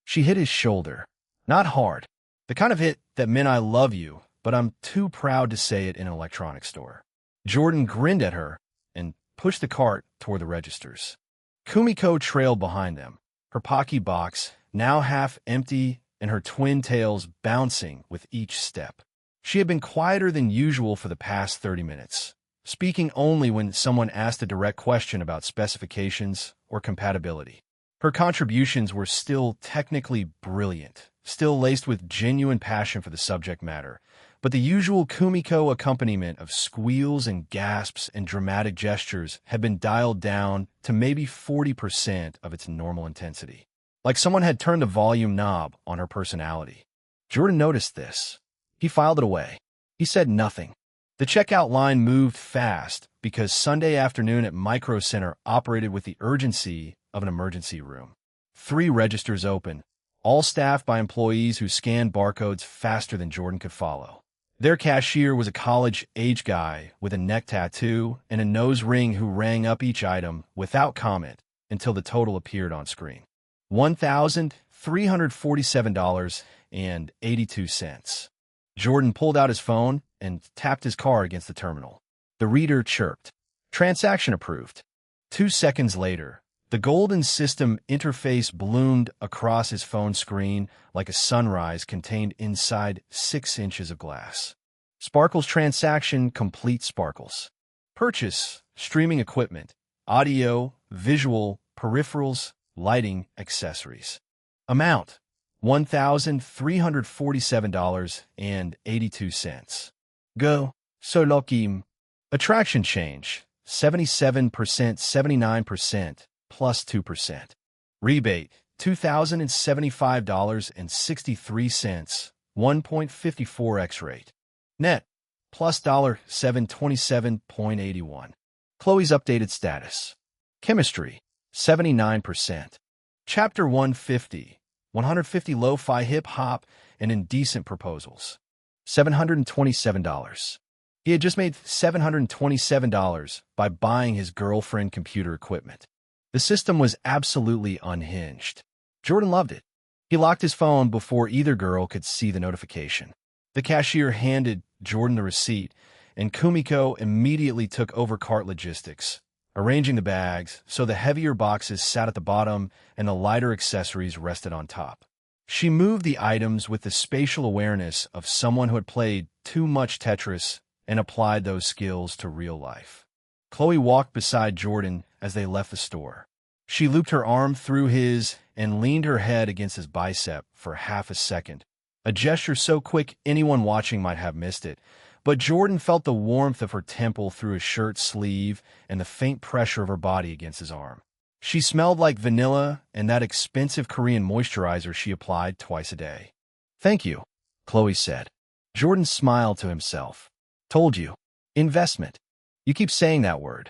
[SPEAKER 1] She hit his shoulder. Not hard. The kind of hit that meant "I love you, but I'm too proud to say it in an electronics store." Jordan grinned at her and pushed the cart toward the registers. Kumiko trailed behind them, her Pocky box now half empty and her twin tails bouncing with each step. She had been quieter than usual for the past 30 minutes, speaking only when someone asked a direct question about specifications or compatibility. Her contributions were still technically brilliant, still laced with genuine passion for the subject matter, but the usual Kumiko accompaniment of squeals and gasps and dramatic gestures had been dialed down to maybe 40% of its normal intensity. Like someone had turned the volume knob on her personality. Jordan noticed this. He filed it away. He said nothing. The checkout line moved fast because Sunday afternoon at Micro Center operated with the urgency of an emergency room. 3 registers open, all staffed by employees who scanned barcodes faster than Jordan could follow. Their cashier was a college-age guy with a neck tattoo and a nose ring who rang up each item without comment until the total appeared on screen. $1,347.82. Jordan pulled out his phone and tapped his card against the terminal. The reader chirped. "Transaction approved." 2 seconds later, the golden system interface bloomed across his phone screen like a sunrise contained inside 6 inches of glass. Sparkles transaction complete. Sparkles. Purchase streaming equipment, audio, visual, peripherals, lighting, accessories. Amount $1,347.82. Go. Solokim. Attraction change 77%, 79%. Plus 2%. Rebate, $2,075.63, 1.54x rate. Net, plus $727.81. Chloe's updated status. Chemistry, 79%. Chapter 150, 150 lo-fi hip-hop and indecent proposals. $727. He had just made $727 by buying his girlfriend computer equipment. The system was absolutely unhinged. Jordan loved it. He locked his phone before either girl could see the notification. The cashier handed Jordan the receipt, and Kumiko immediately took over cart logistics, arranging the bags so the heavier boxes sat at the bottom and the lighter accessories rested on top. She moved the items with the spatial awareness of someone who had played too much Tetris and applied those skills to real life. Chloe walked beside Jordan as they left the store. She looped her arm through his and leaned her head against his bicep for half a second, a gesture so quick anyone watching might have missed it, but Jordan felt the warmth of her temple through his shirt sleeve and the faint pressure of her body against his arm. She smelled like vanilla and that expensive Korean moisturizer she applied twice a day. "Thank you," Chloe said. Jordan smiled to himself. "Told you. Investment. You keep saying that word.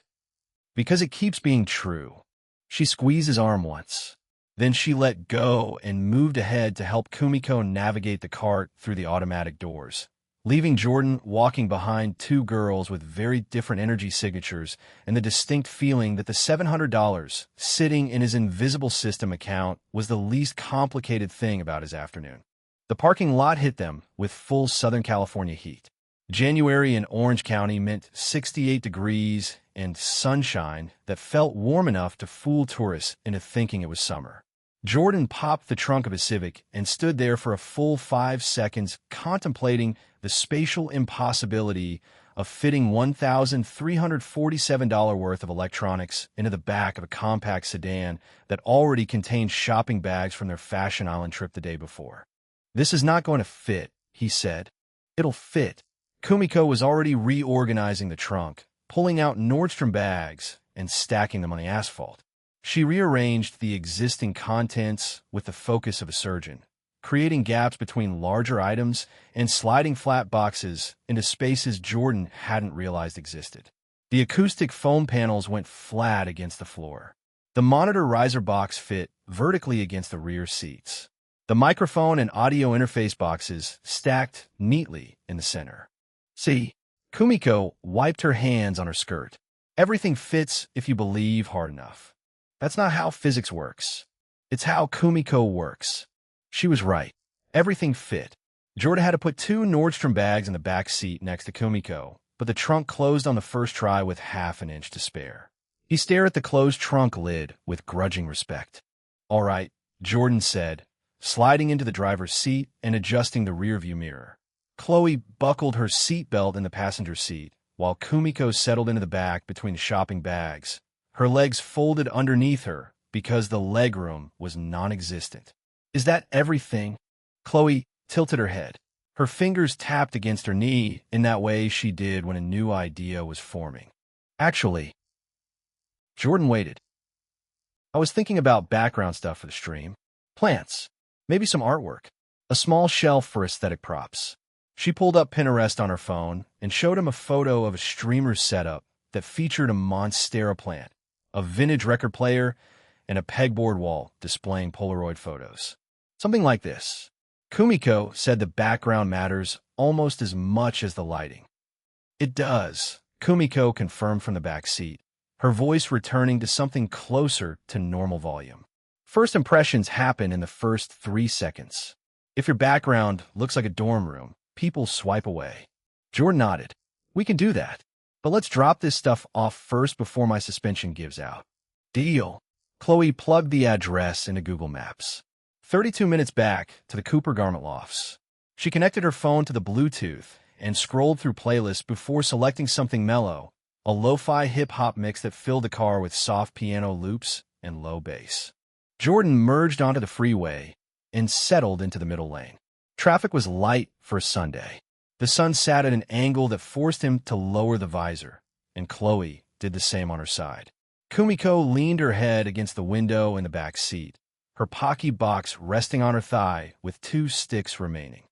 [SPEAKER 1] Because it keeps being true." She squeezed his arm once. Then she let go and moved ahead to help Kumiko navigate the cart through the automatic doors, leaving Jordan walking behind 2 girls with very different energy signatures and the distinct feeling that the $700 sitting in his invisible system account was the least complicated thing about his afternoon. The parking lot hit them with full Southern California heat. January in Orange County meant 68 degrees and sunshine that felt warm enough to fool tourists into thinking it was summer. Jordan popped the trunk of his Civic and stood there for a full 5 seconds contemplating the spatial impossibility of fitting $1,347 worth of electronics into the back of a compact sedan that already contained shopping bags from their Fashion Island trip the day before. "This is not going to fit," he said. "It'll fit." Kumiko was already reorganizing the trunk, pulling out Nordstrom bags and stacking them on the asphalt. She rearranged the existing contents with the focus of a surgeon, creating gaps between larger items and sliding flat boxes into spaces Jordan hadn't realized existed. The acoustic foam panels went flat against the floor. The monitor riser box fit vertically against the rear seats. The microphone and audio interface boxes stacked neatly in the center. "See?" Kumiko wiped her hands on her skirt. "Everything fits if you believe hard enough." That's not how physics works. It's how Kumiko works. She was right. Everything fit. Jordan had to put 2 Nordstrom bags in the back seat next to Kumiko, but the trunk closed on the first try with half an inch to spare. He stared at the closed trunk lid with grudging respect. "All right," Jordan said, sliding into the driver's seat and adjusting the rearview mirror. Chloe buckled her seatbelt in the passenger seat, while Kumiko settled into the back between the shopping bags, her legs folded underneath her because the legroom was non-existent. "Is that everything?" Chloe tilted her head. Her fingers tapped against her knee in that way she did when a new idea was forming. "Actually," Jordan waited. "I was thinking about background stuff for the stream. Plants. Maybe some artwork. A small shelf for aesthetic props." She pulled up Pinterest on her phone and showed him a photo of a streamer setup that featured a monstera plant, a vintage record player, and a pegboard wall displaying Polaroid photos. "Something like this." Kumiko said the background matters almost as much as the lighting. "It does," Kumiko confirmed from the back seat, her voice returning to something closer to normal volume. "First impressions happen in the first 3 seconds. If your background looks like a dorm room, people swipe away." Jordan nodded. "We can do that. But let's drop this stuff off first before my suspension gives out." "Deal." Chloe plugged the address into Google Maps. 32 minutes back to the Cooper Garment Lofts. She connected her phone to the Bluetooth and scrolled through playlists before selecting something mellow, a lo-fi hip-hop mix that filled the car with soft piano loops and low bass. Jordan merged onto the freeway and settled into the middle lane. Traffic was light for a Sunday. The sun sat at an angle that forced him to lower the visor, and Chloe did the same on her side. Kumiko leaned her head against the window in the back seat, her Pocky box resting on her thigh with 2 sticks remaining.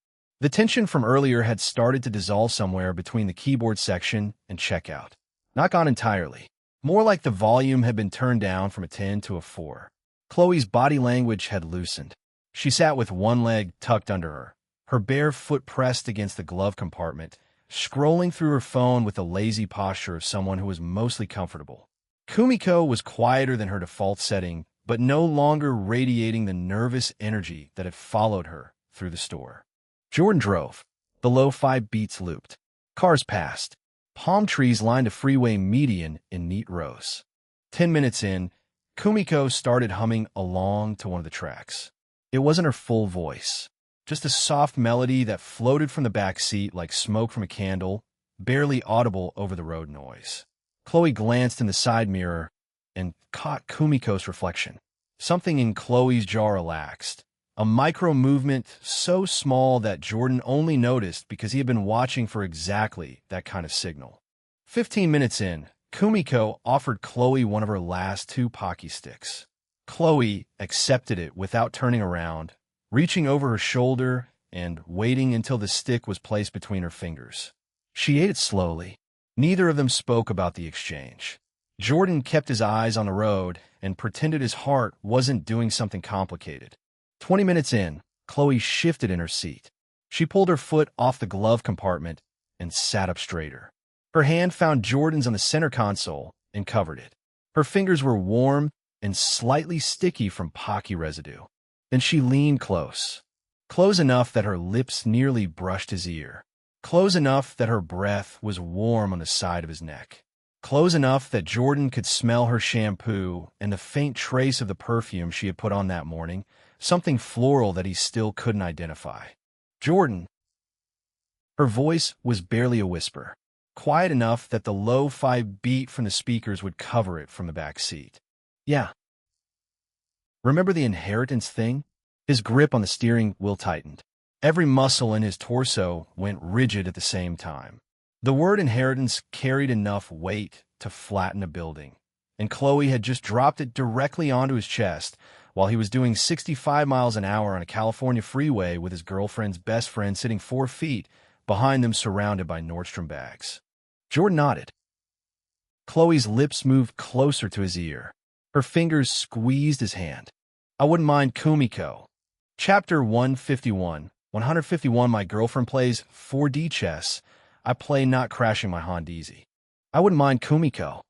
[SPEAKER 1] The tension from earlier had started to dissolve somewhere between the keyboard section and checkout. Not gone entirely. More like the volume had been turned down from a 10 to a 4. Chloe's body language had loosened. She sat with one leg tucked under her, her bare foot pressed against the glove compartment, scrolling through her phone with the lazy posture of someone who was mostly comfortable. Kumiko was quieter than her default setting, but no longer radiating the nervous energy that had followed her through the store. Jordan drove. The lo-fi beats looped. Cars passed. Palm trees lined a freeway median in neat rows. 10 minutes in, Kumiko started humming along to one of the tracks. It wasn't her full voice, just a soft melody that floated from the back seat like smoke from a candle, barely audible over the road noise. Chloe glanced in the side mirror and caught Kumiko's reflection. Something in Chloe's jaw relaxed, a micro-movement so small that Jordan only noticed because he had been watching for exactly that kind of signal. 15 minutes in, Kumiko offered Chloe one of her last 2 Pocky sticks. Chloe accepted it without turning around, reaching over her shoulder and waiting until the stick was placed between her fingers. She ate it slowly. Neither of them spoke about the exchange. Jordan kept his eyes on the road and pretended his heart wasn't doing something complicated. 20 minutes in, Chloe shifted in her seat. She pulled her foot off the glove compartment and sat up straighter. Her hand found Jordan's on the center console and covered it. Her fingers were warm and slightly sticky from Pocky residue. Then she leaned close enough that her lips nearly brushed his ear, close enough that her breath was warm on the side of his neck, close enough that Jordan could smell her shampoo and the faint trace of the perfume she had put on that morning, something floral that he still couldn't identify. "Jordan." Her voice was barely a whisper. quiet enough that the lo-fi beat from the speakers would cover it from the back seat. Yeah. Remember the inheritance thing? His grip on the steering wheel tightened. Every muscle in his torso went rigid at the same time. The word inheritance carried enough weight to flatten a building, and Chloe had just dropped it directly onto his chest while he was doing 65 miles an hour on a California freeway with his girlfriend's best friend sitting 4 feet behind them, surrounded by Nordstrom bags. Jordan nodded. Chloe's lips moved closer to his ear. Her fingers squeezed his hand. I wouldn't mind Kumiko. Chapter 151. 151. My girlfriend plays 4D chess. I play not crashing my Hondeezy. I wouldn't mind Kumiko.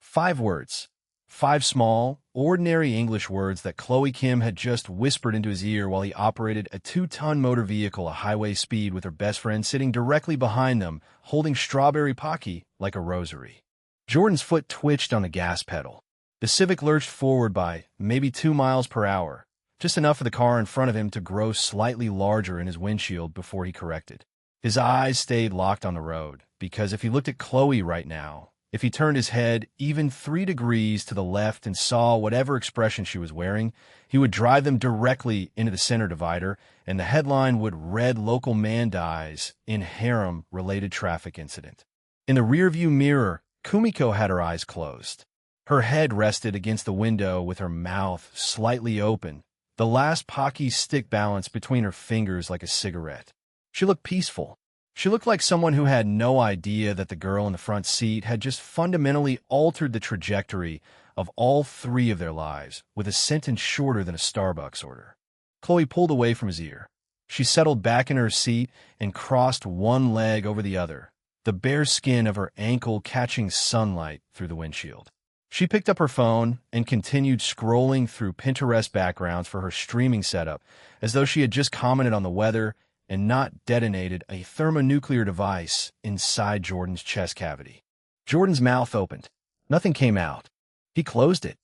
[SPEAKER 1] 5 words. 5 small, ordinary English words that Chloe Kim had just whispered into his ear while he operated a 2-ton motor vehicle at highway speed with her best friend sitting directly behind them, holding strawberry pocky like a rosary. Jordan's foot twitched on the gas pedal. The Civic lurched forward by maybe 2 miles per hour, just enough for the car in front of him to grow slightly larger in his windshield before he corrected. His eyes stayed locked on the road, because if he looked at Chloe right now, if he turned his head even 3 degrees to the left and saw whatever expression she was wearing, he would drive them directly into the center divider, and the headline would read local man dies in harem-related traffic incident. In the rearview mirror, Kumiko had her eyes closed. Her head rested against the window with her mouth slightly open, the last pocky stick balanced between her fingers like a cigarette. She looked peaceful. She looked like someone who had no idea that the girl in the front seat had just fundamentally altered the trajectory of all 3 of their lives with a sentence shorter than a Starbucks order. Chloe pulled away from his ear. She settled back in her seat and crossed one leg over the other, the bare skin of her ankle catching sunlight through the windshield. She picked up her phone and continued scrolling through Pinterest backgrounds for her streaming setup, as though she had just commented on the weather and not detonated a thermonuclear device inside Jordan's chest cavity. Jordan's mouth opened. Nothing came out. He closed it.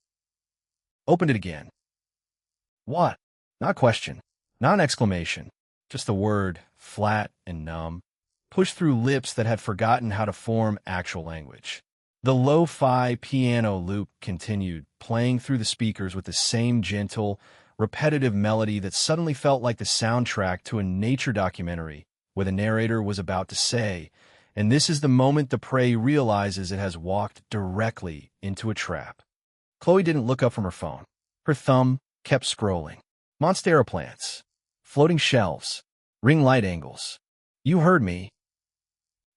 [SPEAKER 1] Opened it again. What? Not a question. Not an exclamation. Just the word, flat and numb, pushed through lips that had forgotten how to form actual language. The lo-fi piano loop continued, playing through the speakers with the same gentle, repetitive melody that suddenly felt like the soundtrack to a nature documentary where the narrator was about to say, and this is the moment the prey realizes it has walked directly into a trap. Chloe didn't look up from her phone. Her thumb kept scrolling. Monstera plants. Floating shelves. Ring light angles. You heard me.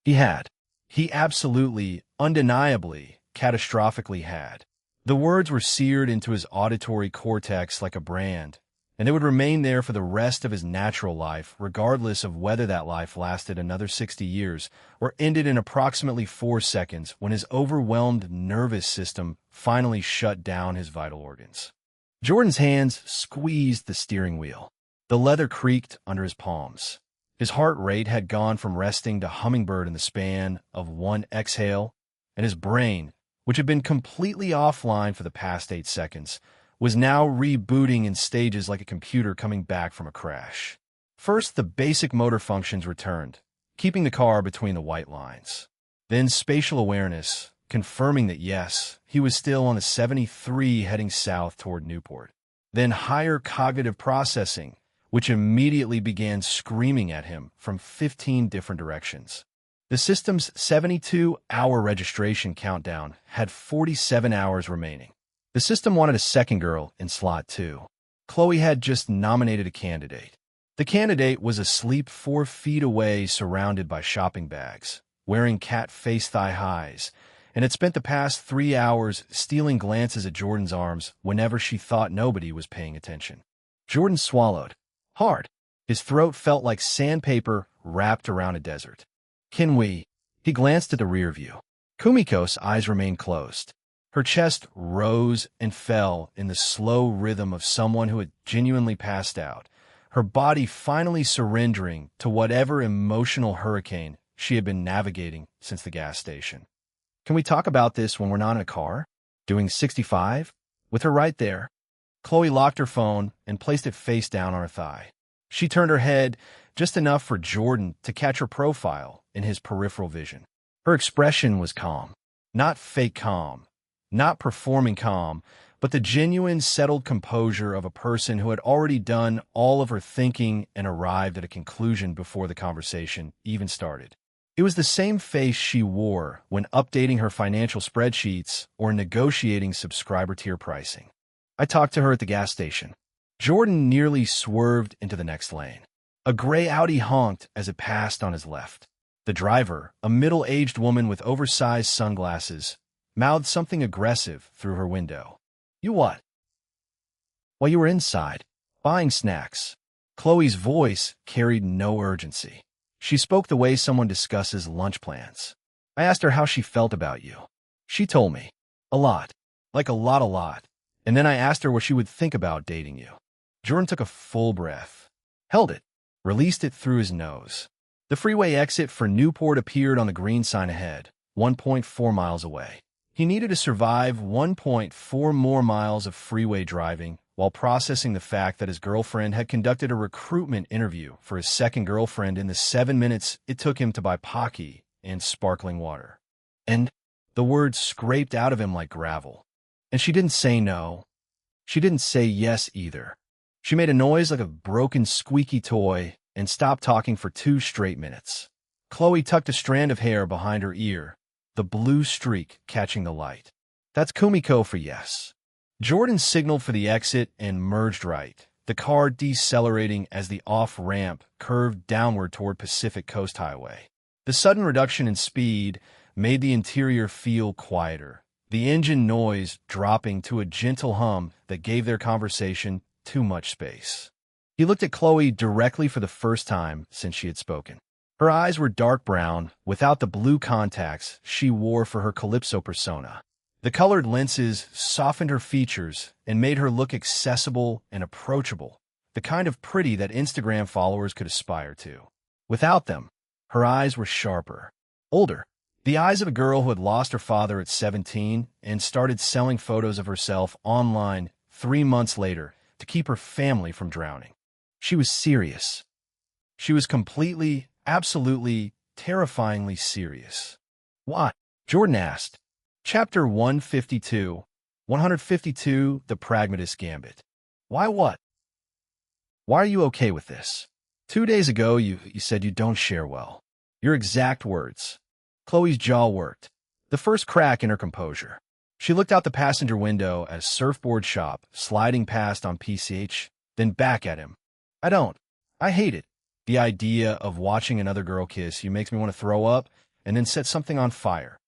[SPEAKER 1] He had. He absolutely, undeniably, catastrophically had. The words were seared into his auditory cortex like a brand, and they would remain there for the rest of his natural life, regardless of whether that life lasted another 60 years or ended in approximately 4 seconds when his overwhelmed nervous system finally shut down his vital organs. Jordan's hands squeezed the steering wheel. The leather creaked under his palms. His heart rate had gone from resting to hummingbird in the span of one exhale, and his brain, which had been completely offline for the past 8 seconds, was now rebooting in stages like a computer coming back from a crash. First, the basic motor functions returned, keeping the car between the white lines. Then spatial awareness, confirming that yes, he was still on the 73 heading south toward Newport. Then higher cognitive processing, which immediately began screaming at him from 15 different directions. The system's 72-hour registration countdown had 47 hours remaining. The system wanted a second girl in slot 2. Chloe had just nominated a candidate. The candidate was asleep 4 feet away, surrounded by shopping bags, wearing cat face thigh-highs, and had spent the past 3 hours stealing glances at Jordan's arms whenever she thought nobody was paying attention. Jordan swallowed. Hard. His throat felt like sandpaper wrapped around a desert. Can we? He glanced at the rear view. Kumiko's eyes remained closed. Her chest rose and fell in the slow rhythm of someone who had genuinely passed out, her body finally surrendering to whatever emotional hurricane she had been navigating since the gas station. Can we talk about this when we're not in a car? Doing 65? With her right there. Chloe locked her phone and placed it face down on her thigh. She turned her head just enough for Jordan to catch her profile in his peripheral vision. Her expression was calm. Not fake calm, not performing calm, but the genuine, settled composure of a person who had already done all of her thinking and arrived at a conclusion before the conversation even started. It was the same face she wore when updating her financial spreadsheets or negotiating subscriber tier pricing. I talked to her at the gas station. Jordan nearly swerved into the next lane. A gray Audi honked as it passed on his left. The driver, a middle-aged woman with oversized sunglasses, mouthed something aggressive through her window. "You what?" "While you were inside, buying snacks." Chloe's voice carried no urgency. She spoke the way someone discusses lunch plans. I asked her how she felt about you. She told me. A lot. Like a lot. And then I asked her what she would think about dating you. Jordan took a full breath, held it, released it through his nose. The freeway exit for Newport appeared on the green sign ahead, 1.4 miles away. He needed to survive 1.4 more miles of freeway driving while processing the fact that his girlfriend had conducted a recruitment interview for his second girlfriend in the 7 minutes it took him to buy Pocky and sparkling water. And the words scraped out of him like gravel. And she didn't say no. She didn't say yes either. She made a noise like a broken squeaky toy and stopped talking for 2 straight minutes. Chloe tucked a strand of hair behind her ear, the blue streak catching the light. "That's Kumiko for yes." Jordan signaled for the exit and merged right, the car decelerating as the off-ramp curved downward toward Pacific Coast Highway. The sudden reduction in speed made the interior feel quieter, the engine noise dropping to a gentle hum that gave their conversation too much space. He looked at Chloe directly for the first time since she had spoken. Her eyes were dark brown, without the blue contacts she wore for her Calypso persona. The colored lenses softened her features and made her look accessible and approachable, the kind of pretty that Instagram followers could aspire to. Without them, her eyes were sharper, older, the eyes of a girl who had lost her father at 17 and started selling photos of herself online 3 months later to keep her family from drowning. She was serious. She was completely, absolutely, terrifyingly serious. "Why?" Jordan asked. Chapter 152, 152, The Pragmatist Gambit. "Why what? Why are you okay with this? 2 days ago, you said you don't share well." Your exact words. Chloe's jaw worked, the first crack in her composure. She looked out the passenger window as Surfboard Shop sliding past on PCH, then back at him. "I don't. I hate it. The idea of watching another girl kiss you makes me want to throw up and then set something on fire."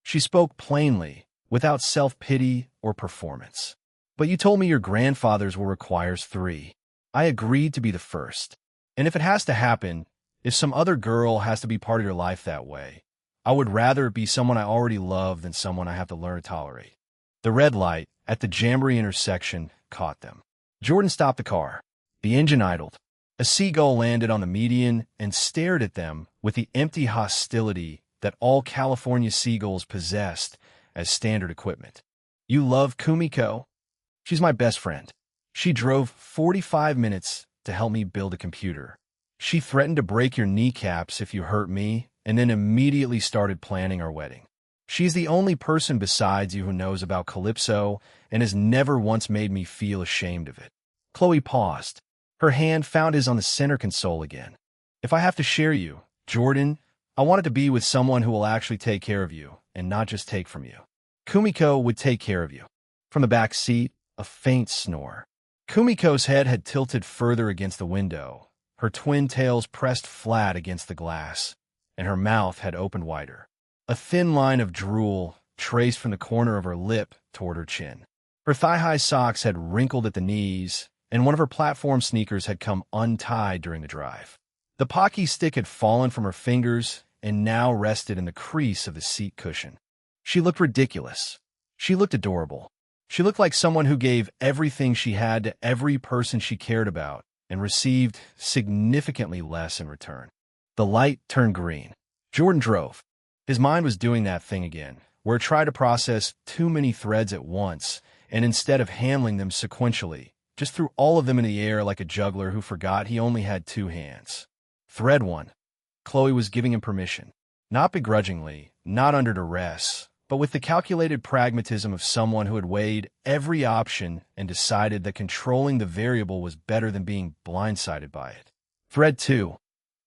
[SPEAKER 1] She spoke plainly, without self-pity or performance. "But you told me your grandfather's will requires 3. I agreed to be the first. And if it has to happen, if some other girl has to be part of your life that way, I would rather it be someone I already love than someone I have to learn to tolerate." The red light at the Jamboree intersection caught them. Jordan stopped the car. The engine idled. A seagull landed on the median and stared at them with the empty hostility that all California seagulls possessed as standard equipment. "You love Kumiko?" "She's my best friend. She drove 45 minutes to help me build a computer. She threatened to break your kneecaps if you hurt me, and then immediately started planning our wedding. She's the only person besides you who knows about Calypso and has never once made me feel ashamed of it." Chloe paused. Her hand found his on the center console again. "If I have to share you, Jordan, I want it to be with someone who will actually take care of you and not just take from you. Kumiko would take care of you." From the back seat, a faint snore. Kumiko's head had tilted further against the window, her twin tails pressed flat against the glass, and her mouth had opened wider. A thin line of drool traced from the corner of her lip toward her chin. Her thigh-high socks had wrinkled at the knees, and one of her platform sneakers had come untied during the drive. The Pocky stick had fallen from her fingers and now rested in the crease of the seat cushion. She looked ridiculous. She looked adorable. She looked like someone who gave everything she had to every person she cared about and received significantly less in return. The light turned green. Jordan drove. His mind was doing that thing again, where it tried to process too many threads at once, and instead of handling them sequentially, just threw all of them in the air like a juggler who forgot he only had 2 hands. Thread 1. Chloe was giving him permission. Not begrudgingly, not under duress, but with the calculated pragmatism of someone who had weighed every option and decided that controlling the variable was better than being blindsided by it. Thread 2.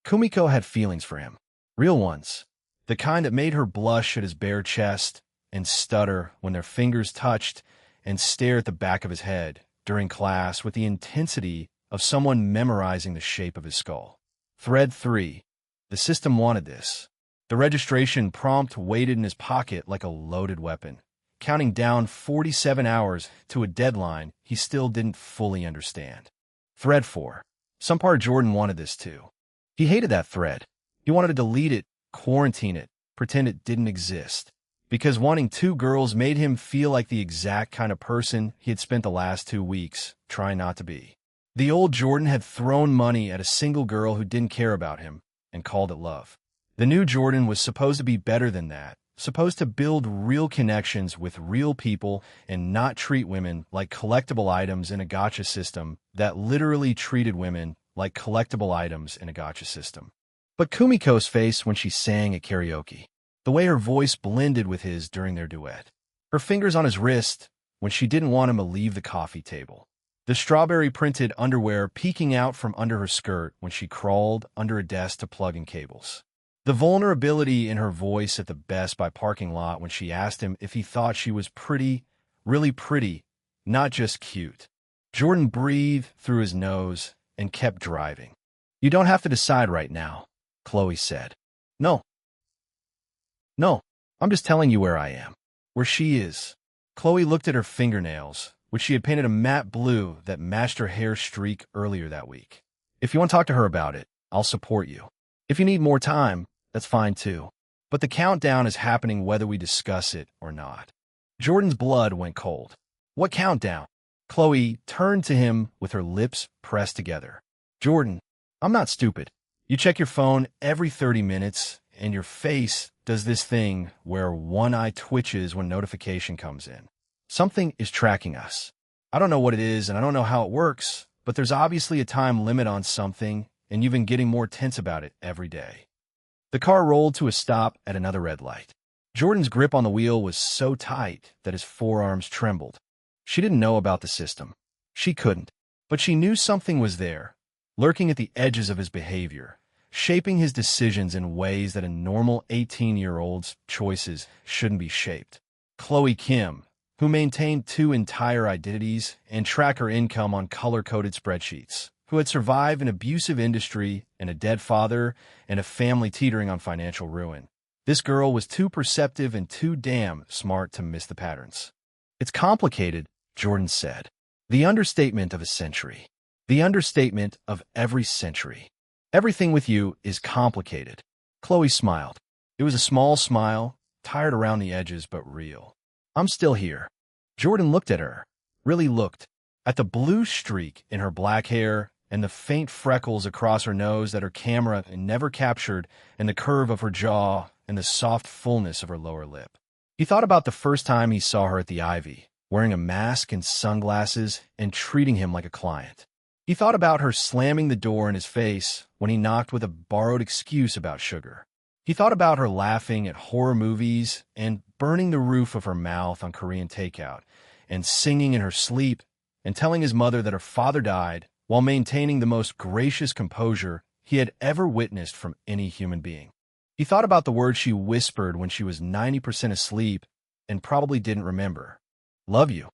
[SPEAKER 1] Kumiko had feelings for him. Real ones. The kind that made her blush at his bare chest and stutter when their fingers touched and stare at the back of his head during class with the intensity of someone memorizing the shape of his skull. Thread 3. The system wanted this. The registration prompt waited in his pocket like a loaded weapon, counting down 47 hours to a deadline he still didn't fully understand. Thread 4. Some part of Jordan wanted this too. He hated that thread. He wanted to delete it, quarantine it, pretend it didn't exist. Because wanting 2 girls made him feel like the exact kind of person he had spent the last 2 weeks trying not to be. The old Jordan had thrown money at a single girl who didn't care about him and called it love. The new Jordan was supposed to be better than that, supposed to build real connections with real people and not treat women like collectible items in a gacha system that literally treated women like collectible items in a gacha system. But Kumiko's face when she sang at karaoke, the way her voice blended with his during their duet, her fingers on his wrist when she didn't want him to leave the coffee table, the strawberry-printed underwear peeking out from under her skirt when she crawled under a desk to plug in cables. The vulnerability in her voice at the Best Buy parking lot when she asked him if he thought she was pretty, really pretty, not just cute. Jordan breathed through his nose and kept driving. "You don't have to decide right now," Chloe said. No, I'm just telling you where I am, where she is." Chloe looked at her fingernails, which she had painted a matte blue that matched her hair streak earlier that week. "If you want to talk to her about it, I'll support you. If you need more time, that's fine too. But the countdown is happening whether we discuss it or not." Jordan's blood went cold. "What countdown?" Chloe turned to him with her lips pressed together. "Jordan, I'm not stupid. You check your phone every 30 minutes, and your face does this thing where one eye twitches when notification comes in. Something is tracking us. I don't know what it is, and I don't know how it works, but there's obviously a time limit on something, and you've been getting more tense about it every day." The car rolled to a stop at another red light. Jordan's grip on the wheel was so tight that his forearms trembled. She didn't know about the system. She couldn't. But she knew something was there, lurking at the edges of his behavior, shaping his decisions in ways that a normal 18-year-old's choices shouldn't be shaped. Chloe Kim, who maintained 2 entire identities and tracked her income on color-coded spreadsheets, who had survived an abusive industry and a dead father and a family teetering on financial ruin. This girl was too perceptive and too damn smart to miss the patterns. "It's complicated," Jordan said. "The understatement of a century. The understatement of every century. Everything with you is complicated." Chloe smiled. It was a small smile, tired around the edges but real. "I'm still here." Jordan looked at her, really looked, at the blue streak in her black hair and the faint freckles across her nose that her camera never captured, and the curve of her jaw and the soft fullness of her lower lip. He thought about the first time he saw her at the Ivy, wearing a mask and sunglasses and treating him like a client. He thought about her slamming the door in his face when he knocked with a borrowed excuse about sugar. He thought about her laughing at horror movies and burning the roof of her mouth on Korean takeout, and singing in her sleep, and telling his mother that her father died while maintaining the most gracious composure he had ever witnessed from any human being. He thought about the words she whispered when she was 90% asleep and probably didn't remember. "Love you."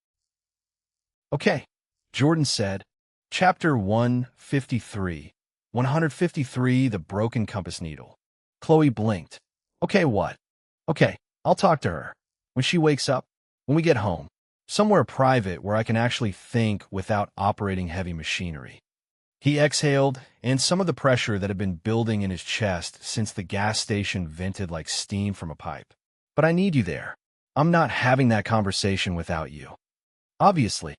[SPEAKER 1] "Okay," Jordan said. Chapter 153. 153, The Broken Compass Needle. Chloe blinked. "Okay, what?" "Okay, I'll talk to her. When she wakes up, when we get home. Somewhere private where I can actually think without operating heavy machinery." He exhaled, and some of the pressure that had been building in his chest since the gas station vented like steam from a pipe. "But I need you there. I'm not having that conversation without you. Obviously.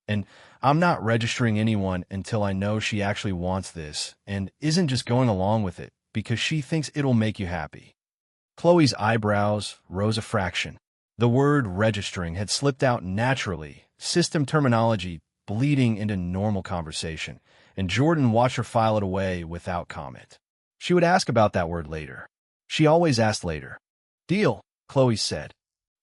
[SPEAKER 1] And I'm not registering anyone until I know she actually wants this and isn't just going along with it because she thinks it'll make you happy." Chloe's eyebrows rose a fraction. The word registering had slipped out naturally, system terminology bleeding into normal conversation, and Jordan watched her file it away without comment. She would ask about that word later. She always asked later. Deal, Chloe said.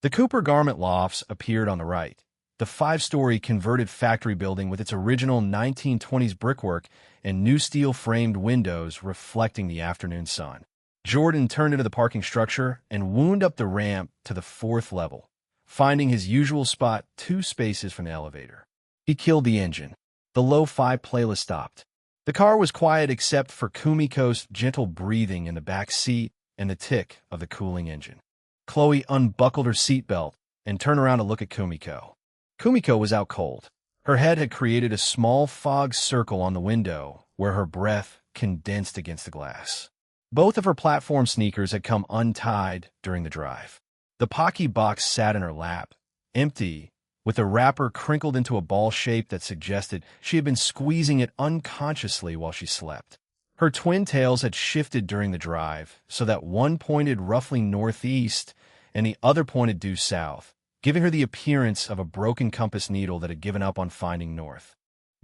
[SPEAKER 1] The Cooper Garment Lofts appeared on the right, the 5-story converted factory building with its original 1920s brickwork and new steel-framed windows reflecting the afternoon sun. Jordan turned into the parking structure and wound up the ramp to the 4th level, finding his usual spot 2 spaces from the elevator. He killed the engine. The lo-fi playlist stopped. The car was quiet except for Kumiko's gentle breathing in the back seat and the tick of the cooling engine. Chloe unbuckled her seatbelt and turned around to look at Kumiko. Kumiko was out cold. Her head had created a small fog circle on the window where her breath condensed against the glass. Both of her platform sneakers had come untied during the drive. The Pocky box sat in her lap, empty, with the wrapper crinkled into a ball shape that suggested she had been squeezing it unconsciously while she slept. Her twin tails had shifted during the drive so that one pointed roughly northeast and the other pointed due south, giving her the appearance of a broken compass needle that had given up on finding north.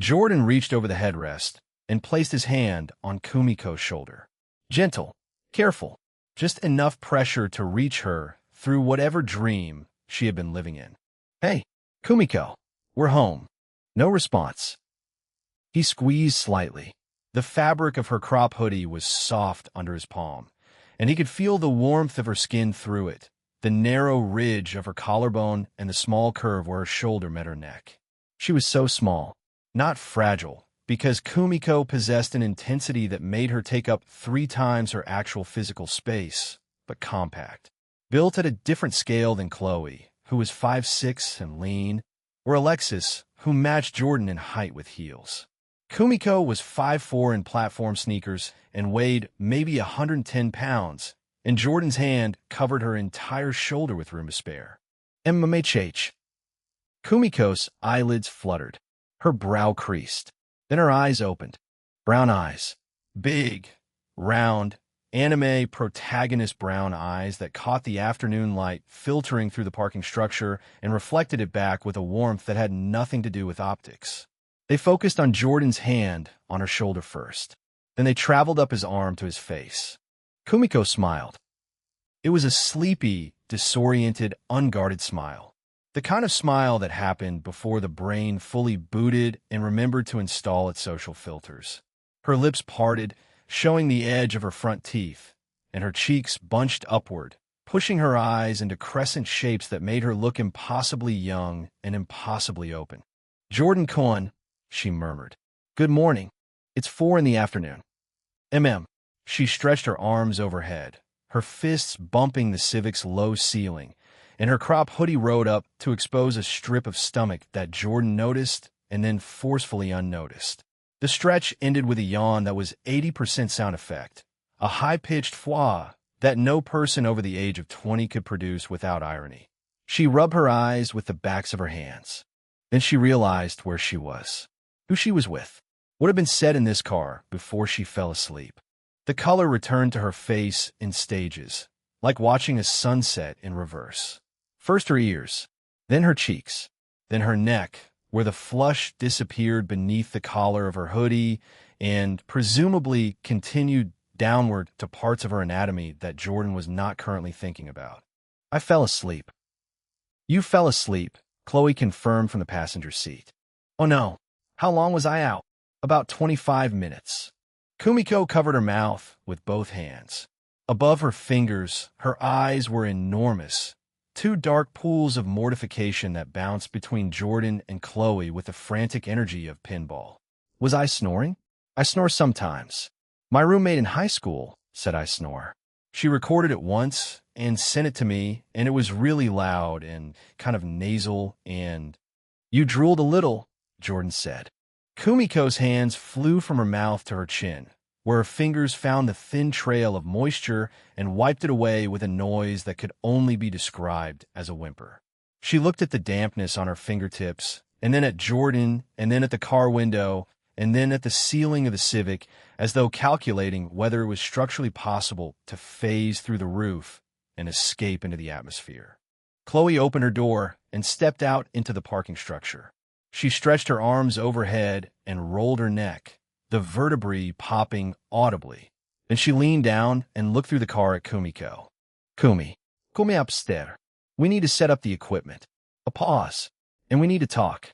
[SPEAKER 1] Jordan reached over the headrest and placed his hand on Kumiko's shoulder. Gentle, careful, just enough pressure to reach her through whatever dream she had been living in. Hey, Kumiko, we're home. No response. He squeezed slightly. The fabric of her crop hoodie was soft under his palm, and he could feel the warmth of her skin through it, the narrow ridge of her collarbone and the small curve where her shoulder met her neck. She was so small, not fragile, because Kumiko possessed an intensity that made her take up 3 times her actual physical space, but compact. Built at a different scale than Chloe, who was 5'6" and lean, or Alexis, who matched Jordan in height with heels. Kumiko was 5'4" in platform sneakers and weighed maybe 110 pounds, and Jordan's hand covered her entire shoulder with room to spare. MMHH. Kumiko's eyelids fluttered. Her brow creased. Then her eyes opened. Brown eyes. Big, round, anime protagonist brown eyes that caught the afternoon light filtering through the parking structure and reflected it back with a warmth that had nothing to do with optics. They focused on Jordan's hand on her shoulder first. Then they traveled up his arm to his face. Kumiko smiled. It was a sleepy, disoriented, unguarded smile. The kind of smile that happened before the brain fully booted and remembered to install its social filters. Her lips parted, showing the edge of her front teeth, and her cheeks bunched upward, pushing her eyes into crescent shapes that made her look impossibly young and impossibly open. Jordan Cohen, she murmured. Good morning. It's 4 in the afternoon. She stretched her arms overhead, her fists bumping the Civic's low ceiling, and her crop hoodie rolled up to expose a strip of stomach that Jordan noticed and then forcefully unnoticed. The stretch ended with a yawn that was 80% sound effect, a high-pitched fwa that no person over the age of 20 could produce without irony. She rubbed her eyes with the backs of her hands. Then she realized where she was, who she was with, what had been said in this car before she fell asleep. The color returned to her face in stages, like watching a sunset in reverse. First her ears, then her cheeks, then her neck, where the flush disappeared beneath the collar of her hoodie and presumably continued downward to parts of her anatomy that Jordan was not currently thinking about. I fell asleep. You fell asleep, Chloe confirmed from the passenger seat. Oh no, how long was I out? About 25 minutes. Kumiko covered her mouth with both hands. Above her fingers, her eyes were enormous, 2 dark pools of mortification that bounced between Jordan and Chloe with the frantic energy of pinball. Was I snoring? I snore sometimes. My roommate in high school said I snore. She recorded it once and sent it to me, and it was really loud and kind of nasal and... You drooled a little, Jordan said. Kumiko's hands flew from her mouth to her chin, where her fingers found the thin trail of moisture and wiped it away with a noise that could only be described as a whimper. She looked at the dampness on her fingertips, and then at Jordan, and then at the car window, and then at the ceiling of the Civic, as though calculating whether it was structurally possible to phase through the roof and escape into the atmosphere. Chloe opened her door and stepped out into the parking structure. She stretched her arms overhead and rolled her neck, the vertebrae popping audibly. Then she leaned down and looked through the car at Kumiko. Kumi, Come upstairs. We need to set up the equipment. A pause. And we need to talk.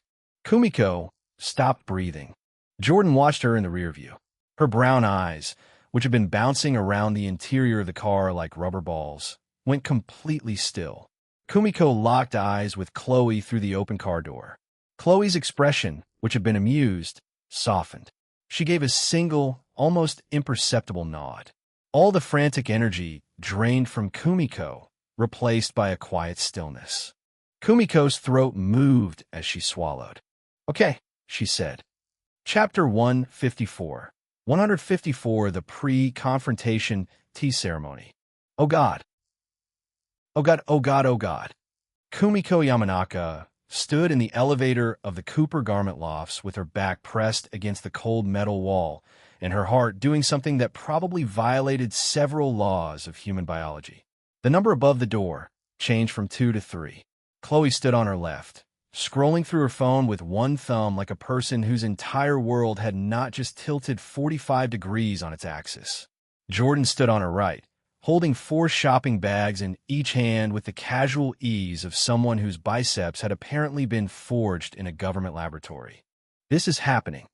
[SPEAKER 1] Kumiko stopped breathing. Jordan watched her in the rear view. Her brown eyes, which had been bouncing around the interior of the car like rubber balls, went completely still. Kumiko locked eyes with Chloe through the open car door. Chloe's expression, which had been amused, softened. She gave a single, almost imperceptible nod. All the frantic energy drained from Kumiko, replaced by a quiet stillness. Kumiko's throat moved as she swallowed. Okay, she said. Chapter 154. 154, the pre-confrontation tea ceremony. Oh God. Oh God, oh God, oh God. Kumiko Yamanaka stood in the elevator of the Cooper garment lofts with her back pressed against the cold metal wall and her heart doing something that probably violated several laws of human biology. The number above the door changed from 2 to 3. Chloe stood on her left, scrolling through her phone with one thumb like a person whose entire world had not just tilted 45 degrees on its axis. Jordan stood on her right, holding 4 shopping bags in each hand with the casual ease of someone whose biceps had apparently been forged in a government laboratory. This is happening.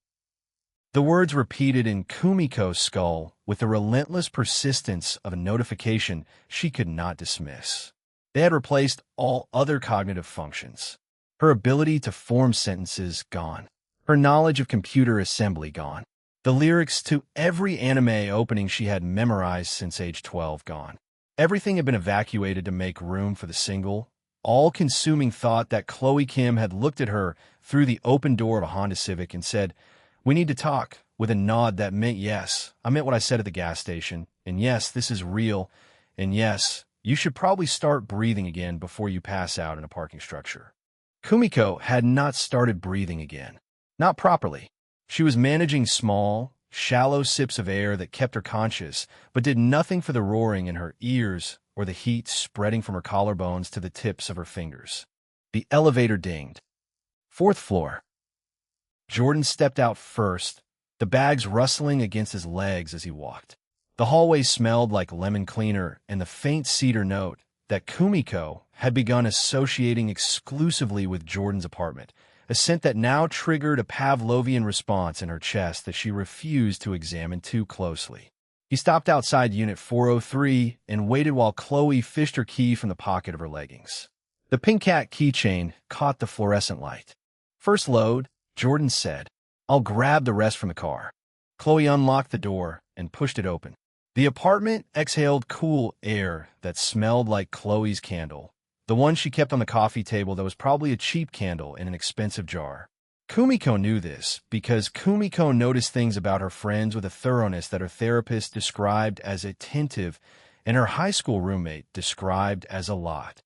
[SPEAKER 1] The words repeated in Kumiko's skull with the relentless persistence of a notification she could not dismiss. They had replaced all other cognitive functions. Her ability to form sentences gone. Her knowledge of computer assembly gone. The lyrics to every anime opening she had memorized since age 12 gone. Everything had been evacuated to make room for the single, all-consuming thought that Chloe Kim had looked at her through the open door of a Honda Civic and said, "We need to talk," with a nod that meant yes, I meant what I said at the gas station, and yes, this is real, and yes, you should probably start breathing again before you pass out in a parking structure. Kumiko had not started breathing again. Not properly. She was managing small, shallow sips of air that kept her conscious, but did nothing for the roaring in her ears or the heat spreading from her collarbones to the tips of her fingers. The elevator dinged. 4th floor. Jordan stepped out first, the bags rustling against his legs as he walked. The hallway smelled like lemon cleaner and the faint cedar note that Kumiko had begun associating exclusively with Jordan's apartment, a scent that now triggered a Pavlovian response in her chest that she refused to examine too closely. He stopped outside Unit 403 and waited while Chloe fished her key from the pocket of her leggings. The pink cat keychain caught the fluorescent light. "First load," Jordan said. "I'll grab the rest from the car." Chloe unlocked the door and pushed it open. The apartment exhaled cool air that smelled like Chloe's candle, the one she kept on the coffee table that was probably a cheap candle in an expensive jar. Kumiko knew this because Kumiko noticed things about her friends with a thoroughness that her therapist described as attentive and her high school roommate described as a lot.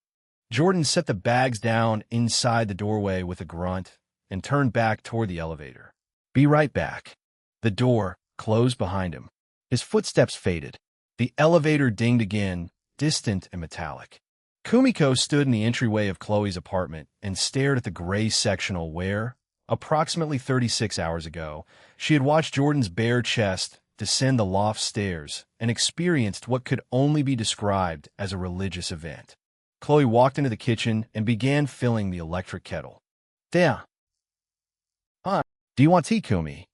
[SPEAKER 1] Jordan set the bags down inside the doorway with a grunt and turned back toward the elevator. "Be right back." The door closed behind him. His footsteps faded. The elevator dinged again, distant and metallic. Kumiko stood in the entryway of Chloe's apartment and stared at the gray sectional where, approximately 36 hours ago, she had watched Jordan's bare chest descend the loft stairs and experienced what could only be described as a religious event. Chloe walked into the kitchen and began filling the electric kettle. "There." "Huh? Do you want tea, Kumi?"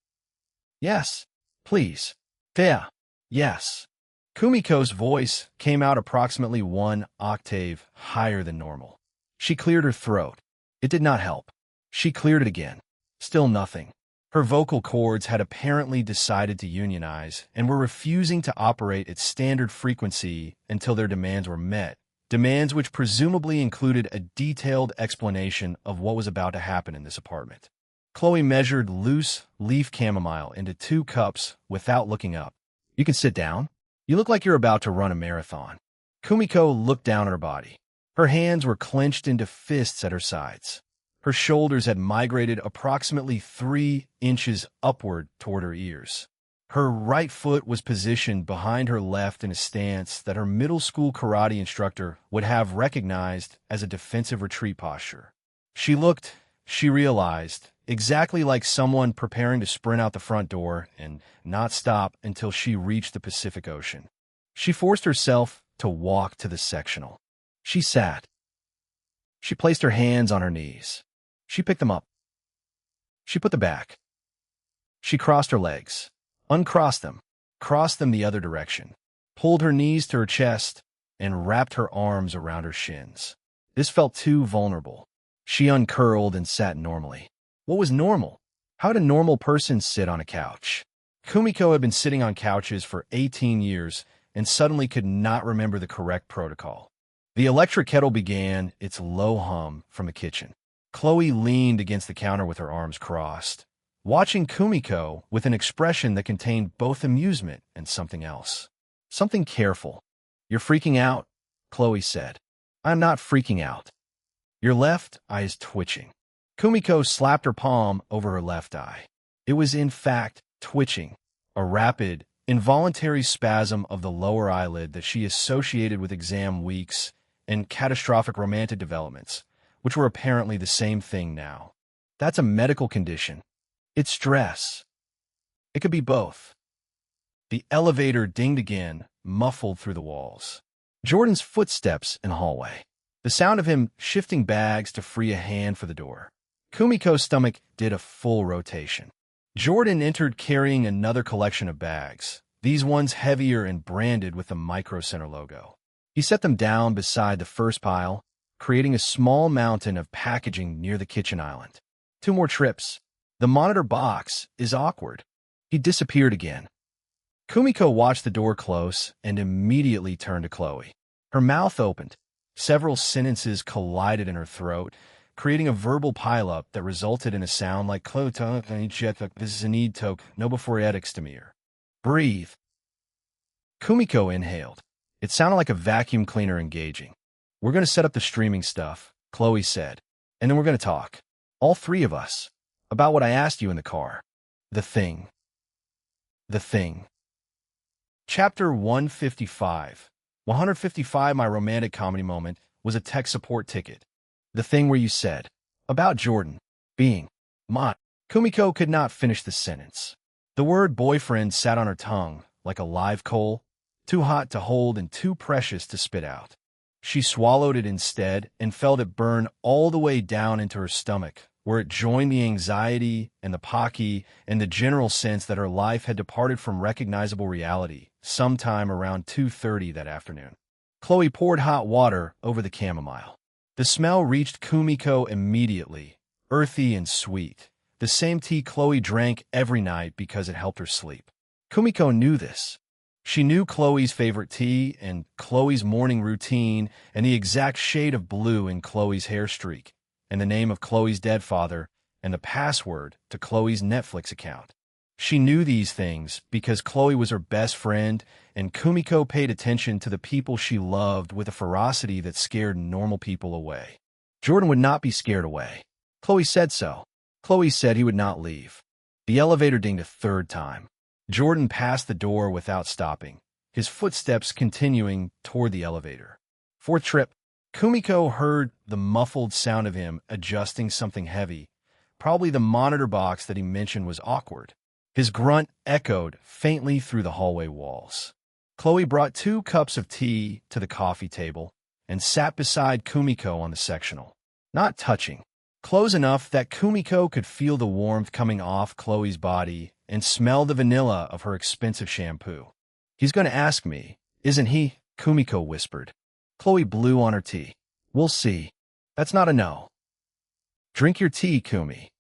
[SPEAKER 1] "Yes, please." "There." "Yes." Kumiko's voice came out approximately 1 octave higher than normal. She cleared her throat. It did not help. She cleared it again. Still nothing. Her vocal cords had apparently decided to unionize and were refusing to operate at standard frequency until their demands were met, demands which presumably included a detailed explanation of what was about to happen in this apartment. Chloe measured loose leaf chamomile into 2 cups without looking up. "You can sit down. You look like you're about to run a marathon." Kumiko looked down at her body. Her hands were clenched into fists at her sides. Her shoulders had migrated approximately 3 inches upward toward her ears. Her right foot was positioned behind her left in a stance that her middle school karate instructor would have recognized as a defensive retreat posture. She realized, exactly like someone preparing to sprint out the front door and not stop until she reached the Pacific Ocean. She forced herself to walk to the sectional. She sat. She placed her hands on her knees. She picked them up. She put them back. She crossed her legs, uncrossed them, crossed them the other direction, pulled her knees to her chest, and wrapped her arms around her shins. This felt too vulnerable. She uncurled and sat normally. What was normal? How did a normal person sit on a couch? Kumiko had been sitting on couches for 18 years and suddenly could not remember the correct protocol. The electric kettle began its low hum from the kitchen. Chloe leaned against the counter with her arms crossed, watching Kumiko with an expression that contained both amusement and something else. Something careful. "You're freaking out," Chloe said. "I'm not freaking out." Your left eye is twitching. Kumiko slapped her palm over her left eye. It was in fact twitching, a rapid, involuntary spasm of the lower eyelid that she associated with exam weeks and catastrophic romantic developments, which were apparently the same thing now. That's a medical condition. It's stress. It could be both. The elevator dinged again, muffled through the walls. Jordan's footsteps in the hallway. The sound of him shifting bags to free a hand for the door. Kumiko's stomach did a full rotation. Jordan entered carrying another collection of bags, these ones heavier and branded with the Micro Center logo. He set them down beside the first pile, creating a small mountain of packaging near the kitchen island. 2 more trips. The monitor box is awkward. He disappeared again. Kumiko watched the door close and immediately turned to Chloe. Her mouth opened. Several sentences collided in her throat, creating a verbal pileup that resulted in a sound like this is a need to no before edixtamir. Breathe. Kumiko inhaled. It sounded like a vacuum cleaner engaging. "We're going to set up the streaming stuff," Chloe said, "and then we're going to talk. All 3 of us. About what I asked you in the car. The thing." The thing. Chapter 155. 155 My romantic comedy moment was a tech support ticket. The thing where you said, about Jordan, being mine. Kumiko could not finish the sentence. The word boyfriend sat on her tongue like a live coal, too hot to hold and too precious to spit out. She swallowed it instead and felt it burn all the way down into her stomach, where it joined the anxiety and the pocky and the general sense that her life had departed from recognizable reality sometime around 2:30 that afternoon. Chloe poured hot water over the chamomile. The smell reached Kumiko immediately, earthy and sweet, the same tea Chloe drank every night because it helped her sleep. Kumiko knew this. She knew Chloe's favorite tea and Chloe's morning routine and the exact shade of blue in Chloe's hair streak, and the name of Chloe's dead father, and the password to Chloe's Netflix account. She knew these things because Chloe was her best friend, and Kumiko paid attention to the people she loved with a ferocity that scared normal people away. Jordan would not be scared away. Chloe said so. Chloe said he would not leave. The elevator dinged a 3rd time. Jordan passed the door without stopping, his footsteps continuing toward the elevator. 4th trip. Kumiko heard the muffled sound of him adjusting something heavy, probably the monitor box that he mentioned was awkward. His grunt echoed faintly through the hallway walls. Chloe brought 2 cups of tea to the coffee table and sat beside Kumiko on the sectional, not touching, close enough that Kumiko could feel the warmth coming off Chloe's body and smell the vanilla of her expensive shampoo. "He's going to ask me, isn't he?" Kumiko whispered. Chloe blew on her tea. "We'll see. That's not a no." "Drink your tea, Kumi."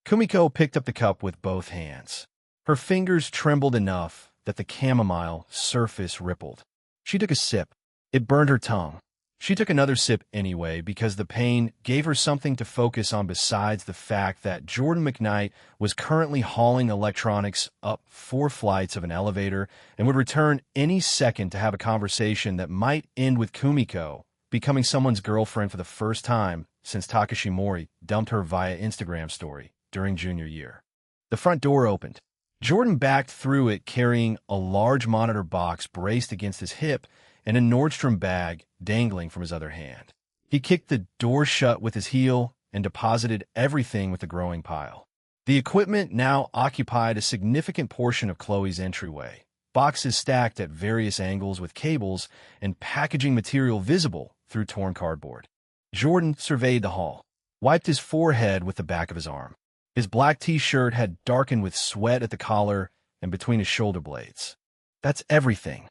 [SPEAKER 1] Kumiko picked up the cup with both hands. Her fingers trembled enough that the chamomile surface rippled. She took a sip. It burned her tongue. She took another sip anyway because the pain gave her something to focus on besides the fact that Jordan McKnight was currently hauling electronics up 4 flights of an elevator and would return any second to have a conversation that might end with Kumiko becoming someone's girlfriend for the first time since Takashi Mori dumped her via Instagram story during junior year. The front door opened. Jordan backed through it carrying a large monitor box braced against his hip and a Nordstrom bag dangling from his other hand. He kicked the door shut with his heel and deposited everything with the growing pile. The equipment now occupied a significant portion of Chloe's entryway, boxes stacked at various angles with cables and packaging material visible through torn cardboard. Jordan surveyed the hall, wiped his forehead with the back of his arm. His black t-shirt had darkened with sweat at the collar and between his shoulder blades. That's everything.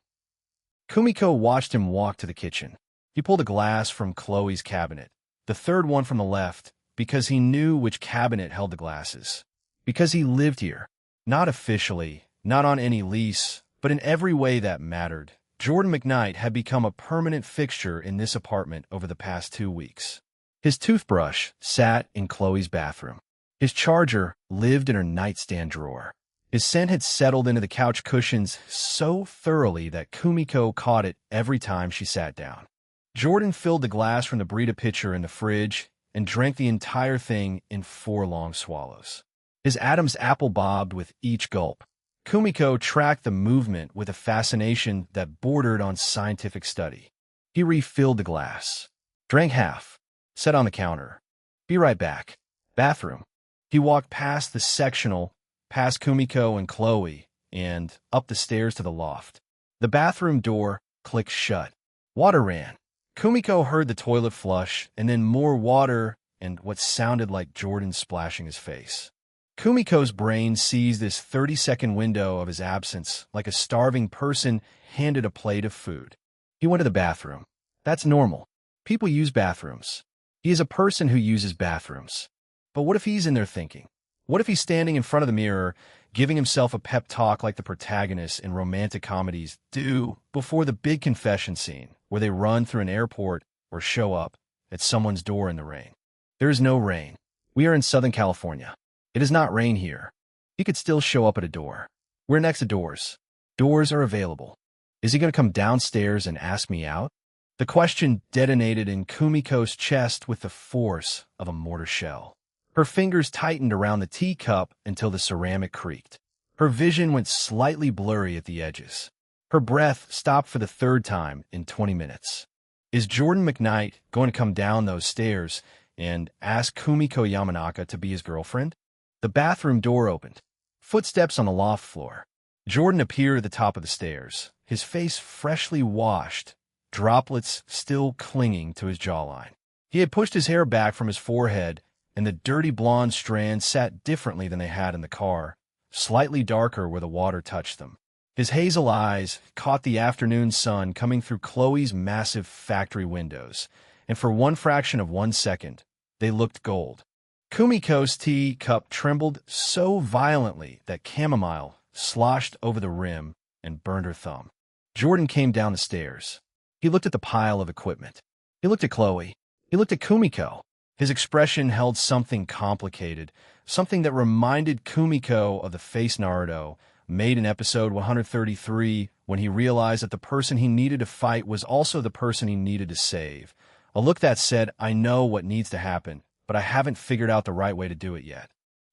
[SPEAKER 1] Kumiko watched him walk to the kitchen. He pulled a glass from Chloe's cabinet, the third one from the left, because he knew which cabinet held the glasses. Because he lived here. Not officially, not on any lease, but in every way that mattered. Jordan McKnight had become a permanent fixture in this apartment over the past 2 weeks. His toothbrush sat in Chloe's bathroom. His charger lived in her nightstand drawer. His scent had settled into the couch cushions so thoroughly that Kumiko caught it every time she sat down. Jordan filled the glass from the Brita pitcher in the fridge and drank the entire thing in 4 long swallows. His Adam's apple bobbed with each gulp. Kumiko tracked the movement with a fascination that bordered on scientific study. He refilled the glass, drank half, set on the counter. Be right back. Bathroom. He walked past the sectional, past Kumiko and Chloe, and up the stairs to the loft. The bathroom door clicked shut. Water ran. Kumiko heard the toilet flush, and then more water and what sounded like Jordan splashing his face. Kumiko's brain seized this 30-second window of his absence like a starving person handed a plate of food. He went to the bathroom. That's normal. People use bathrooms. He is a person who uses bathrooms. But what if he's in there thinking? What if he's standing in front of the mirror, giving himself a pep talk like the protagonists in romantic comedies do before the big confession scene, where they run through an airport or show up at someone's door in the rain? There is no rain. We are in Southern California. It does not rain here. He could still show up at a door. We're next to doors. Doors are available. Is he going to come downstairs and ask me out? The question detonated in Kumiko's chest with the force of a mortar shell. Her fingers tightened around the teacup until the ceramic creaked. Her vision went slightly blurry at the edges. Her breath stopped for the 3rd time in 20 minutes. Is Jordan McKnight going to come down those stairs and ask Kumiko Yamanaka to be his girlfriend? The bathroom door opened. Footsteps on the loft floor. Jordan appeared at the top of the stairs, his face freshly washed, droplets still clinging to his jawline. He had pushed his hair back from his forehead, and the dirty blonde strands sat differently than they had in the car, slightly darker where the water touched them. His hazel eyes caught the afternoon sun coming through Chloe's massive factory windows, and for one fraction of 1 second, they looked gold. Kumiko's tea cup trembled so violently that chamomile sloshed over the rim and burned her thumb. Jordan came down the stairs. He looked at the pile of equipment. He looked at Chloe. He looked at Kumiko. His expression held something complicated, something that reminded Kumiko of the face Naruto made in episode 133 when he realized that the person he needed to fight was also the person he needed to save. A look that said, I know what needs to happen, but I haven't figured out the right way to do it yet.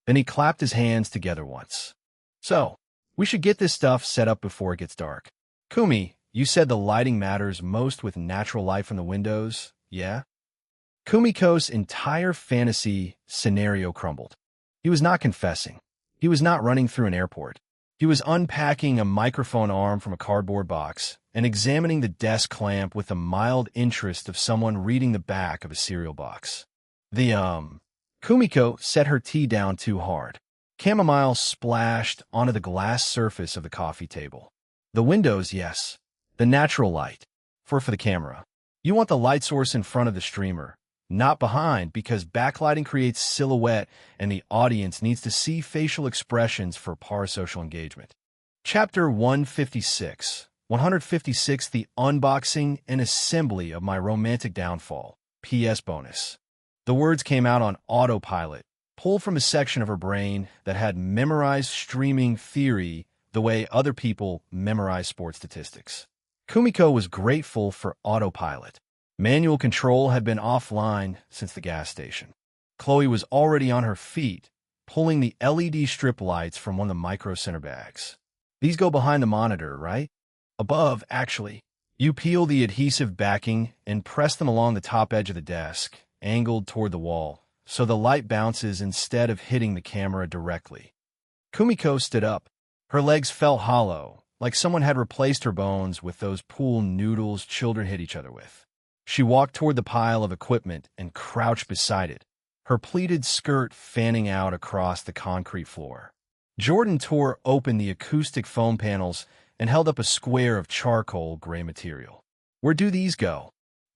[SPEAKER 1] Then he clapped his hands together once. So, we should get this stuff set up before it gets dark. Kumi, you said the lighting matters most with natural light from the windows, yeah? Kumiko's entire fantasy scenario crumbled. He was not confessing. He was not running through an airport. He was unpacking a microphone arm from a cardboard box and examining the desk clamp with the mild interest of someone reading the back of a cereal box. Kumiko set her tea down too hard. Chamomile splashed onto the glass surface of the coffee table. The windows, yes. The natural light. For the camera. You want the light source in front of the streamer, not behind, because backlighting creates silhouette and the audience needs to see facial expressions for parasocial engagement. Chapter 156. 156, the unboxing and assembly of my romantic downfall. P.S. bonus. The words came out on autopilot, pulled from a section of her brain that had memorized streaming theory the way other people memorize sports statistics. Kumiko was grateful for autopilot. Manual control had been offline since the gas station. Chloe was already on her feet, pulling the LED strip lights from one of the micro center bags. These go behind the monitor, right? Above, actually. You peel the adhesive backing and press them along the top edge of the desk, angled toward the wall, so the light bounces instead of hitting the camera directly. Kumiko stood up. Her legs felt hollow, like someone had replaced her bones with those pool noodles children hit each other with. She walked toward the pile of equipment and crouched beside it, her pleated skirt fanning out across the concrete floor. Jordan tore open the acoustic foam panels and held up a square of charcoal gray material. Where do these go?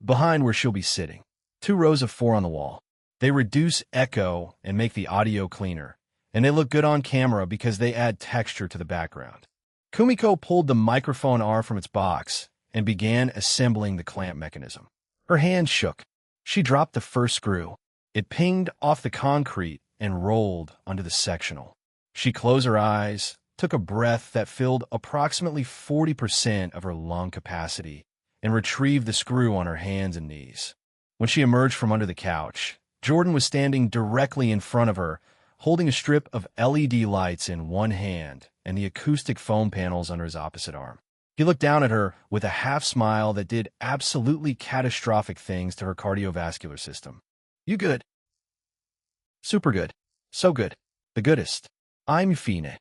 [SPEAKER 1] Behind where she'll be sitting. 2 rows of 4 on the wall. They reduce echo and make the audio cleaner, and they look good on camera because they add texture to the background. Kumiko pulled the microphone arm from its box and began assembling the clamp mechanism. Her hand shook. She dropped the first screw. It pinged off the concrete and rolled onto the sectional. She closed her eyes, took a breath that filled approximately 40% of her lung capacity, and retrieved the screw on her hands and knees. When she emerged from under the couch, Jordan was standing directly in front of her, holding a strip of LED lights in one hand and the acoustic foam panels under his opposite arm. He looked down at her with a half-smile that did absolutely catastrophic things to her cardiovascular system. You good? Super good. So good. The goodest. I'm fine.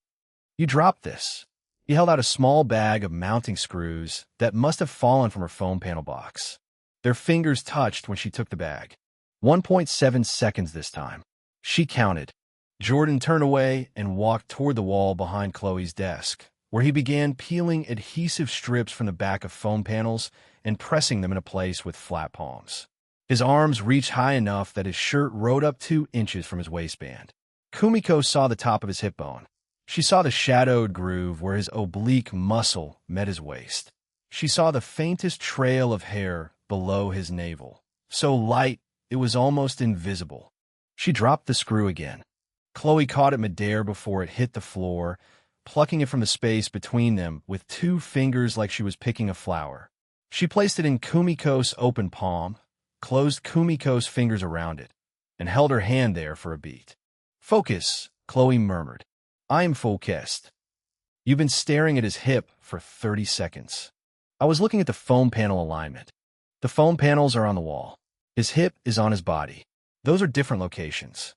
[SPEAKER 1] You dropped this. He held out a small bag of mounting screws that must have fallen from her foam panel box. Their fingers touched when she took the bag. 1.7 seconds this time. She counted. Jordan turned away and walked toward the wall behind Chloe's desk, where he began peeling adhesive strips from the back of foam panels and pressing them into place with flat palms. His arms reached high enough that his shirt rode up 2 inches from his waistband. Kumiko saw the top of his hip bone. She saw the shadowed groove where his oblique muscle met his waist. She saw the faintest trail of hair below his navel, so light it was almost invisible. She dropped the screw again. Chloe caught it midair before it hit the floor, plucking it from the space between them with 2 fingers like she was picking a flower. She placed it in Kumiko's open palm, closed Kumiko's fingers around it, and held her hand there for a beat. Focus, Chloe murmured. I'm focused. You've been staring at his hip for 30 seconds. I was looking at the foam panel alignment. The foam panels are on the wall. His hip is on his body. Those are different locations.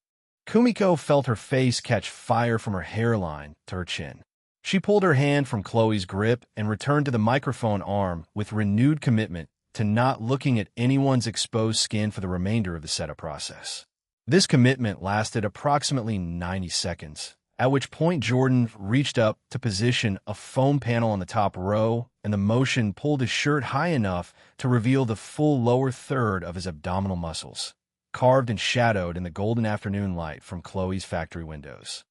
[SPEAKER 1] Kumiko felt her face catch fire from her hairline to her chin. She pulled her hand from Chloe's grip and returned to the microphone arm with renewed commitment to not looking at anyone's exposed skin for the remainder of the setup process. This commitment lasted approximately 90 seconds, at which point Jordan reached up to position a foam panel on the top row, and the motion pulled his shirt high enough to reveal the full lower third of his abdominal muscles, carved and shadowed in the golden afternoon light from Chloe's factory windows.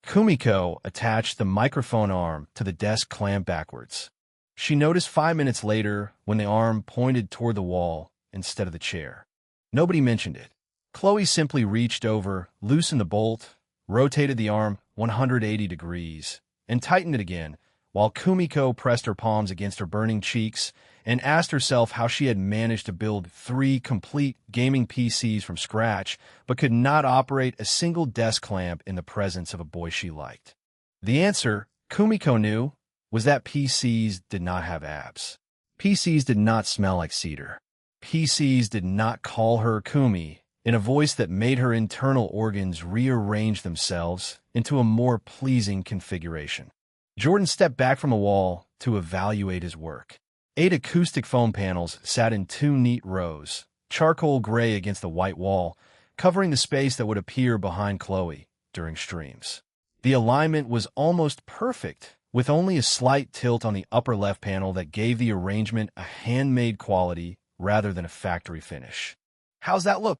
[SPEAKER 1] Kumiko attached the microphone arm to the desk clamp backwards. She noticed 5 minutes later when the arm pointed toward the wall instead of the chair. Nobody mentioned it. Chloe simply reached over, loosened the bolt, rotated the arm 180 degrees, and tightened it again, while Kumiko pressed her palms against her burning cheeks and asked herself how she had managed to build 3 complete gaming PCs from scratch, but could not operate a single desk clamp in the presence of a boy she liked. The answer, Kumiko knew, was that PCs did not have abs. PCs did not smell like cedar. PCs did not call her Kumi in a voice that made her internal organs rearrange themselves into a more pleasing configuration. Jordan stepped back from the wall to evaluate his work. 8 acoustic foam panels sat in 2 neat rows, charcoal gray against the white wall, covering the space that would appear behind Chloe during streams. The alignment was almost perfect, with only a slight tilt on the upper left panel that gave the arrangement a handmade quality rather than a factory finish. How's that look?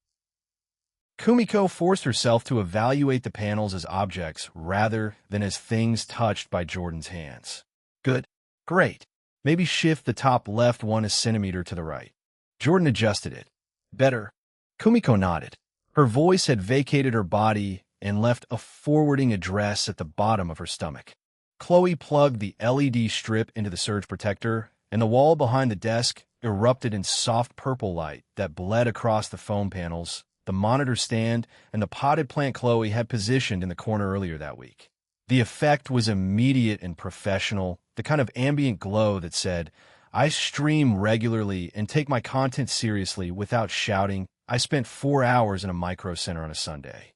[SPEAKER 1] Kumiko forced herself to evaluate the panels as objects rather than as things touched by Jordan's hands. Good. Great. Maybe shift the top left 1 centimeter to the right. Jordan adjusted it. Better. Kumiko nodded. Her voice had vacated her body and left a forwarding address at the bottom of her stomach. Chloe plugged the LED strip into the surge protector, and the wall behind the desk erupted in soft purple light that bled across the foam panels, the monitor stand, and the potted plant Chloe had positioned in the corner earlier that week. The effect was immediate and professional, the kind of ambient glow that said, I stream regularly and take my content seriously without shouting. I spent 4 hours in a micro center on a Sunday.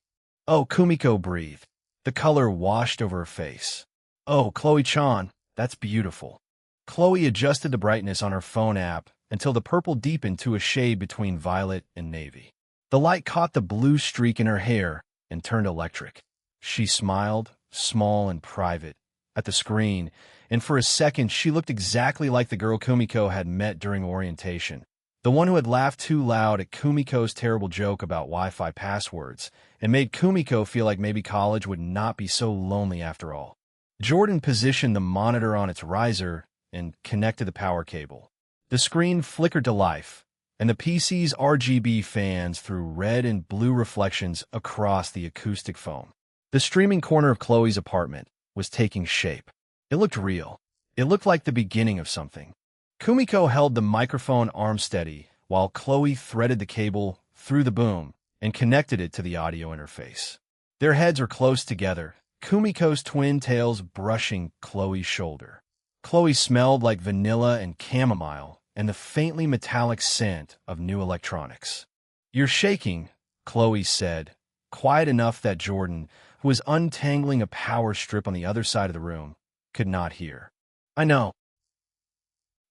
[SPEAKER 1] Oh, Kumiko breathed. The color washed over her face. Oh, Chloe-chan, that's beautiful. Chloe adjusted the brightness on her phone app until the purple deepened to a shade between violet and navy. The light caught the blue streak in her hair and turned electric. She smiled, small and private, at the screen, and for a second she looked exactly like the girl Kumiko had met during orientation, the one who had laughed too loud at Kumiko's terrible joke about Wi-Fi passwords and made Kumiko feel like maybe college would not be so lonely after all. Jordan positioned the monitor on its riser and connected the power cable. The screen flickered to life, and the PC's RGB fans threw red and blue reflections across the acoustic foam. The streaming corner of Chloe's apartment was taking shape. It looked real. It looked like the beginning of something. Kumiko held the microphone arm steady while Chloe threaded the cable through the boom and connected it to the audio interface. Their heads were close together, Kumiko's twin tails brushing Chloe's shoulder. Chloe smelled like vanilla and chamomile and the faintly metallic scent of new electronics. "You're shaking," Chloe said, quiet enough that Jordan, who was untangling a power strip on the other side of the room, could not hear. "I know.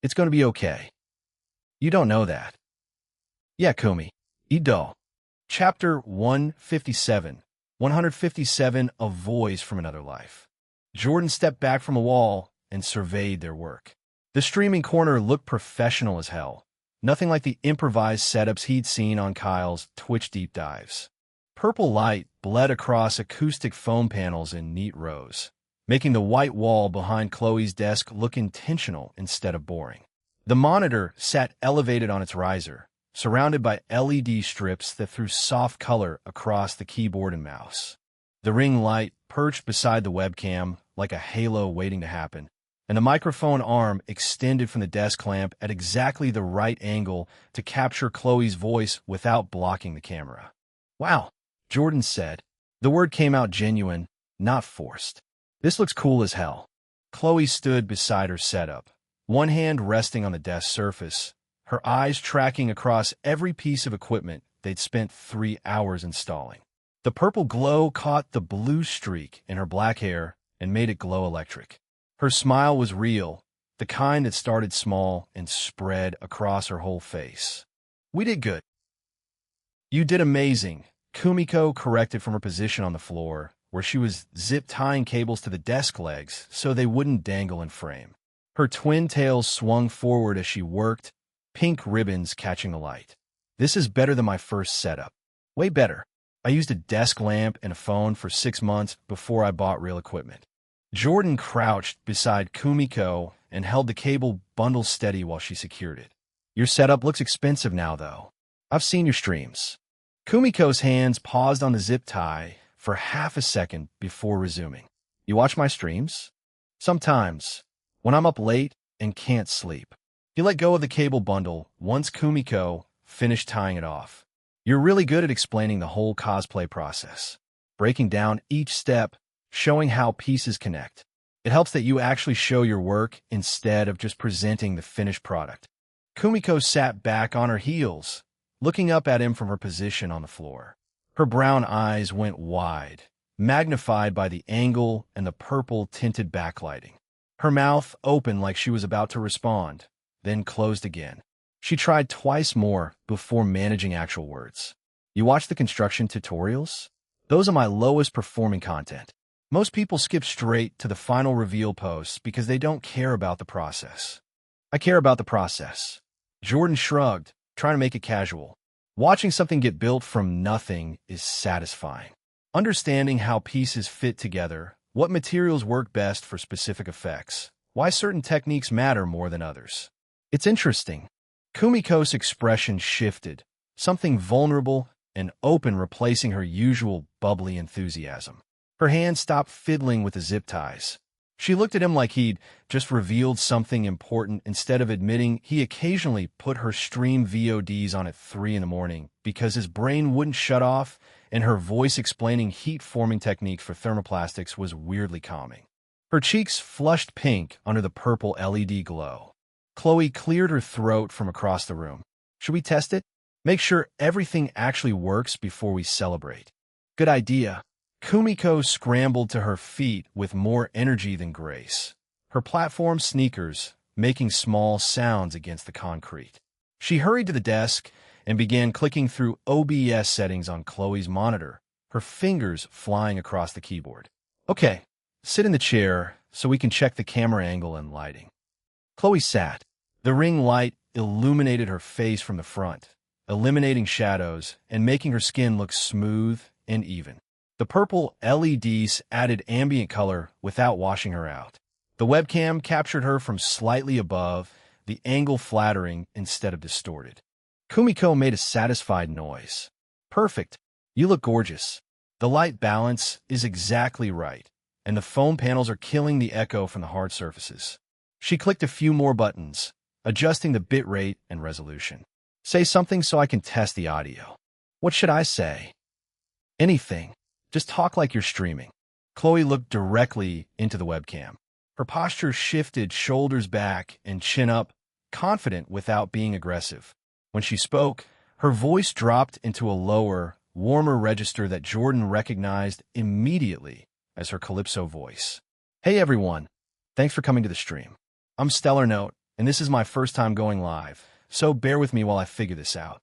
[SPEAKER 1] It's going to be okay. You don't know that." "Yeah, Kumi. Ido." Chapter 157. 157, A Voice from Another Life. Jordan stepped back from a wall and surveyed their work. The streaming corner looked professional as hell, nothing like the improvised setups he'd seen on Kyle's Twitch deep dives. Purple light bled across acoustic foam panels in neat rows, making the white wall behind Chloe's desk look intentional instead of boring. The monitor sat elevated on its riser, surrounded by LED strips that threw soft color across the keyboard and mouse. The ring light perched beside the webcam like a halo waiting to happen, and the microphone arm extended from the desk lamp at exactly the right angle to capture Chloe's voice without blocking the camera. "Wow," Jordan said. The word came out genuine, not forced. "This looks cool as hell." Chloe stood beside her setup, one hand resting on the desk surface, her eyes tracking across every piece of equipment they'd spent 3 hours installing. The purple glow caught the blue streak in her black hair and made it glow electric. Her smile was real, the kind that started small and spread across her whole face. "We did good." "You did amazing," Kumiko corrected from her position on the floor, where she was zip-tying cables to the desk legs so they wouldn't dangle in frame. Her twin tails swung forward as she worked, pink ribbons catching the light. "This is better than my first setup. Way better. I used a desk lamp and a phone for 6 months before I bought real equipment." Jordan crouched beside Kumiko and held the cable bundle steady while she secured it. "Your setup looks expensive now, though. I've seen your streams." Kumiko's hands paused on the zip tie for half a second before resuming. "You watch my streams?" "Sometimes, when I'm up late and can't sleep." He let go of the cable bundle once Kumiko finished tying it off. "You're really good at explaining the whole cosplay process, breaking down each step, showing how pieces connect. It helps that you actually show your work instead of just presenting the finished product." Kumiko sat back on her heels, looking up at him from her position on the floor. Her brown eyes went wide, magnified by the angle and the purple-tinted backlighting. Her mouth opened like she was about to respond, then closed again. She tried twice more before managing actual words. "You watch the construction tutorials? Those are my lowest performing content. Most people skip straight to the final reveal posts because they don't care about the process." "I care about the process." Jordan shrugged, trying to make it casual. "Watching something get built from nothing is satisfying. Understanding how pieces fit together, what materials work best for specific effects, why certain techniques matter more than others. It's interesting." Kumiko's expression shifted, something vulnerable and open replacing her usual bubbly enthusiasm. Her hand stopped fiddling with the zip ties. She looked at him like he'd just revealed something important instead of admitting he occasionally put her stream VODs on at 3 in the morning because his brain wouldn't shut off, and her voice explaining heat-forming techniques for thermoplastics was weirdly calming. Her cheeks flushed pink under the purple LED glow. Chloe cleared her throat from across the room. "Should we test it? Make sure everything actually works before we celebrate." "Good idea." Kumiko scrambled to her feet with more energy than grace, her platform sneakers making small sounds against the concrete. She hurried to the desk and began clicking through OBS settings on Chloe's monitor, her fingers flying across the keyboard. Okay, sit in the chair so we can check the camera angle and lighting. Chloe sat. The ring light illuminated her face from the front, eliminating shadows and making her skin look smooth and even. The purple LEDs added ambient color without washing her out. The webcam captured her from slightly above, the angle flattering instead of distorted. Kumiko made a satisfied noise. Perfect. You look gorgeous. The light balance is exactly right, and the foam panels are killing the echo from the hard surfaces. She clicked a few more buttons, adjusting the bitrate and resolution. Say something so I can test the audio. What should I say? Anything. Just talk like you're streaming. Chloe looked directly into the webcam. Her posture shifted, shoulders back and chin up, confident without being aggressive. When she spoke, her voice dropped into a lower, warmer register that Jordan recognized immediately as her calypso voice. Hey everyone, thanks for coming to the stream. I'm Stellar Note, and this is my first time going live, so bear with me while I figure this out.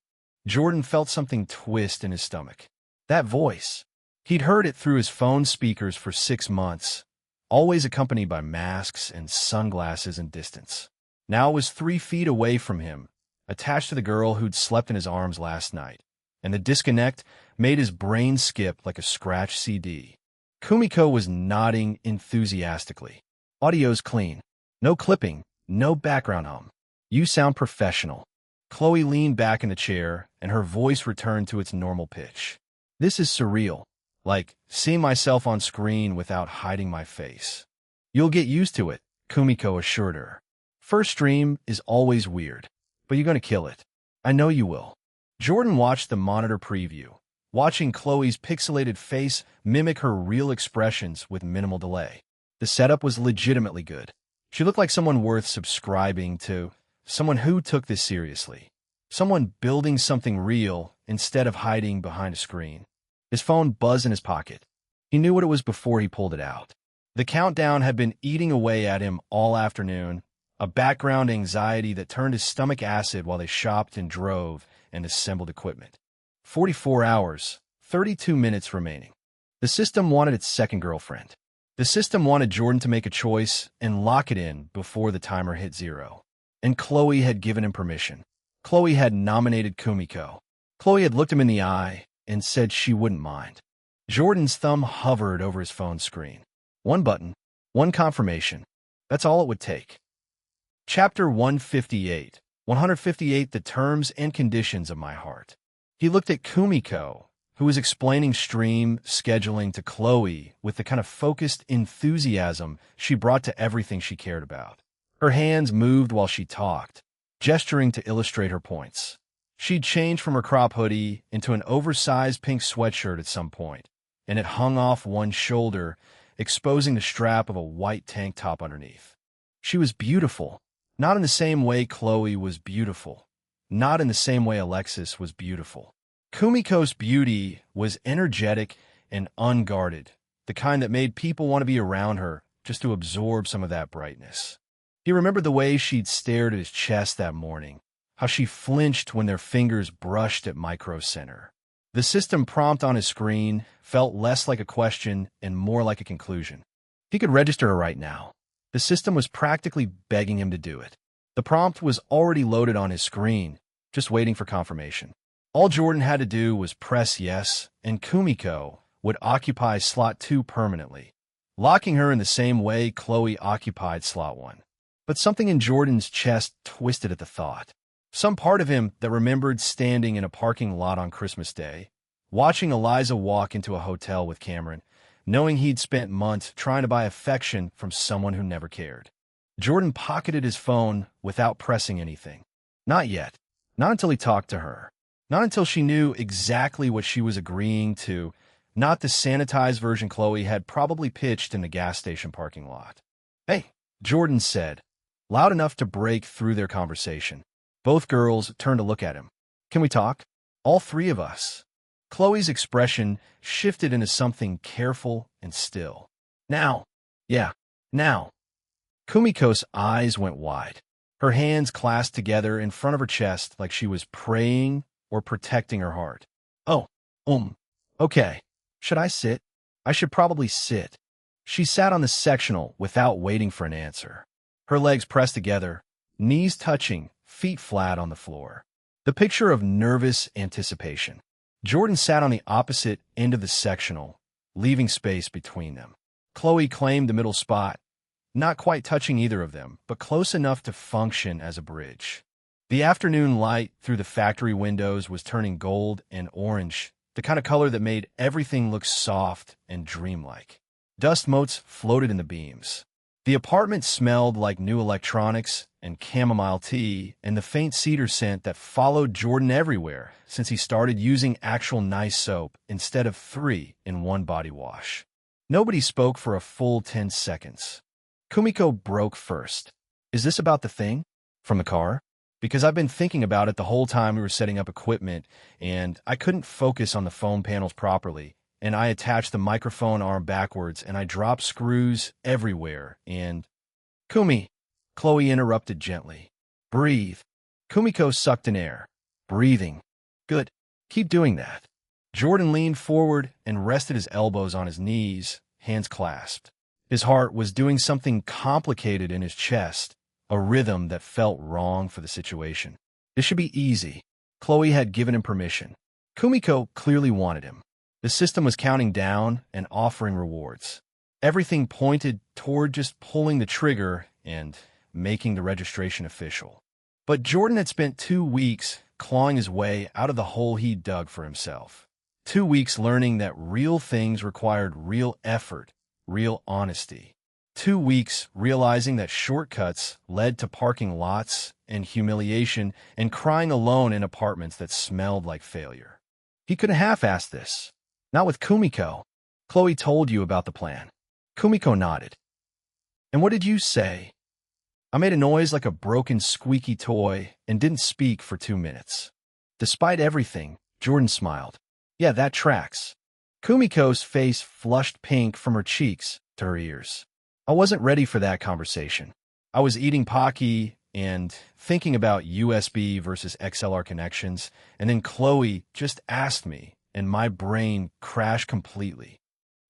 [SPEAKER 1] Jordan felt something twist in his stomach. That voice. He'd heard it through his phone speakers for 6 months, always accompanied by masks and sunglasses and distance. Now it was 3 feet away from him, attached to the girl who'd slept in his arms last night, and the disconnect made his brain skip like a scratched CD. Kumiko was nodding enthusiastically. Audio's clean. No clipping, no background hum. You sound professional. Chloe leaned back in the chair, and her voice returned to its normal pitch. This is surreal, like seeing myself on screen without hiding my face. You'll get used to it, Kumiko assured her. First stream is always weird, but you're going to kill it. I know you will. Jordan watched the monitor preview, watching Chloe's pixelated face mimic her real expressions with minimal delay. The setup was legitimately good. She looked like someone worth subscribing to, someone who took this seriously, someone building something real instead of hiding behind a screen. His phone buzzed in his pocket. He knew what it was before he pulled it out. The countdown had been eating away at him all afternoon, a background anxiety that turned his stomach acid while they shopped and drove and assembled equipment. 44 hours, 32 minutes remaining. The system wanted its second girlfriend. The system wanted Jordan to make a choice and lock it in before the timer hit 0. And Chloe had given him permission. Chloe had nominated Kumiko. Chloe had looked him in the eye and said she wouldn't mind. Jordan's thumb hovered over his phone screen. One button, one confirmation. That's all it would take. Chapter 158. 158 The Terms and Conditions of My Heart. He looked at Kumiko, who was explaining stream scheduling to Chloe with the kind of focused enthusiasm she brought to everything she cared about. Her hands moved while she talked, gesturing to illustrate her points. She'd changed from her crop hoodie into an oversized pink sweatshirt at some point, and it hung off one shoulder, exposing the strap of a white tank top underneath. She was beautiful, not in the same way Chloe was beautiful, not in the same way Alexis was beautiful. Kumiko's beauty was energetic and unguarded, the kind that made people want to be around her just to absorb some of that brightness. He remembered the way she'd stared at his chest that morning, how she flinched when their fingers brushed at micro center. The system prompt on his screen felt less like a question and more like a conclusion. He could register her right now. The system was practically begging him to do it. The prompt was already loaded on his screen, just waiting for confirmation. All Jordan had to do was press yes, and Kumiko would occupy slot 2 permanently, locking her in the same way Chloe occupied slot 1. But something in Jordan's chest twisted at the thought. Some part of him that remembered standing in a parking lot on Christmas Day, watching Eliza walk into a hotel with Cameron, knowing he'd spent months trying to buy affection from someone who never cared. Jordan pocketed his phone without pressing anything. Not yet. Not until he talked to her. Not until she knew exactly what she was agreeing to, not the sanitized version Chloe had probably pitched in the gas station parking lot. Hey, Jordan said, loud enough to break through their conversation. Both girls turned to look at him. Can we talk? All 3 of us. Chloe's expression shifted into something careful and still. Now. Yeah, now. Kumiko's eyes went wide. her hands clasped together in front of her chest like she was praying or protecting her heart. Oh, okay. Should I sit? I should probably sit. She sat on the sectional without waiting for an answer. Her legs pressed together, knees touching, feet flat on the floor. The picture of nervous anticipation. Jordan sat on the opposite end of the sectional, leaving space between them. Chloe claimed the middle spot, not quite touching either of them, but close enough to function as a bridge. The afternoon light through the factory windows was turning gold and orange, the kind of color that made everything look soft and dreamlike. Dust motes floated in the beams. The apartment smelled like new electronics and chamomile tea and the faint cedar scent that followed Jordan everywhere since he started using actual nice soap instead of 3-in-1 body wash. Nobody spoke for a full 10 seconds. Kumiko broke first. Is this about the thing? From the car? Because I've been thinking about it the whole time we were setting up equipment, and I couldn't focus on the phone panels properly, and I attached the microphone arm backwards, and I dropped screws everywhere, and... Kumi, Chloe interrupted gently. Breathe. Kumiko sucked in air. Breathing. Good. Keep doing that. Jordan leaned forward and rested his elbows on his knees, hands clasped. His heart was doing something complicated in his chest, a rhythm that felt wrong for the situation. This should be easy. Chloe had given him permission. Kumiko clearly wanted him. The system was counting down and offering rewards. Everything pointed toward just pulling the trigger and making the registration official. But Jordan had spent 2 weeks clawing his way out of the hole he dug for himself. 2 weeks learning that real things required real effort, real honesty. 2 weeks realizing that shortcuts led to parking lots and humiliation and crying alone in apartments that smelled like failure. He couldn't half-ass this. Not with Kumiko. Chloe told you about the plan. Kumiko nodded. And what did you say? I made a noise like a broken squeaky toy and didn't speak for 2 minutes. Despite everything, Jordan smiled. Yeah, that tracks. Kumiko's face flushed pink from her cheeks to her ears. I wasn't ready for that conversation. I was eating Pocky and thinking about USB versus XLR connections, and then Chloe just asked me, and my brain crashed completely.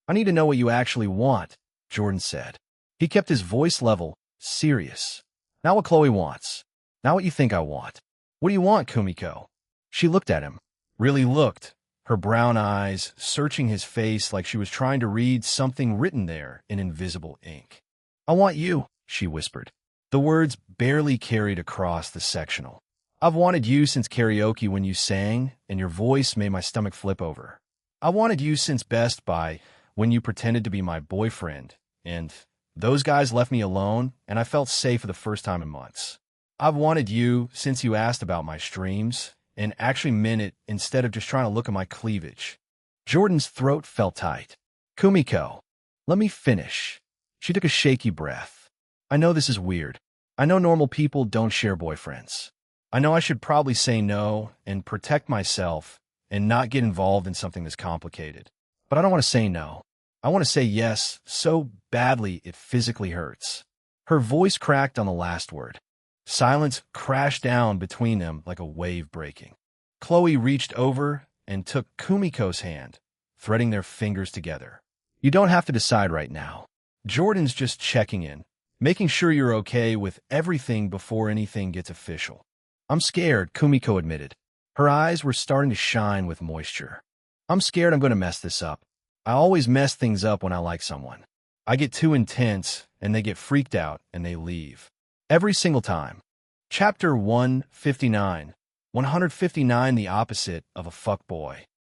[SPEAKER 1] I need to know what you actually want, Jordan said. He kept his voice level, serious. Not what Chloe wants. Not what you think I want. What do you want, Kumiko? She looked at him. Really looked. Her brown eyes searching his face like she was trying to read something written there in invisible ink. I want you, she whispered. The words barely carried across the sectional. I've wanted you since karaoke when you sang, and your voice made my stomach flip over. I wanted you since Best Buy when you pretended to be my boyfriend, and those guys left me alone, and I felt safe for the first time in months. I've wanted you since you asked about my streams, and actually meant it instead of just trying to look at my cleavage. Jordan's throat felt tight. Kumiko, let me finish. She took a shaky breath. I know this is weird. I know normal people don't share boyfriends. I know I should probably say no and protect myself and not get involved in something this complicated. But I don't want to say no. I want to say yes so badly it physically hurts. Her voice cracked on the last word. Silence crashed down between them like a wave breaking. Chloe reached over and took Kumiko's hand, threading their fingers together. You don't have to decide right now. Jordan's just checking in, making sure you're okay with everything before anything gets official. I'm scared, Kumiko admitted. Her eyes were starting to shine with moisture. I'm scared I'm going to mess this up. I always mess things up when I like someone. I get too intense, and they get freaked out, and they leave. Every single time. Chapter 159. 159, the opposite of a fuckboy.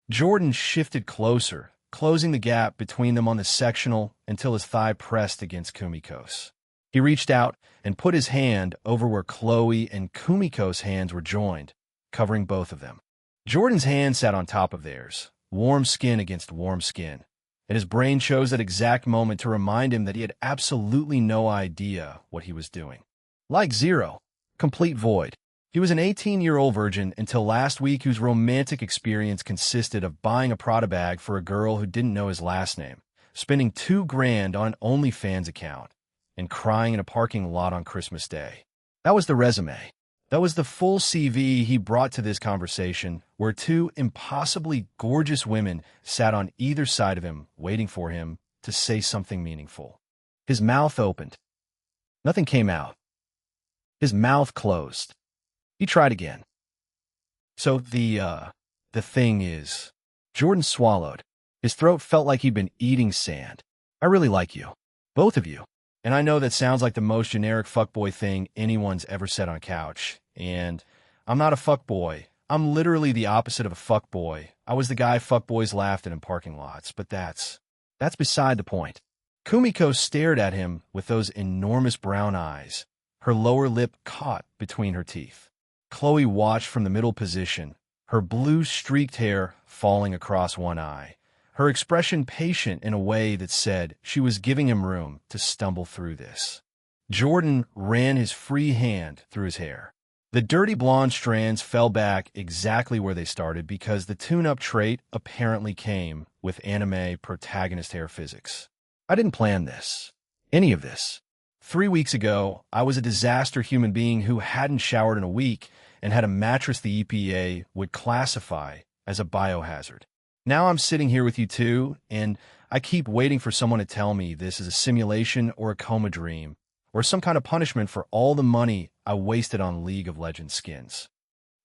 [SPEAKER 1] Jordan shifted closer, closing the gap between them on the sectional until his thigh pressed against Kumiko's. He reached out and put his hand over where Chloe and Kumiko's hands were joined, covering both of them. Jordan's hand sat on top of theirs, warm skin against warm skin, and his brain chose that exact moment to remind him that he had absolutely no idea what he was doing. Like zero. Complete void. He was an 18-year-old virgin until last week whose romantic experience consisted of buying a Prada bag for a girl who didn't know his last name, spending $2,000 on an OnlyFans account, and crying in a parking lot on Christmas Day. That was the resume. That was the full CV he brought to this conversation, where two impossibly gorgeous women sat on either side of him, waiting for him to say something meaningful. His mouth opened. Nothing came out. His mouth closed. He tried again. So the thing is, Jordan swallowed. His throat felt like he'd been eating sand. I really like you. Both of you. And I know that sounds like the most generic fuckboy thing anyone's ever said on a couch. And I'm not a fuckboy. I'm literally the opposite of a fuckboy. I was the guy fuckboys laughed at in parking lots, but that's beside the point. Kumiko stared at him with those enormous brown eyes, her lower lip caught between her teeth. Chloe watched from the middle position, her blue streaked hair falling across one eye, her expression patient in a way that said she was giving him room to stumble through this. Jordan ran his free hand through his hair. The dirty blonde strands fell back exactly where they started because the tune-up trait apparently came with anime protagonist hair physics. I didn't plan this. Any of this. 3 weeks ago, I was a disaster human being who hadn't showered in a week and had a mattress the EPA would classify as a biohazard. Now I'm sitting here with you two, and I keep waiting for someone to tell me this is a simulation or a coma dream, or some kind of punishment for all the money I wasted on League of Legends skins.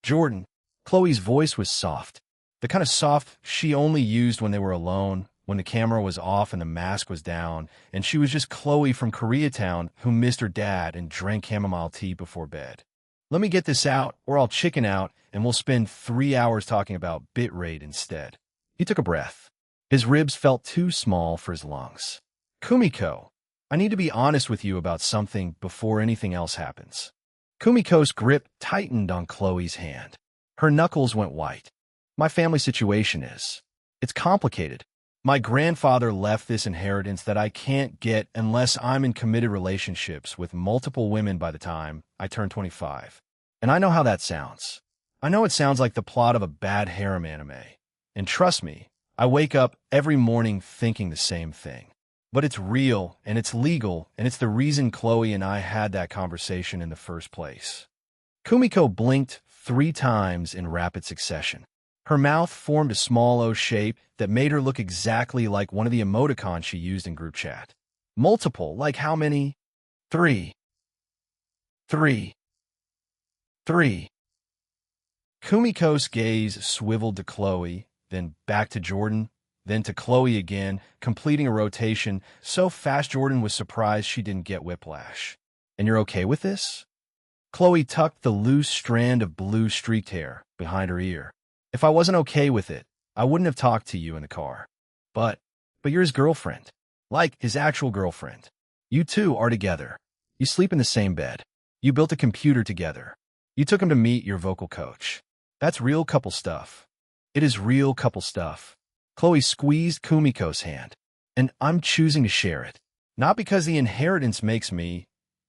[SPEAKER 1] Jordan, Chloe's voice was soft. The kind of soft she only used when they were alone, when the camera was off and the mask was down, and she was just Chloe from Koreatown who missed her dad and drank chamomile tea before bed. Let me get this out, or I'll chicken out, and we'll spend 3 hours talking about bitrate instead. He took a breath. His ribs felt too small for his lungs. Kumiko, I need to be honest with you about something before anything else happens. Kumiko's grip tightened on Chloe's hand. Her knuckles went white. My family situation is. It's complicated. My grandfather left this inheritance that I can't get unless I'm in committed relationships with multiple women by the time I turn 25. And I know how that sounds. I know it sounds like the plot of a bad harem anime. And trust me, I wake up every morning thinking the same thing. But it's real, and it's legal, and it's the reason Chloe and I had that conversation in the first place. Kumiko blinked 3 times in rapid succession. Her mouth formed a small O shape that made her look exactly like one of the emoticons she used in group chat. Multiple, like how many? 3. 3. 3. Kumiko's gaze swiveled to Chloe, then back to Jordan, then to Chloe again, completing a rotation so fast Jordan was surprised she didn't get whiplash. And you're okay with this? Chloe tucked the loose strand of blue streaked hair behind her ear. If I wasn't okay with it, I wouldn't have talked to you in the car. But you're his girlfriend. Like his actual girlfriend. You two are together. You sleep in the same bed. You built a computer together. You took him to meet your vocal coach. That's real couple stuff. It is real couple stuff. Chloe squeezed Kumiko's hand. And I'm choosing to share it. Not because the inheritance makes me,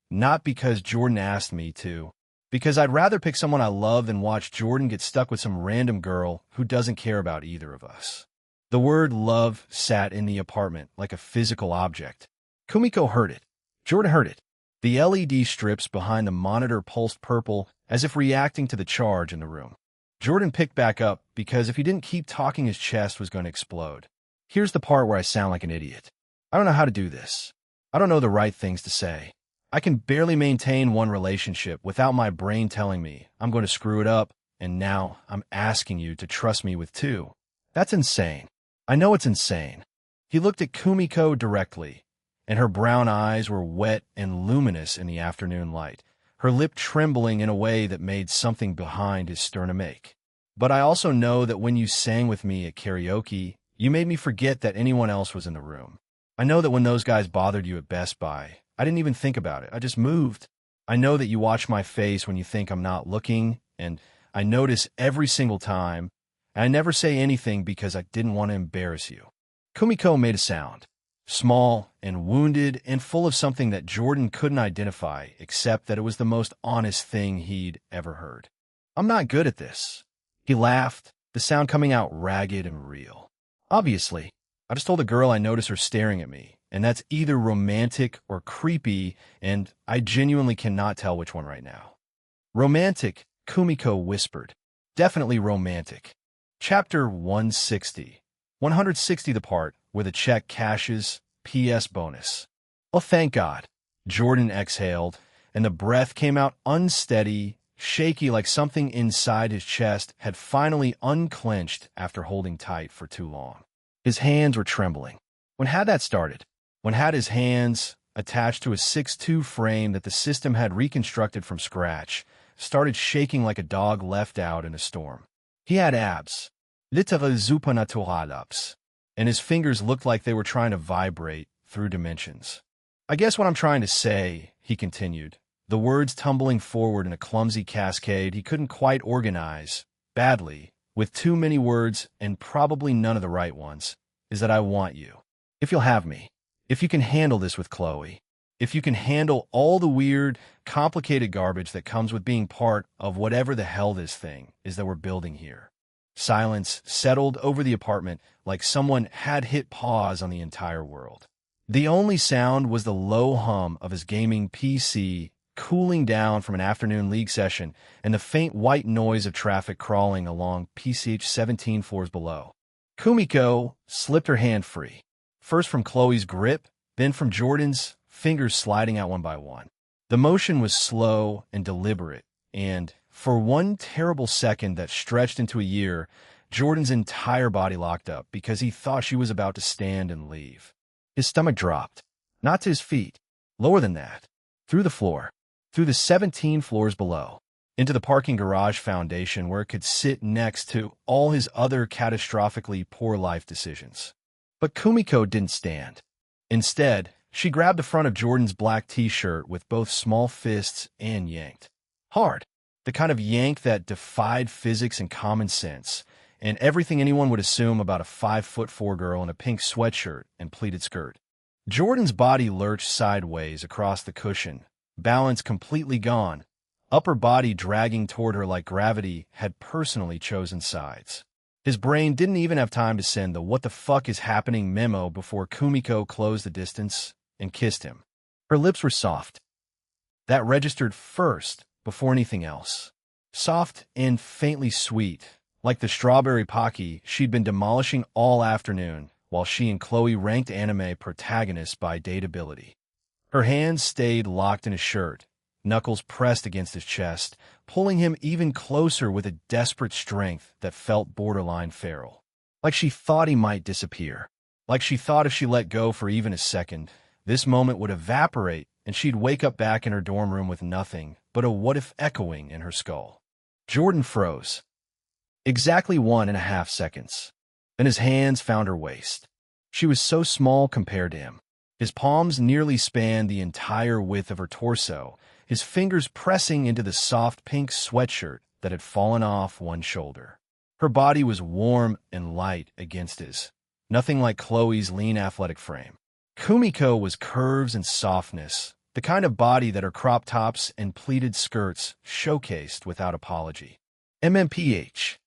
[SPEAKER 1] not because Jordan asked me to, because I'd rather pick someone I love than watch Jordan get stuck with some random girl who doesn't care about either of us. The word love sat in the apartment like a physical object. Kumiko heard it. Jordan heard it. The LED strips behind the monitor pulsed purple as if reacting to the charge in the room. Jordan picked back up because if he didn't keep talking, his chest was going to explode. Here's the part where I sound like an idiot. I don't know how to do this. I don't know the right things to say. I can barely maintain one relationship without my brain telling me I'm going to screw it up, and now I'm asking you to trust me with 2. That's insane. I know it's insane. He looked at Kumiko directly, and her brown eyes were wet and luminous in the afternoon light, her lip trembling in a way that made something behind his sternum ache. But I also know that when you sang with me at karaoke, you made me forget that anyone else was in the room. I know that when those guys bothered you at Best Buy, I didn't even think about it. I just moved. I know that you watch my face when you think I'm not looking, and I notice every single time, and I never say anything because I didn't want to embarrass you. Kumiko made a sound, small and wounded and full of something that Jordan couldn't identify, except that it was the most honest thing he'd ever heard. I'm not good at this. He laughed, the sound coming out ragged and real. Obviously. I just told a girl I noticed her staring at me, and that's either romantic or creepy, and I genuinely cannot tell which one right now. Romantic, Kumiko whispered. Definitely romantic. Chapter 160. 160 the part where the check cashes, P.S. bonus. Oh, thank God. Jordan exhaled, and the breath came out unsteady, shaky like something inside his chest had finally unclenched after holding tight for too long. His hands were trembling. When had that started? When had his hands, attached to a 6'2" frame that the system had reconstructed from scratch, started shaking like a dog left out in a storm? He had abs, little supernatural abs, and his fingers looked like they were trying to vibrate through dimensions. I guess what I'm trying to say, he continued, the words tumbling forward in a clumsy cascade he couldn't quite organize, badly, with too many words and probably none of the right ones, is that I want you. If you'll have me. If you can handle this with Chloe. If you can handle all the weird, complicated garbage that comes with being part of whatever the hell this thing is that we're building here. Silence settled over the apartment like someone had hit pause on the entire world. The only sound was the low hum of his gaming PC cooling down from an afternoon league session and the faint white noise of traffic crawling along PCH 17 floors below. Kumiko slipped her hand free, first from Chloe's grip, then from Jordan's, fingers sliding out one by one. The motion was slow and deliberate, and, for one terrible second that stretched into a year, Jordan's entire body locked up because he thought she was about to stand and leave. His stomach dropped, not to his feet, lower than that, through the floor, through the 17 floors below, into the parking garage foundation where it could sit next to all his other catastrophically poor life decisions. But Kumiko didn't stand. Instead, she grabbed the front of Jordan's black t-shirt with both small fists and yanked. Hard. The kind of yank that defied physics and common sense, and everything anyone would assume about a 5'4" girl in a pink sweatshirt and pleated skirt. Jordan's body lurched sideways across the cushion, balance completely gone, upper body dragging toward her like gravity had personally chosen sides. His brain didn't even have time to send the "what the fuck is happening" memo before Kumiko closed the distance and kissed him. Her lips were soft. That registered first, before anything else. Soft and faintly sweet, like the strawberry pocky she'd been demolishing all afternoon while she and Chloe ranked anime protagonists by dateability. Her hands stayed locked in his shirt, knuckles pressed against his chest, pulling him even closer with a desperate strength that felt borderline feral. Like she thought he might disappear. Like she thought if she let go for even a second, this moment would evaporate and she'd wake up back in her dorm room with nothing but a what-if echoing in her skull. Jordan froze. Exactly 1.5 seconds. Then his hands found her waist. She was so small compared to him. His palms nearly spanned the entire width of her torso, his fingers pressing into the soft pink sweatshirt that had fallen off one shoulder. Her body was warm and light against his, nothing like Chloe's lean athletic frame. Kumiko was curves and softness, the kind of body that her crop tops and pleated skirts showcased without apology. MMPH.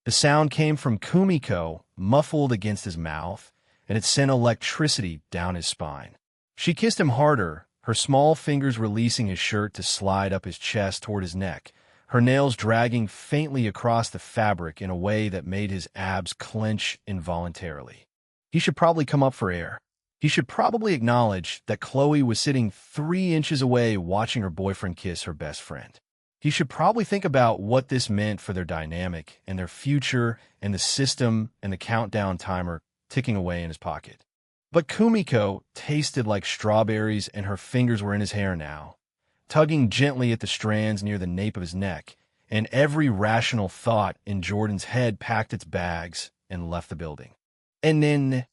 [SPEAKER 1] The sound came from Kumiko, muffled against his mouth, and it sent electricity down his spine. She kissed him harder, her small fingers releasing his shirt to slide up his chest toward his neck, her nails dragging faintly across the fabric in a way that made his abs clench involuntarily. He should probably come up for air. He should probably acknowledge that Chloe was sitting 3 inches away watching her boyfriend kiss her best friend. He should probably think about what this meant for their dynamic and their future and the system and the countdown timer ticking away in his pocket. But Kumiko tasted like strawberries and her fingers were in his hair now, tugging gently at the strands near the nape of his neck, and every rational thought in Jordan's head packed its bags and left the building. And then,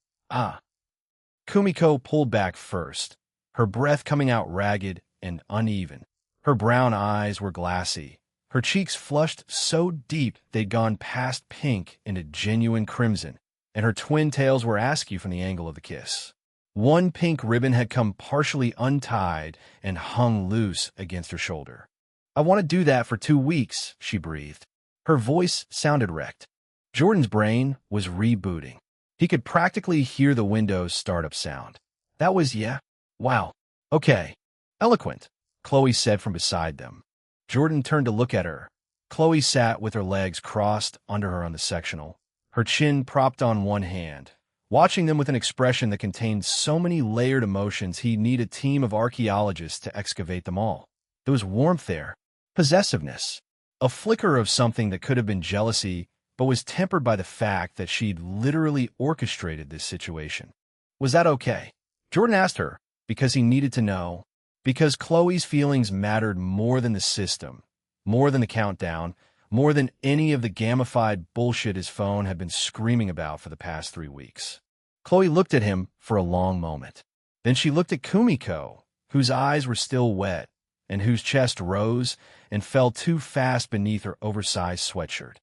[SPEAKER 1] Kumiko pulled back first, her breath coming out ragged and uneven. Her brown eyes were glassy, her cheeks flushed so deep they'd gone past pink into genuine crimson, and her twin tails were askew from the angle of the kiss. One pink ribbon had come partially untied and hung loose against her shoulder. "I want to do that for 2 weeks," she breathed. Her voice sounded wrecked. Jordan's brain was rebooting. He could practically hear the Windows startup sound. That was, yeah. Wow. Okay. Eloquent, Chloe said from beside them. Jordan turned to look at her. Chloe sat with her legs crossed under her on the sectional, her chin propped on one hand, watching them with an expression that contained so many layered emotions he'd need a team of archaeologists to excavate them all. There was warmth there, possessiveness, a flicker of something that could have been jealousy, but was tempered by the fact that she'd literally orchestrated this situation. Was that okay? Jordan asked her, because he needed to know, because Chloe's feelings mattered more than the system, more than the countdown, more than any of the gamified bullshit his phone had been screaming about for the past 3 weeks. Chloe looked at him for a long moment. Then she looked at Kumiko, whose eyes were still wet, and whose chest rose and fell too fast beneath her oversized sweatshirt.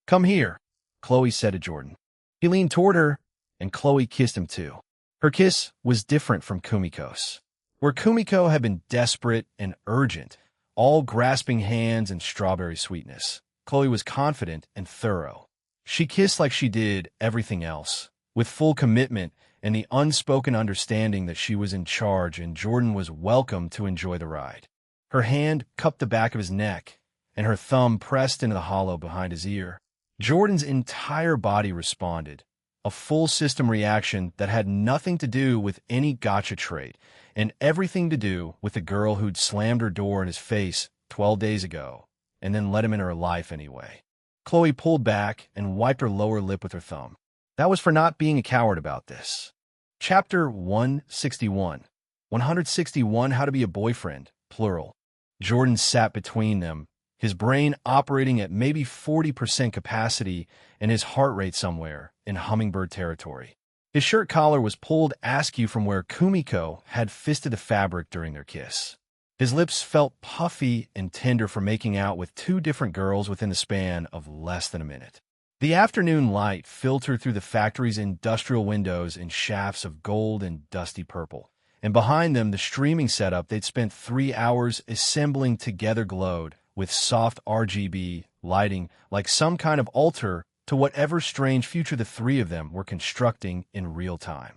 [SPEAKER 1] "Come here," Chloe said to Jordan. He leaned toward her, and Chloe kissed him too. Her kiss was different from Kumiko's. Where Kumiko had been desperate and urgent, all grasping hands and strawberry sweetness, Chloe was confident and thorough. She kissed like she did everything else, with full commitment and the unspoken understanding that she was in charge and Jordan was welcome to enjoy the ride. Her hand cupped the back of his neck, and her thumb pressed into the hollow behind his ear. Jordan's entire body responded, a full system reaction that had nothing to do with any gotcha trait, and everything to do with the girl who'd slammed her door in his face 12 days ago, and then let him into her life anyway. Chloe pulled back and wiped her lower lip with her thumb. That was for not being a coward about this. Chapter 161. 161 How to Be a Boyfriend, plural. Jordan sat between them, his brain operating at maybe 40% capacity and his heart rate somewhere in hummingbird territory. His shirt collar was pulled askew from where Kumiko had fisted the fabric during their kiss. His lips felt puffy and tender from making out with 2 different girls within the span of less than a minute. The afternoon light filtered through the factory's industrial windows in shafts of gold and dusty purple, and behind them the streaming setup they'd spent 3 hours assembling together glowed with soft RGB lighting like some kind of altar to whatever strange future the 3 of them were constructing in real time.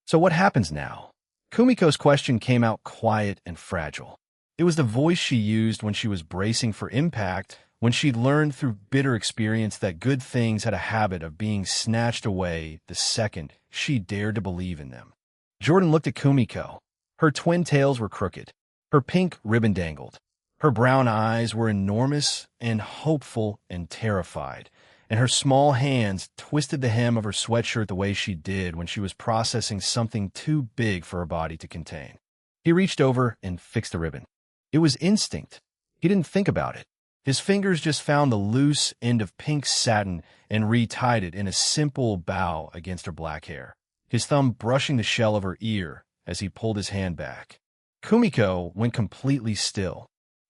[SPEAKER 1] So what happens now? Kumiko's question came out quiet and fragile. It was the voice she used when she was bracing for impact, when she'd learned through bitter experience that good things had a habit of being snatched away the second she dared to believe in them. Jordan looked at Kumiko. Her twin tails were crooked. Her pink ribbon dangled. Her brown eyes were enormous and hopeful and terrified, and her small hands twisted the hem of her sweatshirt the way she did when she was processing something too big for her body to contain. He reached over and fixed the ribbon. It was instinct. He didn't think about it. His fingers just found the loose end of pink satin and retied it in a simple bow against her black hair, his thumb brushing the shell of her ear as he pulled his hand back. Kumiko went completely still.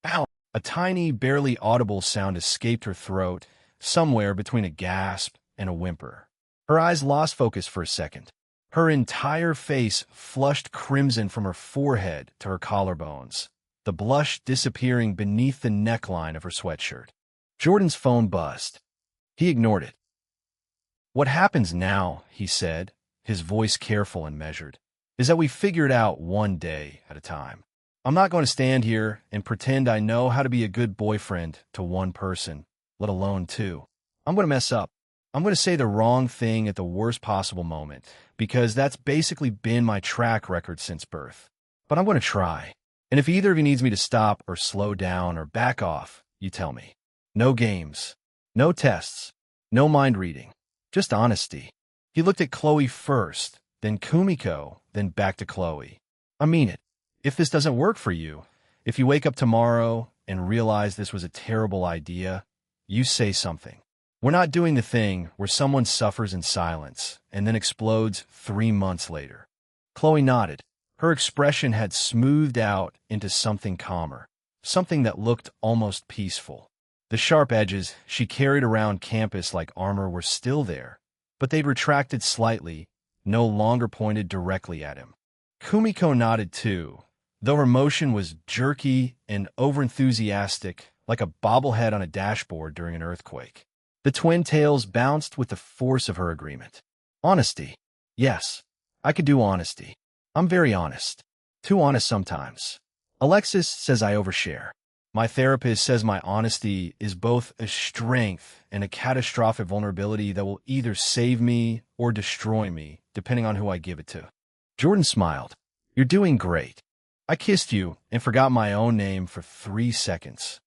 [SPEAKER 1] Ow! A tiny, barely audible sound escaped her throat, somewhere between a gasp and a whimper. Her eyes lost focus for a second. Her entire face flushed crimson from her forehead to her collarbones, the blush disappearing beneath the neckline of her sweatshirt. Jordan's phone buzzed. He ignored it. "What happens now," he said, his voice careful and measured, "is that we figure it out one day at a time. I'm not going to stand here and pretend I know how to be a good boyfriend to one person, let alone 2. I'm going to mess up. I'm going to say the wrong thing at the worst possible moment, because that's basically been my track record since birth. But I'm going to try. And if either of you needs me to stop or slow down or back off, you tell me. No games. No tests. No mind reading. Just honesty." He looked at Chloe first, then Kumiko, then back to Chloe. "I mean it. If this doesn't work for you, if you wake up tomorrow and realize this was a terrible idea, you say something. We're not doing the thing where someone suffers in silence and then explodes 3 months later." Chloe nodded. Her expression had smoothed out into something calmer, something that looked almost peaceful. The sharp edges she carried around campus like armor were still there, but they'd retracted slightly, no longer pointed directly at him. Kumiko nodded too, though her motion was jerky and overenthusiastic, like a bobblehead on a dashboard during an earthquake. The twin tails bounced with the force of her agreement. "Honesty. Yes, I could do honesty. I'm very honest. Too honest sometimes. Alexis says I overshare. My therapist says my honesty is both a strength and a catastrophic vulnerability that will either save me or destroy me, depending on who I give it to. Jordan smiled. You're doing great. I kissed you and forgot my own name for 3 seconds.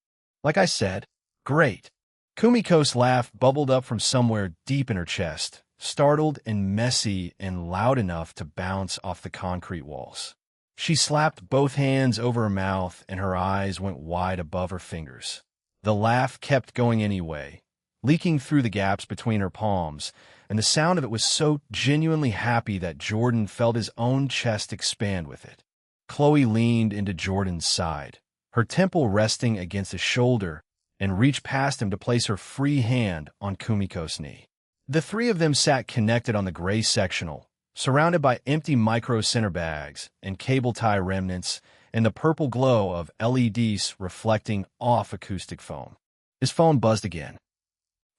[SPEAKER 1] Like I said, great. Kumiko's laugh bubbled up from somewhere deep in her chest, startled and messy and loud enough to bounce off the concrete walls. She slapped both hands over her mouth and her eyes went wide above her fingers. The laugh kept going anyway, leaking through the gaps between her palms, and the sound of it was so genuinely happy that Jordan felt his own chest expand with it. Chloe leaned into Jordan's side, her temple resting against his shoulder, and reached past him to place her free hand on Kumiko's knee. The three of them sat connected on the gray sectional, surrounded by empty micro center bags and cable tie remnants and the purple glow of LEDs reflecting off acoustic foam. His phone buzzed again.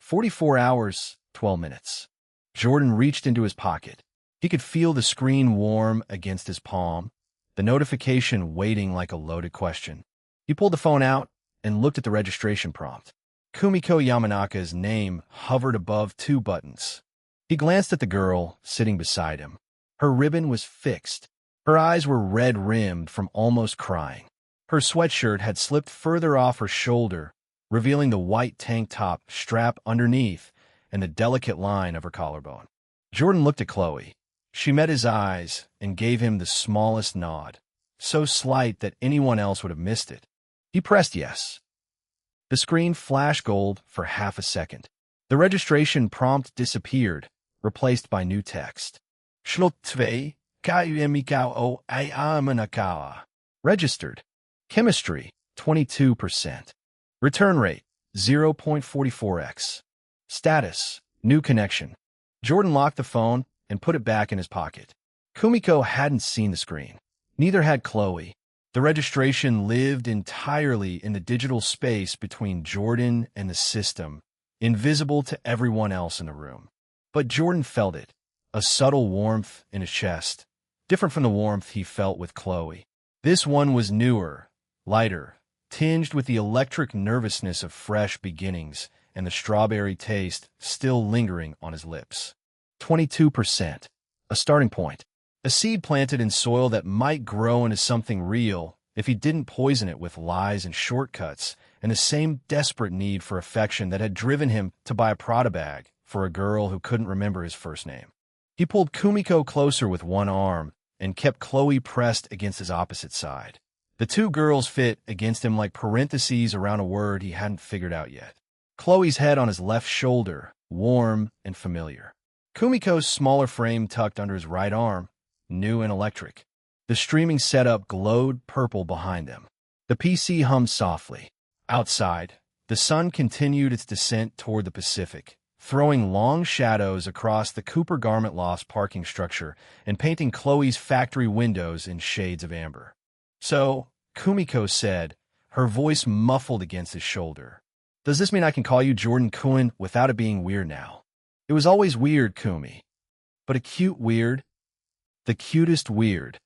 [SPEAKER 1] 44 hours, 12 minutes. Jordan reached into his pocket. He could feel the screen warm against his palm, the notification waiting like a loaded question. He pulled the phone out and looked at the registration prompt. Kumiko Yamanaka's name hovered above 2 buttons. He glanced at the girl sitting beside him. Her ribbon was fixed. Her eyes were red-rimmed from almost crying. Her sweatshirt had slipped further off her shoulder, revealing the white tank top strap underneath and the delicate line of her collarbone. Jordan looked at Chloe. She met his eyes and gave him the smallest nod, so slight that anyone else would have missed it. He pressed yes. The screen flashed gold for half a second. The registration prompt disappeared, replaced by new text. Shlotve, Kayuemikao Ayamanakawa. Registered. Chemistry, 22%. Return rate, 0.44x. Status, new connection. Jordan locked the phone and put it back in his pocket. Kumiko hadn't seen the screen. Neither had Chloe. The registration lived entirely in the digital space between Jordan and the system, invisible to everyone else in the room. But Jordan felt it, a subtle warmth in his chest, different from the warmth he felt with Chloe. This one was newer, lighter, tinged with the electric nervousness of fresh beginnings and the strawberry taste still lingering on his lips. 22%, a starting point, a seed planted in soil that might grow into something real if he didn't poison it with lies and shortcuts and the same desperate need for affection that had driven him to buy a Prada bag for a girl who couldn't remember his first name. He pulled Kumiko closer with one arm and kept Chloe pressed against his opposite side. The two girls fit against him like parentheses around a word he hadn't figured out yet. Chloe's head on his left shoulder, warm and familiar. Kumiko's smaller frame tucked under his right arm, new and electric. The streaming setup glowed purple behind them. The PC hummed softly. Outside, the sun continued its descent toward the Pacific, throwing long shadows across the Cooper Garment Loft's parking structure and painting Chloe's factory windows in shades of amber. So, Kumiko said, her voice muffled against his shoulder. Does this mean I can call you Jordan Kuhn without it being weird now? It was always weird, Kumi. But a cute weird. The cutest weird.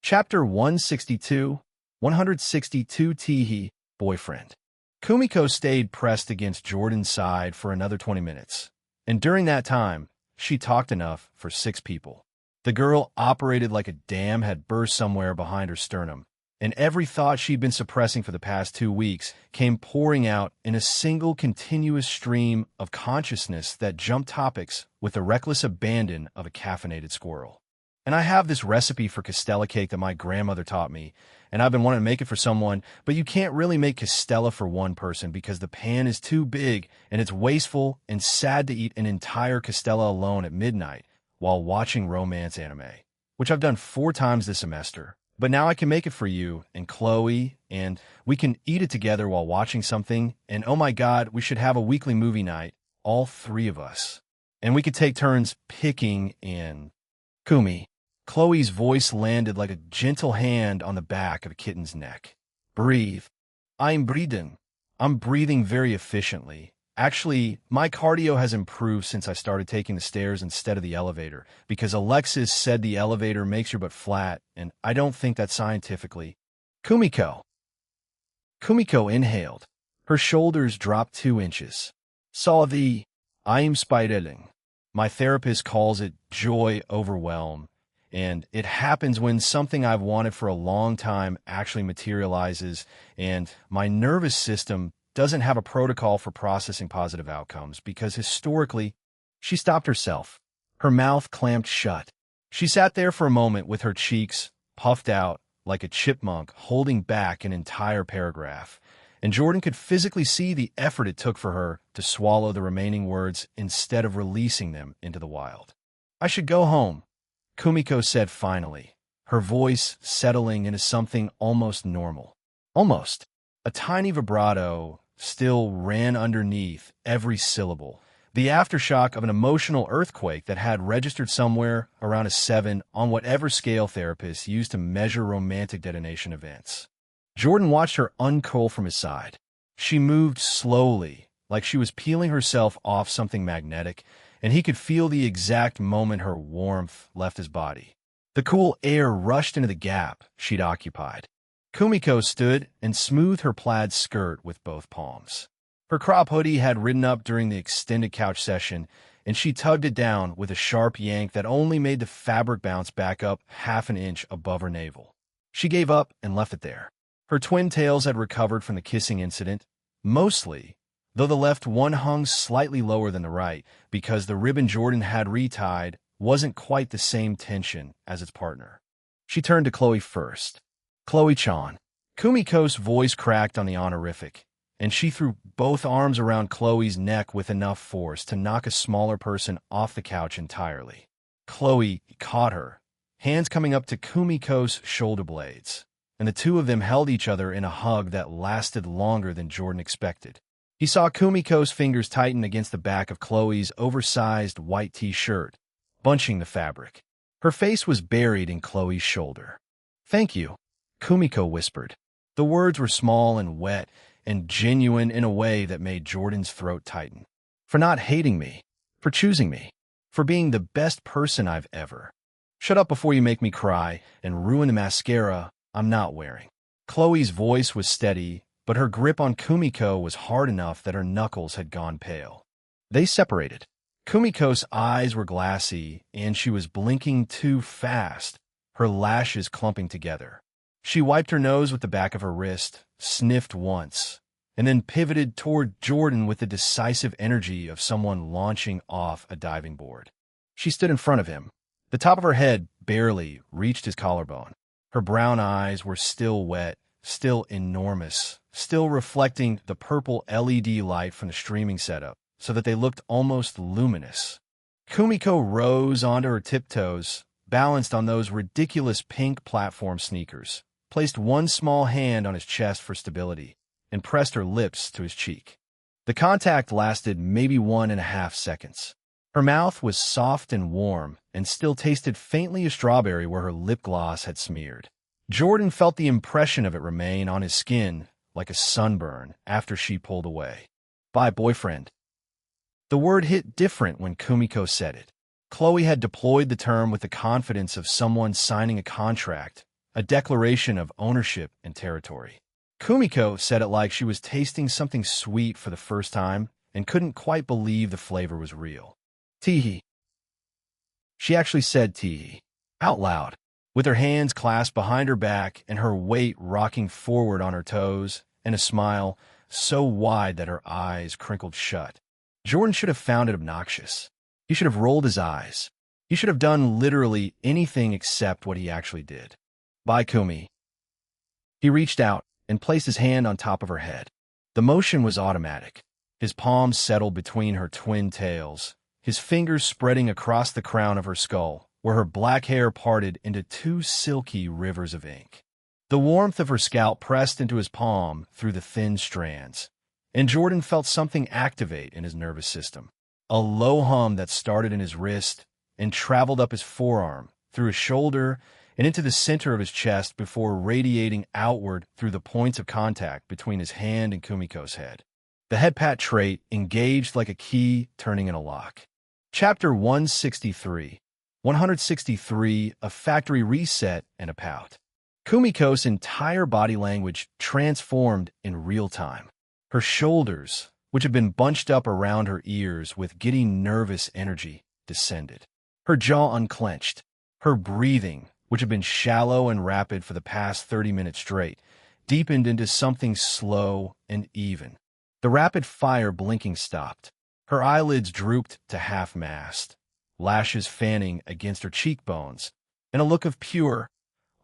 [SPEAKER 1] Chapter 162, 162 Teehee, Boyfriend. Kumiko stayed pressed against Jordan's side for another 20 minutes, and during that time, she talked enough for 6 people. The girl operated like a dam had burst somewhere behind her sternum, and every thought she'd been suppressing for the past 2 weeks came pouring out in a single continuous stream of consciousness that jumped topics with the reckless abandon of a caffeinated squirrel. And I have this recipe for Castella cake that my grandmother taught me, and I've been wanting to make it for someone, but you can't really make Castella for one person because the pan is too big, and it's wasteful and sad to eat an entire Castella alone at midnight while watching romance anime, which I've done 4 times this semester. But now I can make it for you and Chloe, and we can eat it together while watching something, and oh my God, we should have a weekly movie night, all 3 of us. And we could take turns picking in. Kumi. Chloe's voice landed like a gentle hand on the back of a kitten's neck. Breathe. I'm breathing. I'm breathing very efficiently, Actually, my cardio has improved since I started taking the stairs instead of the elevator, because Alexis said the elevator makes your butt flat, and I don't think that scientifically. Kumiko. Kumiko inhaled. Her shoulders dropped 2 inches. Saw the I am spiraling. My therapist calls it joy overwhelm, and it happens when something I've wanted for a long time actually materializes, and my nervous system doesn't have a protocol for processing positive outcomes because historically, she stopped herself. Her mouth clamped shut. She sat there for a moment with her cheeks puffed out like a chipmunk holding back an entire paragraph, and Jordan could physically see the effort it took for her to swallow the remaining words instead of releasing them into the wild. I should go home, Kumiko said finally, her voice settling into something almost normal. Almost. A tiny vibrato still ran underneath every syllable, the aftershock of an emotional earthquake that had registered somewhere around a 7 on whatever scale therapists use to measure romantic detonation events. Jordan watched her uncurl from his side. She moved slowly, like she was peeling herself off something magnetic, and he could feel the exact moment her warmth left his body. The cool air rushed into the gap she'd occupied. Kumiko stood and smoothed her plaid skirt with both palms. Her crop hoodie had ridden up during the extended couch session, and she tugged it down with a sharp yank that only made the fabric bounce back up half an inch above her navel. She gave up and left it there. Her twin tails had recovered from the kissing incident, mostly, though the left one hung slightly lower than the right because the ribbon Jordan had retied wasn't quite the same tension as its partner. She turned to Chloe first. Chloe-chan. Kumiko's voice cracked on the honorific, and she threw both arms around Chloe's neck with enough force to knock a smaller person off the couch entirely. Chloe caught her, hands coming up to Kumiko's shoulder blades, and the two of them held each other in a hug that lasted longer than Jordan expected. He saw Kumiko's fingers tighten against the back of Chloe's oversized white t-shirt, bunching the fabric. Her face was buried in Chloe's shoulder. "Thank you," Kumiko whispered. The words were small and wet and genuine in a way that made Jordan's throat tighten. "For not hating me, for choosing me, for being the best person I've ever. Shut up before you make me cry and ruin the mascara I'm not wearing." Chloe's voice was steady, but her grip on Kumiko was hard enough that her knuckles had gone pale. They separated. Kumiko's eyes were glassy, and she was blinking too fast, her lashes clumping together. She wiped her nose with the back of her wrist, sniffed once, and then pivoted toward Jordan with the decisive energy of someone launching off a diving board. She stood in front of him. The top of her head barely reached his collarbone. Her brown eyes were still wet, still enormous, still reflecting the purple LED light from the streaming setup, so that they looked almost luminous. Kumiko rose onto her tiptoes, balanced on those ridiculous pink platform sneakers, placed one small hand on his chest for stability, and pressed her lips to his cheek. The contact lasted maybe 1.5 seconds. Her mouth was soft and warm, and still tasted faintly of strawberry where her lip gloss had smeared. Jordan felt the impression of it remain on his skin like a sunburn after she pulled away. "Bye, boyfriend." The word hit different when Kumiko said it. Chloe had deployed the term with the confidence of someone signing a contract, a declaration of ownership and territory. Kumiko said it like she was tasting something sweet for the first time and couldn't quite believe the flavor was real. "Teehee." She actually said teehee, out loud, with her hands clasped behind her back and her weight rocking forward on her toes, and a smile so wide that her eyes crinkled shut. Jordan should have found it obnoxious. He should have rolled his eyes. He should have done literally anything except what he actually did. "Bye, Kumi." He reached out and placed his hand on top of her head. The motion was automatic. His palms settled between her twin tails, his fingers spreading across the crown of her skull, where her black hair parted into 2 silky rivers of ink. The warmth of her scalp pressed into his palm through the thin strands, and Jordan felt something activate in his nervous system. A low hum that started in his wrist and traveled up his forearm, through his shoulder, and into the center of his chest before radiating outward through the points of contact between his hand and Kumiko's head. The head pat trait engaged like a key turning in a lock. Chapter 163. 163, a factory reset and a pout. Kumiko's entire body language transformed in real time. Her shoulders, which had been bunched up around her ears with giddy nervous energy, descended. Her jaw unclenched. Her breathing, which had been shallow and rapid for the past 30 minutes straight, deepened into something slow and even. The rapid-fire blinking stopped. Her eyelids drooped to half-mast, lashes fanning against her cheekbones, and a look of pure,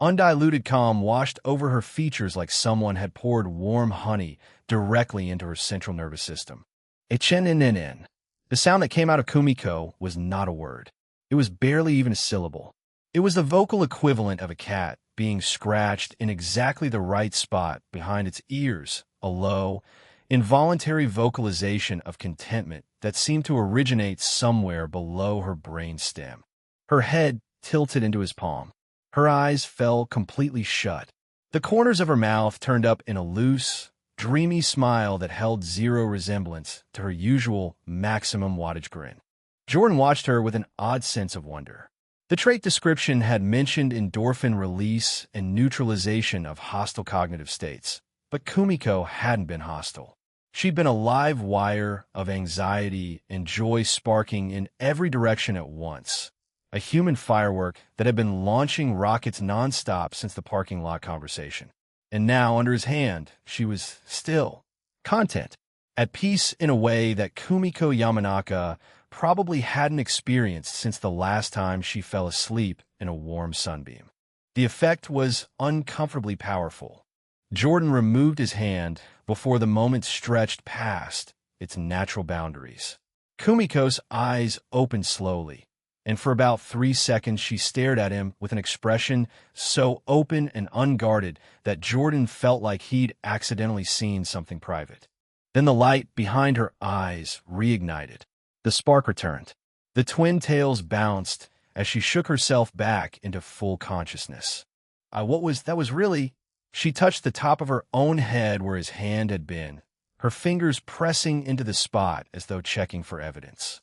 [SPEAKER 1] undiluted calm washed over her features like someone had poured warm honey directly into her central nervous system. H-N-N-N-N. The sound that came out of Kumiko was not a word. It was barely even a syllable. It was the vocal equivalent of a cat being scratched in exactly the right spot behind its ears, a low, involuntary vocalization of contentment that seemed to originate somewhere below her brain stem. Her head tilted into his palm. Her eyes fell completely shut. The corners of her mouth turned up in a loose, dreamy smile that held zero resemblance to her usual maximum wattage grin. Jordan watched her with an odd sense of wonder. The trait description had mentioned endorphin release and neutralization of hostile cognitive states, but Kumiko hadn't been hostile. She'd been a live wire of anxiety and joy sparking in every direction at once, a human firework that had been launching rockets nonstop since the parking lot conversation. And now, under his hand, she was still content, at peace in a way that Kumiko Yamanaka probably hadn't experienced since the last time she fell asleep in a warm sunbeam. The effect was uncomfortably powerful. Jordan removed his hand before the moment stretched past its natural boundaries. Kumiko's eyes opened slowly, and for about 3 seconds she stared at him with an expression so open and unguarded that Jordan felt like he'd accidentally seen something private. Then the light behind her eyes reignited. The spark returned. The twin tails bounced as she shook herself back into full consciousness. That was really... She touched the top of her own head where his hand had been, her fingers pressing into the spot as though checking for evidence.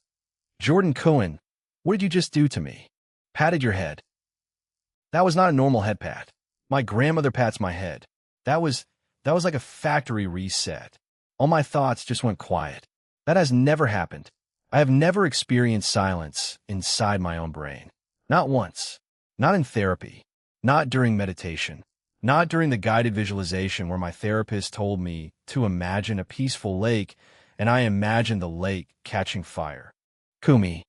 [SPEAKER 1] Jordan Cohen, what did you just do to me? Patted your head. That was not a normal head pat. My grandmother pats my head. That was like a factory reset. All my thoughts just went quiet. That has never happened. I have never experienced silence inside my own brain. Not once. Not in therapy. Not during meditation. Not during the guided visualization where my therapist told me to imagine a peaceful lake, and I imagined the lake catching fire. Kumi.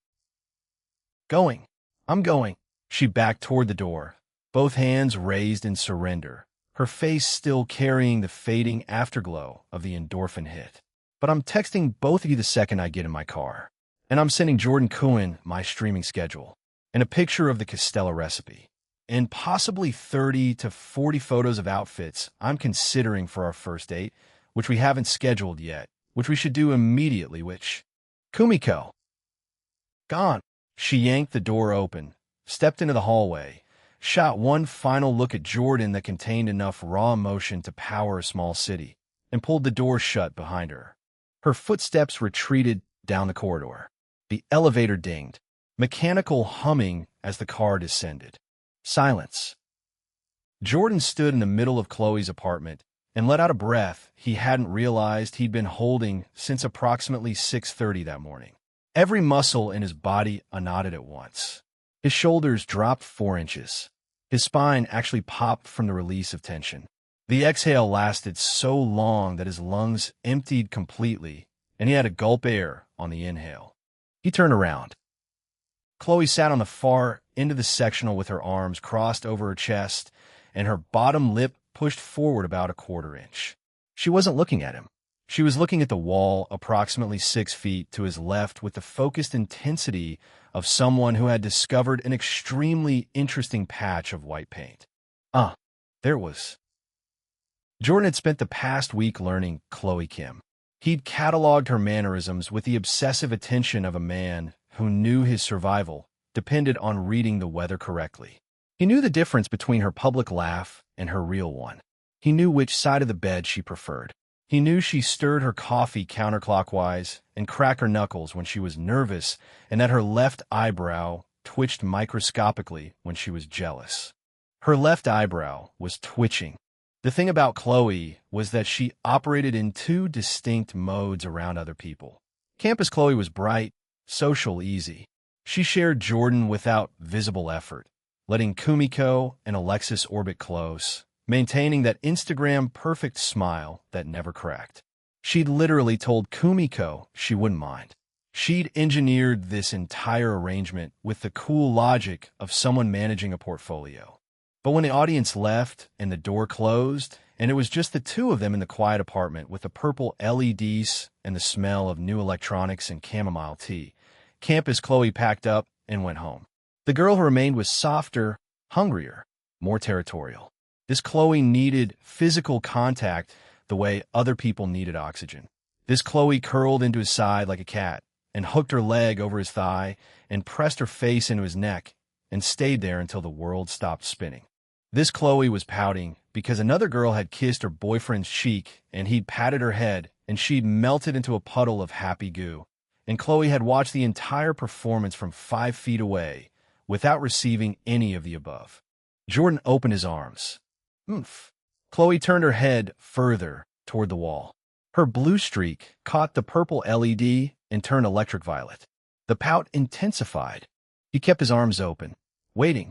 [SPEAKER 1] Going. I'm going. She backed toward the door, both hands raised in surrender, her face still carrying the fading afterglow of the endorphin hit. But I'm texting both of you the second I get in my car. And I'm sending Jordan Cohen my streaming schedule, and a picture of the Costella recipe, and possibly 30 to 40 photos of outfits I'm considering for our first date, which we haven't scheduled yet, which we should do immediately, which... Kumiko. Gone. She yanked the door open, stepped into the hallway, shot one final look at Jordan that contained enough raw emotion to power a small city, and pulled the door shut behind her. Her footsteps retreated down the corridor. The elevator dinged, mechanical humming as the car descended. Silence. Jordan stood in the middle of Chloe's apartment and let out a breath he hadn't realized he'd been holding since approximately 6:30 that morning. Every muscle in his body knotted at once. His shoulders dropped 4 inches. His spine actually popped from the release of tension. The exhale lasted so long that his lungs emptied completely, and he had to gulp air on the inhale. He turned around. Chloe sat on the far end of the sectional with her arms crossed over her chest and her bottom lip pushed forward about a 1/4 inch. She wasn't looking at him. She was looking at the wall approximately 6 feet to his left with the focused intensity of someone who had discovered an extremely interesting patch of white paint. There it was. Jordan had spent the past week learning Chloe Kim. He'd cataloged her mannerisms with the obsessive attention of a man who knew his survival depended on reading the weather correctly. He knew the difference between her public laugh and her real one. He knew which side of the bed she preferred. He knew she stirred her coffee counterclockwise and cracked her knuckles when she was nervous, and that her left eyebrow twitched microscopically when she was jealous. Her left eyebrow was twitching. The thing about Chloe was that she operated in two distinct modes around other people. Campus Chloe was bright, social, easy. She shared Jordan without visible effort, letting Kumiko and Alexis orbit close, maintaining that Instagram perfect smile that never cracked. She'd literally told Kumiko she wouldn't mind. She'd engineered this entire arrangement with the cool logic of someone managing a portfolio. But when the audience left and the door closed, and it was just the two of them in the quiet apartment with the purple LEDs and the smell of new electronics and chamomile tea, Campus Chloe packed up and went home. The girl who remained was softer, hungrier, more territorial. This Chloe needed physical contact the way other people needed oxygen. This Chloe curled into his side like a cat and hooked her leg over his thigh and pressed her face into his neck and stayed there until the world stopped spinning. This Chloe was pouting because another girl had kissed her boyfriend's cheek and he'd patted her head and she'd melted into a puddle of happy goo. And Chloe had watched the entire performance from 5 feet away without receiving any of the above. Jordan opened his arms. Oomph. Chloe turned her head further toward the wall. Her blue streak caught the purple LED and turned electric violet. The pout intensified. He kept his arms open, waiting.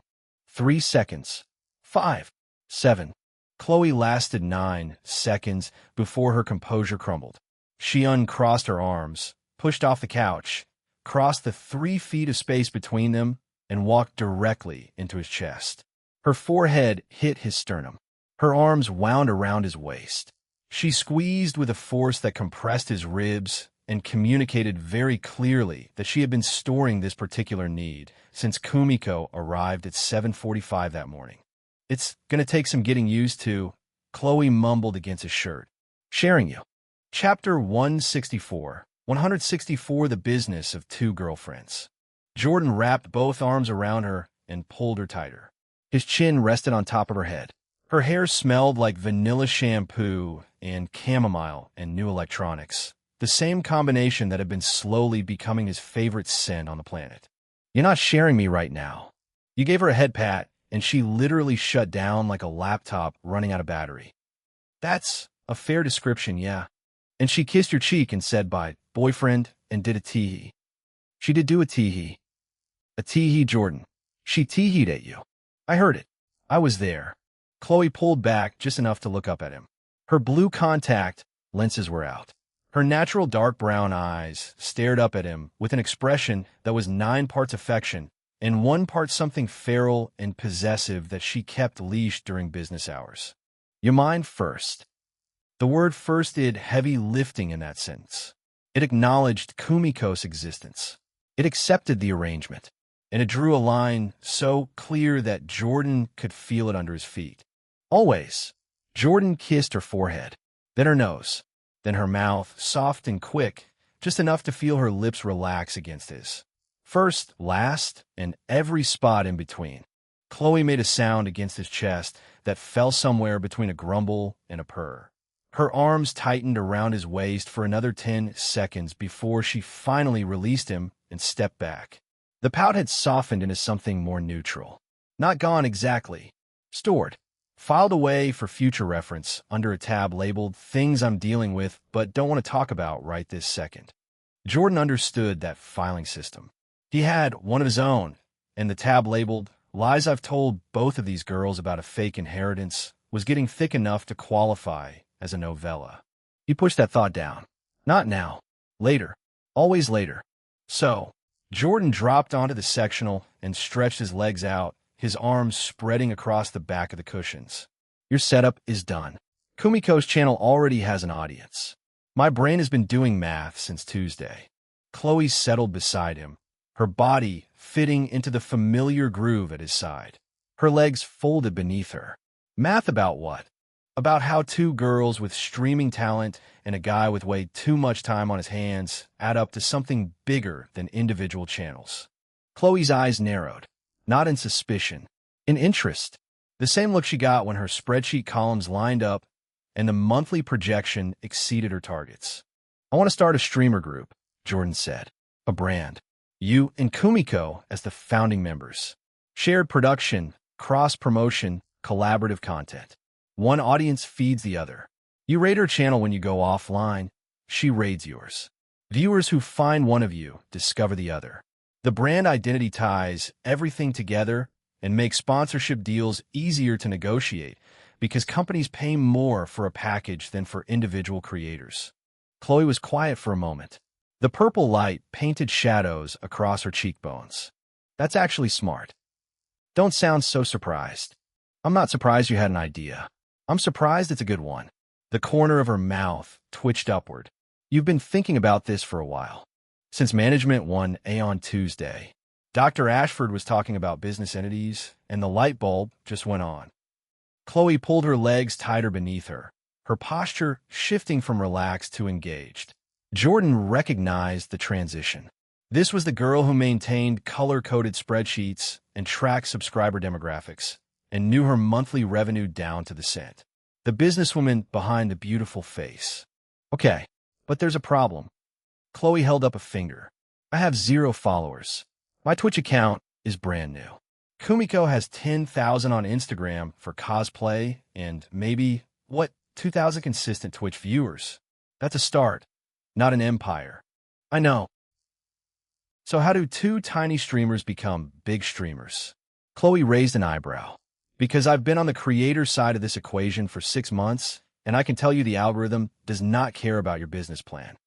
[SPEAKER 1] 3 seconds. 5. 7. Chloe lasted 9 seconds before her composure crumbled. She uncrossed her arms, pushed off the couch, crossed the 3 feet of space between them, and walked directly into his chest. Her forehead hit his sternum. Her arms wound around his waist. She squeezed with a force that compressed his ribs and communicated very clearly that she had been storing this particular need since Kumiko arrived at 7:45 that morning. It's gonna take some getting used to, Chloe mumbled against his shirt. Sharing you. Chapter 164. 164 The Business of Two Girlfriends. Jordan wrapped both arms around her and pulled her tighter. His chin rested on top of her head. Her hair smelled like vanilla shampoo and chamomile and new electronics, the same combination that had been slowly becoming his favorite scent on the planet. You're not sharing me right now. You gave her a head pat, and she literally shut down like a laptop running out of battery. That's a fair description, yeah. And she kissed your cheek and said bye, boyfriend, and did a tee-hee. She did do a tee-hee. A tee-hee, Jordan. She tee-heed at you. I heard it. I was there. Chloe pulled back just enough to look up at him. Her blue contact lenses were out. Her natural dark brown eyes stared up at him with an expression that was 9 parts affection and 1 part something feral and possessive that she kept leashed during business hours. You mind first. The word first did heavy lifting in that sentence. It acknowledged Kumiko's existence. It accepted the arrangement, and it drew a line so clear that Jordan could feel it under his feet. Always. Jordan kissed her forehead, then her nose, then her mouth, soft and quick, just enough to feel her lips relax against his. First, last, and every spot in between. Chloe made a sound against his chest that fell somewhere between a grumble and a purr. Her arms tightened around his waist for another 10 seconds before she finally released him and stepped back. The pout had softened into something more neutral. Not gone exactly. Stored. Filed away for future reference under a tab labeled Things I'm Dealing With But Don't Want to Talk About Right This Second. Jordan understood that filing system. He had one of his own, and the tab labeled Lies I've Told Both of These Girls About a Fake Inheritance was getting thick enough to qualify as a novella. He pushed that thought down. Not now. Later. Always later. So, Jordan dropped onto the sectional and stretched his legs out, his arms spreading across the back of the cushions. Your setup is done. Kumiko's channel already has an audience. My brain has been doing math since Tuesday. Chloe settled beside him, her body fitting into the familiar groove at his side. Her legs folded beneath her. Math about what? About how 2 girls with streaming talent and a guy with way too much time on his hands add up to something bigger than individual channels. Chloe's eyes narrowed, not in suspicion, in interest. The same look she got when her spreadsheet columns lined up and the monthly projection exceeded her targets. "I want to start a streamer group," Jordan said. "A brand. You and Kumiko as the founding members. Shared production, cross-promotion, collaborative content. One audience feeds the other. You raid her channel when you go offline. She raids yours. Viewers who find one of you discover the other. The brand identity ties everything together and makes sponsorship deals easier to negotiate because companies pay more for a package than for individual creators." Chloe was quiet for a moment. The purple light painted shadows across her cheekbones. "That's actually smart. Don't sound so surprised." "I'm not surprised you had an idea. I'm surprised it's a good one." The corner of her mouth twitched upward. "You've been thinking about this for a while. Since management won A on Tuesday, Dr. Ashford was talking about business entities, and the light bulb just went on." Chloe pulled her legs tighter beneath her, her posture shifting from relaxed to engaged. Jordan recognized the transition. This was the girl who maintained color-coded spreadsheets and tracked subscriber demographics, and knew her monthly revenue down to the cent. The businesswoman behind the beautiful face. "Okay, but there's a problem." Chloe held up a finger. "I have 0 followers. My Twitch account is brand new. Kumiko has 10,000 on Instagram for cosplay and maybe, 2,000 consistent Twitch viewers. That's a start, not an empire." "I know. So how do 2 tiny streamers become big streamers?" Chloe raised an eyebrow. "Because I've been on the creator side of this equation for 6 months, and I can tell you the algorithm does not care about your business plan."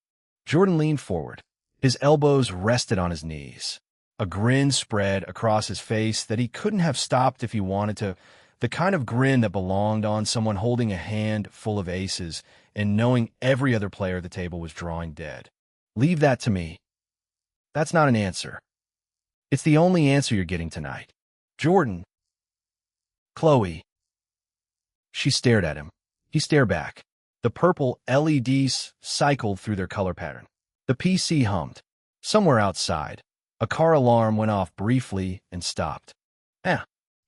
[SPEAKER 1] Jordan leaned forward. His elbows rested on his knees. A grin spread across his face that he couldn't have stopped if he wanted to, the kind of grin that belonged on someone holding a hand full of aces and knowing every other player at the table was drawing dead. "Leave that to me." "That's not an answer. It's the only answer you're getting tonight." "Jordan." "Chloe." She stared at him. He stared back. The purple LEDs cycled through their color pattern. The PC hummed. Somewhere outside, a car alarm went off briefly and stopped.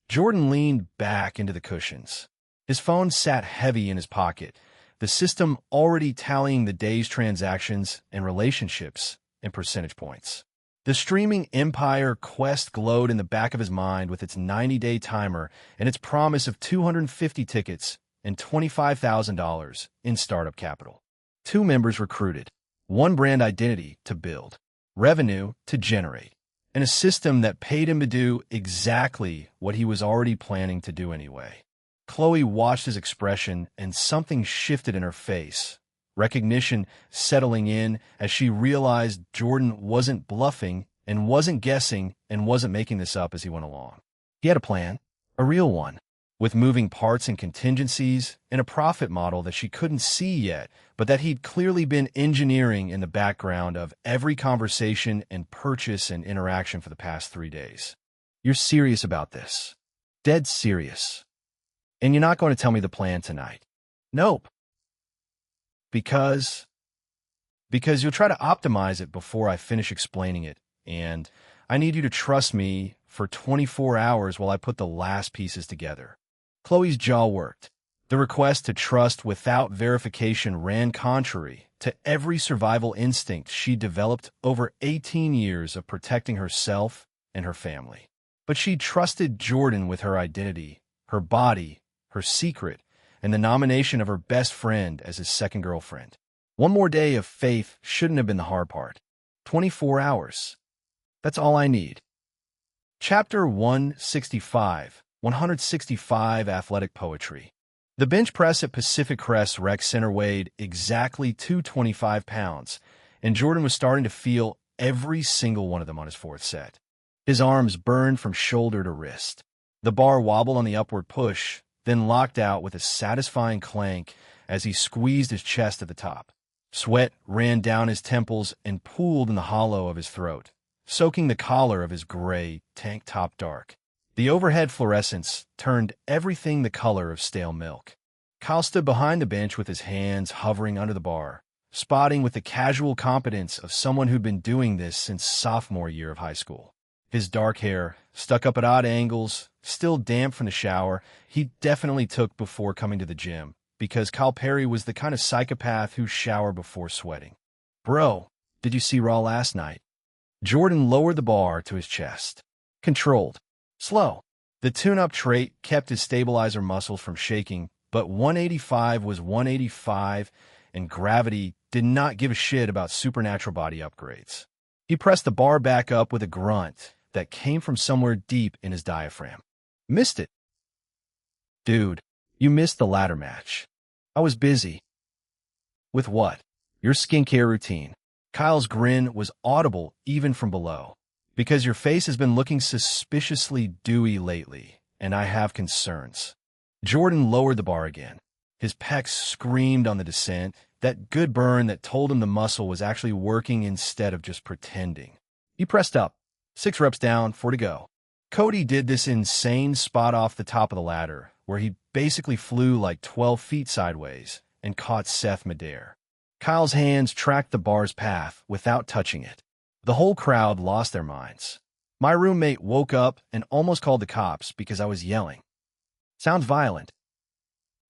[SPEAKER 1] Jordan leaned back into the cushions. His phone sat heavy in his pocket, the system already tallying the day's transactions and relationships in percentage points. The streaming empire quest glowed in the back of his mind with its 90-day timer and its promise of 250 tickets and $25,000 in startup capital. 2 members recruited, 1 brand identity to build, revenue to generate, and a system that paid him to do exactly what he was already planning to do anyway. Chloe watched his expression, and something shifted in her face, recognition settling in as she realized Jordan wasn't bluffing and wasn't guessing and wasn't making this up as he went along. He had a plan, a real one, with moving parts and contingencies and a profit model that she couldn't see yet, but that he'd clearly been engineering in the background of every conversation and purchase and interaction for the past 3 days. "You're serious about this? Dead serious? And you're not going to tell me the plan tonight?" "Nope." Because you'll try to optimize it before I finish explaining it, and I need you to trust me for 24 hours while I put the last pieces together. Chloe's jaw worked. The request to trust without verification ran contrary to every survival instinct she developed over 18 years of protecting herself and her family. But she trusted Jordan with her identity, her body, her secret, and the nomination of her best friend as his second girlfriend. One more day of faith shouldn't have been the hard part. 24 hours. That's all I need. Chapter 165, 165 Athletic Poetry. The bench press at Pacific Crest Rec Center weighed exactly 225 pounds, and Jordan was starting to feel every single one of them on his 4th set. His arms burned from shoulder to wrist. The bar wobbled on the upward push, then locked out with a satisfying clank as he squeezed his chest at the top. Sweat ran down his temples and pooled in the hollow of his throat, soaking the collar of his gray tank top dark. The overhead fluorescence turned everything the color of stale milk. Kyle stood behind the bench with his hands hovering under the bar, spotting with the casual competence of someone who'd been doing this since sophomore year of high school. His dark hair, stuck up at odd angles, still damp from the shower he definitely took before coming to the gym, because Kyle Perry was the kind of psychopath who showered before sweating. Bro, did you see Raw last night? Jordan lowered the bar to his chest. Controlled. Slow. The tune-up trait kept his stabilizer muscles from shaking, but 185 was 185, and gravity did not give a shit about supernatural body upgrades. He pressed the bar back up with a grunt that came from somewhere deep in his diaphragm. Missed it. Dude, you missed the ladder match. I was busy. With what? Your skincare routine. Kyle's grin was audible even from below. Because your face has been looking suspiciously dewy lately, and I have concerns. Jordan lowered the bar again. His pecs screamed on the descent, that good burn that told him the muscle was actually working instead of just pretending. He pressed up. 6 reps down, 4 to go. Cody did this insane spot off the top of the ladder, where he basically flew like 12 feet sideways and caught Seth midair. Kyle's hands tracked the bar's path without touching it. The whole crowd lost their minds. My roommate woke up and almost called the cops because I was yelling. Sounds violent.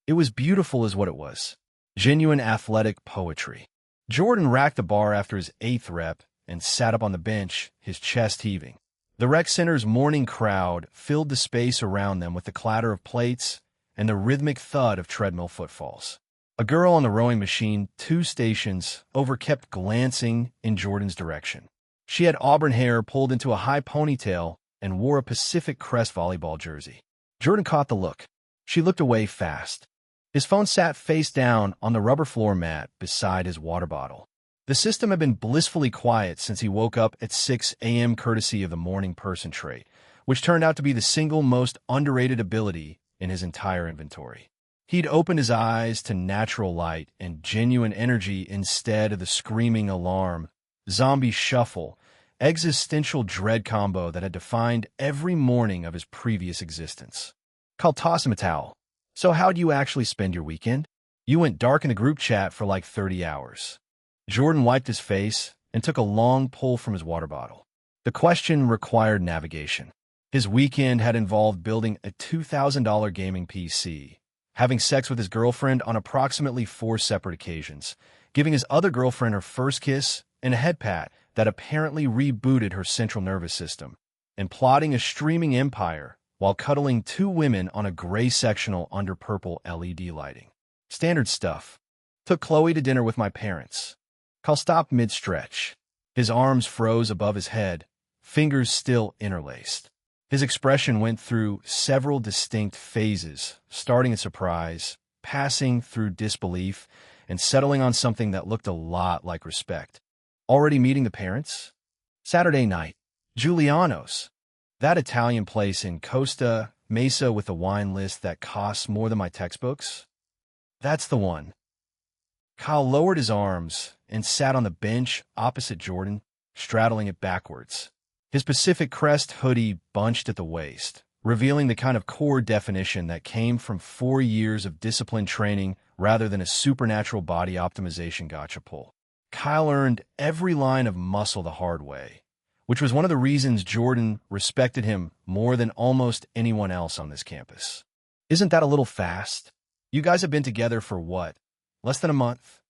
[SPEAKER 1] It was beautiful is what it was. Genuine athletic poetry. Jordan racked the bar after his 8th rep and sat up on the bench, his chest heaving. The rec center's morning crowd filled the space around them with the clatter of plates and the rhythmic thud of treadmill footfalls. A girl on the rowing machine 2 stations over kept glancing in Jordan's direction. She had auburn hair pulled into a high ponytail and wore a Pacific Crest volleyball jersey. Jordan caught the look. She looked away fast. His phone sat face down on the rubber floor mat beside his water bottle. The system had been blissfully quiet since he woke up at 6 a.m. courtesy of the morning person trait, which turned out to be the single most underrated ability in his entire inventory. He'd opened his eyes to natural light and genuine energy instead of the screaming alarm, zombie shuffle, existential dread combo that had defined every morning of his previous existence. Called toss him a towel. So how'd you actually spend your weekend? You went dark in the group chat for like 30 hours. Jordan wiped his face and took a long pull from his water bottle. The question required navigation. His weekend had involved building a $2,000 gaming PC, having sex with his girlfriend on approximately 4 separate occasions, giving his other girlfriend her first kiss and a head pat that apparently rebooted her central nervous system, and plotting a streaming empire while cuddling 2 women on a gray sectional under purple LED lighting. Standard stuff. Took Chloe to dinner with my parents. Kyle stopped mid-stretch. His arms froze above his head, fingers still interlaced. His expression went through several distinct phases, starting in surprise, passing through disbelief, and settling on something that looked a lot like respect. Already meeting the parents? Saturday night. Giuliano's. That Italian place in Costa Mesa with a wine list that costs more than my textbooks? That's the one. Kyle lowered his arms and sat on the bench opposite Jordan, straddling it backwards. His Pacific Crest hoodie bunched at the waist, revealing the kind of core definition that came from 4 years of disciplined training rather than a supernatural body optimization gotcha pull. Kyle earned every line of muscle the hard way, which was one of the reasons Jordan respected him more than almost anyone else on this campus. Isn't that a little fast? You guys have been together for what? Less than a month?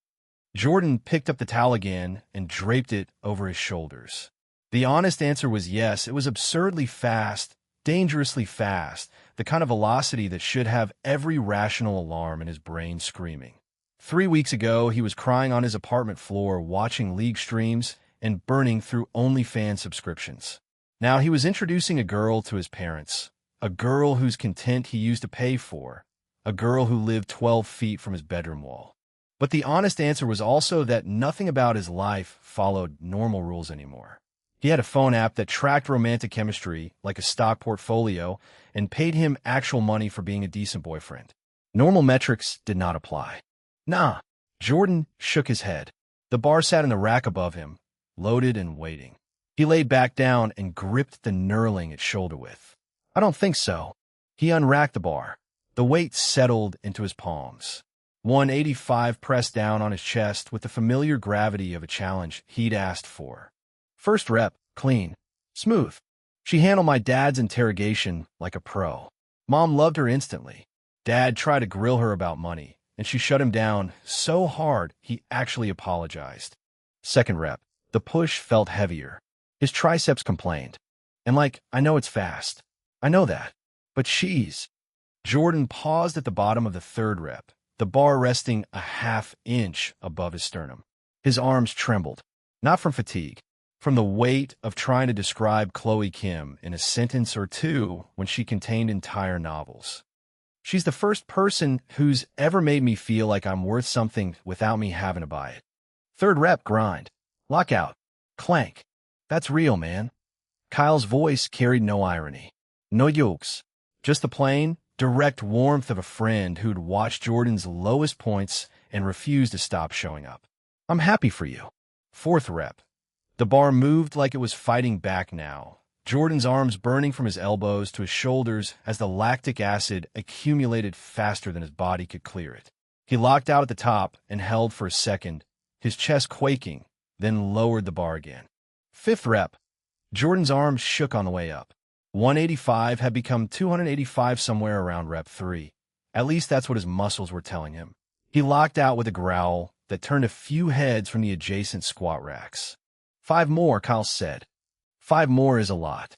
[SPEAKER 1] Jordan picked up the towel again and draped it over his shoulders. The honest answer was yes. It was absurdly fast, dangerously fast, the kind of velocity that should have every rational alarm in his brain screaming. 3 weeks ago, he was crying on his apartment floor, watching league streams and burning through OnlyFans subscriptions. Now he was introducing a girl to his parents, a girl whose content he used to pay for, a girl who lived 12 feet from his bedroom wall. But the honest answer was also that nothing about his life followed normal rules anymore. He had a phone app that tracked romantic chemistry like a stock portfolio and paid him actual money for being a decent boyfriend. Normal metrics did not apply. Nah. Jordan shook his head. The bar sat in the rack above him, loaded and waiting. He laid back down and gripped the knurling at shoulder width. I don't think so. He unracked the bar. The weight settled into his palms. 185 pressed down on his chest with the familiar gravity of a challenge he'd asked for. First rep, clean, smooth. She handled my dad's interrogation like a pro. Mom loved her instantly. Dad tried to grill her about money, and she shut him down so hard he actually apologized. Second rep. The push felt heavier. His triceps complained. And I know it's fast. I know that. But she's... Jordan paused at the bottom of the third rep, the bar resting a half-inch above his sternum. His arms trembled, not from fatigue, from the weight of trying to describe Chloe Kim in a sentence or two when she contained entire novels. She's the first person who's ever made me feel like I'm worth something without me having to buy it. Third rep, grind. Lockout. Clank. That's real, man. Kyle's voice carried no irony. No jokes. Just the plain, direct warmth of a friend who'd watched Jordan's lowest points and refused to stop showing up. I'm happy for you. Fourth rep. The bar moved like it was fighting back now, Jordan's arms burning from his elbows to his shoulders as the lactic acid accumulated faster than his body could clear it. He locked out at the top and held for a second, his chest quaking, then lowered the bar again. Fifth rep. Jordan's arms shook on the way up. 185 had become 285 somewhere around rep 3. At least that's what his muscles were telling him. He locked out with a growl that turned a few heads from the adjacent squat racks. 5 more, Kyle said. 5 more is a lot.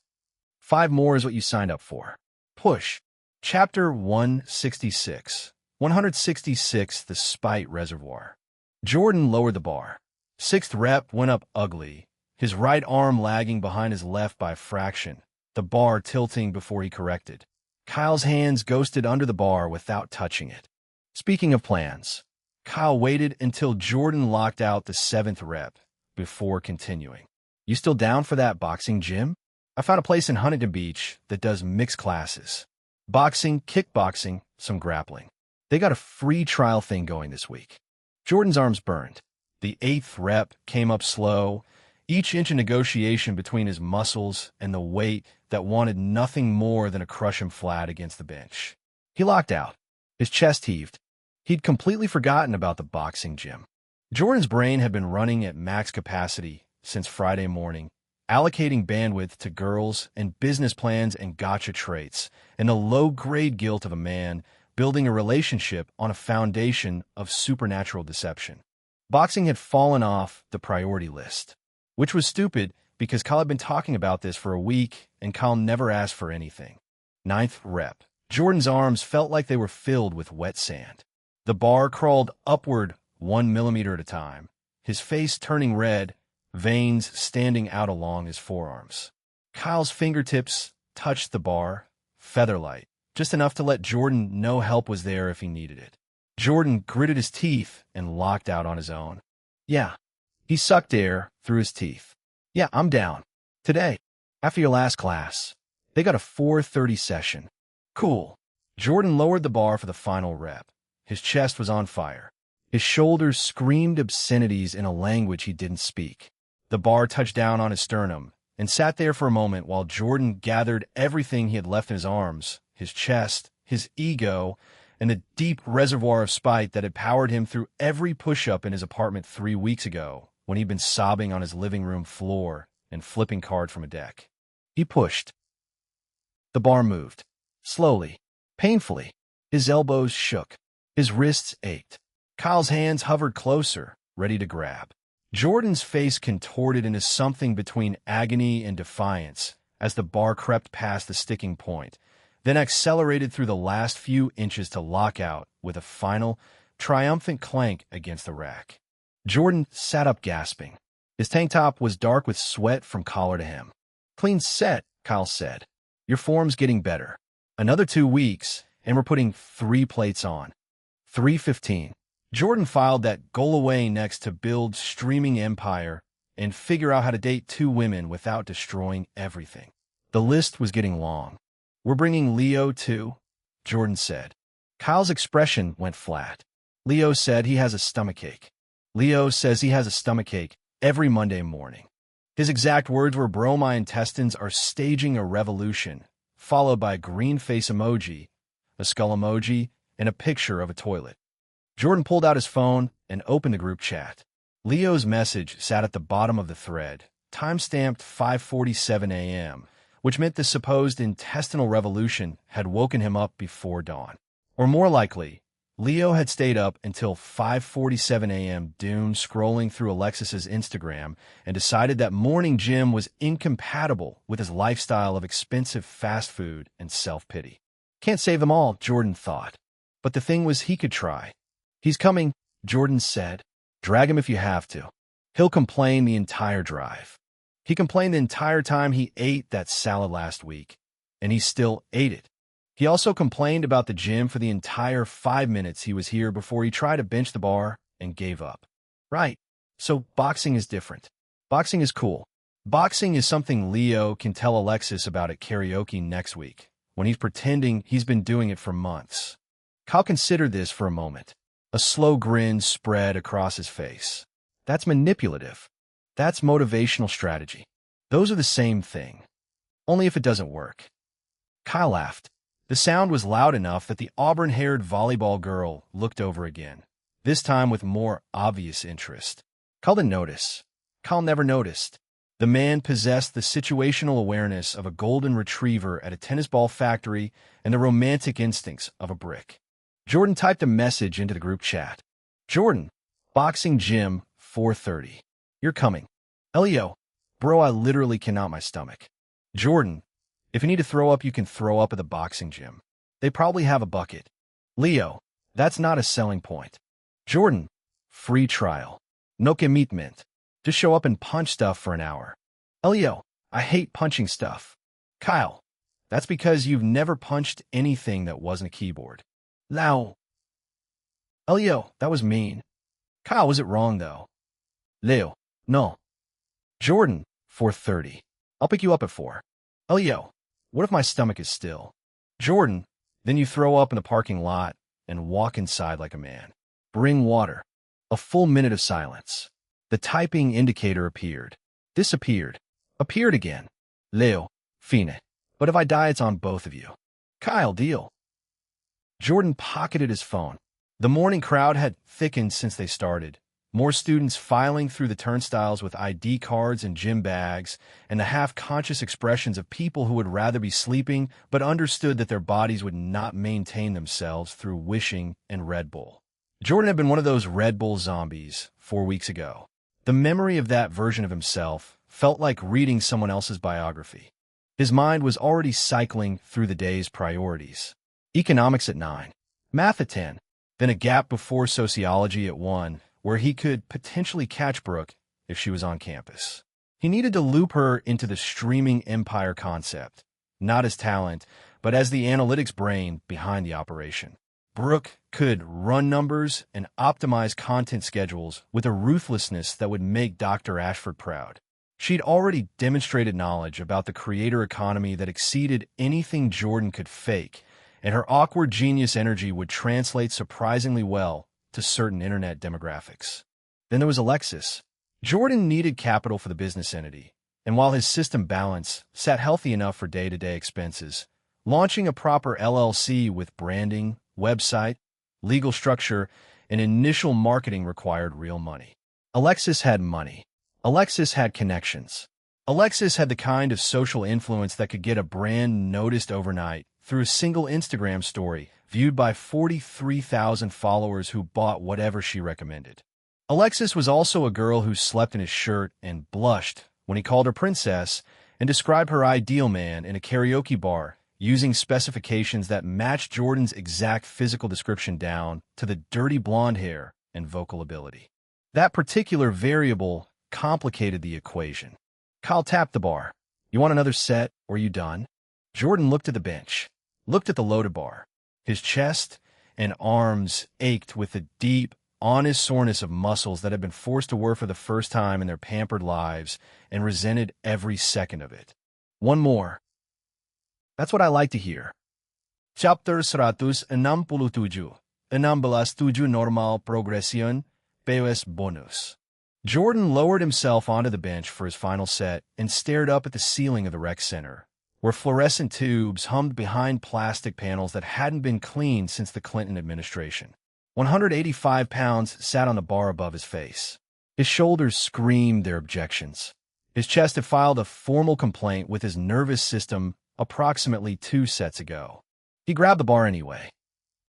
[SPEAKER 1] 5 more is what you signed up for. Push. Chapter 166. 166, the Spite Reservoir. Jordan lowered the bar. Sixth rep went up ugly, his right arm lagging behind his left by a fraction, the bar tilting before he corrected. Kyle's hands ghosted under the bar without touching it. Speaking of plans, Kyle waited until Jordan locked out the 7th rep before continuing. You still down for that boxing gym? I found a place in Huntington Beach that does mixed classes. Boxing, kickboxing, some grappling. They got a free trial thing going this week. Jordan's arms burned. The 8th rep came up slow, each inch of negotiation between his muscles and the weight that wanted nothing more than to crush him flat against the bench. He locked out. His chest heaved. He'd completely forgotten about the boxing gym. Jordan's brain had been running at max capacity since Friday morning, allocating bandwidth to girls and business plans and gotcha traits, and the low-grade guilt of a man building a relationship on a foundation of supernatural deception. Boxing had fallen off the priority list, which was stupid because Kyle had been talking about this for a week and Kyle never asked for anything. 9th rep. Jordan's arms felt like they were filled with wet sand. The bar crawled upward 1 millimeter at a time, his face turning red, veins standing out along his forearms. Kyle's fingertips touched the bar, feather-light, just enough to let Jordan know help was there if he needed it. Jordan gritted his teeth and locked out on his own. Yeah. He sucked air through his teeth. Yeah, I'm down. Today, after your last class, they got a 4:30 session. Cool. Jordan lowered the bar for the final rep. His chest was on fire. His shoulders screamed obscenities in a language he didn't speak. The bar touched down on his sternum and sat there for a moment while Jordan gathered everything he had left in his arms, his chest, his ego, and the deep reservoir of spite that had powered him through every push-up in his apartment 3 weeks ago when he'd been sobbing on his living room floor and flipping cards from a deck. He pushed. The bar moved. Slowly. Painfully. His elbows shook. His wrists ached. Kyle's hands hovered closer, ready to grab. Jordan's face contorted into something between agony and defiance as the bar crept past the sticking point, then accelerated through the last few inches to lock out with a final, triumphant clank against the rack. Jordan sat up gasping. His tank top was dark with sweat from collar to hem. Clean set, Kyle said. Your form's getting better. Another 2 weeks, and we're putting 3 plates on. 3:15. Jordan filed that goal away next to build streaming empire and figure out how to date 2 women without destroying everything. The list was getting long. We're bringing Leo too, Jordan said. Kyle's expression went flat. Leo said he has a stomachache. Leo says he has a stomachache every Monday morning. His exact words were, bro, my intestines are staging a revolution, followed by a green face emoji, a skull emoji, and a picture of a toilet. Jordan pulled out his phone and opened the group chat. Leo's message sat at the bottom of the thread, time-stamped 5:47 a.m., which meant the supposed intestinal revolution had woken him up before dawn. Or more likely, Leo had stayed up until 5:47 a.m. doom scrolling through Alexis's Instagram and decided that morning gym was incompatible with his lifestyle of expensive fast food and self-pity. Can't save them all, Jordan thought. But the thing was, he could try. He's coming, Jordan said. Drag him if you have to. He'll complain the entire drive. He complained the entire time he ate that salad last week, and he still ate it. He also complained about the gym for the entire 5 minutes he was here before he tried to bench the bar and gave up. Right. So boxing is different. Boxing is cool. Boxing is something Leo can tell Alexis about at karaoke next week, when he's pretending he's been doing it for months. Kyle considered this for a moment. A slow grin spread across his face. That's manipulative. That's motivational strategy. Those are the same thing. Only if it doesn't work. Kyle laughed. The sound was loud enough that the auburn-haired volleyball girl looked over again, this time with more obvious interest. Kyle didn't notice. Kyle never noticed. The man possessed the situational awareness of a golden retriever at a tennis ball factory and the romantic instincts of a brick. Jordan typed a message into the group chat. Jordan, boxing gym, 4:30. You're coming. Leo, bro, I literally cannot my stomach. Jordan, if you need to throw up, you can throw up at the boxing gym. They probably have a bucket. Leo, that's not a selling point. Jordan, free trial. No commitment. Just show up and punch stuff for an hour. Leo, I hate punching stuff. Kyle, that's because you've never punched anything that wasn't a keyboard. Lao. Leo, that was mean. Kyle, was it wrong though? Leo, no. Jordan, 4:30. I'll pick you up at 4. Leo, what if my stomach is still? Jordan, then you throw up in the parking lot and walk inside like a man. Bring water. A full minute of silence. The typing indicator appeared. Disappeared. Appeared again. Leo, fine. But if I die, it's on both of you. Kyle, deal. Jordan pocketed his phone. The morning crowd had thickened since they started. More students filing through the turnstiles with ID cards and gym bags, and the half-conscious expressions of people who would rather be sleeping but understood that their bodies would not maintain themselves through wishing and Red Bull. Jordan had been one of those Red Bull zombies 4 weeks ago. The memory of that version of himself felt like reading someone else's biography. His mind was already cycling through the day's priorities. Economics at 9, math at 10, then a gap before sociology at 1, where he could potentially catch Brooke if she was on campus. He needed to loop her into the streaming empire concept, not as talent, but as the analytics brain behind the operation. Brooke could run numbers and optimize content schedules with a ruthlessness that would make Dr. Ashford proud. She'd already demonstrated knowledge about the creator economy that exceeded anything Jordan could fake, and her awkward genius energy would translate surprisingly well to certain internet demographics. Then there was Alexis. Jordan needed capital for the business entity, and while his system balance sat healthy enough for day-to-day expenses, launching a proper LLC with branding, website, legal structure, and initial marketing required real money. Alexis had money. Alexis had connections. Alexis had the kind of social influence that could get a brand noticed overnight through a single Instagram story viewed by 43,000 followers who bought whatever she recommended. Alexis was also a girl who slept in his shirt and blushed when he called her princess and described her ideal man in a karaoke bar using specifications that matched Jordan's exact physical description down to the dirty blonde hair and vocal ability. That particular variable complicated the equation. Kyle tapped the bar. You want another set, or are you done? Jordan looked at the bench, looked at the loaded bar. His chest and arms ached with the deep, honest soreness of muscles that had been forced to work for the first time in their pampered lives and resented every second of it. One more. That's what I like to hear. Chapter 167, 16 normal progression, POS bonus. Jordan lowered himself onto the bench for his final set and stared up at the ceiling of the rec center, where fluorescent tubes hummed behind plastic panels that hadn't been cleaned since the Clinton administration. 185 pounds sat on the bar above his face. His shoulders screamed their objections. His chest had filed a formal complaint with his nervous system approximately 2 sets ago. He grabbed the bar anyway.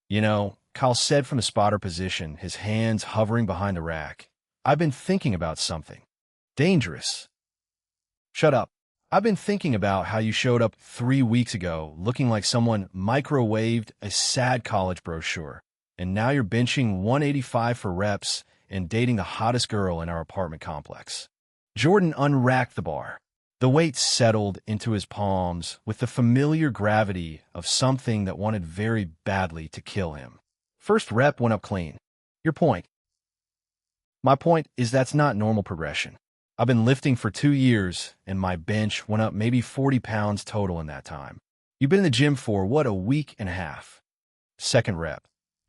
[SPEAKER 1] You know, Kyle said from the spotter position, his hands hovering behind the rack. I've been thinking about something. Dangerous. Shut up. I've been thinking about how you showed up 3 weeks ago looking like someone microwaved a sad college brochure, and now you're benching 185 for reps and dating the hottest girl in our apartment complex. Jordan unracked the bar. The weight settled into his palms with the familiar gravity of something that wanted very badly to kill him. First rep went up clean. Your point? My point is that's not normal progression. I've been lifting for 2 years, and my bench went up maybe 40 pounds total in that time. You've been in the gym for, what, a week and a half? Second rep.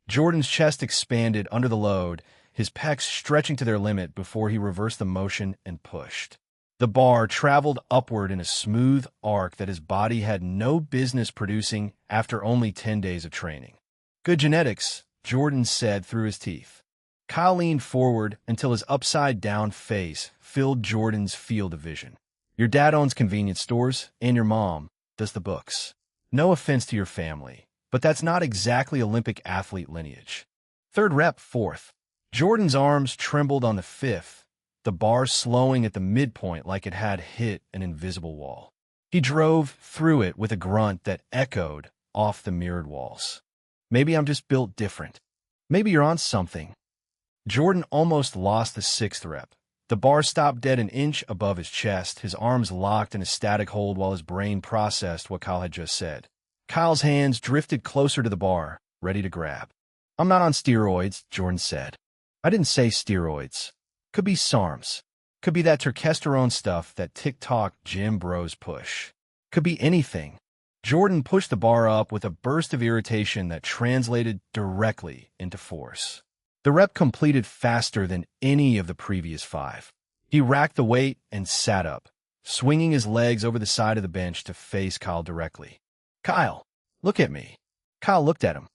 [SPEAKER 1] Jordan's chest expanded under the load, his pecs stretching to their limit before he reversed the motion and pushed. The bar traveled upward in a smooth arc that his body had no business producing after only 10 days of training. Good genetics, Jordan said through his teeth. Kyle leaned forward until his upside-down face filled Jordan's field of vision. Your dad owns convenience stores, and your mom does the books. No offense to your family, but that's not exactly Olympic athlete lineage. Third rep, fourth. Jordan's arms trembled on the fifth, the bar slowing at the midpoint like it had hit an invisible wall. He drove through it with a grunt that echoed off the mirrored walls. Maybe I'm just built different. Maybe you're on something. Jordan almost lost the sixth rep. The bar stopped dead an inch above his chest, his arms locked in a static hold while his brain processed what Kyle had just said. Kyle's hands drifted closer to the bar, ready to grab. I'm not on steroids, Jordan said. I didn't say steroids. Could be SARMs. Could be that testosterone stuff that TikTok gym bros push. Could be anything. Jordan pushed the bar up with a burst of irritation that translated directly into force. The rep completed faster than any of the previous 5. He racked the weight and sat up, swinging his legs over the side of the bench to face Kyle directly. Kyle, look at me. Kyle looked at him.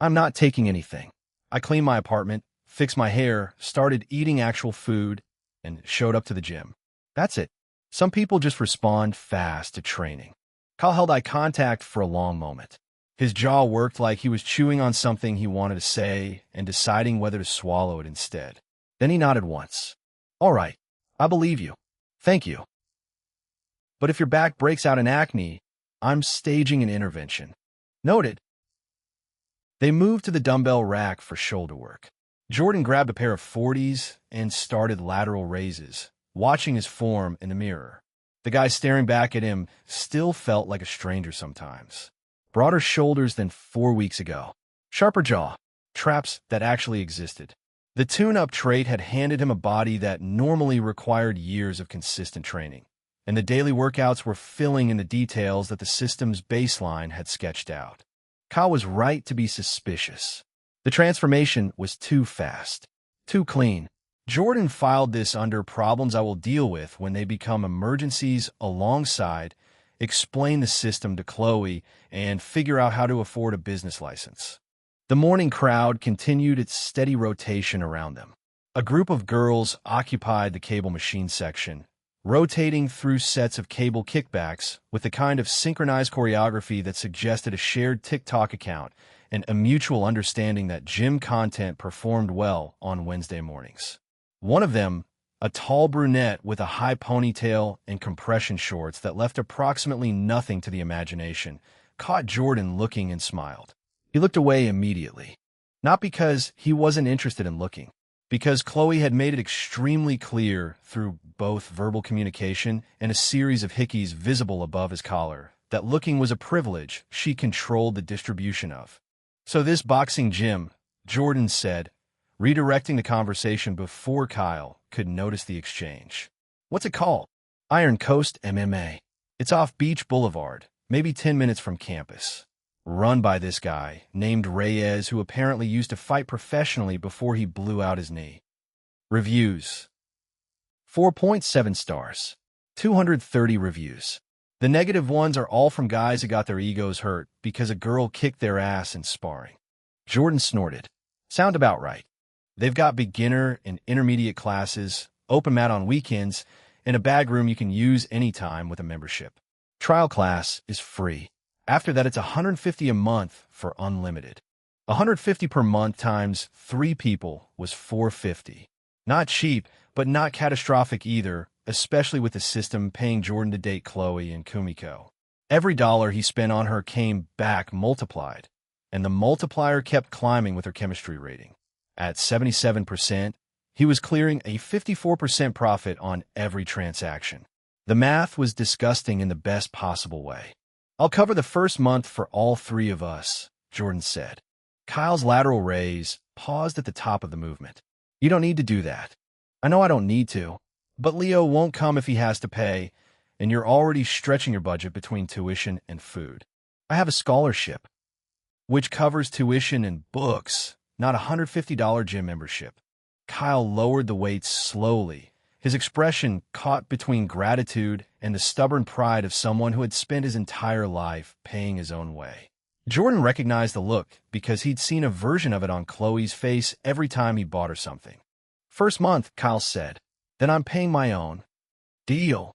[SPEAKER 1] I'm not taking anything. I cleaned my apartment, fixed my hair, started eating actual food, and showed up to the gym. That's it. Some people just respond fast to training. Kyle held eye contact for a long moment. His jaw worked like he was chewing on something he wanted to say and deciding whether to swallow it instead. Then he nodded once. All right, I believe you. Thank you. But if your back breaks out in acne, I'm staging an intervention. Noted. They moved to the dumbbell rack for shoulder work. Jordan grabbed a pair of 40s and started lateral raises, watching his form in the mirror. The guy staring back at him still felt like a stranger sometimes. Broader shoulders than 4 weeks ago. Sharper jaw. Traps that actually existed. The tune-up trait had handed him a body that normally required years of consistent training, and the daily workouts were filling in the details that the system's baseline had sketched out. Kyle was right to be suspicious. The transformation was too fast. Too clean. Jordan filed this under problems I will deal with when they become emergencies alongside explain the system to Chloe, and figure out how to afford a business license. The morning crowd continued its steady rotation around them. A group of girls occupied the cable machine section, rotating through sets of cable kickbacks with the kind of synchronized choreography that suggested a shared TikTok account and a mutual understanding that gym content performed well on Wednesday mornings. One of them, a tall brunette with a high ponytail and compression shorts that left approximately nothing to the imagination, caught Jordan looking and smiled. He looked away immediately. Not because he wasn't interested in looking, because Chloe had made it extremely clear through both verbal communication and a series of hickeys visible above his collar that looking was a privilege she controlled the distribution of. So this boxing gym, Jordan said, redirecting the conversation before Kyle could notice the exchange. What's it called? Iron Coast MMA. It's off Beach Boulevard, maybe 10 minutes from campus. Run by this guy, named Reyes, who apparently used to fight professionally before he blew out his knee. Reviews. 4.7 stars. 230 reviews. The negative ones are all from guys who got their egos hurt because a girl kicked their ass in sparring. Jordan snorted. Sound about right. They've got beginner and intermediate classes, open mat on weekends, and a bag room you can use anytime with a membership. Trial class is free. After that, it's $150 a month for unlimited. $150 per month times 3 people was $450. Not cheap, but not catastrophic either, especially with the system paying Jordan to date Chloe and Kumiko. Every dollar he spent on her came back multiplied, and the multiplier kept climbing with her chemistry rating. At 77%, he was clearing a 54% profit on every transaction. The math was disgusting in the best possible way. "I'll cover the first month for all 3 of us," Jordan said. Kyle's lateral raise paused at the top of the movement. "You don't need to do that." "I know I don't need to, but Leo won't come if he has to pay, and you're already stretching your budget between tuition and food. I have a scholarship, which covers tuition and books, not a $150 gym membership." Kyle lowered the weights slowly, his expression caught between gratitude and the stubborn pride of someone who had spent his entire life paying his own way. Jordan recognized the look because he'd seen a version of it on Chloe's face every time he bought her something. "First month," Kyle said. "Then I'm paying my own." "Deal."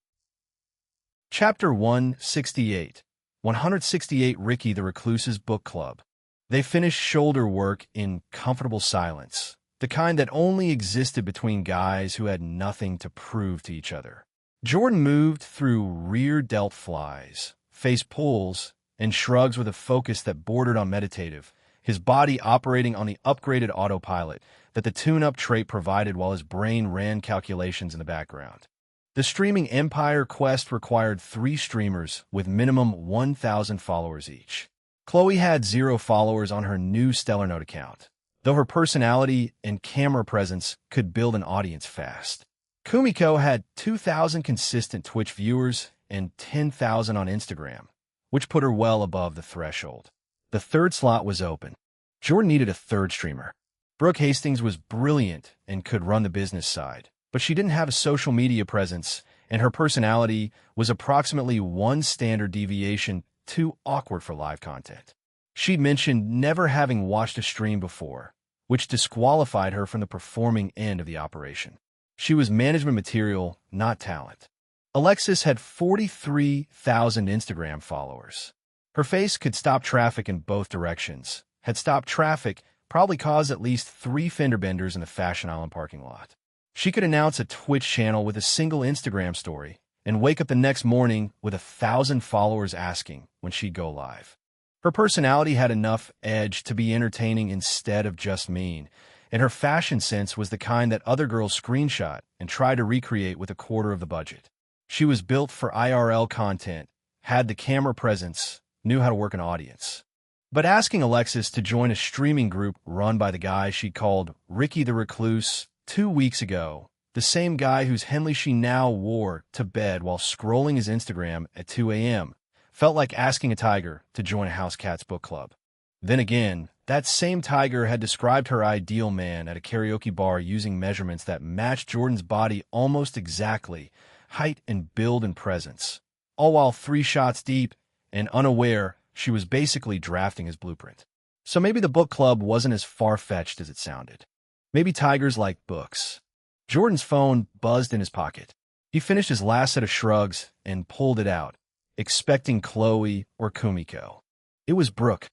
[SPEAKER 1] Chapter 168. 168 Ricky the Recluse's Book Club. They finished shoulder work in comfortable silence, the kind that only existed between guys who had nothing to prove to each other. Jordan moved through rear delt flies, face pulls, and shrugs with a focus that bordered on meditative, his body operating on the upgraded autopilot that the tune-up trait provided while his brain ran calculations in the background. The streaming empire quest required 3 streamers with minimum 1,000 followers each. Chloe had 0 followers on her new StellarNote account, though her personality and camera presence could build an audience fast. Kumiko had 2,000 consistent Twitch viewers and 10,000 on Instagram, which put her well above the threshold. The 3rd slot was open. Jordan needed a 3rd streamer. Brooke Hastings was brilliant and could run the business side, but she didn't have a social media presence, and her personality was approximately 1 standard deviation too awkward for live content. She'd mentioned never having watched a stream before, which disqualified her from the performing end of the operation. She was management material, not talent. Alexis had 43,000 Instagram followers. Her face could stop traffic in both directions. Had stopped traffic, probably caused at least 3 fender benders in the Fashion Island parking lot. She could announce a Twitch channel with a single Instagram story and wake up the next morning with 1,000 followers asking when she'd go live. Her personality had enough edge to be entertaining instead of just mean, and her fashion sense was the kind that other girls screenshot and try to recreate with a quarter of the budget. She was built for IRL content, had the camera presence, knew how to work an audience. But asking Alexis to join a streaming group run by the guy she called Ricky the Recluse 2 weeks ago, the same guy whose Henley she now wore to bed while scrolling his Instagram at 2 a.m., felt like asking a tiger to join a house cat's book club. Then again, that same tiger had described her ideal man at a karaoke bar using measurements that matched Jordan's body almost exactly, height and build and presence, all while 3 shots deep and unaware she was basically drafting his blueprint. So maybe the book club wasn't as far-fetched as it sounded. Maybe tigers like books. Jordan's phone buzzed in his pocket. He finished his last set of shrugs and pulled it out, expecting Chloe or Kumiko. It was Brooke.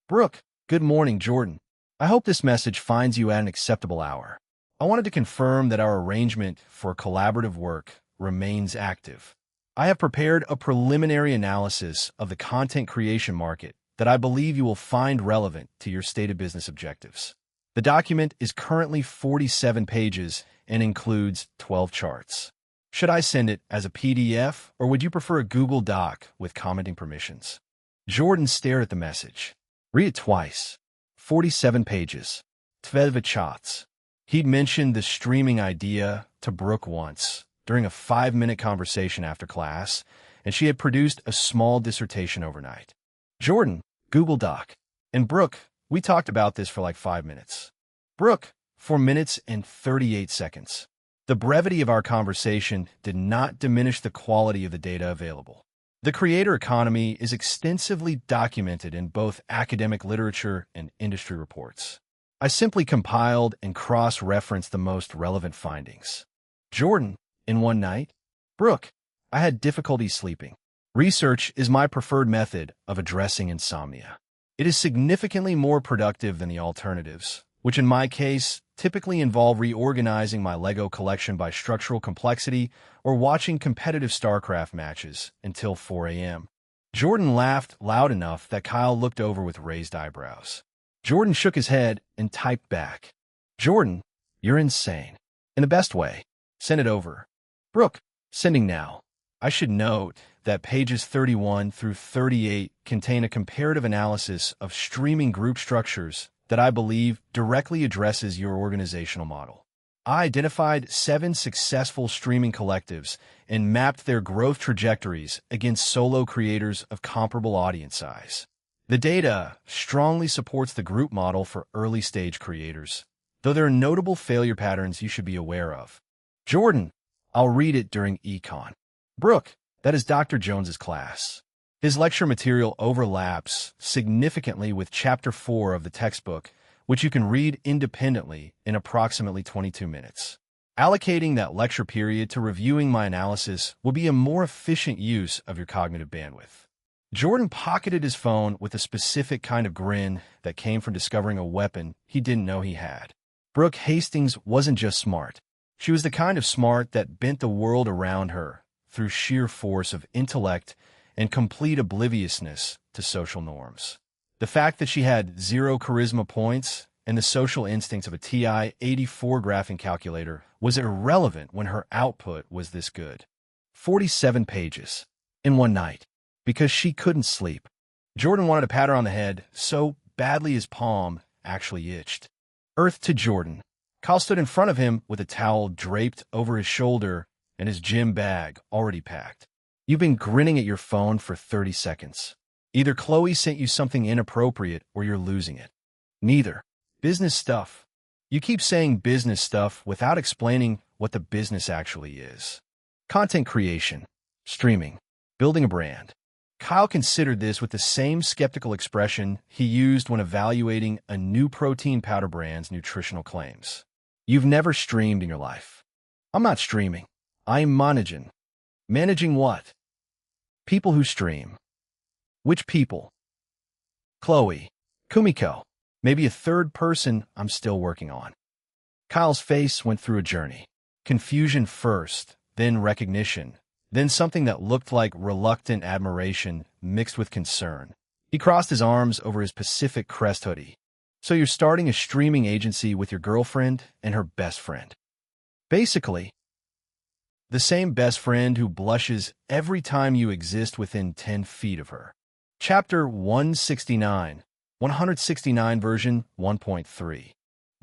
[SPEAKER 1] "Brooke, good morning, Jordan. I hope this message finds you at an acceptable hour. I wanted to confirm that our arrangement for collaborative work remains active. I have prepared a preliminary analysis of the content creation market that I believe you will find relevant to your stated business objectives. The document is currently 47 pages and includes 12 charts. Should I send it as a PDF, or would you prefer a Google Doc with commenting permissions?" Jordan stared at the message. Read it twice. 47 pages. 12 charts. He'd mentioned the streaming idea to Brooke once, during a 5-minute conversation after class, and she had produced a small dissertation overnight. Jordan, Google Doc. And Brooke, we talked about this for like 5 minutes. Brooke, 4 minutes and 38 seconds. The brevity of our conversation did not diminish the quality of the data available. The creator economy is extensively documented in both academic literature and industry reports. I simply compiled and cross-referenced the most relevant findings. Jordan, in one night. Brooke, I had difficulty sleeping. Research is my preferred method of addressing insomnia. It is significantly more productive than the alternatives, which in my case typically involve reorganizing my Lego collection by structural complexity or watching competitive StarCraft matches until 4 a.m. Jordan laughed loud enough that Kyle looked over with raised eyebrows. Jordan shook his head and typed back, "Jordan, you're insane. In the best way. Send it over." "Brooke, sending now." I should note that pages 31 through 38 contain a comparative analysis of streaming group structures that I believe directly addresses your organizational model. I identified 7 successful streaming collectives and mapped their growth trajectories against solo creators of comparable audience size. The data strongly supports the group model for early-stage creators, though there are notable failure patterns you should be aware of. "Jordan, I'll read it during econ." "Brooke, that is Dr. Jones's class. His lecture material overlaps significantly with Chapter 4 of the textbook, which you can read independently in approximately 22 minutes. Allocating that lecture period to reviewing my analysis will be a more efficient use of your cognitive bandwidth." Jordan pocketed his phone with a specific kind of grin that came from discovering a weapon he didn't know he had. Brooke Hastings wasn't just smart. She was the kind of smart that bent the world around her through sheer force of intellect and complete obliviousness to social norms. The fact that she had 0 charisma points and the social instincts of a TI-84 graphing calculator was irrelevant when her output was this good. 47 pages in one night, because she couldn't sleep. Jordan wanted to pat her on the head so badly his palm actually itched. Earth to Jordan. Kyle stood in front of him with a towel draped over his shoulder and his gym bag already packed. "You've been grinning at your phone for 30 seconds. Either Chloe sent you something inappropriate or you're losing it. Neither. Business stuff. You keep saying business stuff without explaining what the business actually is. Content creation, streaming, building a brand." Kyle considered this with the same skeptical expression he used when evaluating a new protein powder brand's nutritional claims. "You've never streamed in your life." "I'm not streaming. I'm managing." "Managing what?" "People who stream." "Which people?" "Chloe. Kumiko. Maybe a third person I'm still working on." Kyle's face went through a journey. Confusion first, then recognition, then something that looked like reluctant admiration mixed with concern. He crossed his arms over his Pacific Crest hoodie. "So you're starting a streaming agency with your girlfriend and her best friend." "Basically. The same best friend who blushes every time you exist within 10 feet of her." Chapter 169, 169 version 1.3.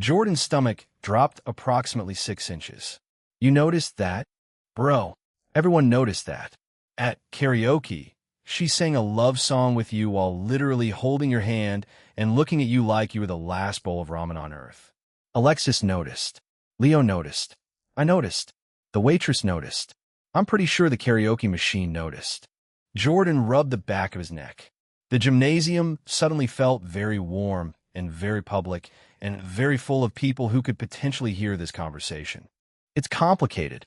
[SPEAKER 1] Jordan's stomach dropped approximately 6 inches. "You noticed that?" "Bro, everyone noticed that. At karaoke, she sang a love song with you while literally holding your hand and looking at you like you were the last bowl of ramen on earth." "Alexis noticed. Leo noticed. I noticed. The waitress noticed. I'm pretty sure the karaoke machine noticed." Jordan rubbed the back of his neck. The gymnasium suddenly felt very warm and very public and very full of people who could potentially hear this conversation. "It's complicated."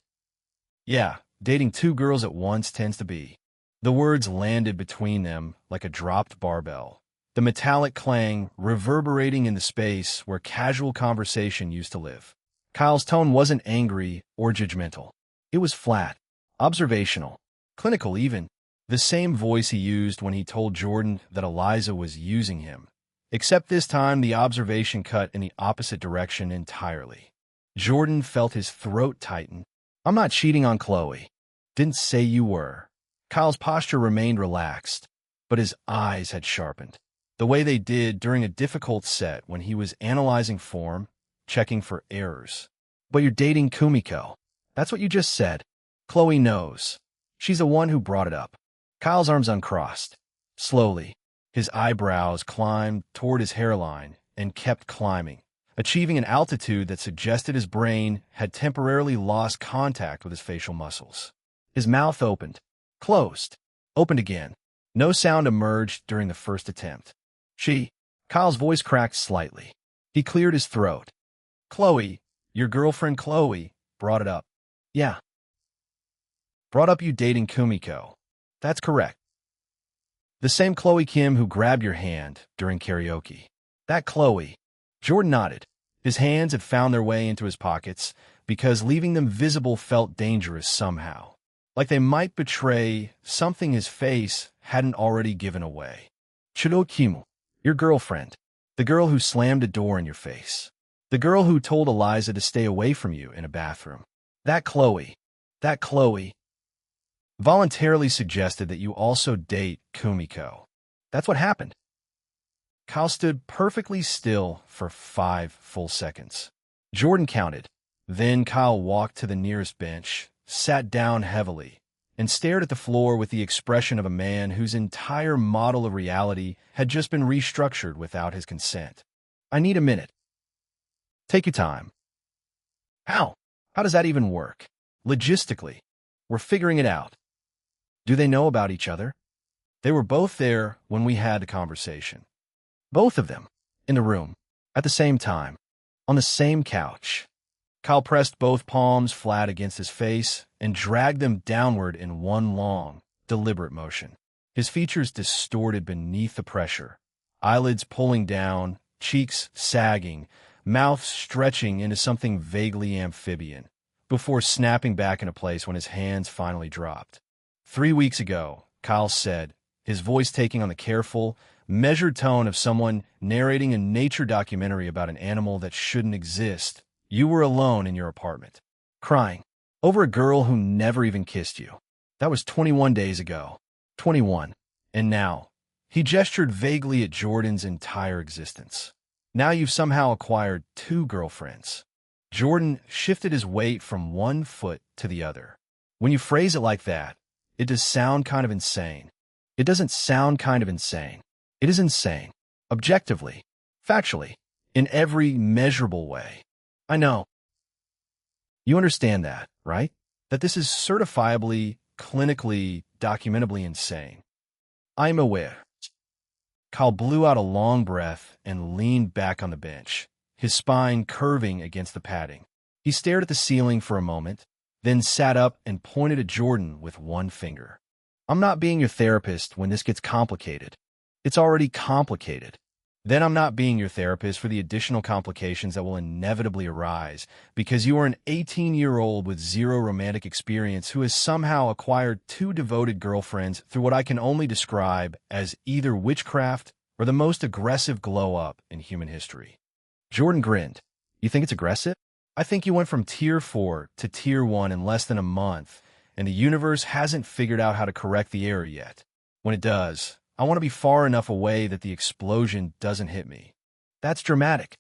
[SPEAKER 1] "Yeah, dating 2 girls at once tends to be." The words landed between them like a dropped barbell, the metallic clang reverberating in the space where casual conversation used to live. Kyle's tone wasn't angry or judgmental. It was flat, observational, clinical even, the same voice he used when he told Jordan that Eliza was using him, except this time the observation cut in the opposite direction entirely. Jordan felt his throat tighten. "I'm not cheating on Chloe. Didn't say you were." Kyle's posture remained relaxed, but his eyes had sharpened, the way they did during a difficult set when he was analyzing form, checking for errors. "But you're dating Kumiko. That's what you just said." "Chloe knows. She's the one who brought it up." Kyle's arms uncrossed. Slowly, his eyebrows climbed toward his hairline and kept climbing, achieving an altitude that suggested his brain had temporarily lost contact with his facial muscles. His mouth opened, closed, opened again. No sound emerged during the first attempt. Kyle's voice cracked slightly. He cleared his throat. "Chloe, your girlfriend Chloe, brought it up." "Yeah." "Brought up you dating Kumiko." "That's correct." The same Chloe Kim who grabbed your hand during karaoke. That Chloe. Jordan nodded. His hands had found their way into his pockets because leaving them visible felt dangerous somehow. Like they might betray something his face hadn't already given away. Chilo Kimu, your girlfriend. The girl who slammed a door in your face. The girl who told Eliza to stay away from you in a bathroom. That Chloe. Voluntarily suggested that you also date Kumiko. That's what happened. Kyle stood perfectly still for 5 full seconds. Jordan counted. Then Kyle walked to the nearest bench, sat down heavily, and stared at the floor with the expression of a man whose entire model of reality had just been restructured without his consent. I need a minute. Take your time. How? How does that even work? Logistically, we're figuring it out. Do they know about each other? They were both there when we had the conversation. Both of them, in the room, at the same time, on the same couch. Kyle pressed both palms flat against his face and dragged them downward in one long, deliberate motion. His features distorted beneath the pressure, eyelids pulling down, cheeks sagging, mouth stretching into something vaguely amphibian, before snapping back into place when his hands finally dropped. 3 weeks ago, Kyle said, his voice taking on the careful, measured tone of someone narrating a nature documentary about an animal that shouldn't exist, you were alone in your apartment, crying, over a girl who never even kissed you. That was 21 days ago. 21. And now, he gestured vaguely at Jordan's entire existence. Now you've somehow acquired 2 girlfriends. Jordan shifted his weight from one foot to the other. When you phrase it like that, it does sound kind of insane. It doesn't sound kind of insane. It is insane. Objectively. Factually. In every measurable way. I know. You understand that, right? That this is certifiably, clinically, documentably insane. I'm aware. Kyle blew out a long breath and leaned back on the bench, his spine curving against the padding. He stared at the ceiling for a moment, then sat up and pointed at Jordan with one finger. I'm not being your therapist when this gets complicated. It's already complicated. Then I'm not being your therapist for the additional complications that will inevitably arise because you are an 18-year-old with 0 romantic experience who has somehow acquired 2 devoted girlfriends through what I can only describe as either witchcraft or the most aggressive glow-up in human history. Jordan grinned. You think it's aggressive? I think you went from Tier 4 to Tier 1 in less than a month, and the universe hasn't figured out how to correct the error yet. When it does, I want to be far enough away that the explosion doesn't hit me. That's dramatic.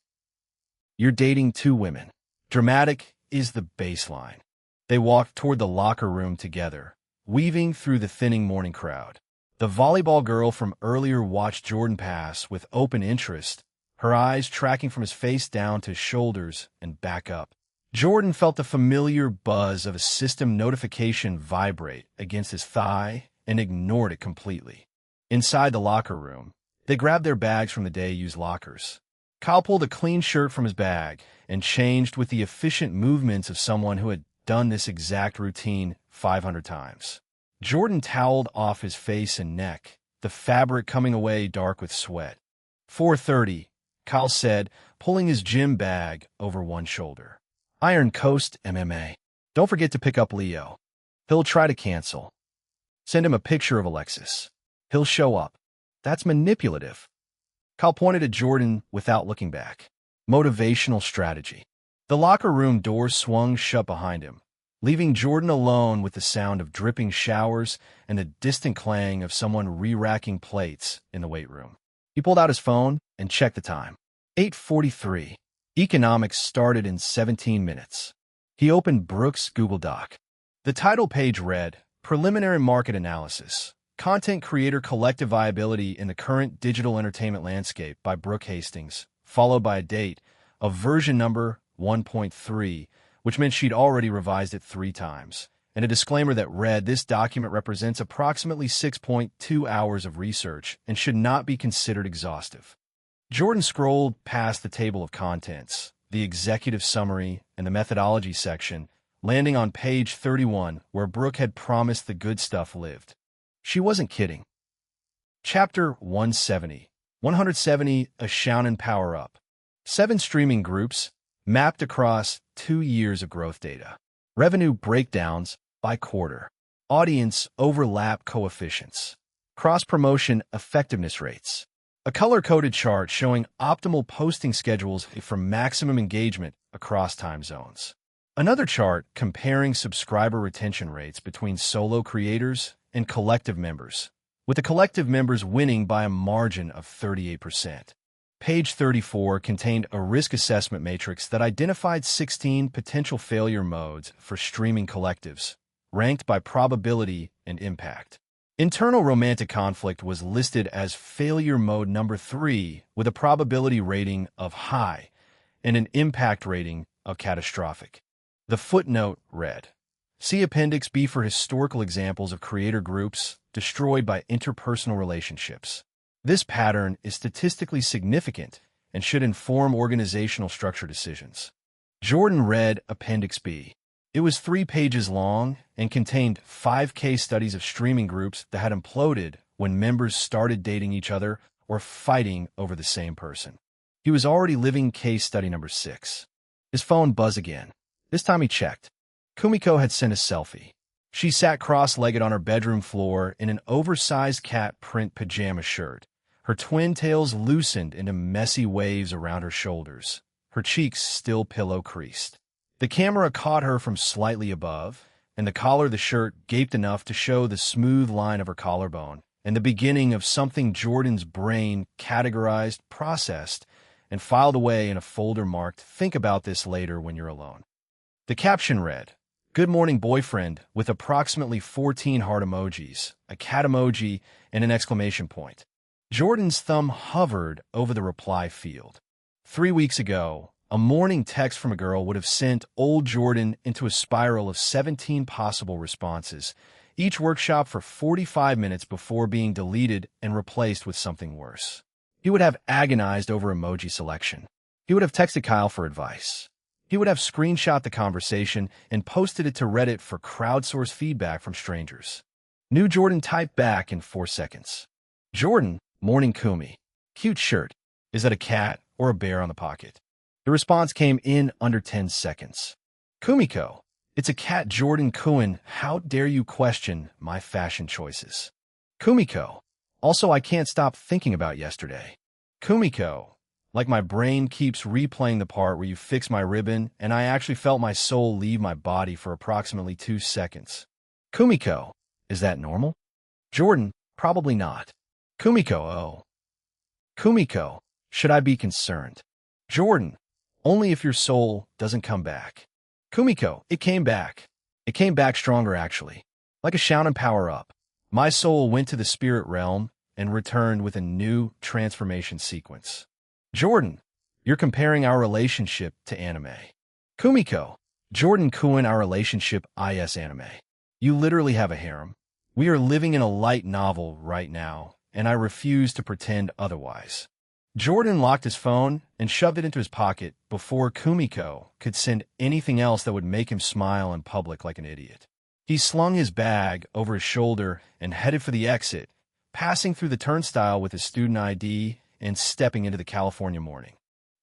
[SPEAKER 1] You're dating 2 women. Dramatic is the baseline. They walked toward the locker room together, weaving through the thinning morning crowd. The volleyball girl from earlier watched Jordan pass with open interest, her eyes tracking from his face down to his shoulders and back up. Jordan felt the familiar buzz of a system notification vibrate against his thigh and ignored it completely. Inside the locker room, they grabbed their bags from the day-used lockers. Kyle pulled a clean shirt from his bag and changed with the efficient movements of someone who had done this exact routine 500 times. Jordan toweled off his face and neck, the fabric coming away dark with sweat. 4:30, Kyle said, pulling his gym bag over one shoulder. Iron Coast MMA. Don't forget to pick up Leo. He'll try to cancel. Send him a picture of Alexis. He'll show up. That's manipulative. Kyle pointed at Jordan without looking back. Motivational strategy. The locker room door swung shut behind him, leaving Jordan alone with the sound of dripping showers and the distant clang of someone re-racking plates in the weight room. He pulled out his phone and checked the time. 8:43. Economics started in 17 minutes. He opened Brooke's Google Doc. The title page read, Preliminary Market Analysis, Content Creator Collective Viability in the Current Digital Entertainment Landscape by Brooke Hastings, followed by a date of version number 1.3, which meant she'd already revised it 3 times, and a disclaimer that read this document represents approximately 6.2 hours of research and should not be considered exhaustive. Jordan scrolled past the table of contents, the executive summary, and the methodology section, landing on page 31 where Brooke had promised the good stuff lived. She wasn't kidding. Chapter 170. 170 A Shonen Power-Up. 7 streaming groups, mapped across 2 years of growth data. Revenue breakdowns by quarter. Audience overlap coefficients. Cross-promotion effectiveness rates. A color-coded chart showing optimal posting schedules for maximum engagement across time zones. Another chart comparing subscriber retention rates between solo creators and collective members, with the collective members winning by a margin of 38%. Page 34 contained a risk assessment matrix that identified 16 potential failure modes for streaming collectives, ranked by probability and impact. Internal romantic conflict was listed as failure mode number 3 with a probability rating of high and an impact rating of catastrophic. The footnote read, "See Appendix B for historical examples of creator groups destroyed by interpersonal relationships. This pattern is statistically significant and should inform organizational structure decisions." Jordan read Appendix B. It was 3 pages long and contained 5 case studies of streaming groups that had imploded when members started dating each other or fighting over the same person. He was already living case study number 6. His phone buzzed again. This time he checked. Kumiko had sent a selfie. She sat cross-legged on her bedroom floor in an oversized cat print pajama shirt, her twin tails loosened into messy waves around her shoulders, her cheeks still pillow-creased. The camera caught her from slightly above, and the collar of the shirt gaped enough to show the smooth line of her collarbone and the beginning of something Jordan's brain categorized, processed, and filed away in a folder marked "Think about this later when you're alone." The caption read, "Good morning, boyfriend," with approximately 14 heart emojis, a cat emoji, and an exclamation point. Jordan's thumb hovered over the reply field. 3 weeks ago, a morning text from a girl would have sent old Jordan into a spiral of 17 possible responses, each workshop for 45 minutes before being deleted and replaced with something worse. He would have agonized over emoji selection. He would have texted Kyle for advice. He would have screenshot the conversation and posted it to Reddit for crowdsourced feedback from strangers. New Jordan typed back in 4 seconds. "Jordan, morning Kumi. Cute shirt. Is that a cat or a bear on the pocket?" The response came in under 10 seconds. "Kumiko, it's a cat Jordan Kuhn. How dare you question my fashion choices?" Kumiko, also I can't stop thinking about yesterday. Kumiko, like my brain keeps replaying the part where you fix my ribbon and I actually felt my soul leave my body for approximately 2 seconds. Kumiko, is that normal? Jordan, probably not. Kumiko, oh. Kumiko, should I be concerned? Jordan, only if your soul doesn't come back. Kumiko, it came back. It came back stronger, actually. Like a shonen power-up. My soul went to the spirit realm and returned with a new transformation sequence. Jordan, you're comparing our relationship to anime. Kumiko, Jordan Kuhn, our relationship is anime. You literally have a harem. We are living in a light novel right now, and I refuse to pretend otherwise. Jordan locked his phone and shoved it into his pocket before Kumiko could send anything else that would make him smile in public like an idiot. He slung his bag over his shoulder and headed for the exit, passing through the turnstile with his student ID and stepping into the California morning.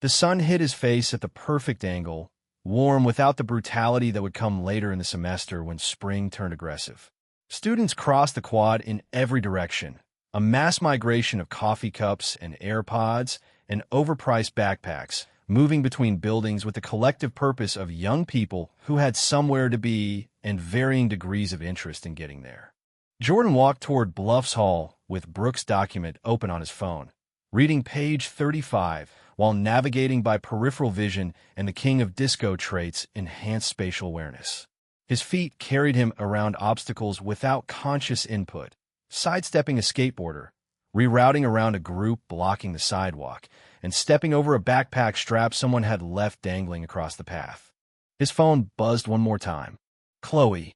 [SPEAKER 1] The sun hit his face at the perfect angle, warm without the brutality that would come later in the semester when spring turned aggressive. Students crossed the quad in every direction, a mass migration of coffee cups and AirPods and overpriced backpacks, moving between buildings with the collective purpose of young people who had somewhere to be and varying degrees of interest in getting there. Jordan walked toward Bluffs Hall with Brooks' document open on his phone, reading page 35 while navigating by peripheral vision and the king of disco traits, enhanced spatial awareness. His feet carried him around obstacles without conscious input, sidestepping a skateboarder, rerouting around a group blocking the sidewalk, and stepping over a backpack strap someone had left dangling across the path. His phone buzzed one more time. Chloe.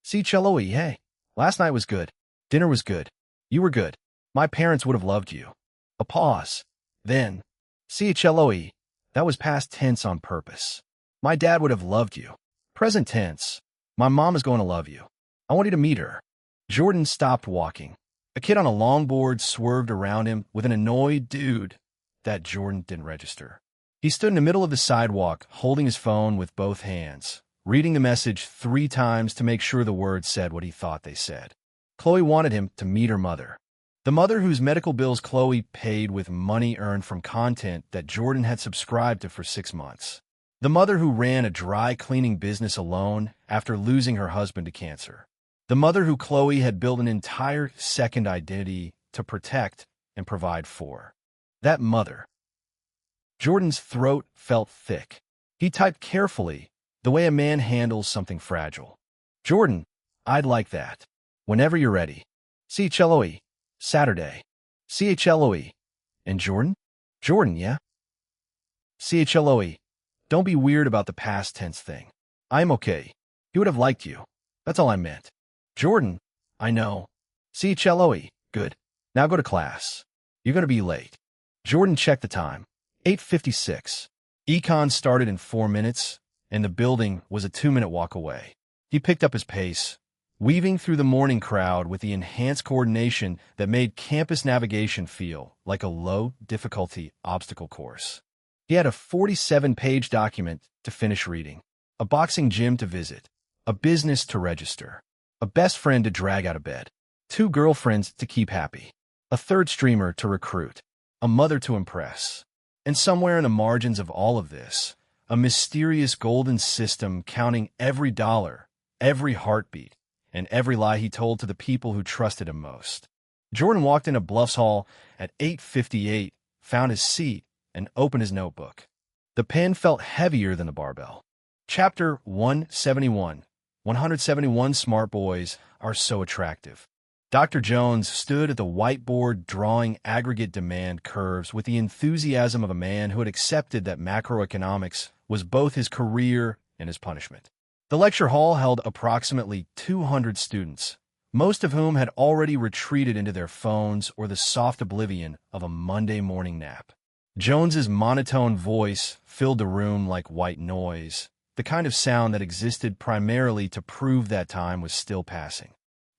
[SPEAKER 1] See, Chloe, hey. Last night was good. Dinner was good. You were good. My parents would have loved you. A pause. Then, see, Chloe. That was past tense on purpose. My dad would have loved you. Present tense. My mom is going to love you. I want you to meet her. Jordan stopped walking. A kid on a longboard swerved around him with an annoyed dude that Jordan didn't register. He stood in the middle of the sidewalk, holding his phone with both hands, reading the message 3 times to make sure the words said what he thought they said. Chloe wanted him to meet her mother. The mother whose medical bills Chloe paid with money earned from content that Jordan had subscribed to for 6 months. The mother who ran a dry cleaning business alone after losing her husband to cancer. The mother who Chloe had built an entire second identity to protect and provide for. That mother. Jordan's throat felt thick. He typed carefully, the way a man handles something fragile. Jordan, I'd like that. Whenever you're ready. CHLOE. Saturday. CHLOE. And Jordan? Jordan, yeah? CHLOE. Don't be weird about the past tense thing. I'm okay. He would have liked you. That's all I meant. Jordan, I know. CHLOE. Good. Now go to class. You're going to be late. Jordan checked the time. 8:56. Econ started in 4 minutes, and the building was a 2-minute walk away. He picked up his pace, weaving through the morning crowd with the enhanced coordination that made campus navigation feel like a low-difficulty obstacle course. He had a 47-page document to finish reading, a boxing gym to visit, a business to register, a best friend to drag out of bed, 2 girlfriends to keep happy, a 3rd streamer to recruit, a mother to impress. And somewhere in the margins of all of this, a mysterious golden system counting every dollar, every heartbeat, and every lie he told to the people who trusted him most. Jordan walked into Bluffs Hall at 8:58, found his seat, and opened his notebook. The pen felt heavier than the barbell. Chapter 171. 171 Smart Boys Are So Attractive. Dr. Jones stood at the whiteboard drawing aggregate demand curves with the enthusiasm of a man who had accepted that macroeconomics was both his career and his punishment. The lecture hall held approximately 200 students, most of whom had already retreated into their phones or the soft oblivion of a Monday morning nap. Jones's monotone voice filled the room like white noise, the kind of sound that existed primarily to prove that time was still passing.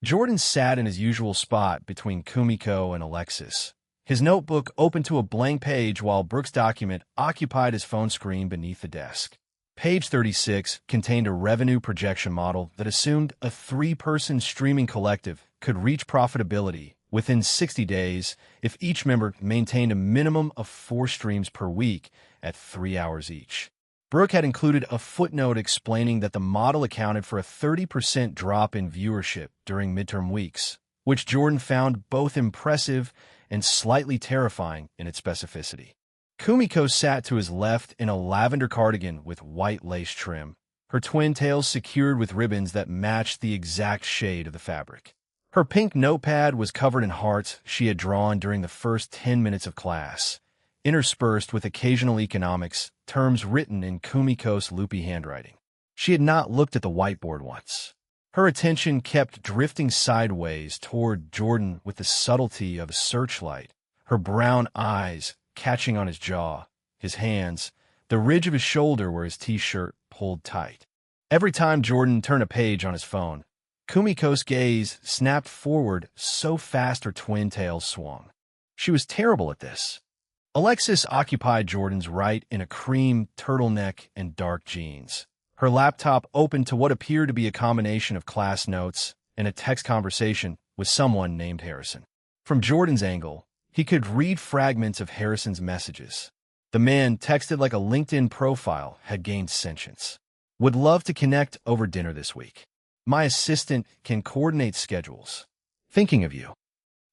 [SPEAKER 1] Jordan sat in his usual spot between Kumiko and Alexis, his notebook open to a blank page while Brooks' document occupied his phone screen beneath the desk. Page 36 contained a revenue projection model that assumed a 3-person streaming collective could reach profitability within 60 days if each member maintained a minimum of 4 streams per week at 3 hours each. Brooke had included a footnote explaining that the model accounted for a 30% drop in viewership during midterm weeks, which Jordan found both impressive and slightly terrifying in its specificity. Kumiko sat to his left in a lavender cardigan with white lace trim, her twin tails secured with ribbons that matched the exact shade of the fabric. Her pink notepad was covered in hearts she had drawn during the first 10 minutes of class, interspersed with occasional economics terms written in Kumiko's loopy handwriting. She had not looked at the whiteboard once. Her attention kept drifting sideways toward Jordan with the subtlety of a searchlight, her brown eyes catching on his jaw, his hands, the ridge of his shoulder where his t-shirt pulled tight. Every time Jordan turned a page on his phone, Kumiko's gaze snapped forward so fast her twin tails swung. She was terrible at this. Alexis occupied Jordan's right in a cream turtleneck and dark jeans, her laptop open to what appeared to be a combination of class notes and a text conversation with someone named Harrison. From Jordan's angle, he could read fragments of Harrison's messages. The man, texted like a LinkedIn profile, had gained sentience. Would love to connect over dinner this week. My assistant can coordinate schedules. Thinking of you.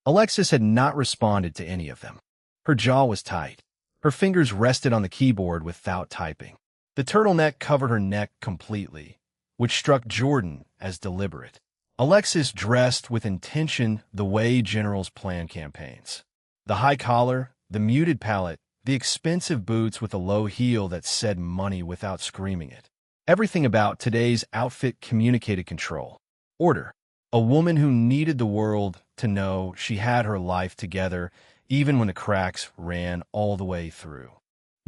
[SPEAKER 1] Alexis had not responded to any of them. Her jaw was tight. Her fingers rested on the keyboard without typing. The turtleneck covered her neck completely, which struck Jordan as deliberate. Alexis dressed with intention the way generals plan campaigns. The high collar, the muted palette, the expensive boots with a low heel that said money without screaming it. Everything about today's outfit communicated control. Order. A woman who needed the world to know she had her life together even when the cracks ran all the way through.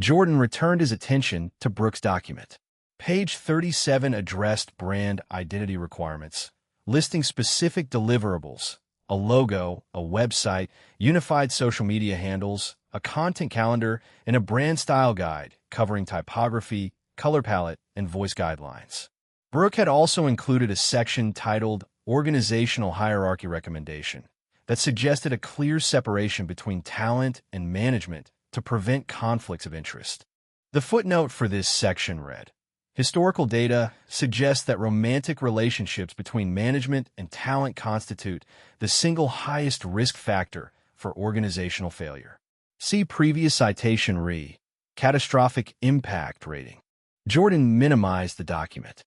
[SPEAKER 1] Jordan returned his attention to Brooks' document. Page 37 addressed brand identity requirements, listing specific deliverables, a logo, a website, unified social media handles, a content calendar, and a brand style guide covering typography, color palette, and voice guidelines. Brooke had also included a section titled Organizational Hierarchy Recommendation that suggested a clear separation between talent and management to prevent conflicts of interest. The footnote for this section read, historical data suggests that romantic relationships between management and talent constitute the single highest risk factor for organizational failure. See previous citation re. Catastrophic Impact Rating. Jordan minimized the document.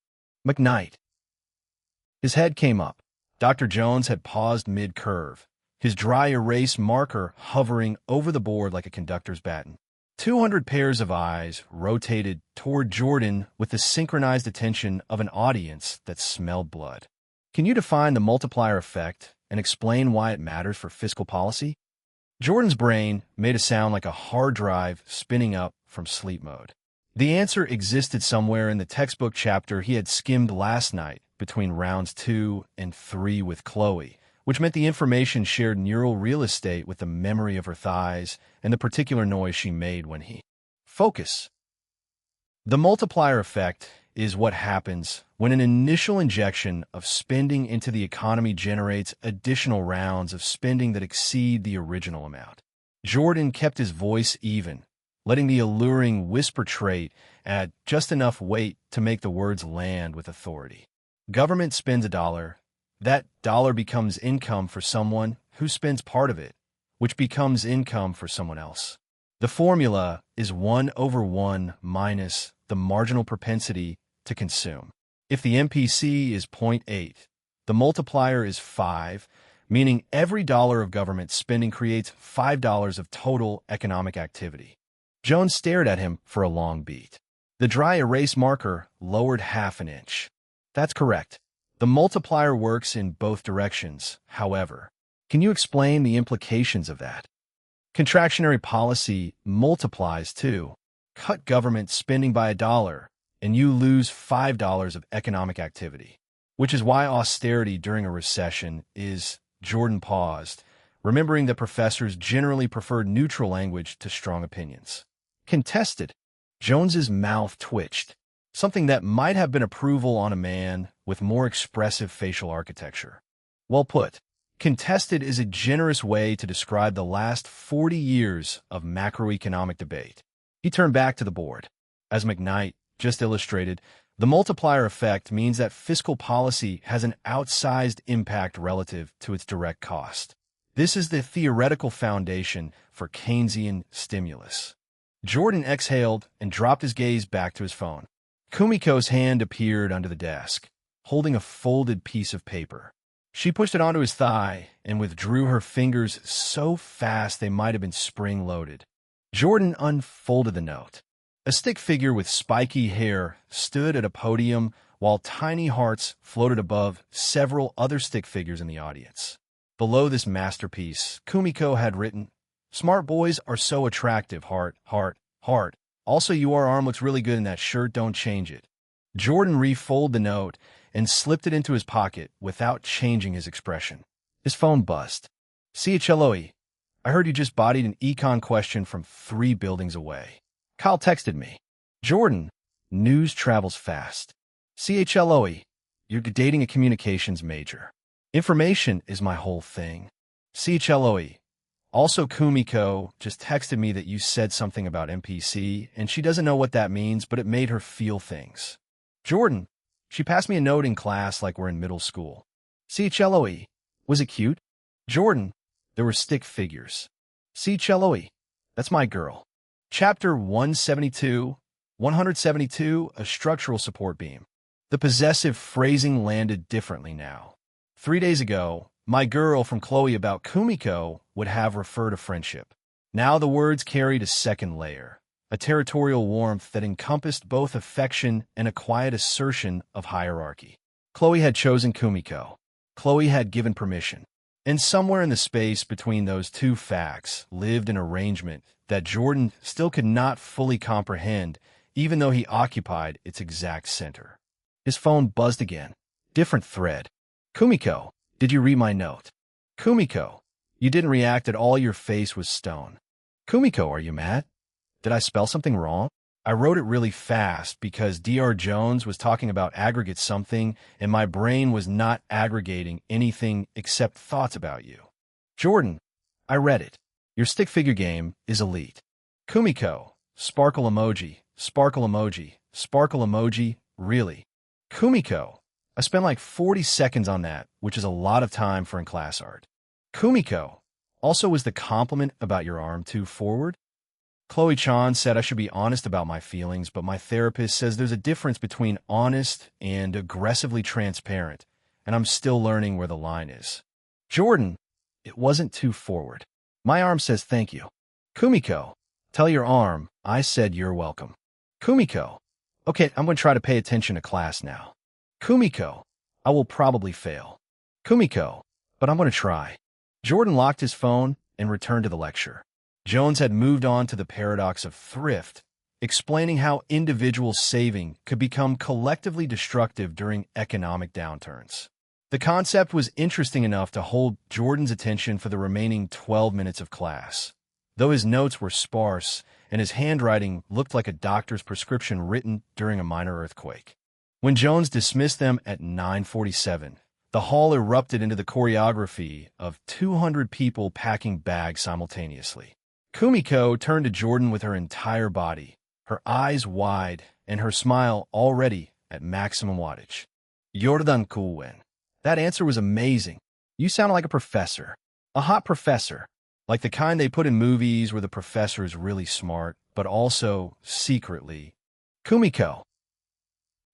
[SPEAKER 1] McKnight. His head came up. Dr. Jones had paused mid-curve, his dry erase marker hovering over the board like a conductor's baton. 200 pairs of eyes rotated toward Jordan with the synchronized attention of an audience that smelled blood. Can you define the multiplier effect and explain why it matters for fiscal policy? Jordan's brain made a sound like a hard drive spinning up from sleep mode. The answer existed somewhere in the textbook chapter he had skimmed last night between rounds 2 and 3 with Chloe, which meant the information shared neural real estate with the memory of her thighs and the particular noise she made when he focus. The multiplier effect is what happens when an initial injection of spending into the economy generates additional rounds of spending that exceed the original amount. Jordan kept his voice even, letting the alluring whisper trait add just enough weight to make the words land with authority. Government spends $1. That dollar becomes income for someone who spends part of it, which becomes income for someone else. The formula is 1/1 minus the marginal propensity to consume. If the MPC is 0.8, the multiplier is 5, meaning every dollar of government spending creates $5 of total economic activity. Jones stared at him for a long beat. The dry erase marker lowered half an inch. That's correct. The multiplier works in both directions, however. Can you explain the implications of that? Contractionary policy multiplies too. Cut government spending by $1, and you lose $5 of economic activity, which is why austerity during a recession is. Jordan paused, remembering that professors generally preferred neutral language to strong opinions. Contested. Jones's mouth twitched, something that might have been approval on a man with more expressive facial architecture. Well put. Contested is a generous way to describe the last 40 years of macroeconomic debate. He turned back to the board. As McKnight just illustrated, the multiplier effect means that fiscal policy has an outsized impact relative to its direct cost. This is the theoretical foundation for Keynesian stimulus. Jordan exhaled and dropped his gaze back to his phone. Kumiko's hand appeared under the desk, holding a folded piece of paper. She pushed it onto his thigh and withdrew her fingers so fast they might have been spring-loaded. Jordan unfolded the note. A stick figure with spiky hair stood at a podium while tiny hearts floated above several other stick figures in the audience. Below this masterpiece, Kumiko had written, "Smart boys are so attractive, heart, heart, heart. Also, your arm looks really good in that shirt, don't change it." Jordan refolded the note and slipped it into his pocket without changing his expression. His phone buzzed. "CHLOE, I heard you just bodied an econ question from 3 buildings away. Kyle texted me." Jordan, news travels fast. "CHLOE, you're dating a communications major. Information is my whole thing. CHLOE, also Kumiko just texted me that you said something about MPC, and she doesn't know what that means, but it made her feel things. Jordan, she passed me a note in class like we're in middle school. CHLOE, was it cute? Jordan, there were stick figures. CHLOE, that's my girl. Chapter 172, a structural support beam. The possessive phrasing landed differently now. 3 days ago, my girl from Chloe about Kumiko would have referred to friendship. Now the words carried a second layer, a territorial warmth that encompassed both affection and a quiet assertion of hierarchy. Chloe had chosen Kumiko. Chloe had given permission. And somewhere in the space between those two facts lived an arrangement that Jordan still could not fully comprehend, even though he occupied its exact center. His phone buzzed again. Different thread. "Kumiko, did you read my note?" Kumiko, you didn't react at all. Your face was stone. Kumiko, are you mad? Did I spell something wrong? I wrote it really fast because Dr. Jones was talking about aggregate something, and my brain was not aggregating anything except thoughts about you. Jordan, I read it. Your stick figure game is elite. Kumiko, sparkle emoji, sparkle emoji, sparkle emoji, really. Kumiko, I spent like 40 seconds on that, which is a lot of time for in-class art. Kumiko, also was the compliment about your arm too forward? Chloe-chan said I should be honest about my feelings, but my therapist says there's a difference between honest and aggressively transparent, and I'm still learning where the line is. Jordan, it wasn't too forward. My arm says thank you. Kumiko, tell your arm I said you're welcome. Kumiko, okay, I'm going to try to pay attention to class now. Kumiko, I will probably fail. Kumiko, but I'm going to try. Jordan locked his phone and returned to the lecture. Jones had moved on to the paradox of thrift, explaining how individual saving could become collectively destructive during economic downturns. The concept was interesting enough to hold Jordan's attention for the remaining 12 minutes of class, though his notes were sparse and his handwriting looked like a doctor's prescription written during a minor earthquake. When Jones dismissed them at 9:47, the hall erupted into the choreography of 200 people packing bags simultaneously. Kumiko turned to Jordan with her entire body, her eyes wide and her smile already at maximum wattage. Jordan Kulwen. That answer was amazing. You sound like a professor. A hot professor. Like the kind they put in movies where the professor is really smart, but also secretly. Kumiko.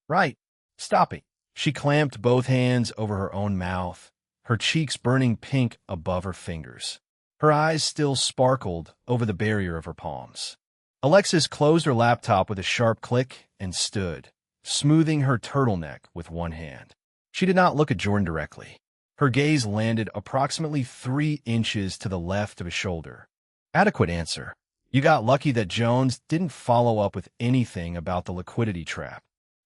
[SPEAKER 1] Right. Stopping. She clamped both hands over her own mouth, her cheeks burning pink above her fingers. Her eyes still sparkled over the barrier of her palms. Alexis closed her laptop with a sharp click and stood, smoothing her turtleneck with one hand. She did not look at Jordan directly. Her gaze landed approximately 3 inches to the left of his shoulder. Adequate answer. You got lucky that Jones didn't follow up with anything about the liquidity trap.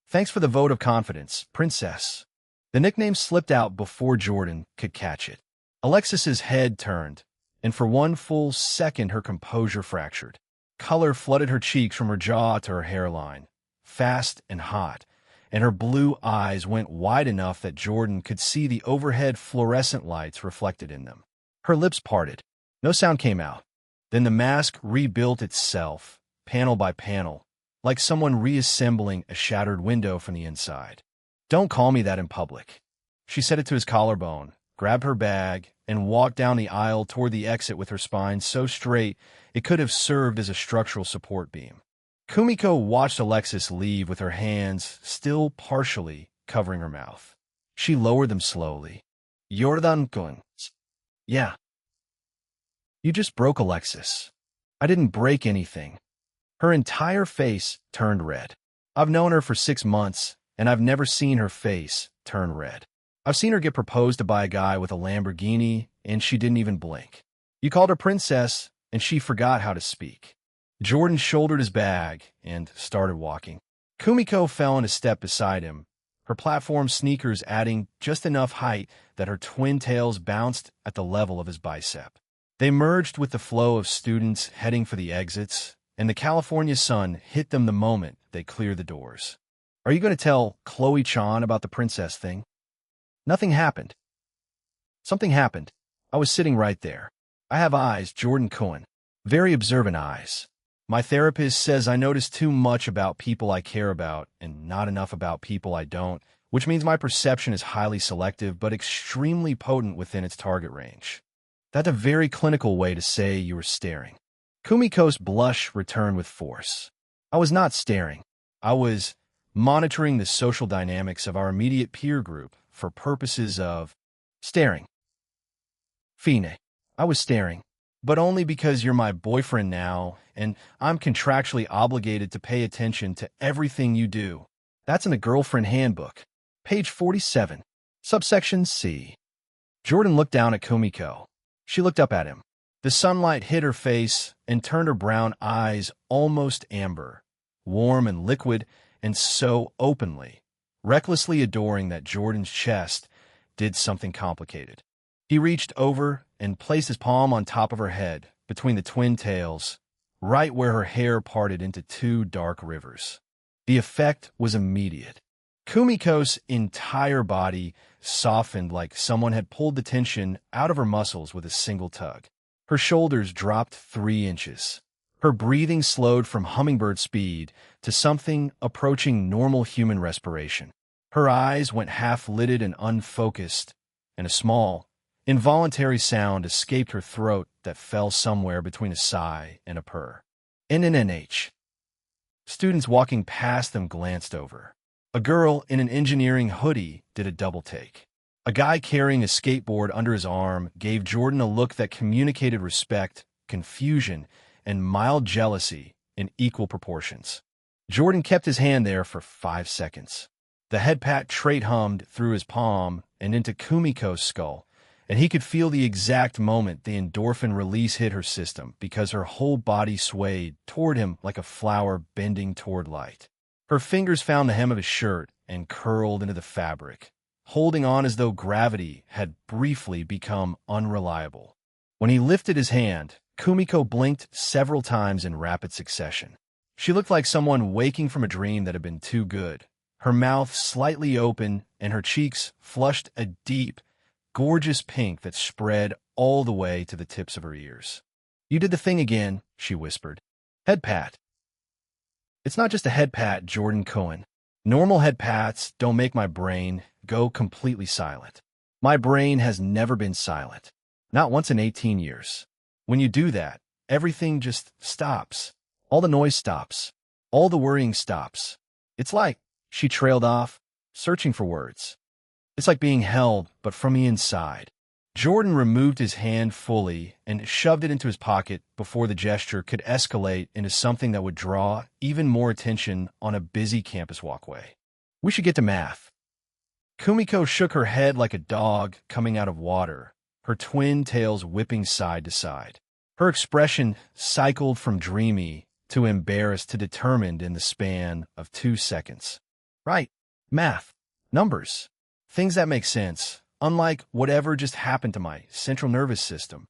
[SPEAKER 1] Thanks for the vote of confidence, Princess. The nickname slipped out before Jordan could catch it. Alexis's head turned, and for one full second her composure fractured. Color flooded her cheeks from her jaw to her hairline, fast and hot, and her blue eyes went wide enough that Jordan could see the overhead fluorescent lights reflected in them. Her lips parted. No sound came out. Then the mask rebuilt itself, panel by panel, like someone reassembling a shattered window from the inside. Don't call me that in public. She set it to his collarbone, grabbed her bag, and walked down the aisle toward the exit with her spine so straight it could have served as a structural support beam. Kumiko watched Alexis leave with her hands still partially covering her mouth. She lowered them slowly. Jordan Kun. Yeah. You just broke Alexis. I didn't break anything. Her entire face turned red. I've known her for 6 months, and I've never seen her face turn red. I've seen her get proposed to by a guy with a Lamborghini, and she didn't even blink. You called her princess, and she forgot how to speak. Jordan shouldered his bag and started walking. Kumiko fell in a step beside him, her platform sneakers adding just enough height that her twin tails bounced at the level of his bicep. They merged with the flow of students heading for the exits, and the California sun hit them the moment they cleared the doors. Are you going to tell Chloe-chan about the princess thing? Nothing happened. Something happened. I was sitting right there. I have eyes, Jordan Cohen. Very observant eyes. My therapist says I notice too much about people I care about and not enough about people I don't, which means my perception is highly selective but extremely potent within its target range. That's a very clinical way to say you were staring. Kumiko's blush returned with force. I was not staring. I was monitoring the social dynamics of our immediate peer group for purposes of staring. Fine. I was staring, but only because you're my boyfriend now, and I'm contractually obligated to pay attention to everything you do. That's in the girlfriend handbook. Page 47. Subsection C. Jordan looked down at Kumiko. She looked up at him. The sunlight hit her face and turned her brown eyes almost amber, warm and liquid, and so openly, recklessly adoring that Jordan's chest did something complicated. He reached over and placed his palm on top of her head, between the twin tails, right where her hair parted into two dark rivers. The effect was immediate. Kumiko's entire body softened like someone had pulled the tension out of her muscles with a single tug. Her shoulders dropped 3 inches. Her breathing slowed from hummingbird speed to something approaching normal human respiration. Her eyes went half-lidded and unfocused, and a small, involuntary sound escaped her throat that fell somewhere between a sigh and a purr. NNNH. Students walking past them glanced over. A girl in an engineering hoodie did a double take. A guy carrying a skateboard under his arm gave Jordan a look that communicated respect, confusion, and mild jealousy in equal proportions. Jordan kept his hand there for 5 seconds. The head pat trait hummed through his palm and into Kumiko's skull, and he could feel the exact moment the endorphin release hit her system because her whole body swayed toward him like a flower bending toward light. Her fingers found the hem of his shirt and curled into the fabric, holding on as though gravity had briefly become unreliable. When he lifted his hand, Kumiko blinked several times in rapid succession. She looked like someone waking from a dream that had been too good. Her mouth slightly open and her cheeks flushed a deep, gorgeous pink that spread all the way to the tips of her ears. "You did the thing again," she whispered. "Head pat." "It's not just a head pat, Jordan Cohen. Normal head pats don't make my brain go completely silent. My brain has never been silent. Not once in 18 years. When you do that, everything just stops. All the noise stops. All the worrying stops. It's like," she trailed off, searching for words. "It's like being held, but from the inside." Jordan removed his hand fully and shoved it into his pocket before the gesture could escalate into something that would draw even more attention on a busy campus walkway. "We should get to math." Kumiko shook her head like a dog coming out of water, her twin tails whipping side to side. Her expression cycled from dreamy to embarrassed to determined in the span of 2 seconds. "Right. Math. Numbers. Things that make sense. Unlike whatever just happened to my central nervous system."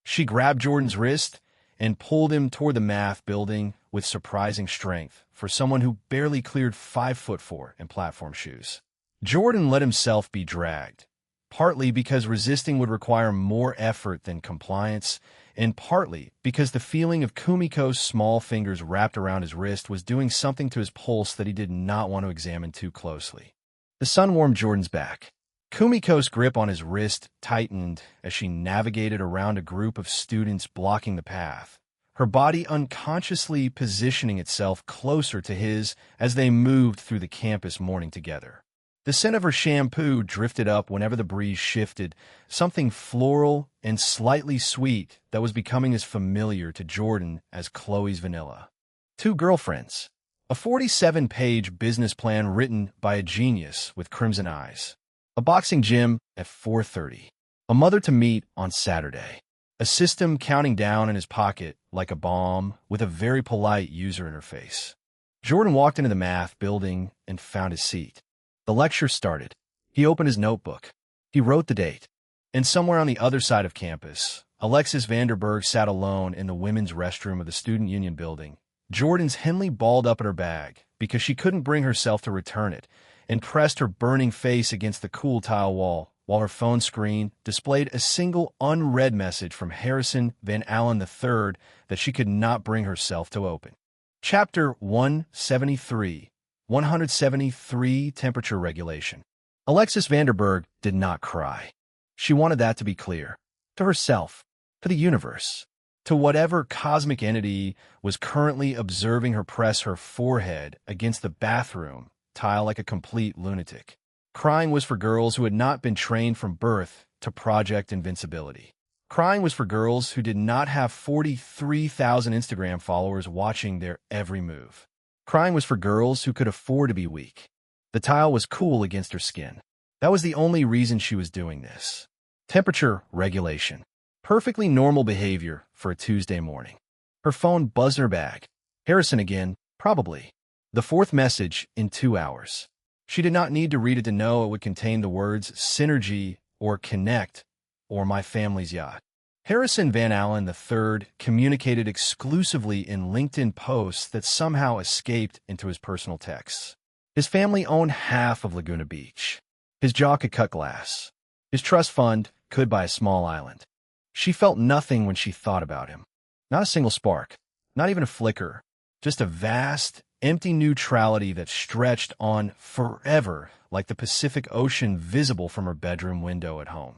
[SPEAKER 1] She grabbed Jordan's wrist and pulled him toward the math building with surprising strength for someone who barely cleared 5'4" in platform shoes. Jordan let himself be dragged, partly because resisting would require more effort than compliance, and partly because the feeling of Kumiko's small fingers wrapped around his wrist was doing something to his pulse that he did not want to examine too closely. The sun warmed Jordan's back. Kumiko's grip on his wrist tightened as she navigated around a group of students blocking the path, her body unconsciously positioning itself closer to his as they moved through the campus morning together. The scent of her shampoo drifted up whenever the breeze shifted, something floral and slightly sweet that was becoming as familiar to Jordan as Chloe's vanilla. 2 girlfriends. A 47-page business plan written by a genius with crimson eyes. A boxing gym at 4:30. A mother to meet on Saturday. A system counting down in his pocket like a bomb with a very polite user interface. Jordan walked into the math building and found his seat. The lecture started. He opened his notebook. He wrote the date. And somewhere on the other side of campus, Alexis Vanderberg sat alone in the women's restroom of the Student Union building. Jordan's Henley balled up at her bag because she couldn't bring herself to return it and pressed her burning face against the cool tile wall while her phone screen displayed a single unread message from Harrison Van Allen III that she could not bring herself to open. Chapter 173. 173 Temperature Regulation. Alexis Vanderberg did not cry. She wanted that to be clear. To herself. To the universe. To whatever cosmic entity was currently observing her press her forehead against the bathroom tile like a complete lunatic. Crying was for girls who had not been trained from birth to Project Invincibility. Crying was for girls who did not have 43,000 Instagram followers watching their every move. Crying was for girls who could afford to be weak. The tile was cool against her skin. That was the only reason she was doing this. Temperature regulation. Perfectly normal behavior for a Tuesday morning. Her phone buzzed in her bag. Harrison again, probably. The 4th message in 2 hours. She did not need to read it to know it would contain the words synergy or connect, or my family's yacht. Harrison Van Allen III communicated exclusively in LinkedIn posts that somehow escaped into his personal texts. His family owned half of Laguna Beach. His jaw could cut glass. His trust fund could buy a small island. She felt nothing when she thought about him. Not a single spark, not even a flicker, just a vast, empty neutrality that stretched on forever like the Pacific Ocean visible from her bedroom window at home.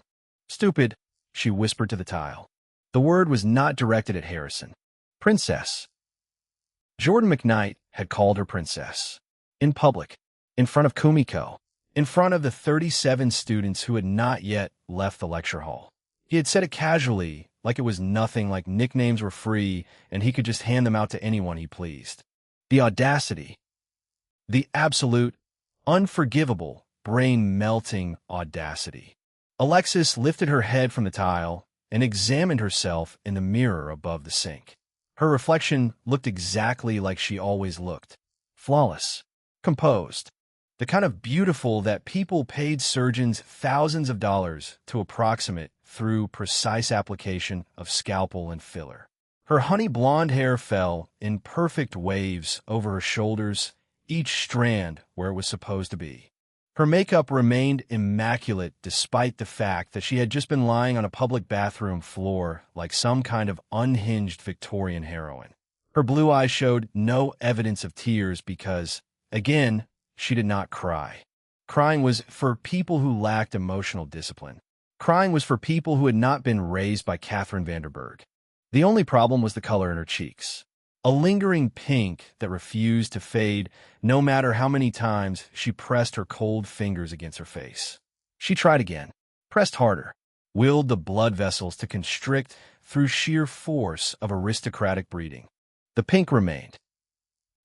[SPEAKER 1] Stupid, she whispered to the tile. The word was not directed at Harrison. Princess. Jordan McKnight had called her princess. In public, in front of Kumiko, in front of the 37 students who had not yet left the lecture hall. He had said it casually, like it was nothing, like nicknames were free and he could just hand them out to anyone he pleased. The audacity. The absolute, unforgivable, brain-melting audacity. Alexis lifted her head from the tile and examined herself in the mirror above the sink. Her reflection looked exactly like she always looked. Flawless. Composed. The kind of beautiful that people paid surgeons thousands of dollars to approximate through precise application of scalpel and filler. Her honey blonde hair fell in perfect waves over her shoulders, each strand where it was supposed to be. Her makeup remained immaculate despite the fact that she had just been lying on a public bathroom floor like some kind of unhinged Victorian heroine. Her blue eyes showed no evidence of tears because, again, she did not cry. Crying was for people who lacked emotional discipline. Crying was for people who had not been raised by Catherine Vanderburg. The only problem was the color in her cheeks. A lingering pink that refused to fade no matter how many times she pressed her cold fingers against her face. She tried again, pressed harder, willed the blood vessels to constrict through sheer force of aristocratic breeding. The pink remained.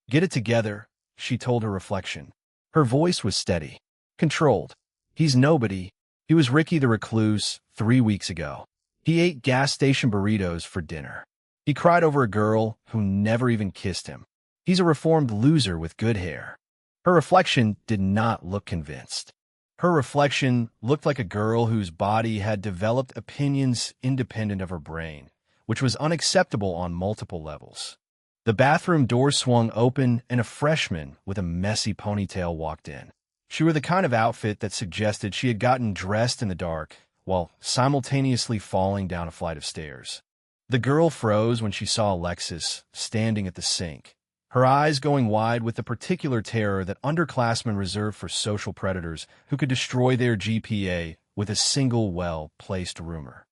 [SPEAKER 1] Get it together, she told her reflection. Her voice was steady, controlled. He's nobody. He was Ricky the Recluse 3 weeks ago. He ate gas station burritos for dinner. He cried over a girl who never even kissed him. He's a reformed loser with good hair. Her reflection did not look convinced. Her reflection looked like a girl whose body had developed opinions independent of her brain, which was unacceptable on multiple levels. The bathroom door swung open and a freshman with a messy ponytail walked in. She wore the kind of outfit that suggested she had gotten dressed in the dark while simultaneously falling down a flight of stairs. The girl froze when she saw Alexis standing at the sink, her eyes going wide with the particular terror that underclassmen reserve for social predators who could destroy their GPA with a single well-placed rumor.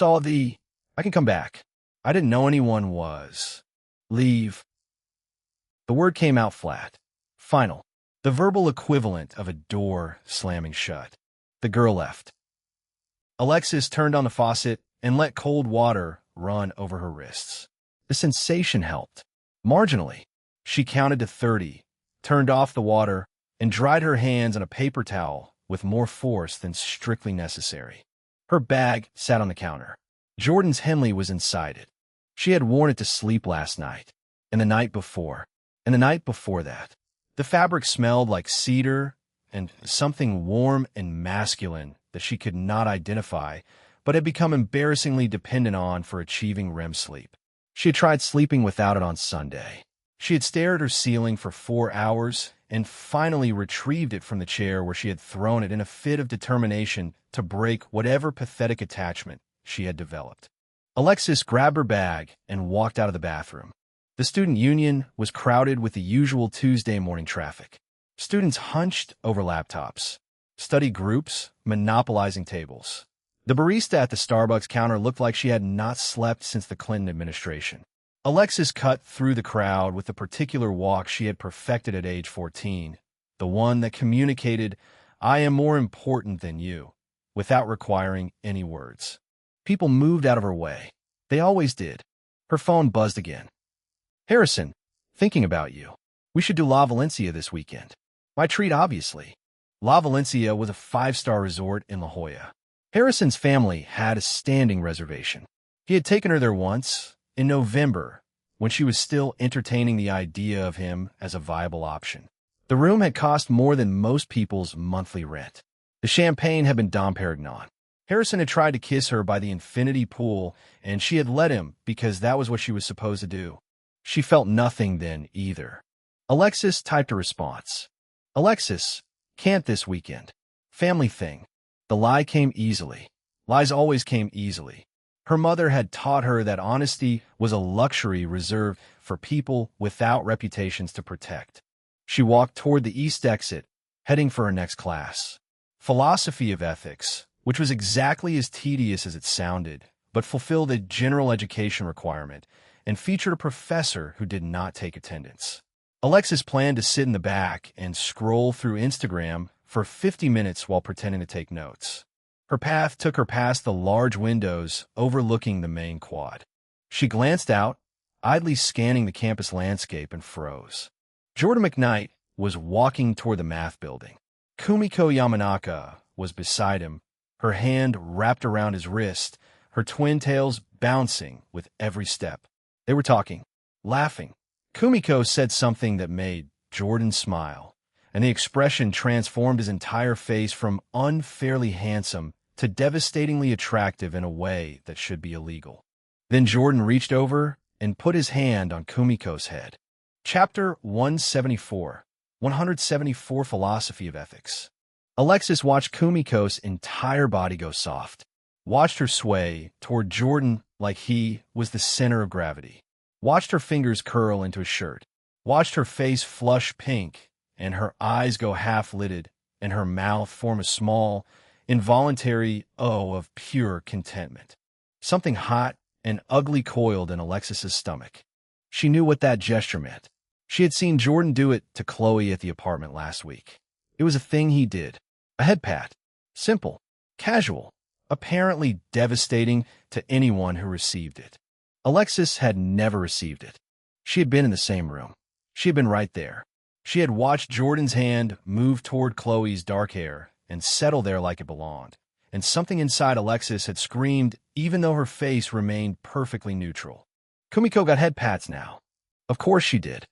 [SPEAKER 1] I can come back. I didn't know anyone was. Leave. The word came out flat. Final. The verbal equivalent of a door slamming shut. The girl left. Alexis turned on the faucet and let cold water run over her wrists. The sensation helped. Marginally. She counted to 30, turned off the water, and dried her hands on a paper towel with more force than strictly necessary. Her bag sat on the counter. Jordan's Henley was inside it. She had worn it to sleep last night, and the night before, and the night before that. The fabric smelled like cedar and something warm and masculine that she could not identify, but had become embarrassingly dependent on for achieving REM sleep. She had tried sleeping without it on Sunday. She had stared at her ceiling for 4 hours and finally retrieved it from the chair where she had thrown it in a fit of determination to break whatever pathetic attachment she had developed. Alexis grabbed her bag and walked out of the bathroom. The student union was crowded with the usual Tuesday morning traffic. Students hunched over laptops. Study groups monopolizing tables. The barista at the Starbucks counter looked like she had not slept since the Clinton administration. Alexis cut through the crowd with the particular walk she had perfected at age 14, the one that communicated, "I am more important than you," without requiring any words. People moved out of her way. They always did. Her phone buzzed again. "Harrison, thinking about you. We should do La Valencia this weekend. My treat, obviously." La Valencia was a 5-star resort in La Jolla. Harrison's family had a standing reservation. He had taken her there once, in November, when she was still entertaining the idea of him as a viable option. The room had cost more than most people's monthly rent. The champagne had been Dom Perignon. Harrison had tried to kiss her by the infinity pool, and she had let him because that was what she was supposed to do. She felt nothing then, either. Alexis typed a response. Alexis, can't this weekend. Family thing. The lie came easily. Lies always came easily. Her mother had taught her that honesty was a luxury reserved for people without reputations to protect. She walked toward the east exit, heading for her next class. Philosophy of ethics, which was exactly as tedious as it sounded, but fulfilled a general education requirement and featured a professor who did not take attendance. Alexis planned to sit in the back and scroll through Instagram for 50 minutes while pretending to take notes. Her path took her past the large windows overlooking the main quad. She glanced out, idly scanning the campus landscape, and froze. Jordan McKnight was walking toward the math building. Kumiko Yamanaka was beside him, her hand wrapped around his wrist, her twin tails bouncing with every step. They were talking, laughing. Kumiko said something that made Jordan smile, and the expression transformed his entire face from unfairly handsome to devastatingly attractive in a way that should be illegal. Then Jordan reached over and put his hand on Kumiko's head. Chapter 174, 174 Philosophy of Ethics. Alexis watched Kumiko's entire body go soft, watched her sway toward Jordan like he was the center of gravity, watched her fingers curl into his shirt, watched her face flush pink and her eyes go half-lidded and her mouth form a small, involuntary O of pure contentment. Something hot and ugly coiled in Alexis's stomach. She knew what that gesture meant. She had seen Jordan do it to Chloe at the apartment last week. It was a thing he did. A head pat. Simple. Casual. Apparently devastating to anyone who received it. Alexis had never received it. She had been in the same room. She had been right there. She had watched Jordan's hand move toward Chloe's dark hair and settle there like it belonged. And something inside Alexis had screamed even though her face remained perfectly neutral. Kumiko got head pats now. Of course she did.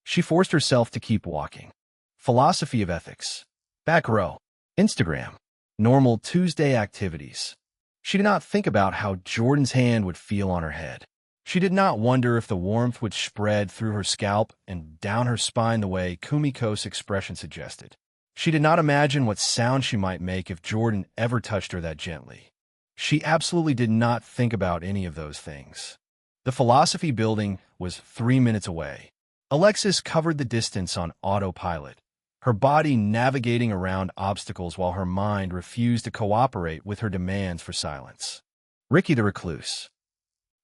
[SPEAKER 1] She forced herself to keep walking. Philosophy of ethics. Back row. Instagram. Normal Tuesday activities. She did not think about how Jordan's hand would feel on her head. She did not wonder if the warmth would spread through her scalp and down her spine the way Kumiko's expression suggested. She did not imagine what sound she might make if Jordan ever touched her that gently. She absolutely did not think about any of those things. The philosophy building was 3 minutes away. Alexis covered the distance on autopilot, her body navigating around obstacles while her mind refused to cooperate with her demands for silence. Ricky the recluse.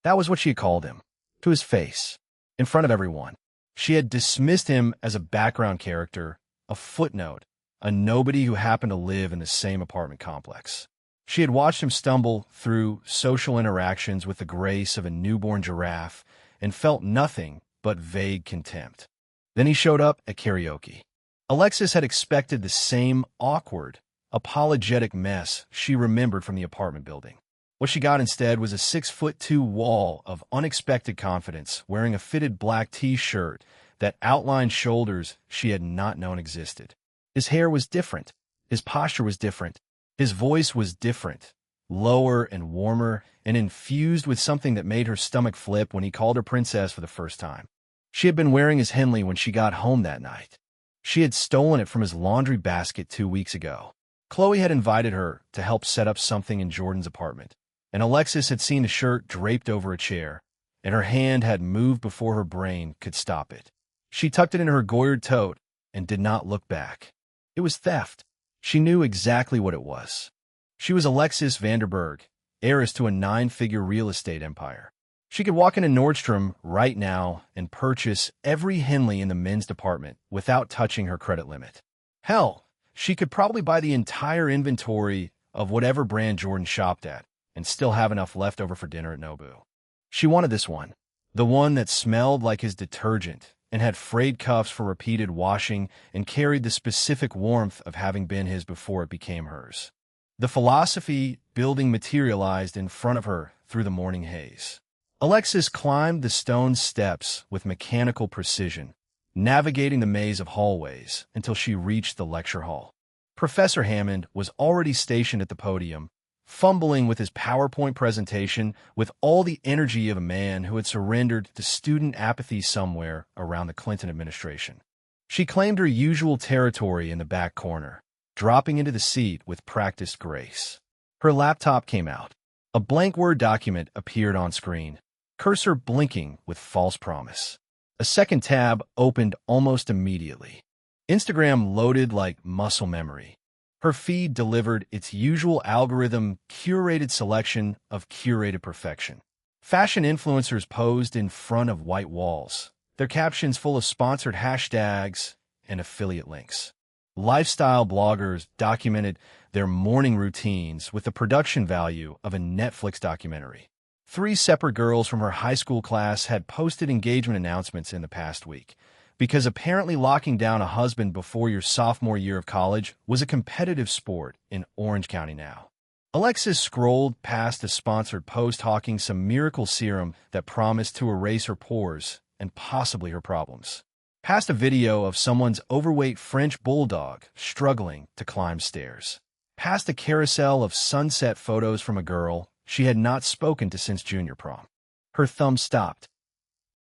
[SPEAKER 1] That was what she had called him, to his face, in front of everyone. She had dismissed him as a background character, a footnote, a nobody who happened to live in the same apartment complex. She had watched him stumble through social interactions with the grace of a newborn giraffe and felt nothing but vague contempt. Then he showed up at karaoke. Alexis had expected the same awkward, apologetic mess she remembered from the apartment building. What she got instead was a 6'2" wall of unexpected confidence, wearing a fitted black t-shirt that outlined shoulders she had not known existed. His hair was different. His posture was different. His voice was different, lower and warmer, and infused with something that made her stomach flip when he called her princess for the first time. She had been wearing his Henley when she got home that night. She had stolen it from his laundry basket 2 weeks ago. Chloe had invited her to help set up something in Jordan's apartment, and Alexis had seen the shirt draped over a chair, and her hand had moved before her brain could stop it. She tucked it in her goyered tote and did not look back. It was theft. She knew exactly what it was. She was Alexis Vanderberg, heiress to a 9-figure real estate empire. She could walk into Nordstrom right now and purchase every Henley in the men's department without touching her credit limit. Hell, she could probably buy the entire inventory of whatever brand Jordan shopped at and still have enough left over for dinner at Nobu. She wanted this one, the one that smelled like his detergent and had frayed cuffs for repeated washing and carried the specific warmth of having been his before it became hers. The philosophy building materialized in front of her through the morning haze. Alexis climbed the stone steps with mechanical precision, navigating the maze of hallways until she reached the lecture hall. Professor Hammond was already stationed at the podium, fumbling with his PowerPoint presentation with all the energy of a man who had surrendered to student apathy somewhere around the Clinton administration. She claimed her usual territory in the back corner, dropping into the seat with practiced grace. Her laptop came out. A blank Word document appeared on screen, cursor blinking with false promise. A second tab opened almost immediately. Instagram loaded like muscle memory. Her feed delivered its usual algorithm-curated selection of curated perfection. Fashion influencers posed in front of white walls, their captions full of sponsored hashtags and affiliate links. Lifestyle bloggers documented their morning routines with the production value of a Netflix documentary. 3 separate girls from her high school class had posted engagement announcements in the past week, because apparently locking down a husband before your sophomore year of college was a competitive sport in Orange County now. Alexis scrolled past a sponsored post hawking some miracle serum that promised to erase her pores and possibly her problems. Past a video of someone's overweight French bulldog struggling to climb stairs. Past a carousel of sunset photos from a girl she had not spoken to since junior prom. Her thumb stopped.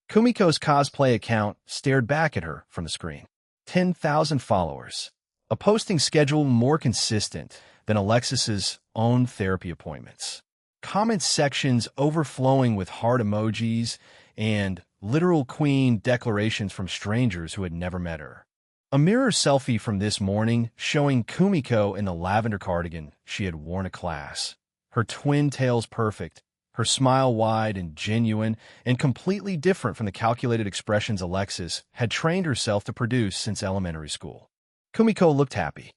[SPEAKER 1] Kumiko's cosplay account stared back at her from the screen. 10,000 followers. A posting schedule more consistent than Alexis's own therapy appointments. Comment sections overflowing with heart emojis and literal queen declarations from strangers who had never met her. A mirror selfie from this morning showing Kumiko in the lavender cardigan she had worn to class. Her twin tails perfect, her smile wide and genuine, and completely different from the calculated expressions Alexis had trained herself to produce since elementary school. Kumiko looked happy.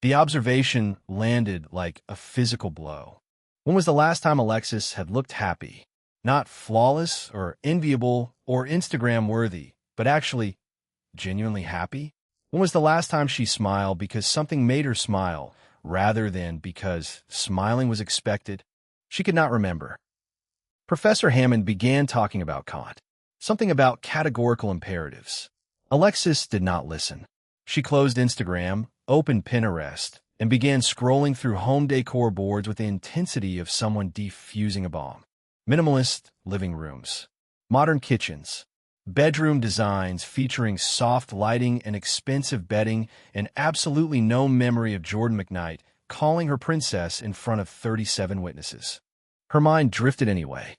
[SPEAKER 1] The observation landed like a physical blow. When was the last time Alexis had looked happy? Not flawless or enviable or Instagram-worthy, but actually genuinely happy? When was the last time she smiled because something made her smile, rather than because smiling was expected? She could not remember. Professor Hammond began talking about Kant, something about categorical imperatives. Alexis did not listen. She closed Instagram, opened Pinterest, and began scrolling through home decor boards with the intensity of someone defusing a bomb. Minimalist living rooms, modern kitchens, bedroom designs featuring soft lighting and expensive bedding, and absolutely no memory of Jordan McKnight calling her princess in front of 37 witnesses. Her mind drifted anyway.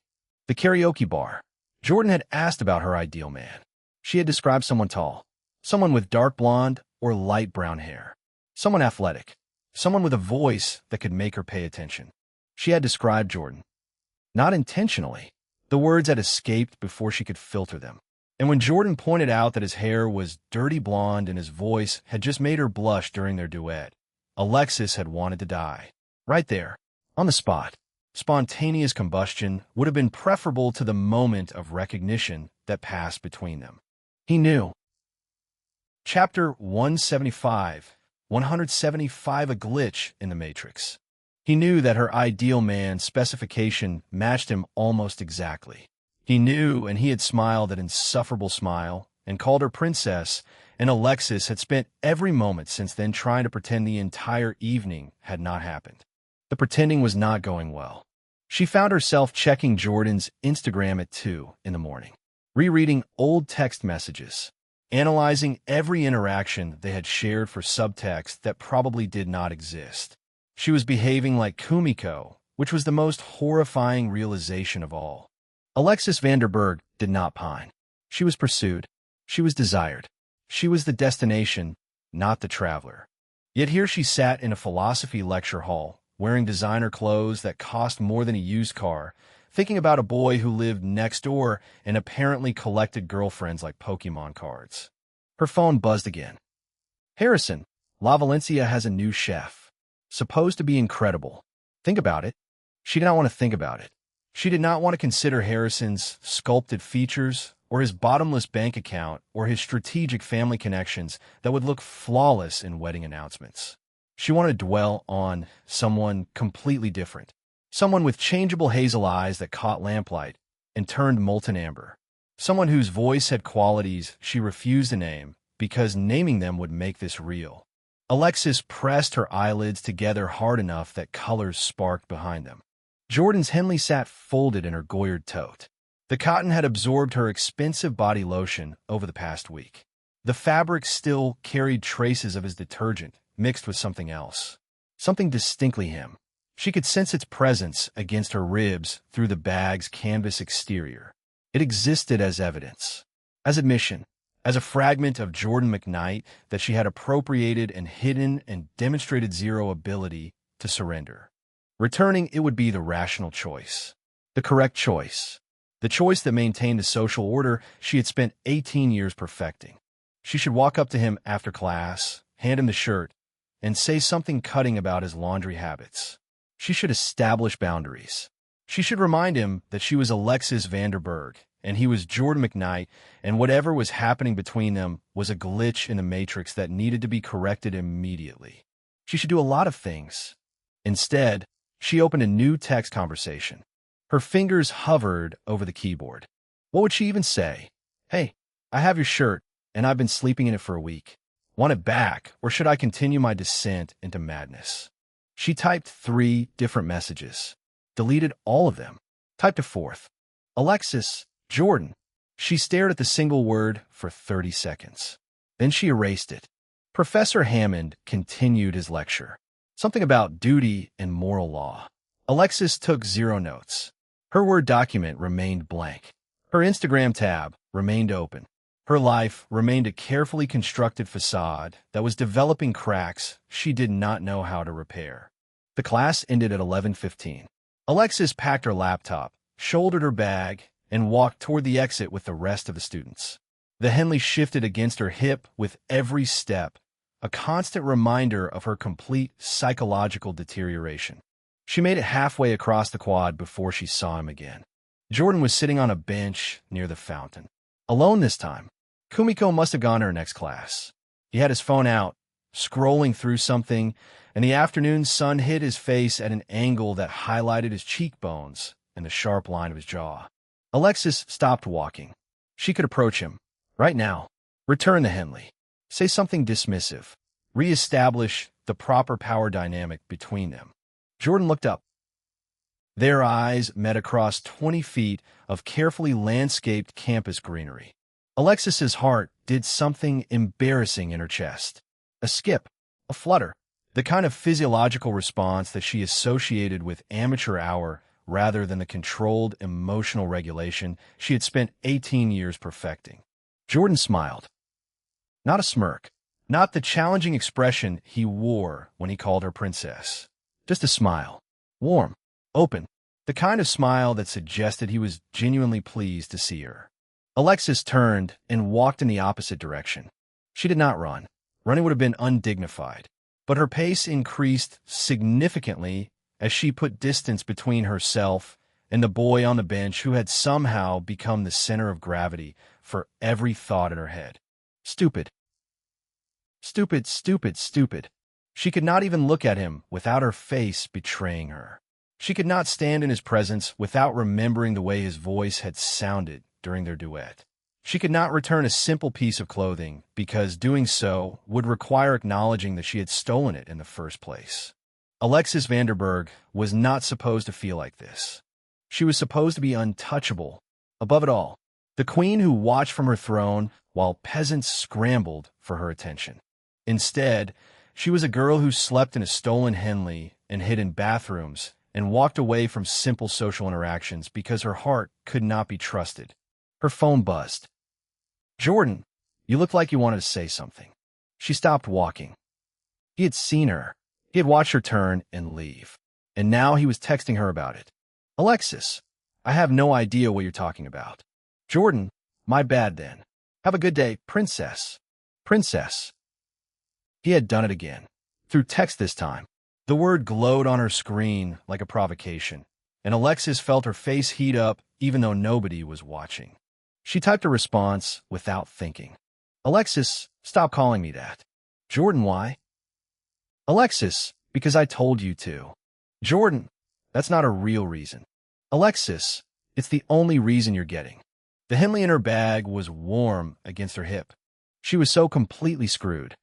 [SPEAKER 1] The karaoke bar. Jordan had asked about her ideal man. She had described someone tall, someone with dark blonde or light brown hair, someone athletic, someone with a voice that could make her pay attention. She had described Jordan. Not intentionally. The words had escaped before she could filter them. And when Jordan pointed out that his hair was dirty blonde and his voice had just made her blush during their duet, Alexis had wanted to die. Right there, on the spot. Spontaneous combustion would have been preferable to the moment of recognition that passed between them. He knew. Chapter 175, 175, a glitch in the Matrix. He knew that her ideal man specification matched him almost exactly. He knew, and he had smiled that insufferable smile and called her princess, and Alexis had spent every moment since then trying to pretend the entire evening had not happened. The pretending was not going well. She found herself checking Jordan's Instagram at 2 in the morning, rereading old text messages, analyzing every interaction they had shared for subtext that probably did not exist. She was behaving like Kumiko, which was the most horrifying realization of all. Alexis Vanderberg did not pine. She was pursued. She was desired. She was the destination, not the traveler. Yet here she sat in a philosophy lecture hall, wearing designer clothes that cost more than a used car, thinking about a boy who lived next door and apparently collected girlfriends like Pokemon cards. Her phone buzzed again. Harrison, La Valencia has a new chef. Supposed to be incredible. Think about it. She did not want to think about it. She did not want to consider Harrison's sculpted features or his bottomless bank account or his strategic family connections that would look flawless in wedding announcements. She wanted to dwell on someone completely different, someone with changeable hazel eyes that caught lamplight and turned molten amber, someone whose voice had qualities she refused to name because naming them would make this real. Alexis pressed her eyelids together hard enough that colors sparked behind them. Jordan's Henley sat folded in her goyered tote. The cotton had absorbed her expensive body lotion over the past week. The fabric still carried traces of his detergent, mixed with something else. Something distinctly him. She could sense its presence against her ribs through the bag's canvas exterior. It existed as evidence, as admission, as a fragment of Jordan McKnight that she had appropriated and hidden and demonstrated zero ability to surrender. Returning it would be the rational choice, the correct choice, the choice that maintained the social order she had spent 18 years perfecting. She should walk up to him after class, hand him the shirt, and say something cutting about his laundry habits. She should establish boundaries. She should remind him that she was Alexis Vanderberg, and he was Jordan McKnight, and whatever was happening between them was a glitch in the matrix that needed to be corrected immediately. She should do a lot of things. Instead, she opened a new text conversation. Her fingers hovered over the keyboard. What would she even say? Hey, I have your shirt, and I've been sleeping in it for a week. Want it back, or should I continue my descent into madness? She typed 3 different messages, deleted all of them, typed a 4th. Alexis, Jordan. She stared at the single word for 30 seconds. Then she erased it. Professor Hammond continued his lecture. Something about duty and moral law. Alexis took 0 notes. Her Word document remained blank. Her Instagram tab remained open. Her life remained a carefully constructed facade that was developing cracks she did not know how to repair. The class ended at 11:15. Alexis packed her laptop, shouldered her bag, and walked toward the exit with the rest of the students. The Henley shifted against her hip with every step, a constant reminder of her complete psychological deterioration. She made it halfway across the quad before she saw him again. Jordan was sitting on a bench near the fountain. Alone this time. Kumiko must have gone to her next class. He had his phone out, scrolling through something, and the afternoon sun hit his face at an angle that highlighted his cheekbones and the sharp line of his jaw. Alexis stopped walking. She could approach him, right now, return the Henley, say something dismissive, reestablish the proper power dynamic between them. Jordan looked up. Their eyes met across 20 feet of carefully landscaped campus greenery. Alexis's heart did something embarrassing in her chest. A skip, a flutter, the kind of physiological response that she associated with amateur hour rather than the controlled emotional regulation she had spent 18 years perfecting. Jordan smiled. Not a smirk, not the challenging expression he wore when he called her princess. Just a smile. Warm, open, the kind of smile that suggested he was genuinely pleased to see her. Alexis turned and walked in the opposite direction. She did not run. Running would have been undignified. But her pace increased significantly as she put distance between herself and the boy on the bench who had somehow become the center of gravity for every thought in her head. Stupid. Stupid, stupid, stupid. She could not even look at him without her face betraying her. She could not stand in his presence without remembering the way his voice had sounded during their duet. She could not return a simple piece of clothing because doing so would require acknowledging that she had stolen it in the first place. Alexis Vanderberg was not supposed to feel like this. She was supposed to be untouchable, above it all, the queen who watched from her throne while peasants scrambled for her attention. Instead, she was a girl who slept in a stolen Henley and hid in bathrooms and walked away from simple social interactions because her heart could not be trusted. Her phone buzzed. Jordan, you look like you wanted to say something. She stopped walking. He had seen her. He had watched her turn and leave. And now he was texting her about it. Alexis, I have no idea what you're talking about. Jordan, my bad then. Have a good day, princess. Princess. He had done it again. Through text this time. The word glowed on her screen like a provocation, and Alexis felt her face heat up even though nobody was watching. She typed a response without thinking. Alexis, stop calling me that. Jordan, why? Alexis, because I told you to. Jordan, that's not a real reason. Alexis, it's the only reason you're getting. The Henley in her bag was warm against her hip. She was so completely screwed.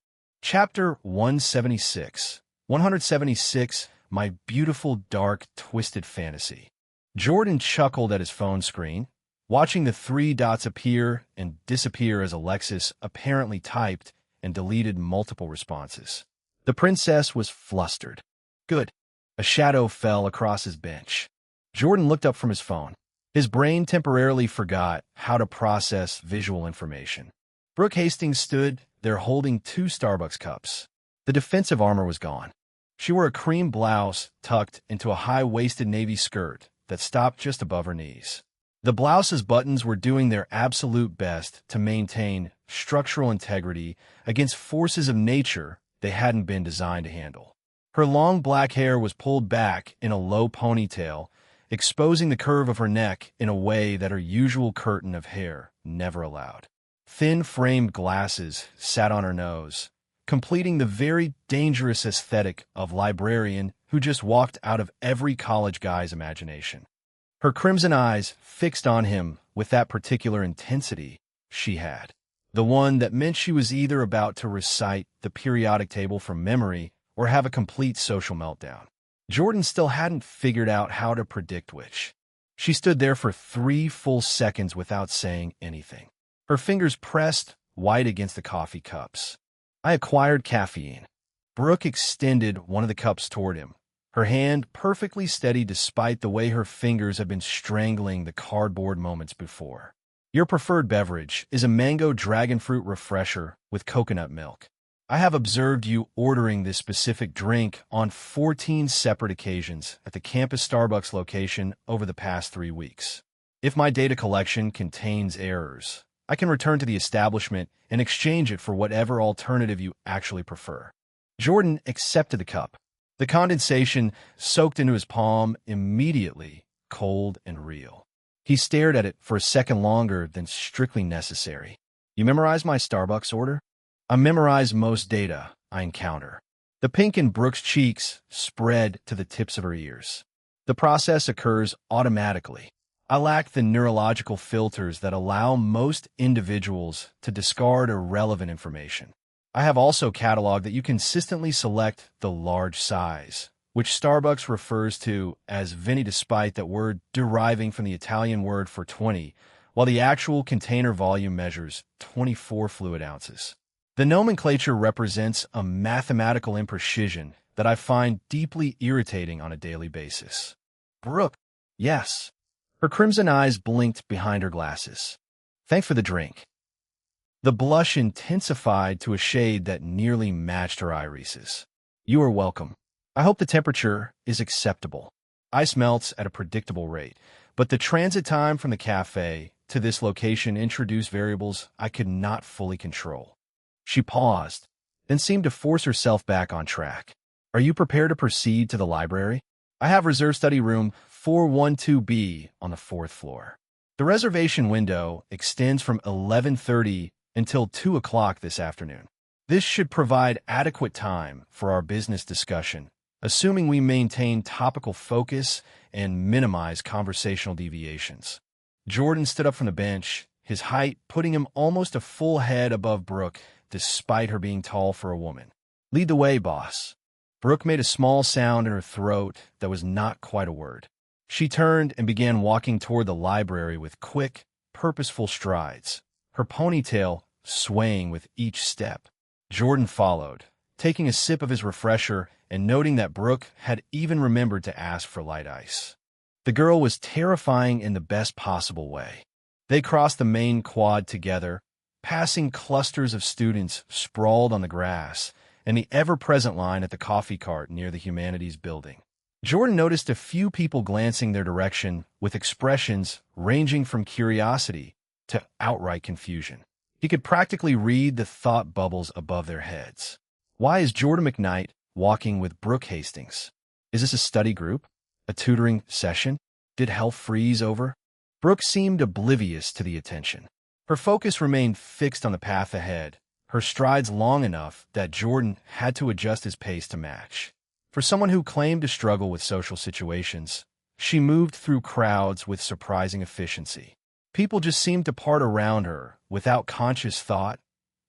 [SPEAKER 1] Chapter 176. 176, My Beautiful Dark Twisted Fantasy. Jordan chuckled at his phone screen, watching the three dots appear and disappear as Alexis apparently typed and deleted multiple responses. The princess was flustered. Good. A shadow fell across his bench. Jordan looked up from his phone. His brain temporarily forgot how to process visual information. Brooke Hastings stood there holding two Starbucks cups. The defensive armor was gone. She wore a cream blouse tucked into a high-waisted navy skirt that stopped just above her knees. The blouse's buttons were doing their absolute best to maintain structural integrity against forces of nature they hadn't been designed to handle. Her long black hair was pulled back in a low ponytail, exposing the curve of her neck in a way that her usual curtain of hair never allowed. Thin framed glasses sat on her nose, completing the very dangerous aesthetic of librarian who just walked out of every college guy's imagination. Her crimson eyes fixed on him with that particular intensity she had, the one that meant she was either about to recite the periodic table from memory or have a complete social meltdown. Jordan still hadn't figured out how to predict which. She stood there for 3 full seconds without saying anything. Her fingers pressed white against the coffee cups. I acquired caffeine. Brooke extended one of the cups toward him, her hand perfectly steady despite the way her fingers had been strangling the cardboard moments before. Your preferred beverage is a mango dragon fruit refresher with coconut milk. I have observed you ordering this specific drink on 14 separate occasions at the campus Starbucks location over the past 3 weeks. If my data collection contains errors, I can return to the establishment and exchange it for whatever alternative you actually prefer. Jordan accepted the cup. The condensation soaked into his palm immediately, cold and real. He stared at it for a second longer than strictly necessary. You memorize my Starbucks order? I memorize most data I encounter. The pink in Brooke's cheeks spread to the tips of her ears. The process occurs automatically. I lack the neurological filters that allow most individuals to discard irrelevant information. I have also cataloged that you consistently select the large size, which Starbucks refers to as Vinny despite that word deriving from the Italian word for 20, while the actual container volume measures 24 fluid ounces. The nomenclature represents a mathematical imprecision that I find deeply irritating on a daily basis. Brooke, yes. Her crimson eyes blinked behind her glasses. Thanks for the drink. The blush intensified to a shade that nearly matched her irises. You are welcome. I hope the temperature is acceptable. Ice melts at a predictable rate, but the transit time from the cafe to this location introduced variables I could not fully control. She paused, then seemed to force herself back on track. Are you prepared to proceed to the library? I have reserved study room 412B on the 4th floor. The reservation window extends from 11:30 until 2 o'clock this afternoon. This should provide adequate time for our business discussion, assuming we maintain topical focus and minimize conversational deviations. Jordan stood up from the bench, his height putting him almost a full head above Brooke, despite her being tall for a woman. Lead the way, boss. Brooke made a small sound in her throat that was not quite a word. She turned and began walking toward the library with quick, purposeful strides, her ponytail swaying with each step. Jordan followed, taking a sip of his refresher and noting that Brooke had even remembered to ask for light ice. The girl was terrifying in the best possible way. They crossed the main quad together, passing clusters of students sprawled on the grass and the ever-present line at the coffee cart near the humanities building. Jordan noticed a few people glancing their direction with expressions ranging from curiosity to outright confusion. He could practically read the thought bubbles above their heads. Why is Jordan McKnight walking with Brooke Hastings? Is this a study group? A tutoring session? Did hell freeze over? Brooke seemed oblivious to the attention. Her focus remained fixed on the path ahead, her strides long enough that Jordan had to adjust his pace to match. For someone who claimed to struggle with social situations, she moved through crowds with surprising efficiency. People just seemed to part around her without conscious thought,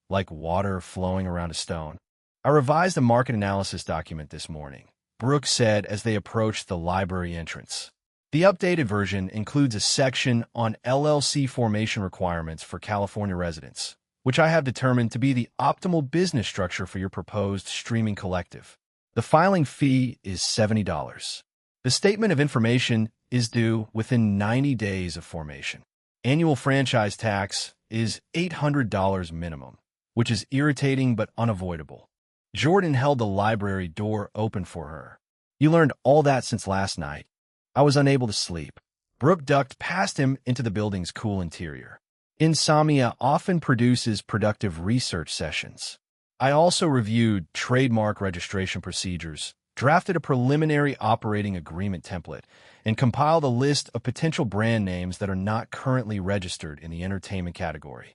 [SPEAKER 1] like water flowing around a stone. I revised a market analysis document this morning, Brooke said as they approached the library entrance. The updated version includes a section on LLC formation requirements for California residents, which I have determined to be the optimal business structure for your proposed streaming collective. The filing fee is $70. The statement of information is due within 90 days of formation. Annual franchise tax is $800 minimum, which is irritating but unavoidable. Jordan held the library door open for her. You learned all that since last night. I was unable to sleep. Brooke ducked past him into the building's cool interior. Insomnia often produces productive research sessions. I also reviewed trademark registration procedures, drafted a preliminary operating agreement template, and compiled a list of potential brand names that are not currently registered in the entertainment category.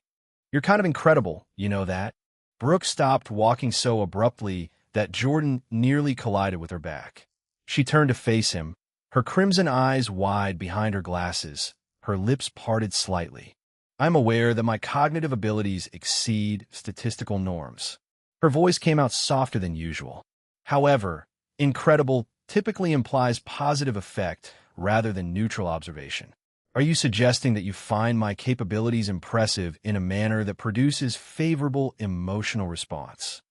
[SPEAKER 1] You're kind of incredible, you know that? Brooke stopped walking so abruptly that Jordan nearly collided with her back. She turned to face him, her crimson eyes wide behind her glasses, her lips parted slightly. I'm aware that my cognitive abilities exceed statistical norms. Her voice came out softer than usual. However, incredible typically implies positive effect rather than neutral observation. Are you suggesting that you find my capabilities impressive in a manner that produces favorable emotional response?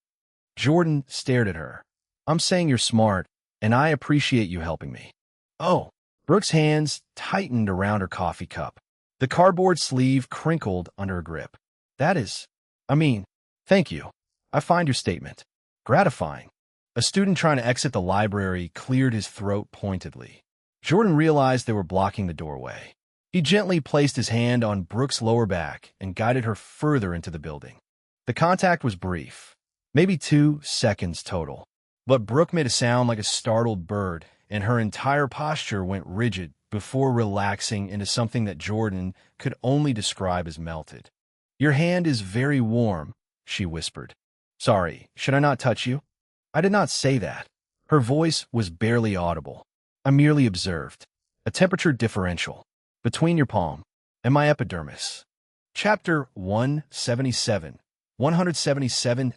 [SPEAKER 1] Jordan stared at her. I'm saying you're smart, and I appreciate you helping me. Oh, Brooke's hands tightened around her coffee cup. The cardboard sleeve crinkled under her grip. Thank you. I find your statement gratifying. A student trying to exit the library cleared his throat pointedly. Jordan realized they were blocking the doorway. He gently placed his hand on Brooke's lower back and guided her further into the building. The contact was brief, maybe 2 seconds total, but Brooke made a sound like a startled bird, and her entire posture went rigid before relaxing into something that Jordan could only describe as melted. Your hand is very warm, she whispered. Sorry, should I not touch you? I did not say that. Her voice was barely audible. I merely observed a temperature differential between your palm and my epidermis. Chapter 177,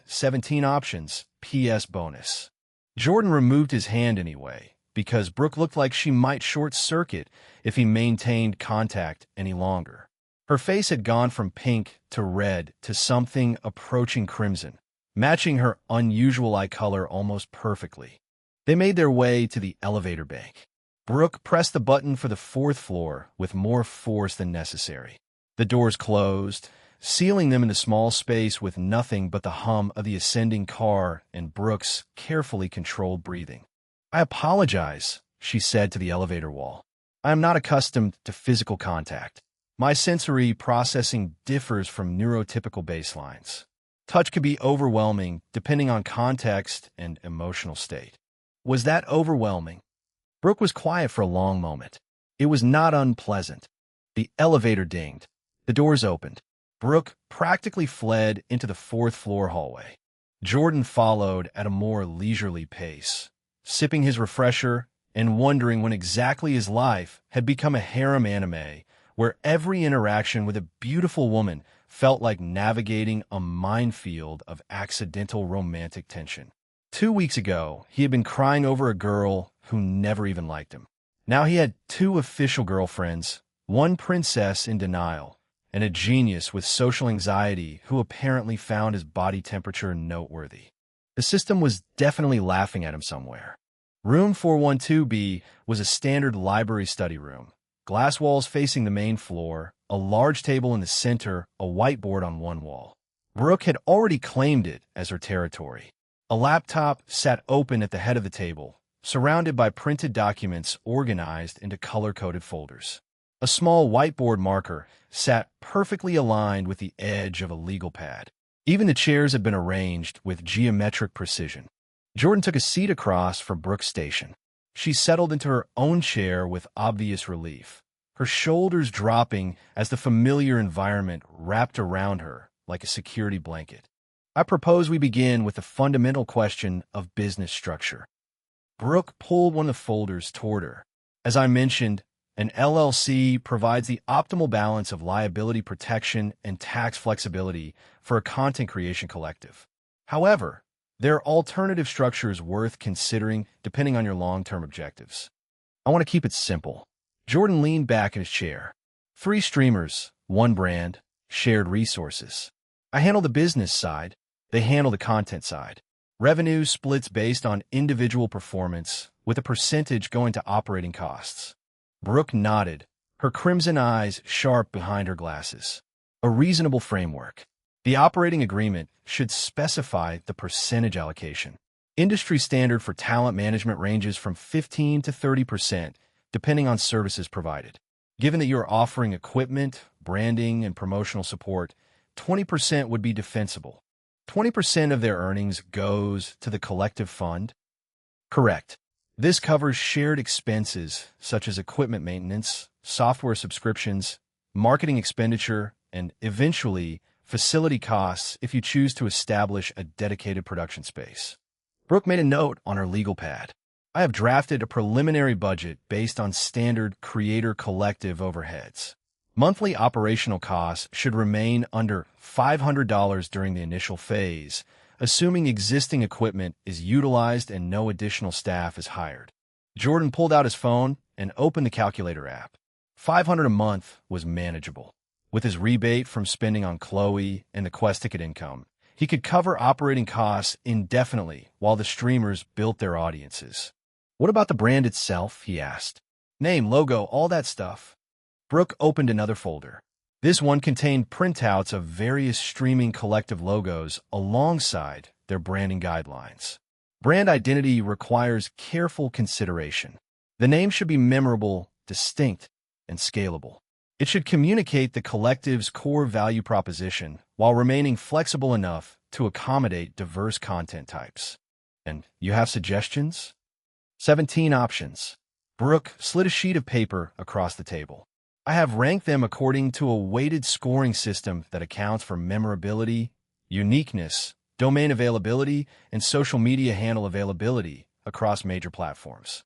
[SPEAKER 1] 17 options, PS bonus. Jordan removed his hand anyway, because Brooke looked like she might short-circuit if he maintained contact any longer. Her face had gone from pink to red to something approaching crimson, matching her unusual eye color almost perfectly. They made their way to the elevator bank. Brooke pressed the button for the 4th floor with more force than necessary. The doors closed, sealing them in a small space with nothing but the hum of the ascending car and Brooke's carefully controlled breathing. I apologize, she said to the elevator wall. I am not accustomed to physical contact. My sensory processing differs from neurotypical baselines. Touch could be overwhelming depending on context and emotional state. Was that overwhelming? Brooke was quiet for a long moment. It was not unpleasant. The elevator dinged. The doors opened. Brooke practically fled into the 4th floor hallway. Jordan followed at a more leisurely pace, sipping his refresher and wondering when exactly his life had become a harem anime where every interaction with a beautiful woman felt like navigating a minefield of accidental romantic tension. 2 weeks ago, he had been crying over a girl who never even liked him. Now he had 2 official girlfriends, one princess in denial, and a genius with social anxiety who apparently found his body temperature noteworthy. The system was definitely laughing at him somewhere. Room 412B was a standard library study room. Glass walls facing the main floor, a large table in the center, a whiteboard on one wall. Brooke had already claimed it as her territory. A laptop sat open at the head of the table, surrounded by printed documents organized into color-coded folders. A small whiteboard marker sat perfectly aligned with the edge of a legal pad. Even the chairs had been arranged with geometric precision. Jordan took a seat across from Brooke's station. She settled into her own chair with obvious relief, her shoulders dropping as the familiar environment wrapped around her like a security blanket. I propose we begin with the fundamental question of business structure. Brooke pulled one of the folders toward her. As I mentioned, an LLC provides the optimal balance of liability protection and tax flexibility for a content creation collective. However, There are alternative structures worth considering depending on your long-term objectives. I want to keep it simple. Jordan leaned back in his chair. 3 streamers, 1 brand, shared resources. I handle the business side. They handle the content side. Revenue splits based on individual performance, with a percentage going to operating costs. Brooke nodded, her crimson eyes sharp behind her glasses. A reasonable framework. The operating agreement should specify the percentage allocation. Industry standard for talent management ranges from 15 to 30%, depending on services provided. Given that you are offering equipment, branding, and promotional support, 20% would be defensible. 20% of their earnings goes to the collective fund? Correct. This covers shared expenses such as equipment maintenance, software subscriptions, marketing expenditure, and eventually facility costs if you choose to establish a dedicated production space. Brooke made a note on her legal pad. I have drafted a preliminary budget based on standard creator collective overheads. Monthly operational costs should remain under $500 during the initial phase, assuming existing equipment is utilized and no additional staff is hired. Jordan pulled out his phone and opened the calculator app. $500 a month was manageable. With his rebate from spending on Chloe and the Quest ticket income, he could cover operating costs indefinitely while the streamers built their audiences. What about the brand itself? He asked. Name, logo, all that stuff. Brooke opened another folder. This one contained printouts of various streaming collective logos alongside their branding guidelines. Brand identity requires careful consideration. The name should be memorable, distinct, and scalable. It should communicate the collective's core value proposition while remaining flexible enough to accommodate diverse content types. And you have suggestions? 17 options. Brooke slid a sheet of paper across the table. I have ranked them according to a weighted scoring system that accounts for memorability, uniqueness, domain availability, and social media handle availability across major platforms.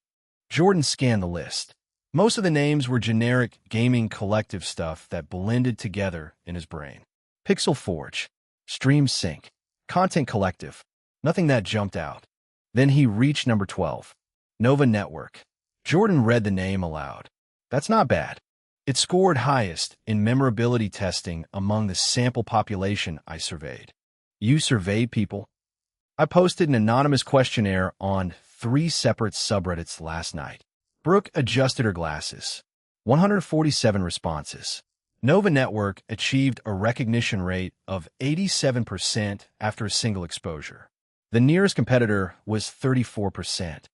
[SPEAKER 1] Jordan scanned the list. Most of the names were generic gaming collective stuff that blended together in his brain. Pixel Forge, Stream Sync, Content Collective, nothing that jumped out. Then he reached number 12, Nova Network. Jordan read the name aloud. That's not bad. It scored highest in memorability testing among the sample population I surveyed. You surveyed people? I posted an anonymous questionnaire on 3 separate subreddits last night. Brooke adjusted her glasses. 147 responses. Nova Network achieved a recognition rate of 87% after a single exposure. The nearest competitor was 34%.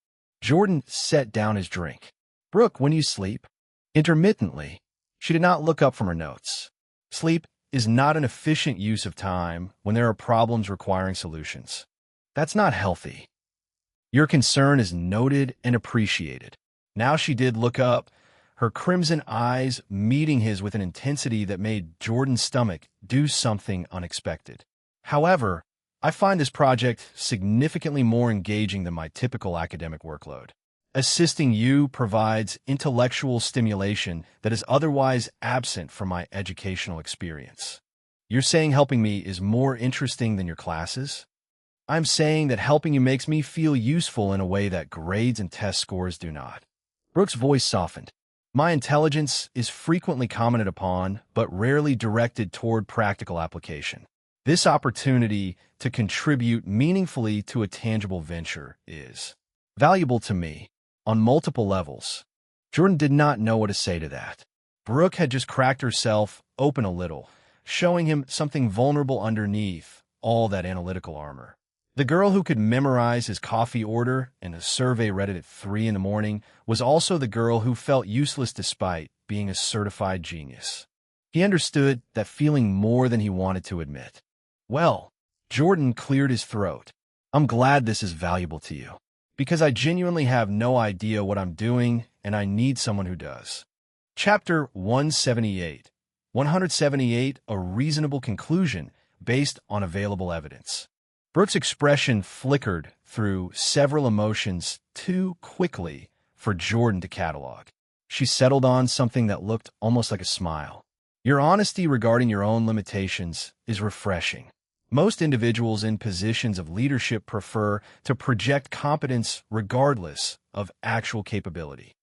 [SPEAKER 1] Jordan set down his drink. Brooke, when you sleep? Intermittently. She did not look up from her notes. Sleep is not an efficient use of time when there are problems requiring solutions. That's not healthy. Your concern is noted and appreciated. Now she did look up, her crimson eyes meeting his with an intensity that made Jordan's stomach do something unexpected. However, I find this project significantly more engaging than my typical academic workload. Assisting you provides intellectual stimulation that is otherwise absent from my educational experience. You're saying helping me is more interesting than your classes? I'm saying that helping you makes me feel useful in a way that grades and test scores do not. Brooke's voice softened. My intelligence is frequently commented upon, but rarely directed toward practical application. This opportunity to contribute meaningfully to a tangible venture is valuable to me on multiple levels. Jordan did not know what to say to that. Brooke had just cracked herself open a little, showing him something vulnerable underneath all that analytical armor. The girl who could memorize his coffee order and a survey read it at 3 in the morning was also the girl who felt useless despite being a certified genius. He understood that feeling more than he wanted to admit. Well, Jordan cleared his throat. I'm glad this is valuable to you, because I genuinely have no idea what I'm doing, and I need someone who does. Chapter 178. 178, a reasonable conclusion based on available evidence. Brooke's expression flickered through several emotions too quickly for Jordan to catalog. She settled on something that looked almost like a smile. Your honesty regarding your own limitations is refreshing. Most individuals in positions of leadership prefer to project competence regardless of actual capability.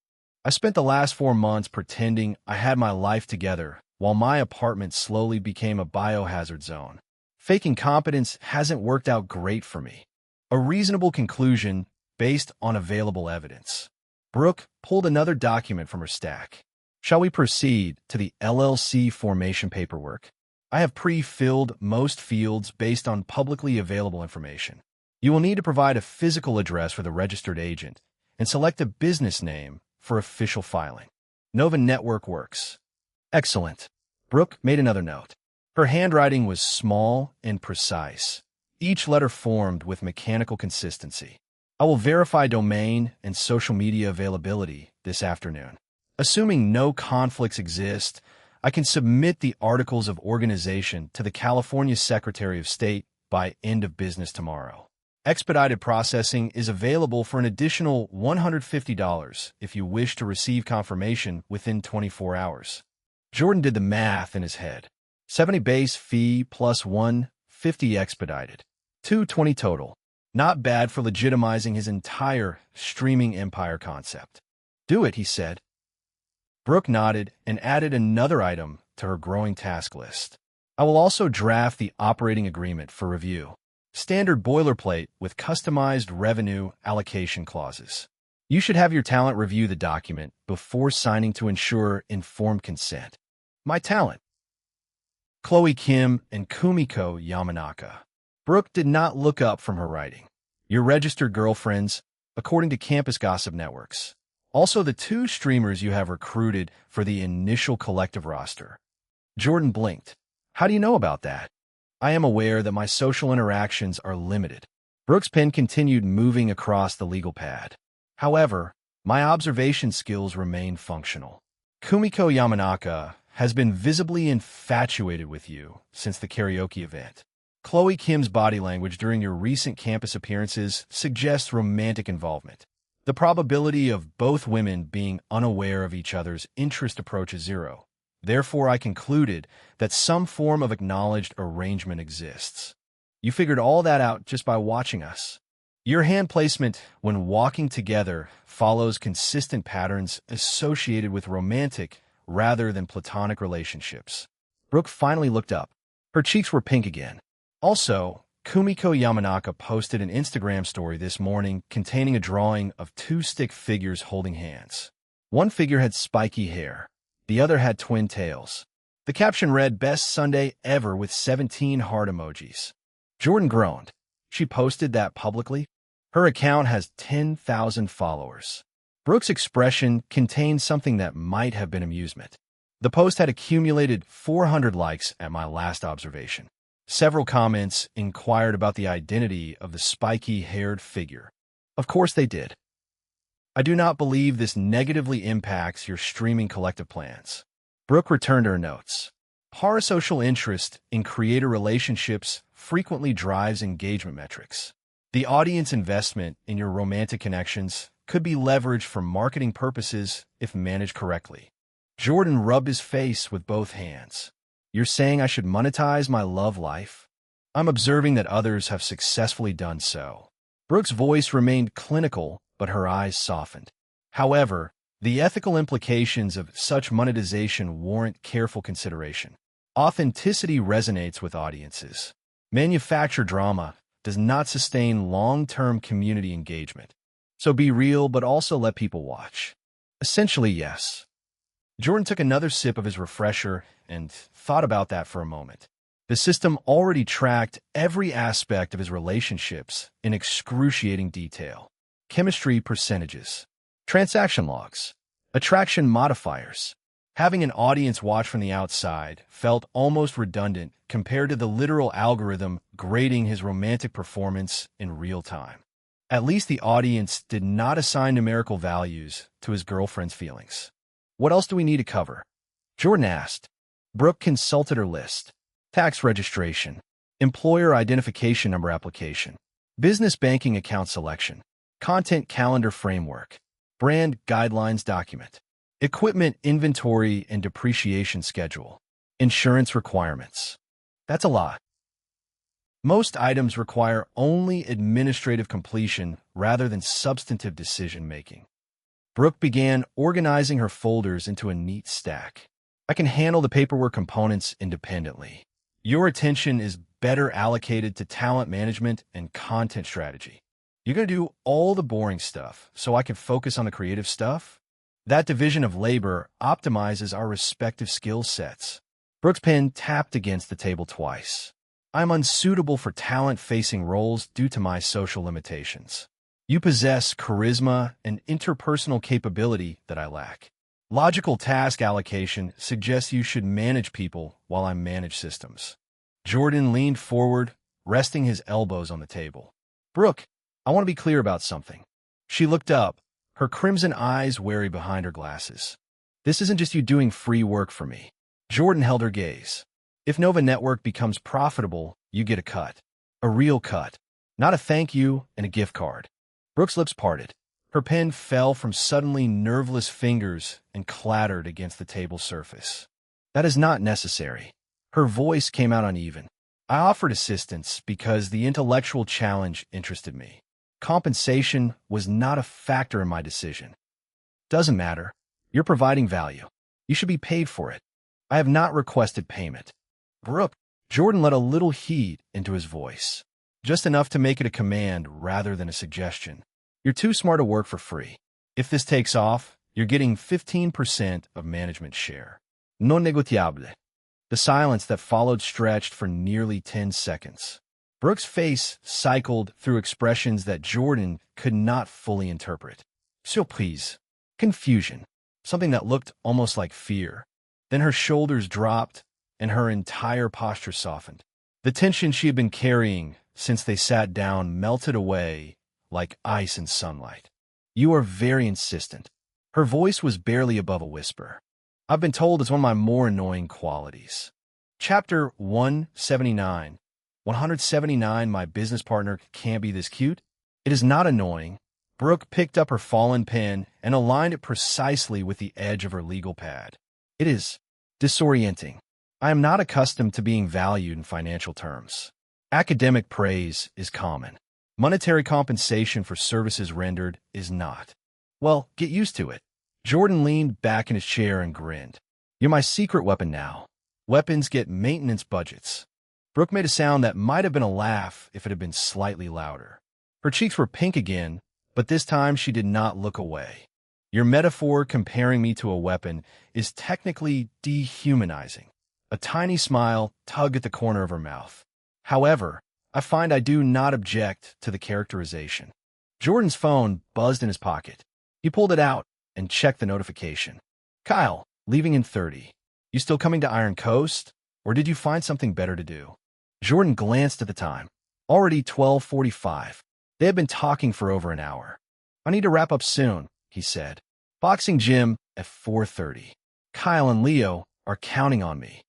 [SPEAKER 1] I spent the last 4 months pretending I had my life together while my apartment slowly became a biohazard zone. Faking competence hasn't worked out great for me. A reasonable conclusion based on available evidence. Brooke pulled another document from her stack. Shall we proceed to the LLC formation paperwork? I have pre-filled most fields based on publicly available information. You will need to provide a physical address for the registered agent and select a business name for official filing. Nova Network works. Excellent. Brooke made another note. Her handwriting was small and precise, each letter formed with mechanical consistency. I will verify domain and social media availability this afternoon. Assuming no conflicts exist, I can submit the articles of organization to the California Secretary of State by end of business tomorrow. Expedited processing is available for an additional $150 if you wish to receive confirmation within 24 hours. Jordan did the math in his head. 70 base fee plus 150 expedited. 220 total. Not bad for legitimizing his entire streaming empire concept. Do it, he said. Brooke nodded and added another item to her growing task list. I will also draft the operating agreement for review. Standard boilerplate with customized revenue allocation clauses. You should have your talent review the document before signing to ensure informed consent. My talent. Chloe Kim and Kumiko Yamanaka. Brooke did not look up from her writing. Your registered girlfriends, according to campus gossip networks. Also the 2 streamers you have recruited for the initial collective roster. Jordan blinked. How do you know about that? I am aware that my social interactions are limited. Brooke's pen continued moving across the legal pad. However, my observation skills remain functional. Kumiko Yamanaka has been visibly infatuated with you since the karaoke event. Chloe Kim's body language during your recent campus appearances suggests romantic involvement. The probability of both women being unaware of each other's interest approaches 0. Therefore, I concluded that some form of acknowledged arrangement exists. You figured all that out just by watching us. Your hand placement when walking together follows consistent patterns associated with romantic rather than platonic relationships. Brooke finally looked up. Her cheeks were pink again. Also, Kumiko Yamanaka posted an Instagram story this morning containing a drawing of 2 stick figures holding hands. One figure had spiky hair. The other had twin tails. The caption read, "Best Sunday ever" with 17 heart emojis. Jordan groaned. She posted that publicly? Her account has 10,000 followers. Brooke's expression contained something that might have been amusement. The post had accumulated 400 likes at my last observation. Several comments inquired about the identity of the spiky-haired figure. Of course they did. I do not believe this negatively impacts your streaming collective plans. Brooke returned to her notes. Parasocial interest in creator relationships frequently drives engagement metrics. The audience investment in your romantic connections could be leveraged for marketing purposes if managed correctly. Jordan rubbed his face with both hands. You're saying I should monetize my love life? I'm observing that others have successfully done so. Brooke's voice remained clinical, but her eyes softened. However, the ethical implications of such monetization warrant careful consideration. Authenticity resonates with audiences. Manufactured drama does not sustain long-term community engagement. So be real, but also let people watch. Essentially, yes. Jordan took another sip of his refresher and thought about that for a moment. The system already tracked every aspect of his relationships in excruciating detail. Chemistry percentages, transaction logs, attraction modifiers. Having an audience watch from the outside felt almost redundant compared to the literal algorithm grading his romantic performance in real time. At least the audience did not assign numerical values to his girlfriend's feelings. What else do we need to cover? Jordan asked. Brooke consulted her list. Tax registration, employer identification number application, business banking account selection, content calendar framework, brand guidelines document, equipment inventory and depreciation schedule, insurance requirements. That's a lot. Most items require only administrative completion rather than substantive decision-making. Brooke began organizing her folders into a neat stack. I can handle the paperwork components independently. Your attention is better allocated to talent management and content strategy. You're going to do all the boring stuff so I can focus on the creative stuff? That division of labor optimizes our respective skill sets. Brooke's pen tapped against the table twice. I'm unsuitable for talent-facing roles due to my social limitations. You possess charisma and interpersonal capability that I lack. Logical task allocation suggests you should manage people while I manage systems. Jordan leaned forward, resting his elbows on the table. Brooke, I want to be clear about something. She looked up, her crimson eyes wary behind her glasses. This isn't just you doing free work for me. Jordan held her gaze. If Nova Network becomes profitable, you get a cut. A real cut. Not a thank you and a gift card. Brooke's lips parted. Her pen fell from suddenly nerveless fingers and clattered against the table surface. That is not necessary. Her voice came out uneven. I offered assistance because the intellectual challenge interested me. Compensation was not a factor in my decision. Doesn't matter. You're providing value. You should be paid for it. I have not requested payment. Brooke, Jordan let a little heat into his voice. Just enough to make it a command rather than a suggestion. You're too smart to work for free. If this takes off, you're getting 15% of management's share. Non negociable. The silence that followed stretched for nearly 10 seconds. Brooke's face cycled through expressions that Jordan could not fully interpret. Surprise. Confusion. Something that looked almost like fear. Then her shoulders dropped, and her entire posture softened. The tension she had been carrying since they sat down melted away like ice in sunlight. You are very insistent. Her voice was barely above a whisper. I've been told it's one of my more annoying qualities. Chapter 179. 179 My business partner can't be this cute? It is not annoying. Brooke picked up her fallen pen and aligned it precisely with the edge of her legal pad. It is disorienting. I am not accustomed to being valued in financial terms. Academic praise is common. Monetary compensation for services rendered is not. Well, get used to it. Jordan leaned back in his chair and grinned. You're my secret weapon now. Weapons get maintenance budgets. Brooke made a sound that might have been a laugh if it had been slightly louder. Her cheeks were pink again, but this time she did not look away. Your metaphor comparing me to a weapon is technically dehumanizing. A tiny smile tugged at the corner of her mouth. However, I find I do not object to the characterization. Jordan's phone buzzed in his pocket. He pulled it out and checked the notification. Kyle, leaving in 30. You still coming to Iron Coast, or did you find something better to do? Jordan glanced at the time. Already 12:45. They had been talking for over an hour. I need to wrap up soon, he said. Boxing gym at 4:30. Kyle and Leo are counting on me.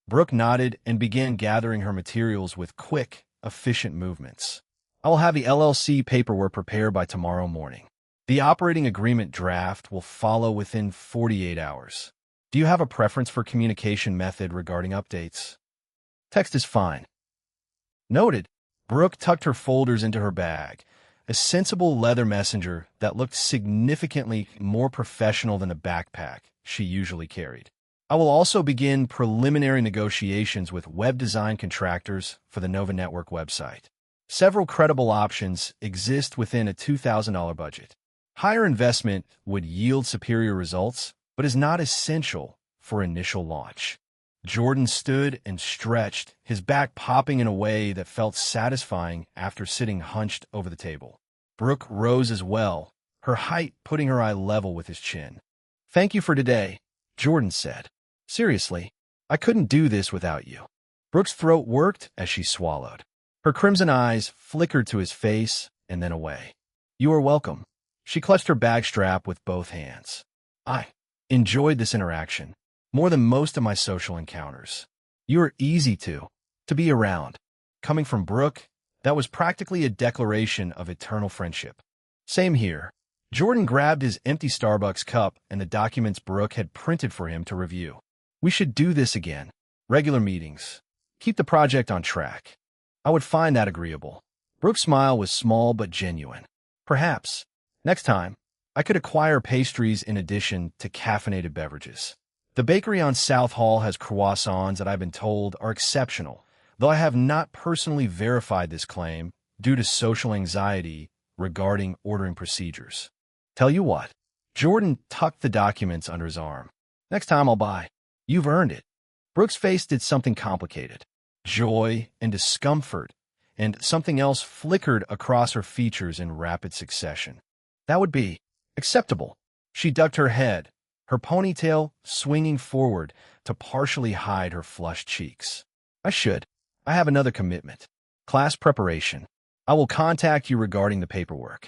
[SPEAKER 1] Brooke nodded and began gathering her materials with quick, efficient movements. I will have the LLC paperwork prepared by tomorrow morning. The operating agreement draft will follow within 48 hours. Do you have a preference for communication method regarding updates? Text is fine. Noted. Brooke tucked her folders into her bag, a sensible leather messenger that looked significantly more professional than a backpack she usually carried. I will also begin preliminary negotiations with web design contractors for the Nova Network website. Several credible options exist within a $2,000 budget. Higher investment would yield superior results, but is not essential for initial launch. Jordan stood and stretched, his back popping in a way that felt satisfying after sitting hunched over the table. Brooke rose as well, her height putting her eye level with his chin. Thank you for today, Jordan said. Seriously, I couldn't do this without you. Brooke's throat worked as she swallowed. Her crimson eyes flickered to his face and then away. You are welcome. She clutched her bag strap with both hands. I enjoyed this interaction more than most of my social encounters. You are easy to be around. Coming from Brooke, that was practically a declaration of eternal friendship. Same here. Jordan grabbed his empty Starbucks cup and the documents Brooke had printed for him to review. We should do this again. Regular meetings. Keep the project on track. I would find that agreeable. Brooke's smile was small but genuine. Perhaps, next time, I could acquire pastries in addition to caffeinated beverages. The bakery on South Hall has croissants that I've been told are exceptional, though I have not personally verified this claim due to social anxiety regarding ordering procedures. Tell you what, Jordan tucked the documents under his arm. Next time I'll buy. You've earned it. Brooke's face did something complicated. Joy and discomfort, and something else flickered across her features in rapid succession. That would be acceptable. She ducked her head, her ponytail swinging forward to partially hide her flushed cheeks. I have another commitment. Class preparation. I will contact you regarding the paperwork.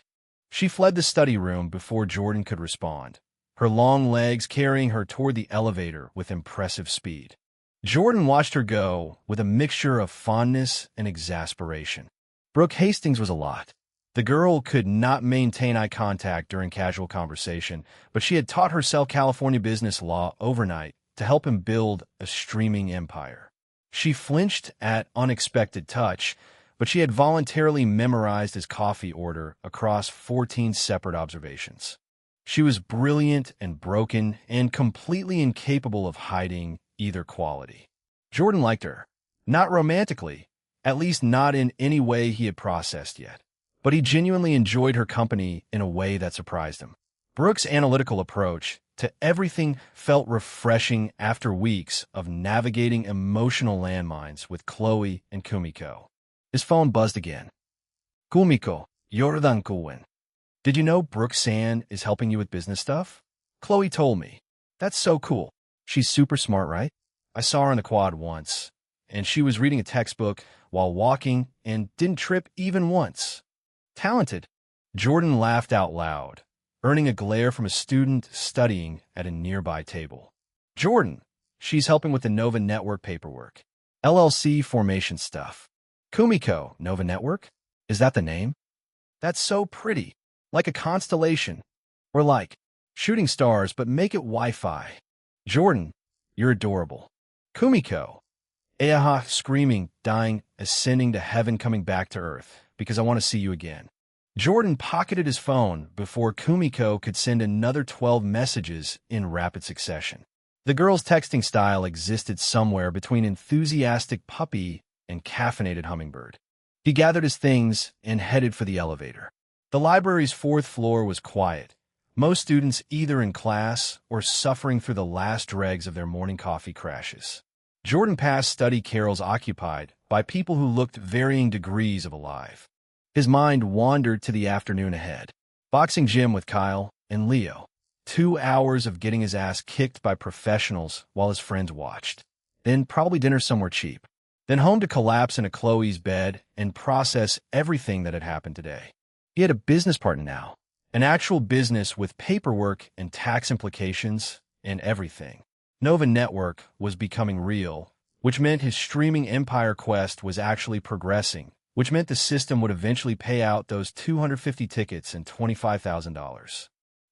[SPEAKER 1] She fled the study room before Jordan could respond, her long legs carrying her toward the elevator with impressive speed. Jordan watched her go with a mixture of fondness and exasperation. Brooke Hastings was a lot. The girl could not maintain eye contact during casual conversation, but she had taught herself California business law overnight to help him build a streaming empire. She flinched at unexpected touch, but she had voluntarily memorized his coffee order across 14 separate observations. She was brilliant and broken and completely incapable of hiding either quality. Jordan liked her. Not romantically, at least not in any way he had processed yet. But he genuinely enjoyed her company in a way that surprised him. Brooke's analytical approach to everything felt refreshing after weeks of navigating emotional landmines with Chloe and Kumiko. His phone buzzed again. Kumiko, Yordan Kuwen. Did you know Brooke San is helping you with business stuff? Chloe told me. That's so cool. She's super smart, right? I saw her in the quad once, and she was reading a textbook while walking and didn't trip even once. Talented. Jordan laughed out loud, earning a glare from a student studying at a nearby table. Jordan, she's helping with the Nova Network paperwork. LLC formation stuff. Kumiko, Nova Network? Is that the name? That's so pretty. Like a constellation. Or like shooting stars, but make it Wi-Fi. Jordan, you're adorable. Kumiko. Eaha, screaming, dying, ascending to heaven, coming back to earth, because I want to see you again. Jordan pocketed his phone before Kumiko could send another 12 messages in rapid succession. The girl's texting style existed somewhere between enthusiastic puppy and caffeinated hummingbird. He gathered his things and headed for the elevator. The library's 4th floor was quiet, most students either in class or suffering through the last dregs of their morning coffee crashes. Jordan passed study carrels occupied by people who looked varying degrees of alive. His mind wandered to the afternoon ahead. Boxing gym with Kyle and Leo. 2 hours of getting his ass kicked by professionals while his friends watched. Then probably dinner somewhere cheap. Then home to collapse into Chloe's bed and process everything that had happened today. He had a business partner now. An actual business with paperwork and tax implications and everything. Nova Network was becoming real, which meant his streaming empire quest was actually progressing, which meant the system would eventually pay out those 250 tickets and $25,000.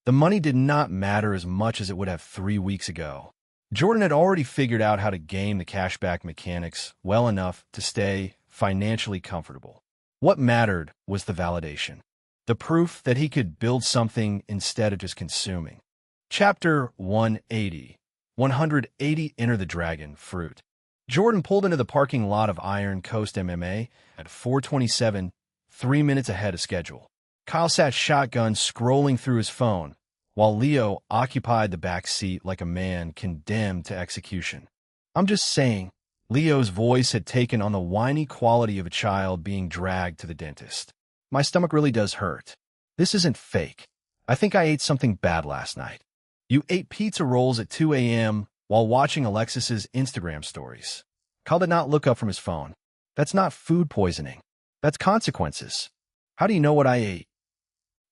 [SPEAKER 1] The money did not matter as much as it would have 3 weeks ago. Jordan had already figured out how to game the cashback mechanics well enough to stay financially comfortable. What mattered was the validation. The proof that he could build something instead of just consuming. Chapter 180. 180 Enter the Dragon Fruit. Jordan pulled into the parking lot of Iron Coast MMA at 4:27, 3 minutes ahead of schedule. Kyle sat shotgun scrolling through his phone, while Leo occupied the back seat like a man condemned to execution. I'm just saying, Leo's voice had taken on the whiny quality of a child being dragged to the dentist. My stomach really does hurt. This isn't fake. I think I ate something bad last night. You ate pizza rolls at 2 a.m. while watching Alexis's Instagram stories. Kyle did not look up from his phone. That's not food poisoning. That's consequences. How do you know what I ate?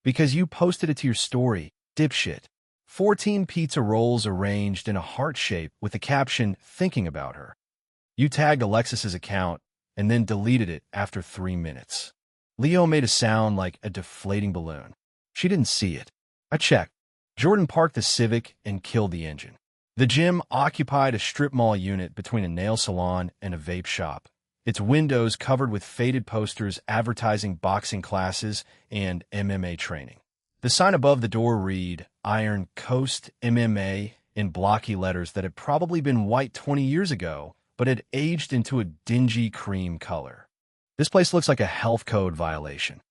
[SPEAKER 1] Because you posted it to your story, dipshit. 14 pizza rolls arranged in a heart shape with the caption, thinking about her. You tagged Alexis's account and then deleted it after 3 minutes. Leo made a sound like a deflating balloon. She didn't see it. I checked. Jordan parked the Civic and killed the engine. The gym occupied a strip mall unit between a nail salon and a vape shop, its windows covered with faded posters advertising boxing classes and MMA training. The sign above the door read, Iron Coast MMA, in blocky letters that had probably been white 20 years ago, but had aged into a dingy cream color. This place looks like a health code violation.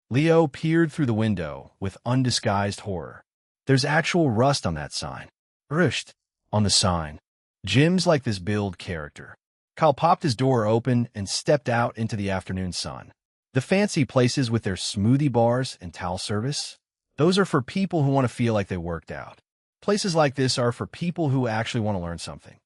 [SPEAKER 1] Leo peered through the window with undisguised horror. There's actual rust on that sign. Rust on the sign. Gyms like this build character. Kyle popped his door open and stepped out into the afternoon sun. The fancy places with their smoothie bars and towel service, those are for people who want to feel like they worked out. Places like this are for people who actually want to learn something.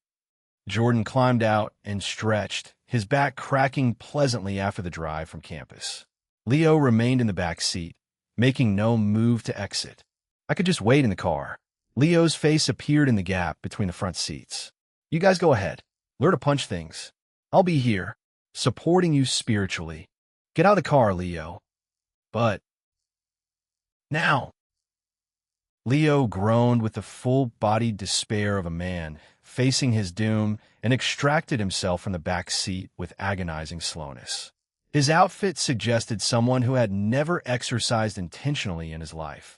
[SPEAKER 1] Jordan climbed out and stretched, his back cracking pleasantly after the drive from campus. Leo remained in the back seat, making no move to exit. I could just wait in the car. Leo's face appeared in the gap between the front seats. You guys go ahead. Learn to punch things. I'll be here, supporting you spiritually. Get out of the car, Leo. But now. Leo groaned with the full-bodied despair of a man facing his doom and extracted himself from the back seat with agonizing slowness. His outfit suggested someone who had never exercised intentionally in his life.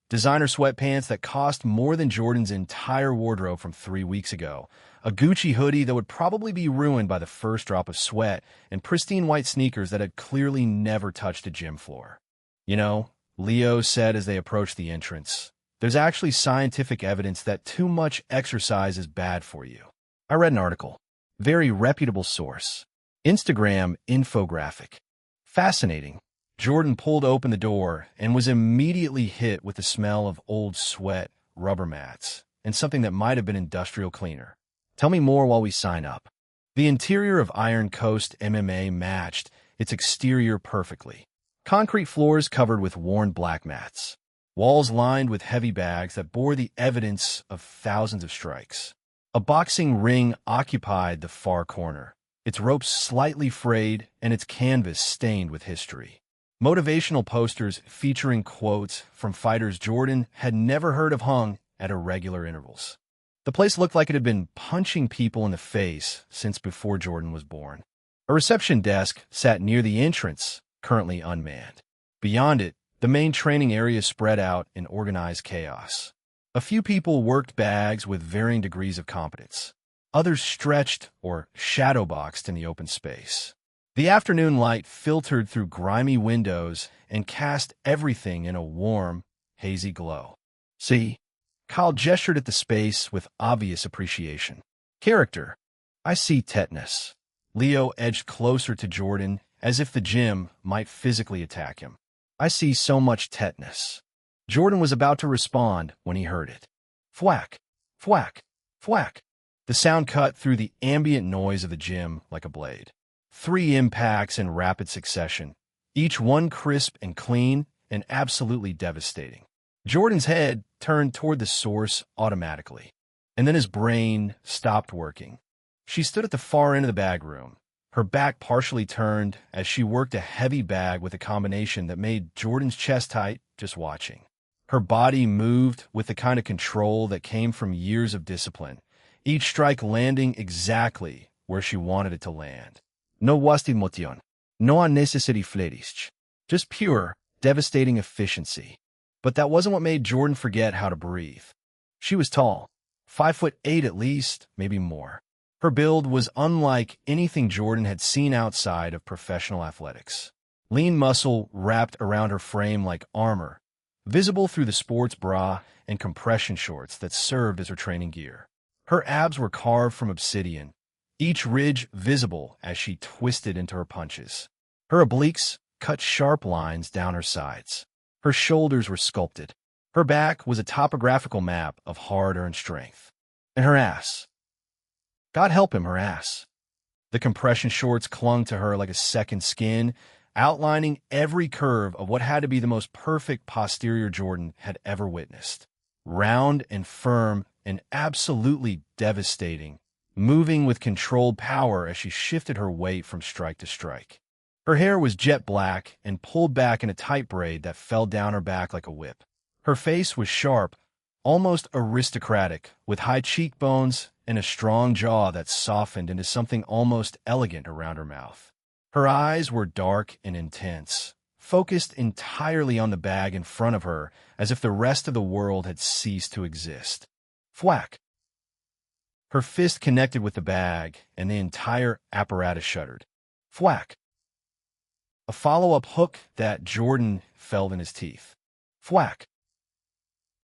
[SPEAKER 1] Designer sweatpants that cost more than Jordan's entire wardrobe from 3 weeks ago, a Gucci hoodie that would probably be ruined by the first drop of sweat, and pristine white sneakers that had clearly never touched a gym floor. You know, Leo said as they approached the entrance, there's actually scientific evidence that too much exercise is bad for you. I read an article. Very reputable source. Instagram infographic. Fascinating. Jordan pulled open the door and was immediately hit with the smell of old sweat, rubber mats, and something that might have been industrial cleaner. Tell me more while we sign up. The interior of Iron Coast MMA matched its exterior perfectly. Concrete floors covered with worn black mats. Walls lined with heavy bags that bore the evidence of thousands of strikes. A boxing ring occupied the far corner, its ropes slightly frayed and its canvas stained with history. Motivational posters featuring quotes from fighters Jordan had never heard of hung at irregular intervals. The place looked like it had been punching people in the face since before Jordan was born. A reception desk sat near the entrance, currently unmanned. Beyond it, the main training area spread out in organized chaos. A few people worked bags with varying degrees of competence. Others stretched or shadowboxed in the open space. The afternoon light filtered through grimy windows and cast everything in a warm, hazy glow. See? Kyle gestured at the space with obvious appreciation. Character. I see tetanus. Leo edged closer to Jordan as if the gym might physically attack him. I see so much tetanus. Jordan was about to respond when he heard it. Thwack, thwack, thwack. The sound cut through the ambient noise of the gym like a blade. 3 impacts in rapid succession, each one crisp and clean and absolutely devastating. Jordan's head turned toward the source automatically, and then his brain stopped working. She stood at the far end of the bag room, her back partially turned as she worked a heavy bag with a combination that made Jordan's chest tight just watching. Her body moved with the kind of control that came from years of discipline, each strike landing exactly where she wanted it to land. No wasted motion, no unnecessary flerisch, just pure, devastating efficiency. But that wasn't what made Jordan forget how to breathe. She was tall, 5'8" at least, maybe more. Her build was unlike anything Jordan had seen outside of professional athletics. Lean muscle wrapped around her frame like armor, visible through the sports bra and compression shorts that served as her training gear. Her abs were carved from obsidian, each ridge visible as she twisted into her punches. Her obliques cut sharp lines down her sides. Her shoulders were sculpted. Her back was a topographical map of hard-earned strength. And her ass. God help him, her ass. The compression shorts clung to her like a second skin, outlining every curve of what had to be the most perfect posterior Jordan had ever witnessed. Round and firm and absolutely devastating, moving with controlled power as she shifted her weight from strike to strike. Her hair was jet black and pulled back in a tight braid that fell down her back like a whip. Her face was sharp, almost aristocratic, with high cheekbones and a strong jaw that softened into something almost elegant around her mouth. Her eyes were dark and intense, focused entirely on the bag in front of her, as if the rest of the world had ceased to exist. Thwack! Her fist connected with the bag, and the entire apparatus shuddered. Thwack! A follow-up hook that Jordan felt in his teeth. Thwack!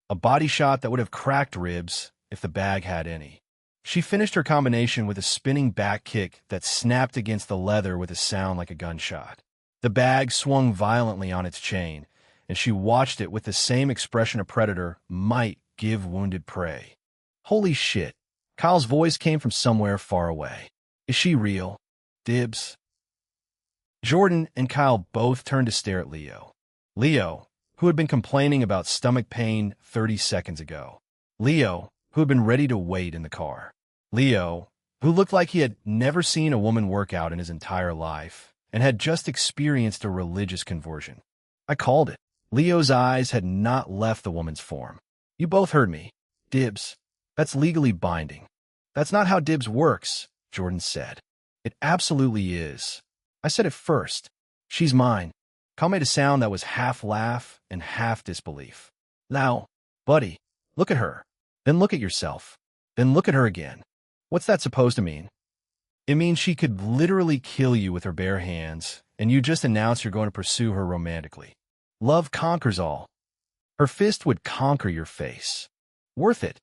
[SPEAKER 1] A body shot that would have cracked ribs if the bag had any. She finished her combination with a spinning back kick that snapped against the leather with a sound like a gunshot. The bag swung violently on its chain, and she watched it with the same expression a predator might give wounded prey. Holy shit! Kyle's voice came from somewhere far away. Is she real? Dibs? Jordan and Kyle both turned to stare at Leo. Leo, who had been complaining about stomach pain 30 seconds ago. Leo, who had been ready to wait in the car. Leo, who looked like he had never seen a woman work out in his entire life and had just experienced a religious conversion. I called it. Leo's eyes had not left the woman's form. You both heard me. Dibs. That's legally binding. That's not how dibs works, Jordan said. It absolutely is. I said it first. She's mine. Kyle made a sound that was half laugh and half disbelief. Now, buddy, look at her. Then look at yourself. Then look at her again. What's that supposed to mean? It means she could literally kill you with her bare hands, and you just announce you're going to pursue her romantically. Love conquers all. Her fist would conquer your face. Worth it.